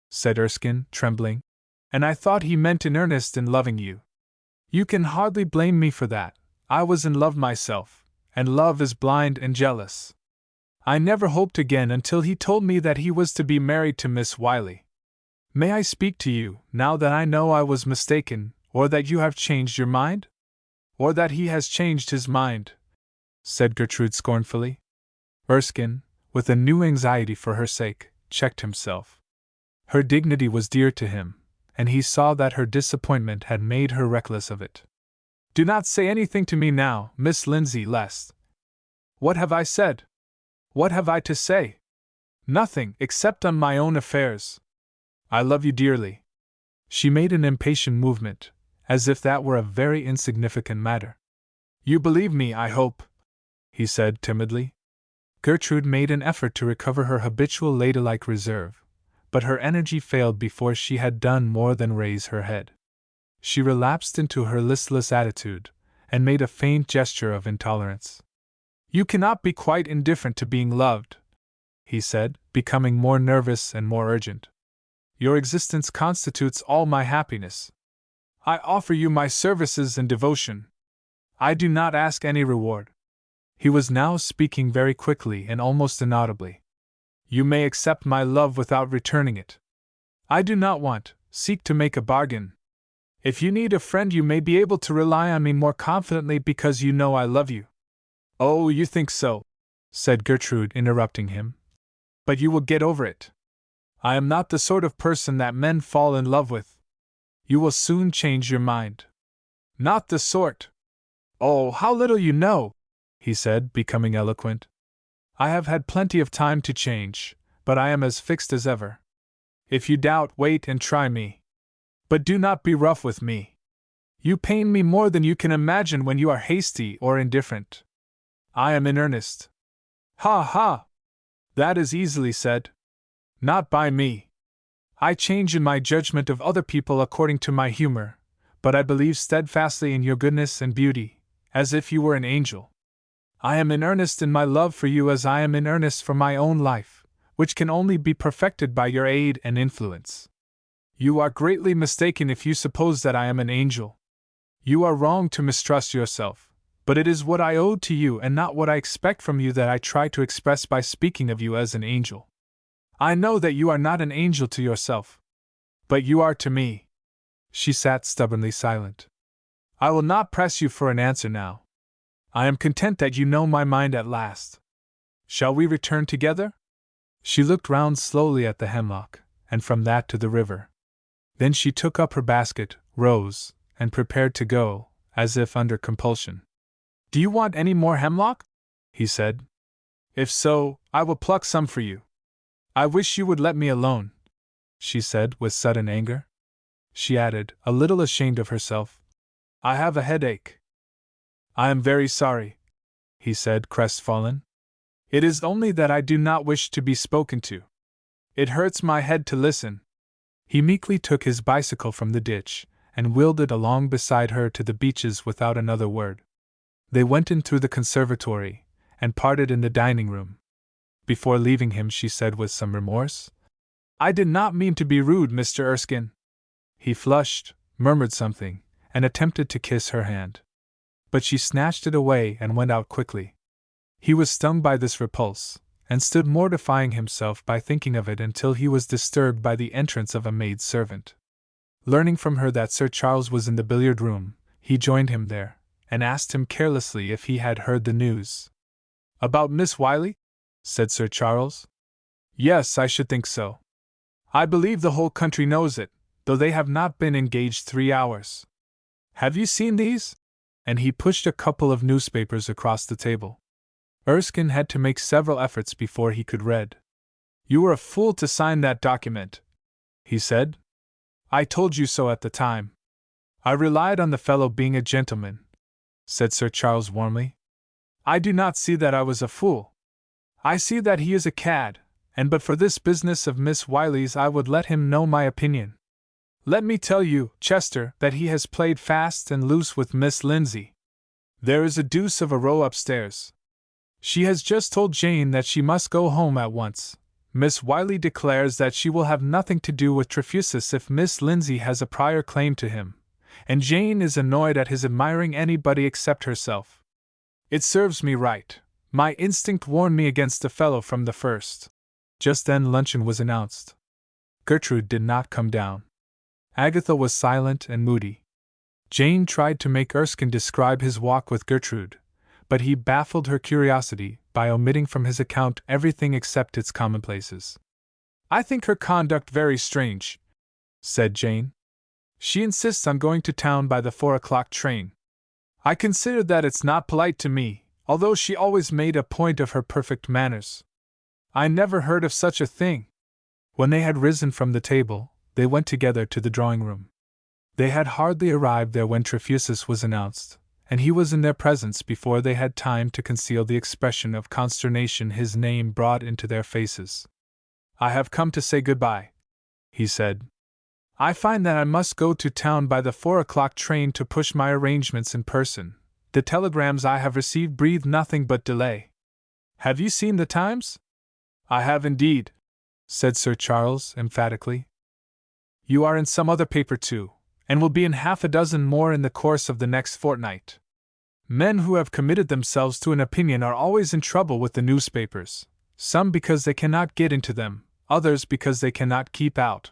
said Erskine, trembling, "and I thought he meant in earnest in loving you. You can hardly blame me for that. I was in love myself, and love is blind and jealous. I never hoped again until he told me that he was to be married to Miss Wiley. May I speak to you, now that I know I was mistaken, or that you have changed your mind?" "Or that he has changed his mind," said Gertrude scornfully. Erskine, with a new anxiety for her sake, checked himself. Her dignity was dear to him, and he saw that her disappointment had made her reckless of it. "Do not say anything to me now, Miss Lindsay, lest—" "What have I said? What have I to say?" "Nothing, except on my own affairs. I love you dearly." She made an impatient movement, as if that were a very insignificant matter. "You believe me, I hope," he said timidly. Gertrude made an effort to recover her habitual ladylike reserve, but her energy failed before she had done more than raise her head. She relapsed into her listless attitude, and made a faint gesture of intolerance. "You cannot be quite indifferent to being loved," he said, becoming more nervous and more urgent. "Your existence constitutes all my happiness. I offer you my services and devotion. I do not ask any reward." He was now speaking very quickly and almost inaudibly. "You may accept my love without returning it. I do not seek to make a bargain. If you need a friend, you may be able to rely on me more confidently because you know I love you." "Oh, you think so," said Gertrude, interrupting him. "But you will get over it. I am not the sort of person that men fall in love with. You will soon change your mind." "Not the sort. Oh, how little you know," he said, becoming eloquent. "I have had plenty of time to change, but I am as fixed as ever. If you doubt, wait and try me. But do not be rough with me. You pain me more than you can imagine when you are hasty or indifferent. I am in earnest." "Ha ha! That is easily said. Not by me. I change in my judgment of other people according to my humor, but I believe steadfastly in your goodness and beauty, as if you were an angel. I am in earnest in my love for you as I am in earnest for my own life, which can only be perfected by your aid and influence. You are greatly mistaken if you suppose that I am an angel. You are wrong to mistrust yourself, but it is what I owe to you and not what I expect from you that I try to express by speaking of you as an angel. I know that you are not an angel to yourself, but you are to me." She sat stubbornly silent. "I will not press you for an answer now. I am content that you know my mind at last. Shall we return together?" She looked round slowly at the hemlock, and from that to the river. Then she took up her basket, rose, and prepared to go, as if under compulsion. "Do you want any more hemlock?" he said. "If so, I will pluck some for you." "I wish you would let me alone," she said with sudden anger. She added, a little ashamed of herself, "I have a headache." "I am very sorry," he said, crestfallen. It is only that I do not wish to be spoken to. It hurts my head to listen. He meekly took his bicycle from the ditch, and wheeled it along beside her to the beeches without another word. They went in through the conservatory, and parted in the dining room. Before leaving him, she said with some remorse, "I did not mean to be rude, Mr. Erskine." He flushed, murmured something, and attempted to kiss her hand. But she snatched it away and went out quickly. He was stung by this repulse, and stood mortifying himself by thinking of it until he was disturbed by the entrance of a maid servant. Learning from her that Sir Charles was in the billiard room, he joined him there, and asked him carelessly if he had heard the news. "About Miss Wiley?" said Sir Charles. "Yes, I should think so. I believe the whole country knows it, though they have not been engaged 3 hours. Have you seen these?" And he pushed a couple of newspapers across the table. Erskine had to make several efforts before he could read. "You were a fool to sign that document," he said. "I told you so at the time." "I relied on the fellow being a gentleman," said Sir Charles warmly. "I do not see that I was a fool. I see that he is a cad, and but for this business of Miss Wiley's I would let him know my opinion. Let me tell you, Chester, that he has played fast and loose with Miss Lindsay. There is a deuce of a row upstairs. She has just told Jane that she must go home at once. Miss Wiley declares that she will have nothing to do with Trefusis if Miss Lindsay has a prior claim to him, and Jane is annoyed at his admiring anybody except herself. It serves me right. My instinct warned me against the fellow from the first." Just then luncheon was announced. Gertrude did not come down. Agatha was silent and moody. Jane tried to make Erskine describe his walk with Gertrude, but he baffled her curiosity by omitting from his account everything except its commonplaces. "I think her conduct very strange," said Jane. "She insists on going to town by the 4 o'clock train. I consider that it's not polite to me, although she always made a point of her perfect manners. I never heard of such a thing." When they had risen from the table, they went together to the drawing-room. They had hardly arrived there when Trefusis was announced, and he was in their presence before they had time to conceal the expression of consternation his name brought into their faces. "I have come to say good-bye," he said. "I find that I must go to town by the 4 o'clock train to push my arrangements in person. The telegrams I have received breathe nothing but delay. Have you seen the Times?" "I have indeed," said Sir Charles emphatically. "You are in some other paper too, and will be in half a dozen more in the course of the next fortnight. Men who have committed themselves to an opinion are always in trouble with the newspapers, some because they cannot get into them, others because they cannot keep out.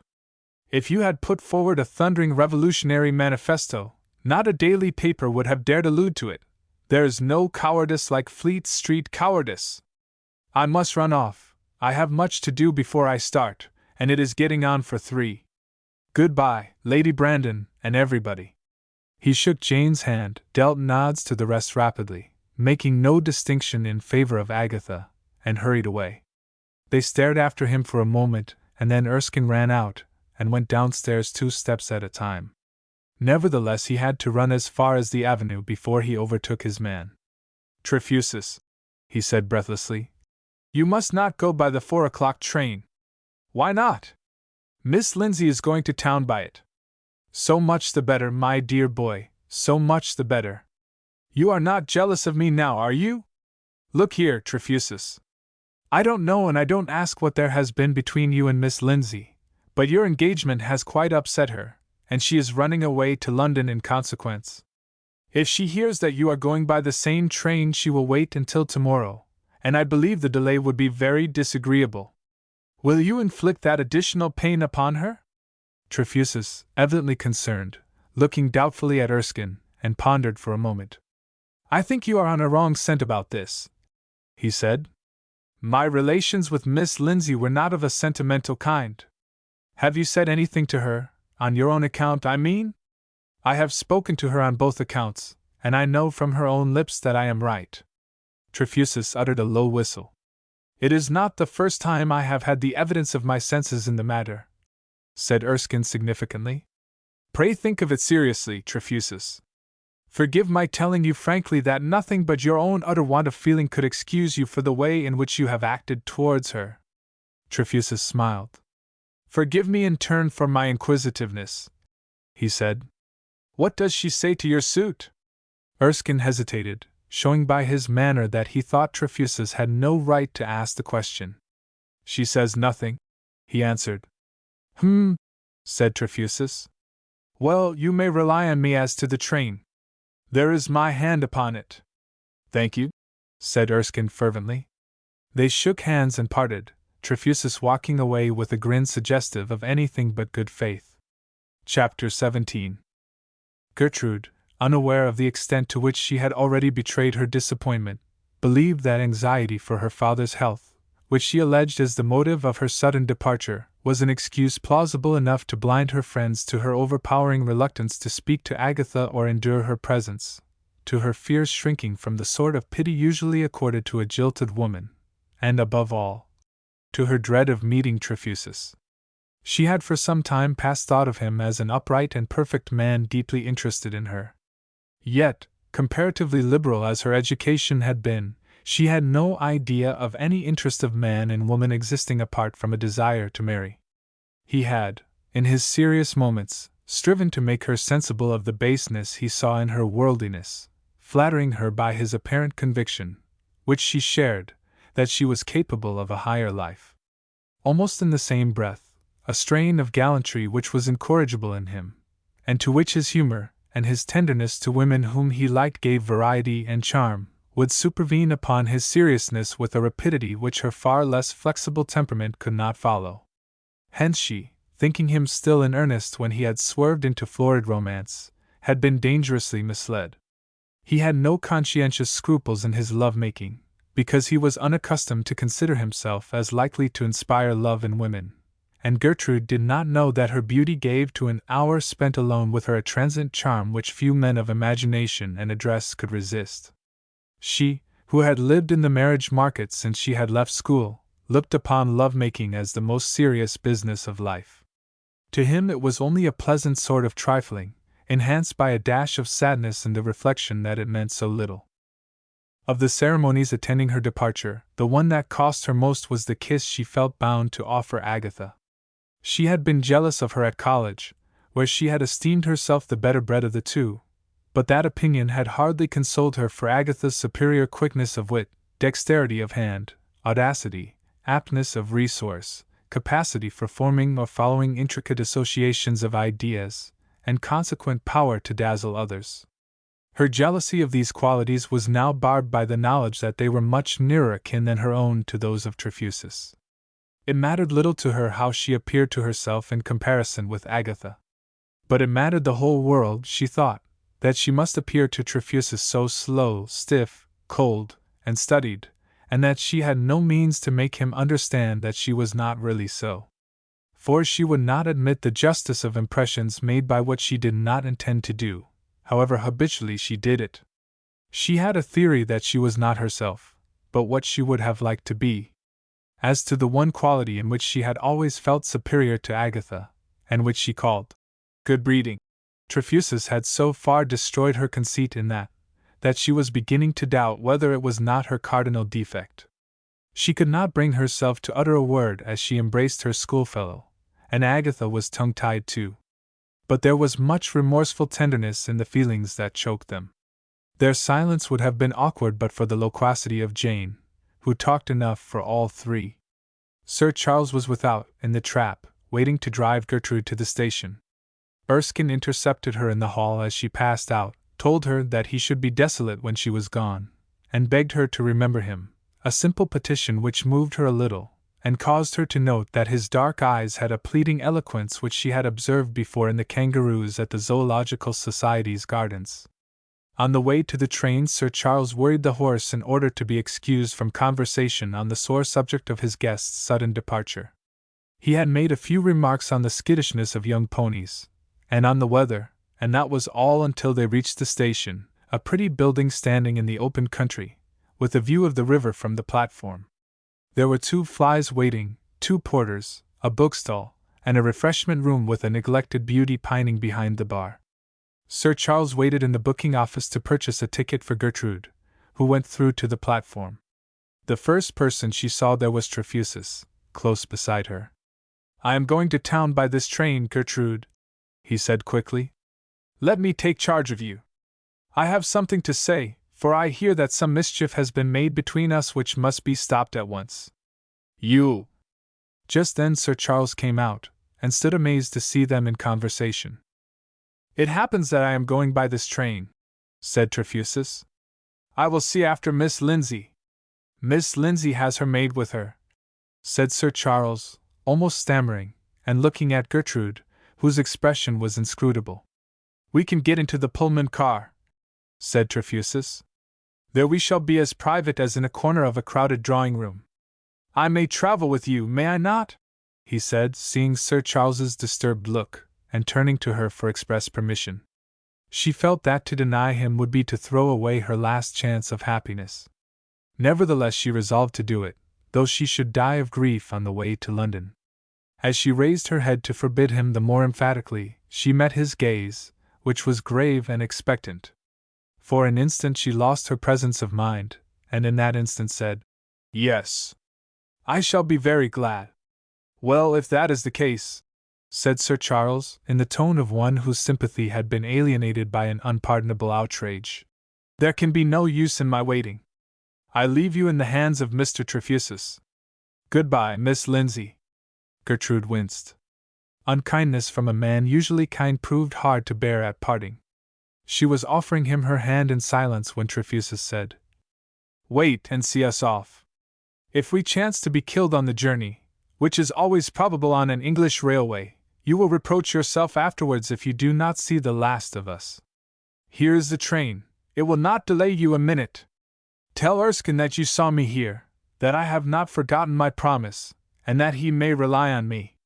If you had put forward a thundering revolutionary manifesto, not a daily paper would have dared allude to it. There is no cowardice like Fleet Street cowardice. I must run off. I have much to do before I start, and it is getting on for 3. Goodbye, Lady Brandon, and everybody." He shook Jane's hand, dealt nods to the rest rapidly, making no distinction in favor of Agatha, and hurried away. They stared after him for a moment, and then Erskine ran out, and went downstairs 2 steps at a time. Nevertheless, he had to run as far as the avenue before he overtook his man. "Trefusis," he said breathlessly, "you must not go by the 4 o'clock train." "Why not?" "Miss Lindsay is going to town by it." "So much the better, my dear boy, so much the better. You are not jealous of me now, are you? Look here, Trefusis. I don't know and I don't ask what there has been between you and Miss Lindsay, but your engagement has quite upset her, and she is running away to London in consequence. If she hears that you are going by the same train, she will wait until tomorrow, and I believe the delay would be very disagreeable. Will you inflict that additional pain upon her?" Trefusis, evidently concerned, looking doubtfully at Erskine, and pondered for a moment. "I think you are on a wrong scent about this," he said. "My relations with Miss Lindsay were not of a sentimental kind. Have you said anything to her, on your own account, I mean?" "I have spoken to her on both accounts, and I know from her own lips that I am right." Trefusis uttered a low whistle. "It is not the first time I have had the evidence of my senses in the matter," said Erskine significantly. "Pray think of it seriously, Trefusis. Forgive my telling you frankly that nothing but your own utter want of feeling could excuse you for the way in which you have acted towards her. Trefusis smiled. Forgive me in turn for my inquisitiveness, he said. What does she say to your suit? Erskine hesitated, showing by his manner that he thought Trefusis had no right to ask the question. She says nothing, he answered. Said Trefusis. Well, you may rely on me as to the train. There is my hand upon it. Thank you, said Erskine fervently. They shook hands and parted, Trefusis walking away with a grin suggestive of anything but good faith. Chapter 17. Gertrude, unaware of the extent to which she had already betrayed her disappointment, believed that anxiety for her father's health, which she alleged as the motive of her sudden departure, was an excuse plausible enough to blind her friends to her overpowering reluctance to speak to Agatha or endure her presence, to her fierce shrinking from the sort of pity usually accorded to a jilted woman, and above all, to her dread of meeting Trefusis. She had for some time past thought of him as an upright and perfect man deeply interested in her. Yet, comparatively liberal as her education had been, she had no idea of any interest of man in woman existing apart from a desire to marry. He had, in his serious moments, striven to make her sensible of the baseness he saw in her worldliness, flattering her by his apparent conviction, which she shared, that she was capable of a higher life. Almost in the same breath, a strain of gallantry which was incorrigible in him, and to which his humor and his tenderness to women whom he liked gave variety and charm, would supervene upon his seriousness with a rapidity which her far less flexible temperament could not follow. Hence she, thinking him still in earnest when he had swerved into florid romance, had been dangerously misled. He had no conscientious scruples in his love-making, because he was unaccustomed to consider himself as likely to inspire love in women, and Gertrude did not know that her beauty gave to an hour spent alone with her a transient charm which few men of imagination and address could resist. She, who had lived in the marriage market since she had left school, looked upon love-making as the most serious business of life. To him it was only a pleasant sort of trifling, enhanced by a dash of sadness in the reflection that it meant so little. Of the ceremonies attending her departure, the one that cost her most was the kiss she felt bound to offer Agatha. She had been jealous of her at college, where she had esteemed herself the better bred of the two, but that opinion had hardly consoled her for Agatha's superior quickness of wit, dexterity of hand, audacity, aptness of resource, capacity for forming or following intricate associations of ideas, and consequent power to dazzle others. Her jealousy of these qualities was now barbed by the knowledge that they were much nearer akin than her own to those of Trefusis. It mattered little to her how she appeared to herself in comparison with Agatha. But it mattered the whole world, she thought, that she must appear to Trefusis so slow, stiff, cold, and studied, and that she had no means to make him understand that she was not really so. For she would not admit the justice of impressions made by what she did not intend to do, however habitually she did it. She had a theory that she was not herself, but what she would have liked to be. As to the one quality in which she had always felt superior to Agatha, and which she called good breeding, Trefusis had so far destroyed her conceit in that she was beginning to doubt whether it was not her cardinal defect. She could not bring herself to utter a word as she embraced her schoolfellow, and Agatha was tongue-tied too. But there was much remorseful tenderness in the feelings that choked them. Their silence would have been awkward but for the loquacity of Jane, who talked enough for all three. Sir Charles was without, in the trap, waiting to drive Gertrude to the station. Erskine intercepted her in the hall as she passed out, told her that he should be desolate when she was gone, and begged her to remember him, a simple petition which moved her a little, and caused her to note that his dark eyes had a pleading eloquence which she had observed before in the kangaroos at the Zoological Society's gardens. On the way to the train, Sir Charles worried the horse in order to be excused from conversation on the sore subject of his guest's sudden departure. He had made a few remarks on the skittishness of young ponies, and on the weather, and that was all until they reached the station, a pretty building standing in the open country, with a view of the river from the platform. There were 2 flys waiting, 2 porters, a bookstall, and a refreshment room with a neglected beauty pining behind the bar. Sir Charles waited in the booking office to purchase a ticket for Gertrude, who went through to the platform. The first person she saw there was Trefusis, close beside her. "I am going to town by this train, Gertrude," he said quickly. "Let me take charge of you. I have something to say, for I hear that some mischief has been made between us which must be stopped at once." "You!" Just then Sir Charles came out, and stood amazed to see them in conversation. "It happens that I am going by this train," said Trefusis. "I will see after Miss Lindsay." "Miss Lindsay has her maid with her," said Sir Charles, almost stammering, and looking at Gertrude, whose expression was inscrutable. "We can get into the Pullman car," said Trefusis. "There we shall be as private as in a corner of a crowded drawing-room. I may travel with you, may I not?" he said, seeing Sir Charles's disturbed look, and turning to her for express permission. She felt that to deny him would be to throw away her last chance of happiness. Nevertheless she resolved to do it, though she should die of grief on the way to London. As she raised her head to forbid him the more emphatically, she met his gaze, which was grave and expectant. For an instant she lost her presence of mind, and in that instant said, "Yes. I shall be very glad." "Well, if that is the case," said Sir Charles, in the tone of one whose sympathy had been alienated by an unpardonable outrage, "there can be no use in my waiting. I leave you in the hands of Mr. Trefusis. Goodbye, Miss Lindsay." Gertrude winced. Unkindness from a man usually kind proved hard to bear at parting. She was offering him her hand in silence when Trefusis said, "Wait and see us off. If we chance to be killed on the journey, which is always probable on an English railway, you will reproach yourself afterwards if you do not see the last of us. Here is the train, it will not delay you a minute. Tell Erskine that you saw me here, that I have not forgotten my promise, and that he may rely on me.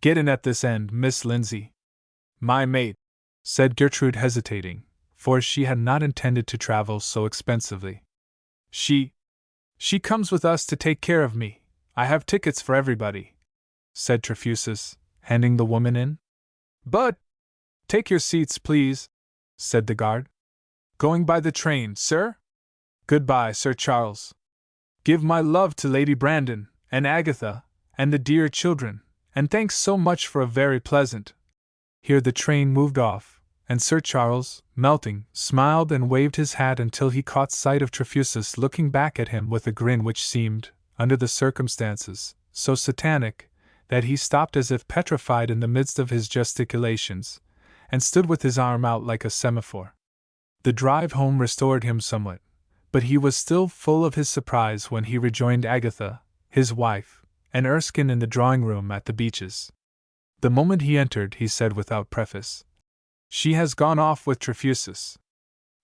Get in at this end, Miss Lindsay." "My maid," said Gertrude, hesitating, for she had not intended to travel so expensively. She comes with us to take care of me. I have tickets for everybody," said Trefusis, handing the woman in. "But—" "Take your seats, please," said the guard. "Going by the train, sir? Goodbye, Sir Charles. Give my love to Lady Brandon, and Agatha, and the dear children, and thanks so much for a very pleasant—" Here the train moved off, and Sir Charles, melting, smiled and waved his hat until he caught sight of Trefusis looking back at him with a grin which seemed, under the circumstances, so satanic, that he stopped as if petrified in the midst of his gesticulations, and stood with his arm out like a semaphore. The drive home restored him somewhat, but he was still full of his surprise when he rejoined Agatha, his wife, and Erskine in the drawing-room at the Beeches. The moment he entered, he said without preface, "She has gone off with Trefusis."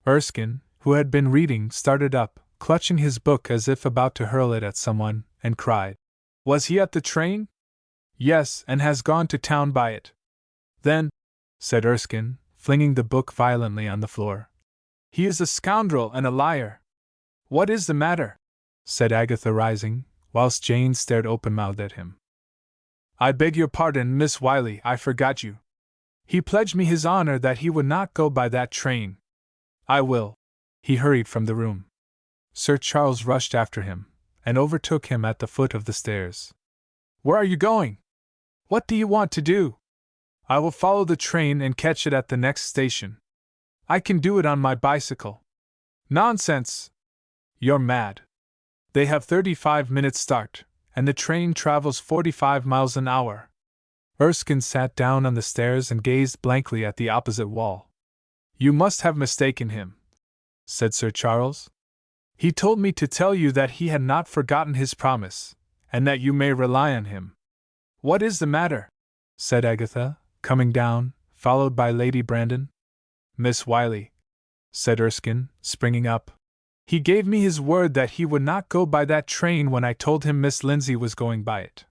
Erskine, who had been reading, started up, clutching his book as if about to hurl it at someone, and cried, "Was he at the train?" "Yes, and has gone to town by it." "Then," said Erskine, flinging the book violently on the floor, "he is a scoundrel and a liar." "What is the matter?" said Agatha, rising, whilst Jane stared open-mouthed at him. "I beg your pardon, Miss Wiley, I forgot you. He pledged me his honor that he would not go by that train." "I will." He hurried from the room. Sir Charles rushed after him, and overtook him at the foot of the stairs. "Where are you going? What do you want to do?" "I will follow the train and catch it at the next station. I can do it on my bicycle." "Nonsense! You're mad. They have 35 minutes start, and the train travels 45 miles an hour. Erskine sat down on the stairs and gazed blankly at the opposite wall. "You must have mistaken him," said Sir Charles. "He told me to tell you that he had not forgotten his promise, and that you may rely on him." "What is the matter?" said Agatha, coming down, followed by Lady Brandon. "Miss Wiley," said Erskine, springing up, "he gave me his word that he would not go by that train when I told him Miss Lindsay was going by it.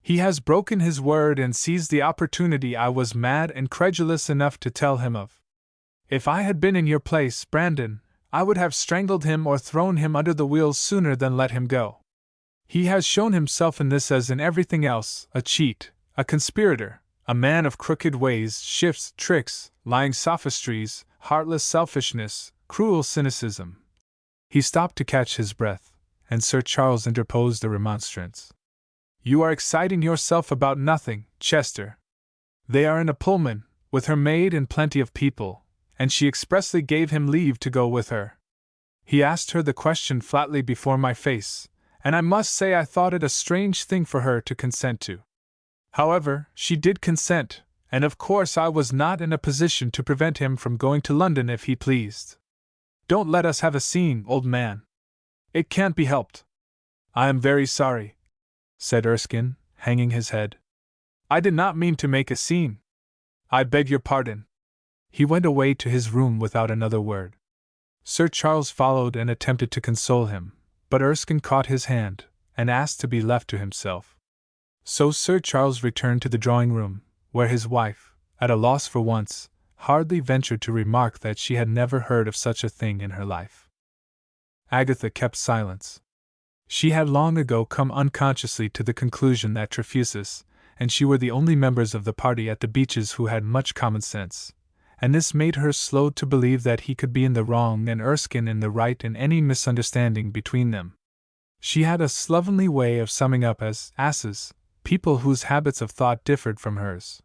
He has broken his word and seized the opportunity I was mad and credulous enough to tell him of. If I had been in your place, Brandon, I would have strangled him or thrown him under the wheels sooner than let him go. He has shown himself in this as in everything else, a cheat, a conspirator, a man of crooked ways, shifts, tricks, lying sophistries, heartless selfishness, cruel cynicism. He stopped to catch his breath, and Sir Charles interposed a remonstrance. You are exciting yourself about nothing, Chester. They are in a Pullman, with her maid and plenty of people, and she expressly gave him leave to go with her. He asked her the question flatly before my face, and I must say I thought it a strange thing for her to consent to. However, she did consent, and of course I was not in a position to prevent him from going to London if he pleased. Don't let us have a scene, old man. It can't be helped. I am very sorry, said Erskine, hanging his head. I did not mean to make a scene. I beg your pardon. He went away to his room without another word. Sir Charles followed and attempted to console him, but Erskine caught his hand and asked to be left to himself. So Sir Charles returned to the drawing-room, where his wife, at a loss for once, hardly ventured to remark that she had never heard of such a thing in her life. Agatha kept silence. She had long ago come unconsciously to the conclusion that Trefusis and she were the only members of the party at the Beeches who had much common sense, and this made her slow to believe that he could be in the wrong and Erskine in the right in any misunderstanding between them. She had a slovenly way of summing up as asses people whose habits of thought differed from hers.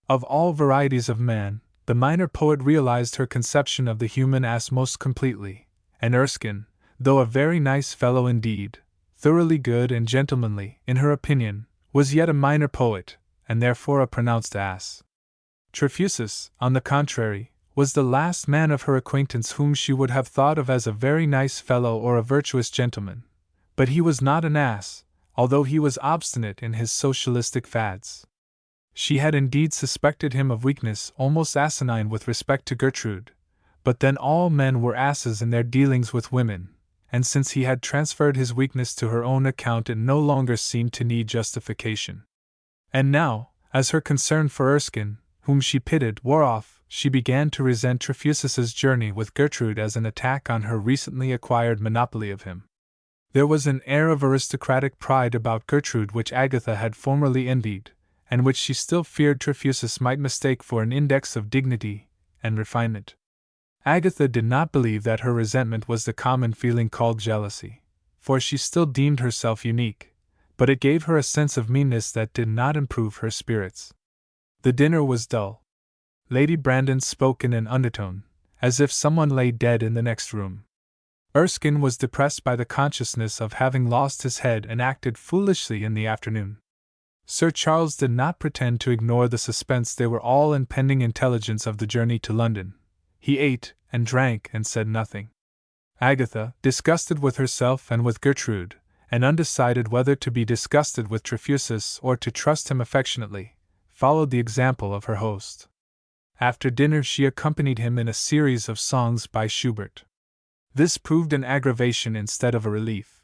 Of all varieties of man, the minor poet realized her conception of the human ass most completely, and Erskine, though a very nice fellow indeed, thoroughly good and gentlemanly, in her opinion, was yet a minor poet, and therefore a pronounced ass. Trefusis, on the contrary, was the last man of her acquaintance whom she would have thought of as a very nice fellow or a virtuous gentleman, but he was not an ass, although he was obstinate in his socialistic fads. She had indeed suspected him of weakness almost asinine with respect to Gertrude, but then all men were asses in their dealings with women, and since he had transferred his weakness to her own account it no longer seemed to need justification. And now, as her concern for Erskine, whom she pitied, wore off, she began to resent Trefusis's journey with Gertrude as an attack on her recently acquired monopoly of him. There was an air of aristocratic pride about Gertrude which Agatha had formerly envied, and which she still feared Trefusis might mistake for an index of dignity and refinement. Agatha did not believe that her resentment was the common feeling called jealousy, for she still deemed herself unique, but it gave her a sense of meanness that did not improve her spirits. The dinner was dull. Lady Brandon spoke in an undertone, as if someone lay dead in the next room. Erskine was depressed by the consciousness of having lost his head and acted foolishly in the afternoon. Sir Charles did not pretend to ignore the suspense they were all in pending intelligence of the journey to London. He ate and drank and said nothing. Agatha, disgusted with herself and with Gertrude, and undecided whether to be disgusted with Trefusis or to trust him affectionately, followed the example of her host. After dinner she accompanied him in a series of songs by Schubert. This proved an aggravation instead of a relief.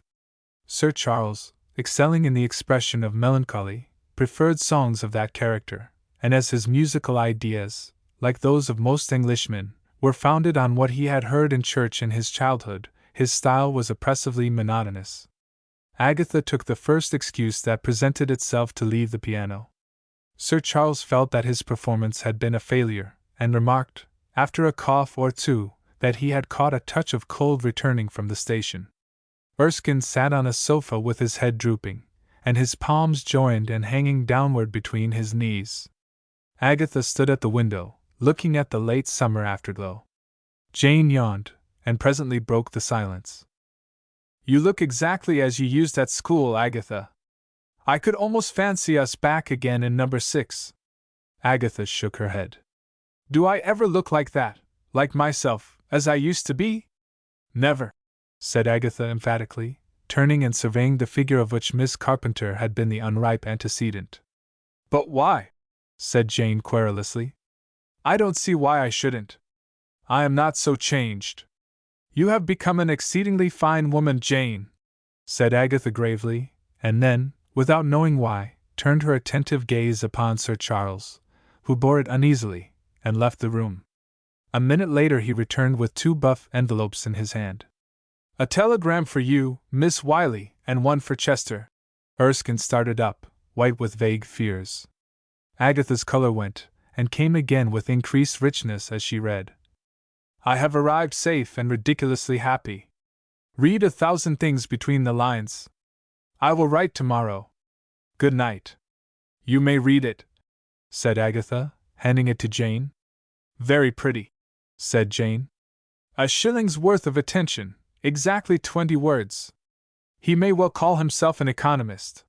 Sir Charles, excelling in the expression of melancholy, preferred songs of that character, and as his musical ideas, like those of most Englishmen, were founded on what he had heard in church in his childhood, his style was oppressively monotonous. Agatha took the first excuse that presented itself to leave the piano. Sir Charles felt that his performance had been a failure, and remarked, after a cough or two, that he had caught a touch of cold returning from the station. Erskine sat on a sofa with his head drooping, and his palms joined and hanging downward between his knees. Agatha stood at the window, looking at the late summer afterglow. Jane yawned, and presently broke the silence. You look exactly as you used at school, Agatha. I could almost fancy us back again in number 6. Agatha shook her head. Do I ever look like that, like myself, as I used to be? Never, said Agatha emphatically, turning and surveying the figure of which Miss Carpenter had been the unripe antecedent. But why? Said Jane querulously. I don't see why I shouldn't. I am not so changed. You have become an exceedingly fine woman, Jane, said Agatha gravely, and then, without knowing why, turned her attentive gaze upon Sir Charles, who bore it uneasily, and left the room. A minute later he returned with 2 buff envelopes in his hand. A telegram for you, Miss Wiley, and one for Chester. Erskine started up, white with vague fears. Agatha's color went, and came again with increased richness as she read. I have arrived safe and ridiculously happy. Read 1,000 things between the lines. I will write tomorrow. Good night. You may read it, said Agatha, handing it to Jane. Very pretty, said Jane. A shilling's worth of attention, exactly 20 words. He may well call himself an economist.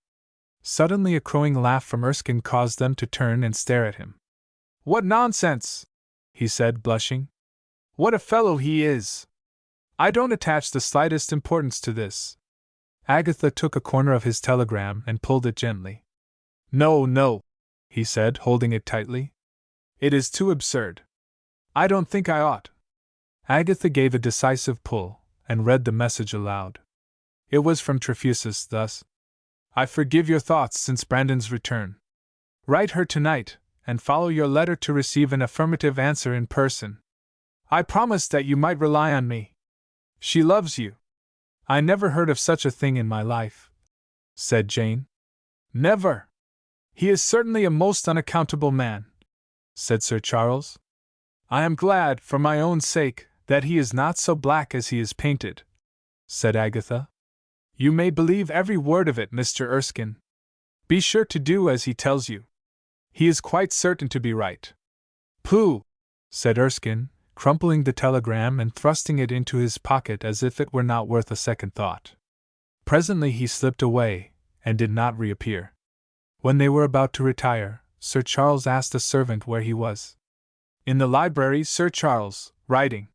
Suddenly a crowing laugh from Erskine caused them to turn and stare at him. What nonsense, he said, blushing. What a fellow he is! I don't attach the slightest importance to this. Agatha took a corner of his telegram and pulled it gently. No, no, he said, holding it tightly. It is too absurd. I don't think I ought. Agatha gave a decisive pull, and read the message aloud. It was from Trefusis, thus: I forgive your thoughts since Brandon's return. Write her tonight, and follow your letter to receive an affirmative answer in person. I promised that you might rely on me. She loves you. I never heard of such a thing in my life, said Jane. Never. He is certainly a most unaccountable man, said Sir Charles. I am glad, for my own sake, that he is not so black as he is painted, said Agatha. You may believe every word of it, Mr. Erskine. Be sure to do as he tells you. He is quite certain to be right. Pooh, said Erskine, crumpling the telegram and thrusting it into his pocket as if it were not worth a second thought. Presently he slipped away, and did not reappear. When they were about to retire, Sir Charles asked a servant where he was. In the library, Sir Charles, writing.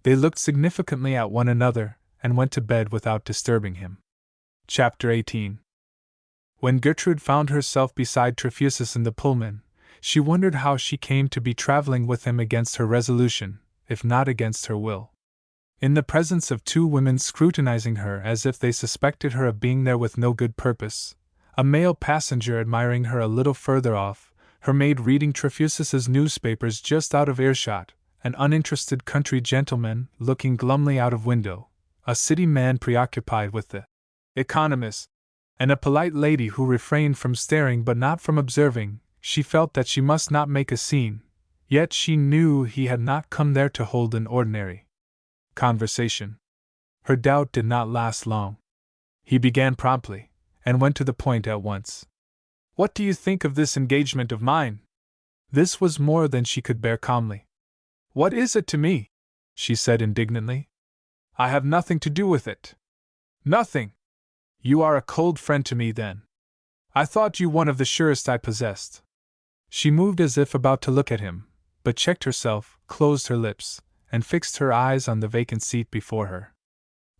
They looked significantly at one another, and went to bed without disturbing him. Chapter 18. When Gertrude found herself beside Trefusis in the Pullman, she wondered how she came to be traveling with him against her resolution, if not against her will. In the presence of two women scrutinizing her as if they suspected her of being there with no good purpose, a male passenger admiring her a little further off, her maid reading Trefusis's newspapers just out of earshot, an uninterested country gentleman looking glumly out of window, a city man preoccupied with the Economist, and a polite lady who refrained from staring but not from observing, she felt that she must not make a scene, yet she knew he had not come there to hold an ordinary conversation. Her doubt did not last long. He began promptly, and went to the point at once. What do you think of this engagement of mine? This was more than she could bear calmly. What is it to me? She said indignantly. I have nothing to do with it. Nothing. You are a cold friend to me, then. I thought you one of the surest I possessed. She moved as if about to look at him, but checked herself, closed her lips, and fixed her eyes on the vacant seat before her.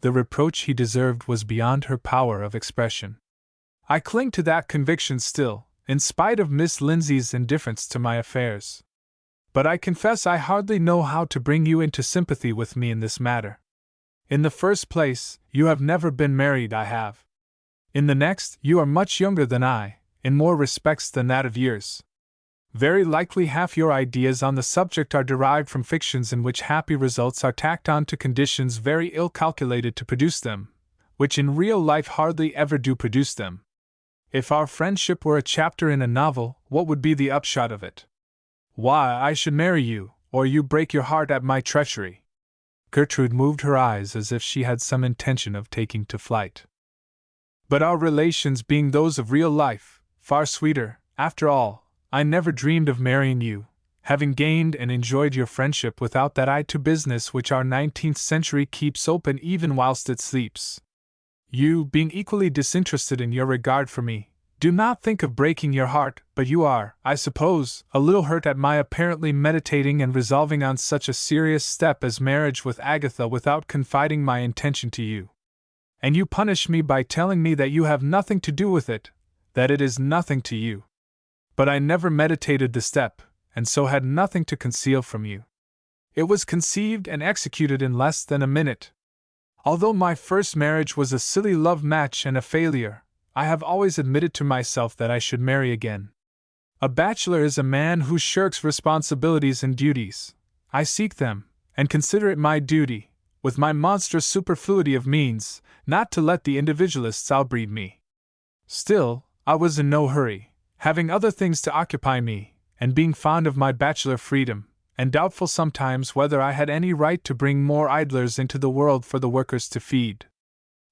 The reproach he deserved was beyond her power of expression. I cling to that conviction still, in spite of Miss Lindsay's indifference to my affairs. But I confess I hardly know how to bring you into sympathy with me in this matter. In the first place, you have never been married, I have. In the next, you are much younger than I, in more respects than that of years. Very likely half your ideas on the subject are derived from fictions in which happy results are tacked on to conditions very ill calculated to produce them, which in real life hardly ever do produce them. If our friendship were a chapter in a novel, what would be the upshot of it? Why, I should marry you, or you break your heart at my treachery. Gertrude moved her eyes as if she had some intention of taking to flight. But our relations being those of real life, far sweeter, after all, I never dreamed of marrying you, having gained and enjoyed your friendship without that eye to business which our 19th century keeps open even whilst it sleeps. You, being equally disinterested in your regard for me, do not think of breaking your heart, but you are, I suppose, a little hurt at my apparently meditating and resolving on such a serious step as marriage with Agatha without confiding my intention to you. And you punish me by telling me that you have nothing to do with it, that it is nothing to you. But I never meditated the step, and so had nothing to conceal from you. It was conceived and executed in less than a minute. Although my first marriage was a silly love match and a failure, I have always admitted to myself that I should marry again. A bachelor is a man who shirks responsibilities and duties. I seek them, and consider it my duty, with my monstrous superfluity of means, not to let the individualists outbreed me. Still, I was in no hurry, having other things to occupy me, and being fond of my bachelor freedom, and doubtful sometimes whether I had any right to bring more idlers into the world for the workers to feed.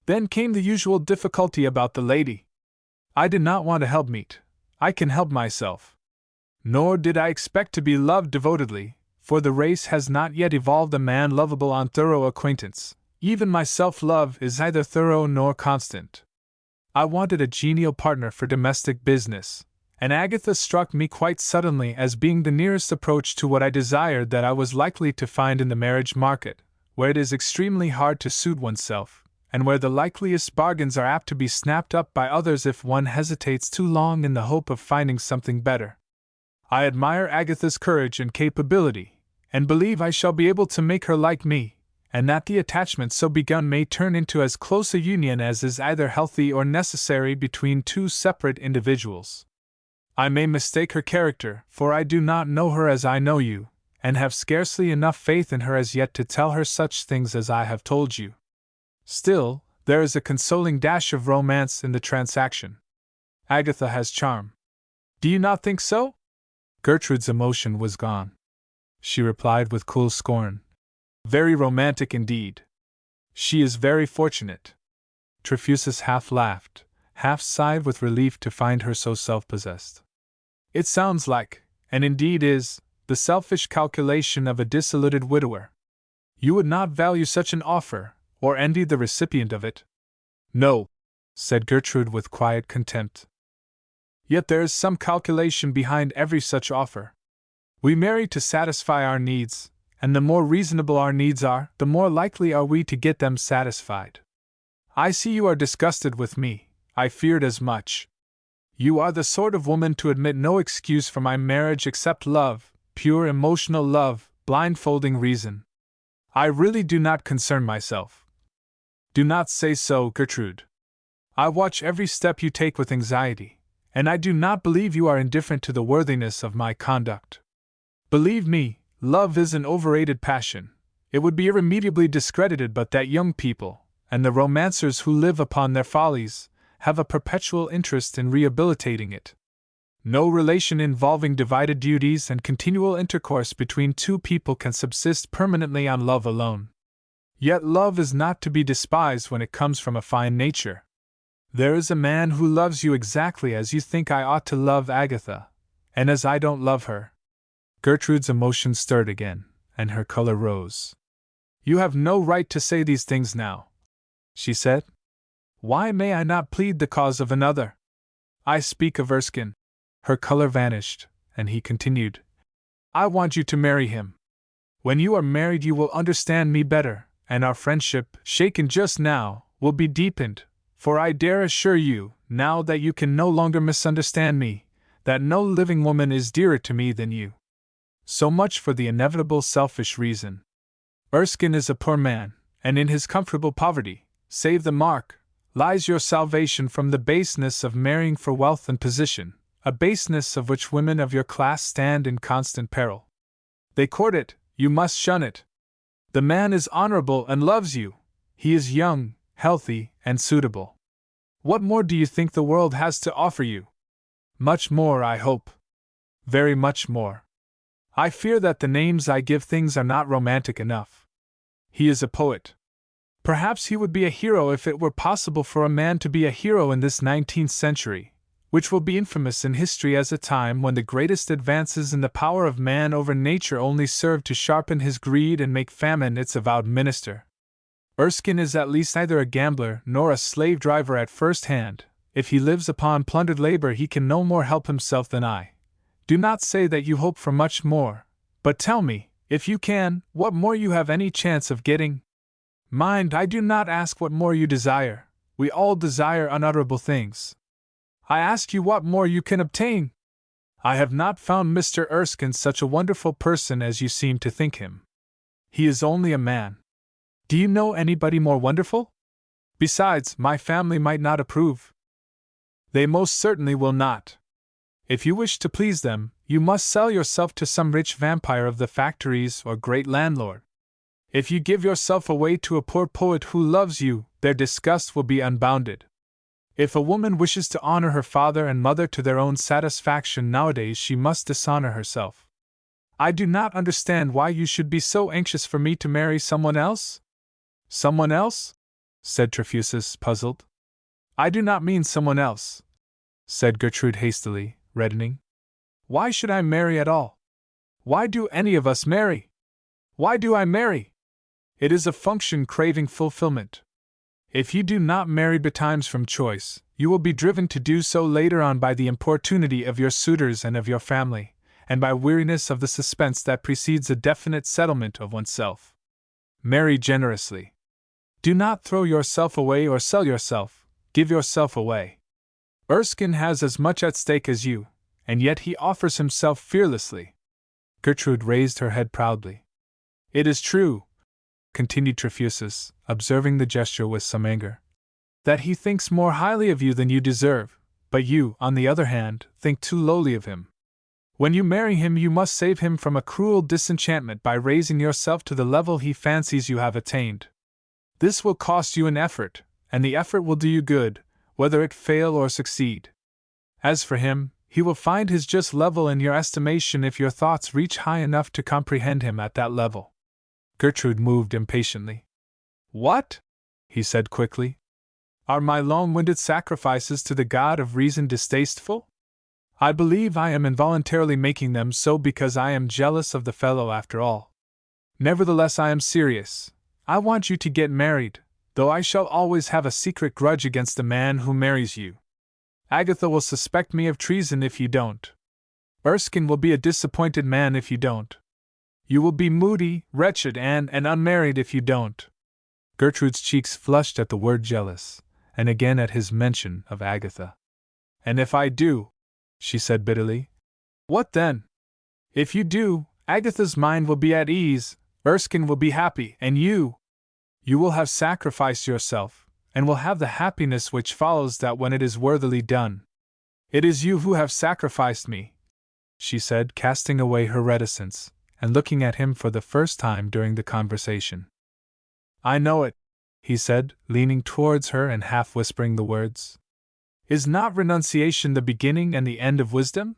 Then came the usual difficulty about the lady. I did not want a helpmeet. I can help myself. Nor did I expect to be loved devotedly, for the race has not yet evolved a man lovable on thorough acquaintance. Even my self-love is neither thorough nor constant. I wanted a genial partner for domestic business, and Agatha struck me quite suddenly as being the nearest approach to what I desired that I was likely to find in the marriage market, where it is extremely hard to suit oneself, and where the likeliest bargains are apt to be snapped up by others if one hesitates too long in the hope of finding something better. I admire Agatha's courage and capability, and believe I shall be able to make her like me, and that the attachment so begun may turn into as close a union as is either healthy or necessary between two separate individuals. I may mistake her character, for I do not know her as I know you, and have scarcely enough faith in her as yet to tell her such things as I have told you. Still, there is a consoling dash of romance in the transaction. Agatha has charm. Do you not think so? Gertrude's emotion was gone. She replied with cool scorn. Very romantic indeed. She is very fortunate. Trefusis half laughed, half sighed with relief to find her so self-possessed. It sounds like, and indeed is, the selfish calculation of a dissolute widower. You would not value such an offer, or envy the recipient of it? No, said Gertrude with quiet contempt. Yet there is some calculation behind every such offer. We marry to satisfy our needs, and the more reasonable our needs are, the more likely are we to get them satisfied. I see you are disgusted with me. I feared as much. You are the sort of woman to admit no excuse for my marriage except love, pure emotional love, blindfolding reason. I really do not concern myself. Do not say so, Gertrude. I watch every step you take with anxiety, and I do not believe you are indifferent to the worthiness of my conduct. Believe me, love is an overrated passion. It would be irremediably discredited but that young people, and the romancers who live upon their follies, have a perpetual interest in rehabilitating it. No relation involving divided duties and continual intercourse between two people can subsist permanently on love alone. Yet love is not to be despised when it comes from a fine nature. There is a man who loves you exactly as you think I ought to love Agatha, and as I don't love her. Gertrude's emotion stirred again, and her color rose. You have no right to say these things now, she said. Why may I not plead the cause of another? I speak of Erskine. Her color vanished, and he continued. I want you to marry him. When you are married you will understand me better, and our friendship, shaken just now, will be deepened, for I dare assure you, now that you can no longer misunderstand me, that no living woman is dearer to me than you. So much for the inevitable selfish reason. Erskine is a poor man, and in his comfortable poverty, save the mark, lies your salvation from the baseness of marrying for wealth and position, a baseness of which women of your class stand in constant peril. They court it, you must shun it. The man is honorable and loves you. He is young, healthy, and suitable. What more do you think the world has to offer you? Much more, I hope. Very much more. I fear that the names I give things are not romantic enough. He is a poet. Perhaps he would be a hero if it were possible for a man to be a hero in this 19th century, which will be infamous in history as a time when the greatest advances in the power of man over nature only serve to sharpen his greed and make famine its avowed minister. Erskine is at least neither a gambler nor a slave driver at first hand. If he lives upon plundered labor he can no more help himself than I. Do not say that you hope for much more, but tell me, if you can, what more you have any chance of getting. Mind, I do not ask what more you desire. We all desire unutterable things. I ask you what more you can obtain. I have not found Mr. Erskine such a wonderful person as you seem to think him. He is only a man. Do you know anybody more wonderful? Besides, my family might not approve. They most certainly will not. If you wish to please them, you must sell yourself to some rich vampire of the factories or great landlord. If you give yourself away to a poor poet who loves you, their disgust will be unbounded. If a woman wishes to honor her father and mother to their own satisfaction nowadays, she must dishonor herself. I do not understand why you should be so anxious for me to marry someone else. Someone else? Said Trefusis, puzzled. I do not mean someone else, said Gertrude hastily, reddening. Why should I marry at all? Why do any of us marry? Why do I marry? It is a function craving fulfillment. If you do not marry betimes from choice, you will be driven to do so later on by the importunity of your suitors and of your family, and by weariness of the suspense that precedes a definite settlement of oneself. Marry generously. Do not throw yourself away or sell yourself, give yourself away. Erskine has as much at stake as you, and yet he offers himself fearlessly. Gertrude raised her head proudly. It is true, continued Trefusis, observing the gesture with some anger, that he thinks more highly of you than you deserve, but you, on the other hand, think too lowly of him. When you marry him, you must save him from a cruel disenchantment by raising yourself to the level he fancies you have attained. This will cost you an effort, and the effort will do you good, whether it fail or succeed. As for him, he will find his just level in your estimation if your thoughts reach high enough to comprehend him at that level. Gertrude moved impatiently. What? He said quickly. Are my long-winded sacrifices to the god of reason distasteful? I believe I am involuntarily making them so because I am jealous of the fellow after all. Nevertheless, I am serious. I want you to get married, though I shall always have a secret grudge against the man who marries you. Agatha will suspect me of treason if you don't. Erskine will be a disappointed man if you don't. You will be moody, wretched, and unmarried if you don't. Gertrude's cheeks flushed at the word jealous, and again at his mention of Agatha. And if I do, she said bitterly, what then? If you do, Agatha's mind will be at ease, Erskine will be happy, and you will have sacrificed yourself, and will have the happiness which follows that when it is worthily done. It is you who have sacrificed me, she said, casting away her reticence, and looking at him for the first time during the conversation. I know it, he said, leaning towards her and half whispering the words. Is not renunciation the beginning and the end of wisdom?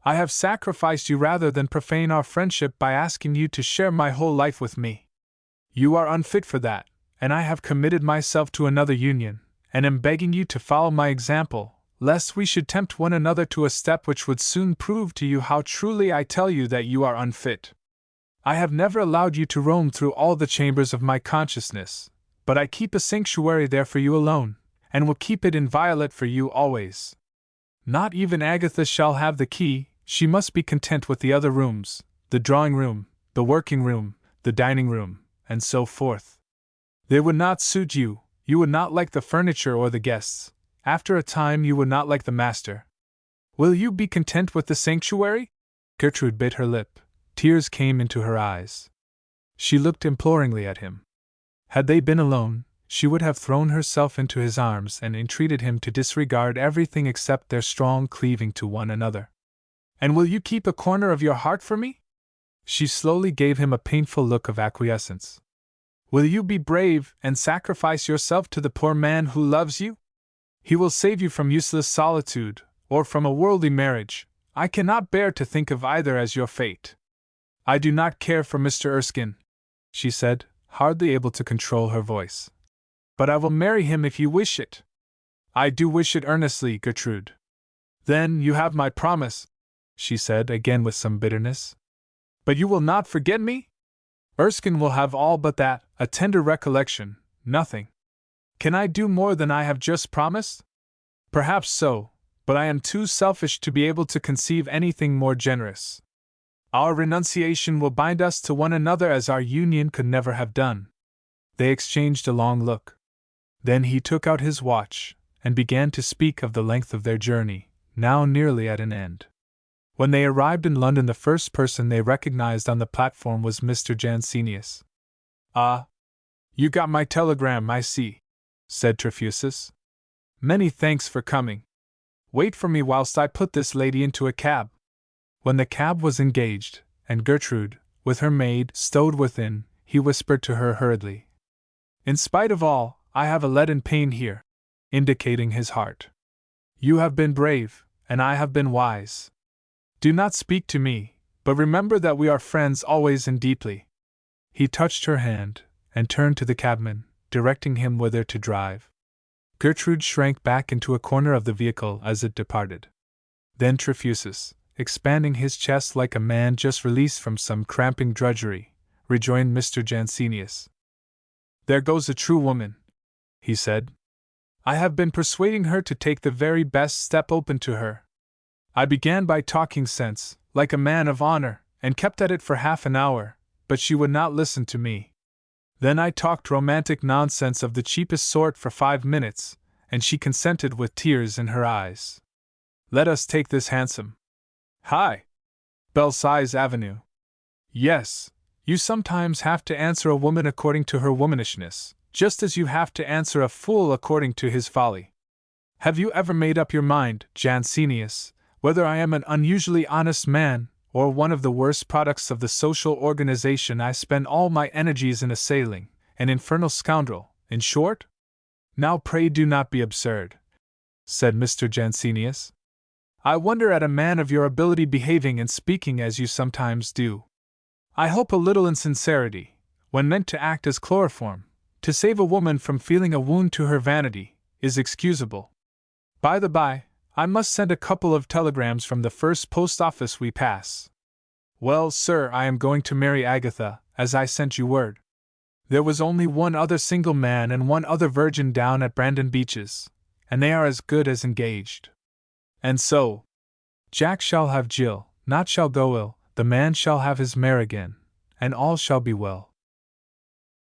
I have sacrificed you rather than profane our friendship by asking you to share my whole life with me. You are unfit for that, and I have committed myself to another union, and am begging you to follow my example, lest we should tempt one another to a step which would soon prove to you how truly I tell you that you are unfit. I have never allowed you to roam through all the chambers of my consciousness, but I keep a sanctuary there for you alone, and will keep it inviolate for you always. Not even Agatha shall have the key, she must be content with the other rooms, the drawing room, the working room, the dining room, and so forth. They would not suit you, you would not like the furniture or the guests, after a time you would not like the master. Will you be content with the sanctuary? Gertrude bit her lip, tears came into her eyes. She looked imploringly at him. Had they been alone, she would have thrown herself into his arms and entreated him to disregard everything except their strong cleaving to one another. And will you keep a corner of your heart for me? She slowly gave him a painful look of acquiescence. Will you be brave and sacrifice yourself to the poor man who loves you? He will save you from useless solitude, or from a worldly marriage. I cannot bear to think of either as your fate. I do not care for Mr. Erskine, she said, hardly able to control her voice. But I will marry him if you wish it. I do wish it earnestly, Gertrude. Then you have my promise, she said again with some bitterness. But you will not forget me? Erskine will have all but that, a tender recollection, nothing. Can I do more than I have just promised? Perhaps so, but I am too selfish to be able to conceive anything more generous. Our renunciation will bind us to one another as our union could never have done. They exchanged a long look. Then he took out his watch, and began to speak of the length of their journey, now nearly at an end. When they arrived in London, the first person they recognized on the platform was Mr. Jansenius. Ah, you got my telegram, I see, said Trefusis. Many thanks for coming. Wait for me whilst I put this lady into a cab. When the cab was engaged, and Gertrude, with her maid, stowed within, he whispered to her hurriedly. In spite of all, I have a leaden pain here. indicating his heart. You have been brave, and I have been wise. Do not speak to me, but remember that we are friends always and deeply. He touched her hand, and turned to the cabman, directing him whither to drive. Gertrude shrank back into a corner of the vehicle as it departed. Then Trefusis, expanding his chest like a man just released from some cramping drudgery, rejoined Mr. Jansenius. There goes a true woman, he said. I have been persuading her to take the very best step open to her. I began by talking sense, like a man of honor, and kept at it for half an hour, but she would not listen to me. Then I talked romantic nonsense of the cheapest sort for 5 minutes, and she consented with tears in her eyes. Let us take this hansom. Hi! Belsize Avenue. Yes, you sometimes have to answer a woman according to her womanishness, just as you have to answer a fool according to his folly. Have you ever made up your mind, Jansenius, whether I am an unusually honest man, or one of the worst products of the social organization I spend all my energies in assailing, an infernal scoundrel, in short? Now pray do not be absurd, said Mr. Jansenius. I wonder at a man of your ability behaving and speaking as you sometimes do. I hope a little insincerity, when meant to act as chloroform, to save a woman from feeling a wound to her vanity, is excusable. By the by, I must send a couple of telegrams from the first post office we pass. Well, sir, I am going to marry Agatha, as I sent you word. There was only one other single man and one other virgin down at Brandon Beeches, and they are as good as engaged. And so, Jack shall have Jill, naught shall go ill, the man shall have his mare again, and all shall be well.